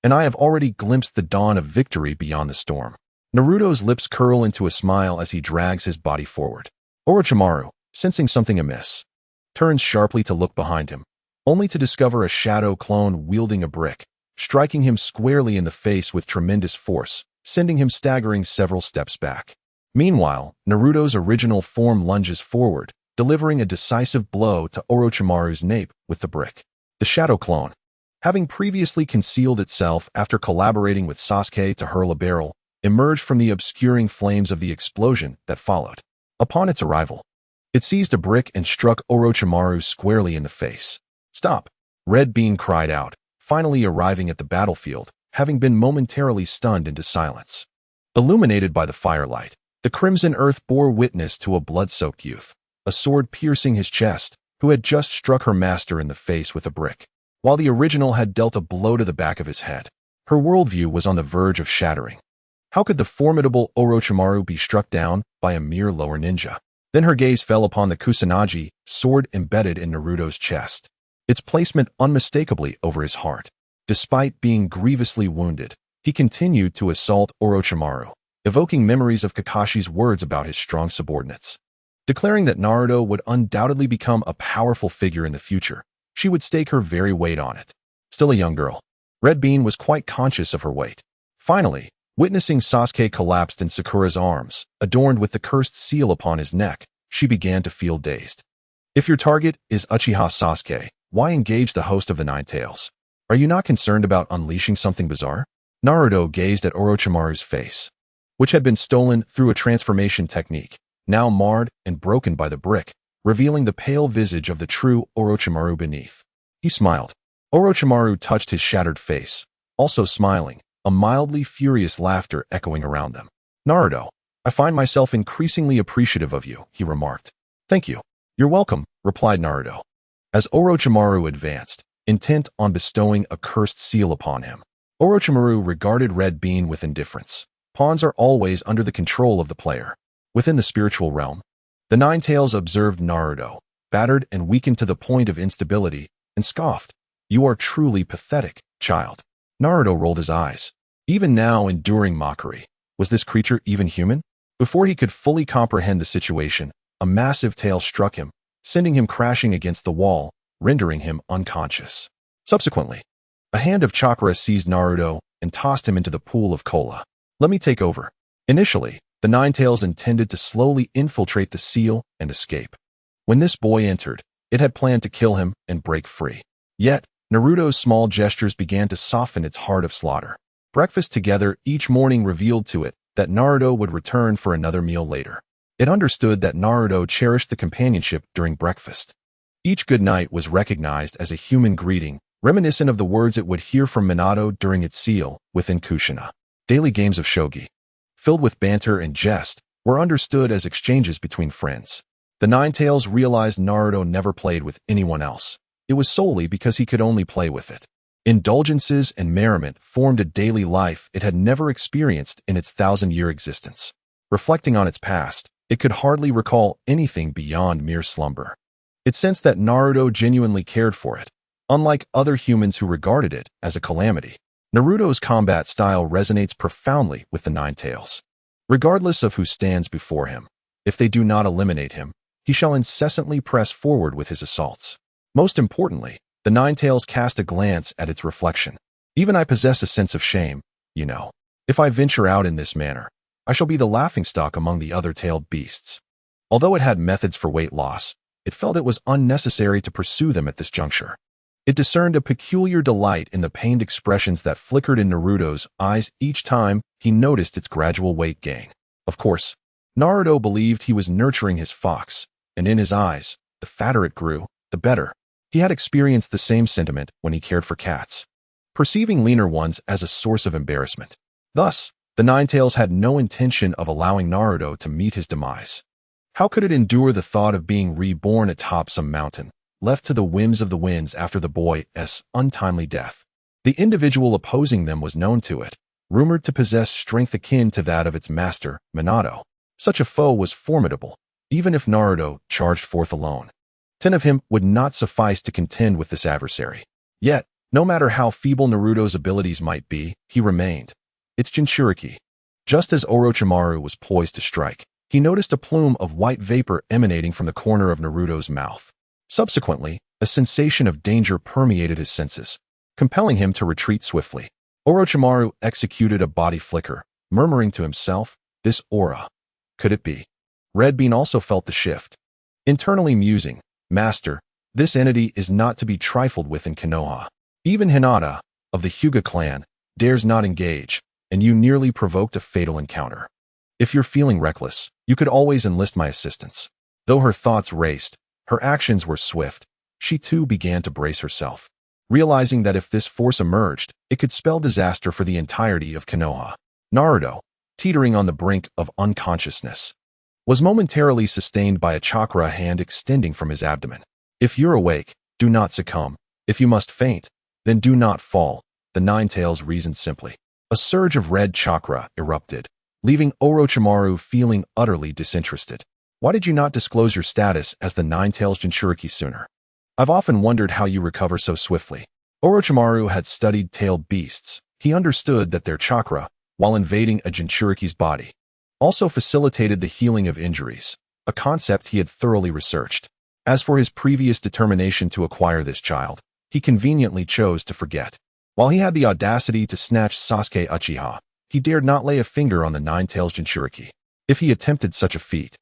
And I have already glimpsed the dawn of victory beyond the storm. Naruto's lips curl into a smile as he drags his body forward. Orochimaru, sensing something amiss, turns sharply to look behind him, only to discover a shadow clone wielding a brick, striking him squarely in the face with tremendous force, sending him staggering several steps back. Meanwhile, Naruto's original form lunges forward, delivering a decisive blow to Orochimaru's nape with the brick. The shadow clone, having previously concealed itself after collaborating with Sasuke to hurl a barrel, emerged from the obscuring flames of the explosion that followed. Upon its arrival, it seized a brick and struck Orochimaru squarely in the face. Stop! Red Bean cried out, finally arriving at the battlefield, having been momentarily stunned into silence. Illuminated by the firelight, the Crimson Earth bore witness to a blood-soaked youth, a sword piercing his chest, who had just struck her master in the face with a brick, while the original had dealt a blow to the back of his head. Her worldview was on the verge of shattering. How could the formidable Orochimaru be struck down by a mere lower ninja? Then her gaze fell upon the Kusanagi, sword embedded in Naruto's chest, its placement unmistakably over his heart. Despite being grievously wounded, he continued to assault Orochimaru, evoking memories of Kakashi's words about his strong subordinates. Declaring that Naruto would undoubtedly become a powerful figure in the future, she would stake her very weight on it. Still a young girl, Red Bean was quite conscious of her weight. Finally, witnessing Sasuke collapsed in Sakura's arms, adorned with the cursed seal upon his neck, she began to feel dazed. If your target is Uchiha Sasuke, why engage the host of the Nine Tails? Are you not concerned about unleashing something bizarre? Naruto gazed at Orochimaru's face, which had been stolen through a transformation technique, now marred and broken by the brick, revealing the pale visage of the true Orochimaru beneath. He smiled. Orochimaru touched his shattered face, also smiling, a mildly furious laughter echoing around them. Naruto, I find myself increasingly appreciative of you, he remarked. Thank you. You're welcome, replied Naruto. As Orochimaru advanced, intent on bestowing a cursed seal upon him, Orochimaru regarded Red Bean with indifference. Pawns are always under the control of the player. Within the spiritual realm, the Nine Tails observed Naruto, battered and weakened to the point of instability, and scoffed. You are truly pathetic, child. Naruto rolled his eyes. Even now enduring mockery. Was this creature even human? Before he could fully comprehend the situation, a massive tail struck him, sending him crashing against the wall, rendering him unconscious. Subsequently, a hand of chakra seized Naruto and tossed him into the pool of cola. Let me take over. Initially, the Ninetales intended to slowly infiltrate the seal and escape. When this boy entered, it had planned to kill him and break free. Yet, Naruto's small gestures began to soften its heart of slaughter. Breakfast together each morning revealed to it that Naruto would return for another meal later. It understood that Naruto cherished the companionship during breakfast. Each good night was recognized as a human greeting, reminiscent of the words it would hear from Minato during its seal within Kushina. Daily games of shogi, filled with banter and jest, were understood as exchanges between friends. The Ninetales realized Naruto never played with anyone else. It was solely because he could only play with it. Indulgences and merriment formed a daily life it had never experienced in its 1,000-year existence. Reflecting on its past, it could hardly recall anything beyond mere slumber. It sensed that Naruto genuinely cared for it, unlike other humans who regarded it as a calamity. Naruto's combat style resonates profoundly with the Ninetales. Regardless of who stands before him, if they do not eliminate him, he shall incessantly press forward with his assaults. Most importantly, the Ninetales cast a glance at its reflection. Even I possess a sense of shame, you know. If I venture out in this manner, I shall be the laughingstock among the other tailed beasts. Although it had methods for weight loss, it felt it was unnecessary to pursue them at this juncture. It discerned a peculiar delight in the pained expressions that flickered in Naruto's eyes each time he noticed its gradual weight gain. Of course, Naruto believed he was nurturing his fox, and in his eyes, the fatter it grew, the better. He had experienced the same sentiment when he cared for cats, perceiving leaner ones as a source of embarrassment. Thus, the Ninetales had no intention of allowing Naruto to meet his demise. How could it endure the thought of being reborn atop some mountain, left to the whims of the winds after the boy's untimely death? The individual opposing them was known to it, rumored to possess strength akin to that of its master, Minato. Such a foe was formidable, even if Naruto charged forth alone. 10 of him would not suffice to contend with this adversary. Yet, no matter how feeble Naruto's abilities might be, he remained. It's Jinchuriki. Just as Orochimaru was poised to strike, he noticed a plume of white vapor emanating from the corner of Naruto's mouth. Subsequently, a sensation of danger permeated his senses, compelling him to retreat swiftly. Orochimaru executed a body flicker, murmuring to himself, "This aura. Could it be?" Red Bean also felt the shift. Internally musing, "Master, this entity is not to be trifled with in Konoha. Even Hinata, of the Hyuga clan, dares not engage, and you nearly provoked a fatal encounter. If you're feeling reckless, you could always enlist my assistance." Though her thoughts raced, her actions were swift. She too began to brace herself, realizing that if this force emerged, it could spell disaster for the entirety of Konoha. Naruto, teetering on the brink of unconsciousness, was momentarily sustained by a chakra hand extending from his abdomen. "If you're awake, do not succumb. If you must faint, then do not fall," the Ninetales reasoned simply. A surge of red chakra erupted, leaving Orochimaru feeling utterly disinterested. "Why did you not disclose your status as the Ninetales Jinchuriki sooner? I've often wondered how you recover so swiftly." Orochimaru had studied tailed beasts. He understood that their chakra, while invading a Jinchuriki's body, also facilitated the healing of injuries, a concept he had thoroughly researched. As for his previous determination to acquire this child, he conveniently chose to forget. While he had the audacity to snatch Sasuke Uchiha, he dared not lay a finger on the Ninetales Jinchuriki. If he attempted such a feat,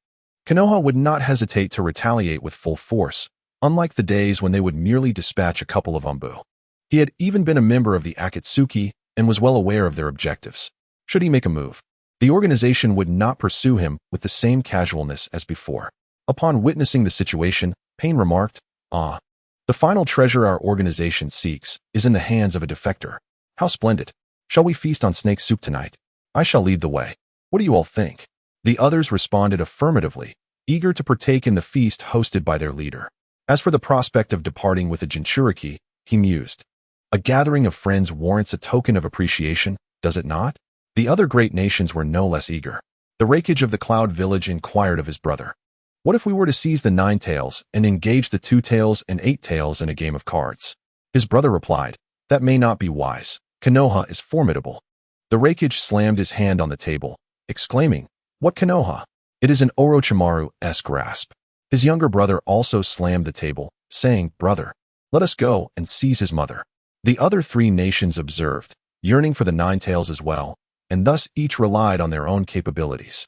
Konoha would not hesitate to retaliate with full force, unlike the days when they would merely dispatch a couple of umbu. He had even been a member of the Akatsuki and was well aware of their objectives. Should he make a move, the organization would not pursue him with the same casualness as before. Upon witnessing the situation, Pain remarked, "Ah, the final treasure our organization seeks is in the hands of a defector. How splendid. Shall we feast on snake soup tonight? I shall lead the way. What do you all think?" The others responded affirmatively, eager to partake in the feast hosted by their leader. As for the prospect of departing with a Jinchuriki, he mused. A gathering of friends warrants a token of appreciation, does it not? The other great nations were no less eager. The Raikage of the Cloud Village inquired of his brother, "What if we were to seize the Ninetales and engage the Two Tails and Eight Tails in a game of cards?" His brother replied, "That may not be wise. Konoha is formidable." The Raikage slammed his hand on the table, exclaiming, "What Konoha? It is an Orochimaru-esque grasp. His younger brother also slammed the table, saying, "Brother, let us go and seize his mother." The other three nations observed, yearning for the Nine Tails as well, and thus each relied on their own capabilities.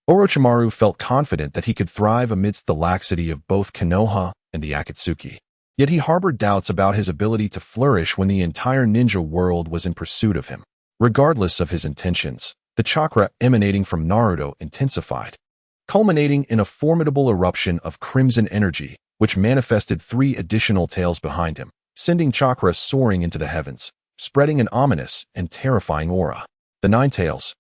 Orochimaru felt confident that he could thrive amidst the laxity of both Konoha and the Akatsuki. Yet he harbored doubts about his ability to flourish when the entire ninja world was in pursuit of him. Regardless of his intentions, the chakra emanating from Naruto intensified, culminating in a formidable eruption of crimson energy, which manifested 3 additional tails behind him, sending chakra soaring into the heavens, spreading an ominous and terrifying aura. The Nine Tails,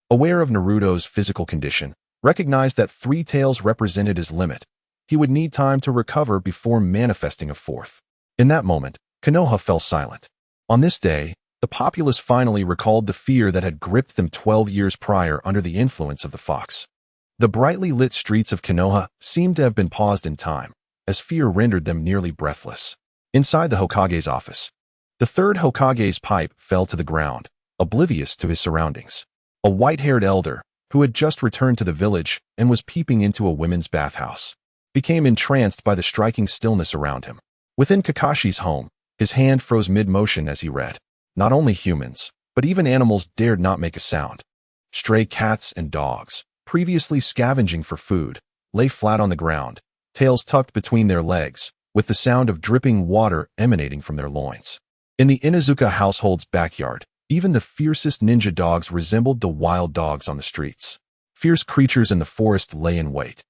aware of Naruto's physical condition, recognized that 3 tails represented his limit. He would need time to recover before manifesting a 4th. In that moment, Konoha fell silent. On this day, the populace finally recalled the fear that had gripped them 12 years prior under the influence of the fox. The brightly lit streets of Konoha seemed to have been paused in time, as fear rendered them nearly breathless. Inside the Hokage's office, the third Hokage's pipe fell to the ground, oblivious to his surroundings. A white-haired elder, who had just returned to the village and was peeping into a women's bathhouse, became entranced by the striking stillness around him. Within Kakashi's home, his hand froze mid-motion as he read. Not only humans, but even animals dared not make a sound. Stray cats and dogs, previously scavenging for food, lay flat on the ground, tails tucked between their legs, with the sound of dripping water emanating from their loins. In the Inuzuka household's backyard, even the fiercest ninja dogs resembled the wild dogs on the streets. Fierce creatures in the forest lay in wait,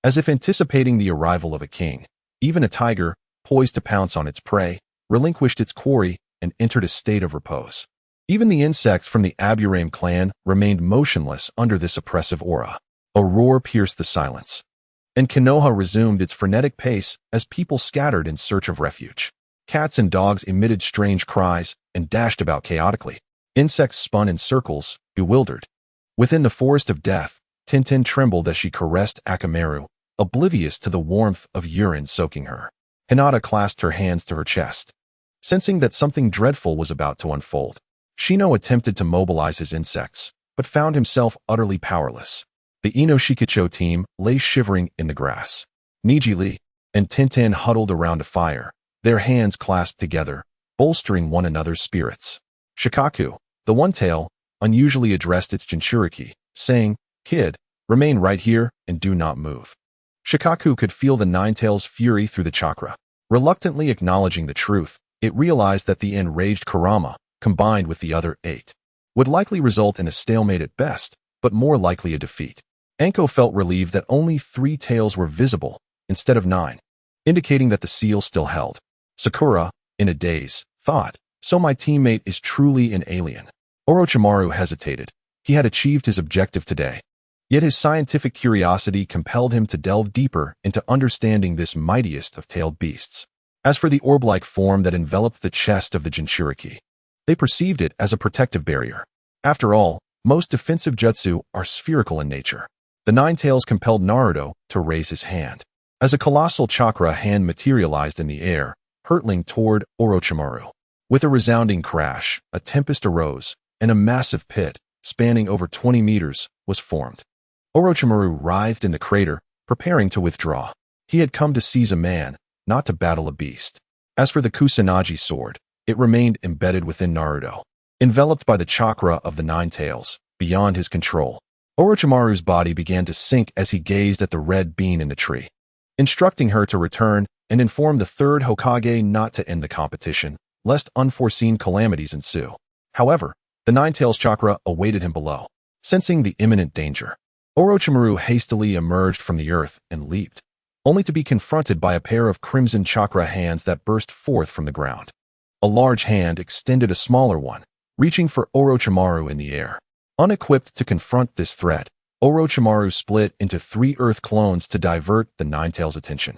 as if anticipating the arrival of a king. Even a tiger, poised to pounce on its prey, relinquished its quarry and entered a state of repose. Even the insects from the Aburame clan remained motionless under this oppressive aura. A roar pierced the silence, and Konoha resumed its frenetic pace as people scattered in search of refuge. Cats and dogs emitted strange cries and dashed about chaotically. Insects spun in circles, bewildered. Within the forest of death, Tintin trembled as she caressed Akamaru, oblivious to the warmth of urine soaking her. Hinata clasped her hands to her chest, sensing that something dreadful was about to unfold. Shino attempted to mobilize his insects, but found himself utterly powerless. The Inoshikacho team lay shivering in the grass. Nijili and Tintin huddled around a fire, their hands clasped together, bolstering one another's spirits. Shikaku, the one-tail, unusually addressed its Jinchuriki, saying, "Kid, remain right here and do not move." Shikaku could feel the Nine-Tails' fury through the chakra. Reluctantly acknowledging the truth, it realized that the enraged Kurama, combined with the other 8, would likely result in a stalemate at best, but more likely a defeat. Anko felt relieved that only 3 tails were visible, instead of 9, indicating that the seal still held. Sakura, in a daze, thought, "So my teammate is truly an alien." Orochimaru hesitated. He had achieved his objective today. Yet his scientific curiosity compelled him to delve deeper into understanding this mightiest of tailed beasts. As for the orb-like form that enveloped the chest of the Jinchuriki, they perceived it as a protective barrier. After all, most defensive jutsu are spherical in nature. The Nine Tails compelled Naruto to raise his hand. As a colossal chakra hand materialized in the air, hurtling toward Orochimaru. With a resounding crash, a tempest arose, and a massive pit, spanning over 20 meters, was formed. Orochimaru writhed in the crater, preparing to withdraw. He had come to seize a man, not to battle a beast. As for the Kusanagi sword, it remained embedded within Naruto, enveloped by the chakra of the Nine Tails, beyond his control. Orochimaru's body began to sink as he gazed at the red bean in the tree, instructing her to return and inform the third Hokage not to end the competition, lest unforeseen calamities ensue. However, the Nine Tails chakra awaited him below. Sensing the imminent danger, Orochimaru hastily emerged from the earth and leaped, only to be confronted by a pair of crimson chakra hands that burst forth from the ground. A large hand extended a smaller one, reaching for Orochimaru in the air. Unequipped to confront this threat, Orochimaru split into 3 earth clones to divert the Nine Tails' attention,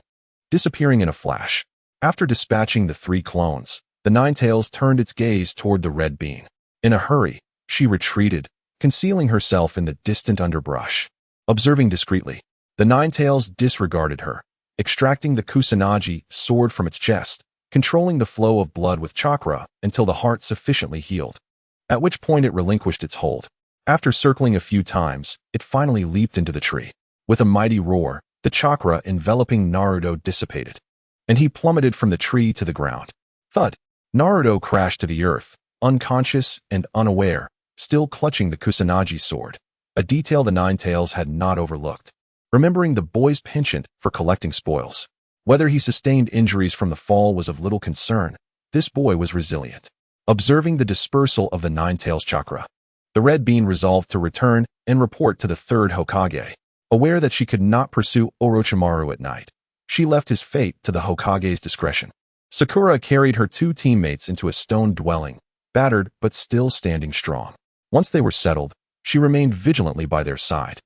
disappearing in a flash. After dispatching the 3 clones, the Nine Tails turned its gaze toward the red bean. In a hurry, she retreated, concealing herself in the distant underbrush. Observing discreetly, the Nine Tails disregarded her, extracting the Kusanagi sword from its chest, controlling the flow of blood with chakra until the heart sufficiently healed, at which point it relinquished its hold. After circling a few times, it finally leaped into the tree. With a mighty roar, The chakra enveloping Naruto dissipated, and he plummeted from the tree to the ground. Thud! Naruto crashed to the earth, unconscious and unaware, still clutching the Kusanagi sword, a detail the Nine Tails had not overlooked. Remembering the boy's penchant for collecting spoils. Whether he sustained injuries from the fall was of little concern. This boy was resilient. Observing the dispersal of the Nine Tails chakra, the Red Bean resolved to return and report to the third Hokage. Aware that she could not pursue Orochimaru at night, she left his fate to the Hokage's discretion. Sakura carried her two teammates into a stone dwelling, battered but still standing strong. Once they were settled, she remained vigilantly by their side.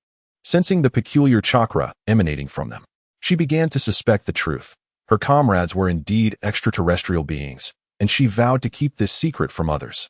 Sensing the peculiar chakra emanating from them, she began to suspect the truth. Her comrades were indeed extraterrestrial beings, and she vowed to keep this secret from others.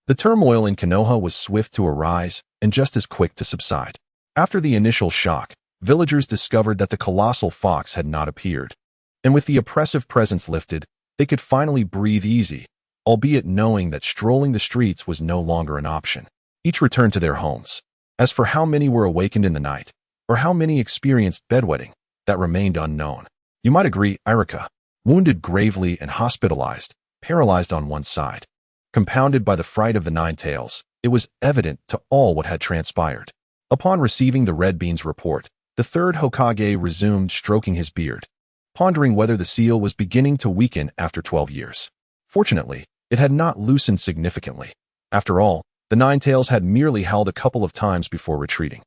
The turmoil in Konoha was swift to arise and just as quick to subside. After the initial shock, villagers discovered that the colossal fox had not appeared. And with the oppressive presence lifted, they could finally breathe easy, albeit knowing that strolling the streets was no longer an option. Each returned to their homes. As for how many were awakened in the night, or how many experienced bedwetting, that remained unknown. You might agree, Irika, wounded gravely and hospitalized, paralyzed on one side. Compounded by the fright of the Nine Tails, it was evident to all what had transpired. Upon receiving the Red Bean's report, the third Hokage resumed stroking his beard, pondering whether the seal was beginning to weaken after 12 years. Fortunately, it had not loosened significantly. After all, the Nine Tails had merely howled a couple of times before retreating.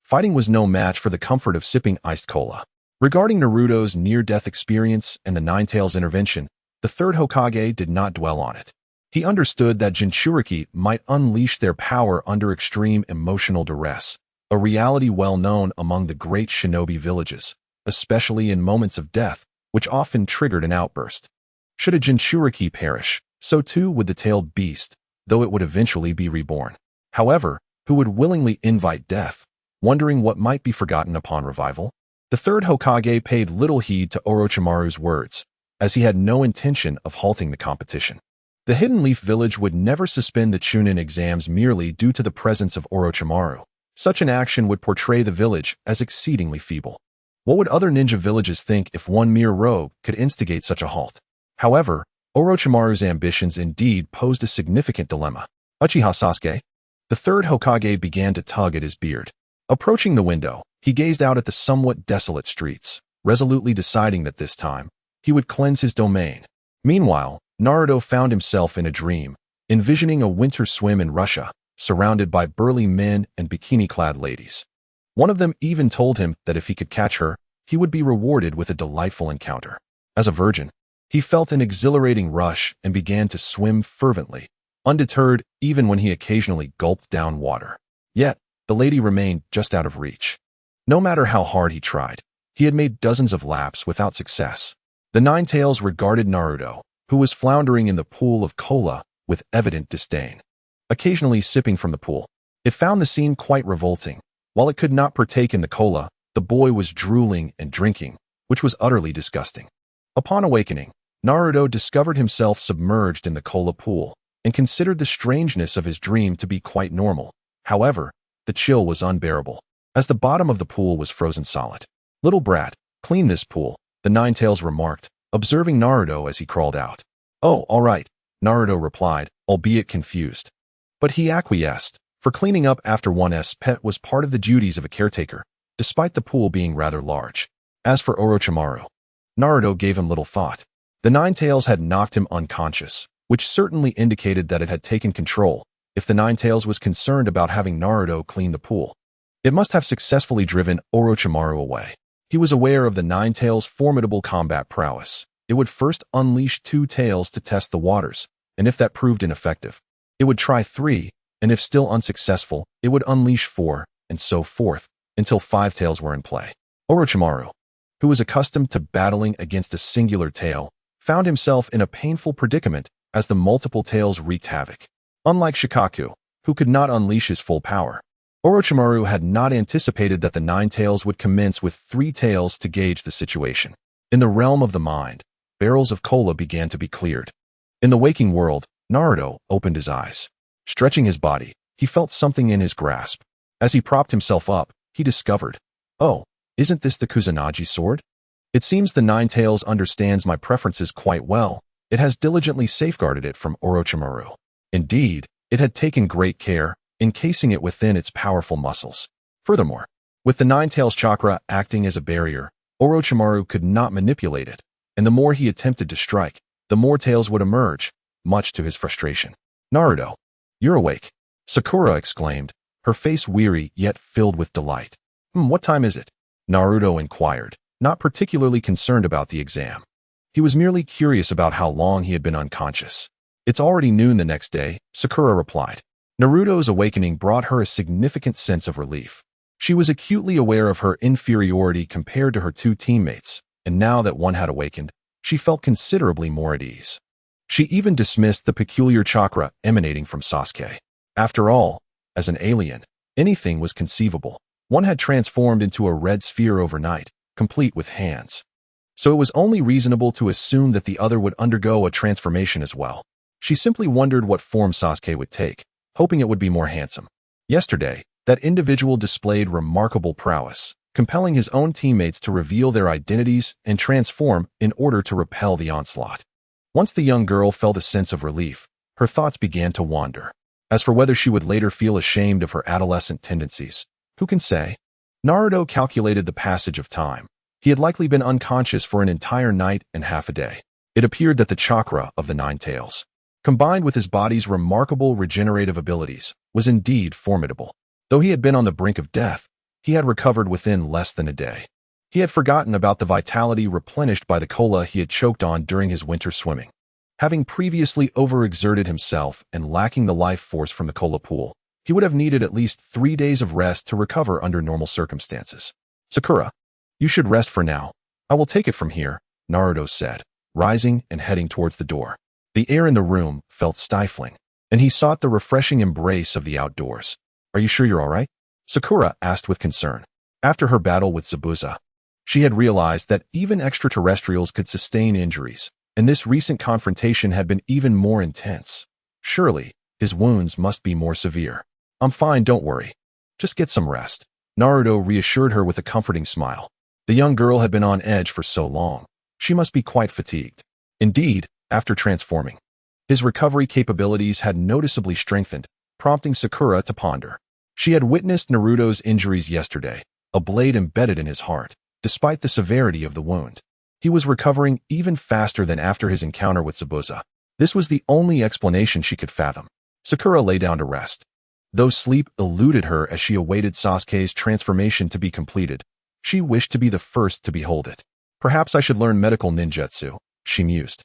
Fighting was no match for the comfort of sipping iced cola. Regarding Naruto's near-death experience and the Nine Tails' intervention, the third Hokage did not dwell on it. He understood that Jinchuriki might unleash their power under extreme emotional duress, a reality well known among the great shinobi villages, especially in moments of death, which often triggered an outburst. Should a Jinchuriki perish, so too would the tailed beast, though it would eventually be reborn. However, who would willingly invite death, wondering what might be forgotten upon revival? The third Hokage paid little heed to Orochimaru's words, as he had no intention of halting the competition. The Hidden Leaf Village would never suspend the Chunin exams merely due to the presence of Orochimaru. Such an action would portray the village as exceedingly feeble. What would other ninja villages think if one mere rogue could instigate such a halt? However, Orochimaru's ambitions indeed posed a significant dilemma. Uchiha Sasuke? The third Hokage began to tug at his beard. Approaching the window, he gazed out at the somewhat desolate streets, resolutely deciding that this time, he would cleanse his domain. Meanwhile, Naruto found himself in a dream, envisioning a winter swim in Russia, surrounded by burly men and bikini-clad ladies. One of them even told him that if he could catch her, he would be rewarded with a delightful encounter. As a virgin, he felt an exhilarating rush and began to swim fervently, undeterred even when he occasionally gulped down water. Yet, the lady remained just out of reach. No matter how hard he tried, he had made dozens of laps without success. The Nine Tails regarded Naruto, who was floundering in the pool of cola, with evident disdain. Occasionally sipping from the pool, it found the scene quite revolting. While it could not partake in the cola, the boy was drooling and drinking, which was utterly disgusting. Upon awakening, Naruto discovered himself submerged in the cola pool, and considered the strangeness of his dream to be quite normal. However, the chill was unbearable, as the bottom of the pool was frozen solid. "Little brat, clean this pool," the Nine Tails remarked, observing Naruto as he crawled out. "Oh, all right," Naruto replied, albeit confused. But he acquiesced, for cleaning up after one's pet was part of the duties of a caretaker, despite the pool being rather large. As for Orochimaru, Naruto gave him little thought. The Nine Tails had knocked him unconscious, which certainly indicated that it had taken control. If the Nine Tails was concerned about having Naruto clean the pool, it must have successfully driven Orochimaru away. He was aware of the Nine Tails' formidable combat prowess. It would first unleash 2 tails to test the waters, and if that proved ineffective, it would try 3, and if still unsuccessful, it would unleash 4, and so forth, until 5 tails were in play. Orochimaru, who was accustomed to battling against a singular tail, found himself in a painful predicament as the multiple tails wreaked havoc. Unlike Shikaku, who could not unleash his full power, Orochimaru had not anticipated that the Nine Tails would commence with 3 tails to gauge the situation. In the realm of the mind, barrels of cola began to be cleared. In the waking world, Naruto opened his eyes. Stretching his body, he felt something in his grasp. As he propped himself up, he discovered, oh, Isn't this the Kusanagi sword? It seems the Nine Tails understands my preferences quite well. It has diligently safeguarded it from Orochimaru. Indeed, it had taken great care, encasing it within its powerful muscles. Furthermore, with the Nine Tails chakra acting as a barrier, Orochimaru could not manipulate it, and the more he attempted to strike, the more tails would emerge, much to his frustration. Naruto, you're awake, Sakura exclaimed, her face weary yet filled with delight. What time is it? Naruto inquired, not particularly concerned about the exam. He was merely curious about how long he had been unconscious. It's already noon the next day, Sakura replied. Naruto's awakening brought her a significant sense of relief. She was acutely aware of her inferiority compared to her two teammates, and now that one had awakened, she felt considerably more at ease. She even dismissed the peculiar chakra emanating from Sasuke. After all, as an alien, anything was conceivable. One had transformed into a red sphere overnight, complete with hands. So it was only reasonable to assume that the other would undergo a transformation as well. She simply wondered what form Sasuke would take, hoping it would be more handsome. Yesterday, that individual displayed remarkable prowess, compelling his own teammates to reveal their identities and transform in order to repel the onslaught. Once the young girl felt a sense of relief, her thoughts began to wander. As for whether she would later feel ashamed of her adolescent tendencies, who can say? Naruto calculated the passage of time. He had likely been unconscious for an entire night and half a day. It appeared that the chakra of the Nine Tails, combined with his body's remarkable regenerative abilities, was indeed formidable. Though he had been on the brink of death, he had recovered within less than a day. He had forgotten about the vitality replenished by the cola he had choked on during his winter swimming. Having previously overexerted himself and lacking the life force from the cola pool, he would have needed at least 3 days of rest to recover under normal circumstances. Sakura, you should rest for now. I will take it from here, Naruto said, rising and heading towards the door. The air in the room felt stifling, and he sought the refreshing embrace of the outdoors. Are you sure you're all right? Sakura asked with concern. After her battle with Zabuza, she had realized that even extraterrestrials could sustain injuries, and this recent confrontation had been even more intense. Surely, his wounds must be more severe. I'm fine, don't worry. Just get some rest. Naruto reassured her with a comforting smile. The young girl had been on edge for so long. She must be quite fatigued. Indeed, after transforming, his recovery capabilities had noticeably strengthened, prompting Sakura to ponder. She had witnessed Naruto's injuries yesterday, a blade embedded in his heart. Despite the severity of the wound, he was recovering even faster than after his encounter with Zabuza. This was the only explanation she could fathom. Sakura lay down to rest. Though sleep eluded her as she awaited Sasuke's transformation to be completed, she wished to be the first to behold it. Perhaps I should learn medical ninjutsu, she mused.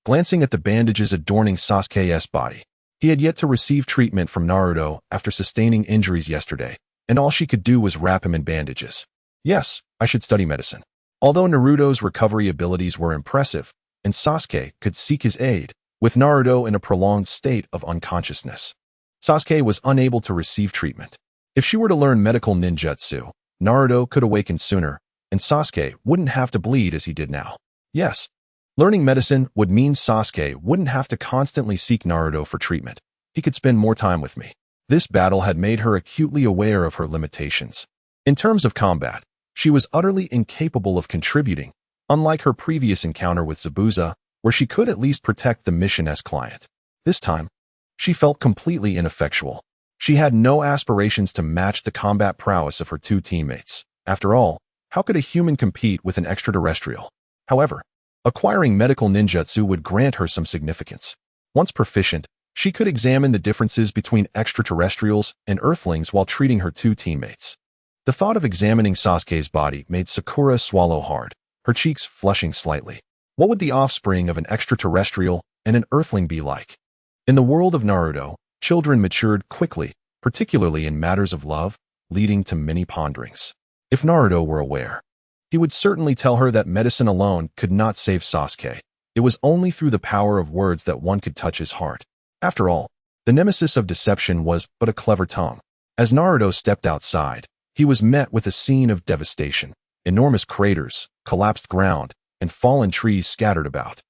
Glancing at the bandages adorning Sasuke's body, he had yet to receive treatment from Naruto after sustaining injuries yesterday, and all she could do was wrap him in bandages. Yes, I should study medicine. Although Naruto's recovery abilities were impressive, and Sasuke could seek his aid, with Naruto in a prolonged state of unconsciousness, Sasuke was unable to receive treatment. If she were to learn medical ninjutsu, Naruto could awaken sooner, and Sasuke wouldn't have to bleed as he did now. Yes, learning medicine would mean Sasuke wouldn't have to constantly seek Naruto for treatment. He could spend more time with me. This battle had made her acutely aware of her limitations. In terms of combat, she was utterly incapable of contributing, unlike her previous encounter with Zabuza, where she could at least protect the mission's client. This time, she felt completely ineffectual. She had no aspirations to match the combat prowess of her two teammates. After all, how could a human compete with an extraterrestrial? However, acquiring medical ninjutsu would grant her some significance. Once proficient, she could examine the differences between extraterrestrials and Earthlings while treating her two teammates. The thought of examining Sasuke's body made Sakura swallow hard, her cheeks flushing slightly. What would the offspring of an extraterrestrial and an Earthling be like? In the world of Naruto, children matured quickly, particularly in matters of love, leading to many ponderings. If Naruto were aware, he would certainly tell her that medicine alone could not save Sasuke. It was only through the power of words that one could touch his heart. After all, the nemesis of deception was but a clever tongue. As Naruto stepped outside, he was met with a scene of devastation. Enormous craters, collapsed ground, and fallen trees scattered about.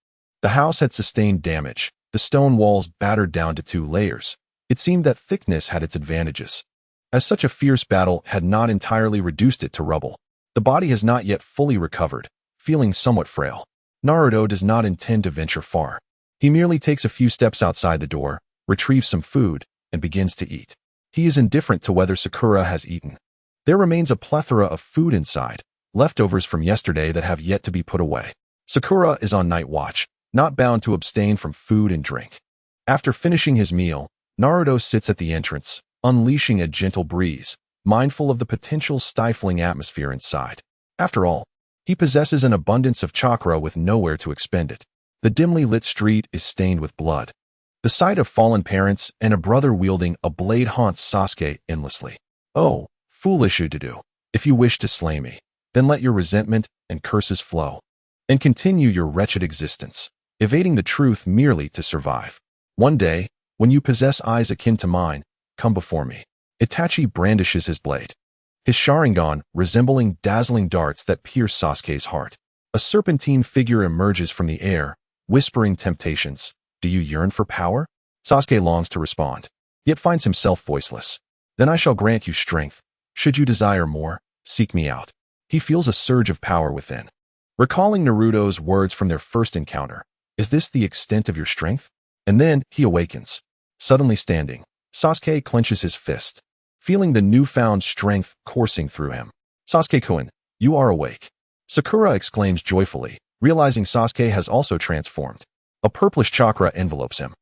The house had sustained damage, the stone walls battered down to 2 layers. It seemed that thickness had its advantages, as such a fierce battle had not entirely reduced it to rubble. The body has not yet fully recovered, feeling somewhat frail. Naruto does not intend to venture far. He merely takes a few steps outside the door, retrieves some food, and begins to eat. He is indifferent to whether Sakura has eaten. There remains a plethora of food inside, leftovers from yesterday that have yet to be put away. Sakura is on night watch, not bound to abstain from food and drink. After finishing his meal, Naruto sits at the entrance, unleashing a gentle breeze, mindful of the potential stifling atmosphere inside. After all, he possesses an abundance of chakra with nowhere to expend it. The dimly lit street is stained with blood. The sight of fallen parents and a brother wielding a blade haunts Sasuke endlessly. Oh, foolish Udodo. If you wish to slay me, then let your resentment and curses flow, and continue your wretched existence, evading the truth merely to survive. One day, when you possess eyes akin to mine, come before me. Itachi brandishes his blade, his Sharingan resembling dazzling darts that pierce Sasuke's heart. A serpentine figure emerges from the air, whispering temptations. Do you yearn for power? Sasuke longs to respond, yet finds himself voiceless. Then I shall grant you strength. Should you desire more, seek me out. He feels a surge of power within. Recalling Naruto's words from their first encounter, is this the extent of your strength? And then he awakens. Suddenly standing, Sasuke clenches his fist, feeling the newfound strength coursing through him. Sasuke-kun, you are awake. Sakura exclaims joyfully, realizing Sasuke has also transformed. A purplish chakra envelopes him.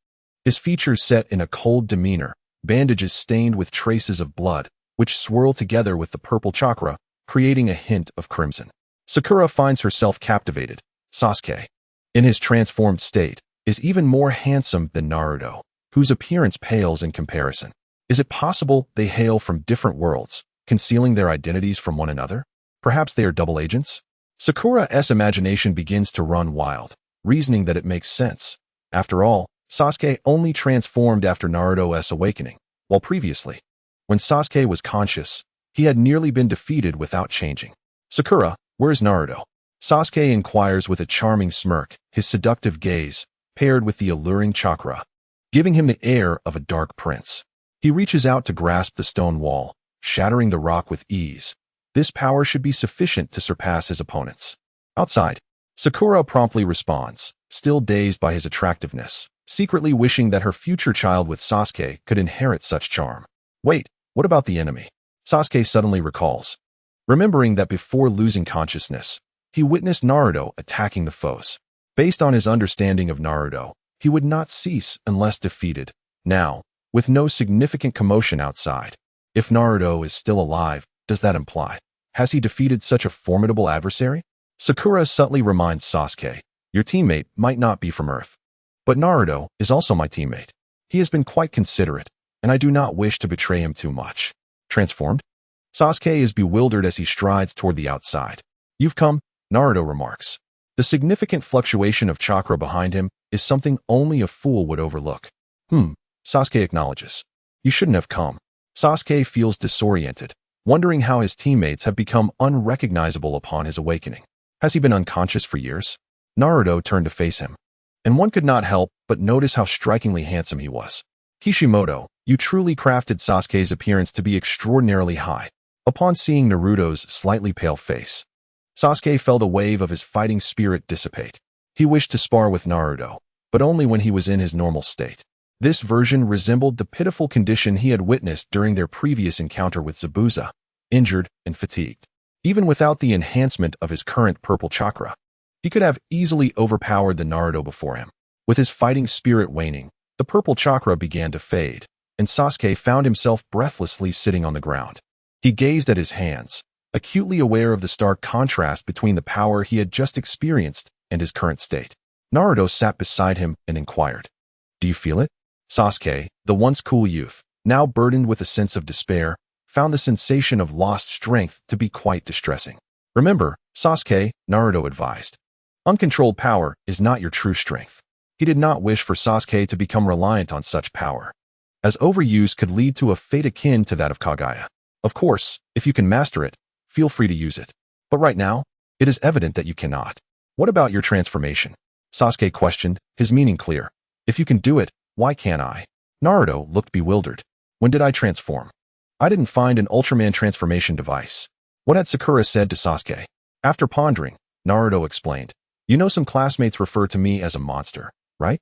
His features set in a cold demeanor, bandages stained with traces of blood, which swirl together with the purple chakra, creating a hint of crimson. Sakura finds herself captivated. Sasuke, in his transformed state, is even more handsome than Naruto, whose appearance pales in comparison. Is it possible they hail from different worlds, concealing their identities from one another? Perhaps they are double agents? Sakura's imagination begins to run wild, reasoning that it makes sense. After all, Sasuke only transformed after Naruto's awakening, while previously, when Sasuke was conscious, he had nearly been defeated without changing. Sakura, where's Naruto? Sasuke inquires with a charming smirk, his seductive gaze, paired with the alluring chakra, giving him the air of a dark prince. He reaches out to grasp the stone wall, shattering the rock with ease. This power should be sufficient to surpass his opponents. Outside, Sakura promptly responds, still dazed by his attractiveness, secretly wishing that her future child with Sasuke could inherit such charm. Wait, what about the enemy? Sasuke suddenly recalls, remembering that before losing consciousness, he witnessed Naruto attacking the foes. Based on his understanding of Naruto, he would not cease unless defeated. Now, with no significant commotion outside, if Naruto is still alive, does that imply? Has he defeated such a formidable adversary? Sakura subtly reminds Sasuke, your teammate might not be from Earth, but Naruto is also my teammate. He has been quite considerate, and I do not wish to betray him too much. Transformed? Sasuke is bewildered as he strides toward the outside. You've come, Naruto remarks. The significant fluctuation of chakra behind him is something only a fool would overlook. Sasuke acknowledges. You shouldn't have come. Sasuke feels disoriented, wondering how his teammates have become unrecognizable upon his awakening. Has he been unconscious for years? Naruto turned to face him, and one could not help but notice how strikingly handsome he was. Kishimoto, you truly crafted Sasuke's appearance to be extraordinarily high. Upon seeing Naruto's slightly pale face, Sasuke felt a wave of his fighting spirit dissipate. He wished to spar with Naruto, but only when he was in his normal state. This version resembled the pitiful condition he had witnessed during their previous encounter with Zabuza, injured and fatigued. Even without the enhancement of his current purple chakra, he could have easily overpowered the Naruto before him. With his fighting spirit waning, the purple chakra began to fade, and Sasuke found himself breathlessly sitting on the ground. He gazed at his hands, acutely aware of the stark contrast between the power he had just experienced and his current state. Naruto sat beside him and inquired, do you feel it? Sasuke, the once cool youth, now burdened with a sense of despair, found the sensation of lost strength to be quite distressing. Remember, Sasuke, Naruto advised, uncontrolled power is not your true strength. He did not wish for Sasuke to become reliant on such power, as overuse could lead to a fate akin to that of Kaguya. Of course, if you can master it, feel free to use it. But right now, it is evident that you cannot. What about your transformation? Sasuke questioned, his meaning clear. If you can do it, why can't I? Naruto looked bewildered. When did I transform? I didn't find an Ultraman transformation device. What had Sakura said to Sasuke? After pondering, Naruto explained, "You know, some classmates refer to me as a monster, right?"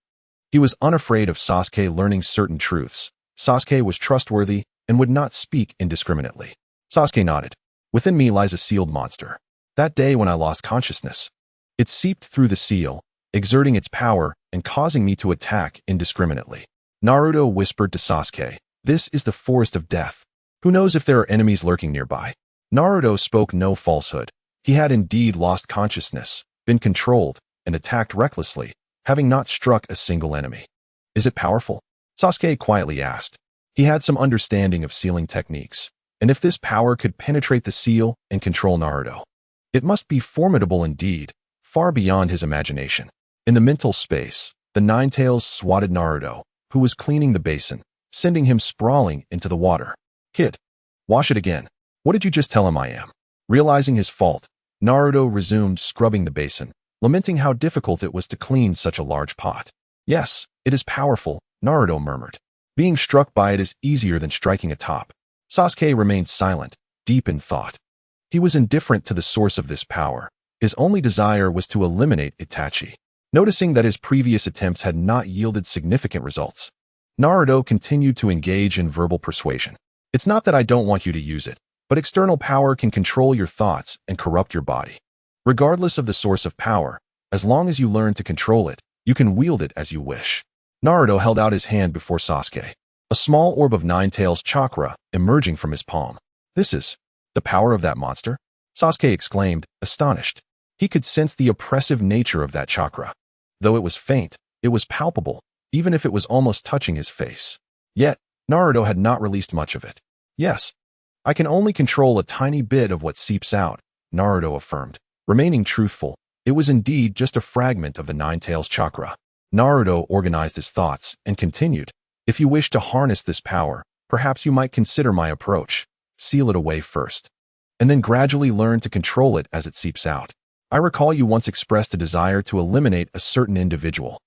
He was unafraid of Sasuke learning certain truths. Sasuke was trustworthy and would not speak indiscriminately. Sasuke nodded. "Within me lies a sealed monster. That day when I lost consciousness, it seeped through the seal, exerting its power and causing me to attack indiscriminately." Naruto whispered to Sasuke, "This is the forest of death. Who knows if there are enemies lurking nearby?" Naruto spoke no falsehood. He had indeed lost consciousness, been controlled, and attacked recklessly, having not struck a single enemy. "Is it powerful?" Sasuke quietly asked. He had some understanding of sealing techniques, and if this power could penetrate the seal and control Naruto, it must be formidable indeed, far beyond his imagination. In the mental space, the Nine-Tails swatted Naruto, who was cleaning the basin, sending him sprawling into the water. "Kid, wash it again. What did you just tell him I am?" Realizing his fault, Naruto resumed scrubbing the basin, lamenting how difficult it was to clean such a large pot. "Yes, it is powerful," Naruto murmured. "Being struck by it is easier than striking a top." Sasuke remained silent, deep in thought. He was indifferent to the source of this power. His only desire was to eliminate Itachi. Noticing that his previous attempts had not yielded significant results, Naruto continued to engage in verbal persuasion. "It's not that I don't want you to use it, but external power can control your thoughts and corrupt your body. Regardless of the source of power, as long as you learn to control it, you can wield it as you wish." Naruto held out his hand before Sasuke, a small orb of Nine-Tails chakra emerging from his palm. "This is the power of that monster?" Sasuke exclaimed, astonished. He could sense the oppressive nature of that chakra. Though it was faint, it was palpable, even if it was almost touching his face. Yet, Naruto had not released much of it. "Yes, I can only control a tiny bit of what seeps out," Naruto affirmed. Remaining truthful, it was indeed just a fragment of the Nine-Tails chakra. Naruto organized his thoughts and continued, "If you wish to harness this power, perhaps you might consider my approach. Seal it away first, and then gradually learn to control it as it seeps out. I recall you once expressed a desire to eliminate a certain individual,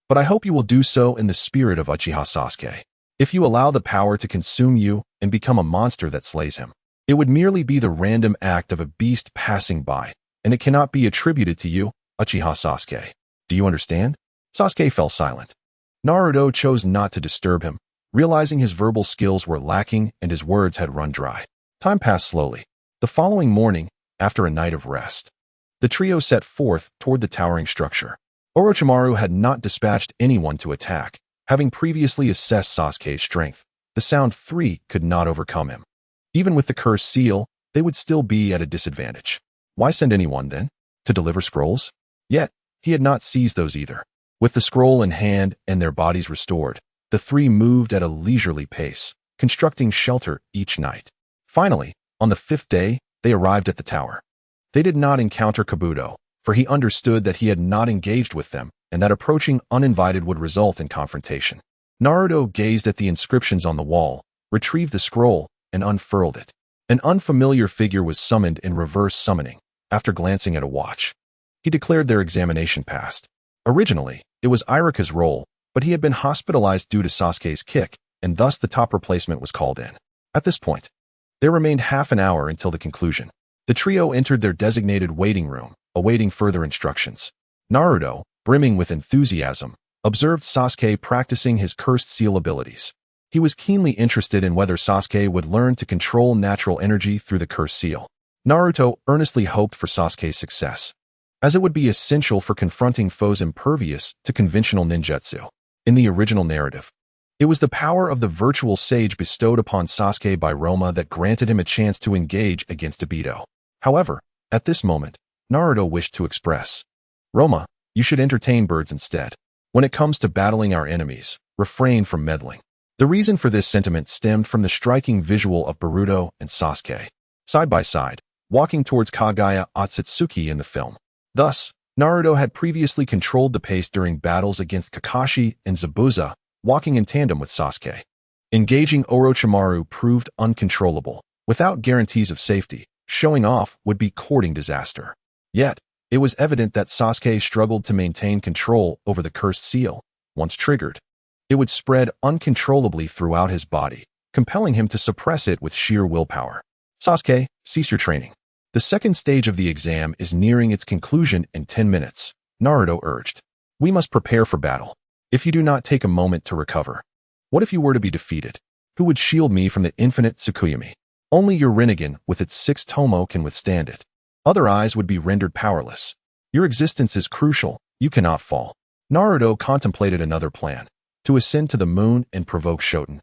but I hope you will do so in the spirit of Uchiha Sasuke. If you allow the power to consume you and become a monster that slays him, it would merely be the random act of a beast passing by, and it cannot be attributed to you, Uchiha Sasuke. Do you understand?" Sasuke fell silent. Naruto chose not to disturb him, realizing his verbal skills were lacking and his words had run dry. Time passed slowly. The following morning, after a night of rest, the trio set forth toward the towering structure. Orochimaru had not dispatched anyone to attack, having previously assessed Sasuke's strength. The Sound Three could not overcome him. Even with the cursed seal, they would still be at a disadvantage. Why send anyone, then? To deliver scrolls? Yet, he had not seized those either. With the scroll in hand and their bodies restored, the three moved at a leisurely pace, constructing shelter each night. Finally, on the 5th day, they arrived at the tower. They did not encounter Kabuto, for he understood that he had not engaged with them and that approaching uninvited would result in confrontation. Naruto gazed at the inscriptions on the wall, retrieved the scroll, and unfurled it. An unfamiliar figure was summoned in reverse summoning. After glancing at a watch, he declared their examination passed. Originally, it was Irika's role, but he had been hospitalized due to Sasuke's kick, and thus the top replacement was called in. At this point, there remained half an hour until the conclusion. The trio entered their designated waiting room, awaiting further instructions. Naruto, brimming with enthusiasm, observed Sasuke practicing his cursed seal abilities. He was keenly interested in whether Sasuke would learn to control natural energy through the cursed seal. Naruto earnestly hoped for Sasuke's success, as it would be essential for confronting foes impervious to conventional ninjutsu. In the original narrative, it was the power of the virtual sage bestowed upon Sasuke by Roma that granted him a chance to engage against Obito. However, at this moment, Naruto wished to express, "Roma, you should entertain birds instead. When it comes to battling our enemies, refrain from meddling." The reason for this sentiment stemmed from the striking visual of Boruto and Sasuke, side by side, walking towards Kagaya Otsutsuki in the film. Thus, Naruto had previously controlled the pace during battles against Kakashi and Zabuza, walking in tandem with Sasuke. Engaging Orochimaru proved uncontrollable. Without guarantees of safety, showing off would be courting disaster. Yet, it was evident that Sasuke struggled to maintain control over the cursed seal. Once triggered, it would spread uncontrollably throughout his body, compelling him to suppress it with sheer willpower. "Sasuke, cease your training. The second stage of the exam is nearing its conclusion in 10 minutes, Naruto urged. We must prepare for battle. If you do not take a moment to recover, what if you were to be defeated? Who would shield me from the infinite Tsukuyomi? Only your Rinnegan with its 6 tomo can withstand it. Other eyes would be rendered powerless. Your existence is crucial. You cannot fall. Naruto contemplated another plan, to ascend to the moon and provoke Shoten,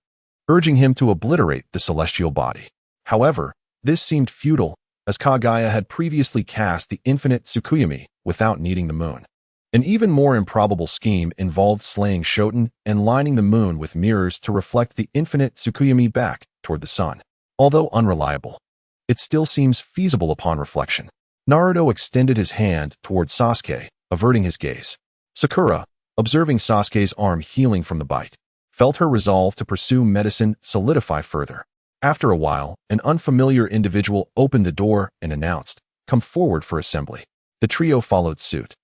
urging him to obliterate the celestial body. However, this seemed futile, as Kagaya had previously cast the infinite Tsukuyomi without needing the moon. An even more improbable scheme involved slaying Shoten and lining the moon with mirrors to reflect the infinite Tsukuyomi back toward the sun. Although unreliable, it still seems feasible upon reflection. Naruto extended his hand toward Sasuke, averting his gaze. Sakura, observing Sasuke's arm healing from the bite, felt her resolve to pursue medicine solidify further. After a while, an unfamiliar individual opened the door and announced, "Come forward for assembly." The trio followed suit.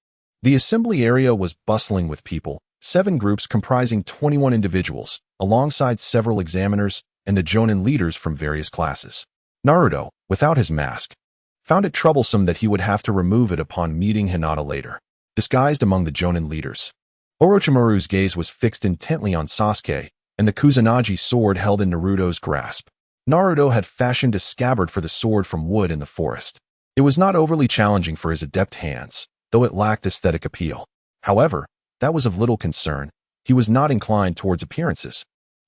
The assembly area was bustling with people, 7 groups comprising 21 individuals, alongside several examiners and the Jonin leaders from various classes. Naruto, without his mask, found it troublesome that he would have to remove it upon meeting Hinata later. Disguised among the Jonin leaders, Orochimaru's gaze was fixed intently on Sasuke and the Kusanagi sword held in Naruto's grasp. Naruto had fashioned a scabbard for the sword from wood in the forest. It was not overly challenging for his adept hands, though it lacked aesthetic appeal. However, that was of little concern. He was not inclined towards appearances,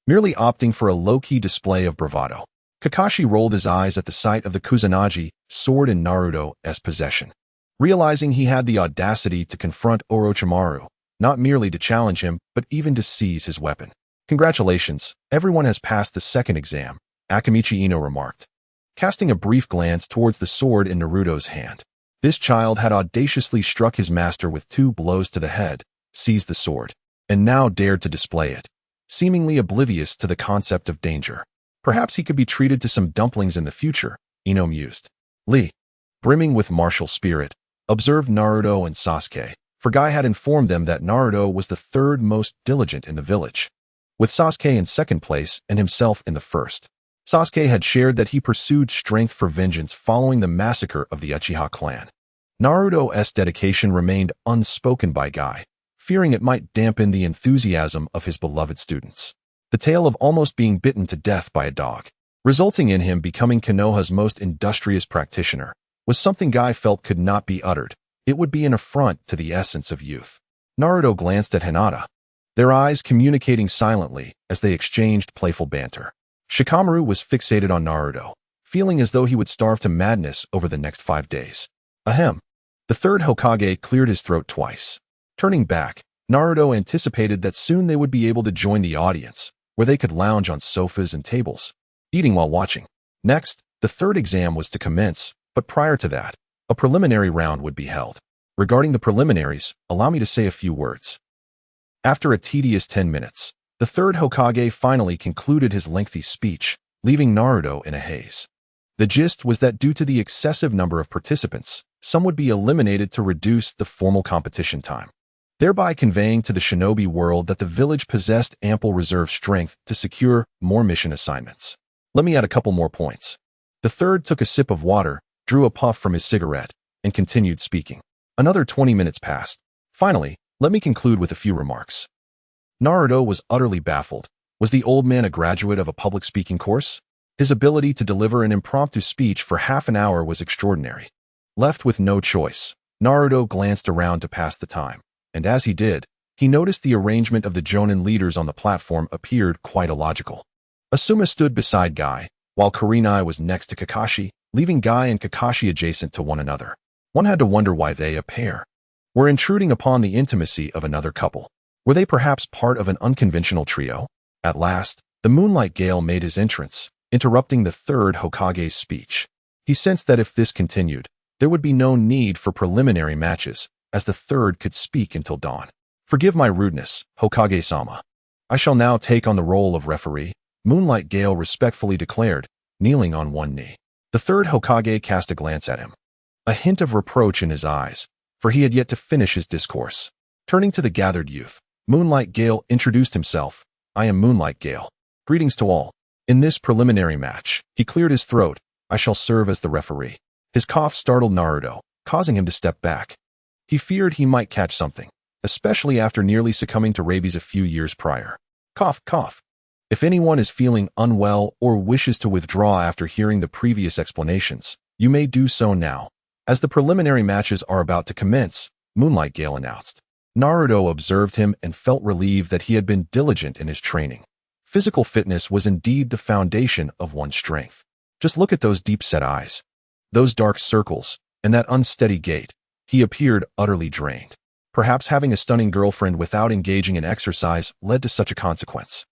merely opting for a low-key display of bravado. Kakashi rolled his eyes at the sight of the Kusanagi sword in Naruto's possession. Realizing he had the audacity to confront Orochimaru, not merely to challenge him, but even to seize his weapon. Congratulations, everyone has passed the second exam, Akamichi Ino remarked, casting a brief glance towards the sword in Naruto's hand. This child had audaciously struck his master with 2 blows to the head, seized the sword, and now dared to display it, seemingly oblivious to the concept of danger. Perhaps he could be treated to some dumplings in the future, Ino mused. Lee, brimming with martial spirit, observed Naruto and Sasuke, for Guy had informed them that Naruto was the 3rd most diligent in the village, with Sasuke in 2nd place and himself in the 1st. Sasuke had shared that he pursued strength for vengeance following the massacre of the Uchiha clan. Naruto's dedication remained unspoken by Guy, fearing it might dampen the enthusiasm of his beloved students. The tale of almost being bitten to death by a dog, resulting in him becoming Konoha's most industrious practitioner, was something Guy felt could not be uttered. It would be an affront to the essence of youth. Naruto glanced at Hinata, their eyes communicating silently as they exchanged playful banter. Shikamaru was fixated on Naruto, feeling as though he would starve to madness over the next 5 days. Ahem. The 3rd Hokage cleared his throat twice. Turning back, Naruto anticipated that soon they would be able to join the audience, where they could lounge on sofas and tables, eating while watching. Next, the 3rd exam was to commence, but prior to that, a preliminary round would be held. Regarding the preliminaries, allow me to say a few words. After a tedious 10 minutes, the 3rd Hokage finally concluded his lengthy speech, leaving Naruto in a haze. The gist was that due to the excessive number of participants, some would be eliminated to reduce the formal competition time, thereby conveying to the shinobi world that the village possessed ample reserve strength to secure more mission assignments. Let me add a couple more points. The 3rd took a sip of water, drew a puff from his cigarette, and continued speaking. Another 20 minutes passed. Finally, let me conclude with a few remarks. Naruto was utterly baffled. Was the old man a graduate of a public speaking course? His ability to deliver an impromptu speech for half an hour was extraordinary. Left with no choice, Naruto glanced around to pass the time, and as he did, he noticed the arrangement of the Jonin leaders on the platform appeared quite illogical. Asuma stood beside Guy, while Kurenai was next to Kakashi, leaving Guy and Kakashi adjacent to one another. One had to wonder why they, a pair, were intruding upon the intimacy of another couple. Were they perhaps part of an unconventional trio? At last, the Moonlight Gale made his entrance, interrupting the 3rd Hokage's speech. He sensed that if this continued, there would be no need for preliminary matches, as the 3rd could speak until dawn. Forgive my rudeness, Hokage-sama. I shall now take on the role of referee, Moonlight Gale respectfully declared, kneeling on one knee. The 3rd Hokage cast a glance at him, a hint of reproach in his eyes, for he had yet to finish his discourse. Turning to the gathered youth, Moonlight Gale introduced himself. I am Moonlight Gale. Greetings to all. In this preliminary match, he cleared his throat. I shall serve as the referee. His cough startled Naruto, causing him to step back. He feared he might catch something, especially after nearly succumbing to rabies a few years prior. Cough, cough. If anyone is feeling unwell or wishes to withdraw after hearing the previous explanations, you may do so now. As the preliminary matches are about to commence, Moonlight Gale announced. Naruto observed him and felt relieved that he had been diligent in his training. Physical fitness was indeed the foundation of one's strength. Just look at those deep-set eyes, those dark circles, and that unsteady gait. He appeared utterly drained. Perhaps having a stunning girlfriend without engaging in exercise led to such a consequence.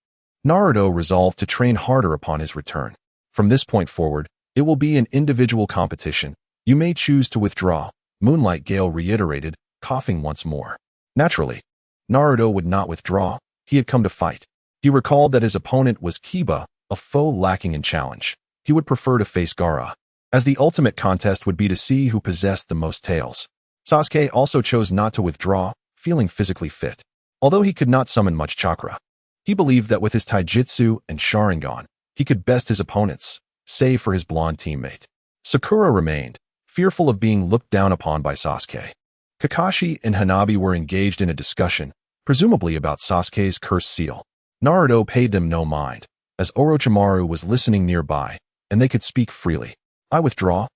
Naruto resolved to train harder upon his return. From this point forward, it will be an individual competition. You may choose to withdraw, Moonlight Gale reiterated, coughing once more. Naturally, Naruto would not withdraw. He had come to fight. He recalled that his opponent was Kiba, a foe lacking in challenge. He would prefer to face Gaara, as the ultimate contest would be to see who possessed the most tails. Sasuke also chose not to withdraw, feeling physically fit. Although he could not summon much chakra, he believed that with his taijutsu and Sharingan, he could best his opponents, save for his blonde teammate. Sakura remained, fearful of being looked down upon by Sasuke. Kakashi and Hanabi were engaged in a discussion, presumably about Sasuke's cursed seal. Naruto paid them no mind, as Orochimaru was listening nearby, and they could speak freely. I withdraw.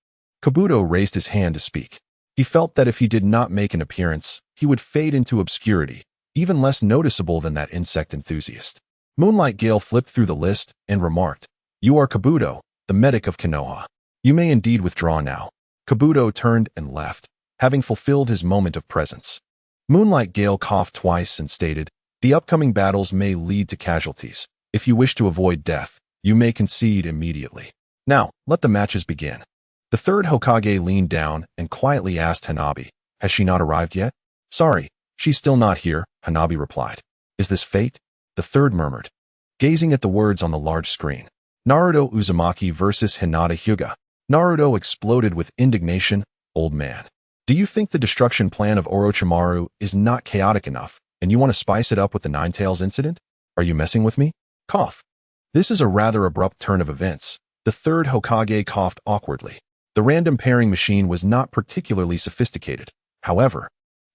Kabuto raised his hand to speak. He felt that if he did not make an appearance, he would fade into obscurity, even less noticeable than that insect enthusiast. Moonlight Gale flipped through the list and remarked, "You are Kabuto, the medic of Konoha. You may indeed withdraw now." Kabuto turned and left, having fulfilled his moment of presence. Moonlight Gale coughed twice and stated, "The upcoming battles may lead to casualties. If you wish to avoid death, you may concede immediately. Now, let the matches begin." The third Hokage leaned down and quietly asked Hanabi, "Has she not arrived yet?" "Sorry, she's still not here," Hanabi replied. "Is this fate?" the third murmured, gazing at the words on the large screen. Naruto Uzumaki versus Hinata Hyuga. Naruto exploded with indignation. "Old man, do you think the destruction plan of Orochimaru is not chaotic enough, and you want to spice it up with the Nine Tails incident? Are you messing with me?" Cough. This is a rather abrupt turn of events. The third Hokage coughed awkwardly. The random pairing machine was not particularly sophisticated. However,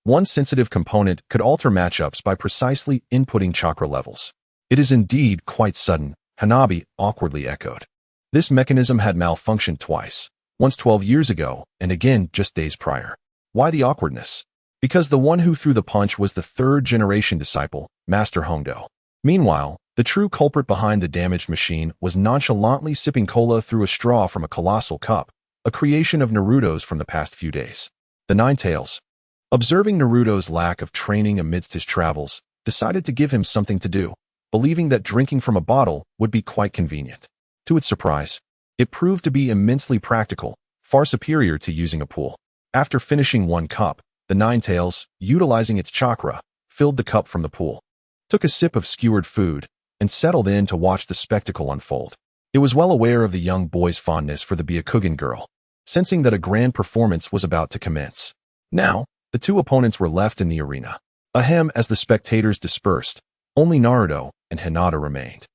one sensitive component could alter matchups by precisely inputting chakra levels. "It is indeed quite sudden," Hanabi awkwardly echoed. This mechanism had malfunctioned twice, once 12 years ago and again just days prior. Why the awkwardness? Because the one who threw the punch was the third-generation disciple, Master Hondo. Meanwhile, the true culprit behind the damaged machine was nonchalantly sipping cola through a straw from a colossal cup, a creation of Naruto's from the past few days. The Nine Tails, observing Naruto's lack of training amidst his travels, decided to give him something to do, believing that drinking from a bottle would be quite convenient. To its surprise, it proved to be immensely practical, far superior to using a pool. After finishing one cup, the Nine Tails, utilizing its chakra, filled the cup from the pool, took a sip of skewered food, and settled in to watch the spectacle unfold. It was well aware of the young boy's fondness for the Byakugan girl, sensing that a grand performance was about to commence. Now, the two opponents were left in the arena. Ahem, as the spectators dispersed, only Naruto and Hinata remained.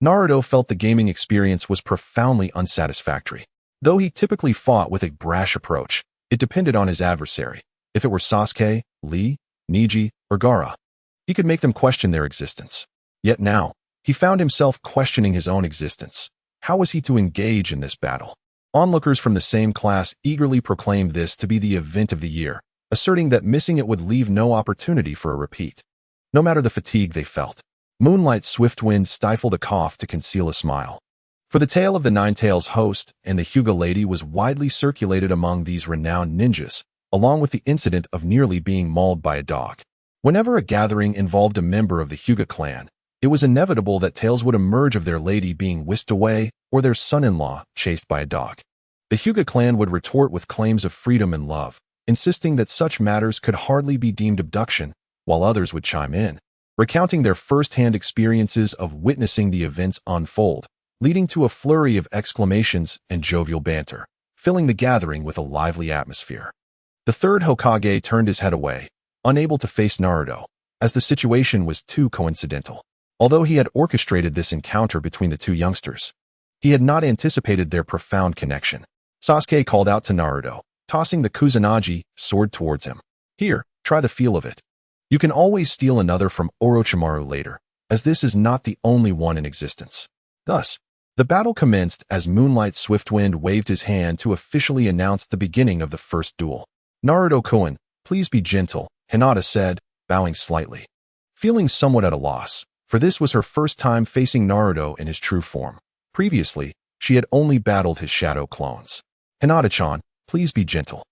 Naruto felt the gaming experience was profoundly unsatisfactory. Though he typically fought with a brash approach, it depended on his adversary. If it were Sasuke, Lee, Neji, or Gaara, he could make them question their existence. Yet now, he found himself questioning his own existence. How was he to engage in this battle? Onlookers from the same class eagerly proclaimed this to be the event of the year, asserting that missing it would leave no opportunity for a repeat. No matter the fatigue they felt, Moonlight's swift wind stifled a cough to conceal a smile. For the tale of the Nine Tails host and the Hyuga lady was widely circulated among these renowned ninjas, along with the incident of nearly being mauled by a dog. Whenever a gathering involved a member of the Hyuga clan, it was inevitable that tales would emerge of their lady being whisked away or their son-in-law chased by a dog. The Hyuga clan would retort with claims of freedom and love, insisting that such matters could hardly be deemed abduction, while others would chime in, recounting their first-hand experiences of witnessing the events unfold, leading to a flurry of exclamations and jovial banter, filling the gathering with a lively atmosphere. The third Hokage turned his head away, unable to face Naruto, as the situation was too coincidental. Although he had orchestrated this encounter between the two youngsters, he had not anticipated their profound connection. Sasuke called out to Naruto, tossing the Kusanagi sword towards him. Here, try the feel of it. You can always steal another from Orochimaru later, as this is not the only one in existence. Thus, the battle commenced as Moonlight Swiftwind waved his hand to officially announce the beginning of the first duel. Naruto-kun, please be gentle, Hinata said, bowing slightly. Feeling somewhat at a loss, for this was her first time facing Naruto in his true form. Previously, she had only battled his shadow clones. Hinata-chan, please be gentle.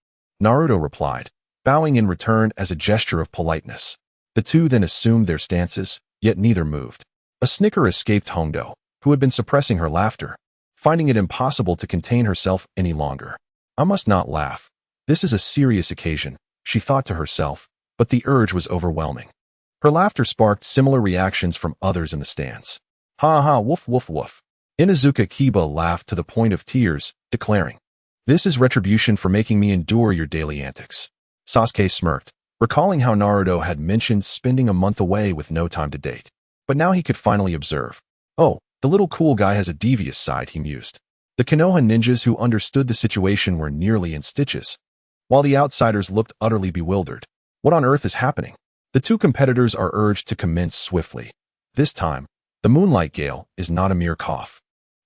Naruto replied, bowing in return as a gesture of politeness. The two then assumed their stances, yet neither moved. A snicker escaped Hongdo, who had been suppressing her laughter, finding it impossible to contain herself any longer. I must not laugh. This is a serious occasion, she thought to herself, but the urge was overwhelming. Her laughter sparked similar reactions from others in the stands. Ha ha, woof woof woof. Inazuka Kiba laughed to the point of tears, declaring, "This is retribution for making me endure your daily antics." Sasuke smirked, recalling how Naruto had mentioned spending a month away with no time to date. But now he could finally observe. Oh, the little cool guy has a devious side, he mused. The Konoha ninjas who understood the situation were nearly in stitches, while the outsiders looked utterly bewildered. What on earth is happening? The two competitors are urged to commence swiftly. This time, the Moonlight Gale is not a mere cough,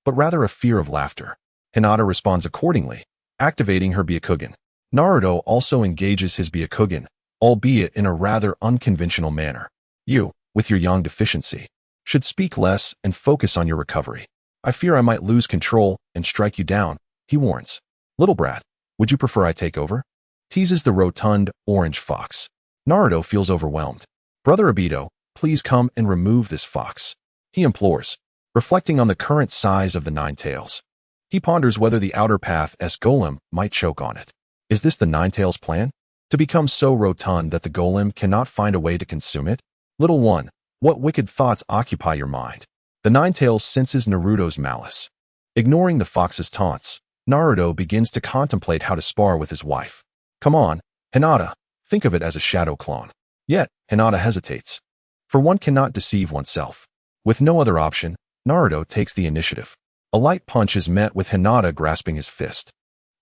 but rather a fear of laughter. Hinata responds accordingly, activating her Byakugan. Naruto also engages his Byakugan, albeit in a rather unconventional manner. You, with your yang deficiency, should speak less and focus on your recovery. I fear I might lose control and strike you down, he warns. Little brat, would you prefer I take over? Teases the rotund, orange fox. Naruto feels overwhelmed. Brother Obito, please come and remove this fox, he implores, reflecting on the current size of the Nine Tails. He ponders whether the Outer Path's golem might choke on it. Is this the Nine Tails plan? To become so rotund that the golem cannot find a way to consume it? Little one, what wicked thoughts occupy your mind? The Nine Tails senses Naruto's malice. Ignoring the fox's taunts, Naruto begins to contemplate how to spar with his wife. Come on, Hinata, think of it as a shadow clone. Yet, Hinata hesitates. For one cannot deceive oneself. With no other option, Naruto takes the initiative. A light punch is met with Hinata grasping his fist,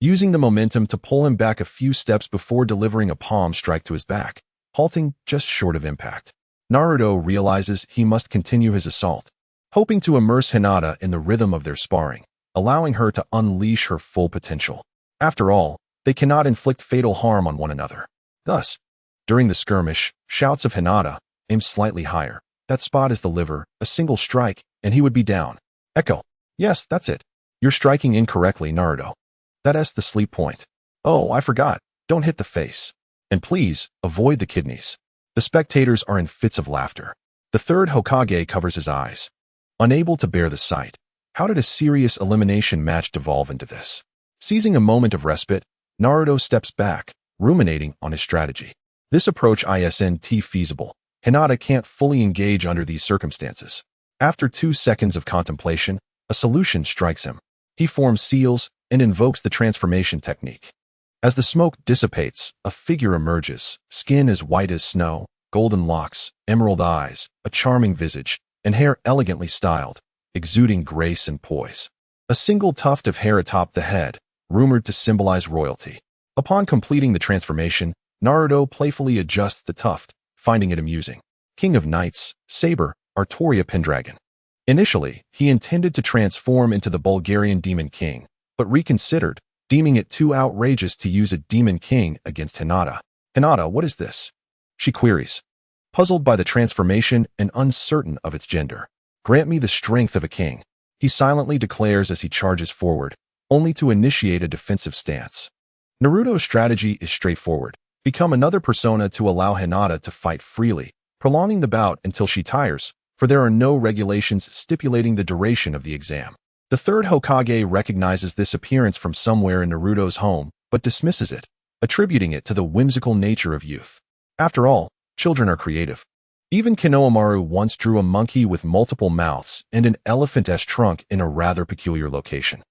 using the momentum to pull him back a few steps before delivering a palm strike to his back, halting just short of impact. Naruto realizes he must continue his assault, hoping to immerse Hinata in the rhythm of their sparring, allowing her to unleash her full potential. After all, they cannot inflict fatal harm on one another. Thus, during the skirmish, shouts of Hinata, aim slightly higher. That spot is the liver, a single strike, and he would be down. Echo. Yes, that's it. You're striking incorrectly, Naruto. That's the sleep point. Oh, I forgot. Don't hit the face. And please, avoid the kidneys. The spectators are in fits of laughter. The third Hokage covers his eyes, unable to bear the sight. How did a serious elimination match devolve into this? Seizing a moment of respite, Naruto steps back, ruminating on his strategy. This approach isn't feasible. Hinata can't fully engage under these circumstances. After 2 seconds of contemplation, a solution strikes him. He forms seals and invokes the transformation technique. As the smoke dissipates, a figure emerges, skin as white as snow, golden locks, emerald eyes, a charming visage, and hair elegantly styled, exuding grace and poise. A single tuft of hair atop the head, rumored to symbolize royalty. Upon completing the transformation, Naruto playfully adjusts the tuft, finding it amusing. King of Knights, Saber, Artoria Pendragon. Initially, he intended to transform into the Bulgarian Demon King, but reconsidered, deeming it too outrageous to use a Demon King against Hinata. Hinata, what is this? She queries, puzzled by the transformation and uncertain of its gender. Grant me the strength of a king, he silently declares as he charges forward, only to initiate a defensive stance. Naruto's strategy is straightforward. Become another persona to allow Hinata to fight freely, prolonging the bout until she tires, for there are no regulations stipulating the duration of the exam. The third Hokage recognizes this appearance from somewhere in Naruto's home, but dismisses it, attributing it to the whimsical nature of youth. After all, children are creative. Even Konohamaru once drew a monkey with multiple mouths and an elephant-esque trunk in a rather peculiar location.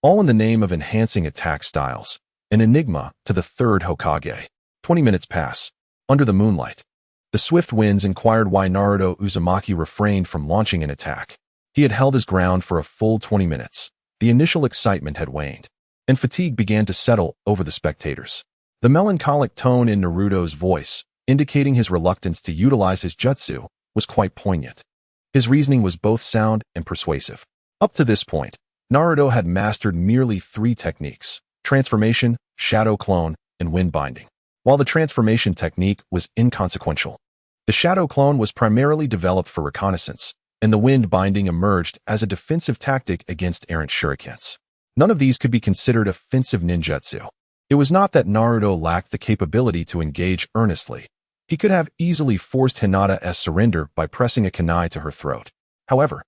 All in the name of enhancing attack styles, an enigma to the third Hokage. 20 minutes pass. Under the moonlight, the swift winds inquired why Naruto Uzumaki refrained from launching an attack. He had held his ground for a full 20 minutes. The initial excitement had waned. and fatigue began to settle over the spectators. The melancholic tone in Naruto's voice, indicating his reluctance to utilize his jutsu, was quite poignant. His reasoning was both sound and persuasive. Up to this point, Naruto had mastered merely 3 techniques: transformation, shadow clone, and wind binding. While the transformation technique was inconsequential, the shadow clone was primarily developed for reconnaissance, and the wind binding emerged as a defensive tactic against errant shurikens. None of these could be considered offensive ninjutsu. It was not that Naruto lacked the capability to engage earnestly. He could have easily forced Hinata's surrender by pressing a kunai to her throat. However,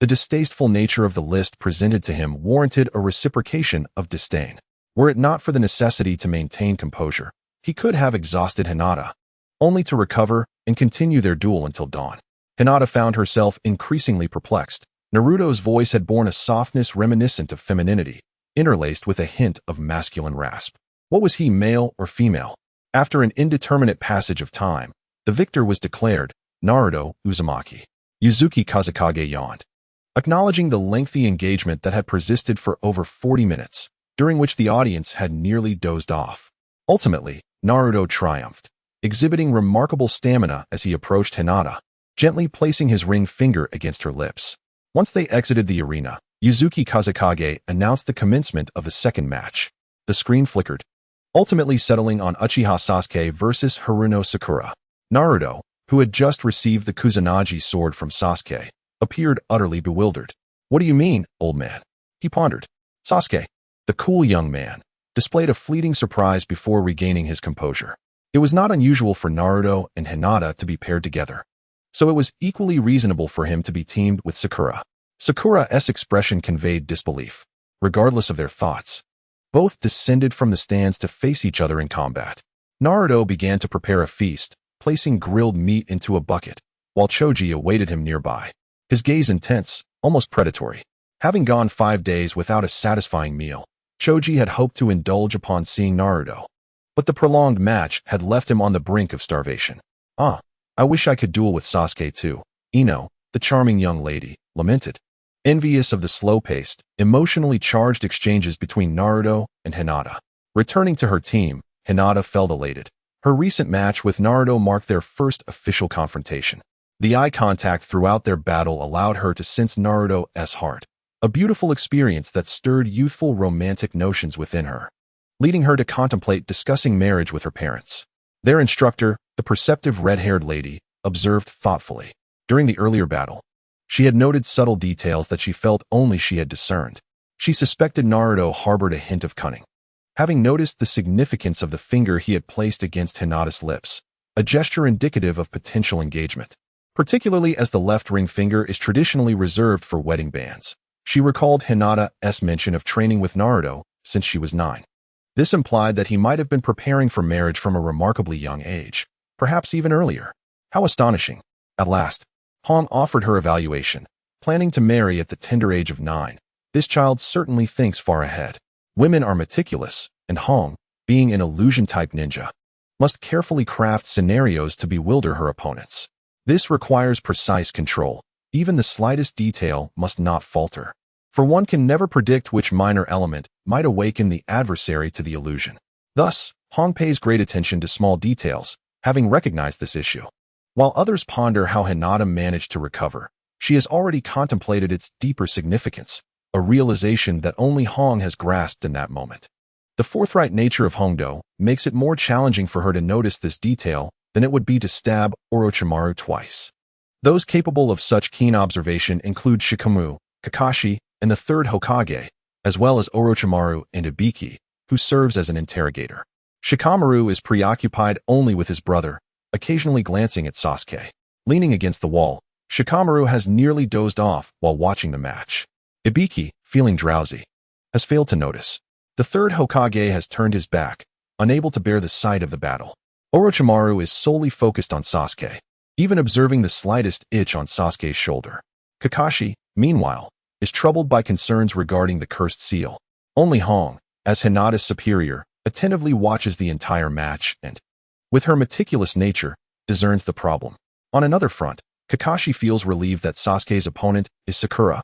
the distasteful nature of the list presented to him warranted a reciprocation of disdain. Were it not for the necessity to maintain composure, he could have exhausted Hinata, only to recover and continue their duel until dawn. Hinata found herself increasingly perplexed. Naruto's voice had borne a softness reminiscent of femininity, interlaced with a hint of masculine rasp. What was he, male or female? After an indeterminate passage of time, the victor was declared, Naruto Uzumaki. Yuzuki Kazekage yawned, acknowledging the lengthy engagement that had persisted for over 40 minutes, during which the audience had nearly dozed off. Ultimately, Naruto triumphed, exhibiting remarkable stamina as he approached Hinata, gently placing his ring finger against her lips. Once they exited the arena, Yuzuki Kazekage announced the commencement of the second match. The screen flickered, ultimately settling on Uchiha Sasuke versus Haruno Sakura. Naruto, who had just received the Kusanagi sword from Sasuke, appeared utterly bewildered. "What do you mean, old man?" he pondered. Sasuke, the cool young man, displayed a fleeting surprise before regaining his composure. It was not unusual for Naruto and Hinata to be paired together, so it was equally reasonable for him to be teamed with Sakura. Sakura's expression conveyed disbelief. Regardless of their thoughts, both descended from the stands to face each other in combat. Naruto began to prepare a feast, placing grilled meat into a bucket, while Choji awaited him nearby, his gaze intense, almost predatory. Having gone 5 days without a satisfying meal, Choji had hoped to indulge upon seeing Naruto, but the prolonged match had left him on the brink of starvation. I wish I could duel with Sasuke too," Ino, the charming young lady, lamented. Envious of the slow-paced, emotionally charged exchanges between Naruto and Hinata. Returning to her team, Hinata felt elated. Her recent match with Naruto marked their first official confrontation. The eye contact throughout their battle allowed her to sense Naruto's heart, a beautiful experience that stirred youthful romantic notions within her, leading her to contemplate discussing marriage with her parents. Their instructor, the perceptive red-haired lady, observed thoughtfully. During the earlier battle, she had noted subtle details that she felt only she had discerned. She suspected Naruto harbored a hint of cunning. Having noticed the significance of the finger he had placed against Hinata's lips, a gesture indicative of potential engagement, particularly as the left ring finger is traditionally reserved for wedding bands. She recalled Hinata's mention of training with Naruto since she was 9. This implied that he might have been preparing for marriage from a remarkably young age, perhaps even earlier. How astonishing. At last, Hong offered her evaluation, planning to marry at the tender age of 9. This child certainly thinks far ahead. Women are meticulous, and Hong, being an illusion-type ninja, must carefully craft scenarios to bewilder her opponents. This requires precise control. Even the slightest detail must not falter, for one can never predict which minor element might awaken the adversary to the illusion. Thus, Hong pays great attention to small details, having recognized this issue. While others ponder how Hinata managed to recover, she has already contemplated its deeper significance, a realization that only Hong has grasped in that moment. The forthright nature of Hongdo makes it more challenging for her to notice this detail than it would be to stab Orochimaru twice. Those capable of such keen observation include Shikamaru, Kakashi, and the third Hokage, as well as Orochimaru and Ibiki, who serves as an interrogator. Shikamaru is preoccupied only with his brother, occasionally glancing at Sasuke. Leaning against the wall, Shikamaru has nearly dozed off while watching the match. Ibiki, feeling drowsy, has failed to notice. The third Hokage has turned his back, unable to bear the sight of the battle. Orochimaru is solely focused on Sasuke, even observing the slightest itch on Sasuke's shoulder. Kakashi, meanwhile, is troubled by concerns regarding the cursed seal. Only Hong, as Hinata's superior, attentively watches the entire match and, with her meticulous nature, discerns the problem. On another front, Kakashi feels relieved that Sasuke's opponent is Sakura.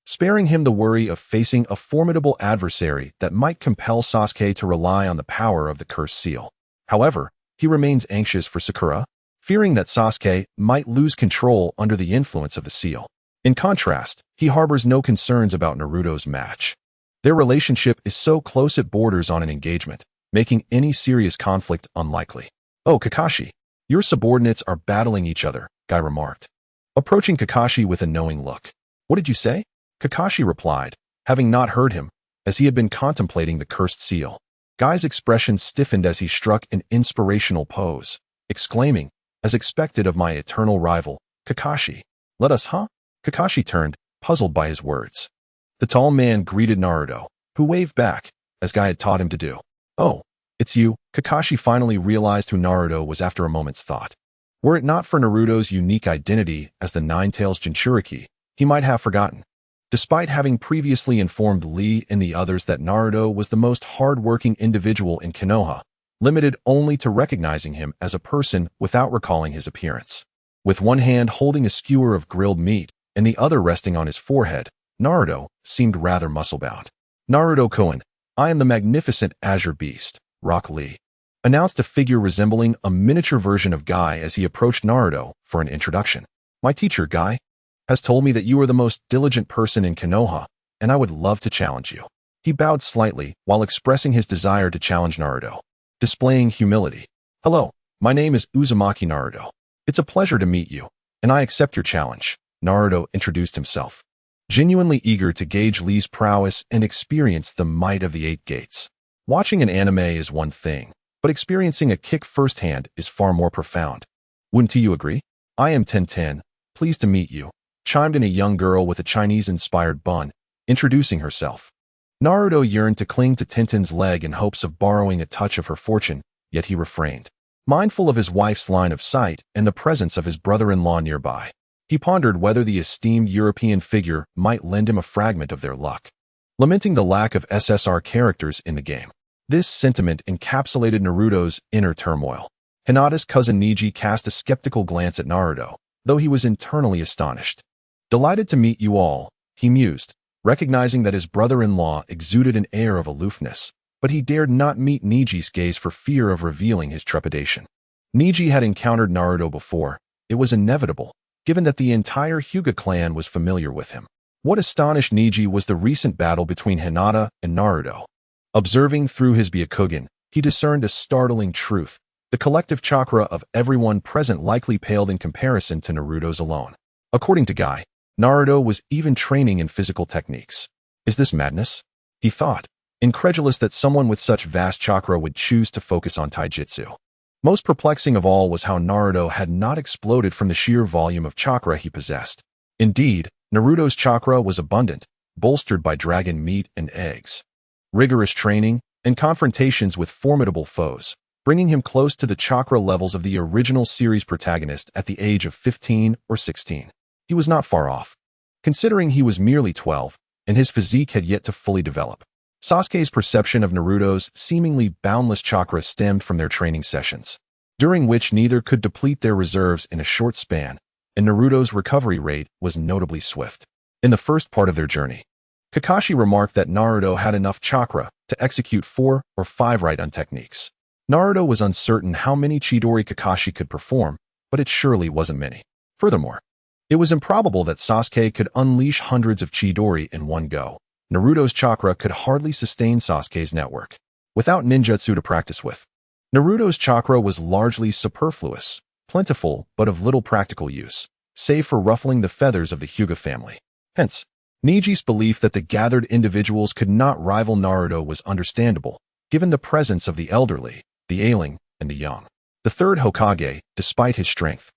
sparing him the worry of facing a formidable adversary that might compel Sasuke to rely on the power of the cursed seal. However, he remains anxious for Sakura, fearing that Sasuke might lose control under the influence of the seal. In contrast, he harbors no concerns about Naruto's match. Their relationship is so close it borders on an engagement, making any serious conflict unlikely. "Oh, Kakashi, your subordinates are battling each other," Guy remarked, approaching Kakashi with a knowing look. "What did you say?" Kakashi replied, having not heard him, as he had been contemplating the cursed seal. Guy's expression stiffened as he struck an inspirational pose, exclaiming, "As expected of my eternal rival, Kakashi. Let us, huh?" Kakashi turned, puzzled by his words. The tall man greeted Naruto, who waved back, as Guy had taught him to do. "Oh, it's you," Kakashi finally realized who Naruto was after a moment's thought. Were it not for Naruto's unique identity as the Nine-Tails Jinchuriki, he might have forgotten. Despite having previously informed Lee and the others that Naruto was the most hard-working individual in Konoha, limited only to recognizing him as a person without recalling his appearance. With one hand holding a skewer of grilled meat and the other resting on his forehead, Naruto seemed rather muscle-bound. "Naruto-kun, I am the magnificent Azure Beast," Rock Lee announced, a figure resembling a miniature version of Guy as he approached Naruto for an introduction. "My teacher, Guy, has told me that you are the most diligent person in Konoha, and I would love to challenge you." He bowed slightly while expressing his desire to challenge Naruto, displaying humility. "Hello, my name is Uzumaki Naruto. It's a pleasure to meet you, and I accept your challenge," Naruto introduced himself, genuinely eager to gauge Lee's prowess and experience the might of the Eight Gates. Watching an anime is one thing, but experiencing a kick firsthand is far more profound. "Wouldn't you agree?" "I am Ten, pleased to meet you," chimed in a young girl with a Chinese-inspired bun, introducing herself. Naruto yearned to cling to Tintin's leg in hopes of borrowing a touch of her fortune, yet he refrained. Mindful of his wife's line of sight and the presence of his brother-in-law nearby, he pondered whether the esteemed European figure might lend him a fragment of their luck. Lamenting the lack of SSR characters in the game, this sentiment encapsulated Naruto's inner turmoil. Hinata's cousin Neji cast a skeptical glance at Naruto, though he was internally astonished. "Delighted to meet you all," he mused, recognizing that his brother-in-law exuded an air of aloofness, but he dared not meet Neji's gaze for fear of revealing his trepidation. Neji had encountered Naruto before. It was inevitable, given that the entire Hyuga clan was familiar with him. What astonished Neji was the recent battle between Hinata and Naruto. Observing through his Byakugan, he discerned a startling truth. The collective chakra of everyone present likely paled in comparison to Naruto's alone. According to Guy, Naruto was even training in physical techniques. "Is this madness?" he thought, incredulous that someone with such vast chakra would choose to focus on taijutsu. Most perplexing of all was how Naruto had not exploded from the sheer volume of chakra he possessed. Indeed, Naruto's chakra was abundant, bolstered by dragon meat and eggs. Rigorous training and confrontations with formidable foes, bringing him close to the chakra levels of the original series protagonist at the age of 15 or 16. He was not far off, considering he was merely 12, and his physique had yet to fully develop. Sasuke's perception of Naruto's seemingly boundless chakra stemmed from their training sessions, during which neither could deplete their reserves in a short span, and Naruto's recovery rate was notably swift. In the first part of their journey, Kakashi remarked that Naruto had enough chakra to execute 4 or 5 right-on techniques. Naruto was uncertain how many Chidori Kakashi could perform, but it surely wasn't many. Furthermore, it was improbable that Sasuke could unleash hundreds of Chidori in one go. Naruto's chakra could hardly sustain Sasuke's network without ninjutsu to practice with. Naruto's chakra was largely superfluous, plentiful, but of little practical use, save for ruffling the feathers of the Hyuga family. Hence, Neji's belief that the gathered individuals could not rival Naruto was understandable, given the presence of the elderly, the ailing, and the young. The third Hokage, despite his strength,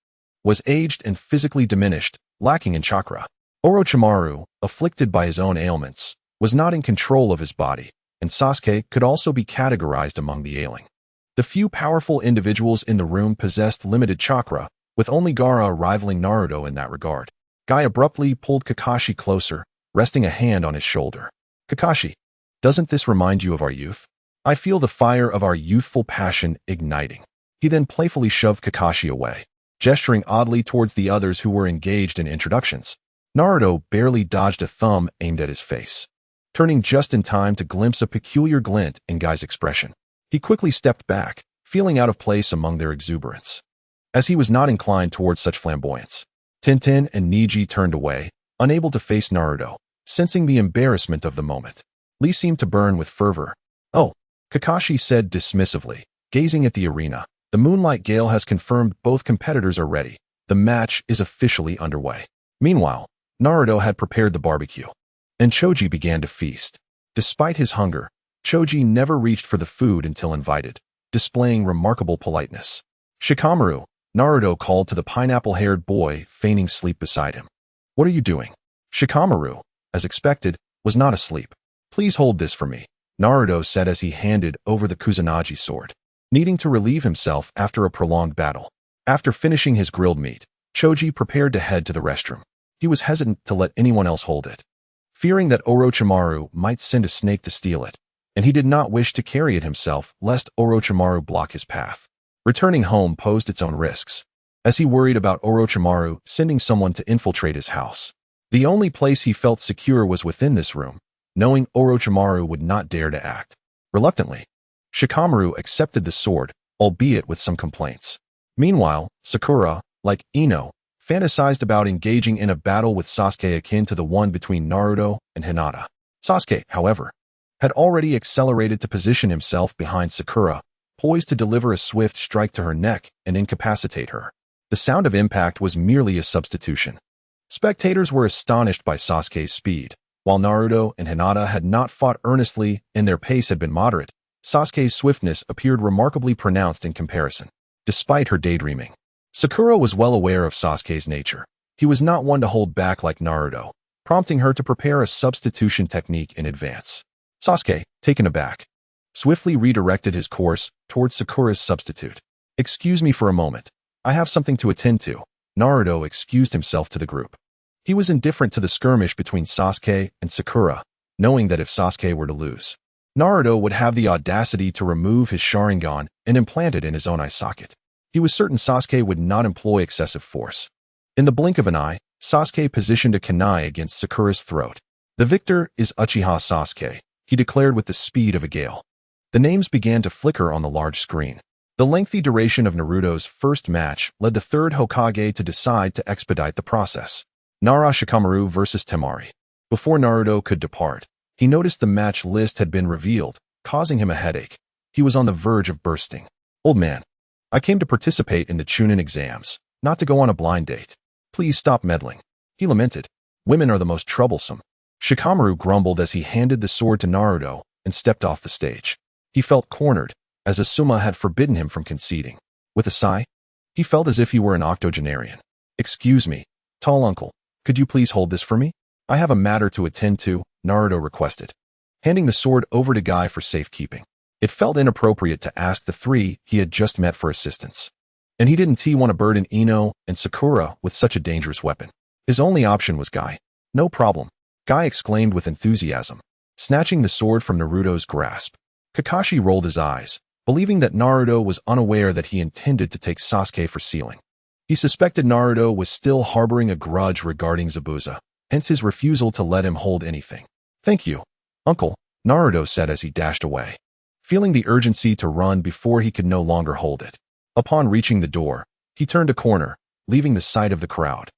was aged and physically diminished, lacking in chakra. Orochimaru, afflicted by his own ailments, was not in control of his body, and Sasuke could also be categorized among the ailing. The few powerful individuals in the room possessed limited chakra, with only Gaara rivaling Naruto in that regard. Guy abruptly pulled Kakashi closer, resting a hand on his shoulder. "Kakashi, doesn't this remind you of our youth? I feel the fire of our youthful passion igniting." He then playfully shoved Kakashi away, gesturing oddly towards the others who were engaged in introductions. Naruto barely dodged a thumb aimed at his face, turning just in time to glimpse a peculiar glint in Guy's expression. He quickly stepped back, feeling out of place among their exuberance, as he was not inclined towards such flamboyance. Tintin and Niji turned away, unable to face Naruto, sensing the embarrassment of the moment. Lee seemed to burn with fervor. "Oh," Kakashi said dismissively, gazing at the arena. "The Moonlight Gale has confirmed both competitors are ready. The match is officially underway." Meanwhile, Naruto had prepared the barbecue, and Choji began to feast. Despite his hunger, Choji never reached for the food until invited, displaying remarkable politeness. "Shikamaru," Naruto called to the pineapple-haired boy feigning sleep beside him. "What are you doing?" Shikamaru, as expected, was not asleep. "Please hold this for me," Naruto said as he handed over the Kusanagi sword, needing to relieve himself after a prolonged battle. After finishing his grilled meat, Choji prepared to head to the restroom. He was hesitant to let anyone else hold it, fearing that Orochimaru might send a snake to steal it, and he did not wish to carry it himself lest Orochimaru block his path. Returning home posed its own risks, as he worried about Orochimaru sending someone to infiltrate his house. The only place he felt secure was within this room, knowing Orochimaru would not dare to act. Reluctantly, Shikamaru accepted the sword, albeit with some complaints. Meanwhile, Sakura, like Ino, fantasized about engaging in a battle with Sasuke akin to the one between Naruto and Hinata. Sasuke, however, had already accelerated to position himself behind Sakura, poised to deliver a swift strike to her neck and incapacitate her. The sound of impact was merely a substitution. Spectators were astonished by Sasuke's speed. While Naruto and Hinata had not fought earnestly and their pace had been moderate, Sasuke's swiftness appeared remarkably pronounced in comparison. Despite her daydreaming, Sakura was well aware of Sasuke's nature. He was not one to hold back like Naruto, prompting her to prepare a substitution technique in advance. Sasuke, taken aback, swiftly redirected his course towards Sakura's substitute. "Excuse me for a moment. I have something to attend to." Naruto excused himself to the group. He was indifferent to the skirmish between Sasuke and Sakura, knowing that if Sasuke were to lose, Naruto would have the audacity to remove his Sharingan and implant it in his own eye socket. He was certain Sasuke would not employ excessive force. In the blink of an eye, Sasuke positioned a kunai against Sakura's throat. "The victor is Uchiha Sasuke," he declared with the speed of a gale. The names began to flicker on the large screen. The lengthy duration of Naruto's first match led the third Hokage to decide to expedite the process. Nara Shikamaru versus Temari. Before Naruto could depart, he noticed the match list had been revealed, causing him a headache. He was on the verge of bursting. "Old man, I came to participate in the Chunin exams, not to go on a blind date. Please stop meddling," he lamented. "Women are the most troublesome." Shikamaru grumbled as he handed the sword to Naruto and stepped off the stage. He felt cornered, as Asuma had forbidden him from conceding. With a sigh, he felt as if he were an octogenarian. "Excuse me, tall uncle, could you please hold this for me? I have a matter to attend to," Naruto requested, handing the sword over to Guy for safekeeping. It felt inappropriate to ask the three he had just met for assistance, and he didn't want to burden Ino and Sakura with such a dangerous weapon. His only option was Guy. "No problem," Guy exclaimed with enthusiasm, snatching the sword from Naruto's grasp. Kakashi rolled his eyes, believing that Naruto was unaware that he intended to take Sasuke for sealing. He suspected Naruto was still harboring a grudge regarding Zabuza, hence his refusal to let him hold anything. "Thank you, uncle," Naruto said as he dashed away, feeling the urgency to run before he could no longer hold it. Upon reaching the door, he turned a corner, leaving the sight of the crowd,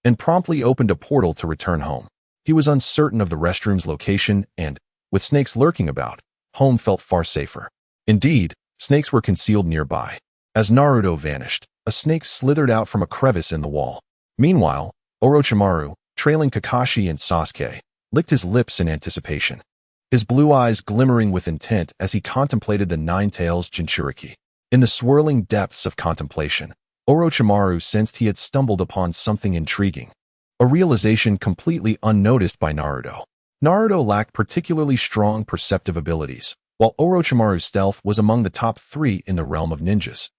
and promptly opened a portal to return home. He was uncertain of the restroom's location and, with snakes lurking about, home felt far safer. Indeed, snakes were concealed nearby. As Naruto vanished, a snake slithered out from a crevice in the wall. Meanwhile, Orochimaru, trailing Kakashi and Sasuke, licked his lips in anticipation, his blue eyes glimmering with intent as he contemplated the Nine-Tails Jinchuriki. In the swirling depths of contemplation, Orochimaru sensed he had stumbled upon something intriguing, a realization completely unnoticed by Naruto. Naruto lacked particularly strong perceptive abilities, while Orochimaru's stealth was among the top 3 in the realm of ninjas,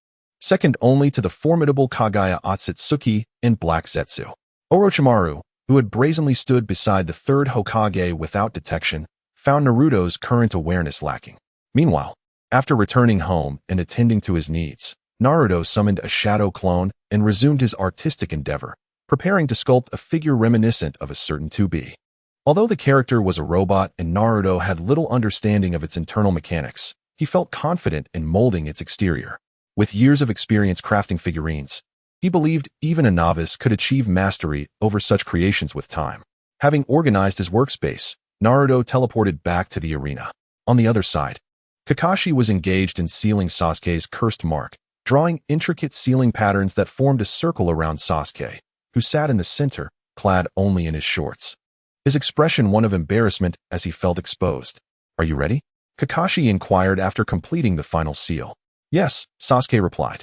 second only to the formidable Kagaya Otsutsuki and Black Zetsu. Orochimaru, who had brazenly stood beside the third Hokage without detection, found Naruto's current awareness lacking. Meanwhile, after returning home and attending to his needs, Naruto summoned a shadow clone and resumed his artistic endeavor, preparing to sculpt a figure reminiscent of a certain 2B. Although the character was a robot and Naruto had little understanding of its internal mechanics, he felt confident in molding its exterior. With years of experience crafting figurines, he believed even a novice could achieve mastery over such creations with time. Having organized his workspace, Naruto teleported back to the arena. On the other side, Kakashi was engaged in sealing Sasuke's cursed mark, drawing intricate sealing patterns that formed a circle around Sasuke, who sat in the center, clad only in his shorts. His expression one of embarrassment as he felt exposed. "Are you ready?" Kakashi inquired after completing the final seal. "Yes," Sasuke replied.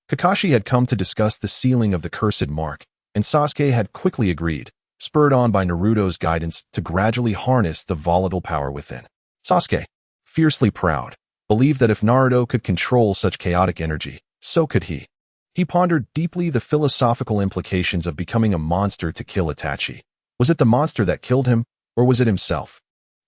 Kakashi had come to discuss the sealing of the cursed mark, and Sasuke had quickly agreed, spurred on by Naruto's guidance to gradually harness the volatile power within. Sasuke, fiercely proud, believed that if Naruto could control such chaotic energy, so could he. He pondered deeply the philosophical implications of becoming a monster to kill Itachi. Was it the monster that killed him, or was it himself?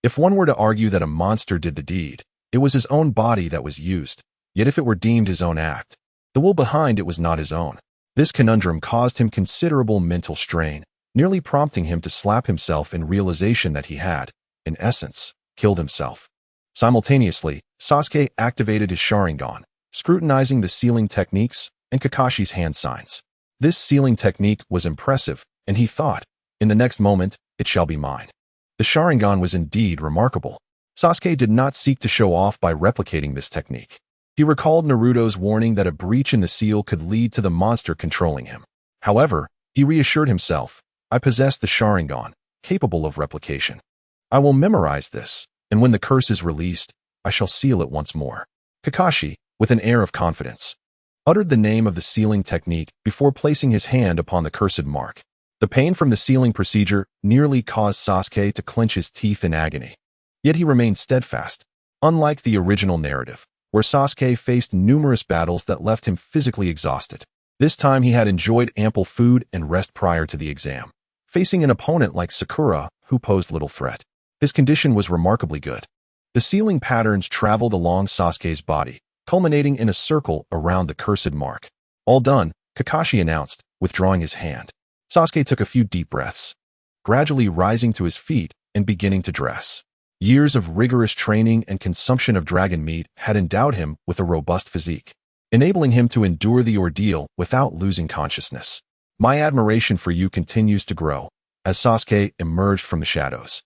If one were to argue that a monster did the deed, it was his own body that was used, yet if it were deemed his own act, the will behind it was not his own. This conundrum caused him considerable mental strain, nearly prompting him to slap himself in realization that he had, in essence, killed himself. Simultaneously, Sasuke activated his Sharingan, scrutinizing the sealing techniques and Kakashi's hand signs. This sealing technique was impressive, and he thought, in the next moment, it shall be mine. The Sharingan was indeed remarkable. Sasuke did not seek to show off by replicating this technique. He recalled Naruto's warning that a breach in the seal could lead to the monster controlling him. However, he reassured himself, "I possess the Sharingan, capable of replication. I will memorize this, and when the curse is released, I shall seal it once more." Kakashi, with an air of confidence, uttered the name of the sealing technique before placing his hand upon the cursed mark. The pain from the sealing procedure nearly caused Sasuke to clench his teeth in agony. Yet he remained steadfast, unlike the original narrative, where Sasuke faced numerous battles that left him physically exhausted. This time he had enjoyed ample food and rest prior to the exam, facing an opponent like Sakura, who posed little threat. His condition was remarkably good. The sealing patterns traveled along Sasuke's body, culminating in a circle around the cursed mark. "All done," Kakashi announced, withdrawing his hand. Sasuke took a few deep breaths, gradually rising to his feet and beginning to dress. Years of rigorous training and consumption of dragon meat had endowed him with a robust physique, enabling him to endure the ordeal without losing consciousness. "My admiration for you continues to grow," as Sasuke emerged from the shadows,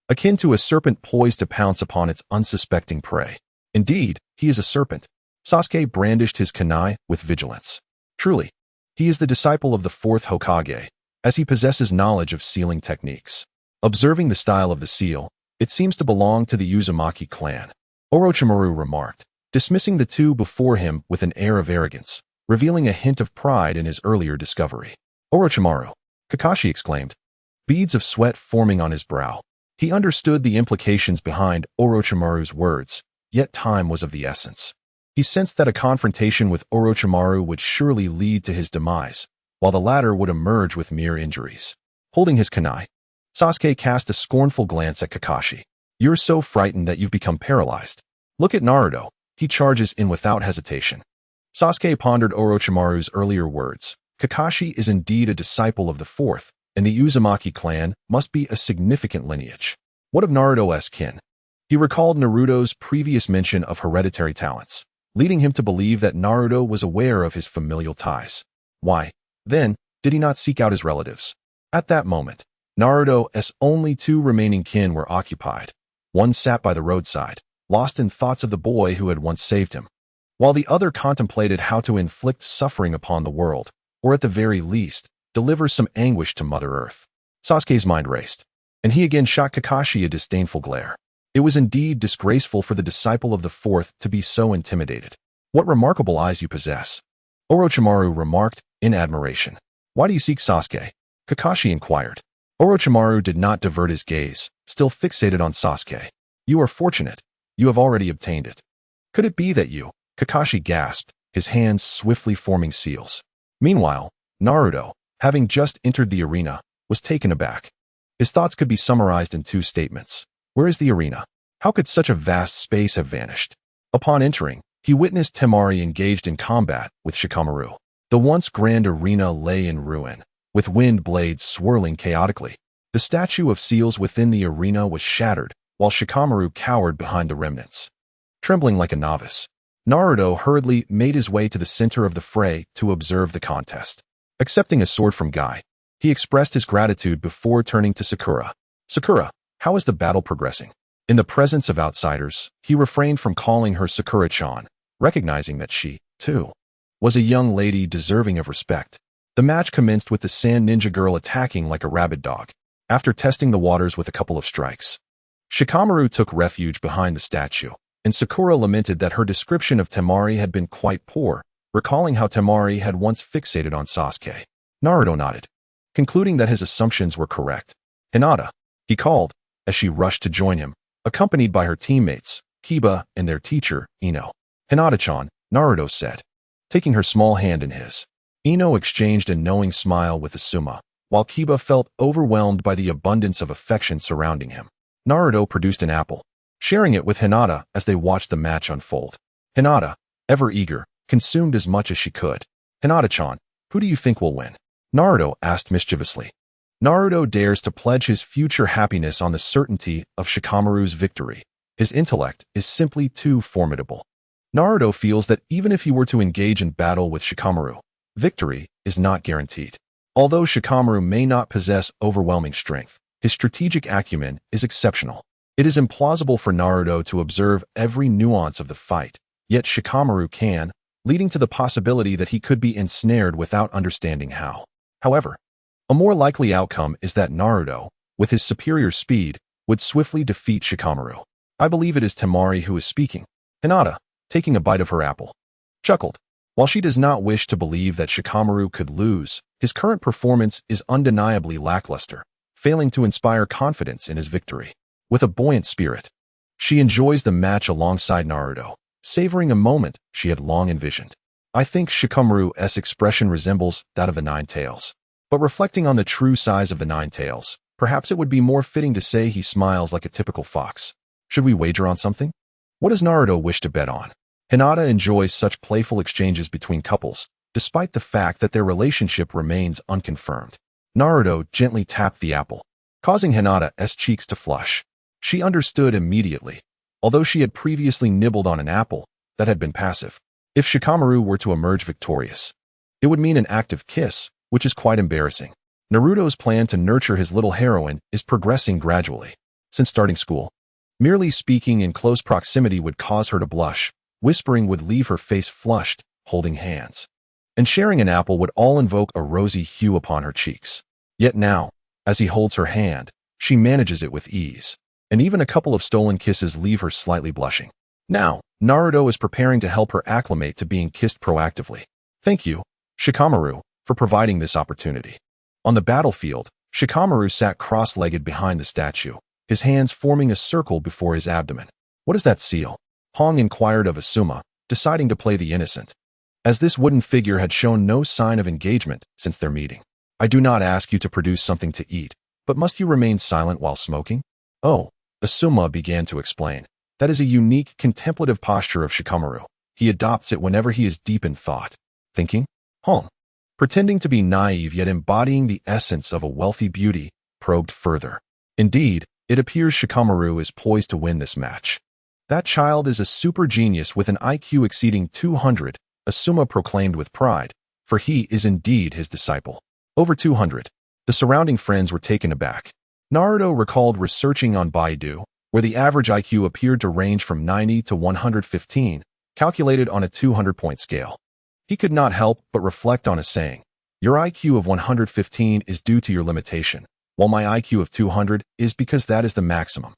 akin to a serpent poised to pounce upon its unsuspecting prey. Indeed, he is a serpent. Sasuke brandished his kunai with vigilance. Truly, he is the disciple of the fourth Hokage, as he possesses knowledge of sealing techniques. Observing the style of the seal, it seems to belong to the Uzumaki clan, Orochimaru remarked, dismissing the two before him with an air of arrogance, revealing a hint of pride in his earlier discovery. "Orochimaru," Kakashi exclaimed, beads of sweat forming on his brow. He understood the implications behind Orochimaru's words, yet time was of the essence. He sensed that a confrontation with Orochimaru would surely lead to his demise, while the latter would emerge with mere injuries. Holding his kunai, Sasuke cast a scornful glance at Kakashi. "You're so frightened that you've become paralyzed. Look at Naruto, he charges in without hesitation." Sasuke pondered Orochimaru's earlier words. Kakashi is indeed a disciple of the fourth, and the Uzumaki clan must be a significant lineage. What of Naruto's kin? He recalled Naruto's previous mention of hereditary talents, leading him to believe that Naruto was aware of his familial ties. Why, then, did he not seek out his relatives? At that moment, Naruto's only two remaining kin were occupied. One sat by the roadside, lost in thoughts of the boy who had once saved him, while the other contemplated how to inflict suffering upon the world, or at the very least, deliver some anguish to Mother Earth. Sasuke's mind raced, and he again shot Kakashi a disdainful glare. It was indeed disgraceful for the disciple of the fourth to be so intimidated. "What remarkable eyes you possess," Orochimaru remarked in admiration. "Why do you seek Sasuke?" Kakashi inquired. Orochimaru did not divert his gaze, still fixated on Sasuke. "You are fortunate. You have already obtained it." "Could it be that you?" Kakashi gasped, his hands swiftly forming seals. Meanwhile, Naruto, having just entered the arena, was taken aback. His thoughts could be summarized in two statements. Where is the arena? How could such a vast space have vanished? Upon entering, he witnessed Temari engaged in combat with Shikamaru. The once grand arena lay in ruin, with wind blades swirling chaotically. The statue of seals within the arena was shattered, while Shikamaru cowered behind the remnants. Trembling like a novice, Naruto hurriedly made his way to the center of the fray to observe the contest. Accepting a sword from Guy, he expressed his gratitude before turning to Sakura. "Sakura, how is the battle progressing?" In the presence of outsiders, he refrained from calling her Sakura-chan, recognizing that she, too, was a young lady deserving of respect. The match commenced with the sand ninja girl attacking like a rabid dog. After testing the waters with a couple of strikes, Shikamaru took refuge behind the statue, and Sakura lamented that her description of Temari had been quite poor, recalling how Temari had once fixated on Sasuke. Naruto nodded, concluding that his assumptions were correct. "Hinata," he called, as she rushed to join him, accompanied by her teammates, Kiba and their teacher, Ino. "Hinata-chan," Naruto said, taking her small hand in his. Ino exchanged a knowing smile with Asuma, while Kiba felt overwhelmed by the abundance of affection surrounding him. Naruto produced an apple, sharing it with Hinata as they watched the match unfold. Hinata, ever eager, consumed as much as she could. "Hinata-chan, who do you think will win?" Naruto asked mischievously. Naruto dares to pledge his future happiness on the certainty of Shikamaru's victory. His intellect is simply too formidable. Naruto feels that even if he were to engage in battle with Shikamaru, victory is not guaranteed. Although Shikamaru may not possess overwhelming strength, his strategic acumen is exceptional. It is implausible for Naruto to observe every nuance of the fight, yet Shikamaru can, leading to the possibility that he could be ensnared without understanding how. However, a more likely outcome is that Naruto, with his superior speed, would swiftly defeat Shikamaru. "I believe it is Temari who is speaking." Hinata, taking a bite of her apple, chuckled. While she does not wish to believe that Shikamaru could lose, his current performance is undeniably lackluster, failing to inspire confidence in his victory. With a buoyant spirit, she enjoys the match alongside Naruto, savoring a moment she had long envisioned. "I think Shikamaru's expression resembles that of the Nine Tails. But reflecting on the true size of the Nine Tails, perhaps it would be more fitting to say he smiles like a typical fox. Should we wager on something? What does Naruto wish to bet on?" Hinata enjoys such playful exchanges between couples, despite the fact that their relationship remains unconfirmed. Naruto gently tapped the apple, causing Hinata's cheeks to flush. She understood immediately, although she had previously nibbled on an apple that had been passive. If Shikamaru were to emerge victorious, it would mean an active kiss, which is quite embarrassing. Naruto's plan to nurture his little heroine is progressing gradually. Since starting school, merely speaking in close proximity would cause her to blush, whispering would leave her face flushed, holding hands, and sharing an apple would all invoke a rosy hue upon her cheeks. Yet now, as he holds her hand, she manages it with ease, and even a couple of stolen kisses leave her slightly blushing. Now, Naruto is preparing to help her acclimate to being kissed proactively. "Thank you, Shikamaru, for providing this opportunity." On the battlefield, Shikamaru sat cross-legged behind the statue, his hands forming a circle before his abdomen. "What is that seal?" Hong inquired of Asuma, deciding to play the innocent, as this wooden figure had shown no sign of engagement since their meeting. "I do not ask you to produce something to eat, but must you remain silent while smoking?" "Oh," Asuma began to explain. "That is a unique contemplative posture of Shikamaru. He adopts it whenever he is deep in thought." "Thinking?" Hong, pretending to be naive yet embodying the essence of a wealthy beauty, probed further. "Indeed, it appears Shikamaru is poised to win this match." "That child is a super genius with an IQ exceeding 200, Asuma proclaimed with pride, for he is indeed his disciple. Over 200. The surrounding friends were taken aback. Naruto recalled researching on Baidu, where the average IQ appeared to range from 90 to 115, calculated on a 200-point scale. He could not help but reflect on a saying. "Your IQ of 115 is due to your limitation, while my IQ of 200 is because that is the maximum."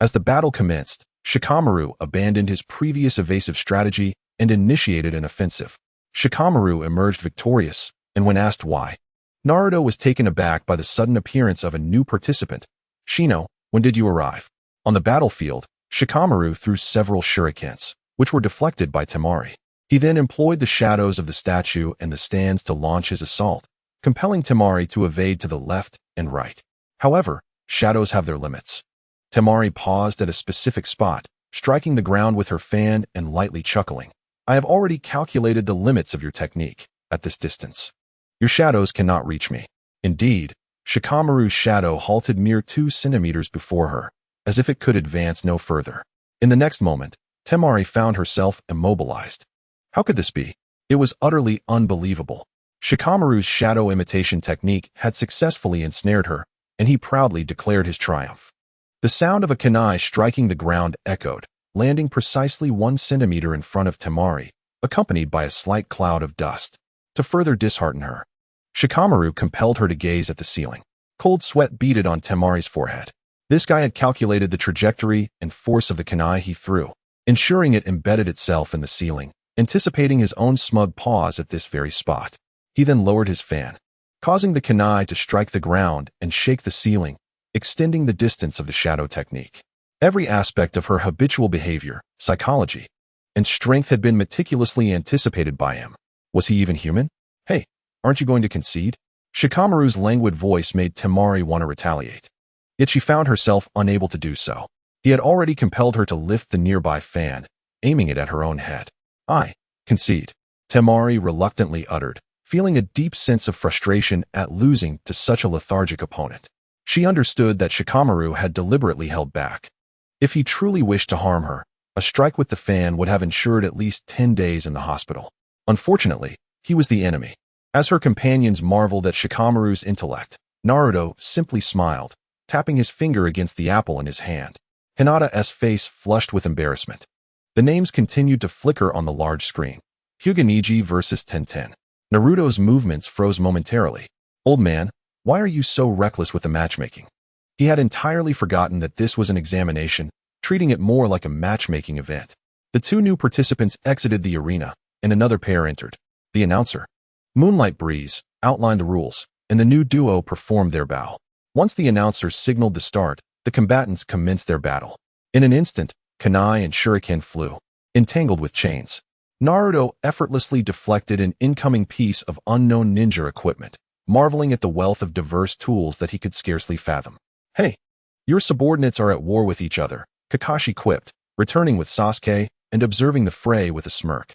As the battle commenced, Shikamaru abandoned his previous evasive strategy and initiated an offensive. Shikamaru emerged victorious, and when asked why, Naruto was taken aback by the sudden appearance of a new participant. "Shino, when did you arrive?" On the battlefield, Shikamaru threw several shurikens, which were deflected by Temari. He then employed the shadows of the statue and the stands to launch his assault, compelling Temari to evade to the left and right. However, shadows have their limits. Temari paused at a specific spot, striking the ground with her fan and lightly chuckling. "I have already calculated the limits of your technique at this distance. Your shadows cannot reach me." Indeed, Shikamaru's shadow halted mere 2 centimeters before her, as if it could advance no further. In the next moment, Temari found herself immobilized. How could this be? It was utterly unbelievable. Shikamaru's shadow imitation technique had successfully ensnared her, and he proudly declared his triumph. The sound of a kunai striking the ground echoed, landing precisely 1 centimeter in front of Temari, accompanied by a slight cloud of dust. To further dishearten her, Shikamaru compelled her to gaze at the ceiling. Cold sweat beaded on Temari's forehead. This guy had calculated the trajectory and force of the kunai he threw, ensuring it embedded itself in the ceiling, anticipating his own smug pause at this very spot. He then lowered his fan, causing the kunai to strike the ground and shake the ceiling, extending the distance of the shadow technique. Every aspect of her habitual behavior, psychology, and strength had been meticulously anticipated by him. Was he even human? Hey, aren't you going to concede? Shikamaru's languid voice made Temari want to retaliate. Yet she found herself unable to do so. He had already compelled her to lift the nearby fan, aiming it at her own head. I concede, Temari reluctantly uttered, feeling a deep sense of frustration at losing to such a lethargic opponent. She understood that Shikamaru had deliberately held back. If he truly wished to harm her, a strike with the fan would have ensured at least 10 days in the hospital. Unfortunately, he was the enemy. As her companions marveled at Shikamaru's intellect, Naruto simply smiled, tapping his finger against the apple in his hand. Hinata's face flushed with embarrassment. The names continued to flicker on the large screen. Hyuga versus Tenten. Naruto's movements froze momentarily. Old man, why are you so reckless with the matchmaking? He had entirely forgotten that this was an examination, treating it more like a matchmaking event. The 2 new participants exited the arena, and another pair entered. The announcer, Moonlight Breeze, outlined the rules, and the new duo performed their bow. Once the announcer signaled the start, the combatants commenced their battle. In an instant, kunai and shuriken flew, entangled with chains. Naruto effortlessly deflected an incoming piece of unknown ninja equipment, marveling at the wealth of diverse tools that he could scarcely fathom. Hey, your subordinates are at war with each other, Kakashi quipped, returning with Sasuke and observing the fray with a smirk.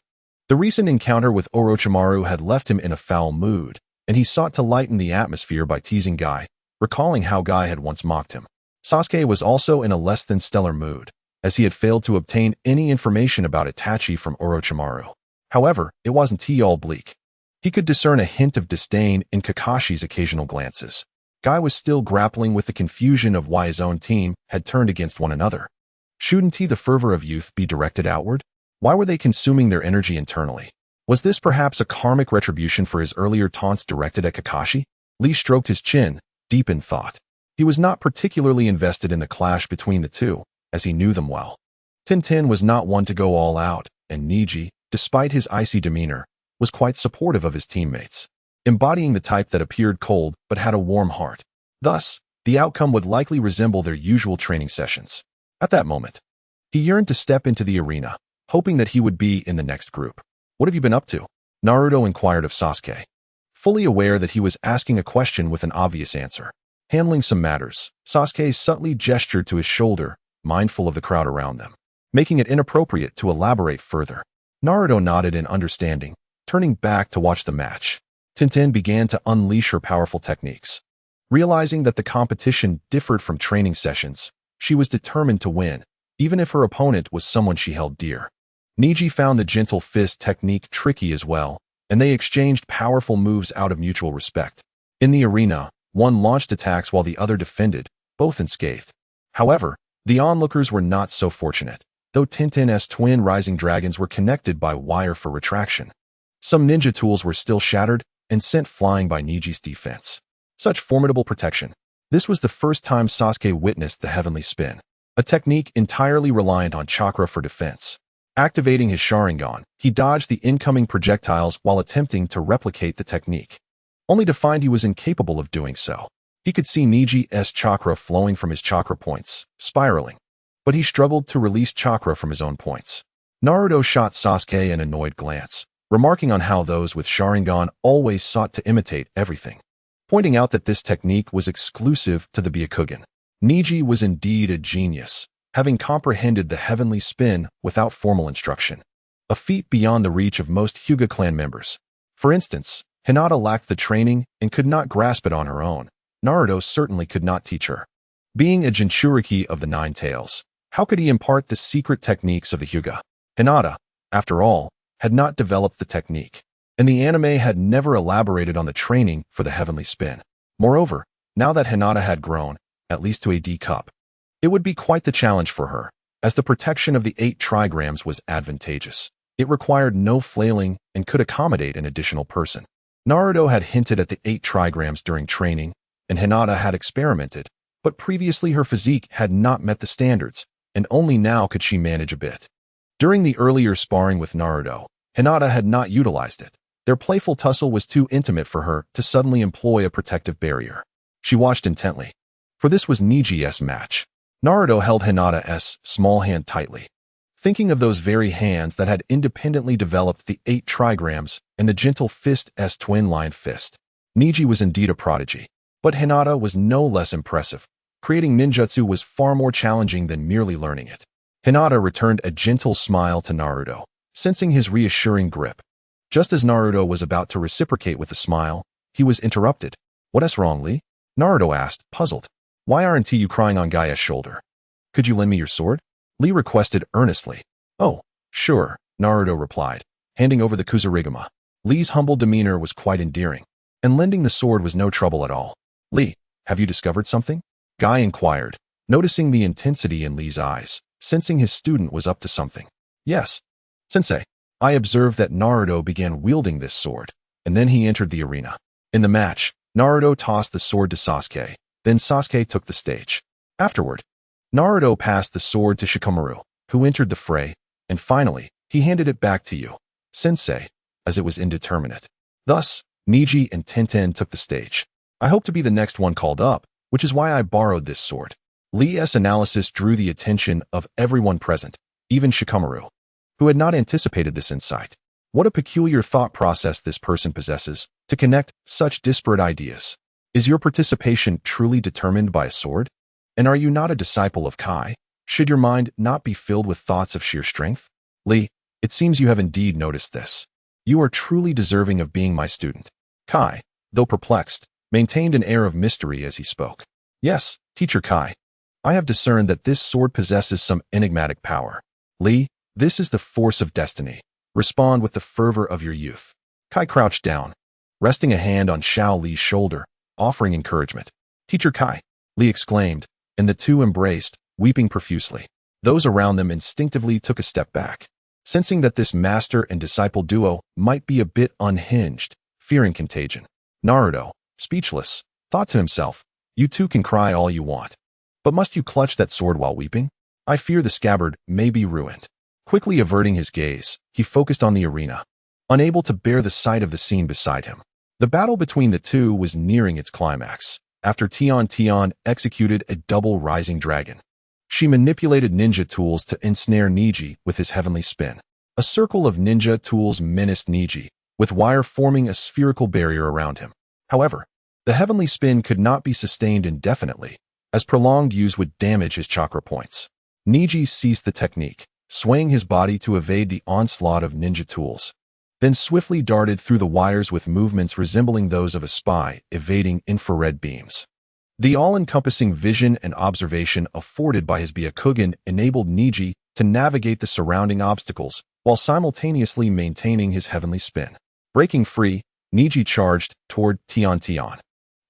The recent encounter with Orochimaru had left him in a foul mood, and he sought to lighten the atmosphere by teasing Guy, recalling how Guy had once mocked him. Sasuke was also in a less than stellar mood, as he had failed to obtain any information about Itachi from Orochimaru. However, it wasn't all bleak. He could discern a hint of disdain in Kakashi's occasional glances. Guy was still grappling with the confusion of why his own team had turned against one another. Shouldn't the fervor of youth be directed outward? Why were they consuming their energy internally? Was this perhaps a karmic retribution for his earlier taunts directed at Kakashi? Lee stroked his chin, deep in thought. He was not particularly invested in the clash between the two, as he knew them well. Tintin was not one to go all out, and Niji, despite his icy demeanor, was quite supportive of his teammates, embodying the type that appeared cold but had a warm heart. Thus, the outcome would likely resemble their usual training sessions. At that moment, he yearned to step into the arena, hoping that he would be in the next group. What have you been up to? Naruto inquired of Sasuke, fully aware that he was asking a question with an obvious answer. Handling some matters, Sasuke subtly gestured to his shoulder, mindful of the crowd around them, making it inappropriate to elaborate further. Naruto nodded in understanding, turning back to watch the match. Tintin began to unleash her powerful techniques. Realizing that the competition differed from training sessions, she was determined to win, even if her opponent was someone she held dear. Niji found the gentle fist technique tricky as well, and they exchanged powerful moves out of mutual respect. In the arena, one launched attacks while the other defended, both unscathed. However, the onlookers were not so fortunate, though Tintin's twin rising dragons were connected by wire for retraction. Some ninja tools were still shattered and sent flying by Niji's defense. Such formidable protection. This was the first time Sasuke witnessed the heavenly spin, a technique entirely reliant on chakra for defense. Activating his Sharingan, he dodged the incoming projectiles while attempting to replicate the technique, only to find he was incapable of doing so. He could see Niji's chakra flowing from his chakra points, spiraling, but he struggled to release chakra from his own points. Naruto shot Sasuke an annoyed glance, remarking on how those with Sharingan always sought to imitate everything, pointing out that this technique was exclusive to the Byakugan. Niji was indeed a genius, having comprehended the heavenly spin without formal instruction, a feat beyond the reach of most Hyuga clan members. For instance, Hinata lacked the training and could not grasp it on her own. Naruto certainly could not teach her. Being a Jinchuriki of the Nine Tails, how could he impart the secret techniques of the Hyuga? Hinata, after all, had not developed the technique, and the anime had never elaborated on the training for the heavenly spin. Moreover, now that Hinata had grown, at least to a D cup, it would be quite the challenge for her, as the protection of the 8 trigrams was advantageous. It required no flailing and could accommodate an additional person. Naruto had hinted at the 8 trigrams during training, and Hinata had experimented, but previously her physique had not met the standards, and only now could she manage a bit. During the earlier sparring with Naruto, Hinata had not utilized it. Their playful tussle was too intimate for her to suddenly employ a protective barrier. She watched intently, for this was Niji's match. Naruto held Hinata's small hand tightly, thinking of those very hands that had independently developed the 8 trigrams and the gentle fist's twin-lined fist. Niji was indeed a prodigy, but Hinata was no less impressive. Creating ninjutsu was far more challenging than merely learning it. Hinata returned a gentle smile to Naruto, sensing his reassuring grip. Just as Naruto was about to reciprocate with a smile, he was interrupted. "What's wrong, Lee?" Naruto asked, puzzled. "Why aren't you crying on Gaia's shoulder? Could you lend me your sword?" Lee requested earnestly. "Oh, sure," Naruto replied, handing over the Kusarigama. Lee's humble demeanor was quite endearing, and lending the sword was no trouble at all. "Lee, have you discovered something?" Guy inquired, noticing the intensity in Lee's eyes, sensing his student was up to something. "Yes, sensei. I observed that Naruto began wielding this sword, and then he entered the arena. In the match, Naruto tossed the sword to Sasuke, then Sasuke took the stage. Afterward, Naruto passed the sword to Shikamaru, who entered the fray, and finally, he handed it back to you, sensei, as it was indeterminate. Thus, Niji and Tenten took the stage. I hope to be the next one called up, which is why I borrowed this sword." Lee's analysis drew the attention of everyone present, even Shikamaru, who had not anticipated this insight. What a peculiar thought process this person possesses to connect such disparate ideas. Is your participation truly determined by a sword? And are you not a disciple of Kai? Should your mind not be filled with thoughts of sheer strength? Lee, it seems you have indeed noticed this. You are truly deserving of being my student. Kai, though perplexed, maintained an air of mystery as he spoke. "Yes, Teacher Kai. I have discerned that this sword possesses some enigmatic power. Lee, this is the force of destiny. Respond with the fervor of your youth." Kai crouched down, resting a hand on Xiao Li's shoulder, offering encouragement. "Teacher Kai," Li exclaimed, and the two embraced, weeping profusely. Those around them instinctively took a step back, sensing that this master and disciple duo might be a bit unhinged, fearing contagion. Naruto, speechless, thought to himself, "You two can cry all you want, but must you clutch that sword while weeping? I fear the scabbard may be ruined." Quickly averting his gaze, he focused on the arena, unable to bear the sight of the scene beside him. The battle between the two was nearing its climax, after Tian executed a double rising dragon. She manipulated ninja tools to ensnare Niji with his heavenly spin. A circle of ninja tools menaced Niji, with wire forming a spherical barrier around him. However, the heavenly spin could not be sustained indefinitely, as prolonged use would damage his chakra points. Niji ceased the technique, swaying his body to evade the onslaught of ninja tools, then swiftly darted through the wires with movements resembling those of a spy evading infrared beams. The all-encompassing vision and observation afforded by his Byakugan enabled Niji to navigate the surrounding obstacles while simultaneously maintaining his heavenly spin. Breaking free, Niji charged toward Tian,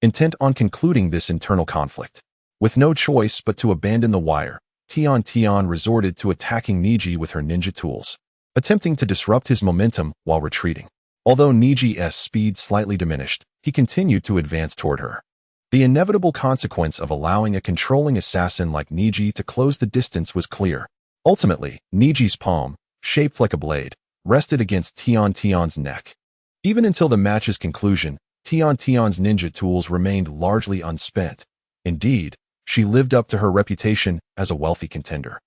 intent on concluding this internal conflict. With no choice but to abandon the wire, Tian resorted to attacking Niji with her ninja tools, attempting to disrupt his momentum while retreating. Although Niji's speed slightly diminished, he continued to advance toward her. The inevitable consequence of allowing a controlling assassin like Niji to close the distance was clear. Ultimately, Niji's palm, shaped like a blade, rested against Tian's neck. Even until the match's conclusion, Tian's ninja tools remained largely unspent. Indeed, she lived up to her reputation as a wealthy contender,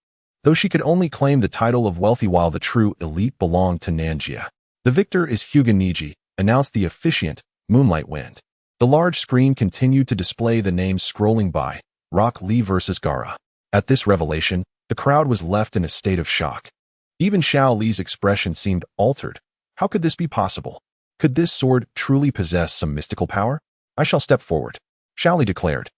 though she could only claim the title of wealthy while the true elite belonged to Nanjia. "The victor is Hyuga Niji," announced the officiant, Moonlight Wind. The large screen continued to display the names scrolling by, Rock Lee versus Gaara. At this revelation, the crowd was left in a state of shock. Even Xiao Li's expression seemed altered. How could this be possible? Could this sword truly possess some mystical power? I shall step forward, Xiaoli declared,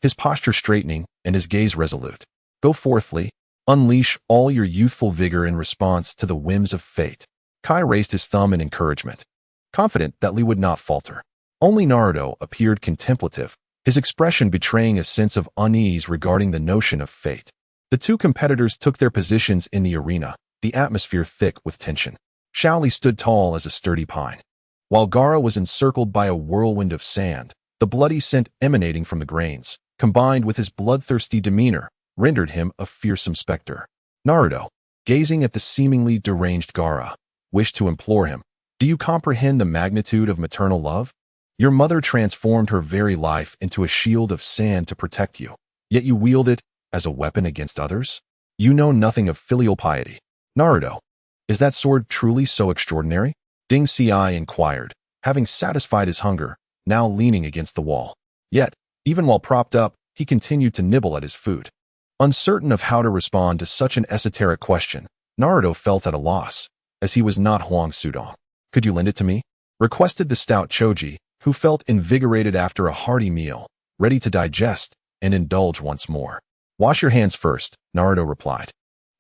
his posture straightening and his gaze resolute. Go forth, Li. Unleash all your youthful vigor in response to the whims of fate. Kai raised his thumb in encouragement, confident that Li would not falter. Only Naruto appeared contemplative, his expression betraying a sense of unease regarding the notion of fate. The two competitors took their positions in the arena, the atmosphere thick with tension. Xiaoli stood tall as a sturdy pine, while Gaara was encircled by a whirlwind of sand. The bloody scent emanating from the grains, combined with his bloodthirsty demeanor, rendered him a fearsome specter. Naruto, gazing at the seemingly deranged Gaara, wished to implore him, "Do you comprehend the magnitude of maternal love? Your mother transformed her very life into a shield of sand to protect you, yet you wield it as a weapon against others? You know nothing of filial piety. Naruto, is that sword truly so extraordinary?" Ding Ci inquired, having satisfied his hunger, now leaning against the wall. Yet, even while propped up, he continued to nibble at his food. Uncertain of how to respond to such an esoteric question, Naruto felt at a loss, as he was not Huang Sudong. "Could you lend it to me?" requested the stout Choji, who felt invigorated after a hearty meal, ready to digest and indulge once more. "Wash your hands first," Naruto replied,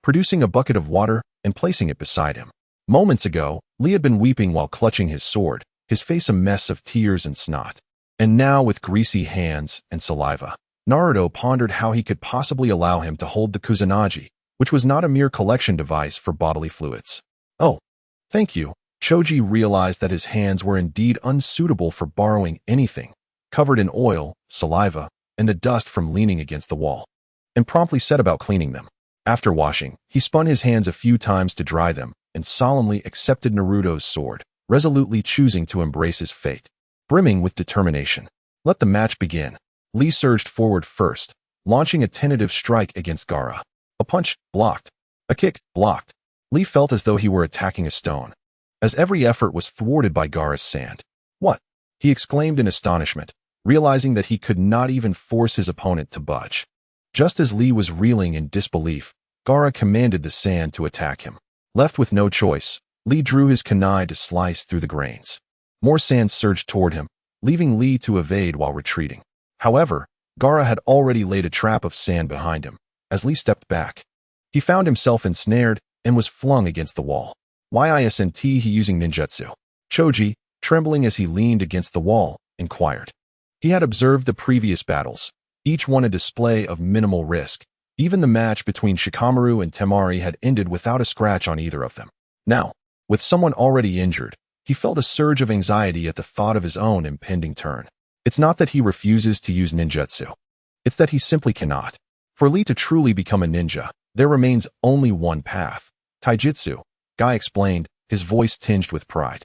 producing a bucket of water and placing it beside him. Moments ago, Li had been weeping while clutching his sword, his face a mess of tears and snot. And now, with greasy hands and saliva, Naruto pondered how he could possibly allow him to hold the Kusanagi, which was not a mere collection device for bodily fluids. "Oh, thank you." Choji realized that his hands were indeed unsuitable for borrowing anything, covered in oil, saliva, and the dust from leaning against the wall, and promptly set about cleaning them. After washing, he spun his hands a few times to dry them and solemnly accepted Naruto's sword, resolutely choosing to embrace his fate. Brimming with determination, "Let the match begin." Li surged forward first, launching a tentative strike against Gaara. A punch, blocked. A kick, blocked. Li felt as though he were attacking a stone, as every effort was thwarted by Gaara's sand. "What?" he exclaimed in astonishment, realizing that he could not even force his opponent to budge. Just as Li was reeling in disbelief, Gaara commanded the sand to attack him. Left with no choice, Li drew his kunai to slice through the grains. More sand surged toward him, leaving Li to evade while retreating. However, Gaara had already laid a trap of sand behind him. As Li stepped back, he found himself ensnared and was flung against the wall. "Why isn't he using ninjutsu?" Choji, trembling as he leaned against the wall, inquired. He had observed the previous battles, each one a display of minimal risk. Even the match between Shikamaru and Temari had ended without a scratch on either of them. Now, with someone already injured, he felt a surge of anxiety at the thought of his own impending turn. It's not that he refuses to use ninjutsu. It's that he simply cannot. For Li to truly become a ninja, there remains only one path: taijutsu, Guy explained, his voice tinged with pride.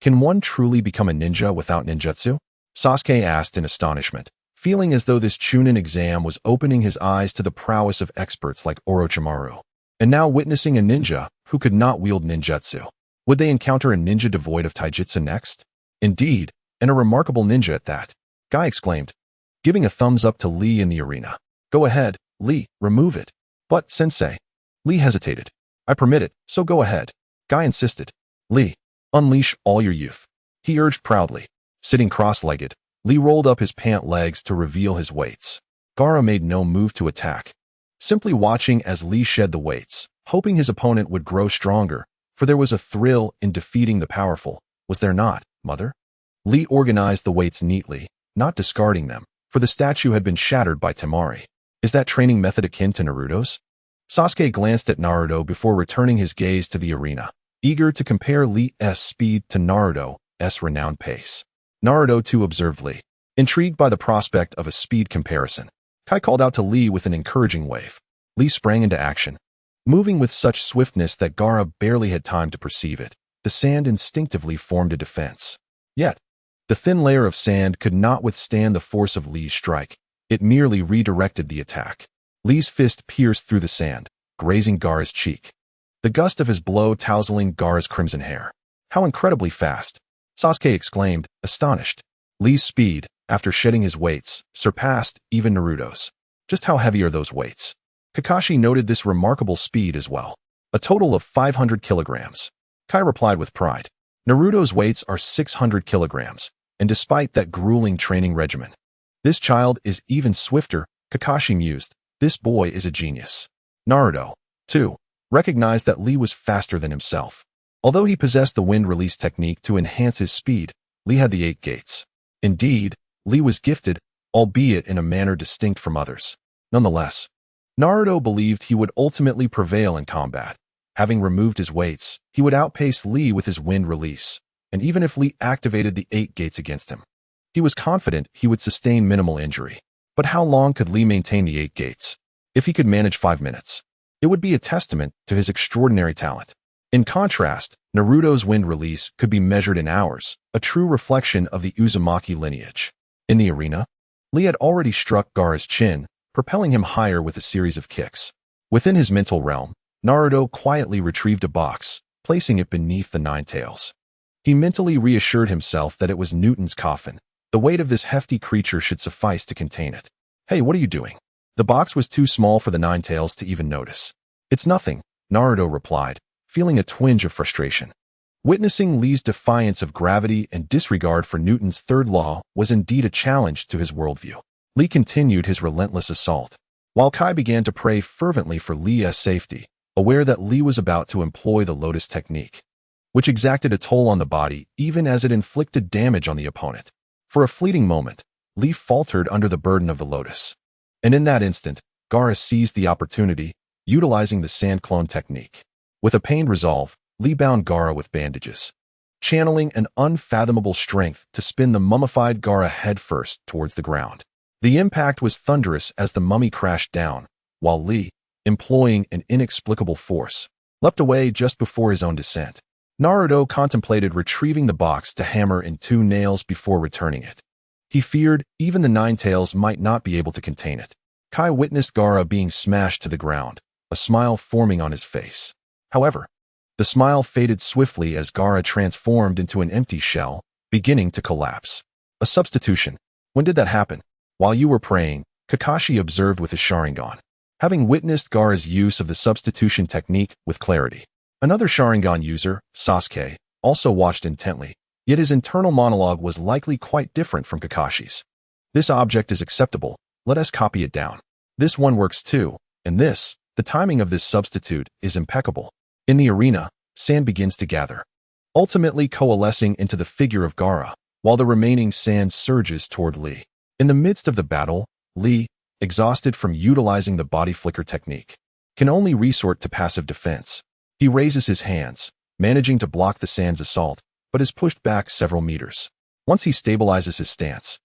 "Can one truly become a ninja without ninjutsu?" Sasuke asked in astonishment, feeling as though this Chunin exam was opening his eyes to the prowess of experts like Orochimaru. And now witnessing a ninja who could not wield ninjutsu. Would they encounter a ninja devoid of taijutsu next? Indeed, and a remarkable ninja at that, Guy exclaimed, giving a thumbs up to Li in the arena. "Go ahead, Li, remove it." "But, sensei," Li hesitated. "I permit it, so go ahead," Guy insisted. "Li, unleash all your youth," he urged proudly. Sitting cross-legged, Li rolled up his pant legs to reveal his weights. Gaara made no move to attack, simply watching as Li shed the weights, hoping his opponent would grow stronger, for there was a thrill in defeating the powerful, was there not, mother? Li organized the weights neatly, not discarding them, for the statue had been shattered by Temari. Is that training method akin to Naruto's? Sasuke glanced at Naruto before returning his gaze to the arena, eager to compare Li's speed to Naruto's renowned pace. Naruto too observed Li, intrigued by the prospect of a speed comparison. Kai called out to Li with an encouraging wave. Li sprang into action, moving with such swiftness that Gaara barely had time to perceive it. The sand instinctively formed a defense. Yet, the thin layer of sand could not withstand the force of Li's strike. It merely redirected the attack. Li's fist pierced through the sand, grazing Gaara's cheek, the gust of his blow tousling Gaara's crimson hair. "How incredibly fast!" Sasuke exclaimed, astonished. Li's speed, after shedding his weights, surpassed even Naruto's. Just how heavy are those weights? Kakashi noted this remarkable speed as well. A total of 500 kilograms. Kai replied with pride. Naruto's weights are 600 kilograms, and despite that grueling training regimen, this child is even swifter. Kakashi mused, this boy is a genius. Naruto, too, recognized that Lee was faster than himself. Although he possessed the wind release technique to enhance his speed, Lee had the 8 gates. Indeed, Lee was gifted, albeit in a manner distinct from others. Nonetheless, Naruto believed he would ultimately prevail in combat. Having removed his weights, he would outpace Lee with his wind release, and even if Lee activated the 8 gates against him, he was confident he would sustain minimal injury. But how long could Lee maintain the 8 gates? If he could manage 5 minutes, it would be a testament to his extraordinary talent. In contrast, Naruto's wind release could be measured in hours, a true reflection of the Uzumaki lineage. In the arena, Lee had already struck Gaara's chin, propelling him higher with a series of kicks. Within his mental realm, Naruto quietly retrieved a box, placing it beneath the 9 tails. He mentally reassured himself that it was Newton's coffin. The weight of this hefty creature should suffice to contain it. Hey, what are you doing? The box was too small for the 9 tails to even notice. It's nothing, Naruto replied, feeling a twinge of frustration. Witnessing Lee's defiance of gravity and disregard for Newton's third law was indeed a challenge to his worldview. Lee continued his relentless assault, while Kai began to pray fervently for Lee's safety, aware that Lee was about to employ the Lotus technique, which exacted a toll on the body even as it inflicted damage on the opponent. For a fleeting moment, Lee faltered under the burden of the Lotus. And in that instant, Gaara seized the opportunity, utilizing the sand clone technique. With a pained resolve, Lee bound Gaara with bandages, channeling an unfathomable strength to spin the mummified Gaara headfirst towards the ground. The impact was thunderous as the mummy crashed down, while Lee, employing an inexplicable force, leapt away just before his own descent. Naruto contemplated retrieving the box to hammer in 2 nails before returning it. He feared even the 9 tails might not be able to contain it. Kai witnessed Gaara being smashed to the ground, a smile forming on his face. However, the smile faded swiftly as Gaara transformed into an empty shell, beginning to collapse. A substitution. When did that happen? While you were praying, Kakashi observed with his Sharingan, having witnessed Gaara's use of the substitution technique with clarity. Another Sharingan user, Sasuke, also watched intently, yet his internal monologue was likely quite different from Kakashi's. This object is acceptable, let us copy it down. This one works too, and this, the timing of this substitute, is impeccable. In the arena, sand begins to gather, ultimately coalescing into the figure of Gaara, while the remaining sand surges toward Lee. In the midst of the battle, Lee, exhausted from utilizing the body flicker technique, can only resort to passive defense. He raises his hands, managing to block the sand's assault, but is pushed back several meters. Once he stabilizes his stance,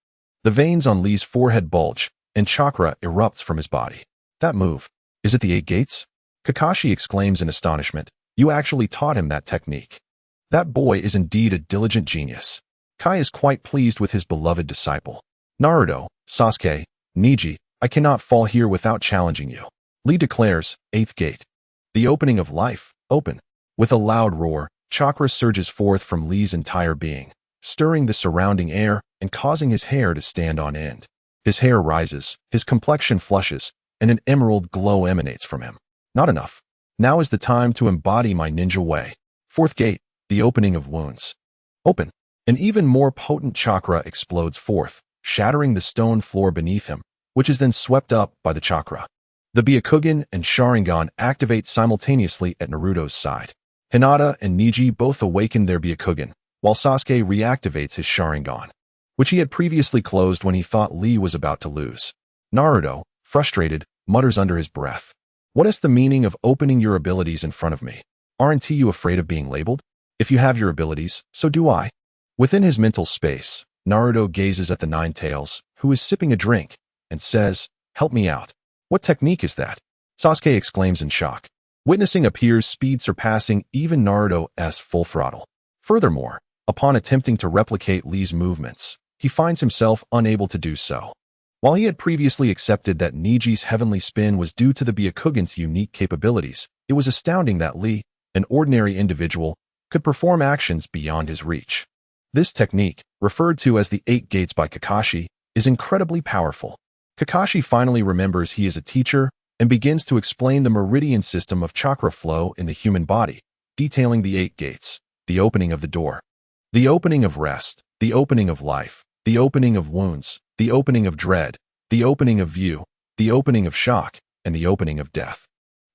the veins on Lee's forehead bulge, and chakra erupts from his body. That move, is it the 8 gates? Kakashi exclaims in astonishment. You actually taught him that technique. That boy is indeed a diligent genius. Kai is quite pleased with his beloved disciple. Naruto, Sasuke, Neji, I cannot fall here without challenging you. Lee declares, 8th gate. The opening of life, open. With a loud roar, chakra surges forth from Lee's entire being, stirring the surrounding air and causing his hair to stand on end. His hair rises, his complexion flushes, and an emerald glow emanates from him. Not enough. Now is the time to embody my ninja way. 4th gate, the opening of wounds. Open. An even more potent chakra explodes forth, shattering the stone floor beneath him, which is then swept up by the chakra. The Byakugan and Sharingan activate simultaneously at Naruto's side. Hinata and Neji both awaken their Byakugan, while Sasuke reactivates his Sharingan, which he had previously closed when he thought Lee was about to lose. Naruto, frustrated, mutters under his breath, what is the meaning of opening your abilities in front of me? Aren't you afraid of being labeled? If you have your abilities, so do I. Within his mental space, Naruto gazes at the 9 tails, who is sipping a drink, and says, help me out. What technique is that? Sasuke exclaims in shock, witnessing a peer's speed surpassing even Naruto's full throttle. Furthermore, upon attempting to replicate Lee's movements, he finds himself unable to do so. While he had previously accepted that Neji's heavenly spin was due to the Byakugan's unique capabilities, it was astounding that Lee, an ordinary individual, could perform actions beyond his reach. This technique, referred to as the 8 gates by Kakashi, is incredibly powerful. Kakashi finally remembers he is a teacher and begins to explain the meridian system of chakra flow in the human body, detailing the 8 gates, the opening of the door, The opening of rest, the opening of life, the opening of wounds, the opening of dread, the opening of view, the opening of shock, and the opening of death.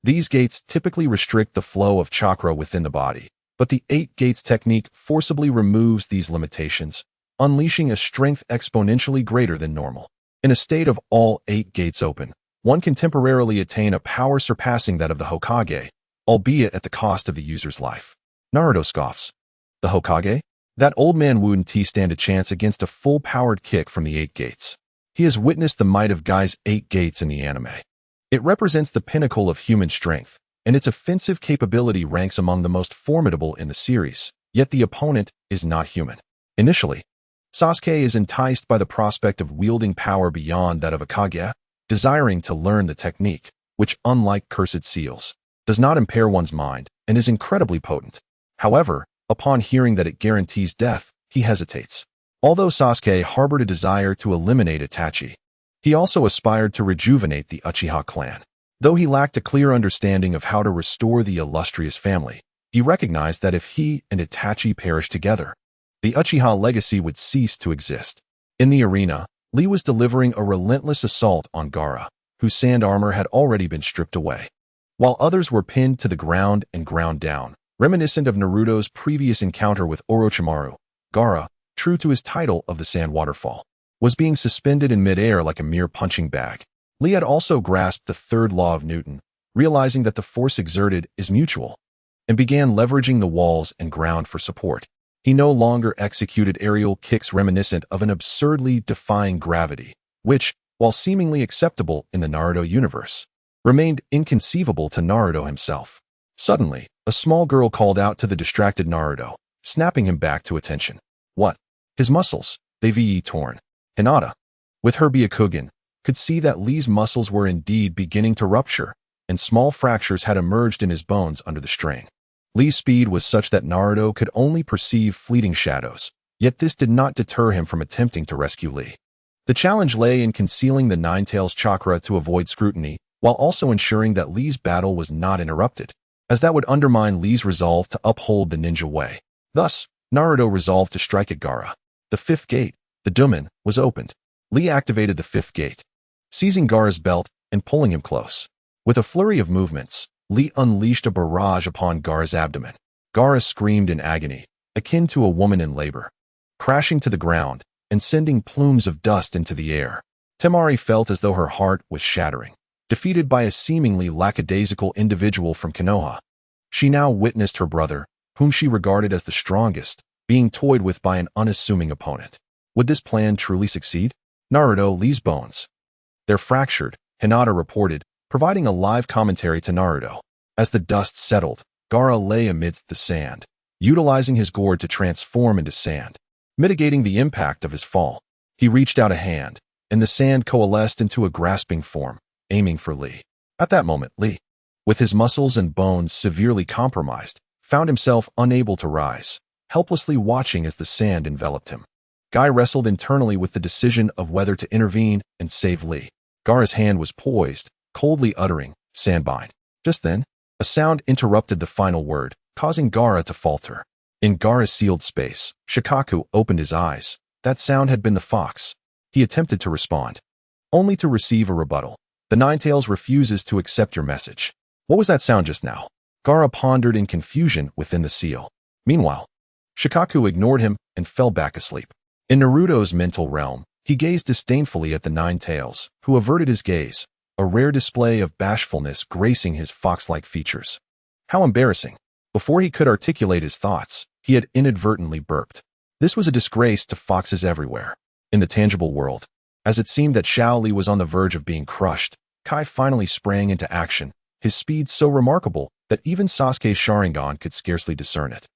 These gates typically restrict the flow of chakra within the body, but the 8 gates technique forcibly removes these limitations, unleashing a strength exponentially greater than normal. In a state of all 8 gates open, one can temporarily attain a power surpassing that of the Hokage, albeit at the cost of the user's life. Naruto scoffs. The Hokage? That old man wouldn't stand a chance against a full-powered kick from the 8 gates. He has witnessed the might of Gai's 8 gates in the anime. It represents the pinnacle of human strength, and its offensive capability ranks among the most formidable in the series, yet the opponent is not human. Initially, Sasuke is enticed by the prospect of wielding power beyond that of a Kage, desiring to learn the technique, which, unlike cursed seals, does not impair one's mind and is incredibly potent. However, upon hearing that it guarantees death, he hesitates. Although Sasuke harbored a desire to eliminate Itachi, he also aspired to rejuvenate the Uchiha clan. Though he lacked a clear understanding of how to restore the illustrious family, he recognized that if he and Itachi perished together, the Uchiha legacy would cease to exist. In the arena, Lee was delivering a relentless assault on Gaara, whose sand armor had already been stripped away. While others were pinned to the ground and ground down, reminiscent of Naruto's previous encounter with Orochimaru, Gaara, true to his title of the Sand Waterfall, was being suspended in midair like a mere punching bag. Lee had also grasped the third law of Newton, realizing that the force exerted is mutual, and began leveraging the walls and ground for support. He no longer executed aerial kicks reminiscent of an absurdly defying gravity, which, while seemingly acceptable in the Naruto universe, remained inconceivable to Naruto himself. Suddenly, a small girl called out to the distracted Naruto, snapping him back to attention. What? His muscles, they torn. Hinata, with her Byakugan, could see that Lee's muscles were indeed beginning to rupture, and small fractures had emerged in his bones under the strain. Lee's speed was such that Naruto could only perceive fleeting shadows, yet this did not deter him from attempting to rescue Lee. The challenge lay in concealing the Nine-Tails chakra to avoid scrutiny, while also ensuring that Lee's battle was not interrupted, as that would undermine Lee's resolve to uphold the ninja way. Thus, Naruto resolved to strike at Gaara. The 5th gate, the Daemon's, was opened. Lee activated the 5th gate, seizing Gaara's belt and pulling him close. With a flurry of movements, Lee unleashed a barrage upon Gaara's abdomen. Gaara screamed in agony, akin to a woman in labor, crashing to the ground and sending plumes of dust into the air. Temari felt as though her heart was shattering. Defeated by a seemingly lackadaisical individual from Konoha, she now witnessed her brother, whom she regarded as the strongest, being toyed with by an unassuming opponent. Would this plan truly succeed? Naruto, Lee's bones. They're fractured, Hinata reported, providing a live commentary to Naruto. As the dust settled, Gaara lay amidst the sand, utilizing his gourd to transform into sand. Mitigating the impact of his fall, he reached out a hand, and the sand coalesced into a grasping form, aiming for Lee. At that moment, Lee, with his muscles and bones severely compromised, found himself unable to rise, helplessly watching as the sand enveloped him. Guy wrestled internally with the decision of whether to intervene and save Lee. Gaara's hand was poised, coldly uttering, "Sandbind." Just then, a sound interrupted the final word, causing Gaara to falter. In Gaara's sealed space, Shikaku opened his eyes. That sound had been the fox. He attempted to respond, only to receive a rebuttal. The Nine-Tails refuses to accept your message. What was that sound just now? Gaara pondered in confusion within the seal. Meanwhile, Shikaku ignored him and fell back asleep. In Naruto's mental realm, he gazed disdainfully at the Nine-Tails, who averted his gaze, a rare display of bashfulness gracing his fox-like features. How embarrassing. Before he could articulate his thoughts, he had inadvertently burped. This was a disgrace to foxes everywhere. In the tangible world, as it seemed that Xiao Li was on the verge of being crushed, Kai finally sprang into action, his speed so remarkable that even Sasuke's Sharingan could scarcely discern it.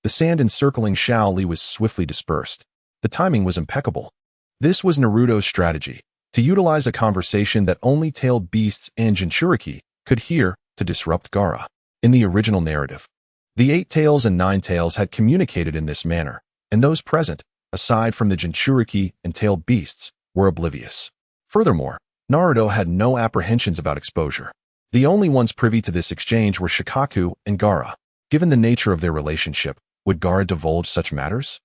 The sand encircling Xiao Li was swiftly dispersed. The timing was impeccable. This was Naruto's strategy, to utilize a conversation that only tailed beasts and Jinchuriki could hear to disrupt Gaara. In the original narrative, the 8 Tails and 9 Tails had communicated in this manner, and those present, aside from the Jinchuriki and tailed beasts, were oblivious. Furthermore, Naruto had no apprehensions about exposure. The only ones privy to this exchange were Shikaku and Gaara. Given the nature of their relationship, would Gaara divulge such matters?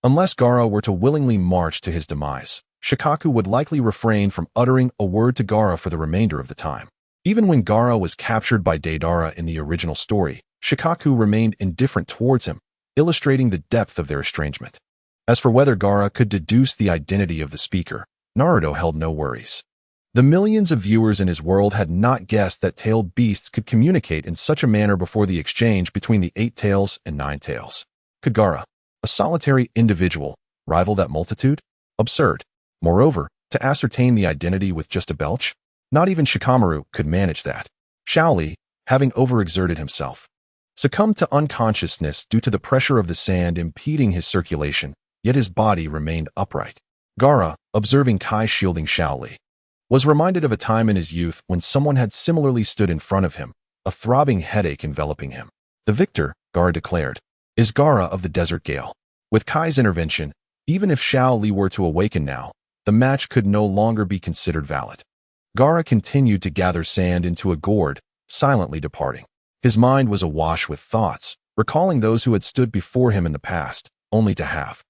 Unless Gaara were to willingly march to his demise, Shikaku would likely refrain from uttering a word to Gaara for the remainder of the time. Even when Gaara was captured by Deidara in the original story, Shikaku remained indifferent towards him, illustrating the depth of their estrangement. As for whether Gaara could deduce the identity of the speaker, Naruto held no worries. The millions of viewers in his world had not guessed that tailed beasts could communicate in such a manner before the exchange between the 8 tails and 9 tails. Could Gaara, a solitary individual, rival that multitude? Absurd. Moreover, to ascertain the identity with just a belch? Not even Shikamaru could manage that. Shaoli, having overexerted himself, succumbed to unconsciousness due to the pressure of the sand impeding his circulation, yet his body remained upright. Gaara, observing Kai shielding Shaoli, was reminded of a time in his youth when someone had similarly stood in front of him, a throbbing headache enveloping him. The victor, Gaara declared, is Gaara of the Desert Gale. With Kai's intervention, even if Shaoli were to awaken now, the match could no longer be considered valid. Gaara continued to gather sand into a gourd, silently departing. His mind was awash with thoughts, recalling those who had stood before him in the past, only to have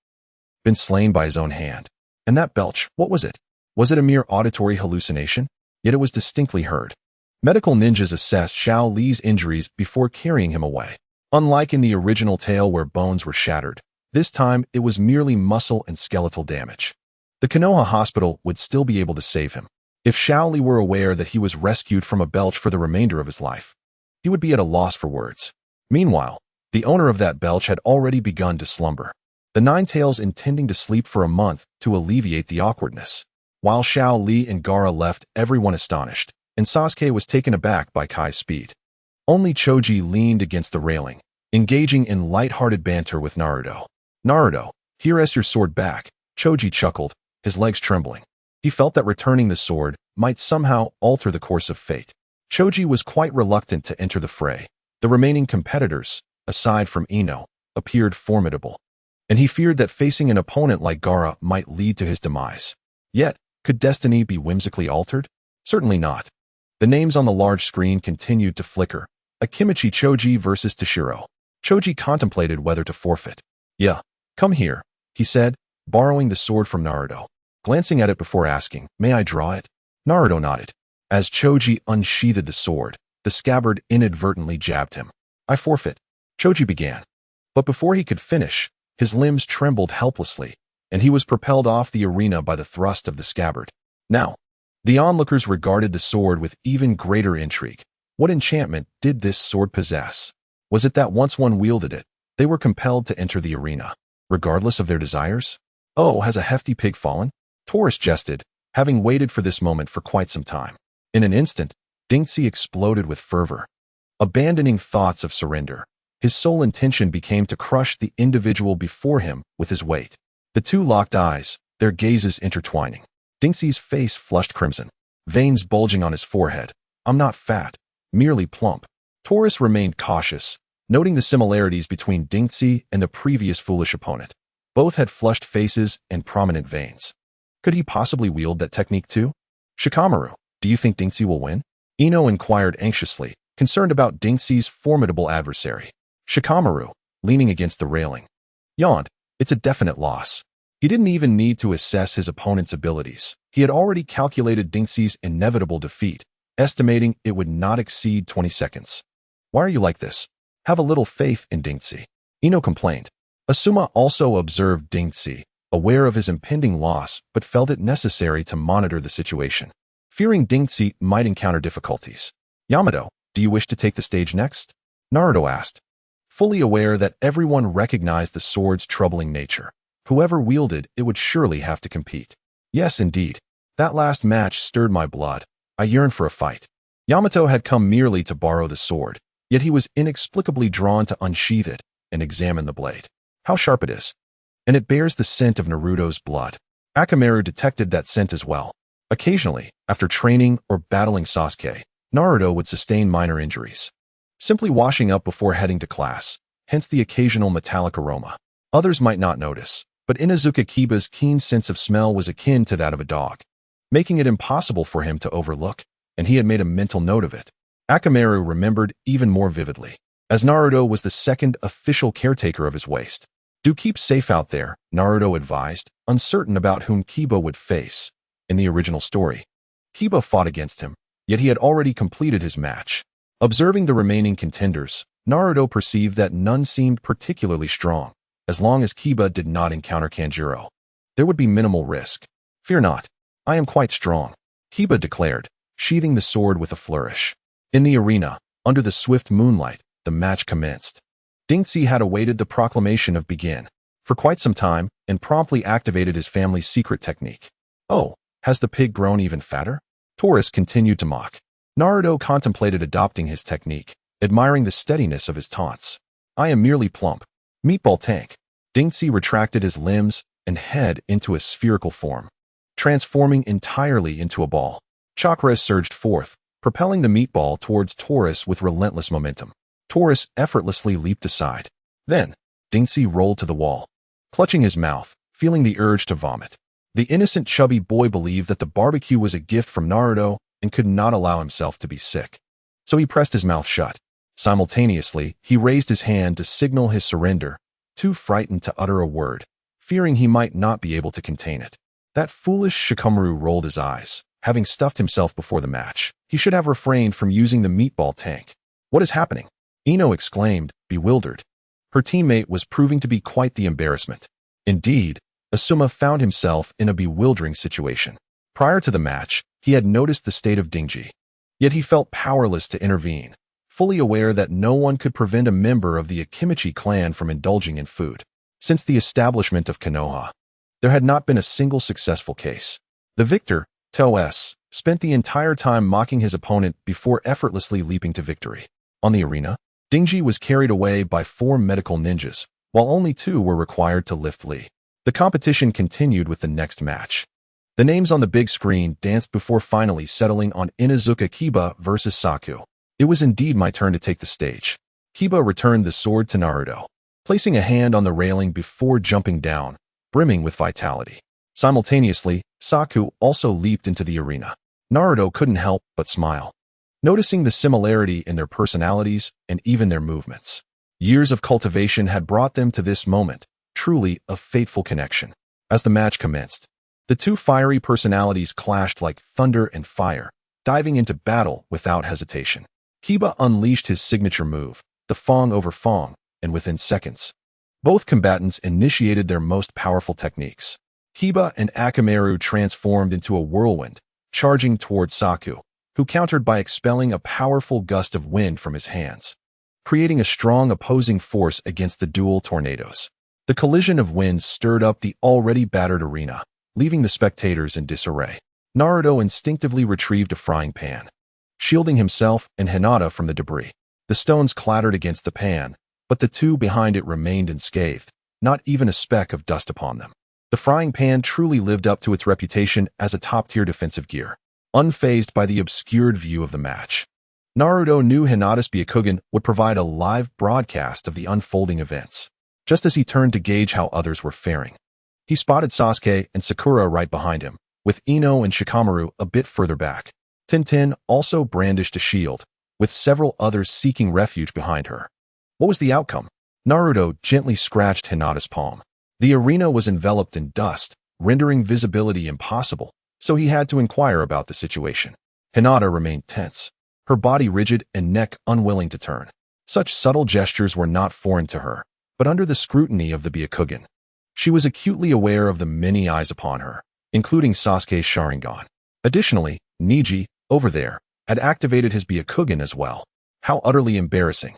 been slain by his own hand. And that belch, what was it? Was it a mere auditory hallucination? Yet it was distinctly heard. Medical ninjas assessed Xiao Li's injuries before carrying him away. Unlike in the original tale where bones were shattered, this time it was merely muscle and skeletal damage. The Konoha hospital would still be able to save him. If Xiao Li were aware that he was rescued from a belch for the remainder of his life, he would be at a loss for words. Meanwhile, the owner of that belch had already begun to slumber, the 9 tails intending to sleep for a month to alleviate the awkwardness. While Xiao Li and Gaara left everyone astonished, and Sasuke was taken aback by Kai's speed. Only Choji leaned against the railing, engaging in light-hearted banter with Naruto. Naruto, here is your sword back, Choji chuckled, his legs trembling. He felt that returning the sword might somehow alter the course of fate. Choji was quite reluctant to enter the fray. The remaining competitors, aside from Ino, appeared formidable, and he feared that facing an opponent like Gaara might lead to his demise. Yet, could destiny be whimsically altered? Certainly not. The names on the large screen continued to flicker. Akimichi Choji versus Toshiro. Choji contemplated whether to forfeit. Yeah, come here, he said, borrowing the sword from Naruto. Glancing at it before asking, may I draw it? Naruto nodded. As Choji unsheathed the sword, the scabbard inadvertently jabbed him. I forfeit. Choji began. But before he could finish, his limbs trembled helplessly, and he was propelled off the arena by the thrust of the scabbard. Now, the onlookers regarded the sword with even greater intrigue. What enchantment did this sword possess? Was it that once one wielded it, they were compelled to enter the arena, regardless of their desires? Oh, has a hefty pig fallen? Taurus jested, having waited for this moment for quite some time. In an instant, Dinxi exploded with fervor. Abandoning thoughts of surrender, his sole intention became to crush the individual before him with his weight. The two locked eyes, their gazes intertwining. Dinxi's face flushed crimson, veins bulging on his forehead. I'm not fat, merely plump. Taurus remained cautious, noting the similarities between Dinxi and the previous foolish opponent. Both had flushed faces and prominent veins. Could he possibly wield that technique too? Shikamaru, do you think Dinxi will win? Ino inquired anxiously, concerned about Dinxi's formidable adversary. Shikamaru, leaning against the railing, yawned. It's a definite loss. He didn't even need to assess his opponent's abilities. He had already calculated Dinxi's inevitable defeat, estimating it would not exceed 20 seconds. Why are you like this? Have a little faith in Dinxi. Ino complained. Asuma also observed Dinxi, aware of his impending loss, but felt it necessary to monitor the situation, fearing Dinxi might encounter difficulties. Yamato, do you wish to take the stage next? Naruto asked, fully aware that everyone recognized the sword's troubling nature. Whoever wielded it would surely have to compete. Yes, indeed. That last match stirred my blood. I yearned for a fight. Yamato had come merely to borrow the sword, yet he was inexplicably drawn to unsheath it and examine the blade. How sharp it is. And it bears the scent of Naruto's blood. Akamaru detected that scent as well. Occasionally, after training or battling Sasuke, Naruto would sustain minor injuries, simply washing up before heading to class, hence the occasional metallic aroma. Others might not notice, but Inuzuka Kiba's keen sense of smell was akin to that of a dog, making it impossible for him to overlook, and he had made a mental note of it. Akamaru remembered even more vividly, as Naruto was the second official caretaker of his waist. Do keep safe out there, Naruto advised, uncertain about whom Kiba would face. In the original story, Kiba fought against him, yet he had already completed his match. Observing the remaining contenders, Naruto perceived that none seemed particularly strong. As long as Kiba did not encounter Kanjuro, there would be minimal risk. Fear not, I am quite strong, Kiba declared, sheathing the sword with a flourish. In the arena, under the swift moonlight, the match commenced. Dingxi had awaited the proclamation of begin for quite some time and promptly activated his family's secret technique. Oh, has the pig grown even fatter? Taurus continued to mock. Naruto contemplated adopting his technique, admiring the steadiness of his taunts. I am merely plump. Meatball tank. Dingxi retracted his limbs and head into a spherical form, transforming entirely into a ball. Chakra surged forth, propelling the meatball towards Taurus with relentless momentum. Taurus effortlessly leaped aside. Then, Dingxi rolled to the wall, clutching his mouth, feeling the urge to vomit. The innocent chubby boy believed that the barbecue was a gift from Naruto and could not allow himself to be sick. So he pressed his mouth shut. Simultaneously, he raised his hand to signal his surrender, too frightened to utter a word, fearing he might not be able to contain it. That foolish Shikamaru rolled his eyes. Having stuffed himself before the match, he should have refrained from using the meatball tank. What is happening? Ino exclaimed, bewildered. Her teammate was proving to be quite the embarrassment. Indeed, Asuma found himself in a bewildering situation. Prior to the match, he had noticed the state of Dingxi. Yet he felt powerless to intervene, fully aware that no one could prevent a member of the Akimichi clan from indulging in food. Since the establishment of Konoha, there had not been a single successful case. The victor, Taurus, spent the entire time mocking his opponent before effortlessly leaping to victory. On the arena, Dingxi was carried away by 4 medical ninjas, while only 2 were required to lift Lee. The competition continued with the next match. The names on the big screen danced before finally settling on Inuzuka Kiba versus Saku. It was indeed my turn to take the stage. Kiba returned the sword to Naruto, placing a hand on the railing before jumping down, brimming with vitality. Simultaneously, Saku also leaped into the arena. Naruto couldn't help but smile, noticing the similarity in their personalities and even their movements. Years of cultivation had brought them to this moment, truly a fateful connection. As the match commenced, the 2 fiery personalities clashed like thunder and fire, diving into battle without hesitation. Kiba unleashed his signature move, the Fong over Fong, and within seconds, both combatants initiated their most powerful techniques. Kiba and Akamaru transformed into a whirlwind, charging towards Saku, who countered by expelling a powerful gust of wind from his hands, creating a strong opposing force against the dual tornadoes. The collision of winds stirred up the already battered arena, leaving the spectators in disarray. Naruto instinctively retrieved a frying pan, shielding himself and Hinata from the debris. The stones clattered against the pan, but the 2 behind it remained unscathed, not even a speck of dust upon them. The frying pan truly lived up to its reputation as a top-tier defensive gear, unfazed by the obscured view of the match. Naruto knew Hinata's Byakugan would provide a live broadcast of the unfolding events. Just as he turned to gauge how others were faring, he spotted Sasuke and Sakura right behind him, with Ino and Shikamaru a bit further back. Tintin also brandished a shield, with several others seeking refuge behind her. What was the outcome? Naruto gently scratched Hinata's palm. The arena was enveloped in dust, rendering visibility impossible, so he had to inquire about the situation. Hinata remained tense, her body rigid and neck unwilling to turn. Such subtle gestures were not foreign to her, but under the scrutiny of the Byakugan, she was acutely aware of the many eyes upon her, including Sasuke's Sharingan. Additionally, Neji, over there, had activated his Byakugan as well. How utterly embarrassing.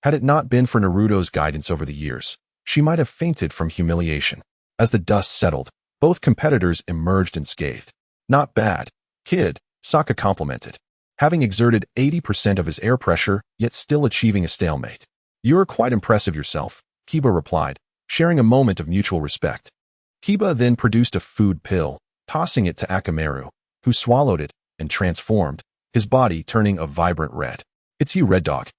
Had it not been for Naruto's guidance over the years, she might have fainted from humiliation. As the dust settled, both competitors emerged unscathed. Not bad, kid, Sokka complimented, having exerted 80% of his air pressure, yet still achieving a stalemate. You're quite impressive yourself, Kiba replied, sharing a moment of mutual respect. Kiba then produced a food pill, tossing it to Akamaru, who swallowed it and transformed, his body turning a vibrant red. It's you, Red Dog.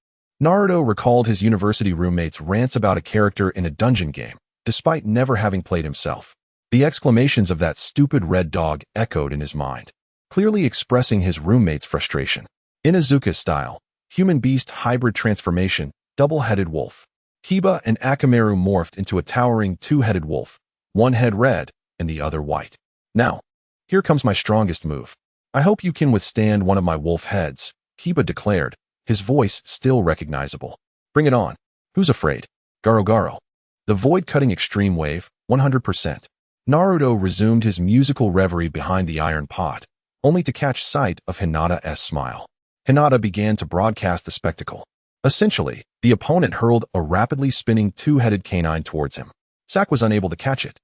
Naruto recalled his university roommate's rants about a character in a dungeon game, despite never having played himself. The exclamations of that stupid red dog echoed in his mind, clearly expressing his roommate's frustration. Inuzuka style, human-beast hybrid transformation, double-headed wolf. Kiba and Akamaru morphed into a towering two-headed wolf, one head red and the other white. Now, here comes my strongest move. I hope you can withstand one of my wolf heads, Kiba declared, his voice still recognizable. Bring it on. Who's afraid? Garo Garo. The void-cutting extreme wave, 100%. Naruto resumed his musical reverie behind the iron pot, only to catch sight of Hinata's smile. Hinata began to broadcast the spectacle. Essentially, the opponent hurled a rapidly spinning two-headed canine towards him. Zack was unable to catch it,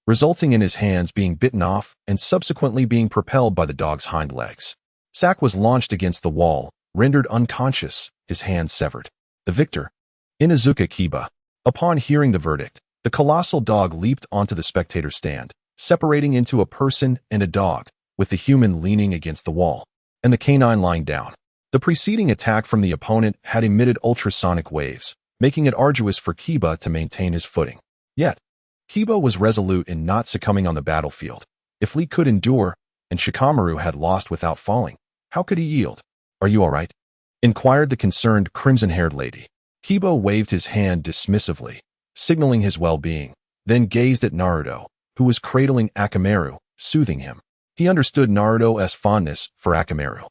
resulting in his hands being bitten off and subsequently being propelled by the dog's hind legs. Zack was launched against the wall, rendered unconscious, his hands severed. The victor, Inuzuka Kiba. Upon hearing the verdict, the colossal dog leaped onto the spectator stand, separating into a person and a dog, with the human leaning against the wall, and the canine lying down. The preceding attack from the opponent had emitted ultrasonic waves, making it arduous for Kiba to maintain his footing. Yet, Kiba was resolute in not succumbing on the battlefield. If Lee could endure, and Shikamaru had lost without falling, how could he yield? Are you all right? Inquired the concerned crimson-haired lady. Kiba waved his hand dismissively, signaling his well-being, then gazed at Naruto, who was cradling Akamaru, soothing him. He understood Naruto's fondness for Akamaru.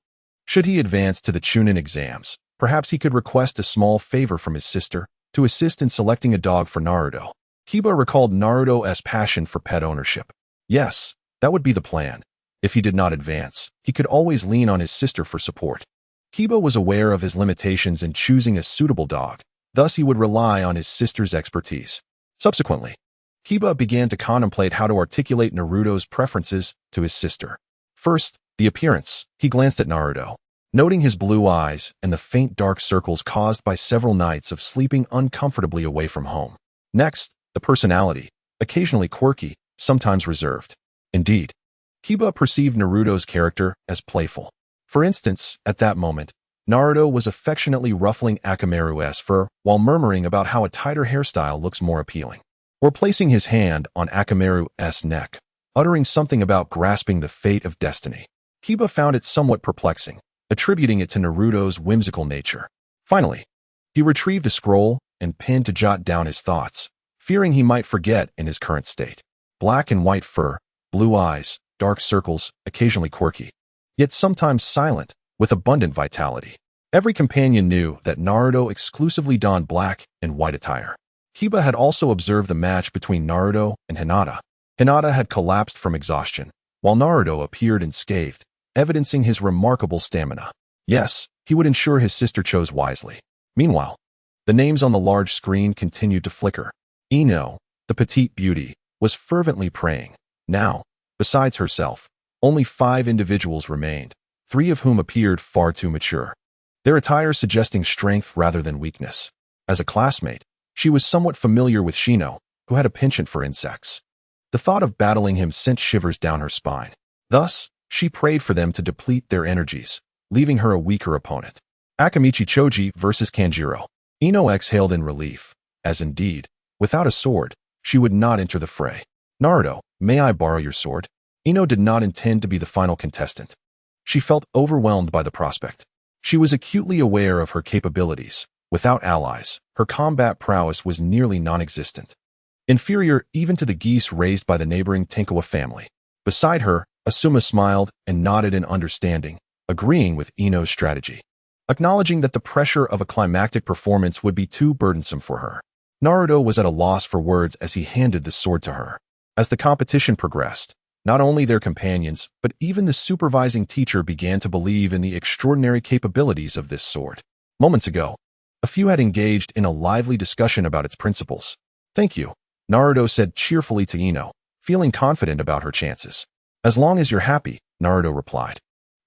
Should he advance to the Chunin exams, perhaps he could request a small favor from his sister to assist in selecting a dog for Naruto. Kiba recalled Naruto's passion for pet ownership. Yes, that would be the plan. If he did not advance, he could always lean on his sister for support. Kiba was aware of his limitations in choosing a suitable dog, thus he would rely on his sister's expertise. Subsequently, Kiba began to contemplate how to articulate Naruto's preferences to his sister. First, the appearance. He glanced at Naruto, noting his blue eyes and the faint dark circles caused by several nights of sleeping uncomfortably away from home. Next, the personality, occasionally quirky, sometimes reserved. Indeed, Kiba perceived Naruto's character as playful. For instance, at that moment, Naruto was affectionately ruffling Akamaru's fur while murmuring about how a tighter hairstyle looks more appealing, or placing his hand on Akamaru's neck, uttering something about grasping the fate of destiny. Kiba found it somewhat perplexing, attributing it to Naruto's whimsical nature. Finally, he retrieved a scroll and pen to jot down his thoughts, fearing he might forget in his current state. Black and white fur, blue eyes, dark circles, occasionally quirky, yet sometimes silent, with abundant vitality. Every companion knew that Naruto exclusively donned black and white attire. Kiba had also observed the match between Naruto and Hinata. Hinata had collapsed from exhaustion, while Naruto appeared unscathed, evidencing his remarkable stamina. Yes, he would ensure his sister chose wisely. Meanwhile, the names on the large screen continued to flicker. Ino, the petite beauty, was fervently praying. Now, besides herself, only 5 individuals remained, 3 of whom appeared far too mature, their attire suggesting strength rather than weakness. As a classmate, she was somewhat familiar with Shino, who had a penchant for insects. The thought of battling him sent shivers down her spine. Thus, she prayed for them to deplete their energies, leaving her a weaker opponent. Akamichi Choji versus Kanjiro. Ino exhaled in relief, as indeed, without a sword, she would not enter the fray. Naruto, may I borrow your sword? Ino did not intend to be the final contestant. She felt overwhelmed by the prospect. She was acutely aware of her capabilities. Without allies, her combat prowess was nearly non-existent, inferior even to the geese raised by the neighboring Tenkawa family. Beside her, Asuma smiled and nodded in understanding, agreeing with Ino's strategy, acknowledging that the pressure of a climactic performance would be too burdensome for her. Naruto was at a loss for words as he handed the sword to her. As the competition progressed, not only their companions, but even the supervising teacher began to believe in the extraordinary capabilities of this sword. Moments ago, a few had engaged in a lively discussion about its principles. Thank you, Naruto said cheerfully to Ino, feeling confident about her chances. As long as you're happy, Naruto replied,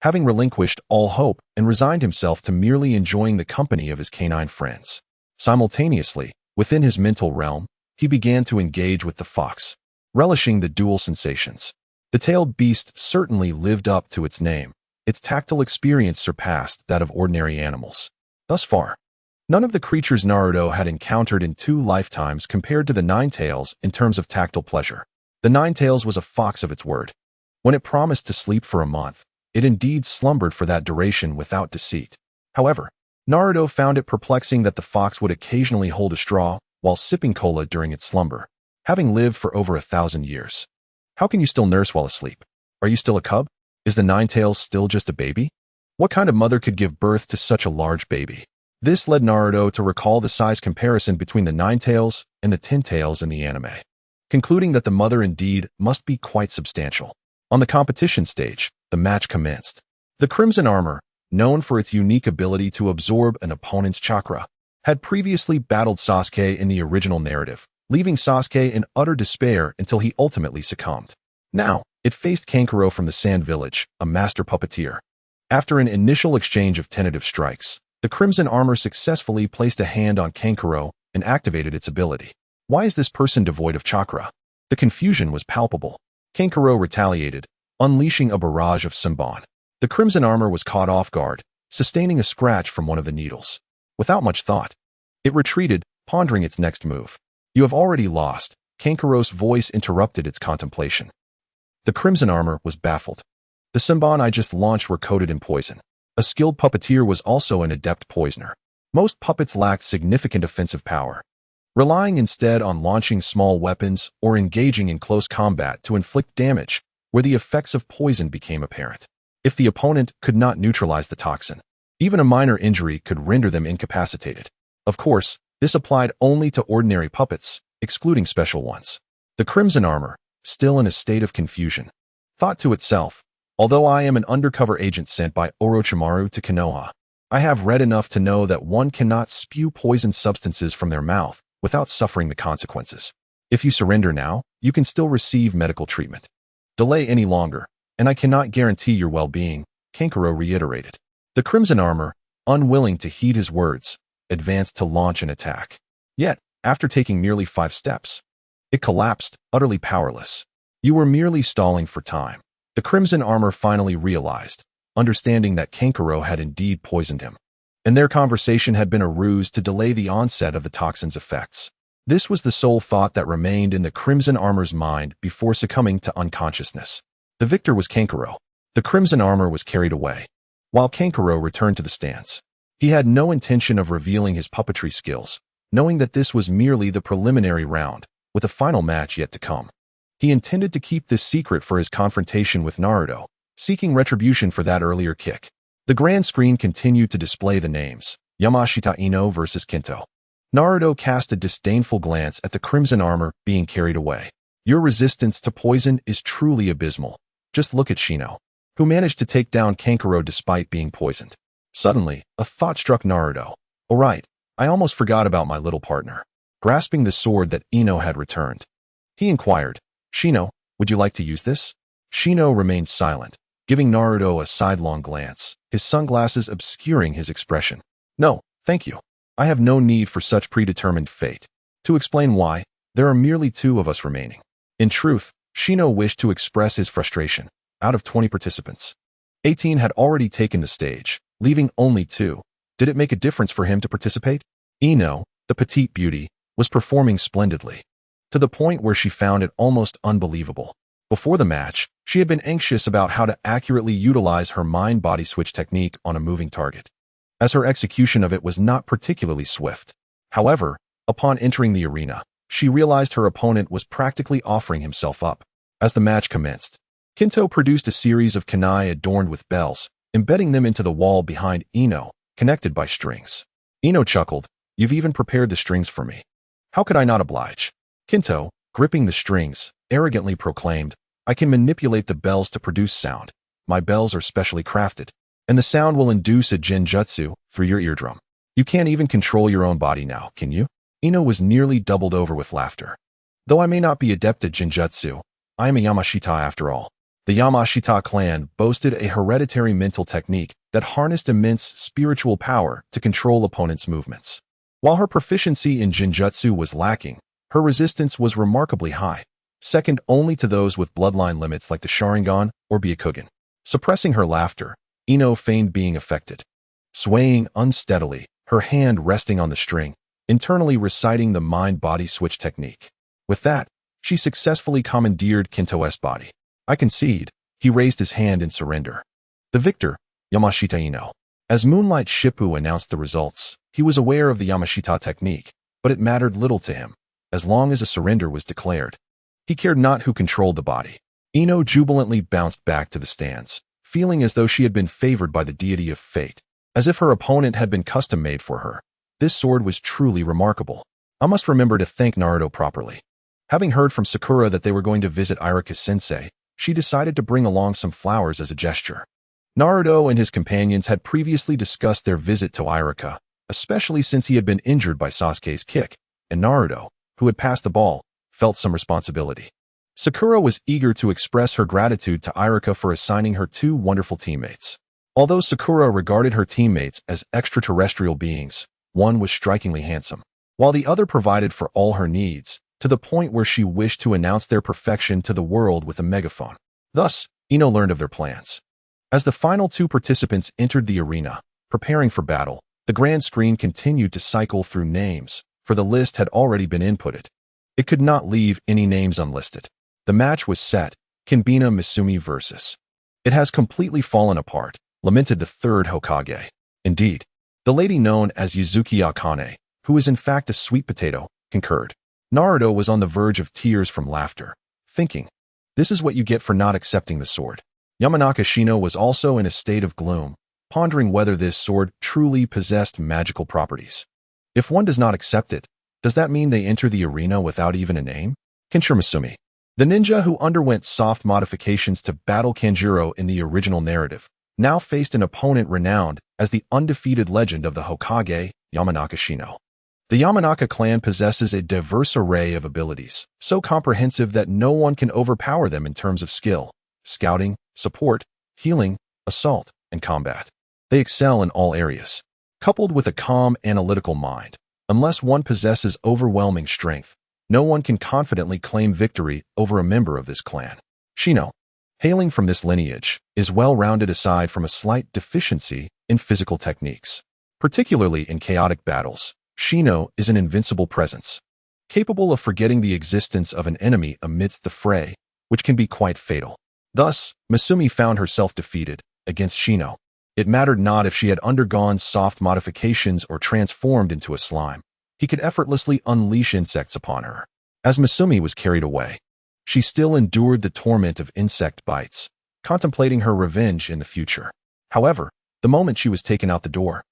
having relinquished all hope and resigned himself to merely enjoying the company of his canine friends. Simultaneously, within his mental realm, he began to engage with the fox, relishing the dual sensations. The tailed beast certainly lived up to its name. Its tactile experience surpassed that of ordinary animals. Thus far, none of the creatures Naruto had encountered in 2 lifetimes compared to the Ninetales in terms of tactile pleasure. The Ninetales was a fox of its word. When it promised to sleep for a month, it indeed slumbered for that duration without deceit. However, Naruto found it perplexing that the fox would occasionally hold a straw while sipping cola during its slumber, having lived for over 1,000 years. How can you still nurse while asleep? Are you still a cub? Is the Ninetales still just a baby? What kind of mother could give birth to such a large baby? This led Naruto to recall the size comparison between the Ninetales and the Ten-Tails in the anime, concluding that the mother indeed must be quite substantial. On the competition stage, the match commenced. The Crimson Armor, known for its unique ability to absorb an opponent's chakra, had previously battled Sasuke in the original narrative, leaving Sasuke in utter despair until he ultimately succumbed. Now, it faced Kankuro from the Sand Village, a master puppeteer. After an initial exchange of tentative strikes, the Crimson Armor successfully placed a hand on Kankuro and activated its ability. Why is this person devoid of chakra? The confusion was palpable. Kankuro retaliated, unleashing a barrage of Senbon. The Crimson Armor was caught off guard, sustaining a scratch from one of the needles. Without much thought, it retreated, pondering its next move. You have already lost. Kankuro's voice interrupted its contemplation. The Crimson Armor was baffled. The Senbon I just launched were coated in poison. A skilled puppeteer was also an adept poisoner. Most puppets lacked significant offensive power, relying instead on launching small weapons or engaging in close combat to inflict damage where the effects of poison became apparent. If the opponent could not neutralize the toxin, even a minor injury could render them incapacitated. Of course, this applied only to ordinary puppets, excluding special ones. The Crimson Armor, still in a state of confusion, thought to itself, although I am an undercover agent sent by Orochimaru to Konoha, I have read enough to know that one cannot spew poison substances from their mouth without suffering the consequences. If you surrender now, you can still receive medical treatment. Delay any longer, and I cannot guarantee your well-being, Kankuro reiterated. The Crimson Armor, unwilling to heed his words, advanced to launch an attack. Yet, after taking merely 5 steps, it collapsed, utterly powerless. You were merely stalling for time. The Crimson Armor finally realized, understanding that Kankuro had indeed poisoned him, and their conversation had been a ruse to delay the onset of the toxin's effects. This was the sole thought that remained in the Crimson Armor's mind before succumbing to unconsciousness. The victor was Kankuro. The Crimson Armor was carried away, while Kankuro returned to the stands. He had no intention of revealing his puppetry skills, knowing that this was merely the preliminary round, with a final match yet to come. He intended to keep this secret for his confrontation with Naruto, seeking retribution for that earlier kick. The grand screen continued to display the names, Yamashita Ino versus Kinto. Naruto cast a disdainful glance at the Crimson Armor being carried away. Your resistance to poison is truly abysmal. Just look at Shino, who managed to take down Kankuro despite being poisoned. Suddenly, a thought struck Naruto. Oh right, I almost forgot about my little partner. Grasping the sword that Ino had returned, he inquired, Shino, would you like to use this? Shino remained silent, giving Naruto a sidelong glance, his sunglasses obscuring his expression. No, thank you. I have no need for such predetermined fate. To explain why, there are merely 2 of us remaining. In truth, Shino wished to express his frustration. Out of 20 participants, 18 had already taken the stage, leaving only 2. Did it make a difference for him to participate? Ino, the petite beauty, was performing splendidly, to the point where she found it almost unbelievable. Before the match, she had been anxious about how to accurately utilize her mind-body switch technique on a moving target, as her execution of it was not particularly swift. However, upon entering the arena, she realized her opponent was practically offering himself up. As the match commenced, Kinto produced a series of kunai adorned with bells, embedding them into the wall behind Ino, connected by strings. Ino chuckled, "You've even prepared the strings for me. How could I not oblige?" Kinto, gripping the strings, arrogantly proclaimed, "I can manipulate the bells to produce sound. My bells are specially crafted, and the sound will induce a ninjutsu through your eardrum. You can't even control your own body now, can you?" Ino was nearly doubled over with laughter. "Though I may not be adept at ninjutsu, I am a Yamashita after all." The Yamashita clan boasted a hereditary mental technique that harnessed immense spiritual power to control opponents' movements. While her proficiency in ninjutsu was lacking, her resistance was remarkably high, second only to those with bloodline limits like the Sharingan or Byakugan. Suppressing her laughter, Ino feigned being affected, swaying unsteadily, her hand resting on the string, internally reciting the mind-body switch technique. With that, she successfully commandeered Kinto's body. "I concede." He raised his hand in surrender. The victor, Yamashita Ino. As Moonlight Shippu announced the results, he was aware of the Yamashita technique, but it mattered little to him, as long as a surrender was declared. He cared not who controlled the body. Ino jubilantly bounced back to the stands, feeling as though she had been favored by the deity of fate, as if her opponent had been custom-made for her. This sword was truly remarkable. I must remember to thank Naruto properly. Having heard from Sakura that they were going to visit Irika-sensei, she decided to bring along some flowers as a gesture. Naruto and his companions had previously discussed their visit to Irika, especially since he had been injured by Sasuke's kick, and Naruto, who had passed the ball, felt some responsibility. Sakura was eager to express her gratitude to Irika for assigning her 2 wonderful teammates. Although Sakura regarded her teammates as extraterrestrial beings, one was strikingly handsome, while the other provided for all her needs, to the point where she wished to announce their perfection to the world with a megaphone. Thus, Ino learned of their plans. As the final 2 participants entered the arena, preparing for battle, the grand screen continued to cycle through names, for the list had already been inputted. It could not leave any names unlisted. The match was set, Kinbina Misumi versus. It has completely fallen apart, lamented the 3rd Hokage. Indeed, the lady known as Yuzuki Akane, who is in fact a sweet potato, concurred. Naruto was on the verge of tears from laughter, thinking, this is what you get for not accepting the sword. Yamanaka Shino was also in a state of gloom, pondering whether this sword truly possessed magical properties. If one does not accept it, does that mean they enter the arena without even a name? Kenshiro Misumi, the ninja who underwent soft modifications to battle Kanjuro in the original narrative, now faced an opponent renowned as the undefeated legend of the Hokage, Yamanaka Shino. The Yamanaka clan possesses a diverse array of abilities, so comprehensive that no one can overpower them in terms of skill, scouting, support, healing, assault, and combat. They excel in all areas. Coupled with a calm, analytical mind, unless one possesses overwhelming strength, no one can confidently claim victory over a member of this clan. Shino, hailing from this lineage, is well-rounded aside from a slight deficiency in physical techniques. Particularly in chaotic battles, Shino is an invincible presence, capable of forgetting the existence of an enemy amidst the fray, which can be quite fatal. Thus, Misumi found herself defeated against Shino. It mattered not if she had undergone soft modifications or transformed into a slime. He could effortlessly unleash insects upon her. As Misumi was carried away, she still endured the torment of insect bites, contemplating her revenge in the future. However, the moment she was taken out the door,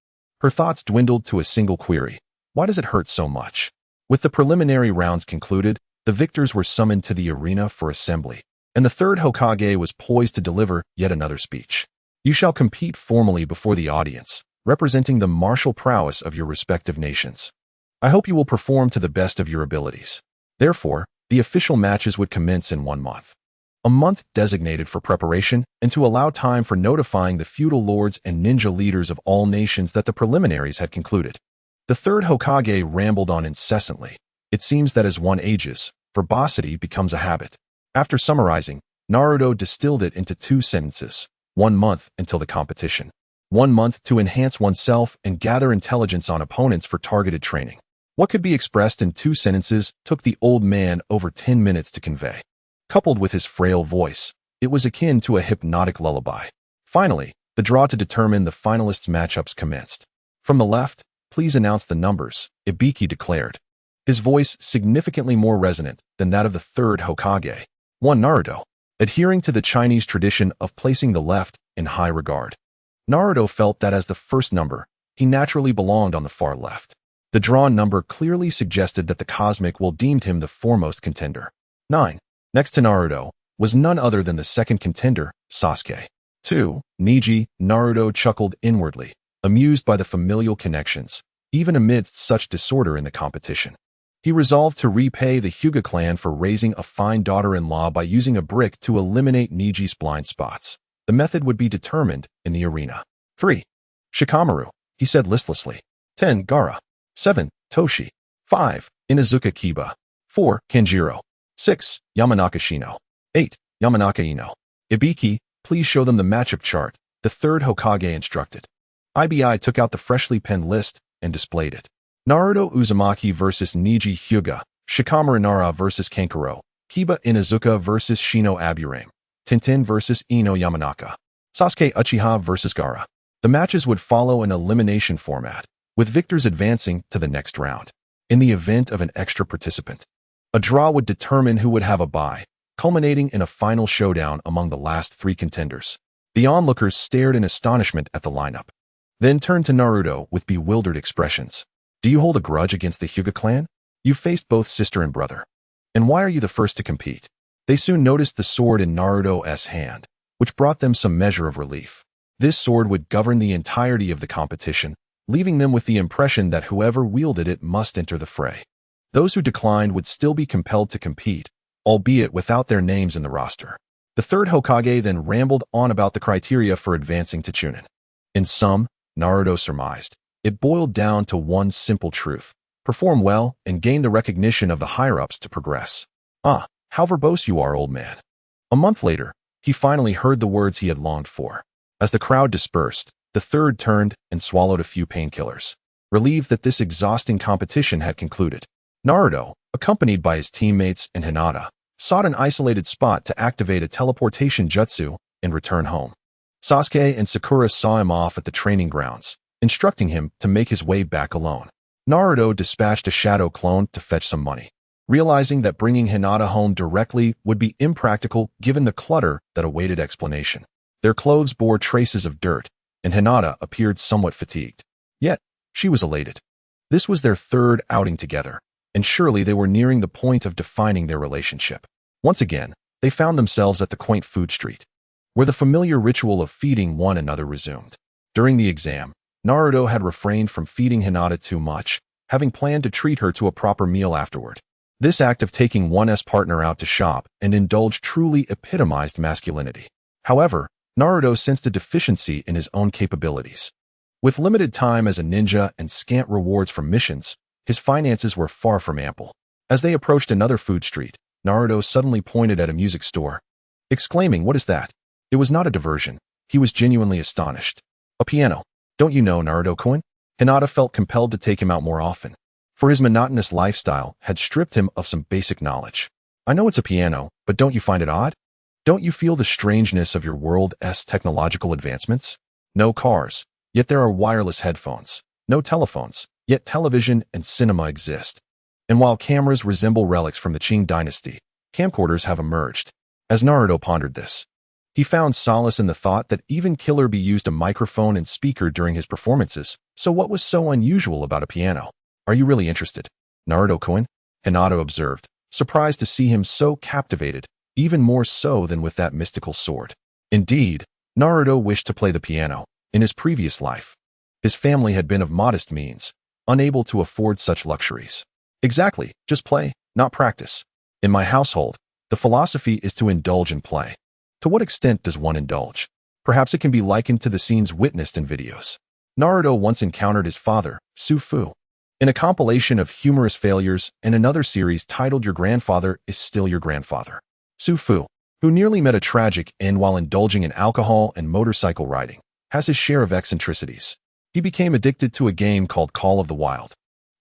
her thoughts dwindled to a single query. Why does it hurt so much? With the preliminary rounds concluded, the victors were summoned to the arena for assembly, and the 3rd Hokage was poised to deliver yet another speech. You shall compete formally before the audience, representing the martial prowess of your respective nations. I hope you will perform to the best of your abilities. Therefore, the official matches would commence in 1 month. A month designated for preparation and to allow time for notifying the feudal lords and ninja leaders of all nations that the preliminaries had concluded. The 3rd Hokage rambled on incessantly. It seems that as one ages, verbosity becomes a habit. After summarizing, Naruto distilled it into 2 sentences. 1 month until the competition. 1 month to enhance oneself and gather intelligence on opponents for targeted training. What could be expressed in 2 sentences took the old man over 10 minutes to convey. Coupled with his frail voice, it was akin to a hypnotic lullaby. Finally, the draw to determine the finalists' matchups commenced. From the left, please announce the numbers, Ibiki declared. His voice significantly more resonant than that of the 3rd Hokage. 1 Naruto, adhering to the Chinese tradition of placing the left in high regard. Naruto felt that as the first number, he naturally belonged on the far left. The drawn number clearly suggested that the Cosmic Will deemed him the foremost contender. 9. Next to Naruto was none other than the second contender, Sasuke. 2. Niji. Naruto chuckled inwardly, amused by the familial connections, even amidst such disorder in the competition. He resolved to repay the Hyuga clan for raising a fine daughter-in-law by using a brick to eliminate Niji's blind spots. The method would be determined in the arena. 3. Shikamaru, he said listlessly. 10. Gaara. 7. Toshi. 5. Inazuka Kiba. 4. Kanjuro. 6. Yamanaka Shino. 8. Yamanaka Ino. Ibiki, please show them the matchup chart, the 3rd Hokage instructed. IBI took out the freshly penned list and displayed it. Naruto Uzumaki versus Niji Hyuga, Shikamaru Nara versus Kankuro, Kiba Inazuka versus Shino Aburame, Tintin versus Ino Yamanaka, Sasuke Uchiha versus Gaara. The matches would follow an elimination format, with victors advancing to the next round. in the event of an extra participant. A draw would determine who would have a bye, culminating in a final showdown among the last three contenders. The onlookers stared in astonishment at the lineup, then turned to Naruto with bewildered expressions. Do you hold a grudge against the Hyuga clan? You faced both sister and brother. And why are you the first to compete? They soon noticed the sword in Naruto's hand, which brought them some measure of relief. This sword would govern the entirety of the competition, leaving them with the impression that whoever wielded it must enter the fray. Those who declined would still be compelled to compete, albeit without their names in the roster. The third Hokage then rambled on about the criteria for advancing to Chunin. In sum, Naruto surmised, it boiled down to one simple truth: perform well and gain the recognition of the higher-ups to progress. Ah, how verbose you are, old man. A month later, he finally heard the words he had longed for. As the crowd dispersed, the third turned and swallowed a few painkillers, relieved that this exhausting competition had concluded. Naruto, accompanied by his teammates and Hinata, sought an isolated spot to activate a teleportation jutsu and return home. Sasuke and Sakura saw him off at the training grounds, instructing him to make his way back alone. Naruto dispatched a shadow clone to fetch some money, realizing that bringing Hinata home directly would be impractical given the clutter that awaited explanation. Their clothes bore traces of dirt, and Hinata appeared somewhat fatigued. Yet, she was elated. This was their third outing together, and surely they were nearing the point of defining their relationship. Once again, they found themselves at the quaint food street, where the familiar ritual of feeding one another resumed. During the exam, Naruto had refrained from feeding Hinata too much, having planned to treat her to a proper meal afterward. This act of taking one's partner out to shop and indulge truly epitomized masculinity. However, Naruto sensed a deficiency in his own capabilities. With limited time as a ninja and scant rewards from missions, his finances were far from ample. As they approached another food street, Naruto suddenly pointed at a music store, exclaiming, "What is that?" It was not a diversion. He was genuinely astonished. A piano. Don't you know, Naruto-kun? Hinata felt compelled to take him out more often, for his monotonous lifestyle had stripped him of some basic knowledge. I know it's a piano, but don't you find it odd? Don't you feel the strangeness of your world's technological advancements? No cars, yet there are wireless headphones. No telephones, yet television and cinema exist. And while cameras resemble relics from the Qing dynasty, camcorders have emerged. As Naruto pondered this, he found solace in the thought that even Killer Bee used a microphone and speaker during his performances, so what was so unusual about a piano? Are you really interested, Naruto-kun? Hinata observed, surprised to see him so captivated, even more so than with that mystical sword. Indeed, Naruto wished to play the piano. In his previous life, his family had been of modest means, unable to afford such luxuries. Exactly, just play, not practice. In my household, the philosophy is to indulge in play. To what extent does one indulge? Perhaps it can be likened to the scenes witnessed in videos. Naruto once encountered his father, Su-fu, in a compilation of humorous failures and another series titled Your Grandfather is Still Your Grandfather. Su-fu, who nearly met a tragic end while indulging in alcohol and motorcycle riding, has his share of eccentricities. He became addicted to a game called Call of the Wild,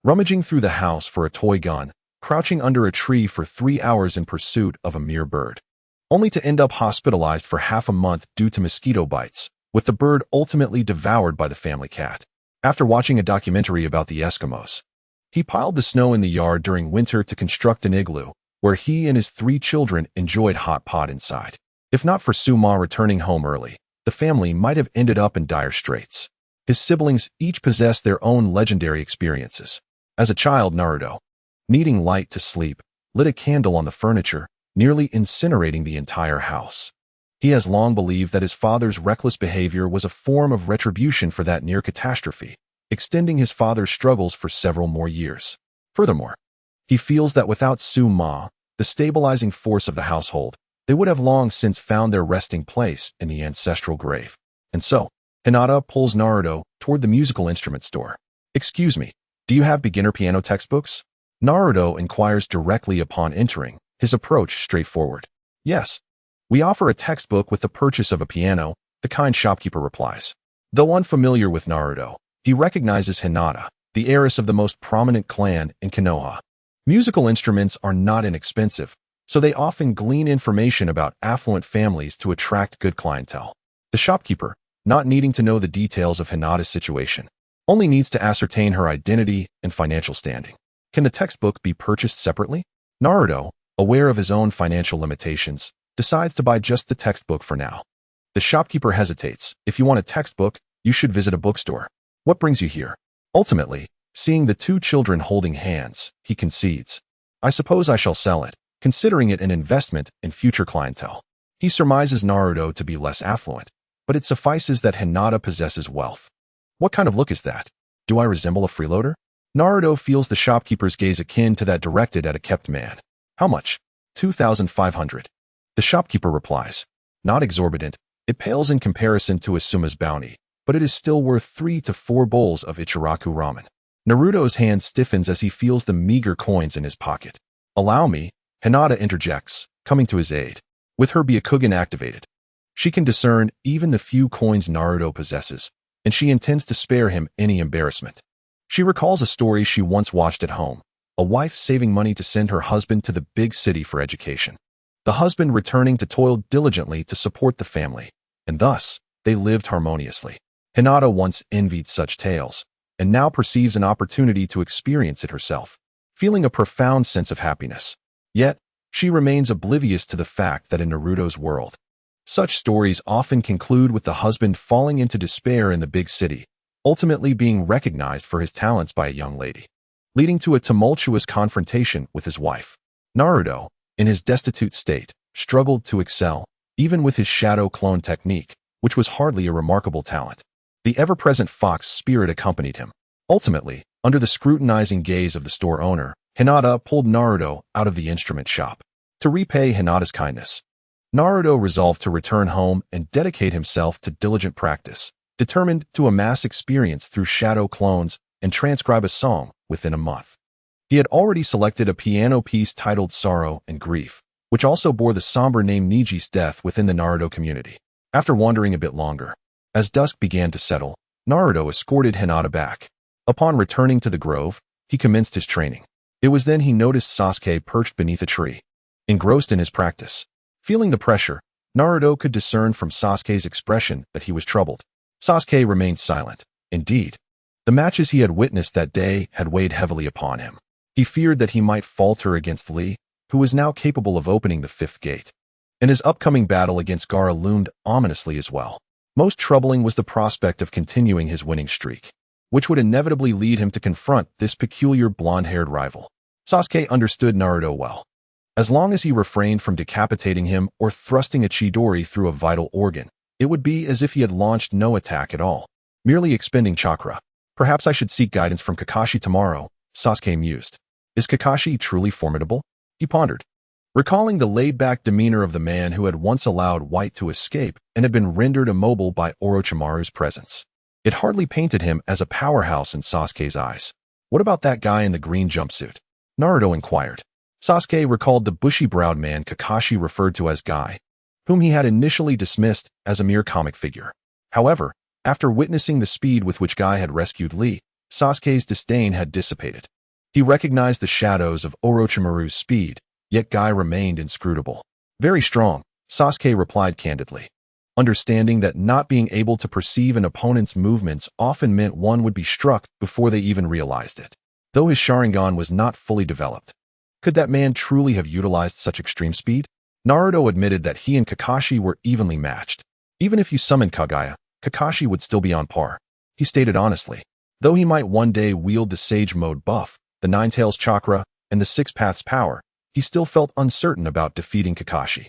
rummaging through the house for a toy gun, crouching under a tree for 3 hours in pursuit of a mere bird, only to end up hospitalized for half a month due to mosquito bites, with the bird ultimately devoured by the family cat. After watching a documentary about the Eskimos, he piled the snow in the yard during winter to construct an igloo, where he and his 3 children enjoyed hot pot inside. If not for Suma returning home early, the family might have ended up in dire straits. His siblings each possessed their own legendary experiences. As a child, Naruto, needing light to sleep, lit a candle on the furniture, nearly incinerating the entire house. He has long believed that his father's reckless behavior was a form of retribution for that near catastrophe, extending his father's struggles for several more years. Furthermore, he feels that without Su-ma, the stabilizing force of the household, they would have long since found their resting place in the ancestral grave. And so, Hinata pulls Naruto toward the musical instrument store. Excuse me, do you have beginner piano textbooks? Naruto inquires directly upon entering, his approach straightforward. Yes, we offer a textbook with the purchase of a piano, the kind shopkeeper replies. Though unfamiliar with Naruto, he recognizes Hinata, the heiress of the most prominent clan in Konoha. Musical instruments are not inexpensive, so they often glean information about affluent families to attract good clientele. The shopkeeper, not needing to know the details of Hinata's situation, only needs to ascertain her identity and financial standing. Can the textbook be purchased separately? Naruto, aware of his own financial limitations, decides to buy just the textbook for now. The shopkeeper hesitates. If you want a textbook, you should visit a bookstore. What brings you here? Ultimately, seeing the two children holding hands, he concedes. I suppose I shall sell it, considering it an investment in future clientele. He surmises Naruto to be less affluent, but it suffices that Hinata possesses wealth. What kind of look is that? Do I resemble a freeloader? Naruto feels the shopkeeper's gaze akin to that directed at a kept man. How much? 2,500. The shopkeeper replies. Not exorbitant, it pales in comparison to Asuma's bounty, but it is still worth 3 to 4 bowls of Ichiraku ramen. Naruto's hand stiffens as he feels the meager coins in his pocket. Allow me, Hinata interjects, coming to his aid. With her Byakugan activated, she can discern even the few coins Naruto possesses, and she intends to spare him any embarrassment. She recalls a story she once watched at home, a wife saving money to send her husband to the big city for education. The husband returning to toil diligently to support the family, and thus, they lived harmoniously. Hinata once envied such tales, and now perceives an opportunity to experience it herself, feeling a profound sense of happiness. Yet, she remains oblivious to the fact that in Naruto's world, such stories often conclude with the husband falling into despair in the big city, ultimately being recognized for his talents by a young lady, leading to a tumultuous confrontation with his wife. Naruto, in his destitute state, struggled to excel, even with his shadow clone technique, which was hardly a remarkable talent. The ever-present fox spirit accompanied him. Ultimately, under the scrutinizing gaze of the store owner, Hinata pulled Naruto out of the instrument shop. To repay Hinata's kindness, Naruto resolved to return home and dedicate himself to diligent practice, determined to amass experience through shadow clones and transcribe a song within a month. He had already selected a piano piece titled Sorrow and Grief, which also bore the somber name Niji's death within the Naruto community. After wandering a bit longer, as dusk began to settle, Naruto escorted Hinata back. Upon returning to the grove, he commenced his training. It was then he noticed Sasuke perched beneath a tree, engrossed in his practice. Feeling the pressure, Naruto could discern from Sasuke's expression that he was troubled. Sasuke remained silent. Indeed, the matches he had witnessed that day had weighed heavily upon him. He feared that he might falter against Lee, who was now capable of opening the fifth gate. And his upcoming battle against Gaara loomed ominously as well. Most troubling was the prospect of continuing his winning streak, which would inevitably lead him to confront this peculiar blonde-haired rival. Sasuke understood Naruto well. As long as he refrained from decapitating him or thrusting a Chidori through a vital organ, it would be as if he had launched no attack at all, merely expending chakra. Perhaps I should seek guidance from Kakashi tomorrow, Sasuke mused. Is Kakashi truly formidable? He pondered, recalling the laid-back demeanor of the man who had once allowed White to escape and had been rendered immobile by Orochimaru's presence. It hardly painted him as a powerhouse in Sasuke's eyes. What about that guy in the green jumpsuit? Naruto inquired. Sasuke recalled the bushy-browed man Kakashi referred to as Guy, whom he had initially dismissed as a mere comic figure. However, after witnessing the speed with which Guy had rescued Lee, Sasuke's disdain had dissipated. He recognized the shadows of Orochimaru's speed, yet Guy remained inscrutable. Very strong, Sasuke replied candidly, understanding that not being able to perceive an opponent's movements often meant one would be struck before they even realized it. Though his Sharingan was not fully developed, could that man truly have utilized such extreme speed? Naruto admitted that he and Kakashi were evenly matched. Even if you summoned Kaguya, Kakashi would still be on par. He stated honestly. Though he might one day wield the Sage Mode buff, the Nine Tails Chakra, and the Six Paths power, he still felt uncertain about defeating Kakashi.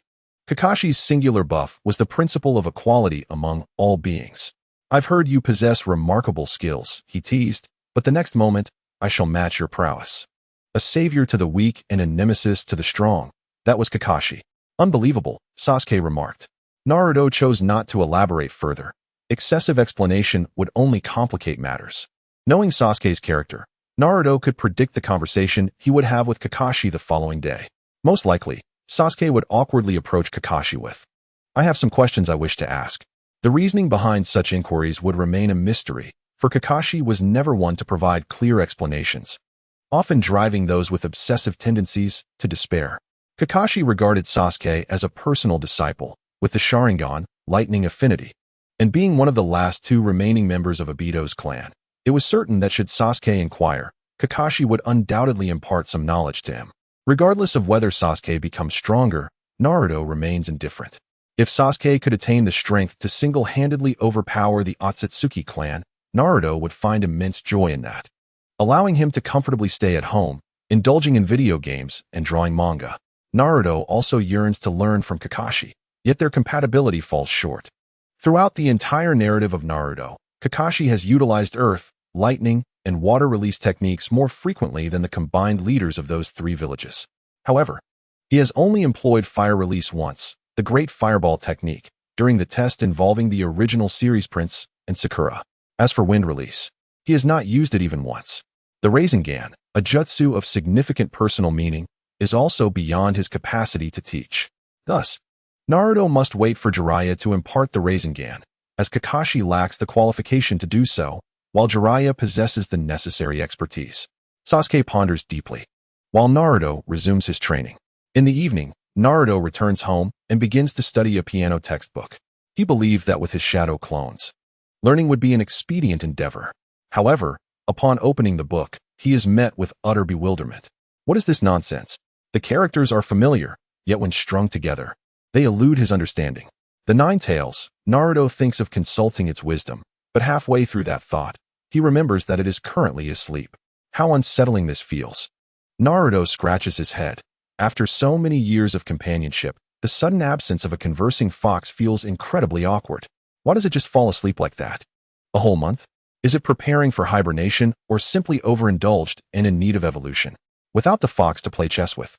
Kakashi's singular buff was the principle of equality among all beings. I've heard you possess remarkable skills, he teased, but the next moment, I shall match your prowess. A savior to the weak and a nemesis to the strong. That was Kakashi. Unbelievable, Sasuke remarked. Naruto chose not to elaborate further. Excessive explanation would only complicate matters. Knowing Sasuke's character, Naruto could predict the conversation he would have with Kakashi the following day. Most likely, Sasuke would awkwardly approach Kakashi with, I have some questions I wish to ask. The reasoning behind such inquiries would remain a mystery, for Kakashi was never one to provide clear explanations, often driving those with obsessive tendencies to despair. Kakashi regarded Sasuke as a personal disciple, with the Sharingan, lightning affinity, and being one of the last two remaining members of Obito's clan. It was certain that should Sasuke inquire, Kakashi would undoubtedly impart some knowledge to him. Regardless of whether Sasuke becomes stronger, Naruto remains indifferent. If Sasuke could attain the strength to single-handedly overpower the Otsutsuki clan, Naruto would find immense joy in that, allowing him to comfortably stay at home, indulging in video games and drawing manga. Naruto also yearns to learn from Kakashi, yet their compatibility falls short. Throughout the entire narrative of Naruto, Kakashi has utilized earth, lightning, and water release techniques more frequently than the combined leaders of those three villages. However, he has only employed fire release once, the Great Fireball technique, during the test involving the original series Prince and Sakura. As for wind release, he has not used it even once. The Rasengan, a jutsu of significant personal meaning, is also beyond his capacity to teach. Thus, Naruto must wait for Jiraiya to impart the Rasengan, as Kakashi lacks the qualification to do so, while Jiraiya possesses the necessary expertise. Sasuke ponders deeply, while Naruto resumes his training. In the evening, Naruto returns home and begins to study a piano textbook. He believed that with his shadow clones, learning would be an expedient endeavor. However, upon opening the book, he is met with utter bewilderment. What is this nonsense? The characters are familiar, yet when strung together, they elude his understanding. The Nine Tails, Naruto thinks of consulting its wisdom, but halfway through that thought, he remembers that it is currently asleep. How unsettling this feels. Naruto scratches his head. After so many years of companionship, the sudden absence of a conversing fox feels incredibly awkward. Why does it just fall asleep like that? A whole month? Is it preparing for hibernation or simply overindulged and in need of evolution? Without the fox to play chess with,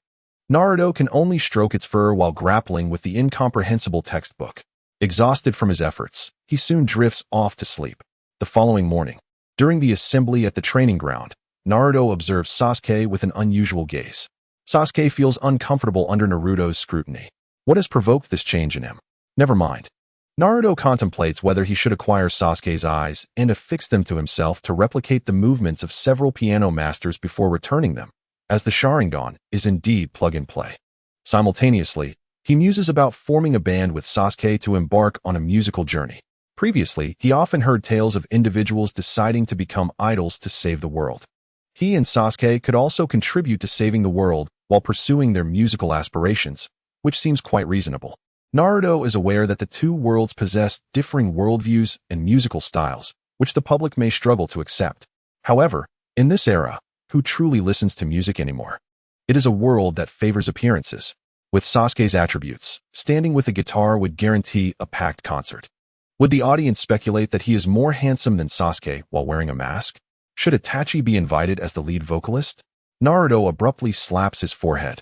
Naruto can only stroke its fur while grappling with the incomprehensible textbook. Exhausted from his efforts, he soon drifts off to sleep. The following morning, during the assembly at the training ground, Naruto observes Sasuke with an unusual gaze. Sasuke feels uncomfortable under Naruto's scrutiny. What has provoked this change in him? Never mind. Naruto contemplates whether he should acquire Sasuke's eyes and affix them to himself to replicate the movements of several piano masters before returning them, as the Sharingan is indeed plug-and-play. Simultaneously, he muses about forming a band with Sasuke to embark on a musical journey. Previously, he often heard tales of individuals deciding to become idols to save the world. He and Sasuke could also contribute to saving the world while pursuing their musical aspirations, which seems quite reasonable. Naruto is aware that the two worlds possess differing worldviews and musical styles, which the public may struggle to accept. However, in this era, who truly listens to music anymore? It is a world that favors appearances. With Sasuke's attributes, standing with a guitar would guarantee a packed concert. Would the audience speculate that he is more handsome than Sasuke while wearing a mask? Should Itachi be invited as the lead vocalist? Naruto abruptly slaps his forehead,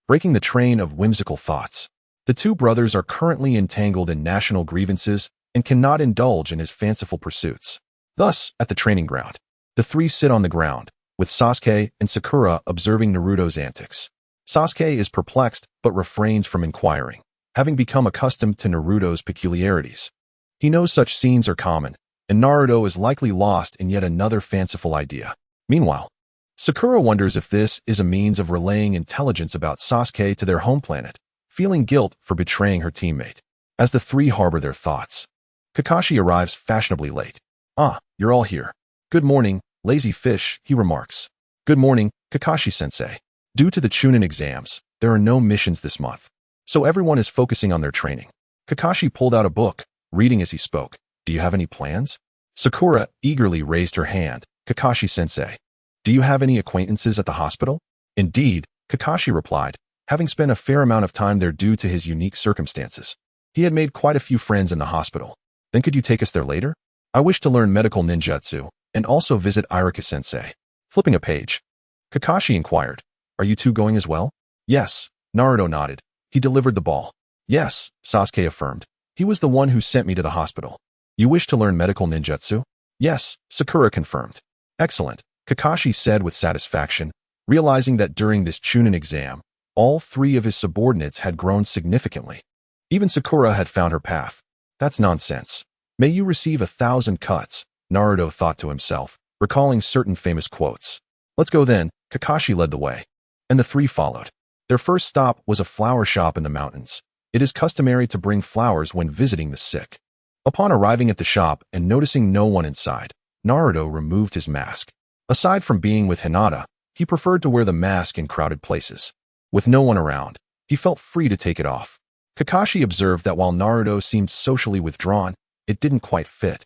breaking the train of whimsical thoughts. The two brothers are currently entangled in national grievances and cannot indulge in his fanciful pursuits. Thus, at the training ground, the three sit on the ground, with Sasuke and Sakura observing Naruto's antics. Sasuke is perplexed but refrains from inquiring, having become accustomed to Naruto's peculiarities. He knows such scenes are common, and Naruto is likely lost in yet another fanciful idea. Meanwhile, Sakura wonders if this is a means of relaying intelligence about Sasuke to their home planet, feeling guilt for betraying her teammate. As the three harbor their thoughts, Kakashi arrives fashionably late. "Ah, you're all here. Good morning, lazy fish," he remarks. "Good morning, Kakashi-sensei. Due to the Chunin exams, there are no missions this month, so everyone is focusing on their training." Kakashi pulled out a book, reading as he spoke. "Do you have any plans?" Sakura eagerly raised her hand. "Kakashi-sensei, do you have any acquaintances at the hospital?" "Indeed," Kakashi replied, having spent a fair amount of time there due to his unique circumstances. He had made quite a few friends in the hospital. "Then could you take us there later? I wish to learn medical ninjutsu, and also visit Irika-sensei." Flipping a page, Kakashi inquired, "Are you two going as well?" "Yes," Naruto nodded. He delivered the ball. "Yes," Sasuke affirmed. "He was the one who sent me to the hospital." "You wish to learn medical ninjutsu?" "Yes," Sakura confirmed. "Excellent," Kakashi said with satisfaction, realizing that during this Chunin exam, all three of his subordinates had grown significantly. Even Sakura had found her path. "That's nonsense. May you receive 1,000 cuts," Naruto thought to himself, recalling certain famous quotes. "Let's go then," Kakashi led the way, and the three followed. Their first stop was a flower shop in the mountains. It is customary to bring flowers when visiting the sick. Upon arriving at the shop and noticing no one inside, Naruto removed his mask. Aside from being with Hinata, he preferred to wear the mask in crowded places. With no one around, he felt free to take it off. Kakashi observed that while Naruto seemed socially withdrawn, it didn't quite fit,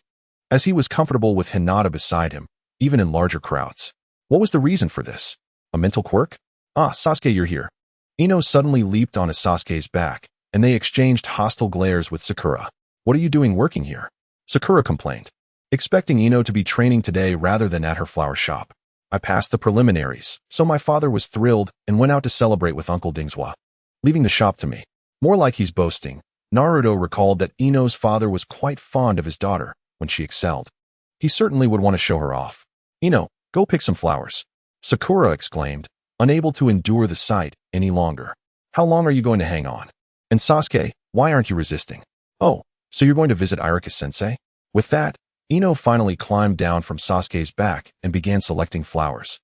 as he was comfortable with Hinata beside him, even in larger crowds. What was the reason for this? A mental quirk? Ah, Sasuke, you're here. Ino suddenly leaped onto Sasuke's back, and they exchanged hostile glares with Sakura. What are you doing working here? Sakura complained, expecting Ino to be training today rather than at her flower shop. I passed the preliminaries, so my father was thrilled and went out to celebrate with Uncle Dingswa, leaving the shop to me. More like he's boasting. Naruto recalled that Ino's father was quite fond of his daughter when she excelled. He certainly would want to show her off. Ino, go pick some flowers. Sakura exclaimed, unable to endure the sight any longer. How long are you going to hang on? And Sasuke, why aren't you resisting? Oh, so you're going to visit Irika-sensei? With that, Ino finally climbed down from Sasuke's back and began selecting flowers.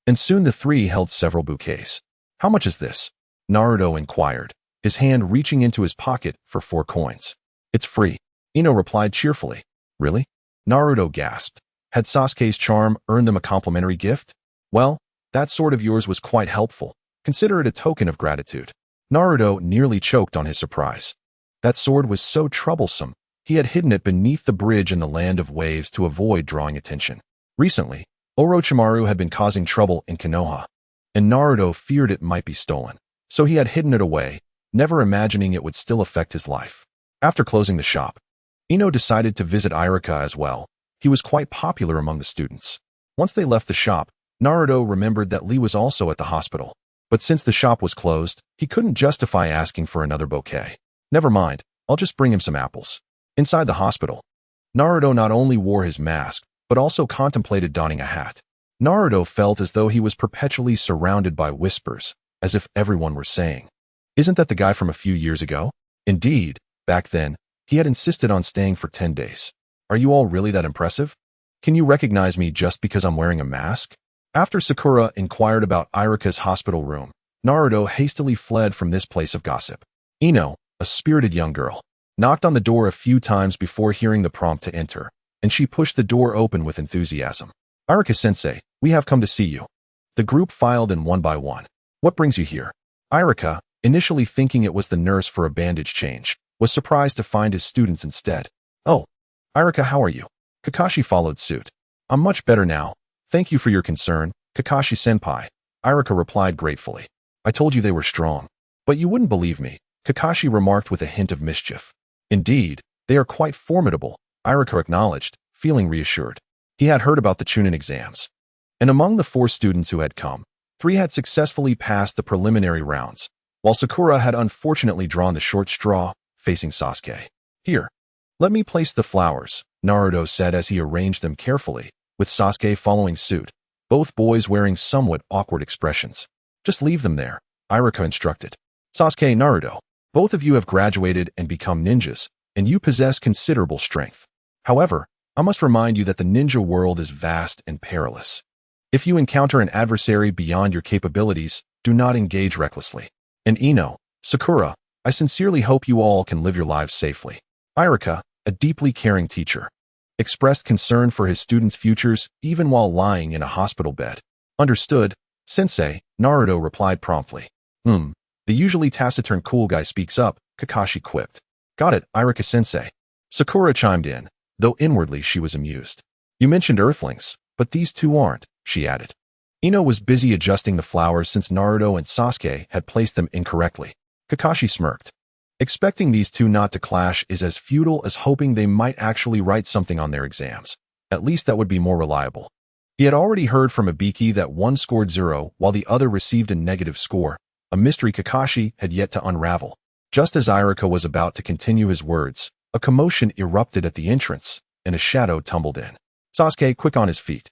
And soon the three held several bouquets. How much is this? Naruto inquired, his hand reaching into his pocket for 4 coins. It's free, Ino replied cheerfully. Really? Naruto gasped. Had Sasuke's charm earned them a complimentary gift? Well, that sword of yours was quite helpful. Consider it a token of gratitude. Naruto nearly choked on his surprise. That sword was so troublesome, he had hidden it beneath the bridge in the land of waves to avoid drawing attention. Recently, Orochimaru had been causing trouble in Konoha, and Naruto feared it might be stolen. So he had hidden it away, never imagining it would still affect his life. After closing the shop, Ino decided to visit Irika as well. He was quite popular among the students. Once they left the shop, Naruto remembered that Lee was also at the hospital. But since the shop was closed, he couldn't justify asking for another bouquet. Never mind, I'll just bring him some apples. Inside the hospital, Naruto not only wore his mask, but also contemplated donning a hat. Naruto felt as though he was perpetually surrounded by whispers, as if everyone were saying, "Isn't that the guy from a few years ago?" Indeed, back then, he had insisted on staying for 10 days. Are you all really that impressive? Can you recognize me just because I'm wearing a mask? After Sakura inquired about Irika's hospital room, Naruto hastily fled from this place of gossip. Ino, a spirited young girl, knocked on the door a few times before hearing the prompt to enter, and she pushed the door open with enthusiasm. Irika-sensei, we have come to see you. The group filed in one by one. What brings you here? Irika, initially thinking it was the nurse for a bandage change, was surprised to find his students instead. Oh, Irika, how are you? Kakashi followed suit. I'm much better now. Thank you for your concern, Kakashi-senpai, Irika replied gratefully. I told you they were strong. But you wouldn't believe me, Kakashi remarked with a hint of mischief. Indeed, they are quite formidable, Irika acknowledged, feeling reassured. He had heard about the Chunin exams. And among the 4 students who had come, 3 had successfully passed the preliminary rounds, while Sakura had unfortunately drawn the short straw, facing Sasuke. Here, let me place the flowers, Naruto said as he arranged them carefully, with Sasuke following suit, both boys wearing somewhat awkward expressions. Just leave them there, Irika instructed. Sasuke, Naruto, both of you have graduated and become ninjas, and you possess considerable strength. However, I must remind you that the ninja world is vast and perilous. If you encounter an adversary beyond your capabilities, do not engage recklessly. And Ino, Sakura, I sincerely hope you all can live your lives safely. Irika, a deeply caring teacher, expressed concern for his students' futures even while lying in a hospital bed. Understood, Sensei, Naruto replied promptly. The usually taciturn cool guy speaks up, Kakashi quipped. Got it, Irika-sensei. Sakura chimed in, though inwardly she was amused. You mentioned earthlings, but these 2 aren't, she added. Ino was busy adjusting the flowers since Naruto and Sasuke had placed them incorrectly. Kakashi smirked. Expecting these 2 not to clash is as futile as hoping they might actually write something on their exams. At least that would be more reliable. He had already heard from Ibiki that one scored 0 while the other received a negative score, a mystery Kakashi had yet to unravel. Just as Irika was about to continue his words, a commotion erupted at the entrance, and a shadow tumbled in. Sasuke, quick on his feet,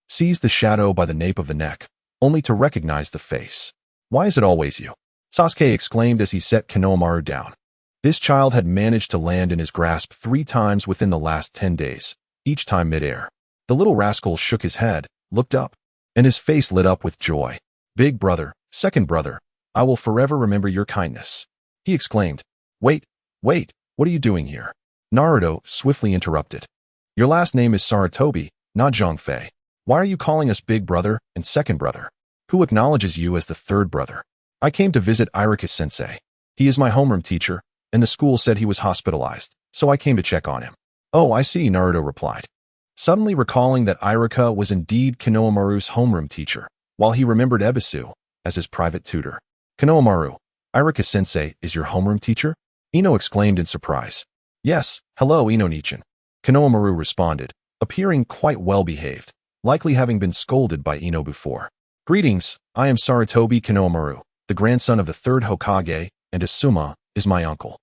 seized the shadow by the nape of the neck, only to recognize the face. Why is it always you? Sasuke exclaimed as he set Konohamaru down. This child had managed to land in his grasp 3 times within the last 10 days, each time midair. The little rascal shook his head, looked up, and his face lit up with joy. Big brother, second brother, I will forever remember your kindness. He exclaimed. Wait, what are you doing here? Naruto swiftly interrupted. Your last name is Sarutobi, not Zhongfei. Why are you calling us big brother and second brother? Who acknowledges you as the third brother? I came to visit Irika-sensei. He is my homeroom teacher, and the school said he was hospitalized, so I came to check on him. Oh, I see, Naruto replied, suddenly recalling that Irika was indeed Konohamaru's homeroom teacher, while he remembered Ebisu as his private tutor. Konohamaru, Irika-sensei is your homeroom teacher? Ino exclaimed in surprise. Yes, hello Ino-nichan. Konohamaru responded, appearing quite well-behaved, likely having been scolded by Ino before. Greetings, I am Sarutobi Konohamaru, the grandson of the third Hokage, and Asuma is my uncle.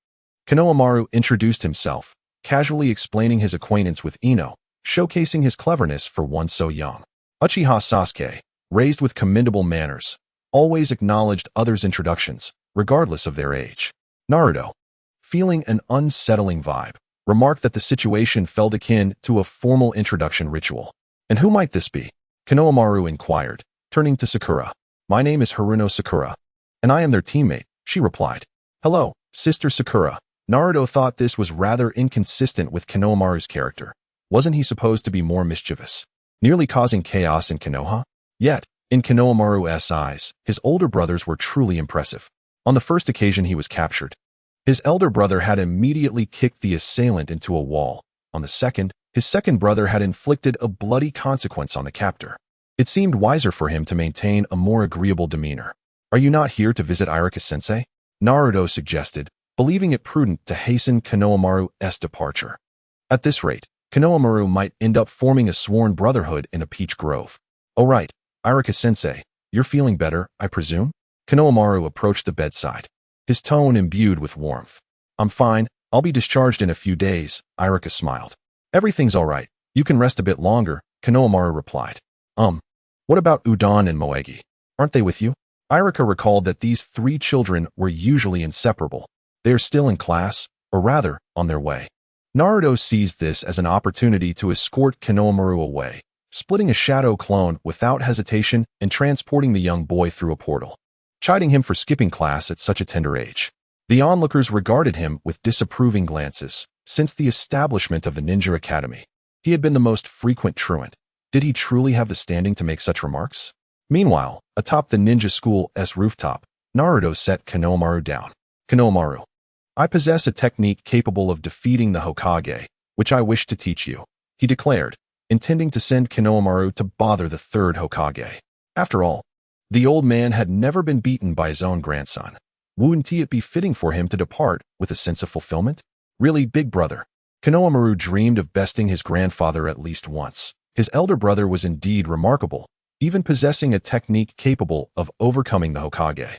Konohamaru introduced himself, casually explaining his acquaintance with Ino, showcasing his cleverness for one so young. Uchiha Sasuke, raised with commendable manners, always acknowledged others' introductions, regardless of their age. Naruto, feeling an unsettling vibe, remarked that the situation felt akin to a formal introduction ritual. And who might this be? Konohamaru inquired, turning to Sakura. My name is Haruno Sakura, and I am their teammate, she replied. Hello, Sister Sakura. Naruto thought this was rather inconsistent with Konohamaru's character. Wasn't he supposed to be more mischievous, nearly causing chaos in Konoha? Yet, in Konohamaru's eyes, his older brothers were truly impressive. On the first occasion he was captured, his elder brother had immediately kicked the assailant into a wall. On the second, his second brother had inflicted a bloody consequence on the captor. It seemed wiser for him to maintain a more agreeable demeanor. Are you not here to visit Irika-sensei? Naruto suggested, believing it prudent to hasten Konohamaru's departure. At this rate, Konohamaru might end up forming a sworn brotherhood in a peach grove. Oh right, Irika-sensei, you're feeling better, I presume? Konohamaru approached the bedside, his tone imbued with warmth. I'm fine, I'll be discharged in a few days, Irika smiled. Everything's all right, you can rest a bit longer, Konohamaru replied. What about Udon and Moegi? Aren't they with you? Irika recalled that these three children were usually inseparable. They are still in class, or rather, on their way. Naruto seized this as an opportunity to escort Konohamaru away, splitting a shadow clone without hesitation and transporting the young boy through a portal, chiding him for skipping class at such a tender age. The onlookers regarded him with disapproving glances. Since the establishment of the Ninja Academy, he had been the most frequent truant. Did he truly have the standing to make such remarks? Meanwhile, atop the ninja school's rooftop, Naruto set Konohamaru down. Konohamaru, I possess a technique capable of defeating the Hokage, which I wish to teach you, he declared, intending to send Konohamaru to bother the third Hokage. After all, the old man had never been beaten by his own grandson. Wouldn't it be fitting for him to depart with a sense of fulfillment? Really, big brother. Konohamaru dreamed of besting his grandfather at least once. His elder brother was indeed remarkable, even possessing a technique capable of overcoming the Hokage.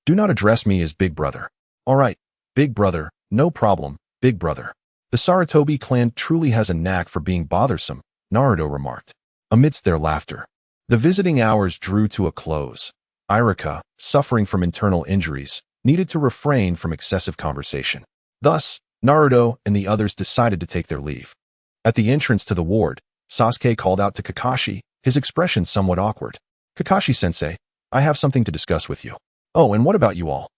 Do not address me as big brother. All right, big brother, no problem, big brother. The Sarutobi clan truly has a knack for being bothersome, Naruto remarked. Amidst their laughter, the visiting hours drew to a close. Irika, suffering from internal injuries, needed to refrain from excessive conversation. Thus, Naruto and the others decided to take their leave. At the entrance to the ward, Sasuke called out to Kakashi, his expression somewhat awkward. Kakashi-sensei, I have something to discuss with you. Oh, and what about you all?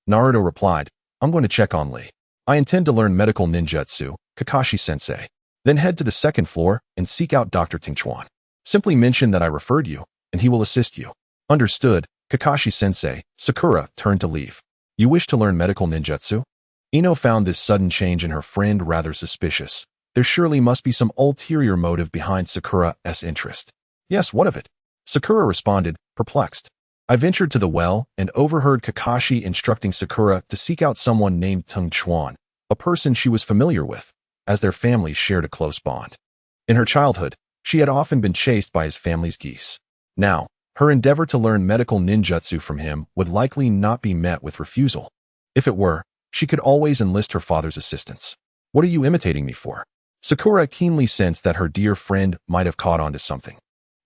Naruto replied, I'm going to check on Lee. I intend to learn medical ninjutsu, Kakashi-sensei. Then head to the second floor and seek out Dr. Tingchuan. Simply mention that I referred you, and he will assist you. Understood, Kakashi-sensei. Sakura turned to leave. You wish to learn medical ninjutsu? Ino found this sudden change in her friend rather suspicious. There surely must be some ulterior motive behind Sakura's interest. Yes, what of it? Sakura responded, perplexed. I ventured to the well and overheard Kakashi instructing Sakura to seek out someone named Tingchuan, a person she was familiar with, as their families shared a close bond. In her childhood, she had often been chased by his family's geese. Now, her endeavor to learn medical ninjutsu from him would likely not be met with refusal. If it were, she could always enlist her father's assistance. What are you imitating me for? Sakura keenly sensed that her dear friend might have caught on to something.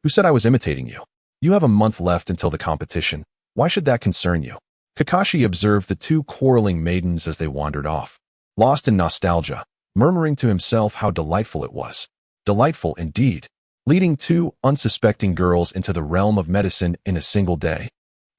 Who said I was imitating you? You have a month left until the competition. Why should that concern you? Kakashi observed the two quarreling maidens as they wandered off, lost in nostalgia, murmuring to himself how delightful it was. Delightful indeed, leading two unsuspecting girls into the realm of medicine in a single day.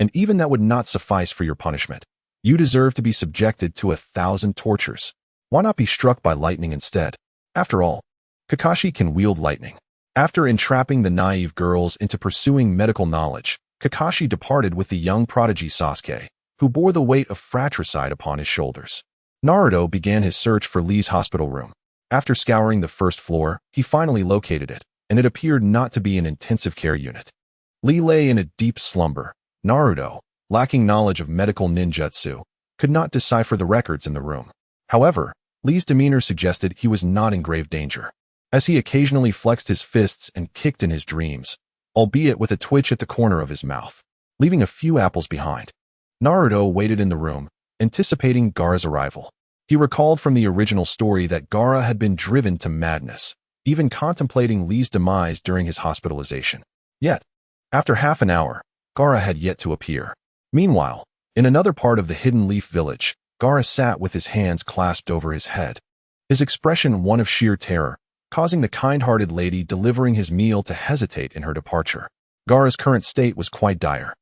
And even that would not suffice for your punishment. You deserve to be subjected to 1,000 tortures. Why not be struck by lightning instead? After all, Kakashi can wield lightning. After entrapping the naive girls into pursuing medical knowledge, Kakashi departed with the young prodigy Sasuke, who bore the weight of fratricide upon his shoulders. Naruto began his search for Lee's hospital room. After scouring the first floor, he finally located it, and it appeared not to be an intensive care unit. Lee lay in a deep slumber. Naruto, lacking knowledge of medical ninjutsu, could not decipher the records in the room. However, Lee's demeanor suggested he was not in grave danger, as he occasionally flexed his fists and kicked in his dreams, albeit with a twitch at the corner of his mouth, leaving a few apples behind. Naruto waited in the room, anticipating Gaara's arrival. He recalled from the original story that Gaara had been driven to madness, even contemplating Lee's demise during his hospitalization. Yet, after half an hour, Gaara had yet to appear. Meanwhile, in another part of the Hidden Leaf Village, Gaara sat with his hands clasped over his head, his expression one of sheer terror, causing the kind-hearted lady delivering his meal to hesitate in her departure. Gaara's current state was quite dire.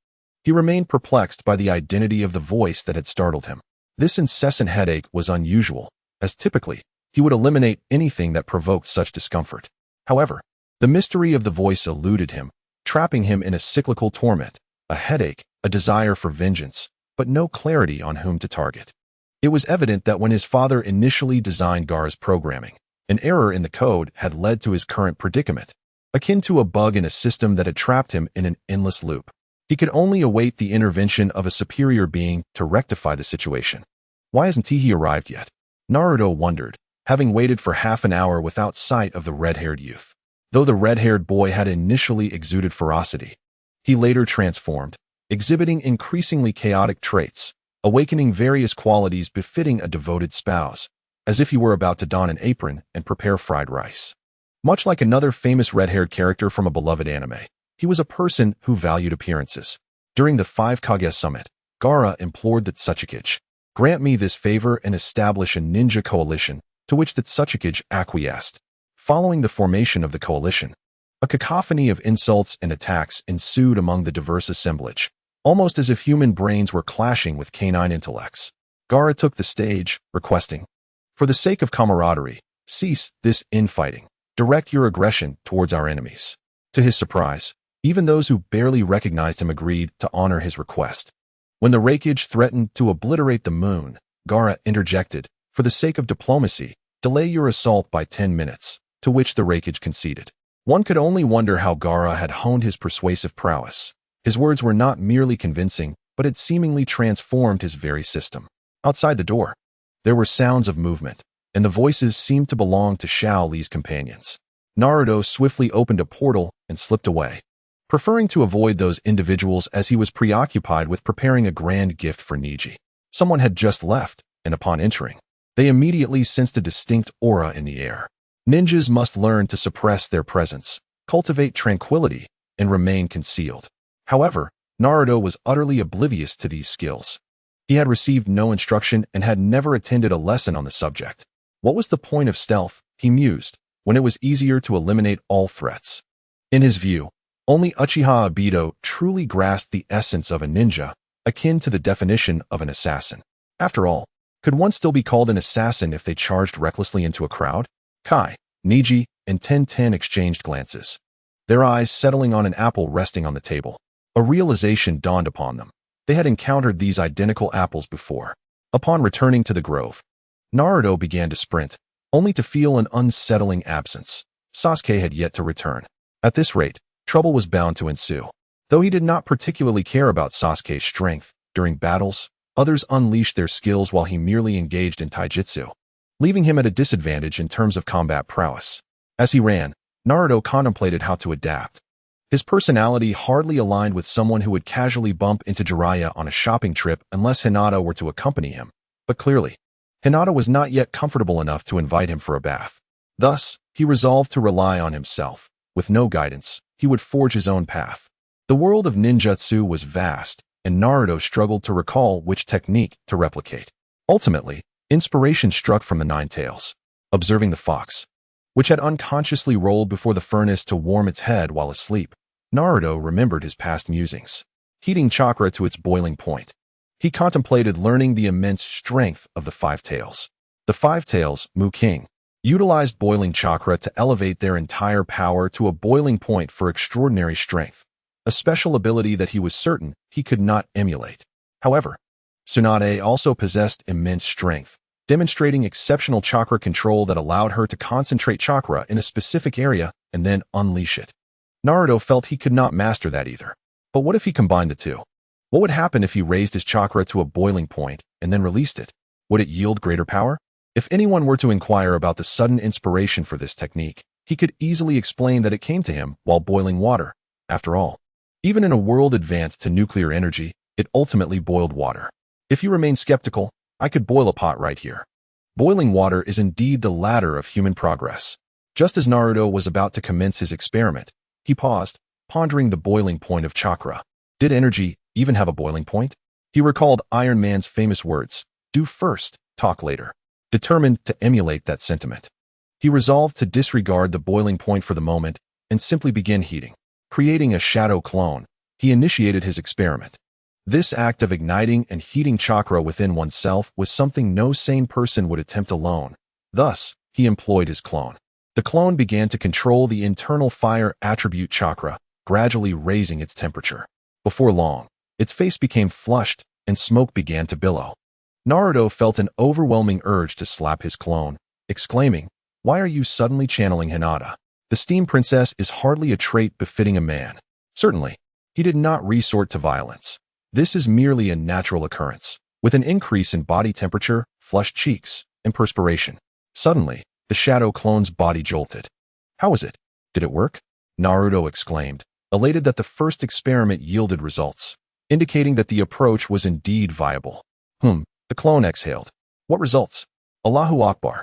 He remained perplexed by the identity of the voice that had startled him. This incessant headache was unusual, as typically, he would eliminate anything that provoked such discomfort. However, the mystery of the voice eluded him, trapping him in a cyclical torment, a headache, a desire for vengeance, but no clarity on whom to target. It was evident that when his father initially designed Gaara's programming, an error in the code had led to his current predicament, akin to a bug in a system that had trapped him in an endless loop. He could only await the intervention of a superior being to rectify the situation. Why hasn't he arrived yet? Naruto wondered, having waited for half an hour without sight of the red-haired youth. Though the red-haired boy had initially exuded ferocity, he later transformed, exhibiting increasingly chaotic traits, awakening various qualities befitting a devoted spouse, as if he were about to don an apron and prepare fried rice. Much like another famous red-haired character from a beloved anime, he was a person who valued appearances. During the 5 Kage summit, Gaara implored the Tsuchikage, "Grant me this favor and establish a ninja coalition," to which the Tsuchikage acquiesced. Following the formation of the coalition, a cacophony of insults and attacks ensued among the diverse assemblage, almost as if human brains were clashing with canine intellects. Gaara took the stage, requesting, "For the sake of camaraderie, cease this infighting. Direct your aggression towards our enemies." To his surprise, even those who barely recognized him agreed to honor his request. When the Raikage threatened to obliterate the moon, Gaara interjected, "For the sake of diplomacy, delay your assault by 10 minutes, to which the Raikage conceded. One could only wonder how Gaara had honed his persuasive prowess. His words were not merely convincing, but had seemingly transformed his very system. Outside the door, there were sounds of movement, and the voices seemed to belong to Xiao Li's companions. Naruto swiftly opened a portal and slipped away, preferring to avoid those individuals as he was preoccupied with preparing a grand gift for Neji. Someone had just left, and upon entering, they immediately sensed a distinct aura in the air. Ninjas must learn to suppress their presence, cultivate tranquility, and remain concealed. However, Naruto was utterly oblivious to these skills. He had received no instruction and had never attended a lesson on the subject. What was the point of stealth, he mused, when it was easier to eliminate all threats? In his view, only Uchiha Obito truly grasped the essence of a ninja, akin to the definition of an assassin. After all, could one still be called an assassin if they charged recklessly into a crowd? Kai, Neji, and Ten exchanged glances, their eyes settling on an apple resting on the table. A realization dawned upon them. They had encountered these identical apples before. Upon returning to the grove, Naruto began to sprint, only to feel an unsettling absence. Sasuke had yet to return. At this rate, trouble was bound to ensue. Though he did not particularly care about Sasuke's strength, during battles, others unleashed their skills while he merely engaged in taijutsu, leaving him at a disadvantage in terms of combat prowess. As he ran, Naruto contemplated how to adapt. His personality hardly aligned with someone who would casually bump into Jiraiya on a shopping trip unless Hinata were to accompany him. But clearly, Hinata was not yet comfortable enough to invite him for a bath. Thus, he resolved to rely on himself. With no guidance, he would forge his own path. The world of ninjutsu was vast, and Naruto struggled to recall which technique to replicate. Ultimately, inspiration struck from the Nine Tails. Observing the fox, which had unconsciously rolled before the furnace to warm its head while asleep, Naruto remembered his past musings. Heating chakra to its boiling point, he contemplated learning the immense strength of the Five Tails. The Five Tails, Mu King, utilized boiling chakra to elevate their entire power to a boiling point for extraordinary strength, a special ability that he was certain he could not emulate. However, Tsunade also possessed immense strength, demonstrating exceptional chakra control that allowed her to concentrate chakra in a specific area and then unleash it. Naruto felt he could not master that either. But what if he combined the two? What would happen if he raised his chakra to a boiling point and then released it? Would it yield greater power? If anyone were to inquire about the sudden inspiration for this technique, he could easily explain that it came to him while boiling water. After all, even in a world advanced to nuclear energy, it ultimately boiled water. If you remain skeptical, I could boil a pot right here. Boiling water is indeed the ladder of human progress. Just as Naruto was about to commence his experiment, he paused, pondering the boiling point of chakra. Did energy even have a boiling point? He recalled Iron Man's famous words, "Do first, talk later." Determined to emulate that sentiment, he resolved to disregard the boiling point for the moment and simply begin heating. Creating a shadow clone, he initiated his experiment. This act of igniting and heating chakra within oneself was something no sane person would attempt alone. Thus, he employed his clone. The clone began to control the internal fire attribute chakra, gradually raising its temperature. Before long, its face became flushed and smoke began to billow. Naruto felt an overwhelming urge to slap his clone, exclaiming, "Why are you suddenly channeling Hinata? The steam princess is hardly a trait befitting a man." Certainly, he did not resort to violence. This is merely a natural occurrence, with an increase in body temperature, flushed cheeks, and perspiration. Suddenly, the shadow clone's body jolted. How was it? Did it work? Naruto exclaimed, elated that the first experiment yielded results, indicating that the approach was indeed viable. The clone exhaled. What results? Allahu Akbar.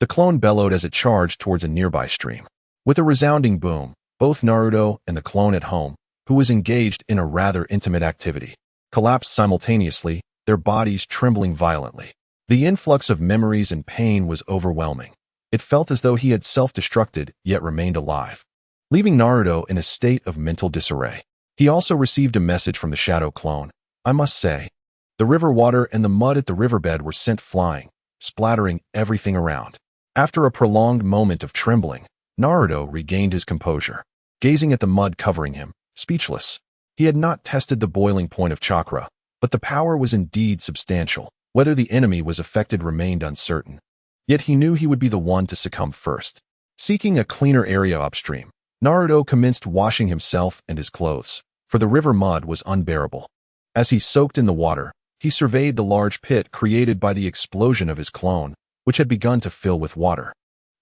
The clone bellowed as it charged towards a nearby stream. With a resounding boom, both Naruto and the clone at home, who was engaged in a rather intimate activity, collapsed simultaneously, their bodies trembling violently. The influx of memories and pain was overwhelming. It felt as though he had self-destructed yet remained alive, leaving Naruto in a state of mental disarray. He also received a message from the shadow clone. I must say, the river water and the mud at the riverbed were sent flying, splattering everything around. After a prolonged moment of trembling, Naruto regained his composure, gazing at the mud covering him, speechless. He had not tested the boiling point of chakra, but the power was indeed substantial. Whether the enemy was affected remained uncertain. Yet he knew he would be the one to succumb first. Seeking a cleaner area upstream, Naruto commenced washing himself and his clothes, for the river mud was unbearable. As he soaked in the water, he surveyed the large pit created by the explosion of his clone, which had begun to fill with water.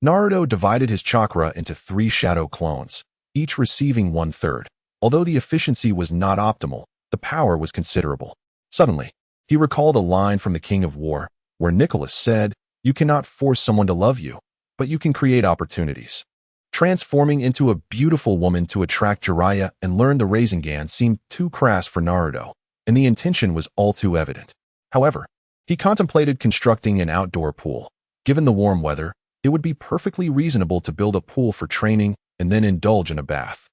Naruto divided his chakra into 3 shadow clones, each receiving 1/3. Although the efficiency was not optimal, the power was considerable. Suddenly, he recalled a line from the King of War, where Nicholas said, "You cannot force someone to love you, but you can create opportunities." Transforming into a beautiful woman to attract Jiraiya and learn the Rasengan seemed too crass for Naruto, and the intention was all too evident. However, he contemplated constructing an outdoor pool. Given the warm weather, it would be perfectly reasonable to build a pool for training and then indulge in a bath.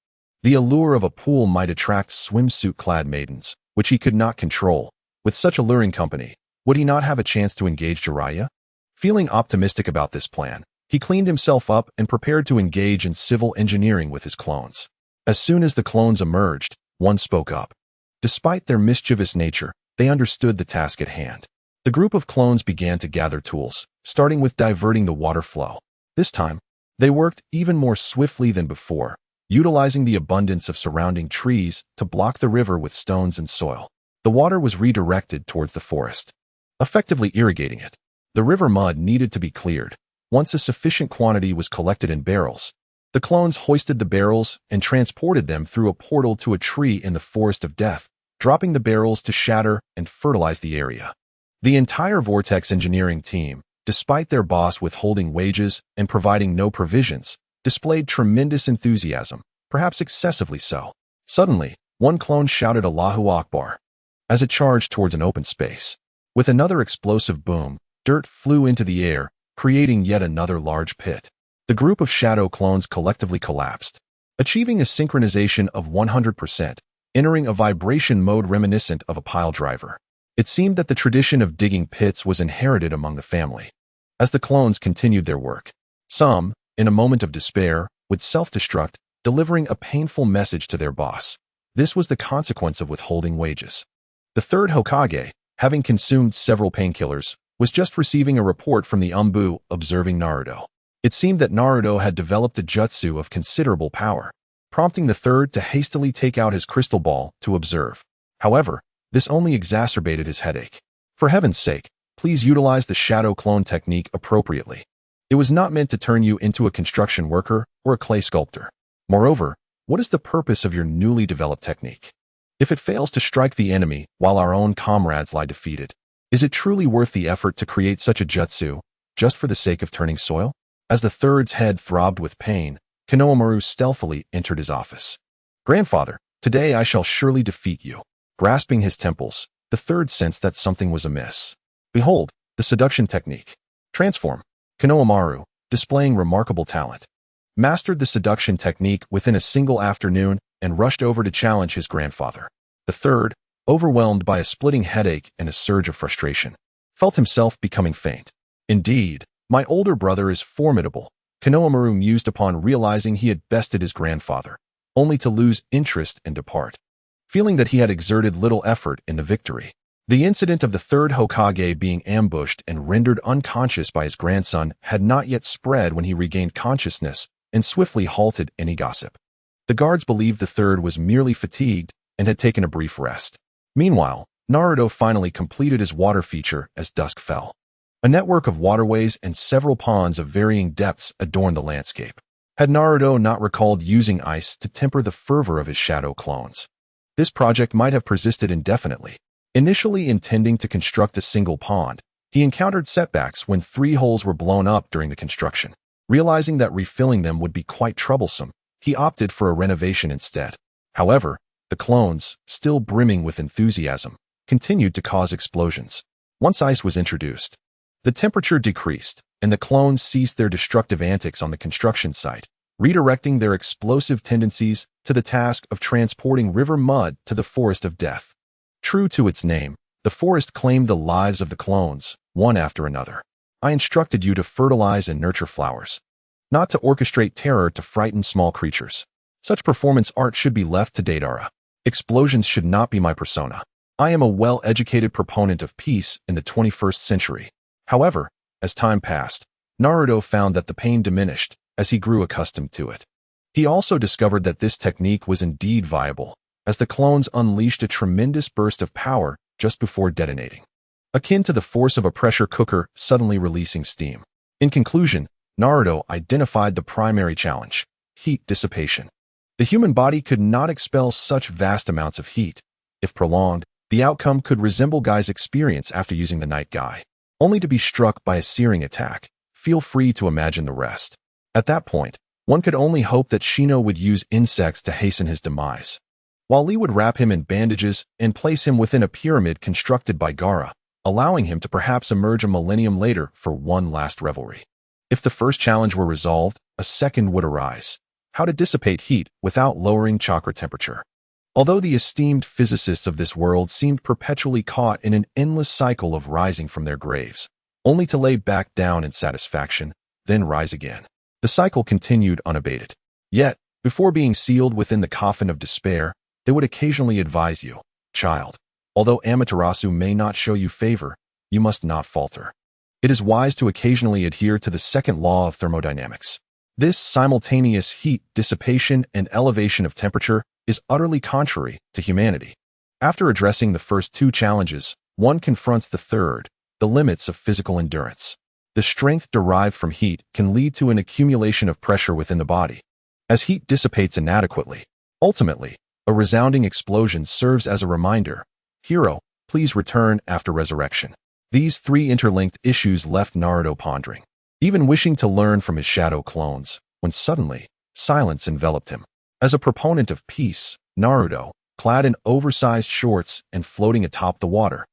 The allure of a pool might attract swimsuit-clad maidens, which he could not control. With such alluring company, would he not have a chance to engage Jiraiya? Feeling optimistic about this plan, he cleaned himself up and prepared to engage in civil engineering with his clones. As soon as the clones emerged, one spoke up. Despite their mischievous nature, they understood the task at hand. The group of clones began to gather tools, starting with diverting the water flow. This time, they worked even more swiftly than before, utilizing the abundance of surrounding trees to block the river with stones and soil. The water was redirected towards the forest, effectively irrigating it. The river mud needed to be cleared. Once a sufficient quantity was collected in barrels, the clones hoisted the barrels and transported them through a portal to a tree in the Forest of Death, dropping the barrels to shatter and fertilize the area. The entire Vortex engineering team, despite their boss withholding wages and providing no provisions, displayed tremendous enthusiasm, perhaps excessively so. Suddenly, one clone shouted Allahu Akbar as it charged towards an open space. With another explosive boom, dirt flew into the air, creating yet another large pit. The group of shadow clones collectively collapsed, achieving a synchronization of 100%, entering a vibration mode reminiscent of a pile driver. It seemed that the tradition of digging pits was inherited among the family. As the clones continued their work, Some, in a moment of despair, would self-destruct, delivering a painful message to their boss. This was the consequence of withholding wages. The third Hokage, having consumed several painkillers, was just receiving a report from the Umbu observing Naruto. It seemed that Naruto had developed a jutsu of considerable power, prompting the third to hastily take out his crystal ball to observe. However, this only exacerbated his headache. For heaven's sake, please utilize the shadow clone technique appropriately. It was not meant to turn you into a construction worker or a clay sculptor. Moreover, what is the purpose of your newly developed technique? If it fails to strike the enemy while our own comrades lie defeated, is it truly worth the effort to create such a jutsu just for the sake of turning soil? As the third's head throbbed with pain, Konohamaru stealthily entered his office. Grandfather, today I shall surely defeat you. Grasping his temples, the third sensed that something was amiss. Behold, the seduction technique. Transform. Konohamaru, displaying remarkable talent, mastered the seduction technique within a single afternoon and rushed over to challenge his grandfather. The third, overwhelmed by a splitting headache and a surge of frustration, felt himself becoming faint. Indeed, my older brother is formidable, Konohamaru mused upon realizing he had bested his grandfather, only to lose interest and depart, feeling that he had exerted little effort in the victory. The incident of the third Hokage being ambushed and rendered unconscious by his grandson had not yet spread when he regained consciousness and swiftly halted any gossip. The guards believed the third was merely fatigued and had taken a brief rest. Meanwhile, Naruto finally completed his water feature as dusk fell. A network of waterways and several ponds of varying depths adorned the landscape. Had Naruto not recalled using ice to temper the fervor of his shadow clones, this project might have persisted indefinitely. Initially intending to construct a single pond, he encountered setbacks when 3 holes were blown up during the construction. Realizing that refilling them would be quite troublesome, he opted for a renovation instead. However, the clones, still brimming with enthusiasm, continued to cause explosions. Once ice was introduced, the temperature decreased, and the clones ceased their destructive antics on the construction site, redirecting their explosive tendencies to the task of transporting river mud to the Forest of Death. True to its name, the forest claimed the lives of the clones, one after another. I instructed you to fertilize and nurture flowers, not to orchestrate terror to frighten small creatures. Such performance art should be left to Deidara. Explosions should not be my persona. I am a well-educated proponent of peace in the 21st century. However, as time passed, Naruto found that the pain diminished as he grew accustomed to it. He also discovered that this technique was indeed viable, as the clones unleashed a tremendous burst of power just before detonating, akin to the force of a pressure cooker suddenly releasing steam. In conclusion, Naruto identified the primary challenge: heat dissipation. The human body could not expel such vast amounts of heat. If prolonged, the outcome could resemble Guy's experience after using the Night Guy, only to be struck by a searing attack. Feel free to imagine the rest. At that point, one could only hope that Shino would use insects to hasten his demise, while Lee would wrap him in bandages and place him within a pyramid constructed by Gaara, allowing him to perhaps emerge a millennium later for one last revelry. If the first challenge were resolved, a second would arise: how to dissipate heat without lowering chakra temperature. Although the esteemed physicists of this world seemed perpetually caught in an endless cycle of rising from their graves, only to lay back down in satisfaction, then rise again. The cycle continued unabated. Yet, before being sealed within the coffin of despair, they would occasionally advise you, child, although Amaterasu may not show you favor, you must not falter. It is wise to occasionally adhere to the second law of thermodynamics. This simultaneous heat dissipation and elevation of temperature is utterly contrary to humanity. After addressing the first 2 challenges, one confronts the third: the limits of physical endurance. The strength derived from heat can lead to an accumulation of pressure within the body. As heat dissipates inadequately, ultimately, a resounding explosion serves as a reminder: hero, please return after resurrection. These 3 interlinked issues left Naruto pondering, even wishing to learn from his shadow clones, when suddenly, silence enveloped him. As a proponent of peace, Naruto, clad in oversized shorts and floating atop the water,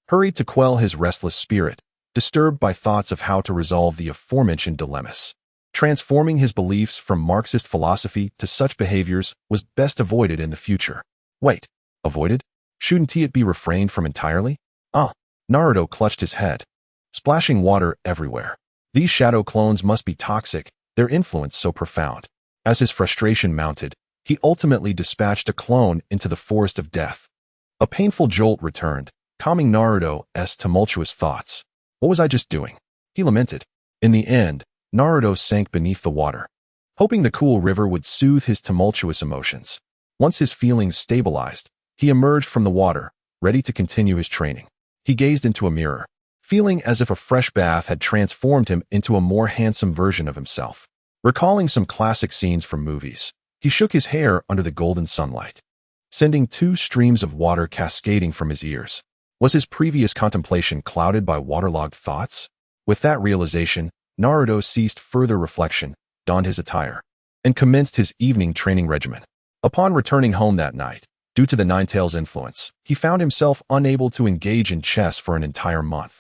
hurried to quell his restless spirit, disturbed by thoughts of how to resolve the aforementioned dilemmas. Transforming his beliefs from Marxist philosophy to such behaviors was best avoided in the future. Wait, avoided? Shouldn't it be refrained from entirely? Naruto clutched his head, splashing water everywhere. These shadow clones must be toxic, their influence so profound. As his frustration mounted, he ultimately dispatched a clone into the forest of death. A painful jolt returned, calming Naruto's tumultuous thoughts. What was I just doing? He lamented. In the end, Naruto sank beneath the water, hoping the cool river would soothe his tumultuous emotions. Once his feelings stabilized, he emerged from the water, ready to continue his training. He gazed into a mirror, feeling as if a fresh bath had transformed him into a more handsome version of himself. Recalling some classic scenes from movies, he shook his hair under the golden sunlight, sending two streams of water cascading from his ears. Was his previous contemplation clouded by waterlogged thoughts? With that realization, Naruto ceased further reflection, donned his attire, and commenced his evening training regimen. Upon returning home that night, due to the Ninetales' influence, he found himself unable to engage in chess for an entire month,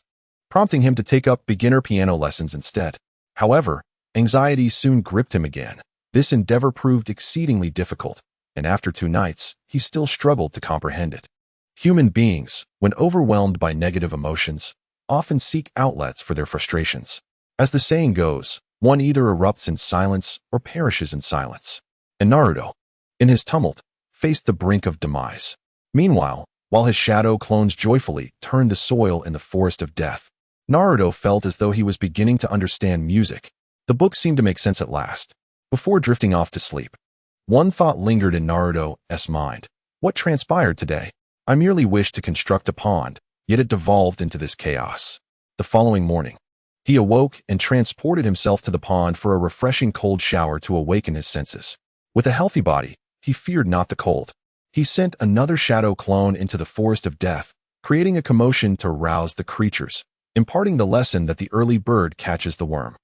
prompting him to take up beginner piano lessons instead. However, anxiety soon gripped him again. This endeavor proved exceedingly difficult, and after 2 nights, he still struggled to comprehend it. Human beings, when overwhelmed by negative emotions, often seek outlets for their frustrations. As the saying goes, one either erupts in silence or perishes in silence. And Naruto, in his tumult, faced the brink of demise. Meanwhile, while his shadow clones joyfully turned the soil in the forest of death, Naruto felt as though he was beginning to understand music. The book seemed to make sense at last. Before drifting off to sleep, one thought lingered in Naruto's mind. What transpired today? I merely wished to construct a pond, yet it devolved into this chaos. The following morning, he awoke and transported himself to the pond for a refreshing cold shower to awaken his senses. With a healthy body, he feared not the cold. He sent another shadow clone into the forest of death, creating a commotion to rouse the creatures, imparting the lesson that the early bird catches the worm.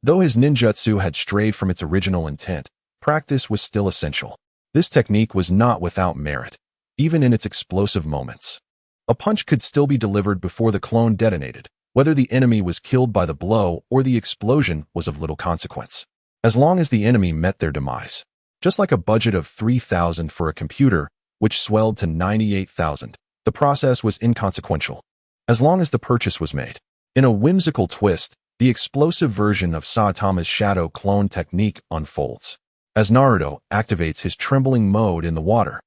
Though his ninjutsu had strayed from its original intent, practice was still essential. This technique was not without merit, even in its explosive moments. A punch could still be delivered before the clone detonated. Whether the enemy was killed by the blow or the explosion was of little consequence, as long as the enemy met their demise. Just like a budget of 3,000 for a computer, which swelled to 98,000, the process was inconsequential, as long as the purchase was made. In a whimsical twist, the explosive version of Saitama's shadow clone technique unfolds. As Naruto activates his trembling mode in the water,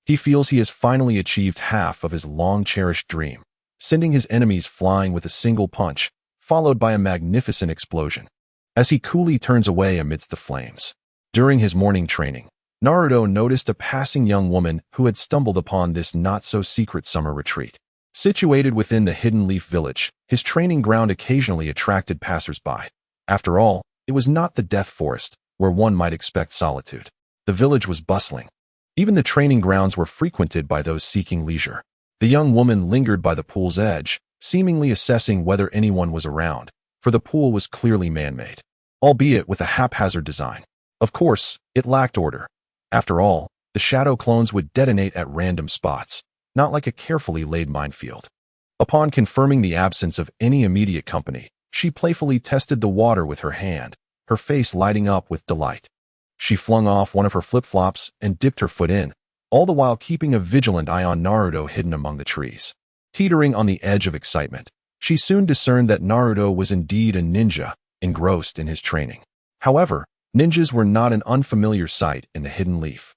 he feels he has finally achieved half of his long-cherished dream, sending his enemies flying with a single punch, followed by a magnificent explosion, as he coolly turns away amidst the flames. During his morning training, Naruto noticed a passing young woman who had stumbled upon this not-so-secret summer retreat. Situated within the Hidden Leaf Village, his training ground occasionally attracted passers-by. After all, it was not the Death Forest, where one might expect solitude. The village was bustling. Even the training grounds were frequented by those seeking leisure. The young woman lingered by the pool's edge, seemingly assessing whether anyone was around, for the pool was clearly man-made, albeit with a haphazard design. Of course, it lacked order. After all, the shadow clones would detonate at random spots, not like a carefully laid minefield. Upon confirming the absence of any immediate company, she playfully tested the water with her hand, her face lighting up with delight. She flung off one of her flip-flops and dipped her foot in, all the while keeping a vigilant eye on Naruto hidden among the trees. Teetering on the edge of excitement, she soon discerned that Naruto was indeed a ninja, engrossed in his training. However, ninjas were not an unfamiliar sight in the Hidden Leaf.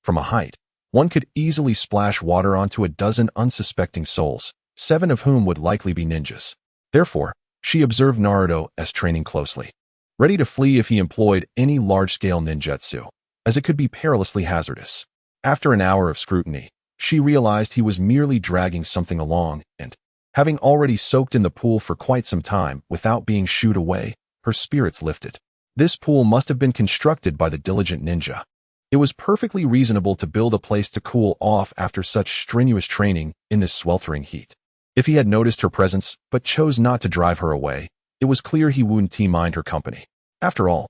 From a height, one could easily splash water onto a dozen unsuspecting souls, 7 of whom would likely be ninjas. Therefore, she observed Naruto's training closely, ready to flee if he employed any large-scale ninjutsu, as it could be perilously hazardous. After an hour of scrutiny, she realized he was merely dragging something along and, having already soaked in the pool for quite some time without being shooed away, her spirits lifted. This pool must have been constructed by the diligent ninja. It was perfectly reasonable to build a place to cool off after such strenuous training in this sweltering heat. If he had noticed her presence but chose not to drive her away, it was clear he wouldn't mind her company. After all,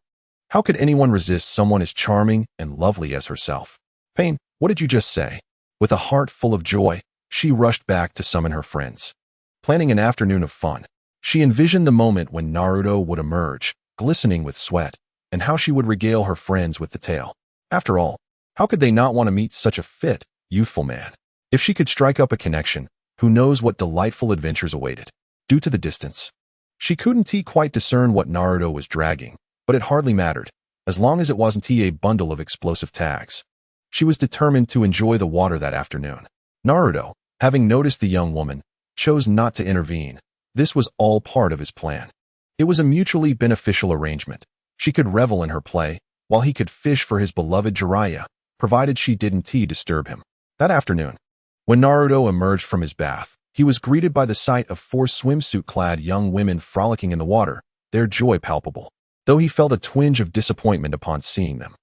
how could anyone resist someone as charming and lovely as herself? Pain, what did you just say? With a heart full of joy, she rushed back to summon her friends. Planning an afternoon of fun, she envisioned the moment when Naruto would emerge, glistening with sweat, and how she would regale her friends with the tale. After all, how could they not want to meet such a fit, youthful man? If she could strike up a connection, who knows what delightful adventures awaited. Due to the distance, She couldn't quite discern what Naruto was dragging, but it hardly mattered, as long as it wasn't a bundle of explosive tags. She was determined to enjoy the water that afternoon. Naruto, having noticed the young woman, chose not to intervene. This was all part of his plan. It was a mutually beneficial arrangement. She could revel in her play, while he could fish for his beloved Jiraiya, provided she didn't disturb him. That afternoon, when Naruto emerged from his bath, he was greeted by the sight of 4 swimsuit-clad young women frolicking in the water, their joy palpable, though he felt a twinge of disappointment upon seeing them.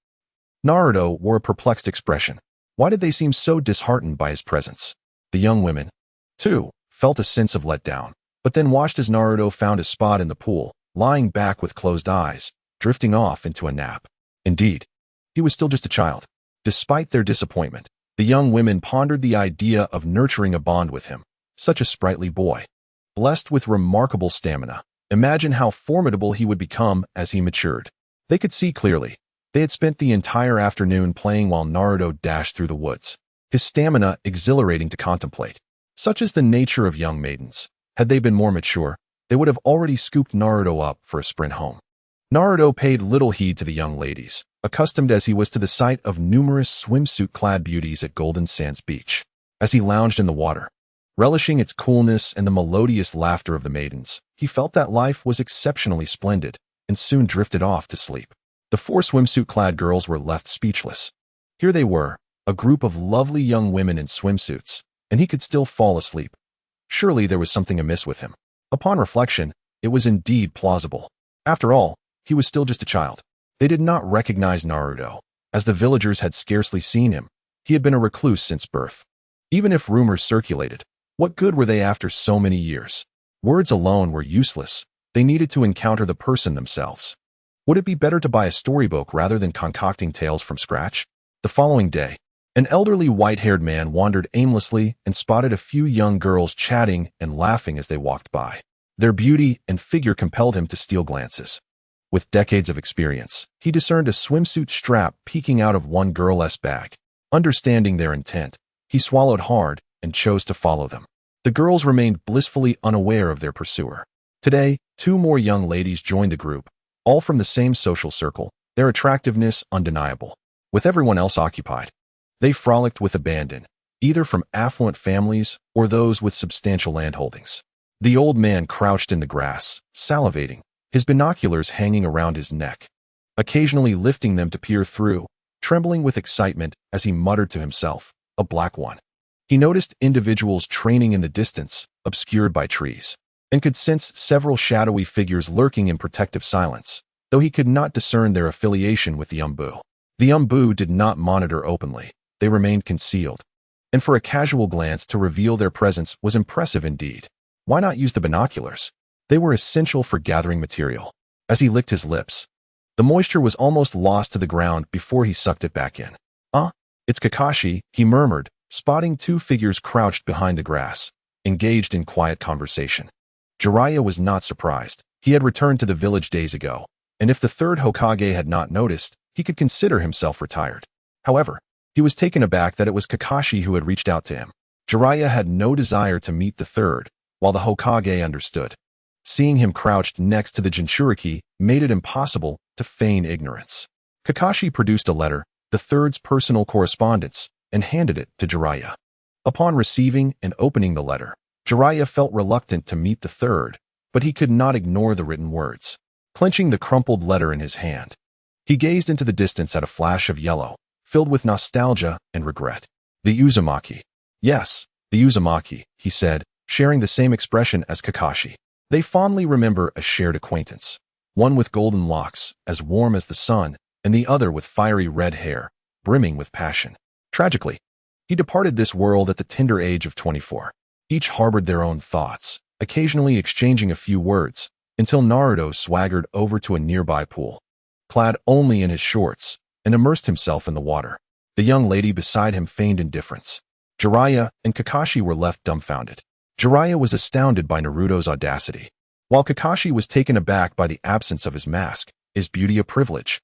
Naruto wore a perplexed expression. Why did they seem so disheartened by his presence? The young women, too, felt a sense of letdown, but then watched as Naruto found a spot in the pool, lying back with closed eyes, drifting off into a nap. Indeed, he was still just a child. Despite their disappointment, the young women pondered the idea of nurturing a bond with him. Such a sprightly boy, blessed with remarkable stamina. Imagine how formidable he would become as he matured. They could see clearly. They had spent the entire afternoon playing while Naruto dashed through the woods, his stamina exhilarating to contemplate. Such is the nature of young maidens. Had they been more mature, they would have already scooped Naruto up for a sprint home. Naruto paid little heed to the young ladies, accustomed as he was to the sight of numerous swimsuit-clad beauties at Golden Sands Beach. As he lounged in the water, relishing its coolness and the melodious laughter of the maidens, he felt that life was exceptionally splendid, and soon drifted off to sleep. The 4 swimsuit-clad girls were left speechless. Here they were, a group of lovely young women in swimsuits, and he could still fall asleep. Surely there was something amiss with him. Upon reflection, it was indeed plausible. After all, he was still just a child. They did not recognize Naruto, as the villagers had scarcely seen him. He had been a recluse since birth. Even if rumors circulated, what good were they after so many years? Words alone were useless. They needed to encounter the person themselves. Would it be better to buy a storybook rather than concocting tales from scratch? The following day, an elderly white-haired man wandered aimlessly and spotted a few young girls chatting and laughing as they walked by. Their beauty and figure compelled him to steal glances. With decades of experience, he discerned a swimsuit strap peeking out of one girl's bag. Understanding their intent, he swallowed hard and chose to follow them. The girls remained blissfully unaware of their pursuer. Today, 2 more young ladies joined the group, all from the same social circle, their attractiveness undeniable. With everyone else occupied, they frolicked with abandon, either from affluent families or those with substantial landholdings. The old man crouched in the grass, salivating, his binoculars hanging around his neck, occasionally lifting them to peer through, trembling with excitement as he muttered to himself, "A black one." He noticed individuals training in the distance, obscured by trees, and could sense several shadowy figures lurking in protective silence, though he could not discern their affiliation with the Umbu. The Umbu did not monitor openly. They remained concealed, and for a casual glance to reveal their presence was impressive indeed. Why not use the binoculars? They were essential for gathering material. As he licked his lips, the moisture was almost lost to the ground before he sucked it back in. It's Kakashi," he murmured, spotting 2 figures crouched behind the grass, engaged in quiet conversation. Jiraiya was not surprised. He had returned to the village days ago, and if the 3rd Hokage had not noticed, he could consider himself retired. However, he was taken aback that it was Kakashi who had reached out to him. Jiraiya had no desire to meet the 3rd, while the Hokage understood. Seeing him crouched next to the Jinchuriki made it impossible to feign ignorance. Kakashi produced a letter, the 3rd's personal correspondence, and handed it to Jiraiya. Upon receiving and opening the letter, Jiraiya felt reluctant to meet the 3rd, but he could not ignore the written words. Clenching the crumpled letter in his hand, he gazed into the distance at a flash of yellow, filled with nostalgia and regret. "The Uzumaki." "Yes, the Uzumaki," he said, sharing the same expression as Kakashi. They fondly remember a shared acquaintance, one with golden locks, as warm as the sun, and the other with fiery red hair, brimming with passion. Tragically, he departed this world at the tender age of 24. Each harbored their own thoughts, occasionally exchanging a few words, until Naruto swaggered over to a nearby pool, clad only in his shorts, and immersed himself in the water. The young lady beside him feigned indifference. Jiraiya and Kakashi were left dumbfounded. Jiraiya was astounded by Naruto's audacity, while Kakashi was taken aback by the absence of his mask. Is beauty a privilege?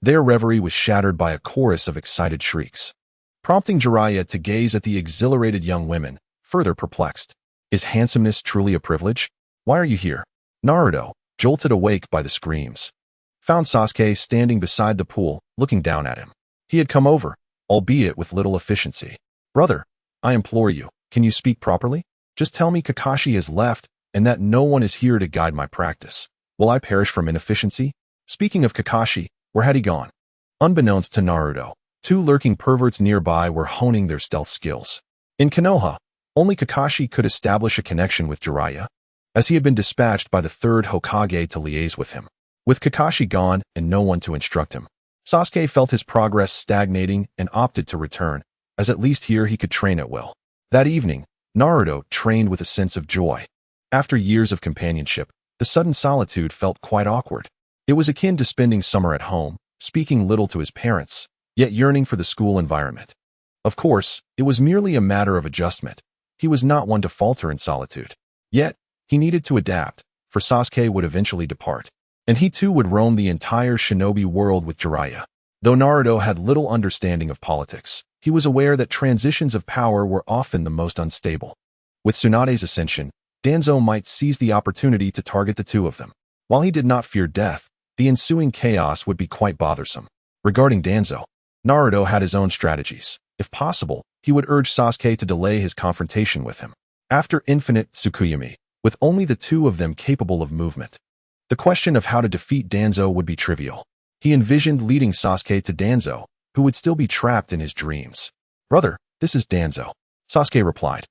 Their reverie was shattered by a chorus of excited shrieks, prompting Jiraiya to gaze at the exhilarated young women, further perplexed. Is handsomeness truly a privilege? Why are you here? Naruto, jolted awake by the screams, found Sasuke standing beside the pool, looking down at him. He had come over, albeit with little efficiency. "Brother, I implore you, can you speak properly? Just tell me Kakashi has left and that no one is here to guide my practice. Will I perish from inefficiency?" Speaking of Kakashi, where had he gone? Unbeknownst to Naruto, two lurking perverts nearby were honing their stealth skills. In Konoha, only Kakashi could establish a connection with Jiraiya, as he had been dispatched by the third Hokage to liaise with him. With Kakashi gone and no one to instruct him, Sasuke felt his progress stagnating and opted to return, as at least here he could train at will. That evening, Naruto trained with a sense of joy. After years of companionship, the sudden solitude felt quite awkward. It was akin to spending summer at home, speaking little to his parents, yet yearning for the school environment. Of course, it was merely a matter of adjustment. He was not one to falter in solitude. Yet, he needed to adapt, for Sasuke would eventually depart, and he too would roam the entire shinobi world with Jiraiya. Though Naruto had little understanding of politics, he was aware that transitions of power were often the most unstable. With Tsunade's ascension, Danzo might seize the opportunity to target the two of them. While he did not fear death, the ensuing chaos would be quite bothersome. Regarding Danzo, Naruto had his own strategies. If possible, he would urge Sasuke to delay his confrontation with him. After infinite Tsukuyomi, with only the two of them capable of movement, the question of how to defeat Danzo would be trivial. He envisioned leading Sasuke to Danzo, who would still be trapped in his dreams. "Brother, this is Danzo," Sasuke replied.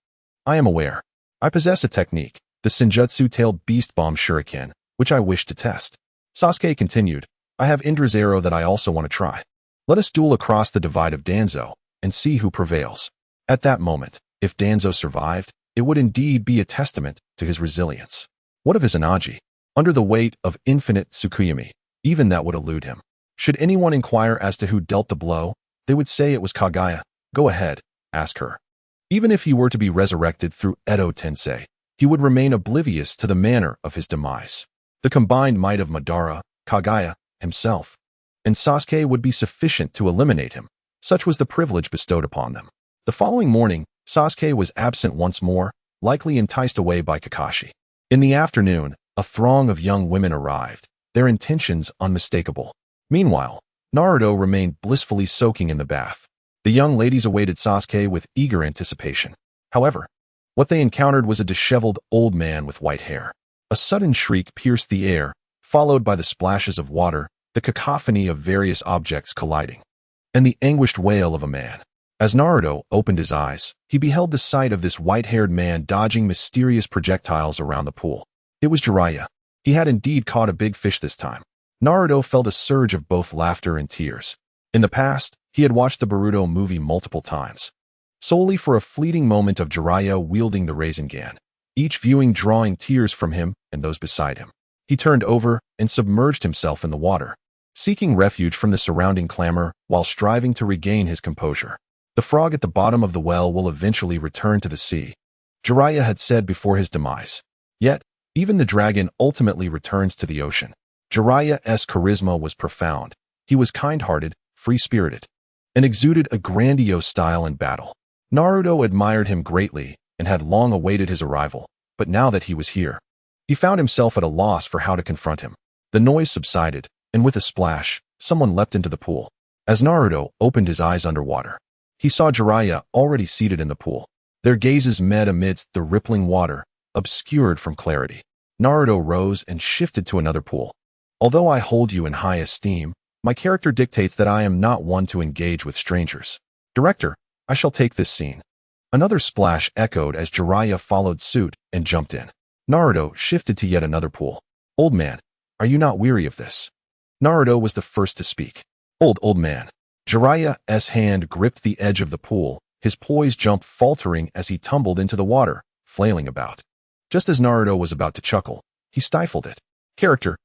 "I am aware. I possess a technique, the Senjutsu-tailed beast bomb shuriken, which I wish to test." Sasuke continued, "I have Indra's arrow that I also want to try. Let us duel across the divide of Danzo, and see who prevails." At that moment, if Danzo survived, it would indeed be a testament to his resilience. What of Izanagi? Under the weight of infinite Tsukuyomi, even that would elude him. Should anyone inquire as to who dealt the blow, they would say it was Kaguya. Go ahead, ask her. Even if he were to be resurrected through Edo Tensei, he would remain oblivious to the manner of his demise. The combined might of Madara, Kaguya, himself, and Sasuke would be sufficient to eliminate him. Such was the privilege bestowed upon them. The following morning, Sasuke was absent once more, likely enticed away by Kakashi. In the afternoon, a throng of young women arrived, their intentions unmistakable. Meanwhile, Naruto remained blissfully soaking in the bath. The young ladies awaited Sasuke with eager anticipation. However, what they encountered was a disheveled old man with white hair. A sudden shriek pierced the air, followed by the splashes of water, the cacophony of various objects colliding, and the anguished wail of a man. As Naruto opened his eyes, he beheld the sight of this white-haired man dodging mysterious projectiles around the pool. It was Jiraiya. He had indeed caught a big fish this time. Naruto felt a surge of both laughter and tears. In the past, he had watched the Boruto movie multiple times, solely for a fleeting moment of Jiraiya wielding the Rasengan, each viewing drawing tears from him and those beside him. He turned over and submerged himself in the water, seeking refuge from the surrounding clamor while striving to regain his composure. The frog at the bottom of the well will eventually return to the sea, Jiraiya had said before his demise. Yet, even the dragon ultimately returns to the ocean. Jiraiya's charisma was profound. He was kind-hearted, free-spirited, and exuded a grandiose style in battle. Naruto admired him greatly and had long awaited his arrival, but now that he was here, he found himself at a loss for how to confront him. The noise subsided, and with a splash, someone leapt into the pool. As Naruto opened his eyes underwater, he saw Jiraiya already seated in the pool. Their gazes met amidst the rippling water, obscured from clarity. Naruto rose and shifted to another pool. "Although I hold you in high esteem, my character dictates that I am not one to engage with strangers. Director, I shall take this scene." Another splash echoed as Jiraiya followed suit and jumped in. Naruto shifted to yet another pool. "Old man, are you not weary of this?" Naruto was the first to speak. Old man." Jiraiya's hand gripped the edge of the pool, his poise jumped faltering as he tumbled into the water, flailing about. Just as Naruto was about to chuckle, he stifled it. Character,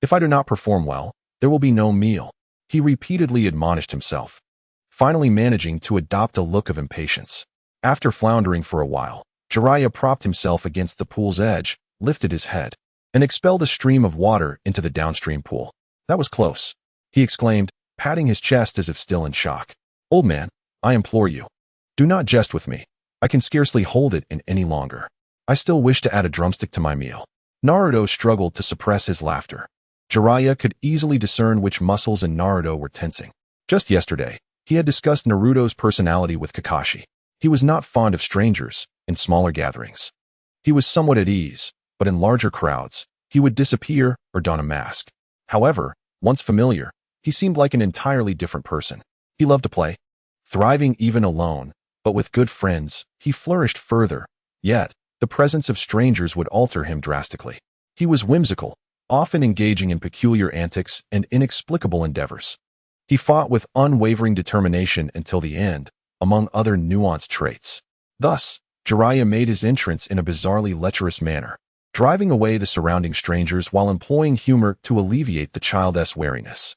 if I do not perform well, there will be no meal," he repeatedly admonished himself, finally managing to adopt a look of impatience. After floundering for a while, Jiraiya propped himself against the pool's edge, lifted his head, and expelled a stream of water into the downstream pool. "That was close," he exclaimed, patting his chest as if still in shock. "Old man, I implore you, do not jest with me. I can scarcely hold it in any longer. I still wish to add a drumstick to my meal." Naruto struggled to suppress his laughter. Jiraiya could easily discern which muscles in Naruto were tensing. Just yesterday, he had discussed Naruto's personality with Kakashi. He was not fond of strangers in smaller gatherings. He was somewhat at ease, but in larger crowds, he would disappear or don a mask. However, once familiar, he seemed like an entirely different person. He loved to play, thriving even alone, but with good friends, he flourished further. Yet, the presence of strangers would alter him drastically. He was whimsical, often engaging in peculiar antics and inexplicable endeavors. He fought with unwavering determination until the end, among other nuanced traits. Thus, Jiraiya made his entrance in a bizarrely lecherous manner, driving away the surrounding strangers while employing humor to alleviate the childish wariness.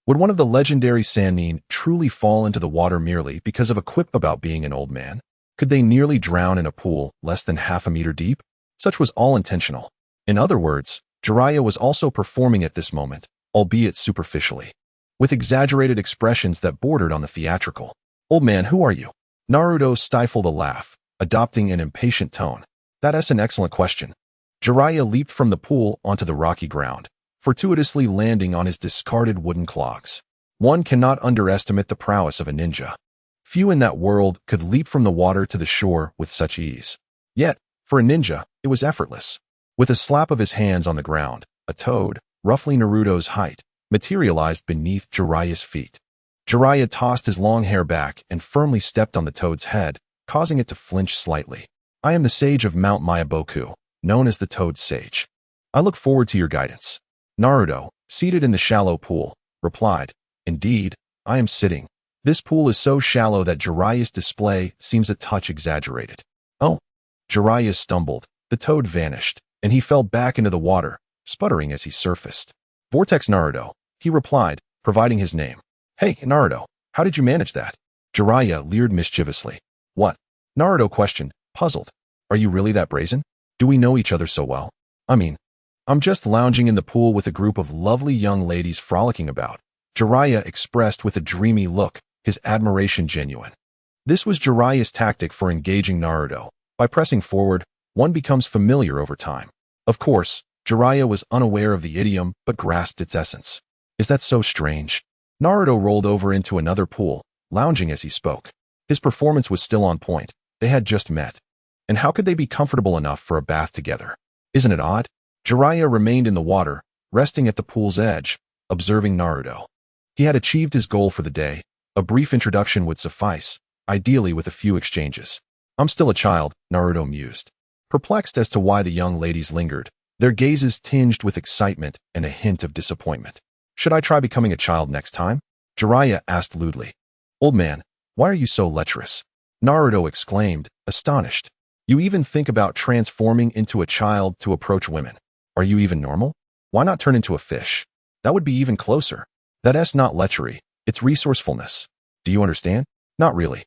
Would one of the legendary Sannin truly fall into the water merely because of a quip about being an old man? Could they nearly drown in a pool less than half a meter deep? Such was all intentional. In other words, Jiraiya was also performing at this moment, albeit superficially, with exaggerated expressions that bordered on the theatrical. "Old man, who are you?" Naruto stifled a laugh, adopting an impatient tone. "That's an excellent question." Jiraiya leaped from the pool onto the rocky ground, fortuitously landing on his discarded wooden clogs. One cannot underestimate the prowess of a ninja. Few in that world could leap from the water to the shore with such ease. Yet, for a ninja, it was effortless. With a slap of his hands on the ground, a toad, roughly Naruto's height, materialized beneath Jiraiya's feet. Jiraiya tossed his long hair back and firmly stepped on the toad's head, causing it to flinch slightly. "I am the sage of Mount Mayaboku, known as the Toad Sage. I look forward to your guidance." Naruto, seated in the shallow pool, replied, "Indeed, I am sitting. This pool is so shallow that Jiraiya's display seems a touch exaggerated." "Oh." Jiraiya stumbled, the toad vanished, and he fell back into the water, sputtering as he surfaced. "Vortex Naruto," he replied, providing his name. "Hey, Naruto, how did you manage that?" Jiraiya leered mischievously. "What?" Naruto questioned, puzzled. "Are you really that brazen? Do we know each other so well? I mean, I'm just lounging in the pool with a group of lovely young ladies frolicking about." Jiraiya expressed with a dreamy look, his admiration genuine. This was Jiraiya's tactic for engaging Naruto. By pressing forward, one becomes familiar over time. Of course, Jiraiya was unaware of the idiom but grasped its essence. "Is that so strange?" Naruto rolled over into another pool, lounging as he spoke. His performance was still on point. They had just met. And how could they be comfortable enough for a bath together? "Isn't it odd?" Jiraiya remained in the water, resting at the pool's edge, observing Naruto. He had achieved his goal for the day. A brief introduction would suffice, ideally with a few exchanges. "I'm still a child," Naruto mused. Perplexed as to why the young ladies lingered, their gazes tinged with excitement and a hint of disappointment. "Should I try becoming a child next time?" Jiraiya asked lewdly. "Old man, why are you so lecherous?" Naruto exclaimed, astonished. "You even think about transforming into a child to approach women. Are you even normal? Why not turn into a fish? That would be even closer. That's not lechery, it's resourcefulness. Do you understand?" "Not really."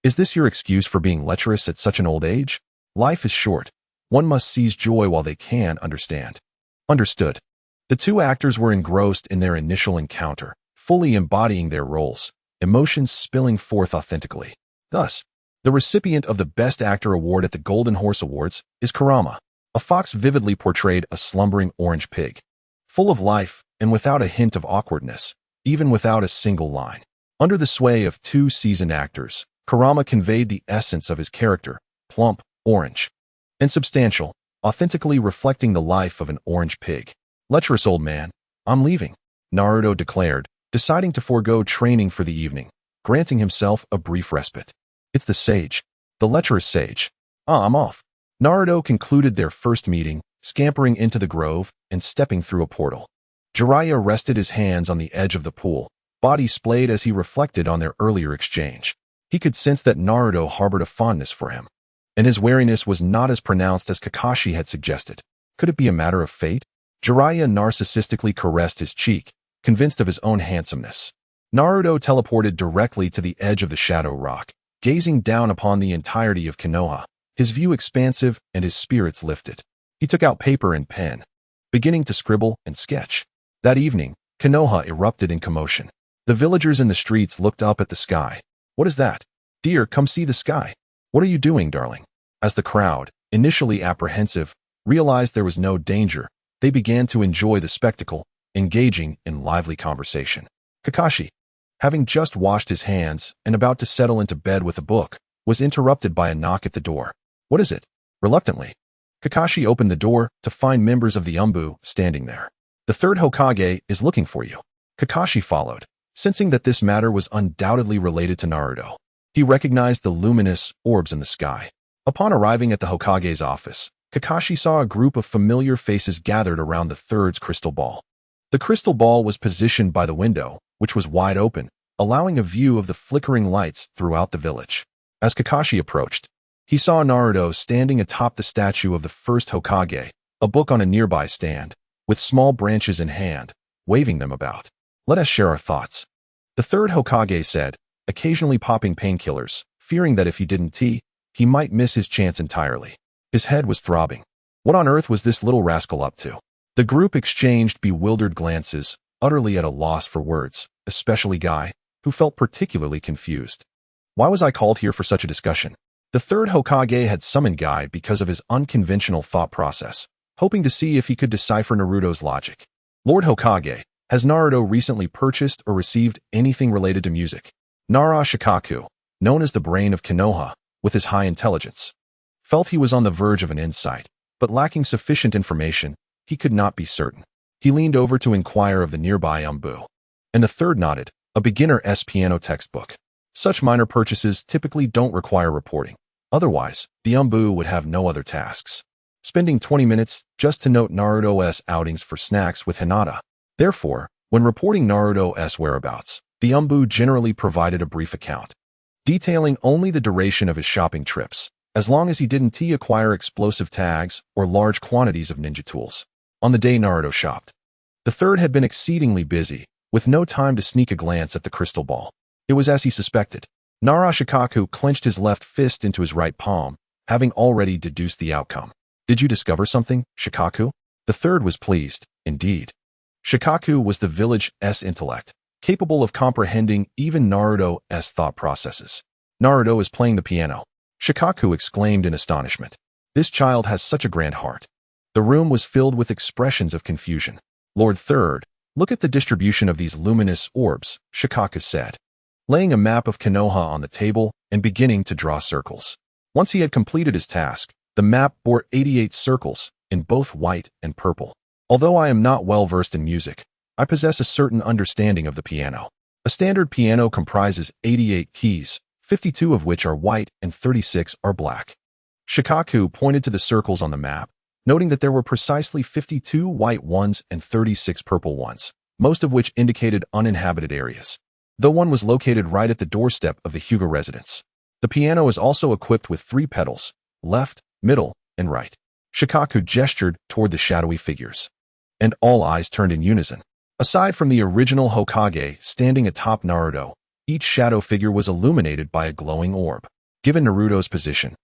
"Is this your excuse for being lecherous at such an old age? Life is short. One must seize joy while they can understand." "Understood." The two actors were engrossed in their initial encounter, fully embodying their roles, emotions spilling forth authentically. Thus, the recipient of the Best Actor award at the Golden Horse Awards is Kurama. A fox vividly portrayed a slumbering orange pig, full of life and without a hint of awkwardness, even without a single line. Under the sway of two seasoned actors, Kurama conveyed the essence of his character, plump, orange, and substantial, authentically reflecting the life of an orange pig. "Lecherous old man, I'm leaving," Naruto declared, deciding to forego training for the evening, granting himself a brief respite. "It's the sage, the lecherous sage. I'm off." Naruto concluded their first meeting, scampering into the grove and stepping through a portal. Jiraiya rested his hands on the edge of the pool, body splayed as he reflected on their earlier exchange. He could sense that Naruto harbored a fondness for him, and his wariness was not as pronounced as Kakashi had suggested. Could it be a matter of fate? Jiraiya narcissistically caressed his cheek, convinced of his own handsomeness. Naruto teleported directly to the edge of the shadow rock, gazing down upon the entirety of Konoha, his view expansive and his spirits lifted. He took out paper and pen, beginning to scribble and sketch. That evening, Konoha erupted in commotion. The villagers in the streets looked up at the sky. "What is that? Dear, come see the sky. What are you doing, darling?" As the crowd, initially apprehensive, realized there was no danger, they began to enjoy the spectacle, engaging in lively conversation. Kakashi, having just washed his hands and about to settle into bed with a book, was interrupted by a knock at the door. "What is it?" Reluctantly, Kakashi opened the door to find members of the Umbu standing there. "The third Hokage is looking for you." Kakashi followed, sensing that this matter was undoubtedly related to Naruto. He recognized the luminous orbs in the sky. Upon arriving at the Hokage's office, Kakashi saw a group of familiar faces gathered around the third's crystal ball. The crystal ball was positioned by the window, which was wide open, allowing a view of the flickering lights throughout the village. As Kakashi approached, he saw Naruto standing atop the statue of the first Hokage, a book on a nearby stand, with small branches in hand, waving them about. "Let us share our thoughts," the third Hokage said, occasionally popping painkillers, fearing that if he didn't tea, he might miss his chance entirely. His head was throbbing. What on earth was this little rascal up to? The group exchanged bewildered glances, utterly at a loss for words, especially Guy, who felt particularly confused. "Why was I called here for such a discussion?" The third Hokage had summoned Guy because of his unconventional thought process, hoping to see if he could decipher Naruto's logic. "Lord Hokage, has Naruto recently purchased or received anything related to music?" Nara Shikaku, known as the brain of Konoha, with his high intelligence, felt he was on the verge of an insight, but lacking sufficient information, he could not be certain. He leaned over to inquire of the nearby Umbu, and the third nodded, "A beginner's piano textbook. Such minor purchases typically don't require reporting. Otherwise, the Umbu would have no other tasks. Spending 20 minutes just to note Naruto's outings for snacks with Hinata. Therefore, when reporting Naruto's whereabouts, the Umbu generally provided a brief account, detailing only the duration of his shopping trips, as long as he didn't acquire explosive tags or large quantities of ninja tools. On the day Naruto shopped, the third had been exceedingly busy, with no time to sneak a glance at the crystal ball. It was as he suspected. Nara Shikaku clenched his left fist into his right palm, having already deduced the outcome. "Did you discover something, Shikaku?" The third was pleased, indeed. Shikaku was the village's intellect, capable of comprehending even Naruto's thought processes. "Naruto is playing the piano," Shikaku exclaimed in astonishment. "This child has such a grand heart." The room was filled with expressions of confusion. "Lord Third, look at the distribution of these luminous orbs," Shikaku said, laying a map of Konoha on the table and beginning to draw circles. Once he had completed his task, the map bore 88 circles, in both white and purple. "Although I am not well versed in music, I possess a certain understanding of the piano. A standard piano comprises 88 keys, 52 of which are white and 36 are black." Shikaku pointed to the circles on the map, noting that there were precisely 52 white ones and 36 purple ones, most of which indicated uninhabited areas, though one was located right at the doorstep of the Hyuga residence. The piano is also equipped with 3 pedals, left, middle, and right. Shikaku gestured toward the shadowy figures, and all eyes turned in unison. Aside from the original Hokage standing atop Naruto, each shadow figure was illuminated by a glowing orb. Given Naruto's position,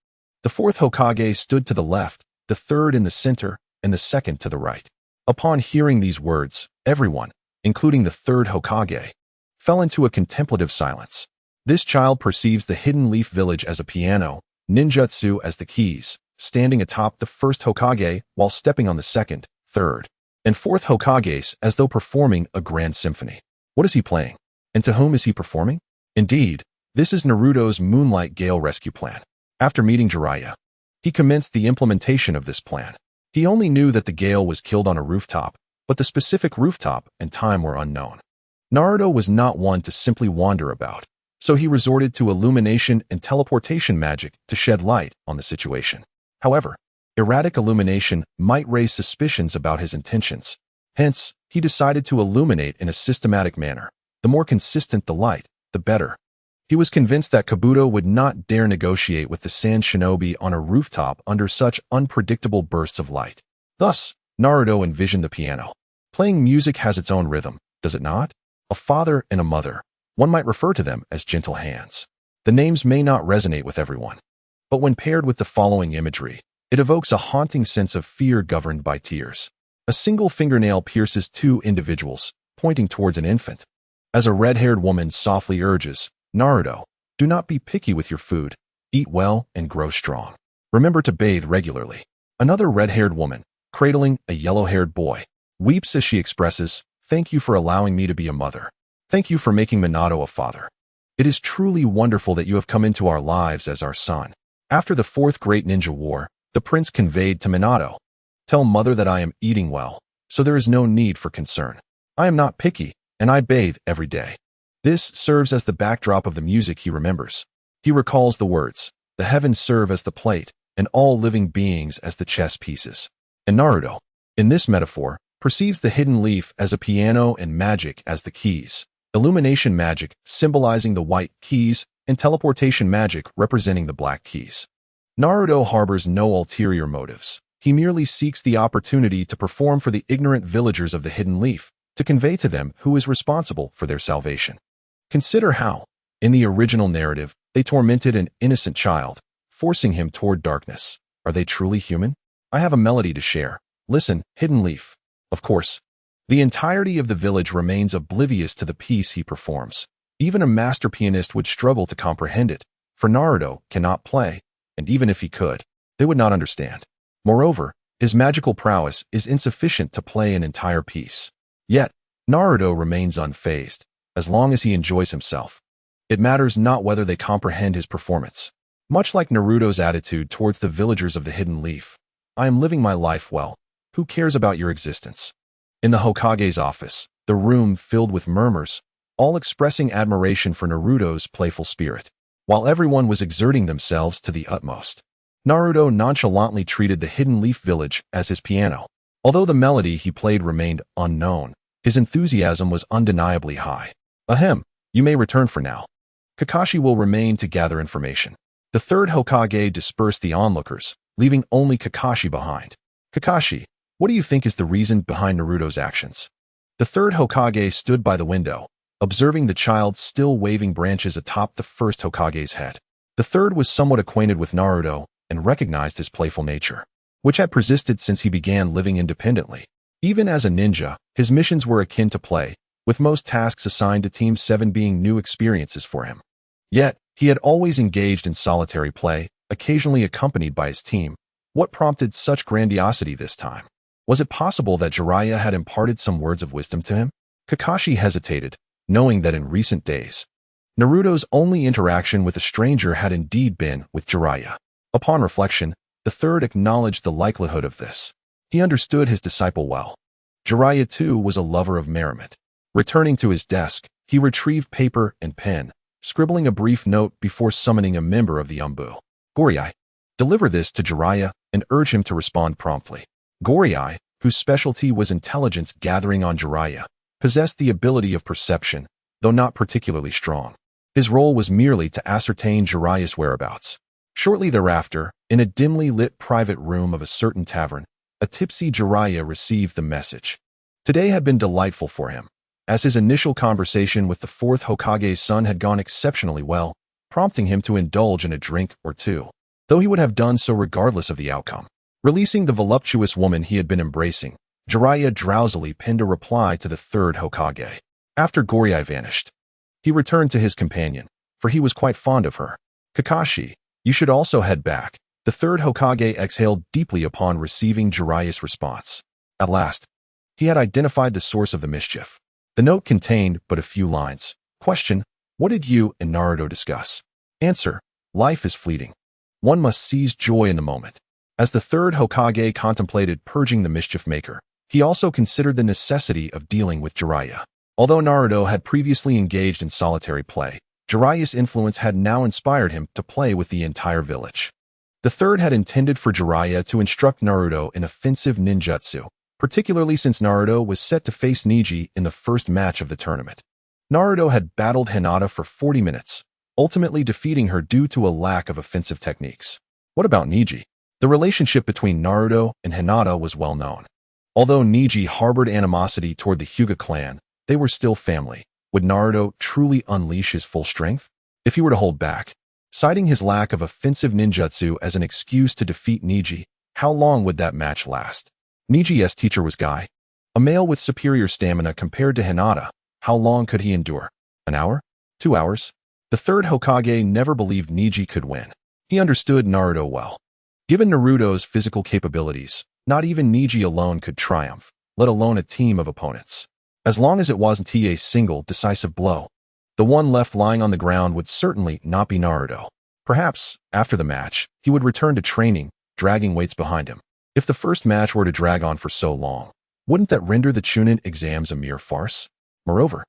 the fourth Hokage stood to the left, the third in the center, and the second to the right. Upon hearing these words, everyone, including the third Hokage, fell into a contemplative silence. This child perceives the Hidden Leaf Village as a piano, ninjutsu as the keys, standing atop the first Hokage while stepping on the second, third, and fourth Hokages as though performing a grand symphony. What is he playing? And to whom is he performing? Indeed, this is Naruto's Moonlight Gale rescue plan. After meeting Jiraiya, he commenced the implementation of this plan. He only knew that the Gale was killed on a rooftop, but the specific rooftop and time were unknown. Naruto was not one to simply wander about, so he resorted to illumination and teleportation magic to shed light on the situation. However, erratic illumination might raise suspicions about his intentions. Hence, he decided to illuminate in a systematic manner. The more consistent the light, the better. He was convinced that Kabuto would not dare negotiate with the Sand Shinobi on a rooftop under such unpredictable bursts of light. Thus, Naruto envisioned the piano. Playing music has its own rhythm, does it not? A father and a mother. One might refer to them as gentle hands. The names may not resonate with everyone, but when paired with the following imagery, it evokes a haunting sense of fear governed by tears. A single fingernail pierces 2 individuals, pointing towards an infant. As a red-haired woman softly urges, "Naruto, do not be picky with your food. Eat well and grow strong. Remember to bathe regularly." Another red-haired woman, cradling a yellow-haired boy, weeps as she expresses, "Thank you for allowing me to be a mother. Thank you for making Minato a father. It is truly wonderful that you have come into our lives as our son." After the fourth great ninja war, the prince conveyed to Minato, "Tell mother that I am eating well, so there is no need for concern. I am not picky, and I bathe every day." This serves as the backdrop of the music he remembers. He recalls the words, "The heavens serve as the plate, and all living beings as the chess pieces." And Naruto, in this metaphor, perceives the hidden leaf as a piano and magic as the keys. Illumination magic symbolizing the white keys and teleportation magic representing the black keys. Naruto harbors no ulterior motives. He merely seeks the opportunity to perform for the ignorant villagers of the hidden leaf, to convey to them who is responsible for their salvation. Consider how, in the original narrative, they tormented an innocent child, forcing him toward darkness. Are they truly human? I have a melody to share. Listen, Hidden Leaf. Of course, the entirety of the village remains oblivious to the piece he performs. Even a master pianist would struggle to comprehend it, for Naruto cannot play, and even if he could, they would not understand. Moreover, his magical prowess is insufficient to play an entire piece. Yet, Naruto remains unfazed, as long as he enjoys himself. It matters not whether they comprehend his performance. Much like Naruto's attitude towards the villagers of the Hidden Leaf, "I am living my life well. Who cares about your existence?" In the Hokage's office, the room filled with murmurs, all expressing admiration for Naruto's playful spirit. While everyone was exerting themselves to the utmost, Naruto nonchalantly treated the Hidden Leaf village as his piano. Although the melody he played remained unknown, his enthusiasm was undeniably high. "Ahem, you may return for now. Kakashi will remain to gather information." The third Hokage dispersed the onlookers, leaving only Kakashi behind. "Kakashi, what do you think is the reason behind Naruto's actions?" The third Hokage stood by the window, observing the child still waving branches atop the first Hokage's head. The third was somewhat acquainted with Naruto and recognized his playful nature, which had persisted since he began living independently. Even as a ninja, his missions were akin to play, with most tasks assigned to Team 7 being new experiences for him. Yet, he had always engaged in solitary play, occasionally accompanied by his team. What prompted such grandiosity this time? Was it possible that Jiraiya had imparted some words of wisdom to him? Kakashi hesitated, knowing that in recent days, Naruto's only interaction with a stranger had indeed been with Jiraiya. Upon reflection, the third acknowledged the likelihood of this. He understood his disciple well. Jiraiya too was a lover of merriment. Returning to his desk, he retrieved paper and pen, scribbling a brief note before summoning a member of the Umbu. "Goryei, deliver this to Jiraiya and urge him to respond promptly." Goryei, whose specialty was intelligence gathering on Jiraiya, possessed the ability of perception, though not particularly strong. His role was merely to ascertain Jiraiya's whereabouts. Shortly thereafter, in a dimly lit private room of a certain tavern, a tipsy Jiraiya received the message. Today had been delightful for him, as his initial conversation with the fourth Hokage's son had gone exceptionally well, prompting him to indulge in a drink or two, though he would have done so regardless of the outcome. Releasing the voluptuous woman he had been embracing, Jiraiya drowsily penned a reply to the third Hokage. After Goryei vanished, he returned to his companion, for he was quite fond of her. "Kakashi, you should also head back." The third Hokage exhaled deeply upon receiving Jiraiya's response. At last, he had identified the source of the mischief. The note contained but a few lines. Question: what did you and Naruto discuss? Answer: life is fleeting. One must seize joy in the moment. As the third Hokage contemplated purging the mischief maker, he also considered the necessity of dealing with Jiraiya. Although Naruto had previously engaged in solitary play, Jiraiya's influence had now inspired him to play with the entire village. The third had intended for Jiraiya to instruct Naruto in offensive ninjutsu, particularly since Naruto was set to face Neji in the first match of the tournament. Naruto had battled Hinata for 40 minutes, ultimately defeating her due to a lack of offensive techniques. What about Neji? The relationship between Naruto and Hinata was well known. Although Neji harbored animosity toward the Hyuga clan, they were still family. Would Naruto truly unleash his full strength? If he were to hold back, citing his lack of offensive ninjutsu as an excuse to defeat Neji, how long would that match last? Neji's teacher was Guy, a male with superior stamina compared to Hinata. How long could he endure? An hour? 2 hours? The third Hokage never believed Neji could win. He understood Naruto well. Given Naruto's physical capabilities, not even Neji alone could triumph, let alone a team of opponents. As long as it wasn't a single decisive blow, the one left lying on the ground would certainly not be Naruto. Perhaps, after the match, he would return to training, dragging weights behind him. If the first match were to drag on for so long, wouldn't that render the Chunin exams a mere farce? Moreover,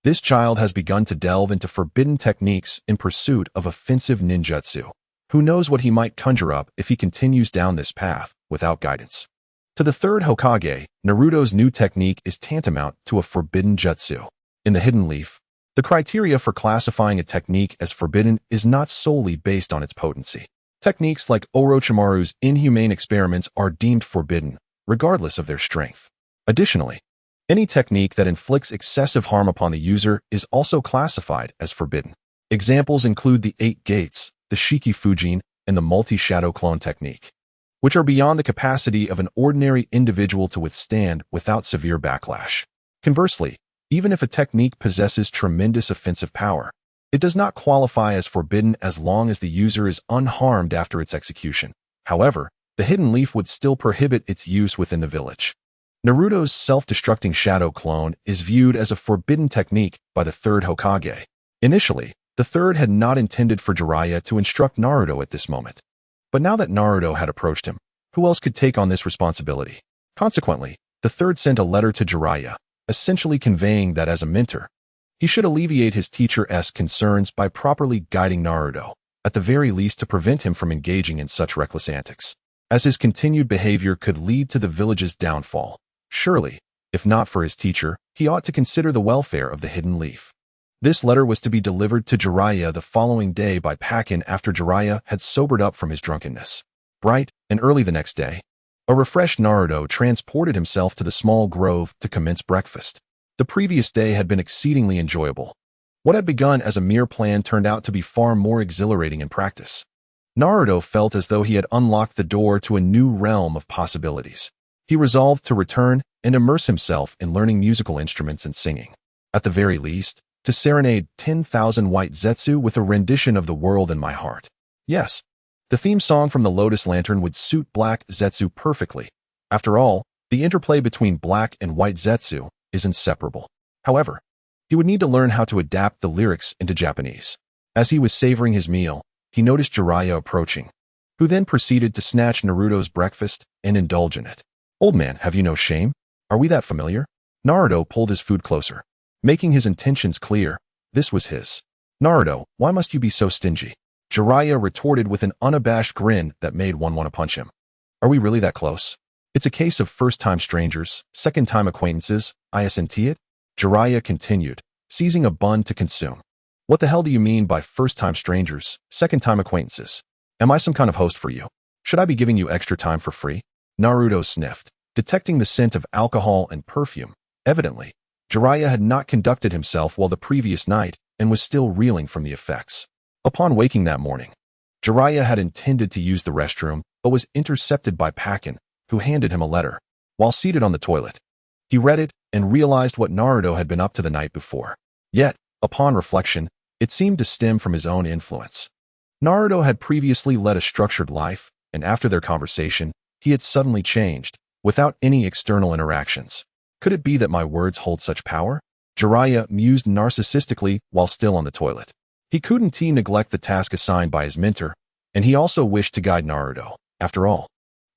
this child has begun to delve into forbidden techniques in pursuit of offensive ninjutsu. Who knows what he might conjure up if he continues down this path without guidance? To the third Hokage, Naruto's new technique is tantamount to a forbidden jutsu. In the Hidden Leaf, the criteria for classifying a technique as forbidden is not solely based on its potency. Techniques like Orochimaru's inhumane experiments are deemed forbidden, regardless of their strength. Additionally, any technique that inflicts excessive harm upon the user is also classified as forbidden. Examples include the 8 gates, the Shiki Fujin, and the multi-shadow clone technique, which are beyond the capacity of an ordinary individual to withstand without severe backlash. Conversely, even if a technique possesses tremendous offensive power, it does not qualify as forbidden as long as the user is unharmed after its execution. However, the Hidden Leaf would still prohibit its use within the village. Naruto's self-destructing shadow clone is viewed as a forbidden technique by the third Hokage. Initially, the third had not intended for Jiraiya to instruct Naruto at this moment. But now that Naruto had approached him, who else could take on this responsibility? Consequently, the third sent a letter to Jiraiya, essentially conveying that as a mentor, he should alleviate his teacher's concerns by properly guiding Naruto, at the very least to prevent him from engaging in such reckless antics, as his continued behavior could lead to the village's downfall. Surely, if not for his teacher, he ought to consider the welfare of the Hidden Leaf. This letter was to be delivered to Jiraiya the following day by Pakin after Jiraiya had sobered up from his drunkenness. Bright and early the next day, a refreshed Naruto transported himself to the small grove to commence breakfast. The previous day had been exceedingly enjoyable. What had begun as a mere plan turned out to be far more exhilarating in practice. Naruto felt as though he had unlocked the door to a new realm of possibilities. He resolved to return and immerse himself in learning musical instruments and singing. At the very least, to serenade 10,000 white zetsu with a rendition of The World in My Heart. Yes, the theme song from the Lotus Lantern would suit black zetsu perfectly. After all, the interplay between black and white zetsu is inseparable. However, he would need to learn how to adapt the lyrics into Japanese. As he was savoring his meal, he noticed Jiraiya approaching, who then proceeded to snatch Naruto's breakfast and indulge in it. "Old man, have you no shame? Are we that familiar?" Naruto pulled his food closer, making his intentions clear. This was his. "Naruto, why must you be so stingy?" Jiraiya retorted with an unabashed grin that made one want to punch him. "Are we really that close? It's a case of first-time strangers, second-time acquaintances, isn't it?" Jiraiya continued, seizing a bun to consume. "What the hell do you mean by first-time strangers, second-time acquaintances? Am I some kind of host for you? Should I be giving you extra time for free?" Naruto sniffed, detecting the scent of alcohol and perfume. Evidently, Jiraiya had not conducted himself well the previous night and was still reeling from the effects. Upon waking that morning, Jiraiya had intended to use the restroom, but was intercepted by Pakin, who handed him a letter. While seated on the toilet, he read it and realized what Naruto had been up to the night before. Yet, upon reflection, it seemed to stem from his own influence. Naruto had previously led a structured life, and after their conversation, he had suddenly changed, without any external interactions. Could it be that my words hold such power? Jiraiya mused narcissistically while still on the toilet. He couldn't neglect the task assigned by his mentor, and he also wished to guide Naruto. After all,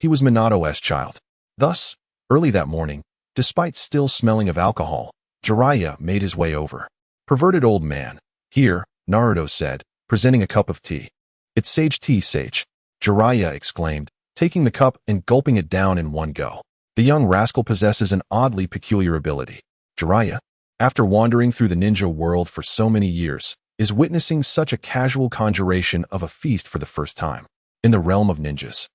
he was Minato's child. Thus, early that morning, despite still smelling of alcohol, Jiraiya made his way over. "Perverted old man. Here," Naruto said, presenting a cup of tea. "It's sage tea, sage," Jiraiya exclaimed, taking the cup and gulping it down in one go. The young rascal possesses an oddly peculiar ability. Jiraiya, after wandering through the ninja world for so many years, is witnessing such a casual conjuration of a feast for the first time. In the realm of ninjas,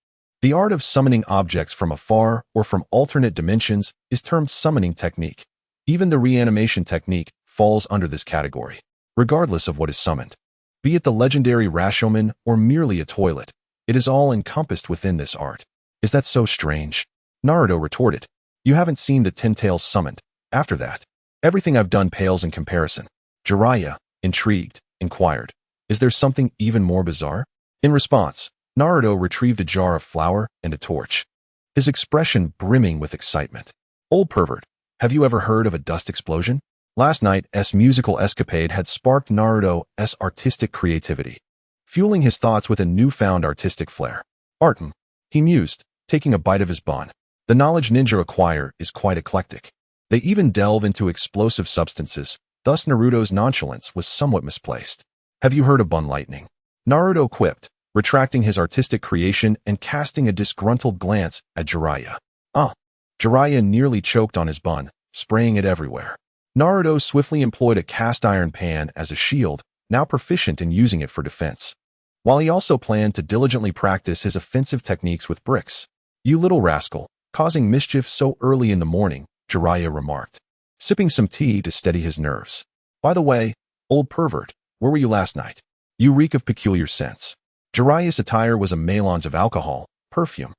the art of summoning objects from afar or from alternate dimensions is termed summoning technique. Even the reanimation technique falls under this category, regardless of what is summoned. Be it the legendary Rashomon or merely a toilet, it is all encompassed within this art. "Is that so strange?" Naruto retorted. "You haven't seen the 10 tails summoned. After that, everything I've done pales in comparison." Jiraiya, intrigued, inquired, "Is there something even more bizarre?" In response, Naruto retrieved a jar of flour and a torch, his expression brimming with excitement. Old pervert, have you ever heard of a dust explosion? Last night's musical escapade had sparked Naruto's artistic creativity, fueling his thoughts with a newfound artistic flair. Artem, he mused, taking a bite of his bun. The knowledge ninja acquire is quite eclectic. They even delve into explosive substances, thus Naruto's nonchalance was somewhat misplaced. Have you heard of bun lightning? Naruto quipped, retracting his artistic creation and casting a disgruntled glance at Jiraiya. Jiraiya nearly choked on his bun, spraying it everywhere. Naruto swiftly employed a cast iron pan as a shield, now proficient in using it for defense, while he also planned to diligently practice his offensive techniques with bricks. You little rascal, causing mischief so early in the morning, Jiraiya remarked, sipping some tea to steady his nerves. By the way, old pervert, where were you last night? You reek of peculiar scents. Jiraiya's attire was a melange of alcohol, perfume,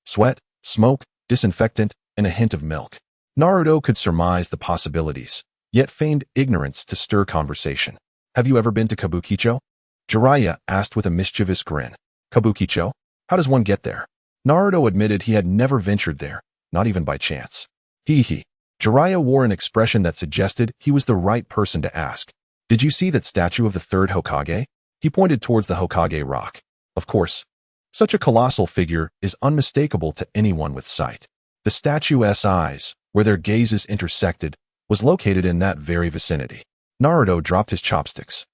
sweat, smoke, disinfectant, and a hint of milk. Naruto could surmise the possibilities, yet feigned ignorance to stir conversation. Have you ever been to Kabukicho? Jiraiya asked with a mischievous grin. Kabukicho? How does one get there? Naruto admitted he had never ventured there, not even by chance. Hee. Jiraiya wore an expression that suggested he was the right person to ask. Did you see that statue of the third Hokage? He pointed towards the Hokage rock. Of course. Such a colossal figure is unmistakable to anyone with sight. The statue's eyes, where their gazes intersected, was located in that very vicinity. Naruto dropped his chopsticks,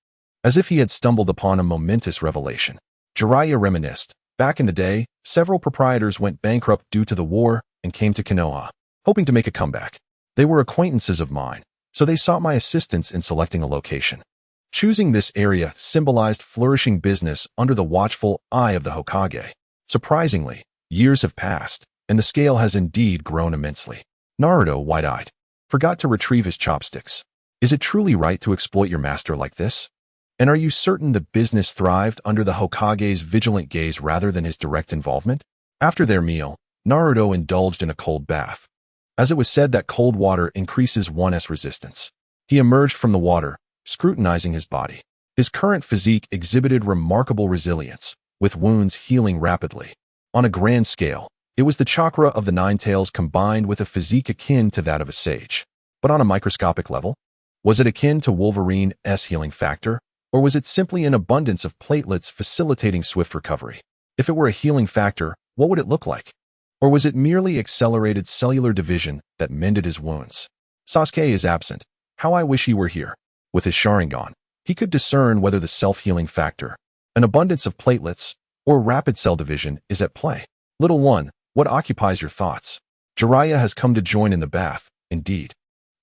as if he had stumbled upon a momentous revelation. Jiraiya reminisced. Back in the day, several proprietors went bankrupt due to the war and came to Konoha, hoping to make a comeback. They were acquaintances of mine, so they sought my assistance in selecting a location. Choosing this area symbolized flourishing business under the watchful eye of the Hokage. Surprisingly, years have passed, and the scale has indeed grown immensely. Naruto, wide-eyed, forgot to retrieve his chopsticks. Is it truly right to exploit your master like this? And are you certain the business thrived under the Hokage's vigilant gaze rather than his direct involvement? After their meal, Naruto indulged in a cold bath, as it was said that cold water increases one's resistance. He emerged from the water, scrutinizing his body. His current physique exhibited remarkable resilience, with wounds healing rapidly. On a grand scale, it was the chakra of the Nine Tails combined with a physique akin to that of a sage. But on a microscopic level, was it akin to Wolverine's healing factor, or was it simply an abundance of platelets facilitating swift recovery? If it were a healing factor, what would it look like? Or was it merely accelerated cellular division that mended his wounds? Sasuke is absent. How I wish he were here. With his Sharingan, he could discern whether the self-healing factor, an abundance of platelets, or rapid cell division is at play. Little one, what occupies your thoughts? Jiraiya has come to join in the bath, indeed.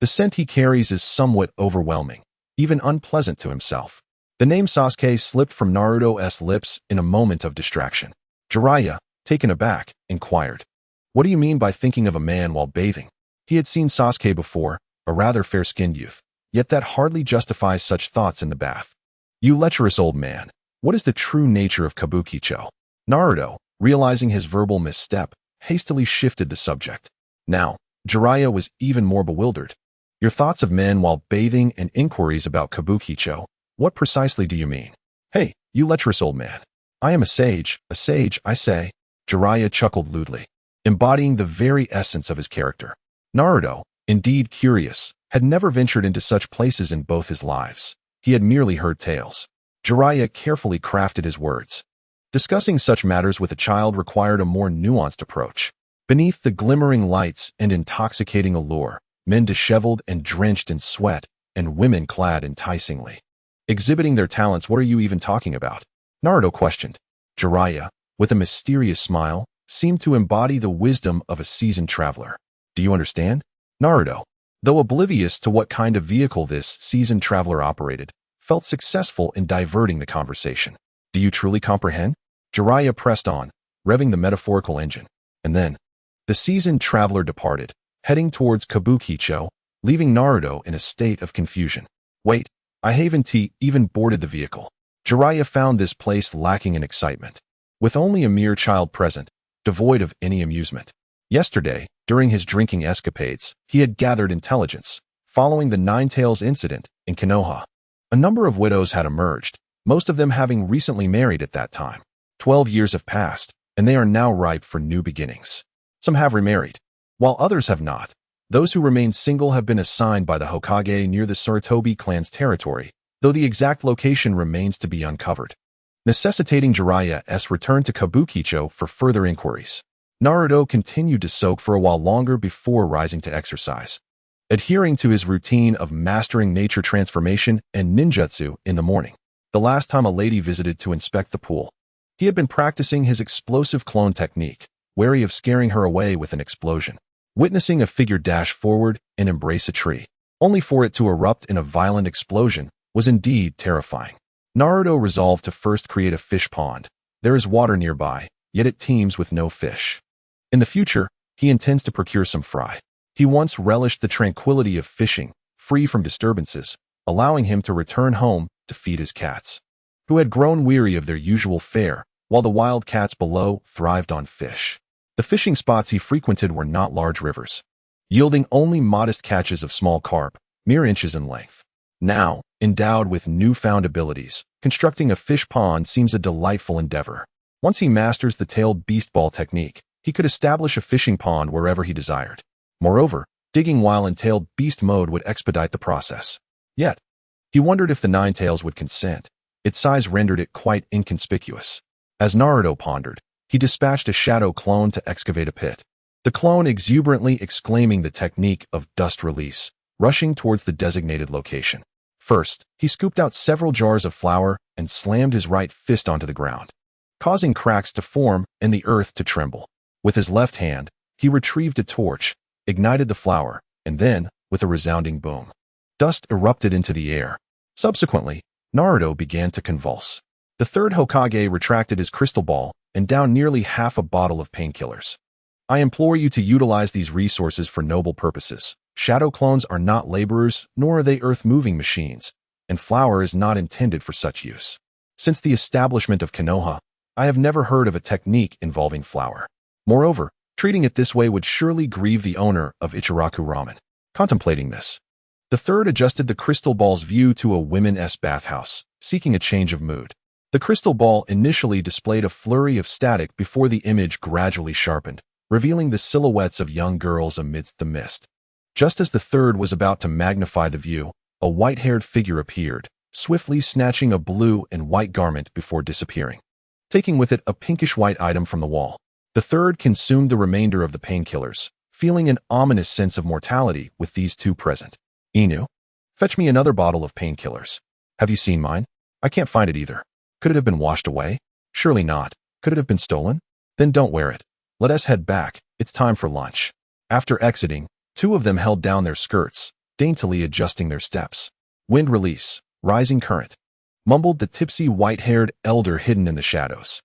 The scent he carries is somewhat overwhelming, even unpleasant to himself. The name Sasuke slipped from Naruto's lips in a moment of distraction. Jiraiya, taken aback, inquired, what do you mean by thinking of a man while bathing? He had seen Sasuke before, a rather fair-skinned youth, yet that hardly justifies such thoughts in the bath. You lecherous old man, what is the true nature of Kabukicho? Naruto, realizing his verbal misstep, hastily shifted the subject. Now, Jiraiya was even more bewildered. Your thoughts of men while bathing and inquiries about Kabukicho, what precisely do you mean? Hey, you lecherous old man. I am a sage, I say. Jiraiya chuckled lewdly, embodying the very essence of his character. Naruto, indeed curious, had never ventured into such places in both his lives. He had merely heard tales. Jiraiya carefully crafted his words. Discussing such matters with a child required a more nuanced approach. Beneath the glimmering lights and intoxicating allure, men disheveled and drenched in sweat, and women clad enticingly, exhibiting their talents. What are you even talking about? Naruto questioned. Jiraiya, with a mysterious smile, seemed to embody the wisdom of a seasoned traveler. Do you understand? Naruto, though oblivious to what kind of vehicle this seasoned traveler operated, felt successful in diverting the conversation. Do you truly comprehend? Jiraiya pressed on, revving the metaphorical engine. And then, the seasoned traveler departed, heading towards Kabukicho, leaving Naruto in a state of confusion. Wait, I haven't even boarded the vehicle. Jiraiya found this place lacking in excitement, with only a mere child present, devoid of any amusement. Yesterday, during his drinking escapades, he had gathered intelligence, following the Nine Tails incident in Konoha. A number of widows had emerged, most of them having recently married at that time. 12 years have passed, and they are now ripe for new beginnings. Some have remarried, while others have not. Those who remain single have been assigned by the Hokage near the Sarutobi clan's territory, though the exact location remains to be uncovered, necessitating Jiraiya's return to Kabukicho for further inquiries. Naruto continued to soak for a while longer before rising to exercise, adhering to his routine of mastering nature transformation and ninjutsu in the morning. The last time a lady visited to inspect the pool, he had been practicing his explosive clone technique, wary of scaring her away with an explosion. Witnessing a figure dash forward and embrace a tree, only for it to erupt in a violent explosion, was indeed terrifying. Naruto resolved to first create a fish pond. There is water nearby, yet it teems with no fish. In the future, he intends to procure some fry. He once relished the tranquility of fishing, free from disturbances, allowing him to return home to feed his cats, who had grown weary of their usual fare, while the wild cats below thrived on fish. The fishing spots he frequented were not large rivers, yielding only modest catches of small carp, mere inches in length. Now, endowed with newfound abilities, constructing a fish pond seems a delightful endeavor. Once he masters the tailed beast ball technique, he could establish a fishing pond wherever he desired. Moreover, digging while in tailed beast mode would expedite the process. Yet, he wondered if the Ninetales would consent. Its size rendered it quite inconspicuous. As Naruto pondered, he dispatched a shadow clone to excavate a pit. The clone exuberantly exclaiming the technique of dust release, rushing towards the designated location. First, he scooped out several jars of flour and slammed his right fist onto the ground, causing cracks to form and the earth to tremble. With his left hand, he retrieved a torch, ignited the flour, and then, with a resounding boom, dust erupted into the air. Subsequently, Naruto began to convulse. The third Hokage retracted his crystal ball and downed nearly half a bottle of painkillers. I implore you to utilize these resources for noble purposes. Shadow clones are not laborers, nor are they earth-moving machines, and flour is not intended for such use. Since the establishment of Konoha, I have never heard of a technique involving flour. Moreover, treating it this way would surely grieve the owner of Ichiraku Ramen. Contemplating this, the third adjusted the crystal ball's view to a women's bathhouse, seeking a change of mood. The crystal ball initially displayed a flurry of static before the image gradually sharpened, revealing the silhouettes of young girls amidst the mist. Just as the third was about to magnify the view, a white-haired figure appeared, swiftly snatching a blue and white garment before disappearing, taking with it a pinkish-white item from the wall. The third consumed the remainder of the painkillers, feeling an ominous sense of mortality with these two present. Inu, fetch me another bottle of painkillers. Have you seen mine? I can't find it either. Could it have been washed away? Surely not. Could it have been stolen? Then don't wear it. Let us head back. It's time for lunch. After exiting, two of them held down their skirts, daintily adjusting their steps. Wind release, rising current, mumbled the tipsy white-haired elder hidden in the shadows.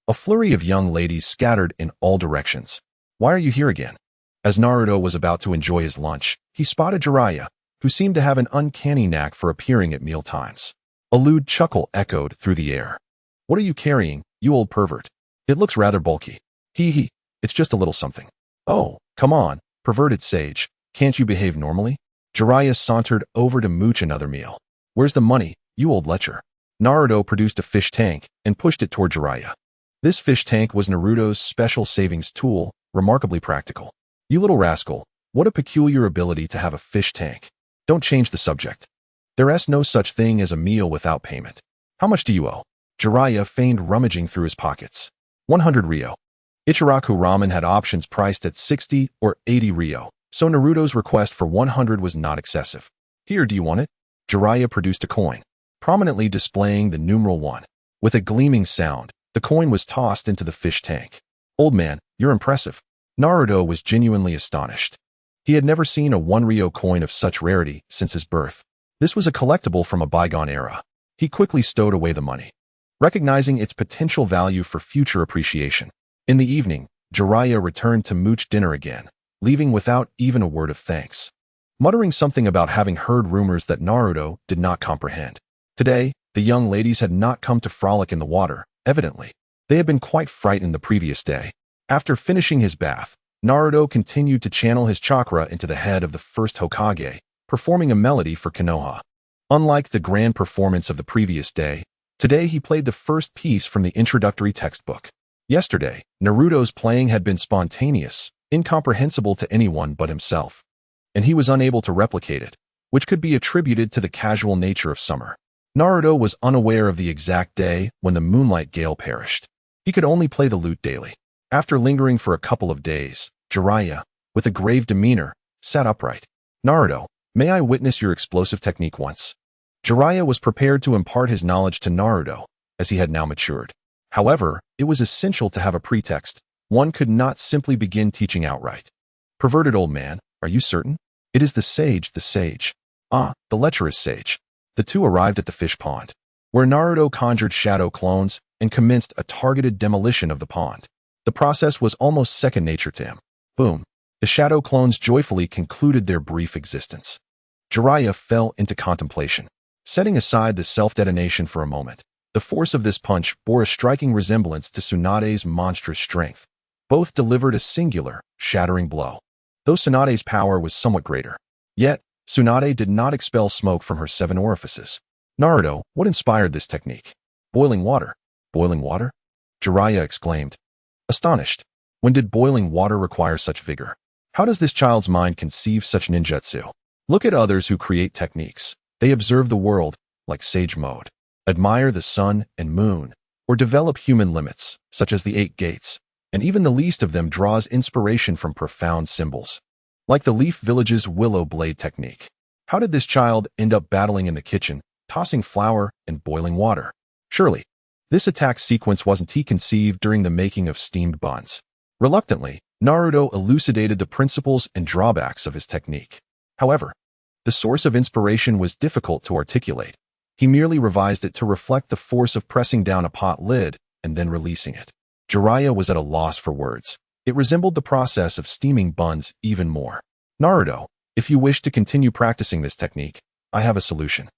A flurry of young ladies scattered in all directions. Why are you here again? As Naruto was about to enjoy his lunch, he spotted Jiraiya, who seemed to have an uncanny knack for appearing at meal times. A lewd chuckle echoed through the air. What are you carrying, you old pervert? It looks rather bulky. Hee, it's just a little something. Oh, come on, perverted sage, can't you behave normally? Jiraiya sauntered over to mooch another meal. Where's the money, you old lecher? Naruto produced a fish tank and pushed it toward Jiraiya. This fish tank was Naruto's special savings tool, remarkably practical. You little rascal, what a peculiar ability to have a fish tank. Don't change the subject. There's no such thing as a meal without payment. How much do you owe? Jiraiya feigned rummaging through his pockets. 100 ryo. Ichiraku Ramen had options priced at 60 or 80 ryo, so Naruto's request for 100 was not excessive. Here, do you want it? Jiraiya produced a coin, prominently displaying the numeral 1. With a gleaming sound, the coin was tossed into the fish tank. Old man, you're impressive. Naruto was genuinely astonished. He had never seen a 1 ryo coin of such rarity since his birth. This was a collectible from a bygone era. He quickly stowed away the money, recognizing its potential value for future appreciation. In the evening, Jiraiya returned to mooch dinner again, leaving without even a word of thanks, muttering something about having heard rumors that Naruto did not comprehend. Today, the young ladies had not come to frolic in the water. Evidently, they had been quite frightened the previous day. After finishing his bath, Naruto continued to channel his chakra into the head of the first Hokage, performing a melody for Konoha. Unlike the grand performance of the previous day, Today he played the first piece from the introductory textbook. Yesterday, Naruto's playing had been spontaneous, incomprehensible to anyone but himself, and he was unable to replicate it, which could be attributed to the casual nature of summer. Naruto was unaware of the exact day when the moonlight gale perished. He could only play the lute daily. After lingering for a couple of days, Jiraiya, with a grave demeanor, sat upright. Naruto, may I witness your explosive technique once? Jiraiya was prepared to impart his knowledge to Naruto, as he had now matured. However, it was essential to have a pretext. One could not simply begin teaching outright. Perverted old man, are you certain? It is the sage. Ah, the lecherous sage. The two arrived at the fish pond, where Naruto conjured shadow clones and commenced a targeted demolition of the pond. The process was almost second nature to him. Boom. The shadow clones joyfully concluded their brief existence. Jiraiya fell into contemplation. Setting aside the self-detonation for a moment, the force of this punch bore a striking resemblance to Tsunade's monstrous strength. Both delivered a singular, shattering blow. Though Tsunade's power was somewhat greater, yet Tsunade did not expel smoke from her 7 orifices. Naruto, what inspired this technique? Boiling water. Boiling water? Jiraiya exclaimed, astonished. When did boiling water require such vigor? How does this child's mind conceive such ninjutsu? Look at others who create techniques. They observe the world, like sage mode, admire the sun and moon, or develop human limits, such as the 8 gates, and even the least of them draws inspiration from profound symbols, like the Leaf Village's willow blade technique. How did this child end up battling in the kitchen, tossing flour and boiling water? Surely, this attack sequence wasn't conceived during the making of steamed buns. Reluctantly, Naruto elucidated the principles and drawbacks of his technique. However, the source of inspiration was difficult to articulate. He merely revised it to reflect the force of pressing down a pot lid and then releasing it. Jiraiya was at a loss for words. It resembled the process of steaming buns even more. Naruto, if you wish to continue practicing this technique, I have a solution.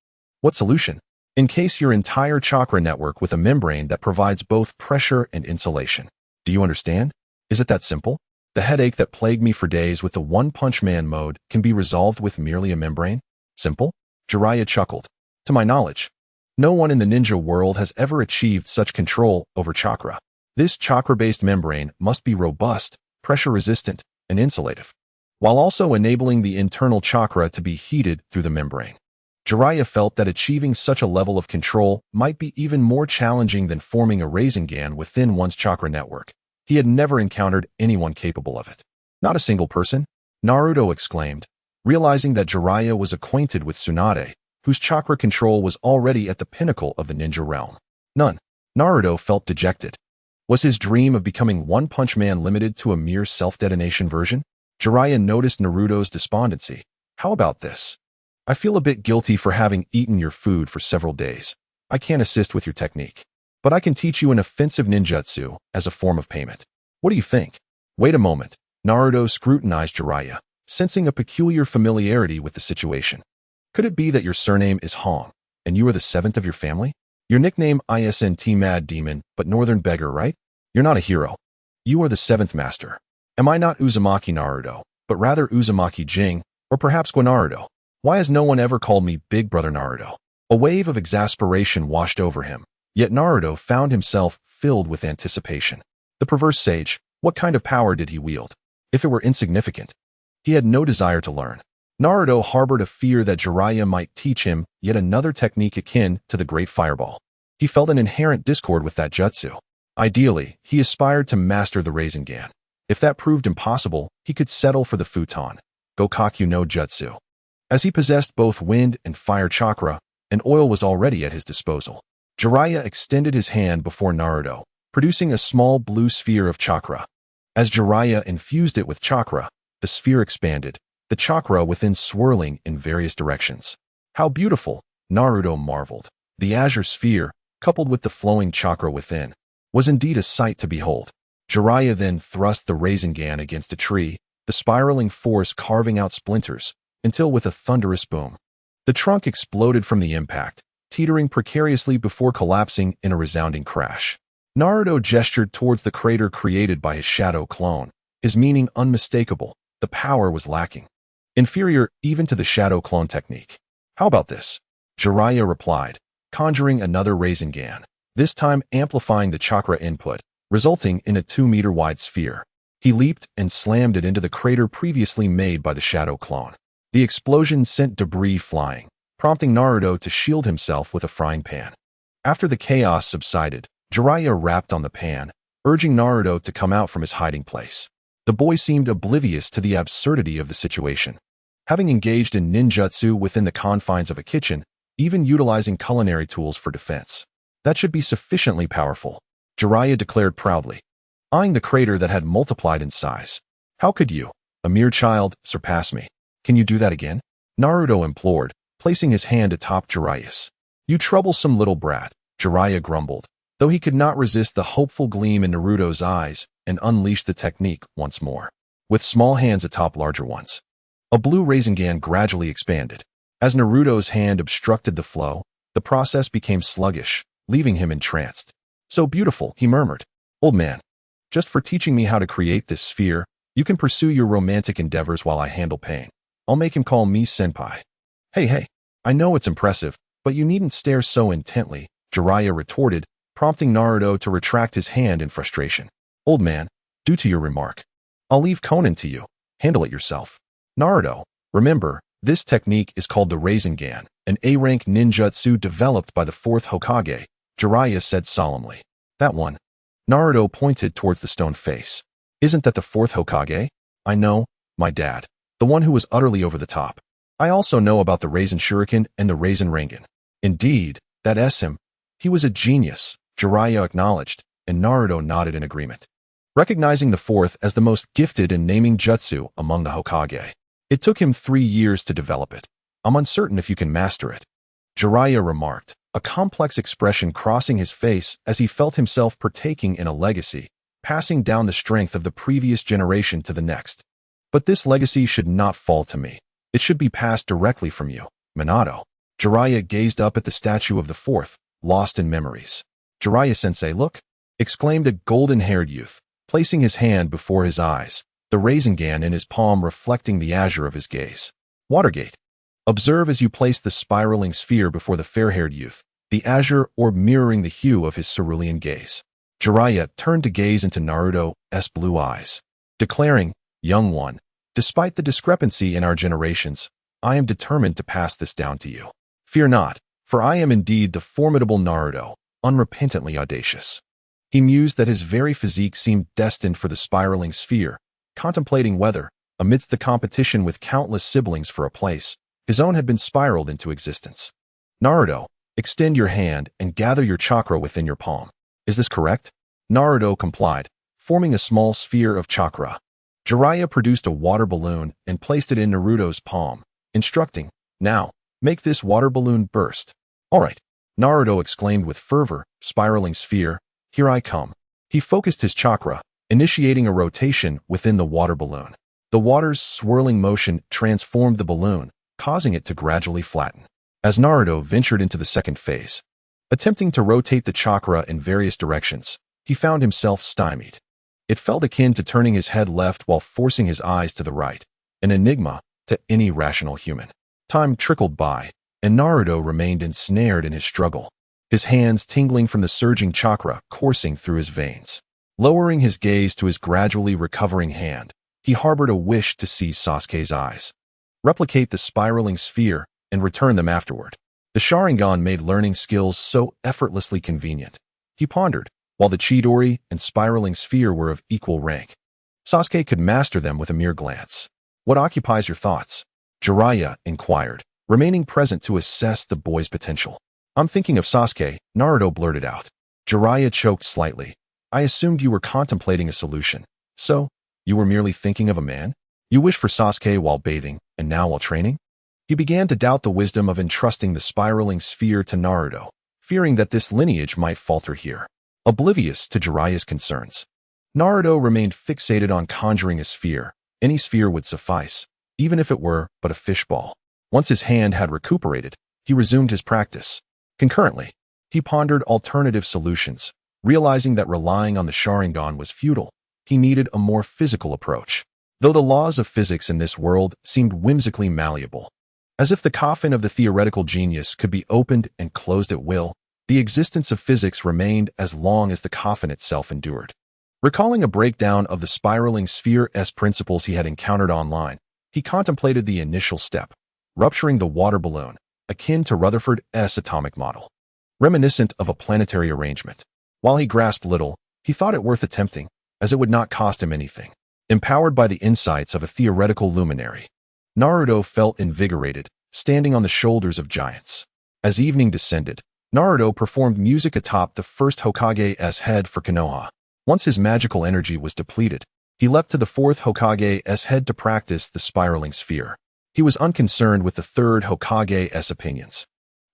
What solution? Encase your entire chakra network with a membrane that provides both pressure and insulation. Do you understand? Is it that simple? The headache that plagued me for days with the One-Punch Man mode can be resolved with merely a membrane? Simple? Jiraiya chuckled. To my knowledge, no one in the ninja world has ever achieved such control over chakra. This chakra-based membrane must be robust, pressure-resistant, and insulative, while also enabling the internal chakra to be heated through the membrane. Jiraiya felt that achieving such a level of control might be even more challenging than forming a Rasengan within one's chakra network. He had never encountered anyone capable of it. Not a single person? Naruto exclaimed, realizing that Jiraiya was acquainted with Tsunade, whose chakra control was already at the pinnacle of the ninja realm. None. Naruto felt dejected. Was his dream of becoming One-Punch Man limited to a mere self-detonation version? Jiraiya noticed Naruto's despondency. How about this? I feel a bit guilty for having eaten your food for several days. I can't assist with your technique, but I can teach you an offensive ninjutsu as a form of payment. What do you think? Wait a moment. Naruto scrutinized Jiraiya, sensing a peculiar familiarity with the situation. Could it be that your surname is Hong, and you are the 7th of your family? Your nickname isn't Mad Demon, but Northern Beggar, right? You're not a hero. You are the 7th master. Am I not Uzumaki Naruto, but rather Uzumaki Jing, or perhaps Naruto? Why has no one ever called me Big Brother Naruto? A wave of exasperation washed over him, yet Naruto found himself filled with anticipation. The perverse sage, what kind of power did he wield? If it were insignificant, he had no desire to learn. Naruto harbored a fear that Jiraiya might teach him yet another technique akin to the Great Fireball. He felt an inherent discord with that jutsu. Ideally, he aspired to master the Rasengan. If that proved impossible, he could settle for the futon, Gokakyu no Jutsu. As he possessed both wind and fire chakra, and oil was already at his disposal. Jiraiya extended his hand before Naruto, producing a small blue sphere of chakra. As Jiraiya infused it with chakra, the sphere expanded, the chakra within swirling in various directions. How beautiful, Naruto marveled. The azure sphere, coupled with the flowing chakra within, was indeed a sight to behold. Jiraiya then thrust the Rasengan against a tree, the spiraling force carving out splinters, until with a thunderous boom, the trunk exploded from the impact, teetering precariously before collapsing in a resounding crash. Naruto gestured towards the crater created by his shadow clone, his meaning unmistakable. The power was lacking. Inferior even to the shadow clone technique. How about this? Jiraiya replied, conjuring another Rasengan, this time amplifying the chakra input, resulting in a 2-meter-wide sphere. He leaped and slammed it into the crater previously made by the shadow clone. The explosion sent debris flying, prompting Naruto to shield himself with a frying pan. After the chaos subsided, Jiraiya rapped on the pan, urging Naruto to come out from his hiding place. The boy seemed oblivious to the absurdity of the situation. Having engaged in ninjutsu within the confines of a kitchen, even utilizing culinary tools for defense. That should be sufficiently powerful, Jiraiya declared proudly, eyeing the crater that had multiplied in size. How could you, a mere child, surpass me? Can you do that again? Naruto implored, placing his hand atop Jiraiya's. You troublesome little brat, Jiraiya grumbled, though he could not resist the hopeful gleam in Naruto's eyes and unleashed the technique once more. With small hands atop larger ones, a blue Rasengan gradually expanded. As Naruto's hand obstructed the flow, the process became sluggish, leaving him entranced. So beautiful, he murmured. Old man, just for teaching me how to create this sphere, you can pursue your romantic endeavors while I handle pain. I'll make him call me senpai. Hey, I know it's impressive, but you needn't stare so intently, Jiraiya retorted, prompting Naruto to retract his hand in frustration. Old man, due to your remark, I'll leave Konan to you. Handle it yourself. Naruto, remember, this technique is called the Rasengan, an A-rank ninjutsu developed by the 4th Hokage, Jiraiya said solemnly. That one. Naruto pointed towards the stone face. Isn't that the 4th Hokage? I know, my dad. The one who was utterly over the top. I also know about the Rasen Shuriken and the Rasen Rangan. Indeed, that's him. He was a genius, Jiraiya acknowledged, and Naruto nodded in agreement. Recognizing the 4th as the most gifted in naming jutsu among the Hokage. It took him 3 years to develop it. I'm uncertain if you can master it. Jiraiya remarked, a complex expression crossing his face as he felt himself partaking in a legacy, passing down the strength of the previous generation to the next. But this legacy should not fall to me. It should be passed directly from you, Minato. Jiraiya gazed up at the statue of the 4th, lost in memories. Jiraiya-sensei, look, exclaimed a golden-haired youth, placing his hand before his eyes, the Rasengan in his palm reflecting the azure of his gaze. Watergate. Observe as you place the spiraling sphere before the fair-haired youth, the azure orb mirroring the hue of his cerulean gaze. Jiraiya turned to gaze into Naruto's blue eyes, declaring, Young one, despite the discrepancy in our generations, I am determined to pass this down to you. Fear not, for I am indeed the formidable Naruto, unrepentantly audacious. He mused that his very physique seemed destined for the spiraling sphere, contemplating whether, amidst the competition with countless siblings for a place, his own had been spiraled into existence. Naruto, extend your hand and gather your chakra within your palm. Is this correct? Naruto complied, forming a small sphere of chakra. Jiraiya produced a water balloon and placed it in Naruto's palm, instructing, now, make this water balloon burst. All right, Naruto exclaimed with fervor, spiraling sphere, here I come. He focused his chakra, initiating a rotation within the water balloon. The water's swirling motion transformed the balloon, causing it to gradually flatten. As Naruto ventured into the second phase, attempting to rotate the chakra in various directions, he found himself stymied. It felt akin to turning his head left while forcing his eyes to the right, an enigma to any rational human. Time trickled by, and Naruto remained ensnared in his struggle, his hands tingling from the surging chakra coursing through his veins. Lowering his gaze to his gradually recovering hand, he harbored a wish to see Sasuke's eyes, replicate the spiraling sphere, and return them afterward. The Sharingan made learning skills so effortlessly convenient. He pondered, while the Chidori and spiraling sphere were of equal rank. Sasuke could master them with a mere glance. What occupies your thoughts? Jiraiya inquired, remaining present to assess the boy's potential. I'm thinking of Sasuke, Naruto blurted out. Jiraiya choked slightly. I assumed you were contemplating a solution. So, you were merely thinking of a man? You wish for Sasuke while bathing, and now while training? He began to doubt the wisdom of entrusting the spiraling sphere to Naruto, fearing that this lineage might falter here. Oblivious to Jiraiya's concerns, Naruto remained fixated on conjuring a sphere. Any sphere would suffice, even if it were but a fishball. Once his hand had recuperated, he resumed his practice. Concurrently, he pondered alternative solutions, realizing that relying on the Sharingan was futile. He needed a more physical approach. Though the laws of physics in this world seemed whimsically malleable, As if the coffin of the theoretical genius could be opened and closed at will, the existence of physics remained as long as the coffin itself endured. Recalling a breakdown of the spiraling sphere-s principles he had encountered online, he contemplated the initial step, rupturing the water balloon, akin to Rutherford's atomic model, reminiscent of a planetary arrangement. While he grasped little, he thought it worth attempting, as it would not cost him anything. Empowered by the insights of a theoretical luminary, Naruto felt invigorated, standing on the shoulders of giants. As evening descended, Naruto performed music atop the first Hokage's head for Konoha. Once his magical energy was depleted, he leapt to the fourth Hokage's head to practice the spiraling sphere. He was unconcerned with the third Hokage's opinions.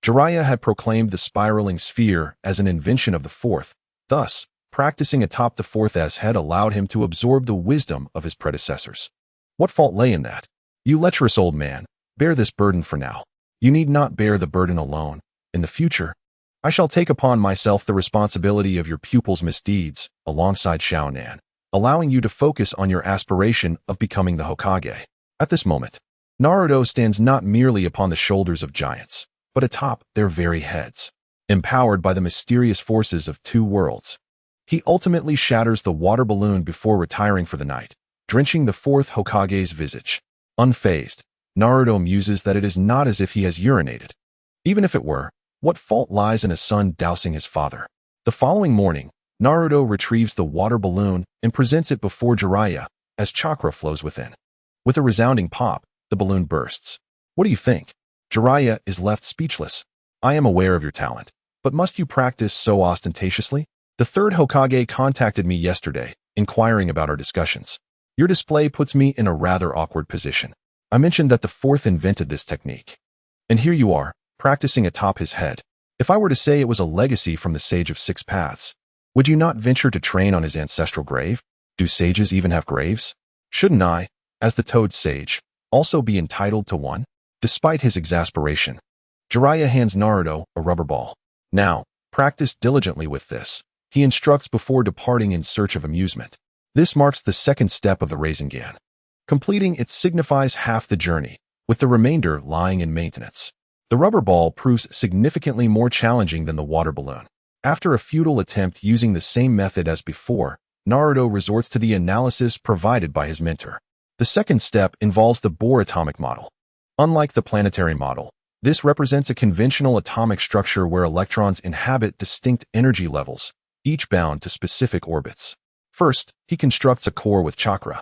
Jiraiya had proclaimed the spiraling sphere as an invention of the fourth. Thus, practicing atop the fourth's head allowed him to absorb the wisdom of his predecessors. What fault lay in that? You lecherous old man, bear this burden for now. You need not bear the burden alone. In the future, I shall take upon myself the responsibility of your pupil's misdeeds, alongside Xiaonan, allowing you to focus on your aspiration of becoming the Hokage. At this moment, Naruto stands not merely upon the shoulders of giants, but atop their very heads. Empowered by the mysterious forces of two worlds, he ultimately shatters the water balloon before retiring for the night, drenching the fourth Hokage's visage. Unfazed, Naruto muses that it is not as if he has urinated. Even if it were, what fault lies in a son dousing his father? The following morning, Naruto retrieves the water balloon and presents it before Jiraiya as chakra flows within. With a resounding pop, the balloon bursts. What do you think? Jiraiya is left speechless. I am aware of your talent, but must you practice so ostentatiously? The third Hokage contacted me yesterday, inquiring about our discussions. Your display puts me in a rather awkward position. I mentioned that the fourth invented this technique. And here you are, practicing atop his head. If I were to say it was a legacy from the Sage of Six Paths, would you not venture to train on his ancestral grave? Do sages even have graves? Shouldn't I, as the Toad Sage, also be entitled to one? Despite his exasperation, Jiraiya hands Naruto a rubber ball. Now, practice diligently with this, he instructs before departing in search of amusement. This marks the second step of the Rasengan. Completing it signifies half the journey, with the remainder lying in maintenance. The rubber ball proves significantly more challenging than the water balloon. After a futile attempt using the same method as before, Naruto resorts to the analysis provided by his mentor. The second step involves the Bohr atomic model. Unlike the planetary model, this represents a conventional atomic structure where electrons inhabit distinct energy levels, each bound to specific orbits. First, he constructs a core with chakra,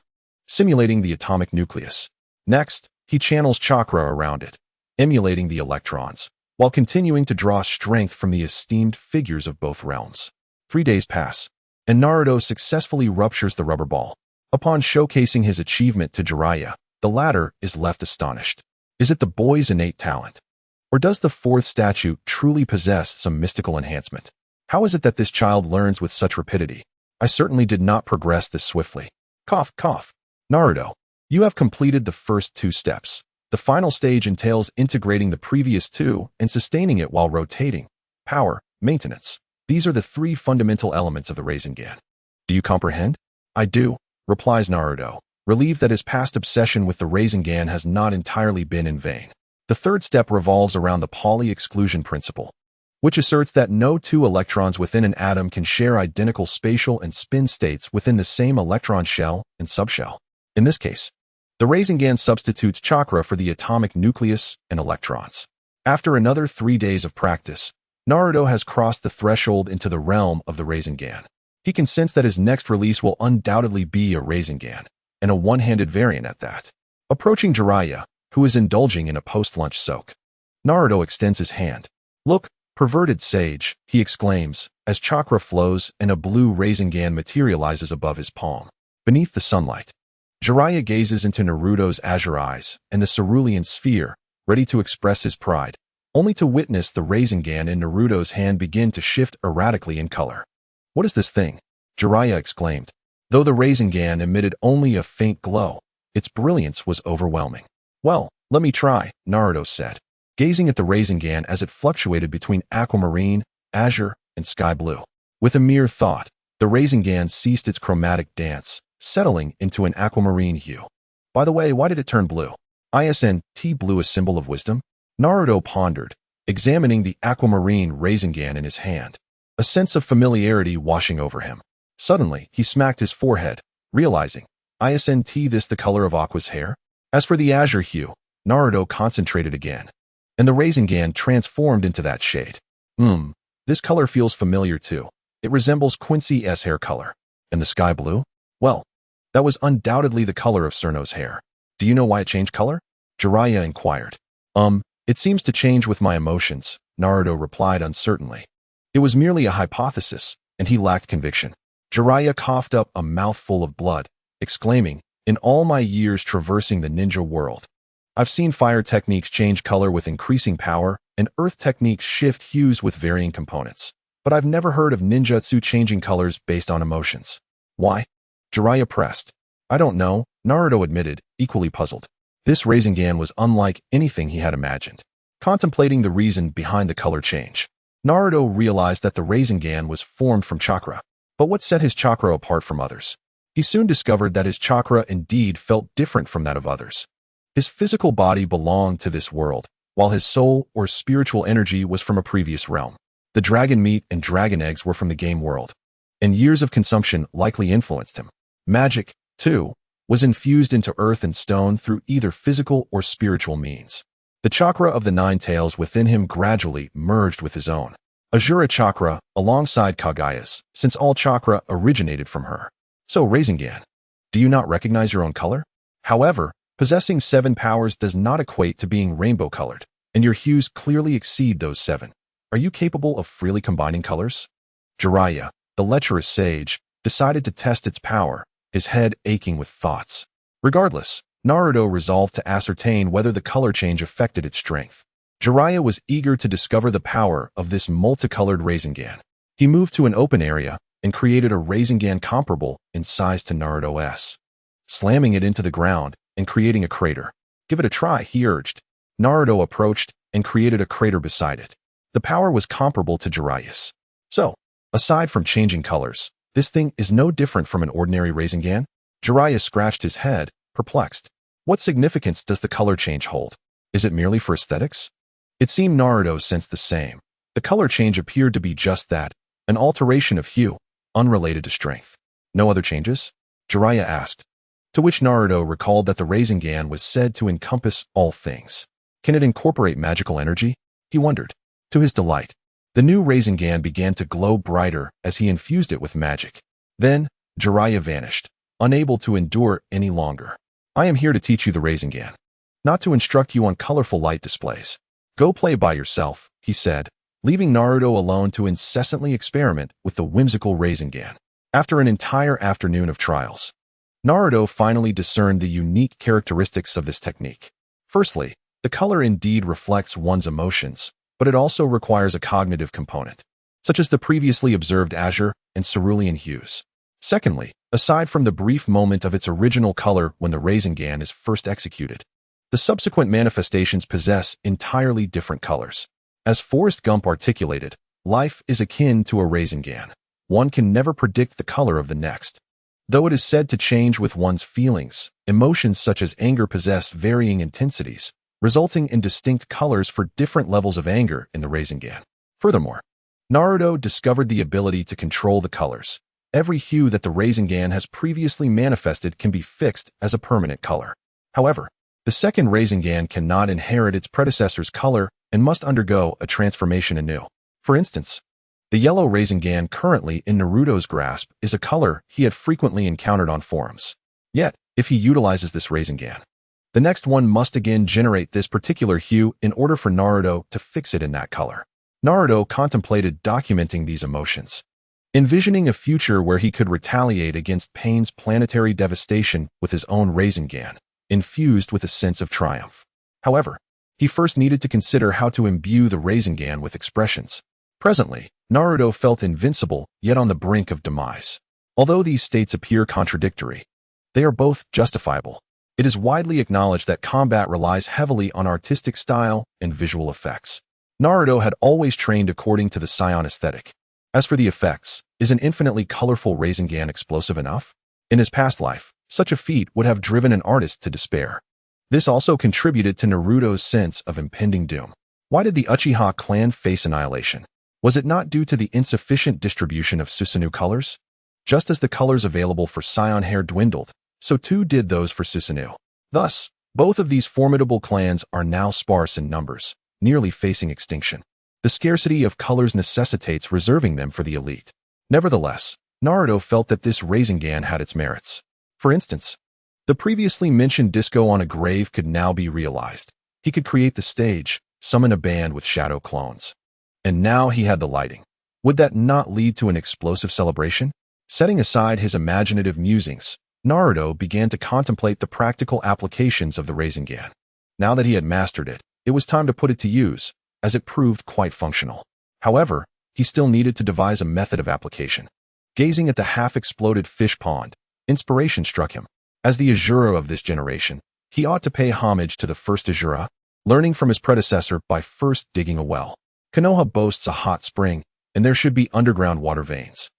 simulating the atomic nucleus. Next, he channels chakra around it, emulating the electrons, while continuing to draw strength from the esteemed figures of both realms. 3 days pass, and Naruto successfully ruptures the rubber ball. Upon showcasing his achievement to Jiraiya, the latter is left astonished. Is it the boy's innate talent? Or does the fourth statue truly possess some mystical enhancement? How is it that this child learns with such rapidity? I certainly did not progress this swiftly. Cough, cough. Naruto, you have completed the first 2 steps. The final stage entails integrating the previous 2 and sustaining it while rotating. Power, maintenance. These are the 3 fundamental elements of the Rasengan. Do you comprehend? I do, replies Naruto, relieved that his past obsession with the Rasengan has not entirely been in vain. The third step revolves around the Pauli exclusion principle, which asserts that no 2 electrons within an atom can share identical spatial and spin states within the same electron shell and subshell. In this case, the Rasengan substitutes chakra for the atomic nucleus and electrons. After another 3 days of practice, Naruto has crossed the threshold into the realm of the Rasengan. He can sense that his next release will undoubtedly be a Rasengan, and a one-handed variant at that. Approaching Jiraiya, who is indulging in a post-lunch soak, Naruto extends his hand. Look, perverted sage, he exclaims, as chakra flows and a blue Rasengan materializes above his palm. Beneath the sunlight, Jiraiya gazes into Naruto's azure eyes and the cerulean sphere, ready to express his pride, only to witness the Rasengan in Naruto's hand begin to shift erratically in color. What is this thing? Jiraiya exclaimed. Though the Rasengan emitted only a faint glow, its brilliance was overwhelming. Well, let me try, Naruto said, gazing at the Rasengan as it fluctuated between aquamarine, azure, and sky blue. With a mere thought, the Rasengan ceased its chromatic dance, settling into an aquamarine hue. By the way, why did it turn blue? Isnt blue a symbol of wisdom? Naruto pondered, examining the aquamarine Rasengan in his hand, a sense of familiarity washing over him. Suddenly, he smacked his forehead, realizing, Isnt this the color of Aqua's hair? As for the azure hue, Naruto concentrated again, and the Rasengan transformed into that shade. This color feels familiar too. It resembles Quincy's hair color. And the sky blue? Well, that was undoubtedly the color of Cerno's hair. Do you know why it changed color? Jiraiya inquired. It seems to change with my emotions, Naruto replied uncertainly. It was merely a hypothesis, and he lacked conviction. Jiraiya coughed up a mouthful of blood, exclaiming, in all my years traversing the ninja world, I've seen fire techniques change color with increasing power, and earth techniques shift hues with varying components. But I've never heard of ninjutsu changing colors based on emotions. Why? Jiraiya pressed. I don't know, Naruto admitted, equally puzzled. This Rasengan was unlike anything he had imagined. Contemplating the reason behind the color change, Naruto realized that the Rasengan was formed from chakra. But what set his chakra apart from others? He soon discovered that his chakra indeed felt different from that of others. His physical body belonged to this world, while his soul or spiritual energy was from a previous realm. The dragon meat and dragon eggs were from the game world, and years of consumption likely influenced him. Magic, too, was infused into earth and stone through either physical or spiritual means. The chakra of the nine tails within him gradually merged with his own. Azura chakra, alongside Kagaya's, since all chakra originated from her. So Rasengan, do you not recognize your own color? However, possessing 7 powers does not equate to being rainbow-colored, and your hues clearly exceed those 7. Are you capable of freely combining colors? Jiraiya, the lecherous sage, decided to test its power, his head aching with thoughts. Regardless, Naruto resolved to ascertain whether the color change affected its strength. Jiraiya was eager to discover the power of this multicolored Rasengan. He moved to an open area and created a Rasengan comparable in size to Naruto's, slamming it into the ground and creating a crater. Give it a try, he urged. Naruto approached and created a crater beside it. The power was comparable to Jiraiya's. So, aside from changing colors, this thing is no different from an ordinary Rasengan? Jiraiya scratched his head, perplexed. What significance does the color change hold? Is it merely for aesthetics? It seemed Naruto sensed the same. The color change appeared to be just that, an alteration of hue, unrelated to strength. No other changes? Jiraiya asked. To which Naruto recalled that the Rasengan was said to encompass all things. Can it incorporate magical energy? He wondered. To his delight, the new Rasengan began to glow brighter as he infused it with magic. Then, Jiraiya vanished, unable to endure any longer. I am here to teach you the Rasengan, not to instruct you on colorful light displays. Go play by yourself, he said, leaving Naruto alone to incessantly experiment with the whimsical Rasengan. After an entire afternoon of trials, Naruto finally discerned the unique characteristics of this technique. Firstly, the color indeed reflects one's emotions, but it also requires a cognitive component, such as the previously observed azure and cerulean hues. Secondly, aside from the brief moment of its original color when the Rasengan is first executed, the subsequent manifestations possess entirely different colors. As Forrest Gump articulated, life is akin to a Rasengan. One can never predict the color of the next. Though it is said to change with one's feelings, emotions such as anger possess varying intensities, resulting in distinct colors for different levels of anger in the Rasengan. Furthermore, Naruto discovered the ability to control the colors. Every hue that the Rasengan has previously manifested can be fixed as a permanent color. However, the second Rasengan cannot inherit its predecessor's color and must undergo a transformation anew. For instance, the yellow Rasengan currently in Naruto's grasp is a color he had frequently encountered on forums. Yet, if he utilizes this Rasengan, the next one must again generate this particular hue in order for Naruto to fix it in that color. Naruto contemplated documenting these emotions, envisioning a future where he could retaliate against Pain's planetary devastation with his own Rasengan, infused with a sense of triumph. However, he first needed to consider how to imbue the Rasengan with expressions. Presently, Naruto felt invincible, yet on the brink of demise. Although these states appear contradictory, they are both justifiable. It is widely acknowledged that combat relies heavily on artistic style and visual effects. Naruto had always trained according to the Scion aesthetic. As for the effects, is an infinitely colorful Rasengan explosive enough? In his past life, such a feat would have driven an artist to despair. This also contributed to Naruto's sense of impending doom. Why did the Uchiha clan face annihilation? Was it not due to the insufficient distribution of Susanoo colors? Just as the colors available for Scion hair dwindled, so too did those for Susanoo. Thus, both of these formidable clans are now sparse in numbers, nearly facing extinction. The scarcity of colors necessitates reserving them for the elite. Nevertheless, Naruto felt that this Rasengan had its merits. For instance, the previously mentioned disco on a grave could now be realized. He could create the stage, summon a band with shadow clones. And now he had the lighting. Would that not lead to an explosive celebration? Setting aside his imaginative musings, Naruto began to contemplate the practical applications of the Rasengan. Now that he had mastered it, it was time to put it to use, as it proved quite functional. However, he still needed to devise a method of application. Gazing at the half-exploded fish pond, inspiration struck him. As the Azura of this generation, he ought to pay homage to the first Azura, learning from his predecessor by first digging a well. Konoha boasts a hot spring, and there should be underground water veins.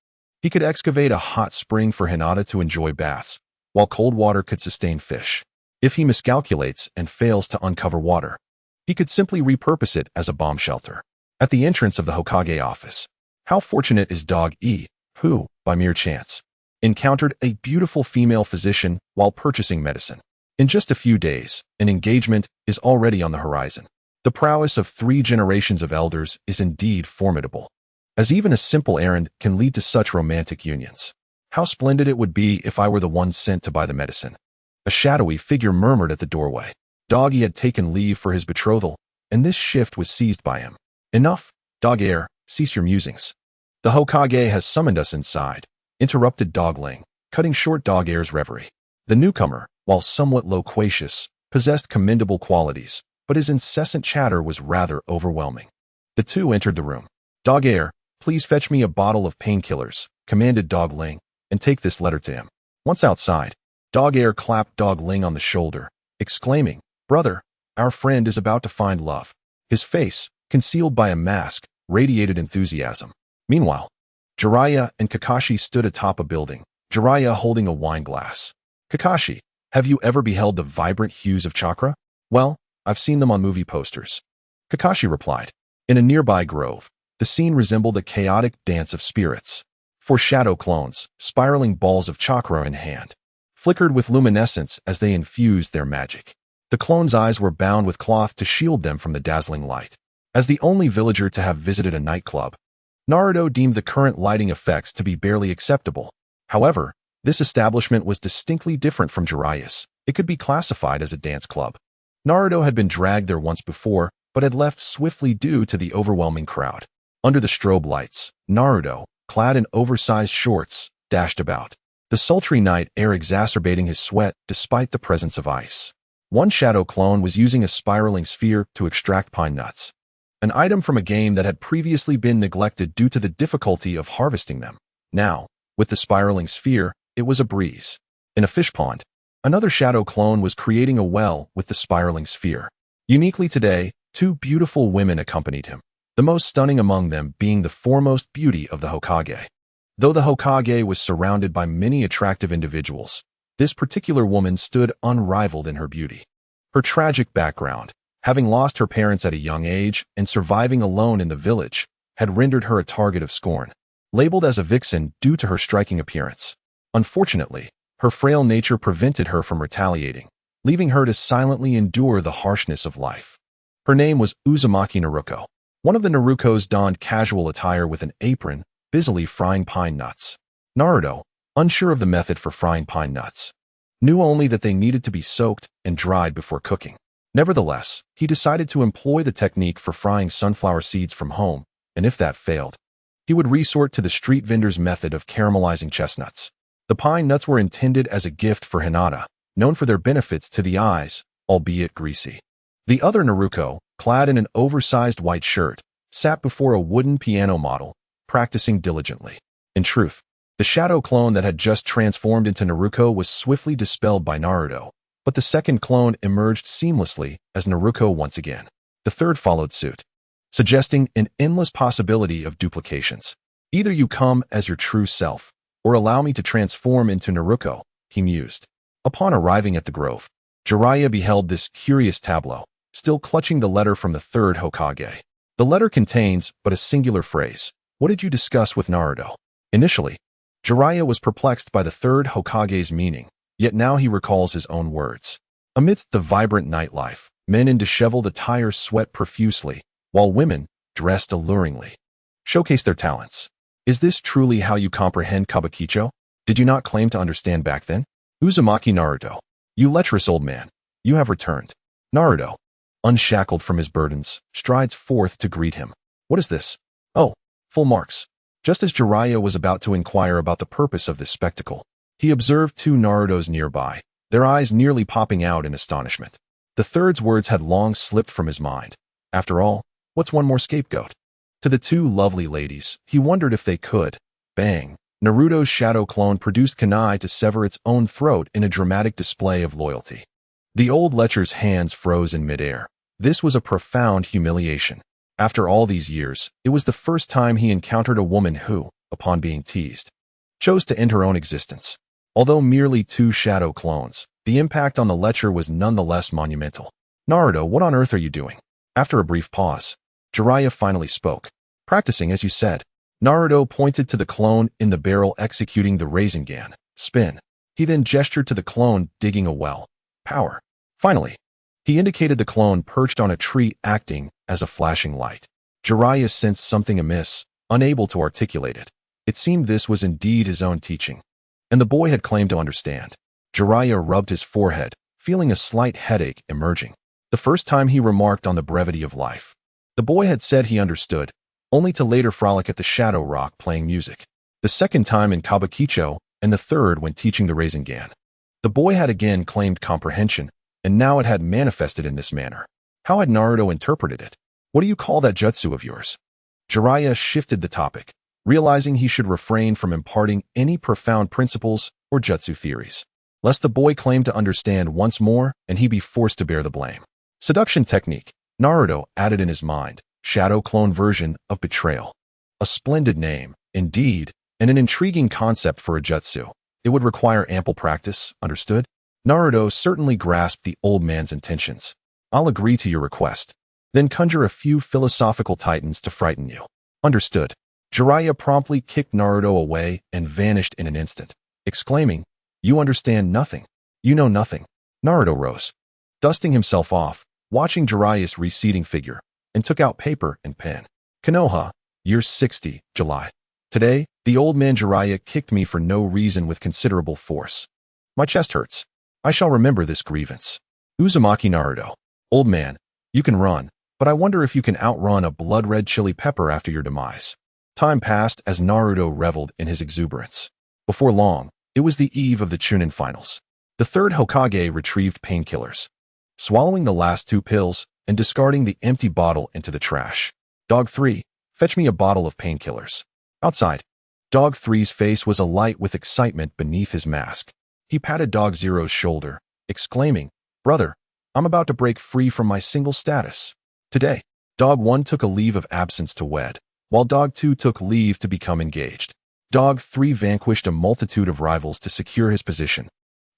He could excavate a hot spring for Hinata to enjoy baths, while cold water could sustain fish. If he miscalculates and fails to uncover water, he could simply repurpose it as a bomb shelter. At the entrance of the Hokage office, how fortunate is Dog E, who, by mere chance, encountered a beautiful female physician while purchasing medicine. In just a few days, an engagement is already on the horizon. The prowess of 3 generations of elders is indeed formidable, as even a simple errand can lead to such romantic unions. How splendid it would be if I were the one sent to buy the medicine. A shadowy figure murmured at the doorway. Doggy had taken leave for his betrothal, and this shift was seized by him. Enough, Dog-Air, cease your musings. The Hokage has summoned us inside, interrupted Dogling, cutting short Dog-Air's reverie. The newcomer, while somewhat loquacious, possessed commendable qualities, but his incessant chatter was rather overwhelming. The two entered the room. Dog-Air, please fetch me a bottle of painkillers, commanded Dogling, and take this letter to him. Once outside, Dog-Air clapped Dogling on the shoulder, exclaiming, Brother, our friend is about to find love. His face, concealed by a mask, radiated enthusiasm. Meanwhile, Jiraiya and Kakashi stood atop a building, Jiraiya holding a wine glass. Kakashi, have you ever beheld the vibrant hues of chakra? Well, I've seen them on movie posters. Kakashi replied. In a nearby grove, the scene resembled a chaotic dance of spirits. 4 shadow clones, spiraling balls of chakra in hand, flickered with luminescence as they infused their magic. The clones' eyes were bound with cloth to shield them from the dazzling light. As the only villager to have visited a nightclub, Naruto deemed the current lighting effects to be barely acceptable. However, this establishment was distinctly different from Jiraiya's. It could be classified as a dance club. Naruto had been dragged there once before, but had left swiftly due to the overwhelming crowd. Under the strobe lights, Naruto, clad in oversized shorts, dashed about, the sultry night air exacerbating his sweat despite the presence of ice. One shadow clone was using a spiraling sphere to extract pine nuts, an item from a game that had previously been neglected due to the difficulty of harvesting them. Now, with the spiraling sphere, it was a breeze. In a fish pond, another shadow clone was creating a well with the spiraling sphere. Uniquely today, 2 beautiful women accompanied him, the most stunning among them being the foremost beauty of the Hokage. Though the Hokage was surrounded by many attractive individuals, this particular woman stood unrivaled in her beauty. Her tragic background, having lost her parents at a young age and surviving alone in the village, had rendered her a target of scorn, labeled as a vixen due to her striking appearance. Unfortunately, her frail nature prevented her from retaliating, leaving her to silently endure the harshness of life. Her name was Uzumaki Naruto. One of the Narukos donned casual attire with an apron, busily frying pine nuts. Naruto, unsure of the method for frying pine nuts, knew only that they needed to be soaked and dried before cooking. Nevertheless, he decided to employ the technique for frying sunflower seeds from home, and if that failed, he would resort to the street vendor's method of caramelizing chestnuts. The pine nuts were intended as a gift for Hinata, known for their benefits to the eyes, albeit greasy. The other Naruto, clad in an oversized white shirt, sat before a wooden piano model, practicing diligently. In truth, the shadow clone that had just transformed into Naruto was swiftly dispelled by Naruto, but the second clone emerged seamlessly as Naruto once again. The third followed suit, suggesting an endless possibility of duplications. Either you come as your true self, or allow me to transform into Naruto, he mused. Upon arriving at the grove, Jiraiya beheld this curious tableau, still clutching the letter from the third Hokage. The letter contains but a singular phrase. What did you discuss with Naruto? Initially, Jiraiya was perplexed by the third Hokage's meaning, yet now he recalls his own words. Amidst the vibrant nightlife, men in disheveled attire sweat profusely, while women, dressed alluringly, showcase their talents. Is this truly how you comprehend Kabukicho? Did you not claim to understand back then? Uzumaki Naruto. You lecherous old man. You have returned. Naruto, unshackled from his burdens, strides forth to greet him. What is this? Oh, full marks. Just as Jiraiya was about to inquire about the purpose of this spectacle, he observed two Narutos nearby, their eyes nearly popping out in astonishment. The third's words had long slipped from his mind. After all, what's one more scapegoat? To the two lovely ladies, he wondered if they could. Bang! Naruto's shadow clone produced kunai to sever its own throat in a dramatic display of loyalty. The old lecher's hands froze in midair. This was a profound humiliation. After all these years, it was the first time he encountered a woman who, upon being teased, chose to end her own existence. Although merely two shadow clones, the impact on the lecher was nonetheless monumental. Naruto, what on earth are you doing? After a brief pause, Jiraiya finally spoke. Practicing as you said. Naruto pointed to the clone in the barrel executing the Rasengan spin. He then gestured to the clone digging a well. Power. Finally, he indicated the clone perched on a tree acting as a flashing light. Jiraiya sensed something amiss, unable to articulate it. It seemed this was indeed his own teaching, and the boy had claimed to understand. Jiraiya rubbed his forehead, feeling a slight headache emerging. The first time he remarked on the brevity of life. The boy had said he understood, only to later frolic at the Shadow Rock playing music. The second time in Kabukicho, and the third when teaching the Rasengan. The boy had again claimed comprehension, and now it had manifested in this manner. How had Naruto interpreted it? What do you call that jutsu of yours? Jiraiya shifted the topic, realizing he should refrain from imparting any profound principles or jutsu theories, lest the boy claim to understand once more and he be forced to bear the blame. Seduction technique, Naruto added in his mind, shadow clone version of betrayal. A splendid name, indeed, and an intriguing concept for a jutsu. It would require ample practice, understood? Naruto certainly grasped the old man's intentions. I'll agree to your request. Then conjure a few philosophical titans to frighten you. Understood. Jiraiya promptly kicked Naruto away and vanished in an instant, exclaiming, You understand nothing. You know nothing. Naruto rose, dusting himself off, watching Jiraiya's receding figure, and took out paper and pen. Konoha, year 60, July. Today, the old man Jiraiya kicked me for no reason with considerable force. My chest hurts. I shall remember this grievance. Uzumaki Naruto. Old man, you can run, but I wonder if you can outrun a blood-red chili pepper after your demise. Time passed as Naruto reveled in his exuberance. Before long, it was the eve of the Chunin finals. The third Hokage retrieved painkillers, swallowing the last two pills and discarding the empty bottle into the trash. Dog 3, fetch me a bottle of painkillers. Outside, Dog 3's face was alight with excitement beneath his mask. He patted Dog 0's shoulder, exclaiming, Brother, I'm about to break free from my single status. Today, Dog 1 took a leave of absence to wed, while Dog 2 took leave to become engaged. Dog 3 vanquished a multitude of rivals to secure his position,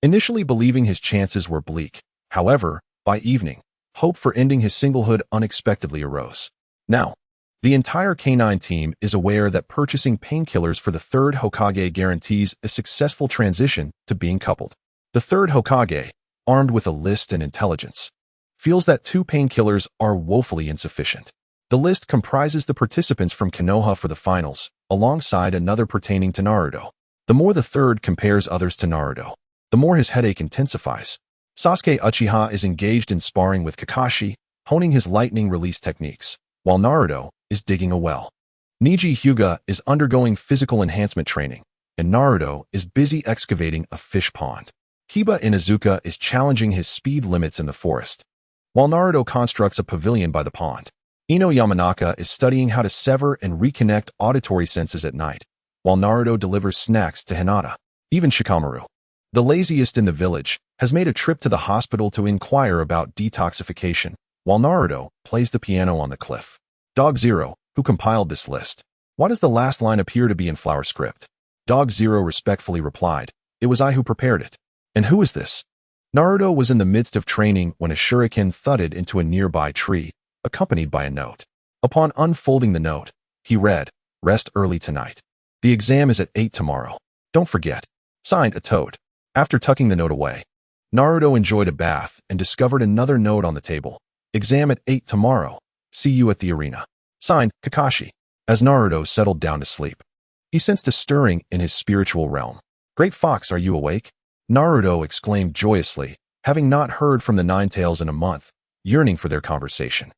initially believing his chances were bleak. However, by evening, hope for ending his singlehood unexpectedly arose. Now, the entire K9 team is aware that purchasing painkillers for the third Hokage guarantees a successful transition to being coupled. The third Hokage, armed with a list and intelligence, feels that 2 painkillers are woefully insufficient. The list comprises the participants from Konoha for the finals, alongside another pertaining to Naruto. The more the third compares others to Naruto, the more his headache intensifies. Sasuke Uchiha is engaged in sparring with Kakashi, honing his lightning release techniques, while Naruto is digging a well. Neji Hyuga is undergoing physical enhancement training, and Naruto is busy excavating a fish pond. Kiba Inuzuka is challenging his speed limits in the forest, while Naruto constructs a pavilion by the pond. Ino Yamanaka is studying how to sever and reconnect auditory senses at night, while Naruto delivers snacks to Hinata. Even Shikamaru, the laziest in the village, has made a trip to the hospital to inquire about detoxification, while Naruto plays the piano on the cliff. Dog 0, who compiled this list. Why does the last line appear to be in flower script? Dog 0 respectfully replied, It was I who prepared it. And who is this? Naruto was in the midst of training when a shuriken thudded into a nearby tree, accompanied by a note. Upon unfolding the note, he read, "Rest early tonight. The exam is at 8 tomorrow. Don't forget." Signed, a toad. After tucking the note away, Naruto enjoyed a bath and discovered another note on the table. "Exam at 8 tomorrow. See you at the arena." Signed, Kakashi. As Naruto settled down to sleep, he sensed a stirring in his spiritual realm. "Great Fox, are you awake?" Naruto exclaimed joyously, having not heard from the Ninetales in a month, yearning for their conversation.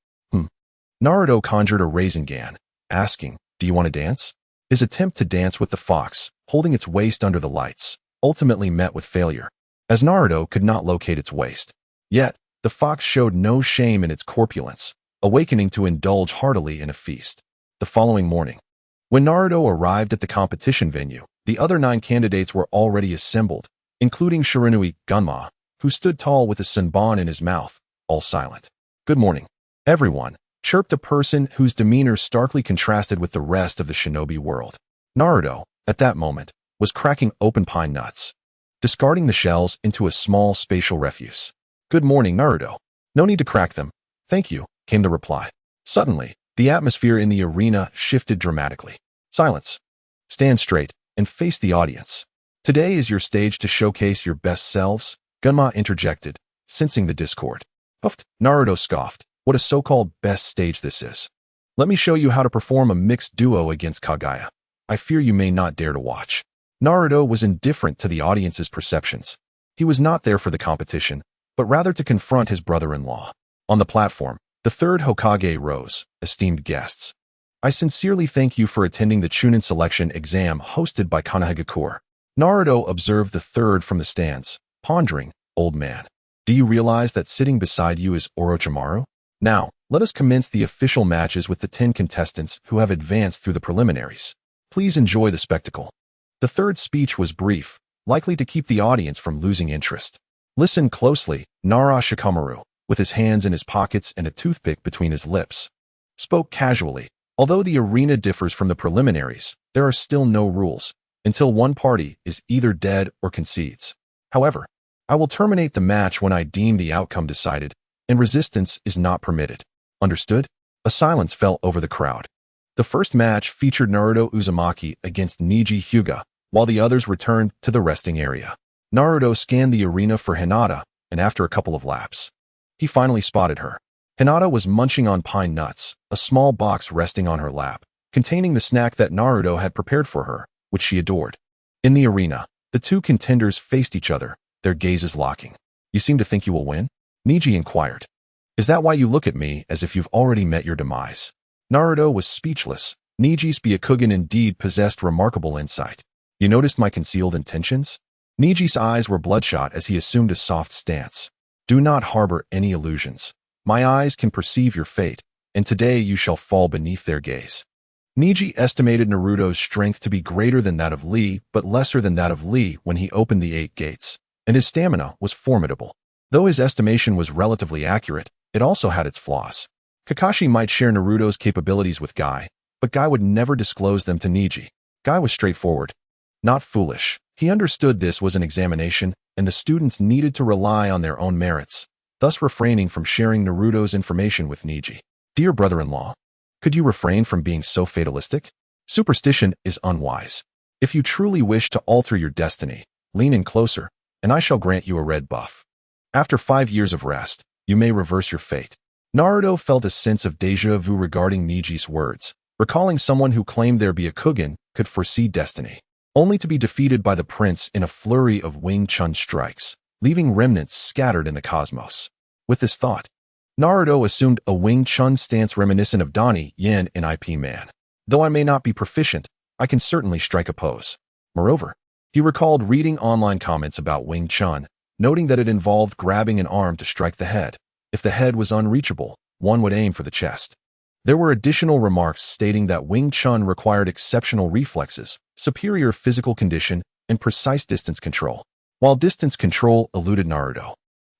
Naruto conjured a Rasengan, asking, "Do you want to dance?" His attempt to dance with the fox, holding its waist under the lights, ultimately met with failure, as Naruto could not locate its waist. Yet, the fox showed no shame in its corpulence, awakening to indulge heartily in a feast. The following morning, when Naruto arrived at the competition venue, the other 9 candidates were already assembled, including Shiranui Gunma, who stood tall with a senbon in his mouth, all silent. "Good morning, everyone," chirped a person whose demeanor starkly contrasted with the rest of the shinobi world. Naruto, at that moment, was cracking open pine nuts, discarding the shells into a small spatial refuse. "Good morning, Naruto. No need to crack them. Thank you," came the reply. Suddenly, the atmosphere in the arena shifted dramatically. "Silence. Stand straight and face the audience. Today is your stage to showcase your best selves," Gunma interjected, sensing the discord. "Puffed," Naruto scoffed. "What a so-called best stage this is. Let me show you how to perform a mixed duo against Kaguya. I fear you may not dare to watch." Naruto was indifferent to the audience's perceptions. He was not there for the competition, but rather to confront his brother-in-law. On the platform, the third Hokage rose. "Esteemed guests, I sincerely thank you for attending the Chunin selection exam hosted by Konohagakure." Naruto observed the third from the stands, pondering, "Old man, do you realize that sitting beside you is Orochimaru? Now, let us commence the official matches with the 10 contestants who have advanced through the preliminaries. Please enjoy the spectacle." The third speech was brief, likely to keep the audience from losing interest. "Listen closely," Nara Shikamaru, with his hands in his pockets and a toothpick between his lips, spoke casually. "Although the arena differs from the preliminaries, there are still no rules, until one party is either dead or concedes. However, I will terminate the match when I deem the outcome decided, and resistance is not permitted. Understood?" A silence fell over the crowd. The first match featured Naruto Uzumaki against Neji Hyuga, while the others returned to the resting area. Naruto scanned the arena for Hinata, and after a couple of laps, he finally spotted her. Hinata was munching on pine nuts, a small box resting on her lap, containing the snack that Naruto had prepared for her, which she adored. In the arena, the two contenders faced each other, their gazes locking. "You seem to think you will win?" Neji inquired. "Is that why you look at me as if you've already met your demise?" Naruto was speechless. Neji's Byakugan indeed possessed remarkable insight. "You noticed my concealed intentions?" Neji's eyes were bloodshot as he assumed a soft stance. "Do not harbor any illusions. My eyes can perceive your fate, and today you shall fall beneath their gaze." Neji estimated Naruto's strength to be greater than that of Lee, but lesser than that of Lee when he opened the 8 gates, and his stamina was formidable. Though his estimation was relatively accurate, it also had its flaws. Kakashi might share Naruto's capabilities with Guy, but Guy would never disclose them to Neji. Guy was straightforward, not foolish. He understood this was an examination, and the students needed to rely on their own merits, thus refraining from sharing Naruto's information with Neji. "Dear brother-in-law, could you refrain from being so fatalistic? Superstition is unwise. If you truly wish to alter your destiny, lean in closer, and I shall grant you a red buff. After 5 years of rest, you may reverse your fate." Naruto felt a sense of déjà vu regarding Neji's words, recalling someone who claimed their Byakugan could foresee destiny, only to be defeated by the prince in a flurry of Wing Chun strikes, leaving remnants scattered in the cosmos. With this thought, Naruto assumed a Wing Chun stance reminiscent of Donnie Yen in IP Man. "Though I may not be proficient, I can certainly strike a pose." Moreover, he recalled reading online comments about Wing Chun, noting that it involved grabbing an arm to strike the head. If the head was unreachable, one would aim for the chest. There were additional remarks stating that Wing Chun required exceptional reflexes, superior physical condition, and precise distance control. While distance control eluded Naruto,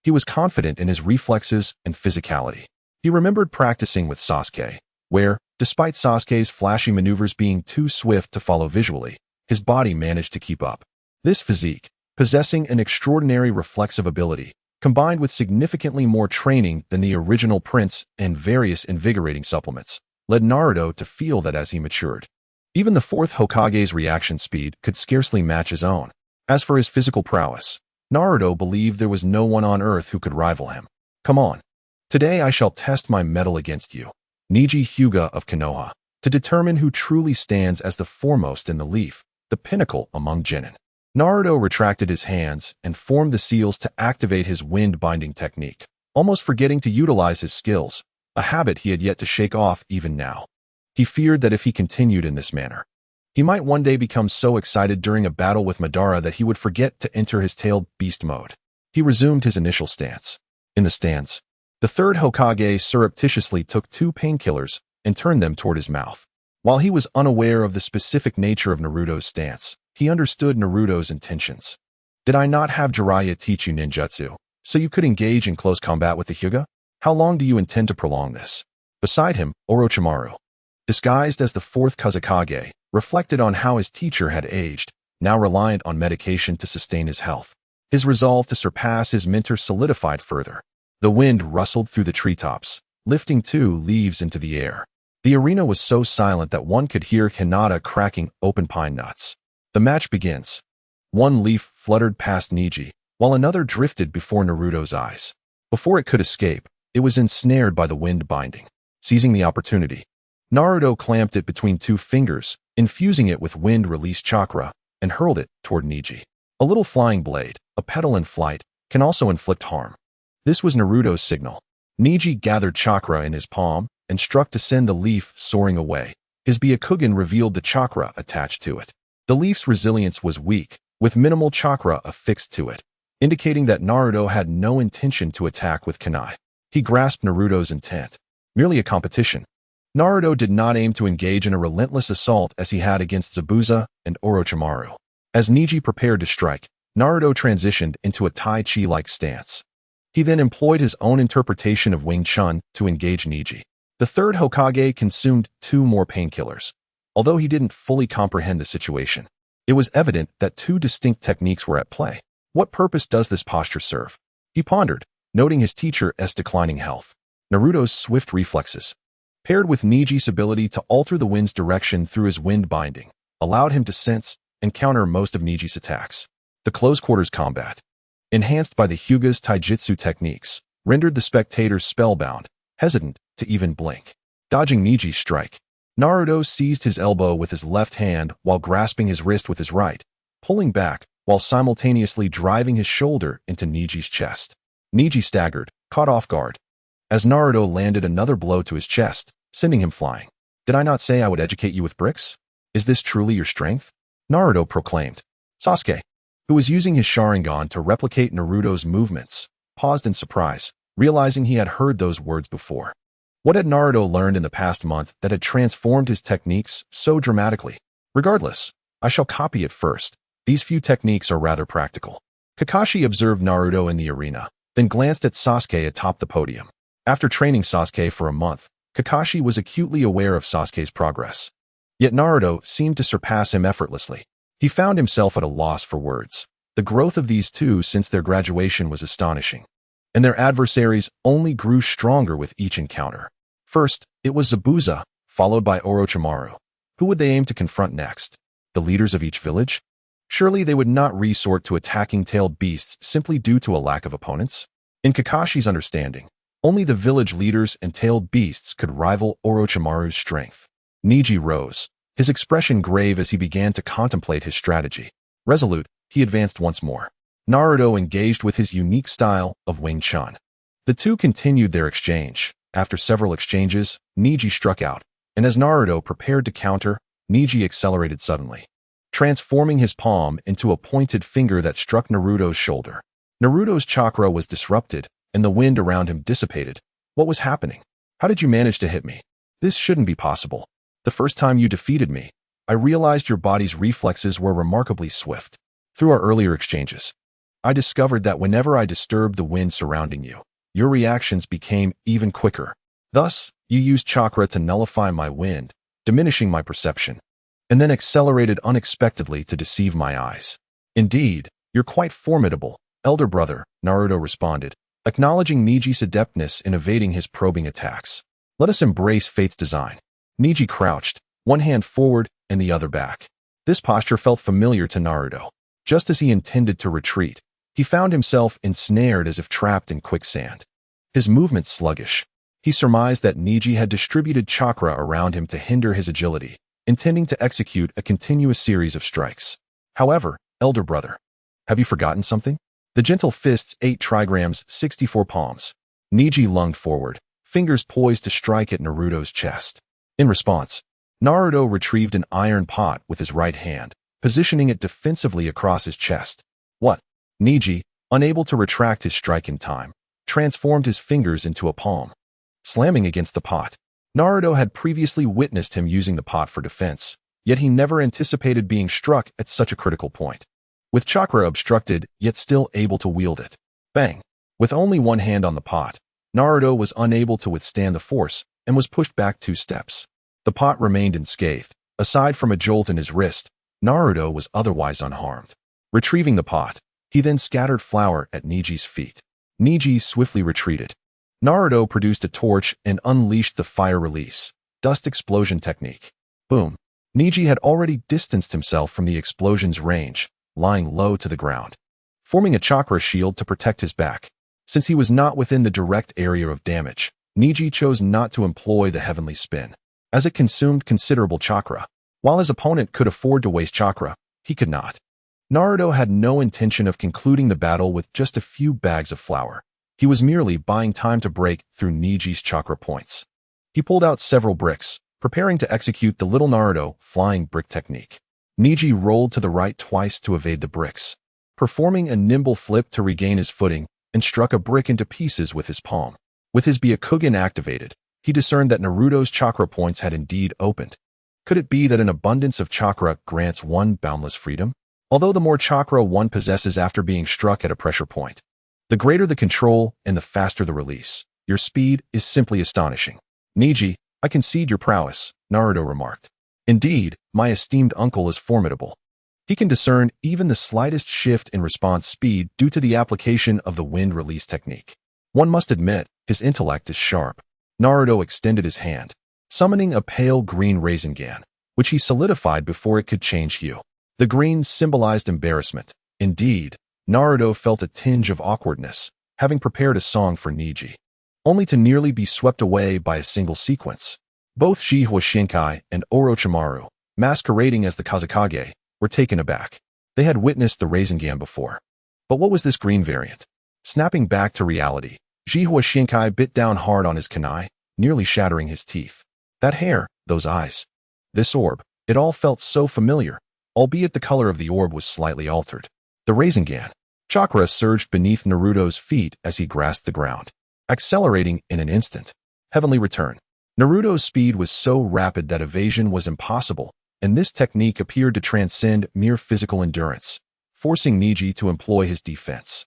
he was confident in his reflexes and physicality. He remembered practicing with Sasuke, where, despite Sasuke's flashy maneuvers being too swift to follow visually, his body managed to keep up. This physique, possessing an extraordinary reflexive ability, combined with significantly more training than the original prince and various invigorating supplements, led Naruto to feel that as he matured, even the fourth Hokage's reaction speed could scarcely match his own. As for his physical prowess, Naruto believed there was no one on earth who could rival him. Come on. Today I shall test my mettle against you, Neji Hyuga of Konoha, to determine who truly stands as the foremost in the leaf, the pinnacle among genin. Naruto retracted his hands and formed the seals to activate his wind-binding technique, almost forgetting to utilize his skills, a habit he had yet to shake off even now. He feared that if he continued in this manner, he might one day become so excited during a battle with Madara that he would forget to enter his tailed beast mode. He resumed his initial stance. In the stance, the third Hokage surreptitiously took 2 painkillers and turned them toward his mouth. While he was unaware of the specific nature of Naruto's stance, he understood Naruto's intentions. Did I not have Jiraiya teach you ninjutsu, so you could engage in close combat with the Hyuga? How long do you intend to prolong this? Beside him, Orochimaru, disguised as the fourth Kazekage, reflected on how his teacher had aged, now reliant on medication to sustain his health. His resolve to surpass his mentor solidified further. The wind rustled through the treetops, lifting 2 leaves into the air. The arena was so silent that one could hear Hinata cracking open pine nuts. The match begins. 1 leaf fluttered past Neji, while another drifted before Naruto's eyes. Before it could escape, it was ensnared by the wind binding. Seizing the opportunity, Naruto clamped it between 2 fingers, infusing it with wind-release chakra, and hurled it toward Neji. A little flying blade, a petal in flight, can also inflict harm. This was Naruto's signal. Neji gathered chakra in his palm and struck to send the leaf soaring away. His Byakugan revealed the chakra attached to it. The leaf's resilience was weak, with minimal chakra affixed to it, indicating that Naruto had no intention to attack with kunai. He grasped Naruto's intent. Merely a competition. Naruto did not aim to engage in a relentless assault as he had against Zabuza and Orochimaru. As Neji prepared to strike, Naruto transitioned into a Tai Chi-like stance. He then employed his own interpretation of Wing Chun to engage Neji. The third Hokage consumed 2 more painkillers. Although he didn't fully comprehend the situation, it was evident that 2 distinct techniques were at play. What purpose does this posture serve? He pondered, noting his teacher's declining health. Naruto's swift reflexes, paired with Neji's ability to alter the wind's direction through his wind binding, allowed him to sense and counter most of Neji's attacks. The close-quarters combat, enhanced by the Hyuga's taijutsu techniques, rendered the spectators spellbound, hesitant to even blink. Dodging Neji's strike, Naruto seized his elbow with his left hand while grasping his wrist with his right, pulling back while simultaneously driving his shoulder into Neji's chest. Neji staggered, caught off guard, as Naruto landed another blow to his chest, sending him flying. Did I not say I would educate you with bricks? Is this truly your strength? Naruto proclaimed. Sasuke, who was using his Sharingan to replicate Naruto's movements, paused in surprise, realizing he had heard those words before. What had Naruto learned in the past month that had transformed his techniques so dramatically? Regardless, I shall copy it first. These few techniques are rather practical. Kakashi observed Naruto in the arena, then glanced at Sasuke atop the podium. After training Sasuke for a month, Kakashi was acutely aware of Sasuke's progress. Yet Naruto seemed to surpass him effortlessly. He found himself at a loss for words. The growth of these 2 since their graduation was astonishing, and their adversaries only grew stronger with each encounter. First, it was Zabuza, followed by Orochimaru. Who would they aim to confront next? The leaders of each village? Surely they would not resort to attacking tailed beasts simply due to a lack of opponents? In Kakashi's understanding, only the village leaders and tailed beasts could rival Orochimaru's strength. Neji rose, his expression grave as he began to contemplate his strategy. Resolute, he advanced once more. Naruto engaged with his unique style of Wing Chun. The 2 continued their exchange. After several exchanges, Neji struck out, and as Naruto prepared to counter, Neji accelerated suddenly, transforming his palm into a pointed finger that struck Naruto's shoulder. Naruto's chakra was disrupted, and the wind around him dissipated. What was happening? How did you manage to hit me? This shouldn't be possible. The first time you defeated me, I realized your body's reflexes were remarkably swift. Through our earlier exchanges, I discovered that whenever I disturbed the wind surrounding you, your reactions became even quicker. Thus, you used chakra to nullify my wind, diminishing my perception, and then accelerated unexpectedly to deceive my eyes. Indeed, you're quite formidable, Elder brother, Naruto responded, acknowledging Niji's adeptness in evading his probing attacks. Let us embrace fate's design. Niji crouched, one hand forward and the other back. This posture felt familiar to Naruto. Just as he intended to retreat, he found himself ensnared as if trapped in quicksand. His movements sluggish. He surmised that Niji had distributed chakra around him to hinder his agility, intending to execute a continuous series of strikes. However, elder brother, have you forgotten something? The gentle fists 8 trigrams, 64 palms. Niji lunged forward, fingers poised to strike at Naruto's chest. In response, Naruto retrieved an iron pot with his right hand, positioning it defensively across his chest. What? Niji, unable to retract his strike in time, transformed his fingers into a palm. Slamming against the pot. Naruto had previously witnessed him using the pot for defense, yet he never anticipated being struck at such a critical point. With chakra obstructed, yet still able to wield it. Bang! With only one hand on the pot, Naruto was unable to withstand the force and was pushed back 2 steps. The pot remained unscathed. Aside from a jolt in his wrist, Naruto was otherwise unharmed. Retrieving the pot, he then scattered flour at Niji's feet. Niji swiftly retreated. Naruto produced a torch and unleashed the fire release, dust explosion technique. Boom. Niji had already distanced himself from the explosion's range, lying low to the ground, forming a chakra shield to protect his back. Since he was not within the direct area of damage, Niji chose not to employ the heavenly spin, as it consumed considerable chakra. While his opponent could afford to waste chakra, he could not. Naruto had no intention of concluding the battle with just a few bags of flour. He was merely buying time to break through Niji's chakra points. He pulled out several bricks, preparing to execute the little Naruto flying brick technique. Niji rolled to the right twice to evade the bricks, performing a nimble flip to regain his footing, and struck a brick into pieces with his palm. With his Byakugan activated, he discerned that Naruto's chakra points had indeed opened. Could it be that an abundance of chakra grants one boundless freedom? Although the more chakra one possesses after being struck at a pressure point, the greater the control and the faster the release. Your speed is simply astonishing. Niji, I concede your prowess, Naruto remarked. Indeed, my esteemed uncle is formidable. He can discern even the slightest shift in response speed due to the application of the wind release technique. One must admit, his intellect is sharp. Naruto extended his hand, summoning a pale green Rasengan, which he solidified before it could change hue. The green symbolized embarrassment. Indeed, Naruto felt a tinge of awkwardness, having prepared a song for Niji, only to nearly be swept away by a single sequence. Both Shihwa Shinkai and Orochimaru, masquerading as the Kazekage, were taken aback. They had witnessed the Rasengan before. But what was this green variant? Snapping back to reality, Shihwa Shinkai bit down hard on his kunai, nearly shattering his teeth. That hair, those eyes, this orb, it all felt so familiar, albeit the color of the orb was slightly altered. The Rasengan. Chakra surged beneath Naruto's feet as he grasped the ground, accelerating in an instant. Heavenly return. Naruto's speed was so rapid that evasion was impossible, and this technique appeared to transcend mere physical endurance, forcing Niji to employ his defense.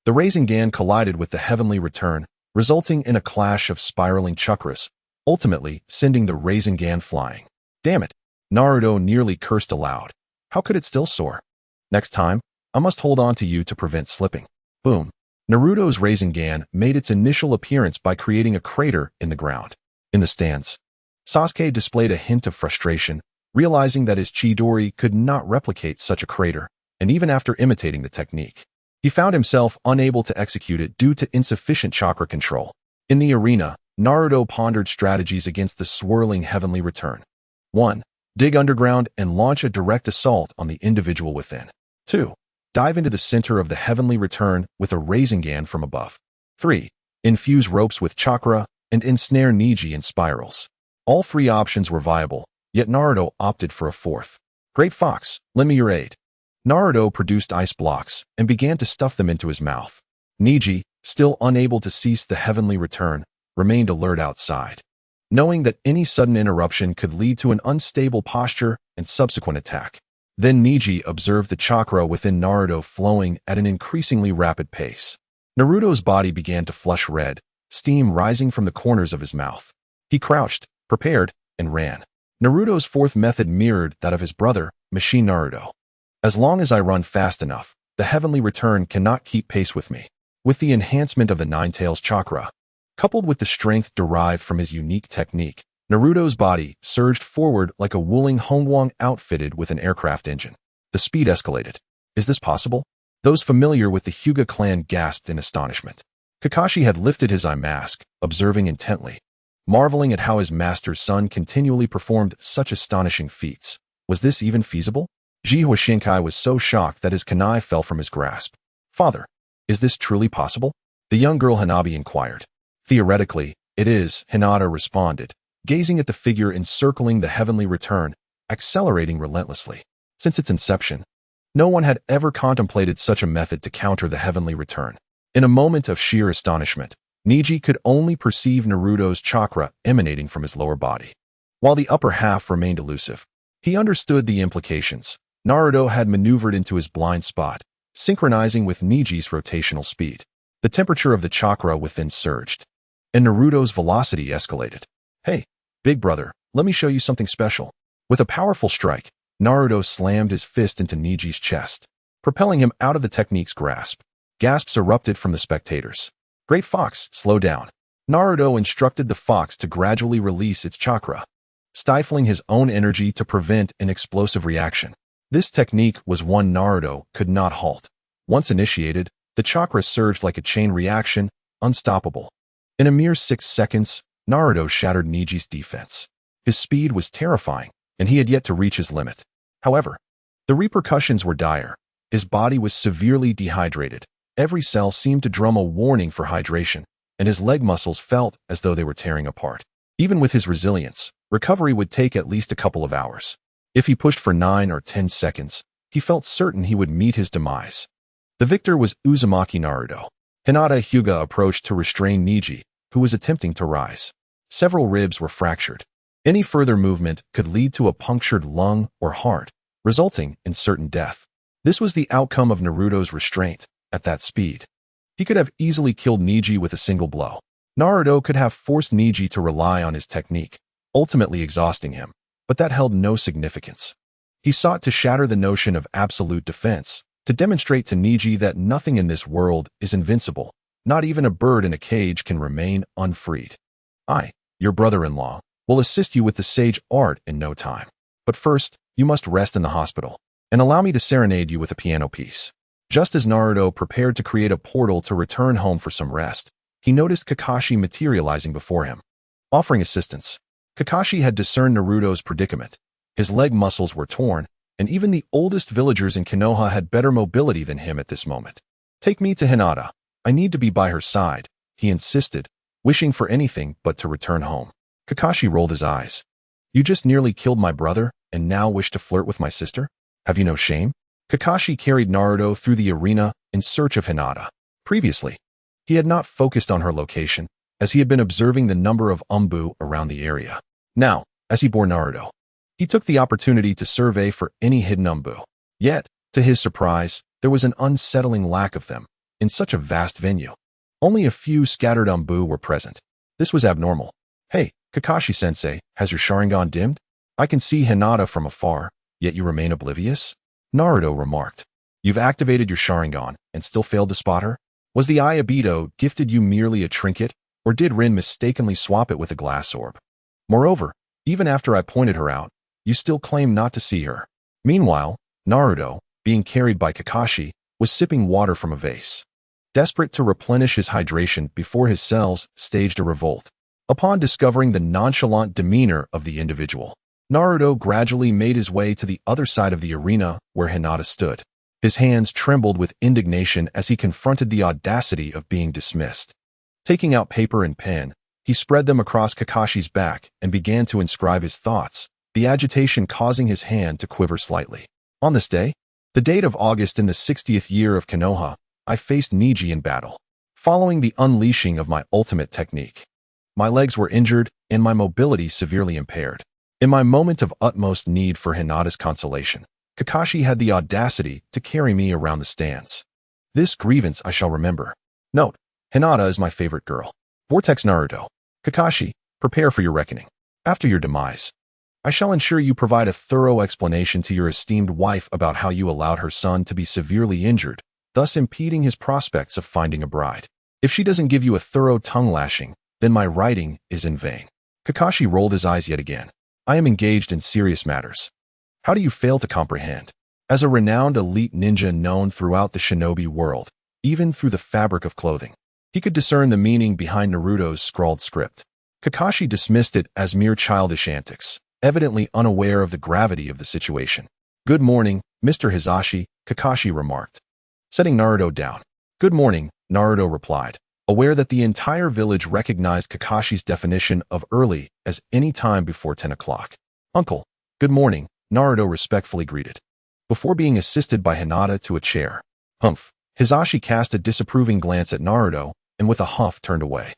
The Rasengan collided with the heavenly return, resulting in a clash of spiraling chakras, ultimately sending the Rasengan flying. Damn it! Naruto nearly cursed aloud. How could it still soar? Next time, I must hold on to you to prevent slipping. Boom. Naruto's Rasengan made its initial appearance by creating a crater in the ground. In the stands, Sasuke displayed a hint of frustration, realizing that his Chidori could not replicate such a crater, and even after imitating the technique, he found himself unable to execute it due to insufficient chakra control. In the arena, Naruto pondered strategies against the swirling heavenly return. 1. Dig underground and launch a direct assault on the individual within. 2. Dive into the center of the heavenly return with a Rasengan from above. 3. Infuse ropes with chakra and ensnare Niji in spirals. All 3 options were viable, yet Naruto opted for a 4th. Great Fox, lend me your aid. Naruto produced ice blocks and began to stuff them into his mouth. Niji, still unable to cease the heavenly return, remained alert outside, knowing that any sudden interruption could lead to an unstable posture and subsequent attack. Then Niji observed the chakra within Naruto flowing at an increasingly rapid pace. Naruto's body began to flush red, steam rising from the corners of his mouth. He crouched, prepared, and ran. Naruto's 4th method mirrored that of his brother, Machine Naruto. As long as I run fast enough, The heavenly return cannot keep pace with me. With the enhancement of the Nine Tails chakra, coupled with the strength derived from his unique technique, Naruto's body surged forward like a wooling Hongwang outfitted with an aircraft engine. The speed escalated. Is this possible? Those familiar with the Hyuga clan gasped in astonishment. Kakashi had lifted his eye mask, observing intently, marveling at how his master's son continually performed such astonishing feats. Was this even feasible? Jihwa Shinkai was so shocked that his kunai fell from his grasp. Father, is this truly possible? The young girl Hanabi inquired. Theoretically, it is, Hinata responded, gazing at the figure encircling the heavenly return, accelerating relentlessly. Since its inception, no one had ever contemplated such a method to counter the heavenly return. In a moment of sheer astonishment, Neji could only perceive Naruto's chakra emanating from his lower body. While the upper half remained elusive, he understood the implications. Naruto had maneuvered into his blind spot, synchronizing with Neji's rotational speed. The temperature of the chakra within surged, and Naruto's velocity escalated. Hey, big brother, let me show you something special. With a powerful strike, Naruto slammed his fist into Neji's chest, propelling him out of the technique's grasp. Gasps erupted from the spectators. Great Fox, slow down. Naruto instructed the fox to gradually release its chakra, stifling his own energy to prevent an explosive reaction. This technique was one Naruto could not halt. Once initiated, the chakra surged like a chain reaction, unstoppable. In a mere 6 seconds, Naruto shattered Neji's defense. His speed was terrifying, and he had yet to reach his limit. However, the repercussions were dire. His body was severely dehydrated. Every cell seemed to drum a warning for hydration, and his leg muscles felt as though they were tearing apart. Even with his resilience, recovery would take at least a couple of hours. If he pushed for 9 or 10 seconds, he felt certain he would meet his demise. The victor was Uzumaki Naruto. Hinata Hyuga approached to restrain Neji, who was attempting to rise. Several ribs were fractured. Any further movement could lead to a punctured lung or heart, resulting in certain death. This was the outcome of Naruto's restraint. At that speed, he could have easily killed Neji with a single blow. Naruto could have forced Neji to rely on his technique, ultimately exhausting him, but that held no significance. He sought to shatter the notion of absolute defense, to demonstrate to Neji that nothing in this world is invincible. Not even a bird in a cage can remain unfreed. I, your brother-in-law, will assist you with the sage art in no time. But first, you must rest in the hospital, and allow me to serenade you with a piano piece. Just as Naruto prepared to create a portal to return home for some rest, he noticed Kakashi materializing before him. Offering assistance, Kakashi had discerned Naruto's predicament. His leg muscles were torn, and even the oldest villagers in Konoha had better mobility than him at this moment. Take me to Hinata. I need to be by her side, he insisted, wishing for anything but to return home. Kakashi rolled his eyes. You just nearly killed my brother, and now wish to flirt with my sister? Have you no shame? Kakashi carried Naruto through the arena in search of Hinata. Previously, he had not focused on her location, as he had been observing the number of umbu around the area. Now, as he bore Naruto, he took the opportunity to survey for any hidden umbu. Yet, to his surprise, there was an unsettling lack of them in such a vast venue. Only a few scattered umbu were present. This was abnormal. Hey, Kakashi-sensei, has your Sharingan dimmed? I can see Hinata from afar, yet you remain oblivious? Naruto remarked. You've activated your Sharingan and still failed to spot her? Was the Ayabuto gifted you merely a trinket, or did Rin mistakenly swap it with a glass orb? Moreover, even after I pointed her out, you still claim not to see her. Meanwhile, Naruto, being carried by Kakashi, was sipping water from a vase. Desperate to replenish his hydration before his cells staged a revolt. Upon discovering the nonchalant demeanor of the individual, Naruto gradually made his way to the other side of the arena where Hinata stood. His hands trembled with indignation as he confronted the audacity of being dismissed. Taking out paper and pen, he spread them across Kakashi's back and began to inscribe his thoughts, the agitation causing his hand to quiver slightly. On this day, the date of August in the 60th year of Konoha, I faced Neji in battle. Following the unleashing of my ultimate technique, my legs were injured and my mobility severely impaired. In my moment of utmost need for Hinata's consolation, Kakashi had the audacity to carry me around the stands. This grievance I shall remember. Note, Hinata is my favorite girl. Vortex Naruto. Kakashi, prepare for your reckoning. After your demise, I shall ensure you provide a thorough explanation to your esteemed wife about how you allowed her son to be severely injured thus impeding his prospects of finding a bride. If she doesn't give you a thorough tongue lashing, then my writing is in vain. Kakashi rolled his eyes yet again. I am engaged in serious matters. How do you fail to comprehend? As a renowned elite ninja known throughout the shinobi world, even through the fabric of clothing, he could discern the meaning behind Naruto's scrawled script. Kakashi dismissed it as mere childish antics, evidently unaware of the gravity of the situation. Good morning, Mr. Hisashi, Kakashi remarked, setting Naruto down. Good morning, Naruto replied, aware that the entire village recognized Kakashi's definition of early as any time before 10 o'clock. Uncle, good morning, Naruto respectfully greeted, before being assisted by Hinata to a chair. Humph. Hisashi cast a disapproving glance at Naruto and with a huff turned away.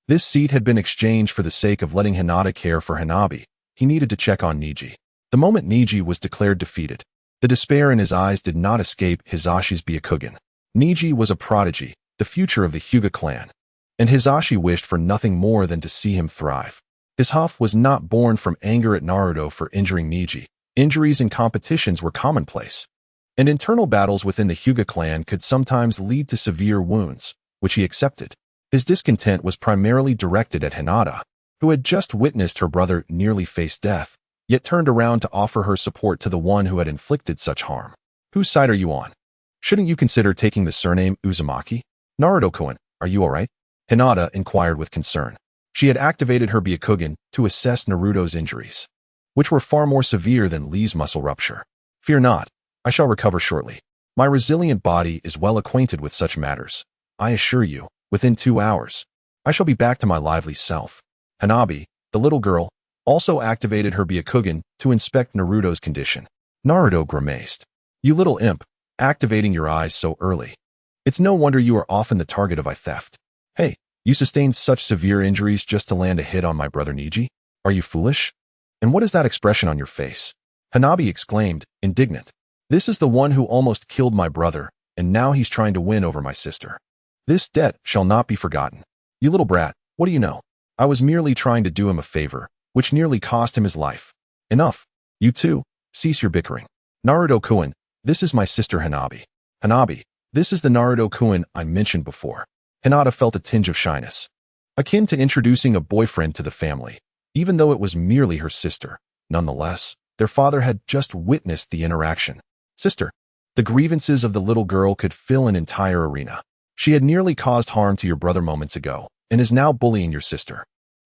This seat had been exchanged for the sake of letting Hinata care for Hanabi. He needed to check on Niji. The moment Niji was declared defeated, the despair in his eyes did not escape Hisashi's Byakugan. Niji was a prodigy, the future of the Hyuga clan, and Hisashi wished for nothing more than to see him thrive. His huff was not born from anger at Naruto for injuring Niji. Injuries in competitions were commonplace, and internal battles within the Hyuga clan could sometimes lead to severe wounds, which he accepted. His discontent was primarily directed at Hinata, who had just witnessed her brother nearly face death, yet turned around to offer her support to the one who had inflicted such harm. Whose side are you on? Shouldn't you consider taking the surname Uzumaki? Naruto-kun, are you alright? Hinata inquired with concern. She had activated her Byakugan to assess Naruto's injuries, which were far more severe than Lee's muscle rupture. Fear not, I shall recover shortly. My resilient body is well acquainted with such matters. I assure you, within 2 hours, I shall be back to my lively self. Hanabi, the little girl, also activated her Byakugan to inspect Naruto's condition. Naruto grimaced. You little imp, activating your eyes so early. It's no wonder you are often the target of eye theft. Hey, you sustained such severe injuries just to land a hit on my brother Niji? Are you foolish? And what is that expression on your face? Hanabi exclaimed, indignant. This is the one who almost killed my brother, and now he's trying to win over my sister. This debt shall not be forgotten. You little brat, what do you know? I was merely trying to do him a favor, which nearly cost him his life. Enough. You two, cease your bickering. Naruto-kun, this is my sister Hanabi. Hanabi, this is the Naruto-kun I mentioned before. Hinata felt a tinge of shyness, akin to introducing a boyfriend to the family, even though it was merely her sister. Nonetheless, their father had just witnessed the interaction. Sister, the grievances of the little girl could fill an entire arena. She had nearly caused harm to your brother moments ago, and is now bullying your sister.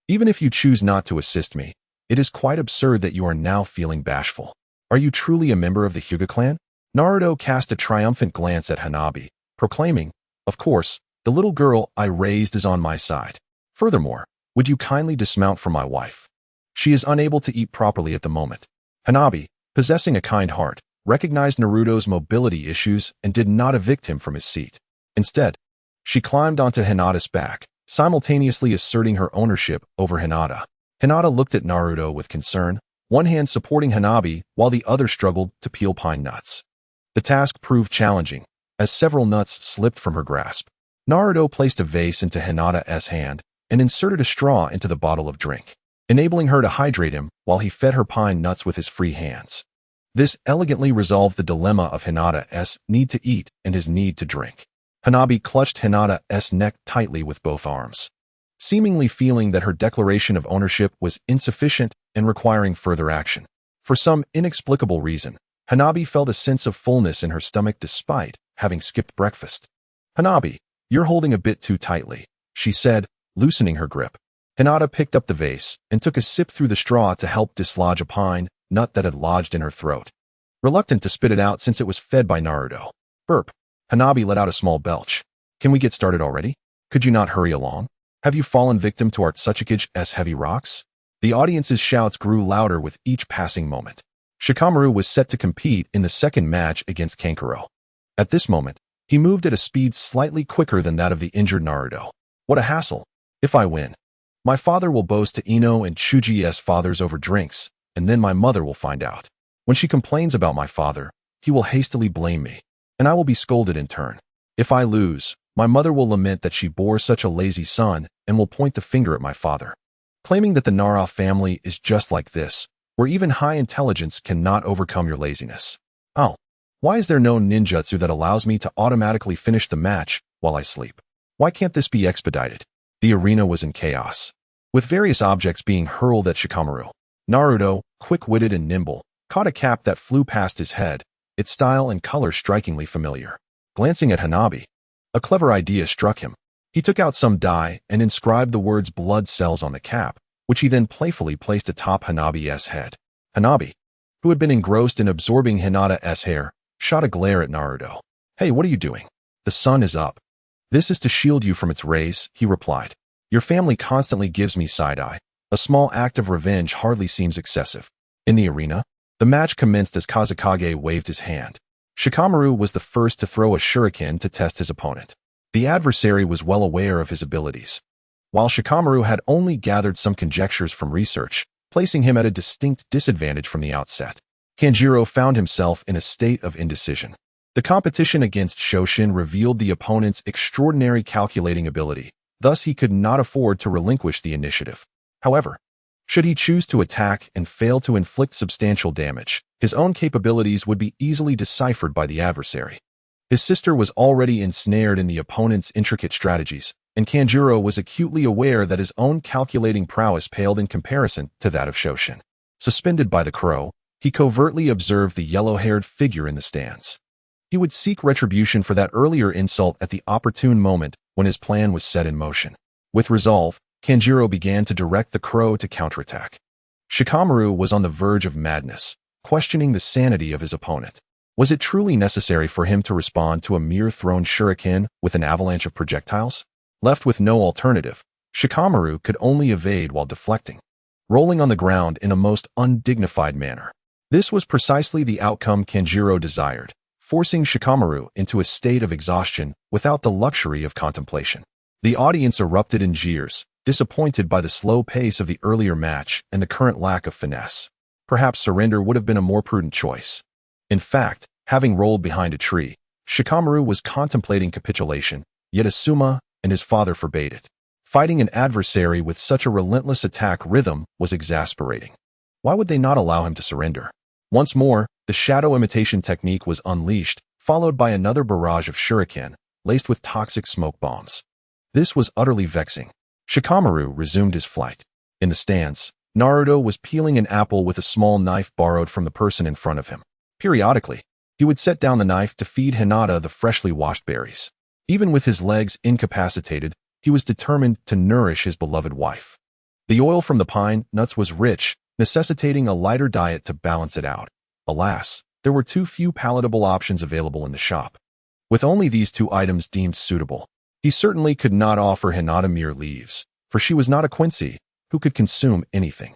Even if you choose not to assist me, it is quite absurd that you are now feeling bashful. Are you truly a member of the Hyuga clan? Naruto cast a triumphant glance at Hanabi, proclaiming, of course, the little girl I raised is on my side. Furthermore, would you kindly dismount for my wife? She is unable to eat properly at the moment. Hanabi, possessing a kind heart, recognized Naruto's mobility issues and did not evict him from his seat. Instead, she climbed onto Hinata's back, simultaneously asserting her ownership over Hinata. Hinata looked at Naruto with concern, one hand supporting Hanabi while the other struggled to peel pine nuts. The task proved challenging, as several nuts slipped from her grasp. Naruto placed a vase into Hinata's hand and inserted a straw into the bottle of drink, enabling her to hydrate him while he fed her pine nuts with his free hands. This elegantly resolved the dilemma of Hinata's need to eat and his need to drink. Hanabi clutched Hinata's neck tightly with both arms, seemingly feeling that her declaration of ownership was insufficient and requiring further action. For some inexplicable reason, Hanabi felt a sense of fullness in her stomach despite having skipped breakfast. Hanabi, you're holding a bit too tightly, she said, loosening her grip. Hinata picked up the vase and took a sip through the straw to help dislodge a pine nut that had lodged in her throat, reluctant to spit it out since it was fed by Naruto. Burp. Hanabi let out a small belch. Can we get started already? Could you not hurry along? Have you fallen victim to Artsukage-s heavy rocks? The audience's shouts grew louder with each passing moment. Shikamaru was set to compete in the second match against Kankuro. At this moment, he moved at a speed slightly quicker than that of the injured Naruto. What a hassle. If I win, my father will boast to Ino and Chuji's fathers over drinks, and then my mother will find out. When she complains about my father, he will hastily blame me, and I will be scolded in turn. If I lose, my mother will lament that she bore such a lazy son and will point the finger at my father, claiming that the Nara family is just like this, where even high intelligence cannot overcome your laziness. Oh, Why is there no ninjutsu that allows me to automatically finish the match while I sleep? Why can't this be expedited? The arena was in chaos, with various objects being hurled at Shikamaru. Naruto, quick-witted and nimble, caught a cap that flew past his head, its style and color strikingly familiar. Glancing at Hanabi, a clever idea struck him. He took out some dye and inscribed the words blood cells on the cap, which he then playfully placed atop Hanabi's head. Hanabi, who had been engrossed in absorbing Hinata's hair, shot a glare at Naruto. "Hey, what are you doing? The sun is up." "This is to shield you from its rays," he replied. "Your family constantly gives me side-eye. A small act of revenge hardly seems excessive." In the arena, the match commenced as Kazekage waved his hand. Shikamaru was the first to throw a shuriken to test his opponent. The adversary was well aware of his abilities, while Shikamaru had only gathered some conjectures from research, placing him at a distinct disadvantage from the outset. Kanjiro found himself in a state of indecision. The competition against Shoshin revealed the opponent's extraordinary calculating ability, thus he could not afford to relinquish the initiative. However, should he choose to attack and fail to inflict substantial damage, his own capabilities would be easily deciphered by the adversary. His sister was already ensnared in the opponent's intricate strategies, and Kanjuro was acutely aware that his own calculating prowess paled in comparison to that of Shoshin. Suspended by the crow, he covertly observed the yellow-haired figure in the stands. He would seek retribution for that earlier insult at the opportune moment when his plan was set in motion. With resolve, Kanjuro began to direct the crow to counterattack. Shikamaru was on the verge of madness, questioning the sanity of his opponent. Was it truly necessary for him to respond to a mere thrown shuriken with an avalanche of projectiles? Left with no alternative, Shikamaru could only evade while deflecting, rolling on the ground in a most undignified manner. This was precisely the outcome Kanjuro desired, forcing Shikamaru into a state of exhaustion without the luxury of contemplation. The audience erupted in jeers, disappointed by the slow pace of the earlier match and the current lack of finesse. Perhaps surrender would have been a more prudent choice. In fact, having rolled behind a tree, Shikamaru was contemplating capitulation, yet Asuma and his father forbade it. Fighting an adversary with such a relentless attack rhythm was exasperating. Why would they not allow him to surrender? Once more, the shadow imitation technique was unleashed, followed by another barrage of shuriken, laced with toxic smoke bombs. This was utterly vexing. Shikamaru resumed his flight. In the stands, Naruto was peeling an apple with a small knife borrowed from the person in front of him. Periodically, he would set down the knife to feed Hinata the freshly washed berries. Even with his legs incapacitated, he was determined to nourish his beloved wife. The oil from the pine nuts was rich, necessitating a lighter diet to balance it out. Alas, there were too few palatable options available in the shop. With only these two items deemed suitable, he certainly could not offer Hinata mere leaves, for she was not a Quincy who could consume anything.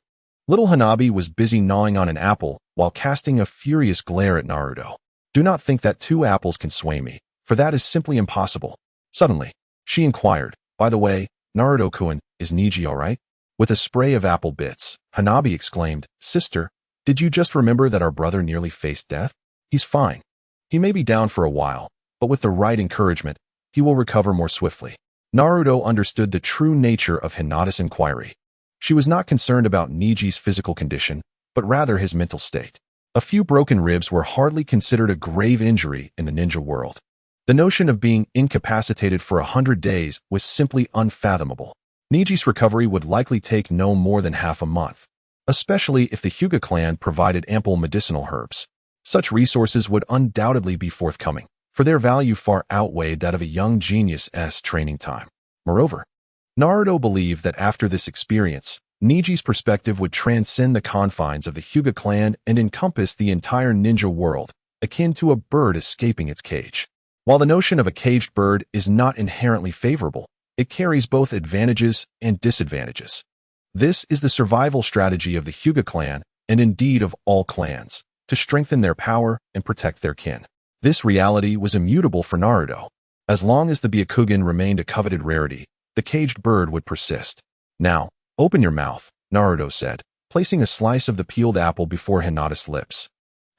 Little Hanabi was busy gnawing on an apple while casting a furious glare at Naruto. "Do not think that 2 apples can sway me, for that is simply impossible." Suddenly, she inquired, "By the way, Naruto-kun, is Niji all right?" With a spray of apple bits, Hanabi exclaimed, "Sister, did you just remember that our brother nearly faced death? He's fine. He may be down for a while, but with the right encouragement, he will recover more swiftly." Naruto understood the true nature of Hinata's inquiry. She was not concerned about Niji's physical condition, but rather his mental state. A few broken ribs were hardly considered a grave injury in the ninja world. The notion of being incapacitated for 100 days was simply unfathomable. Niji's recovery would likely take no more than half a month, especially if the Hyuga clan provided ample medicinal herbs. Such resources would undoubtedly be forthcoming, for their value far outweighed that of a young genius's training time. Moreover, Naruto believed that after this experience, Niji's perspective would transcend the confines of the Hyuga clan and encompass the entire ninja world, akin to a bird escaping its cage. While the notion of a caged bird is not inherently favorable, it carries both advantages and disadvantages. This is the survival strategy of the Hyuga clan, and indeed of all clans, to strengthen their power and protect their kin. This reality was immutable for Naruto. As long as the Byakugan remained a coveted rarity, the caged bird would persist. "Now, open your mouth," Naruto said, placing a slice of the peeled apple before Hinata's lips.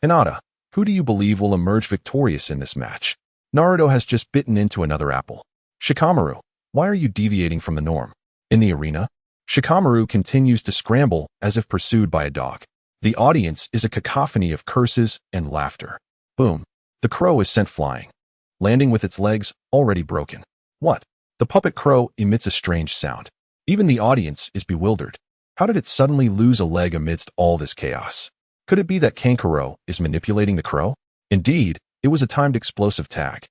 "Hinata, who do you believe will emerge victorious in this match?" Naruto has just bitten into another apple. "Shikamaru, why are you deviating from the norm?" In the arena, Shikamaru continues to scramble as if pursued by a dog. The audience is a cacophony of curses and laughter. Boom. The crow is sent flying, landing with its legs already broken. What? The puppet crow emits a strange sound. Even the audience is bewildered. How did it suddenly lose a leg amidst all this chaos? Could it be that Kankuro is manipulating the crow? Indeed, it was a timed explosive tag.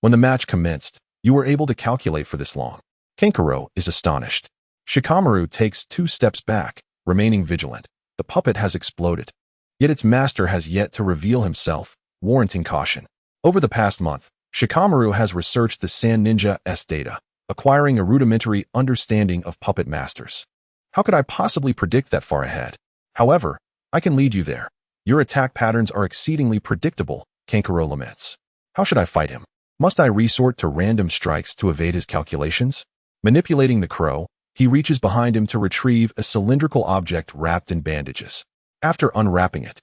When the match commenced, you were able to calculate for this long. Kankuro is astonished. Shikamaru takes 2 steps back, remaining vigilant. The puppet has exploded. Yet its master has yet to reveal himself, warranting caution. Over the past month, Shikamaru has researched the Sand Ninja's data, acquiring a rudimentary understanding of puppet masters. How could I possibly predict that far ahead? However, I can lead you there. Your attack patterns are exceedingly predictable, Kankuro laments. How should I fight him? Must I resort to random strikes to evade his calculations? Manipulating the crow, he reaches behind him to retrieve a cylindrical object wrapped in bandages. After unwrapping it,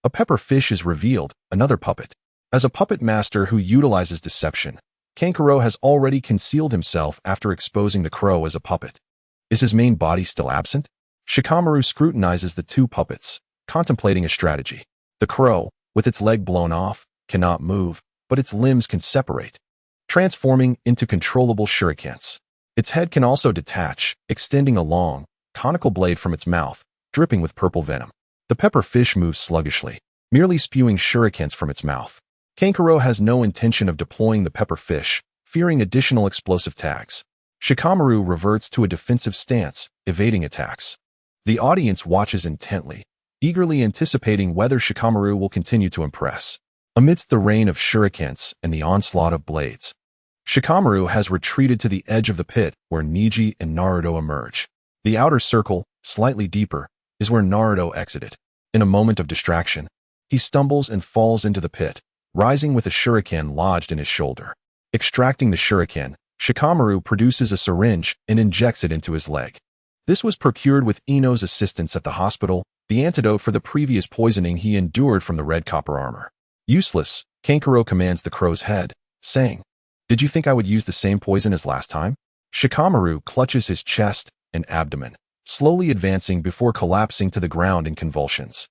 a pepper fish is revealed, another puppet. As a puppet master who utilizes deception, Kankuro has already concealed himself after exposing the crow as a puppet. Is his main body still absent? Shikamaru scrutinizes the 2 puppets, contemplating a strategy. The crow, with its leg blown off, cannot move, but its limbs can separate, transforming into controllable shurikens. Its head can also detach, extending a long, conical blade from its mouth, dripping with purple venom. The pepper fish moves sluggishly, merely spewing shurikens from its mouth. Kankuro has no intention of deploying the pepper fish, fearing additional explosive tags. Shikamaru reverts to a defensive stance, evading attacks. The audience watches intently, eagerly anticipating whether Shikamaru will continue to impress. Amidst the rain of shurikens and the onslaught of blades, Shikamaru has retreated to the edge of the pit where Neji and Naruto emerge. The outer circle, slightly deeper, is where Naruto exited. In a moment of distraction, he stumbles and falls into the pit, rising with a shuriken lodged in his shoulder. Extracting the shuriken, Shikamaru produces a syringe and injects it into his leg. This was procured with Ino's assistance at the hospital, the antidote for the previous poisoning he endured from the red copper armor. Useless, Kankuro commands the crow's head, saying, "Did you think I would use the same poison as last time?" Shikamaru clutches his chest and abdomen, slowly advancing before collapsing to the ground in convulsions.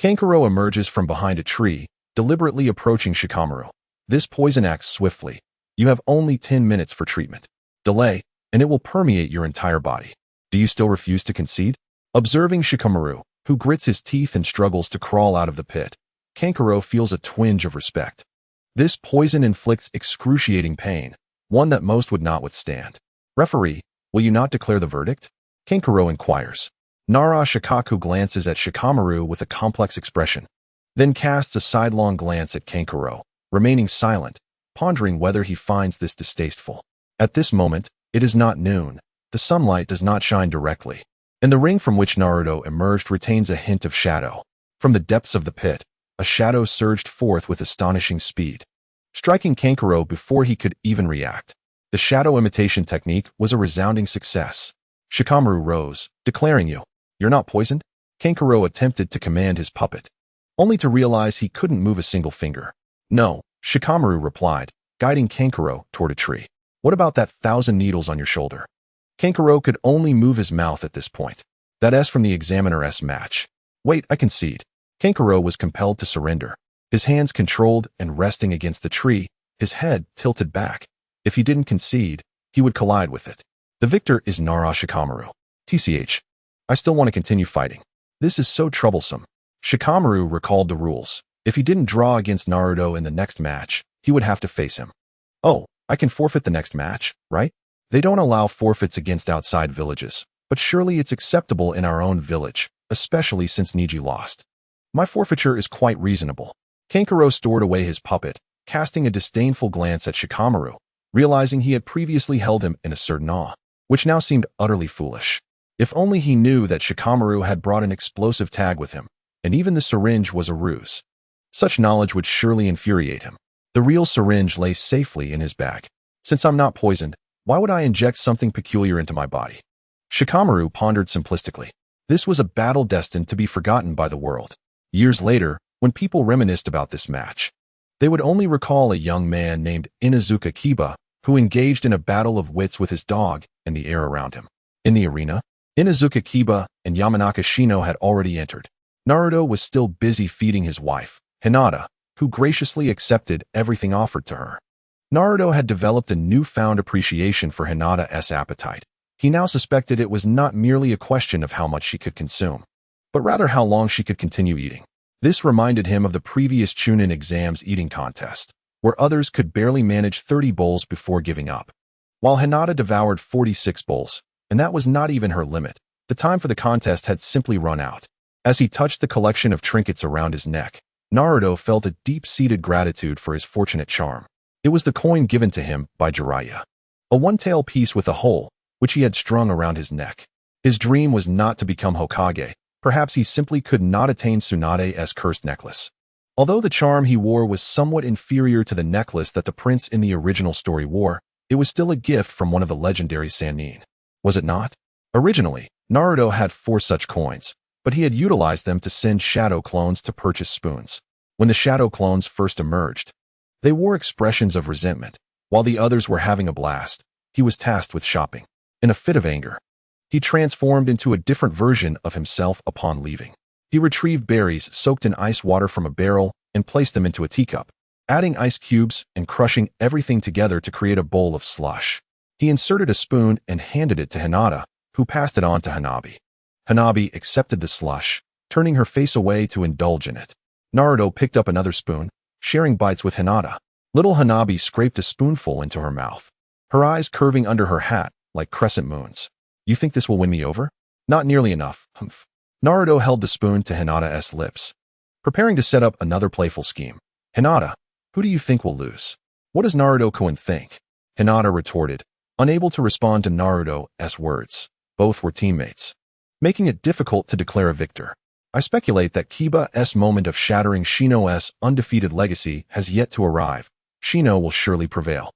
Kankuro emerges from behind a tree, deliberately approaching Shikamaru. This poison acts swiftly. You have only 10 minutes for treatment. Delay, and it will permeate your entire body. Do you still refuse to concede? Observing Shikamaru, who grits his teeth and struggles to crawl out of the pit, Kankuro feels a twinge of respect. This poison inflicts excruciating pain, one that most would not withstand. Referee, will you not declare the verdict? Kankuro inquires. Nara Shikaku glances at Shikamaru with a complex expression, then casts a sidelong glance at Kankuro, remaining silent, pondering whether he finds this distasteful. At this moment, it is not noon. The sunlight does not shine directly, and the ring from which Naruto emerged retains a hint of shadow. From the depths of the pit, a shadow surged forth with astonishing speed, striking Kankuro before he could even react. The shadow imitation technique was a resounding success. Shikamaru rose, declaring, "You're not poisoned?" Kankuro attempted to command his puppet, only to realize he couldn't move a single finger. "No," Shikamaru replied, guiding Kankuro toward a tree. "What about that 1,000 needles on your shoulder?" Kankuro could only move his mouth at this point. That S from the examiner's match. "Wait, I concede." Kankuro was compelled to surrender. His hands controlled and resting against the tree, his head tilted back. If he didn't concede, he would collide with it. The victor is Nara Shikamaru. TCH. I still want to continue fighting. This is so troublesome. Shikamaru recalled the rules. If he didn't draw against Naruto in the next match, he would have to face him. Oh, I can forfeit the next match, right? They don't allow forfeits against outside villages, but surely it's acceptable in our own village, especially since Neji lost. My forfeiture is quite reasonable. Kankuro stored away his puppet, casting a disdainful glance at Shikamaru, realizing he had previously held him in a certain awe, which now seemed utterly foolish. If only he knew that Shikamaru had brought an explosive tag with him, and even the syringe was a ruse. Such knowledge would surely infuriate him. The real syringe lay safely in his bag. Since I'm not poisoned, why would I inject something peculiar into my body? Shikamaru pondered simplistically. This was a battle destined to be forgotten by the world. Years later, when people reminisced about this match, they would only recall a young man named Inuzuka Kiba, who engaged in a battle of wits with his dog and the air around him. In the arena, Inuzuka Kiba and Yamanaka Shino had already entered. Naruto was still busy feeding his wife, Hinata, who graciously accepted everything offered to her. Naruto had developed a newfound appreciation for Hinata's appetite. He now suspected it was not merely a question of how much she could consume, but rather how long she could continue eating. This reminded him of the previous Chunin exams eating contest, where others could barely manage 30 bowls before giving up, while Hinata devoured 46 bowls, and that was not even her limit. The time for the contest had simply run out. As he touched the collection of trinkets around his neck, Naruto felt a deep-seated gratitude for his fortunate charm. It was the coin given to him by Jiraiya, a one-tail piece with a hole, which he had strung around his neck. His dream was not to become Hokage. Perhaps he simply could not attain Tsunade's cursed necklace. Although the charm he wore was somewhat inferior to the necklace that the prince in the original story wore, it was still a gift from one of the legendary Sannin. Was it not? Originally, Naruto had 4 such coins, but he had utilized them to send shadow clones to purchase spoons. When the shadow clones first emerged, they wore expressions of resentment. While the others were having a blast, he was tasked with shopping. In a fit of anger, he transformed into a different version of himself upon leaving. He retrieved berries soaked in ice water from a barrel and placed them into a teacup, adding ice cubes and crushing everything together to create a bowl of slush. He inserted a spoon and handed it to Hinata, who passed it on to Hanabi. Hanabi accepted the slush, turning her face away to indulge in it. Naruto picked up another spoon, sharing bites with Hinata. Little Hanabi scraped a spoonful into her mouth, her eyes curving under her hat like crescent moons. You think this will win me over? Not nearly enough. Humph. Naruto held the spoon to Hinata's lips, preparing to set up another playful scheme. Hinata, who do you think will lose? What does Naruto-kun think? Hinata retorted, unable to respond to Naruto's words. Both were teammates, making it difficult to declare a victor. I speculate that Kiba's moment of shattering Shino's undefeated legacy has yet to arrive. Shino will surely prevail.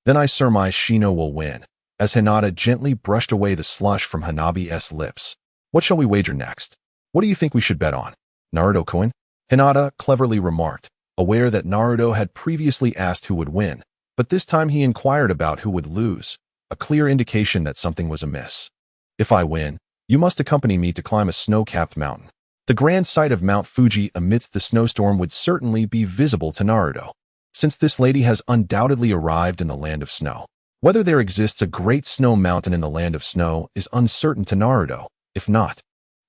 Then I surmise Shino will win, as Hinata gently brushed away the slush from Hanabi's lips. What shall we wager next? What do you think we should bet on? Naruto-kun? Hinata cleverly remarked, aware that Naruto had previously asked who would win, but this time he inquired about who would lose, a clear indication that something was amiss. If I win, you must accompany me to climb a snow-capped mountain. The grand sight of Mount Fuji amidst the snowstorm would certainly be visible to Naruto, since this lady has undoubtedly arrived in the land of snow. Whether there exists a great snow mountain in the land of snow is uncertain to Naruto. If not,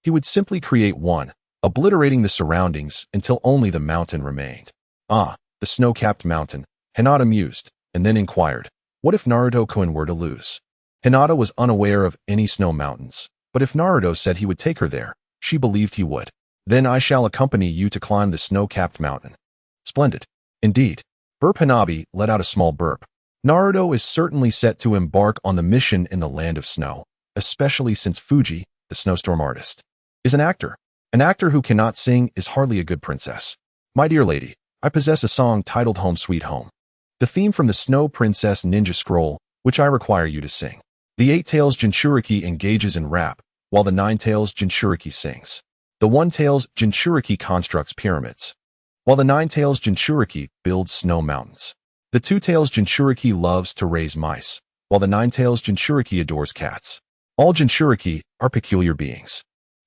he would simply create one, obliterating the surroundings until only the mountain remained. Ah, the snow-capped mountain, Hinata mused, and then inquired, what if Naruto-kun were to lose? Hinata was unaware of any snow mountains, but if Naruto said he would take her there, she believed he would. Then I shall accompany you to climb the snow-capped mountain. Splendid. Indeed. Burp Hanabi let out a small burp. Naruto is certainly set to embark on the mission in the land of snow, especially since Fuji, the snowstorm artist, is an actor. An actor who cannot sing is hardly a good princess. My dear lady, I possess a song titled Home Sweet Home, the theme from the Snow Princess Ninja Scroll, which I require you to sing. The 8 Tails Jinchuriki engages in rap, while the 9 Tails Jinchuriki sings. The 1 Tails Jinchuriki constructs pyramids, while the 9 Tails Jinchuriki builds snow mountains. The 2 Tails Jinchuriki loves to raise mice, while the 9 Tails Jinchuriki adores cats. All Jinchuriki are peculiar beings,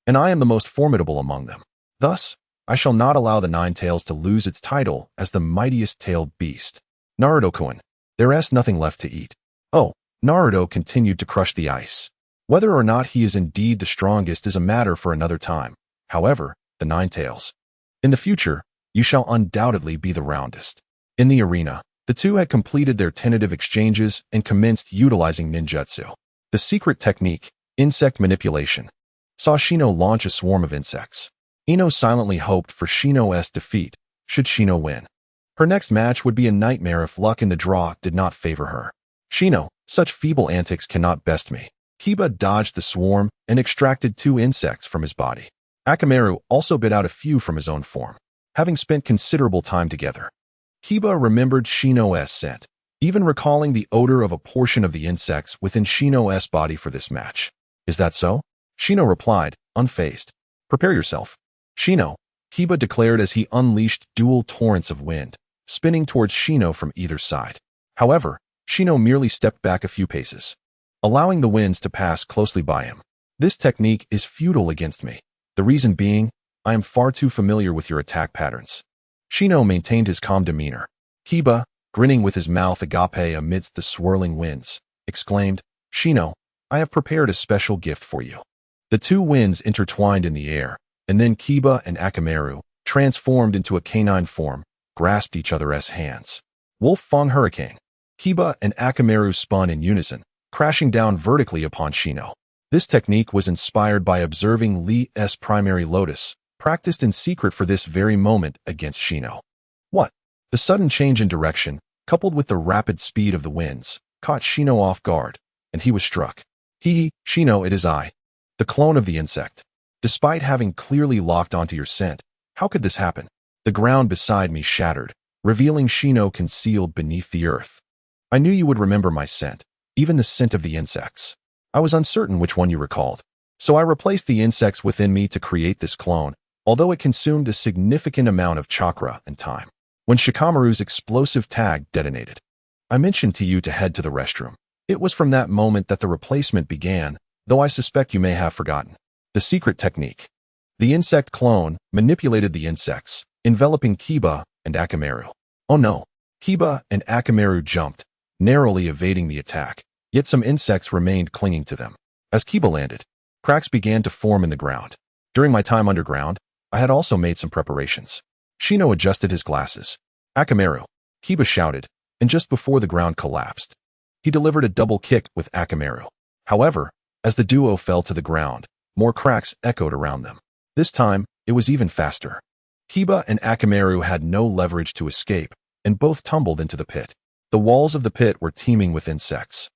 and I am the most formidable among them. Thus, I shall not allow the 9 Tails to lose its title as the mightiest tailed beast. Naruto-kun, there is nothing left to eat. Oh, Naruto continued to crush the ice. Whether or not he is indeed the strongest is a matter for another time. However, the 9 Tails. In the future, you shall undoubtedly be the roundest. In the arena, the two had completed their tentative exchanges and commenced utilizing ninjutsu. The secret technique, insect manipulation, saw Shino launch a swarm of insects. Ino silently hoped for Shino's defeat, should Shino win. Her next match would be a nightmare if luck in the draw did not favor her. Shino, such feeble antics cannot best me. Kiba dodged the swarm and extracted 2 insects from his body. Akamaru also bit out a few from his own form. Having spent considerable time together, Kiba remembered Shino's scent, even recalling the odor of a portion of the insects within Shino's body for this match. Is that so? Shino replied, unfazed. Prepare yourself. Shino, Kiba declared as he unleashed dual torrents of wind, spinning towards Shino from either side. However, Shino merely stepped back a few paces, allowing the winds to pass closely by him. This technique is futile against me. The reason being, I am far too familiar with your attack patterns. Shino maintained his calm demeanor. Kiba, grinning with his mouth agape amidst the swirling winds, exclaimed, "Shino, I have prepared a special gift for you." The two winds intertwined in the air, and then Kiba and Akamaru, transformed into a canine form, grasped each other's hands. Wolf Fang Hurricane. Kiba and Akamaru spun in unison, crashing down vertically upon Shino. This technique was inspired by observing Li's primary lotus, practiced in secret for this very moment against Shino. What? The sudden change in direction, coupled with the rapid speed of the winds, caught Shino off guard, and he was struck. Shino, it is I, the clone of the insect. Despite having clearly locked onto your scent, how could this happen? The ground beside me shattered, revealing Shino concealed beneath the earth. I knew you would remember my scent, even the scent of the insects. I was uncertain which one you recalled, so I replaced the insects within me to create this clone, although it consumed a significant amount of chakra and time. When Shikamaru's explosive tag detonated, I mentioned to you to head to the restroom. It was from that moment that the replacement began, though I suspect you may have forgotten. The secret technique. The insect clone manipulated the insects, enveloping Kiba and Akamaru. Oh no! Kiba and Akamaru jumped, narrowly evading the attack, yet some insects remained clinging to them. As Kiba landed, cracks began to form in the ground. During my time underground, I had also made some preparations. Shino adjusted his glasses. Akamaru, Kiba shouted, and just before the ground collapsed, he delivered a double kick with Akamaru. However, as the duo fell to the ground, more cracks echoed around them. This time, it was even faster. Kiba and Akamaru had no leverage to escape, and both tumbled into the pit. The walls of the pit were teeming with insects,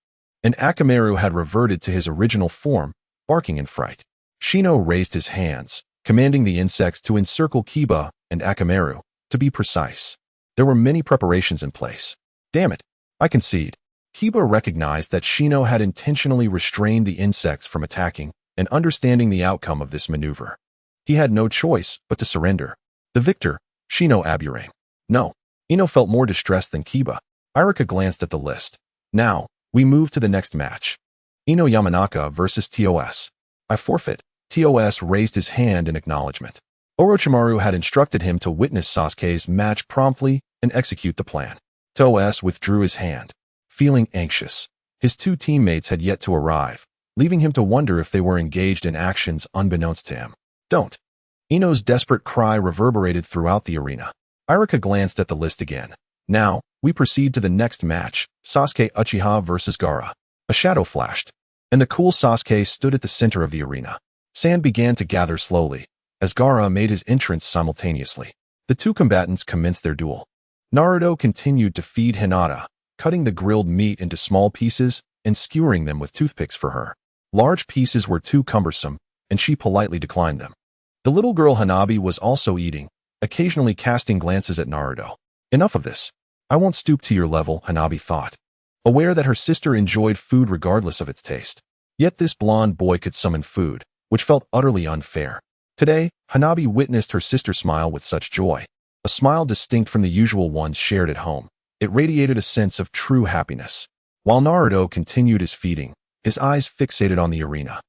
and Akamaru had reverted to his original form, barking in fright. Shino raised his hands, commanding the insects to encircle Kiba and Akamaru, to be precise. There were many preparations in place. Damn it, I concede. Kiba recognized that Shino had intentionally restrained the insects from attacking, and understanding the outcome of this maneuver, he had no choice but to surrender. The victor, Shino Aburame. No, Ino felt more distressed than Kiba. Irika glanced at the list. Now, we move to the next match. Ino Yamanaka versus TOS. I forfeit. TOS raised his hand in acknowledgement. Orochimaru had instructed him to witness Sasuke's match promptly and execute the plan. TOS withdrew his hand, feeling anxious. His two teammates had yet to arrive, leaving him to wonder if they were engaged in actions unbeknownst to him. Don't. Ino's desperate cry reverberated throughout the arena. Irika glanced at the list again. Now, we proceed to the next match, Sasuke Uchiha versus Gaara. A shadow flashed, and the cool Sasuke stood at the center of the arena. Sand began to gather slowly, as Gaara made his entrance simultaneously. The two combatants commenced their duel. Naruto continued to feed Hinata, cutting the grilled meat into small pieces and skewering them with toothpicks for her. Large pieces were too cumbersome, and she politely declined them. The little girl Hanabi was also eating, occasionally casting glances at Naruto. Enough of this. I won't stoop to your level, Hanabi thought, aware that her sister enjoyed food regardless of its taste. Yet this blonde boy could summon food, which felt utterly unfair. Today, Hanabi witnessed her sister smile with such joy, a smile distinct from the usual ones shared at home. It radiated a sense of true happiness. While Naruto continued his feeding, his eyes fixated on the arena,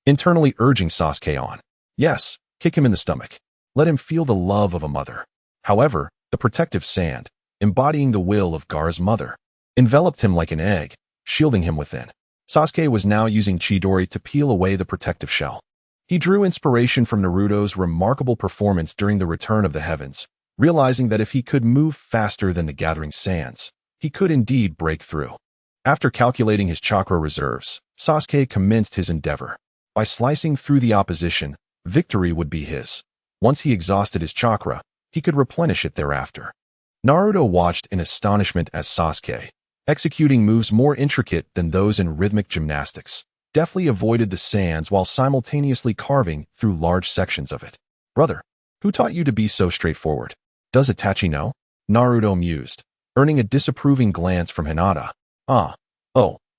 internally urging Sasuke on. Yes, kick him in the stomach. Let him feel the love of a mother. However, the protective sand, embodying the will of Gaara's mother, enveloped him like an egg, shielding him within. Sasuke was now using Chidori to peel away the protective shell. He drew inspiration from Naruto's remarkable performance during the Return of the Heavens, realizing that if he could move faster than the gathering sands, he could indeed break through. After calculating his chakra reserves, Sasuke commenced his endeavor. By slicing through the opposition, victory would be his. Once he exhausted his chakra, he could replenish it thereafter. Naruto watched in astonishment as Sasuke, executing moves more intricate than those in rhythmic gymnastics, deftly avoided the sands while simultaneously carving through large sections of it. Brother, who taught you to be so straightforward? Does Itachi know? Naruto mused, earning a disapproving glance from Hinata.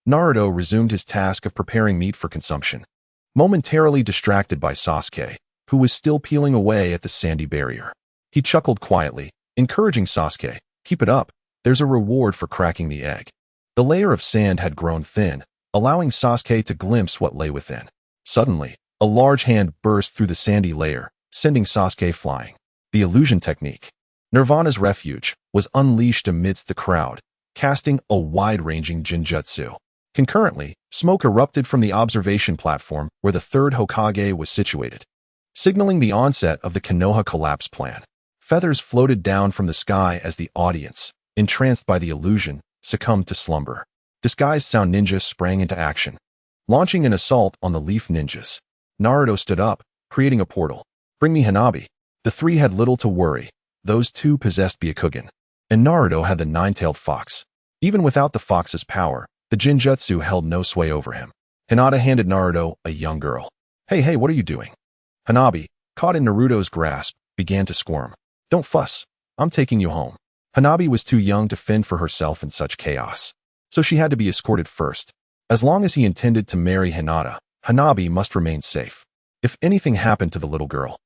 Naruto resumed his task of preparing meat for consumption, momentarily distracted by Sasuke, who was still peeling away at the sandy barrier. He chuckled quietly, encouraging Sasuke, keep it up, there's a reward for cracking the egg. The layer of sand had grown thin, allowing Sasuke to glimpse what lay within. Suddenly, a large hand burst through the sandy layer, sending Sasuke flying. The illusion technique. Nirvana's refuge was unleashed amidst the crowd, casting a wide-ranging ninjutsu. Concurrently, smoke erupted from the observation platform where the third Hokage was situated, signaling the onset of the Konoha collapse plan. Feathers floated down from the sky as the audience, entranced by the illusion, succumbed to slumber. Disguised sound ninjas sprang into action, launching an assault on the leaf ninjas. Naruto stood up, creating a portal. Bring me Hanabi. The three had little to worry. Those two possessed Byakugan, and Naruto had the nine-tailed fox. Even without the fox's power, the Jinjutsu held no sway over him. Hinata handed Naruto a young girl. Hey, what are you doing? Hanabi, caught in Naruto's grasp, began to squirm. Don't fuss. I'm taking you home. Hanabi was too young to fend for herself in such chaos, so she had to be escorted first. As long as he intended to marry Hinata, Hanabi must remain safe. If anything happened to the little girl,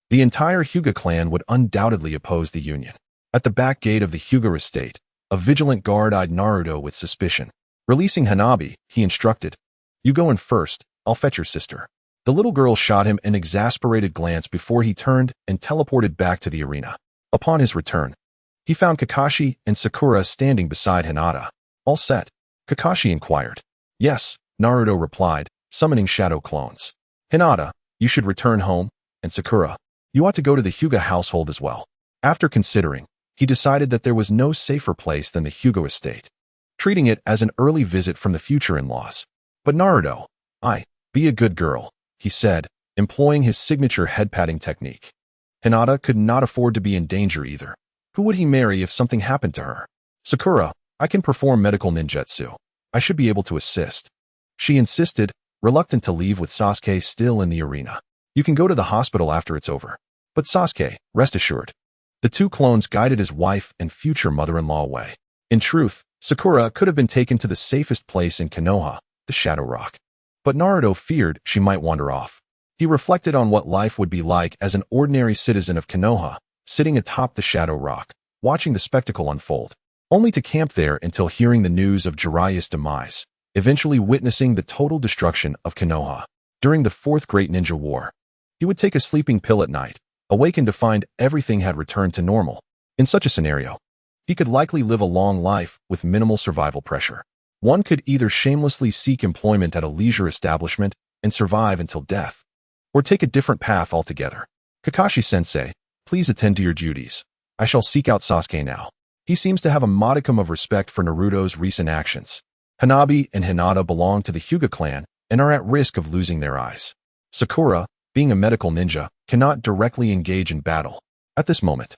the entire Hyuga clan would undoubtedly oppose the union. At the back gate of the Hyuga estate, a vigilant guard eyed Naruto with suspicion. Releasing Hanabi, he instructed, "You go in first, I'll fetch your sister." The little girl shot him an exasperated glance before he turned and teleported back to the arena. Upon his return, he found Kakashi and Sakura standing beside Hinata. All set? Kakashi inquired. Yes, Naruto replied, summoning shadow clones. Hinata, you should return home, and Sakura, you ought to go to the Hyuga household as well. After considering, he decided that there was no safer place than the Hyuga estate, treating it as an early visit from the future in-laws. But Naruto, be a good girl, he said, employing his signature head-patting technique. Hinata could not afford to be in danger either. Who would he marry if something happened to her? Sakura, I can perform medical ninjutsu. I should be able to assist. She insisted, reluctant to leave with Sasuke still in the arena. You can go to the hospital after it's over. But Sasuke, rest assured. The two clones guided his wife and future mother-in-law away. In truth, Sakura could have been taken to the safest place in Konoha, the Shadow Rock. But Naruto feared she might wander off. He reflected on what life would be like as an ordinary citizen of Konoha, sitting atop the Shadow Rock, watching the spectacle unfold, only to camp there until hearing the news of Jiraiya's demise, eventually witnessing the total destruction of Konoha. During the Fourth Great Ninja War, he would take a sleeping pill at night, awaken to find everything had returned to normal. In such a scenario, he could likely live a long life with minimal survival pressure. One could either shamelessly seek employment at a leisure establishment and survive until death, or take a different path altogether. Kakashi-sensei, please attend to your duties. I shall seek out Sasuke now. He seems to have a modicum of respect for Naruto's recent actions. Hanabi and Hinata belong to the Hyuga clan and are at risk of losing their eyes. Sakura, being a medical ninja, cannot directly engage in battle. At this moment,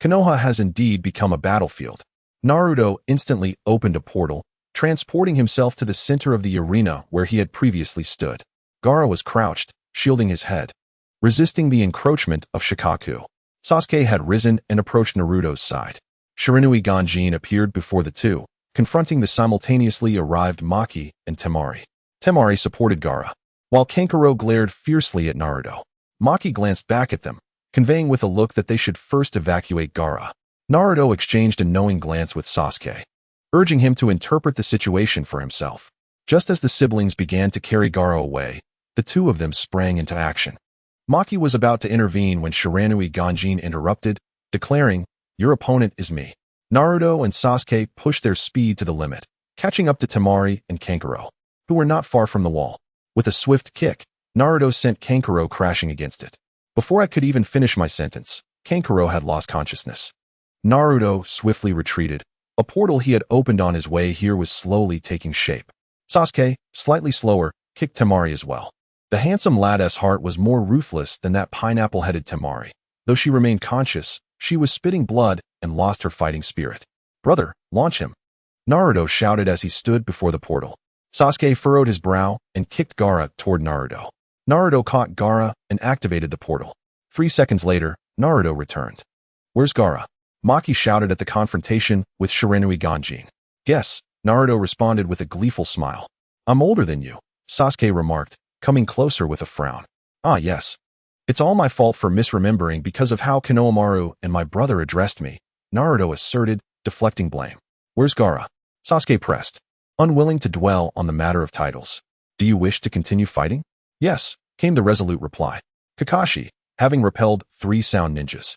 Konoha has indeed become a battlefield. Naruto instantly opened a portal, transporting himself to the center of the arena where he had previously stood. Gaara was crouched, shielding his head, resisting the encroachment of Shikaku. Sasuke had risen and approached Naruto's side. Shiranui Ganjin appeared before the two, confronting the simultaneously arrived Maki and Temari. Temari supported Gaara, while Kankuro glared fiercely at Naruto. Maki glanced back at them, conveying with a look that they should first evacuate Gaara. Naruto exchanged a knowing glance with Sasuke, urging him to interpret the situation for himself. Just as the siblings began to carry Gaara away, the two of them sprang into action. Maki was about to intervene when Shiranui Ganjin interrupted, declaring, "Your opponent is me." Naruto and Sasuke pushed their speed to the limit, catching up to Temari and Kankuro, who were not far from the wall. With a swift kick, Naruto sent Kankuro crashing against it. Before I could even finish my sentence, Kankuro had lost consciousness. Naruto swiftly retreated. A portal he had opened on his way here was slowly taking shape. Sasuke, slightly slower, kicked Temari as well. The handsome lad's heart was more ruthless than that pineapple-headed Temari. Though she remained conscious, she was spitting blood and lost her fighting spirit. "Brother, launch him!" Naruto shouted as he stood before the portal. Sasuke furrowed his brow and kicked Gaara toward Naruto. Naruto caught Gaara and activated the portal. 3 seconds later, Naruto returned. "Where's Gaara?" Maki shouted at the confrontation with Shiranui Ganjin. "Guess," Naruto responded with a gleeful smile. "I'm older than you," Sasuke remarked, coming closer with a frown. "Ah, yes. It's all my fault for misremembering because of how Konohamaru and my brother addressed me," Naruto asserted, deflecting blame. "Where's Gaara?" Sasuke pressed, unwilling to dwell on the matter of titles. "Do you wish to continue fighting?" "Yes," came the resolute reply. Kakashi, having repelled 3 sound ninjas,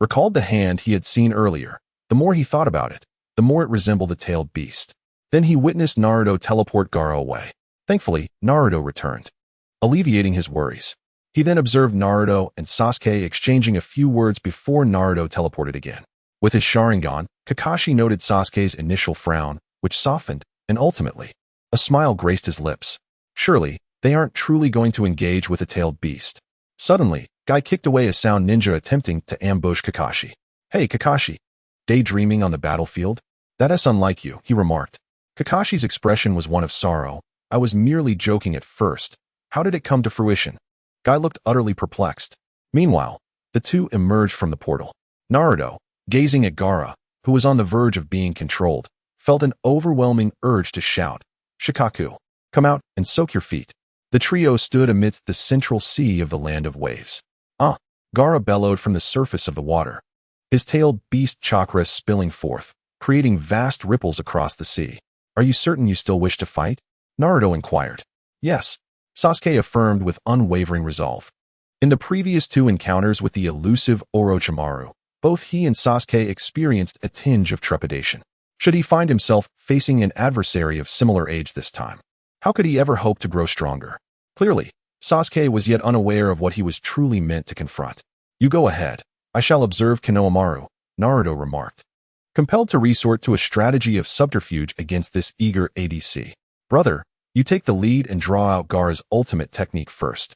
recalled the hand he had seen earlier. The more he thought about it, the more it resembled a tailed beast. Then he witnessed Naruto teleport Gaara away. Thankfully, Naruto returned, alleviating his worries. He then observed Naruto and Sasuke exchanging a few words before Naruto teleported again. With his Sharingan, Kakashi noted Sasuke's initial frown, which softened, and ultimately, a smile graced his lips. Surely, they aren't truly going to engage with a tailed beast. Suddenly, Guy kicked away a sound ninja attempting to ambush Kakashi. Hey, Kakashi. Daydreaming on the battlefield? That's unlike you, he remarked. Kakashi's expression was one of sorrow. I was merely joking at first. How did it come to fruition? Guy looked utterly perplexed. Meanwhile, the two emerged from the portal. Naruto, gazing at Gaara, who was on the verge of being controlled, felt an overwhelming urge to shout, Shikaku, come out and soak your feet. The trio stood amidst the central sea of the land of waves. Gaara bellowed from the surface of the water, his tailed beast chakra spilling forth, creating vast ripples across the sea. Are you certain you still wish to fight? Naruto inquired. Yes, Sasuke affirmed with unwavering resolve. In the previous two encounters with the elusive Orochimaru, both he and Sasuke experienced a tinge of trepidation. Should he find himself facing an adversary of similar age this time? How could he ever hope to grow stronger? Clearly, Sasuke was yet unaware of what he was truly meant to confront. You go ahead. I shall observe Konohamaru, Naruto remarked, compelled to resort to a strategy of subterfuge against this eager ADC. Brother, you take the lead and draw out Gaara's ultimate technique first.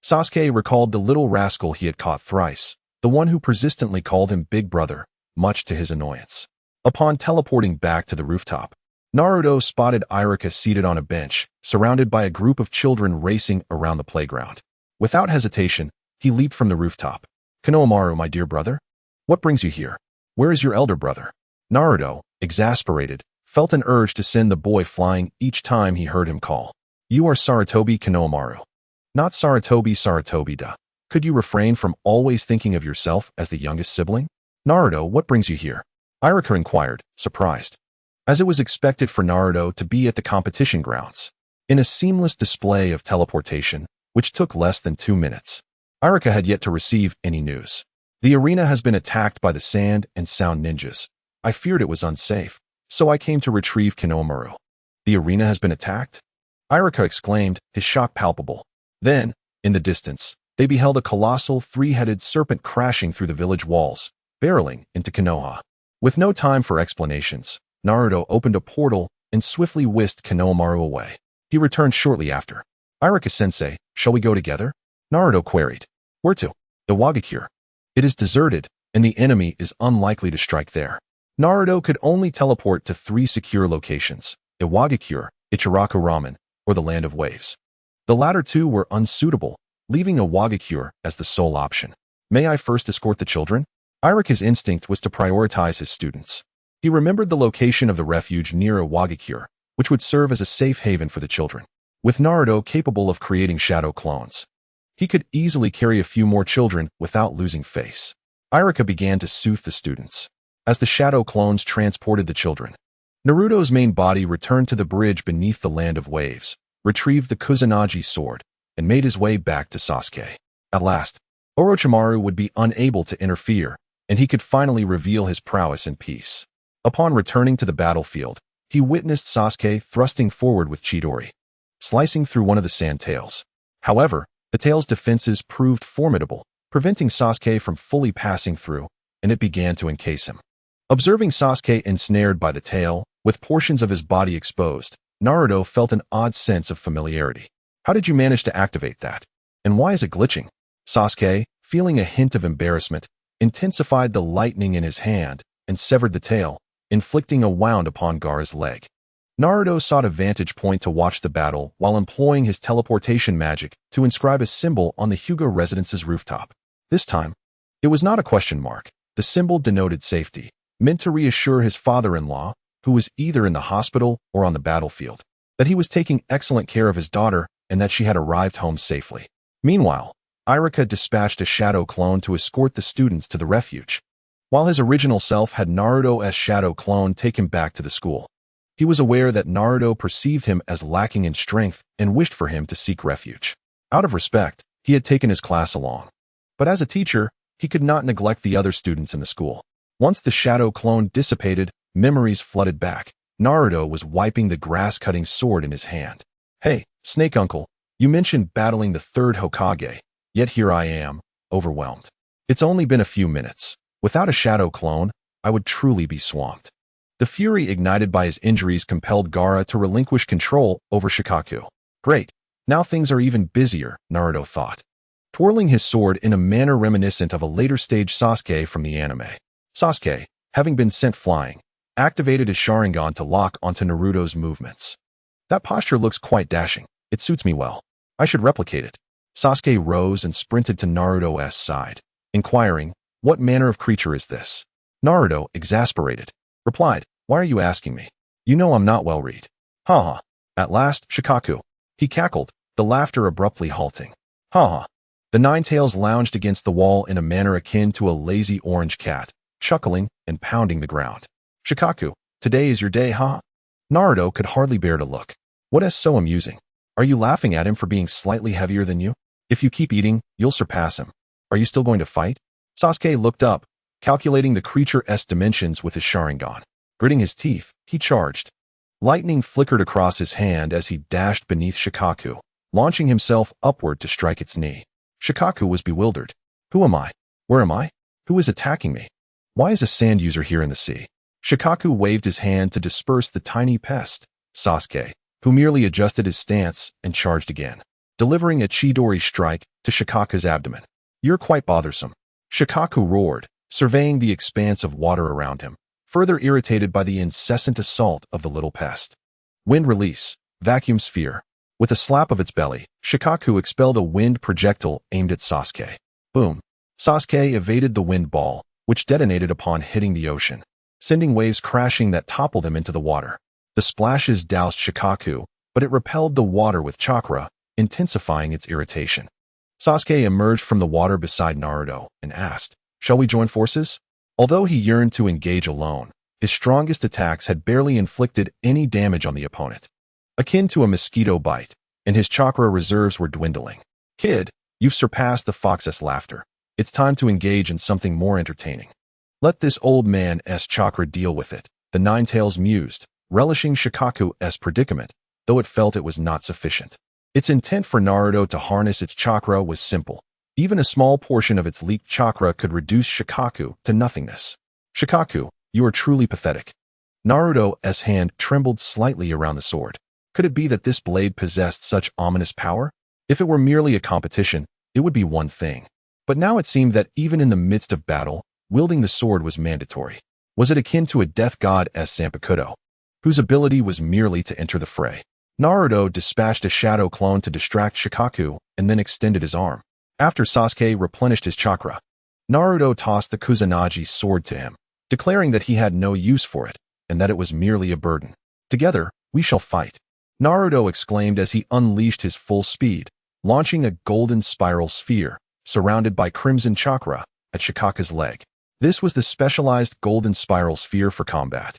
Sasuke recalled the little rascal he had caught thrice, the one who persistently called him Big Brother, much to his annoyance. Upon teleporting back to the rooftop, Naruto spotted Iruka seated on a bench, surrounded by a group of children racing around the playground. Without hesitation, he leaped from the rooftop. Konohamaru, my dear brother? What brings you here? Where is your elder brother? Naruto, exasperated, felt an urge to send the boy flying each time he heard him call. You are Sarutobi Konohamaru. Not Sarutobi da. Could you refrain from always thinking of yourself as the youngest sibling? Naruto, what brings you here? Iruka inquired, surprised, as it was expected for Naruto to be at the competition grounds. In a seamless display of teleportation, which took less than 2 minutes, Iruka had yet to receive any news. The arena has been attacked by the sand and sound ninjas. I feared it was unsafe, so I came to retrieve Konohamaru. The arena has been attacked? Iruka exclaimed, his shock palpable. Then, in the distance, they beheld a colossal three-headed serpent crashing through the village walls, barreling into Konoha. With no time for explanations, Naruto opened a portal and swiftly whisked Konohamaru away. He returned shortly after. Iruka-sensei, shall we go together? Naruto queried. Where to? Iwagakure. It is deserted, and the enemy is unlikely to strike there. Naruto could only teleport to 3 secure locations, Iwagakure, Ichiraku Ramen, or the Land of Waves. The latter 2 were unsuitable, leaving Iwagakure as the sole option. May I first escort the children? Iruka's instinct was to prioritize his students. He remembered the location of the refuge near Iwagakure, which would serve as a safe haven for the children. With Naruto capable of creating shadow clones, he could easily carry a few more children without losing face. Iruka began to soothe the students. As the shadow clones transported the children, Naruto's main body returned to the bridge beneath the Land of Waves, retrieved the Kusanagi sword, and made his way back to Sasuke. At last, Orochimaru would be unable to interfere, and he could finally reveal his prowess in peace. Upon returning to the battlefield, he witnessed Sasuke thrusting forward with Chidori, slicing through one of the sand tails. However, the tail's defenses proved formidable, preventing Sasuke from fully passing through, and it began to encase him. Observing Sasuke ensnared by the tail, with portions of his body exposed, Naruto felt an odd sense of familiarity. How did you manage to activate that? And why is it glitching? Sasuke, feeling a hint of embarrassment, intensified the lightning in his hand and severed the tail, inflicting a wound upon Gaara's leg. Naruto sought a vantage point to watch the battle while employing his teleportation magic to inscribe a symbol on the Hyuga residence's rooftop. This time, it was not a question mark. The symbol denoted safety, meant to reassure his father-in-law, who was either in the hospital or on the battlefield, that he was taking excellent care of his daughter and that she had arrived home safely. Meanwhile, Iruka dispatched a shadow clone to escort the students to the refuge. While his original self had Naruto's shadow clone take him back to the school, he was aware that Naruto perceived him as lacking in strength and wished for him to seek refuge. Out of respect, he had taken his class along. But as a teacher, he could not neglect the other students in the school. Once the shadow clone dissipated, memories flooded back. Naruto was wiping the grass-cutting sword in his hand. Hey, Snake Uncle, you mentioned battling the third Hokage, yet here I am, overwhelmed. It's only been a few minutes. Without a shadow clone, I would truly be swamped. The fury ignited by his injuries compelled Gaara to relinquish control over Shikaku. Great, now things are even busier, Naruto thought, twirling his sword in a manner reminiscent of a later-stage Sasuke from the anime. Sasuke, having been sent flying, activated his Sharingan to lock onto Naruto's movements. That posture looks quite dashing. It suits me well. I should replicate it. Sasuke rose and sprinted to Naruto's side, inquiring, "What manner of creature is this?" Naruto, exasperated, replied, "Why are you asking me? You know I'm not well read." "Ha ha. At last, Shikaku." He cackled, the laughter abruptly halting. "Ha ha." The Ninetales lounged against the wall in a manner akin to a lazy orange cat, chuckling and pounding the ground. "Shikaku, today is your day, huh?" Naruto could hardly bear to look. What is so amusing? Are you laughing at him for being slightly heavier than you? If you keep eating, you'll surpass him. Are you still going to fight? Sasuke looked up, calculating the creature's dimensions with his Sharingan. Gritting his teeth, he charged. Lightning flickered across his hand as he dashed beneath Shikaku, launching himself upward to strike its knee. Shikaku was bewildered. Who am I? Where am I? Who is attacking me? Why is a sand user here in the sea? Shikaku waved his hand to disperse the tiny pest. Sasuke, who merely adjusted his stance and charged again, delivering a Chidori strike to Shikaku's abdomen. "You're quite bothersome." Shikaku roared, surveying the expanse of water around him, further irritated by the incessant assault of the little pest. Wind release, vacuum sphere. With a slap of its belly, Shikaku expelled a wind projectile aimed at Sasuke. Boom. Sasuke evaded the wind ball, which detonated upon hitting the ocean, sending waves crashing that toppled him into the water. The splashes doused Shikaku, but it repelled the water with chakra, intensifying its irritation. Sasuke emerged from the water beside Naruto and asked, "Shall we join forces?" Although he yearned to engage alone, his strongest attacks had barely inflicted any damage on the opponent. Akin to a mosquito bite, and his chakra reserves were dwindling. "Kid, you've surpassed the fox's laughter. It's time to engage in something more entertaining. Let this old man's chakra deal with it," the Ninetales mused, relishing Shikaku's predicament, though it felt it was not sufficient. Its intent for Naruto to harness its chakra was simple. Even a small portion of its leaked chakra could reduce Shikaku to nothingness. "Shikaku, you are truly pathetic." Naruto's hand trembled slightly around the sword. Could it be that this blade possessed such ominous power? If it were merely a competition, it would be one thing. But now it seemed that even in the midst of battle, wielding the sword was mandatory. Was it akin to a death god as Zanpakuto, whose ability was merely to enter the fray? Naruto dispatched a shadow clone to distract Shikaku and then extended his arm. After Sasuke replenished his chakra, Naruto tossed the Kusanagi sword to him, declaring that he had no use for it and that it was merely a burden. "Together, we shall fight," Naruto exclaimed as he unleashed his full speed, launching a golden spiral sphere, surrounded by crimson chakra, at Shikaku's leg. This was the specialized golden spiral sphere for combat,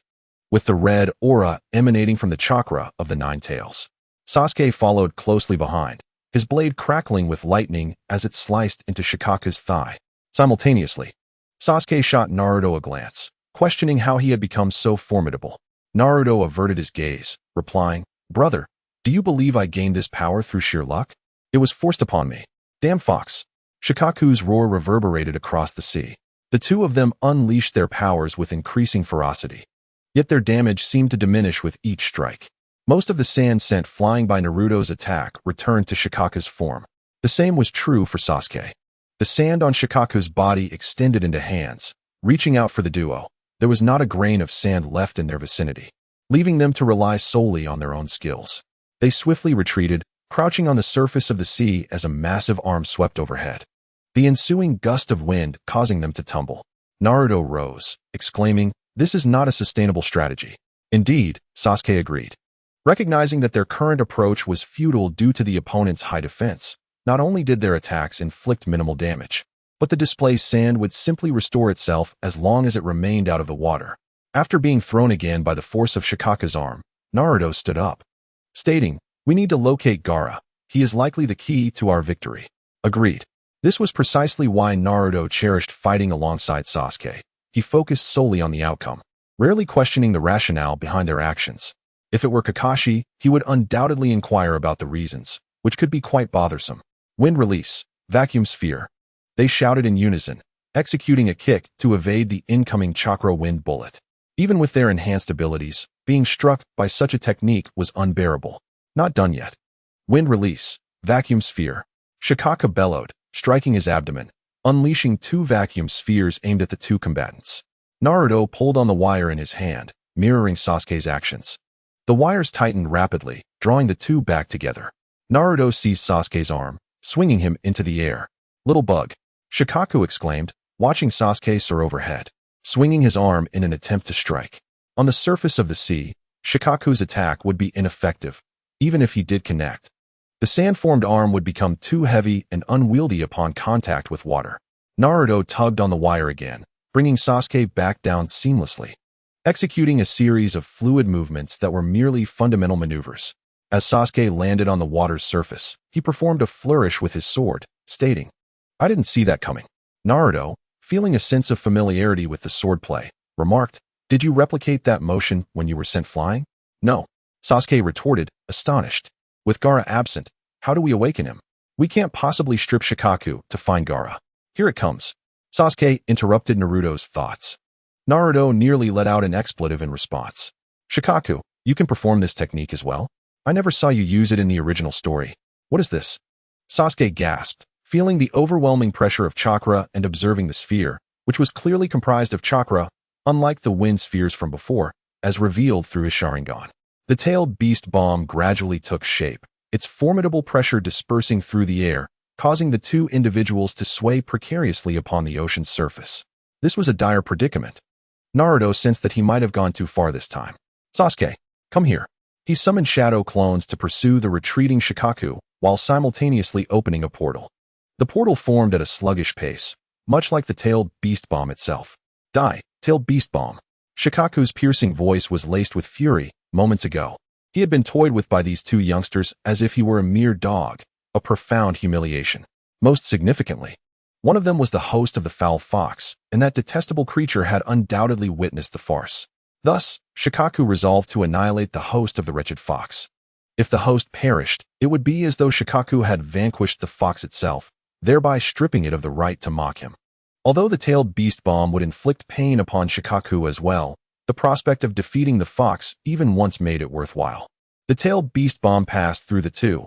with the red aura emanating from the chakra of the Ninetales. Sasuke followed closely behind, his blade crackling with lightning as it sliced into Shikaku's thigh. Simultaneously, Sasuke shot Naruto a glance, questioning how he had become so formidable. Naruto averted his gaze, replying, "Brother, do you believe I gained this power through sheer luck? It was forced upon me." "Damn fox." Shikaku's roar reverberated across the sea. The two of them unleashed their powers with increasing ferocity. Yet their damage seemed to diminish with each strike. Most of the sand sent flying by Naruto's attack returned to Shikaku's form. The same was true for Sasuke. The sand on Shikaku's body extended into hands, reaching out for the duo. There was not a grain of sand left in their vicinity, leaving them to rely solely on their own skills. They swiftly retreated, crouching on the surface of the sea as a massive arm swept overhead, the ensuing gust of wind causing them to tumble. Naruto rose, exclaiming, "This is not a sustainable strategy." Indeed, Sasuke agreed. Recognizing that their current approach was futile due to the opponent's high defense, not only did their attacks inflict minimal damage, but the displaced sand would simply restore itself as long as it remained out of the water. After being thrown again by the force of Shikaku's arm, Naruto stood up, stating, "We need to locate Gaara. He is likely the key to our victory." Agreed. This was precisely why Naruto cherished fighting alongside Sasuke. He focused solely on the outcome, rarely questioning the rationale behind their actions. If it were Kakashi, he would undoubtedly inquire about the reasons, which could be quite bothersome. Wind release, vacuum sphere. They shouted in unison, executing a kick to evade the incoming chakra wind bullet. Even with their enhanced abilities, being struck by such a technique was unbearable. Not done yet. Wind release, vacuum sphere. Shikaka bellowed, striking his abdomen, unleashing 2 vacuum spheres aimed at the 2 combatants. Naruto pulled on the wire in his hand, mirroring Sasuke's actions. The wires tightened rapidly, drawing the 2 back together. Naruto seized Sasuke's arm, swinging him into the air. Little bug, Shikaku exclaimed, watching Sasuke soar overhead, swinging his arm in an attempt to strike. On the surface of the sea, Shikaku's attack would be ineffective, even if he did connect. The sand-formed arm would become too heavy and unwieldy upon contact with water. Naruto tugged on the wire again, bringing Sasuke back down seamlessly, executing a series of fluid movements that were merely fundamental maneuvers. As Sasuke landed on the water's surface, he performed a flourish with his sword, stating, "I didn't see that coming." Naruto, feeling a sense of familiarity with the swordplay, remarked, "Did you replicate that motion when you were sent flying?" "No," Sasuke retorted, astonished. "With Gaara absent, how do we awaken him? We can't possibly strip Shikaku to find Gaara." "Here it comes." Sasuke interrupted Naruto's thoughts. Naruto nearly let out an expletive in response. "Shikaku, you can perform this technique as well? I never saw you use it in the original story. What is this?" Sasuke gasped, feeling the overwhelming pressure of chakra and observing the sphere, which was clearly comprised of chakra, unlike the wind spheres from before, as revealed through his Sharingan. The tailed beast bomb gradually took shape, its formidable pressure dispersing through the air, causing the 2 individuals to sway precariously upon the ocean's surface. This was a dire predicament. Naruto sensed that he might have gone too far this time. "Sasuke, come here." He summoned shadow clones to pursue the retreating Shikaku while simultaneously opening a portal. The portal formed at a sluggish pace, much like the tailed beast bomb itself. "Die, tailed beast bomb." Shikaku's piercing voice was laced with fury. Moments ago, he had been toyed with by these 2 youngsters as if he were a mere dog, a profound humiliation. Most significantly, one of them was the host of the foul fox, and that detestable creature had undoubtedly witnessed the farce. Thus, Shikaku resolved to annihilate the host of the wretched fox. If the host perished, it would be as though Shikaku had vanquished the fox itself, thereby stripping it of the right to mock him. Although the tailed beast bomb would inflict pain upon Shikaku as well, the prospect of defeating the fox even once made it worthwhile. The tailed beast bomb passed through the 2,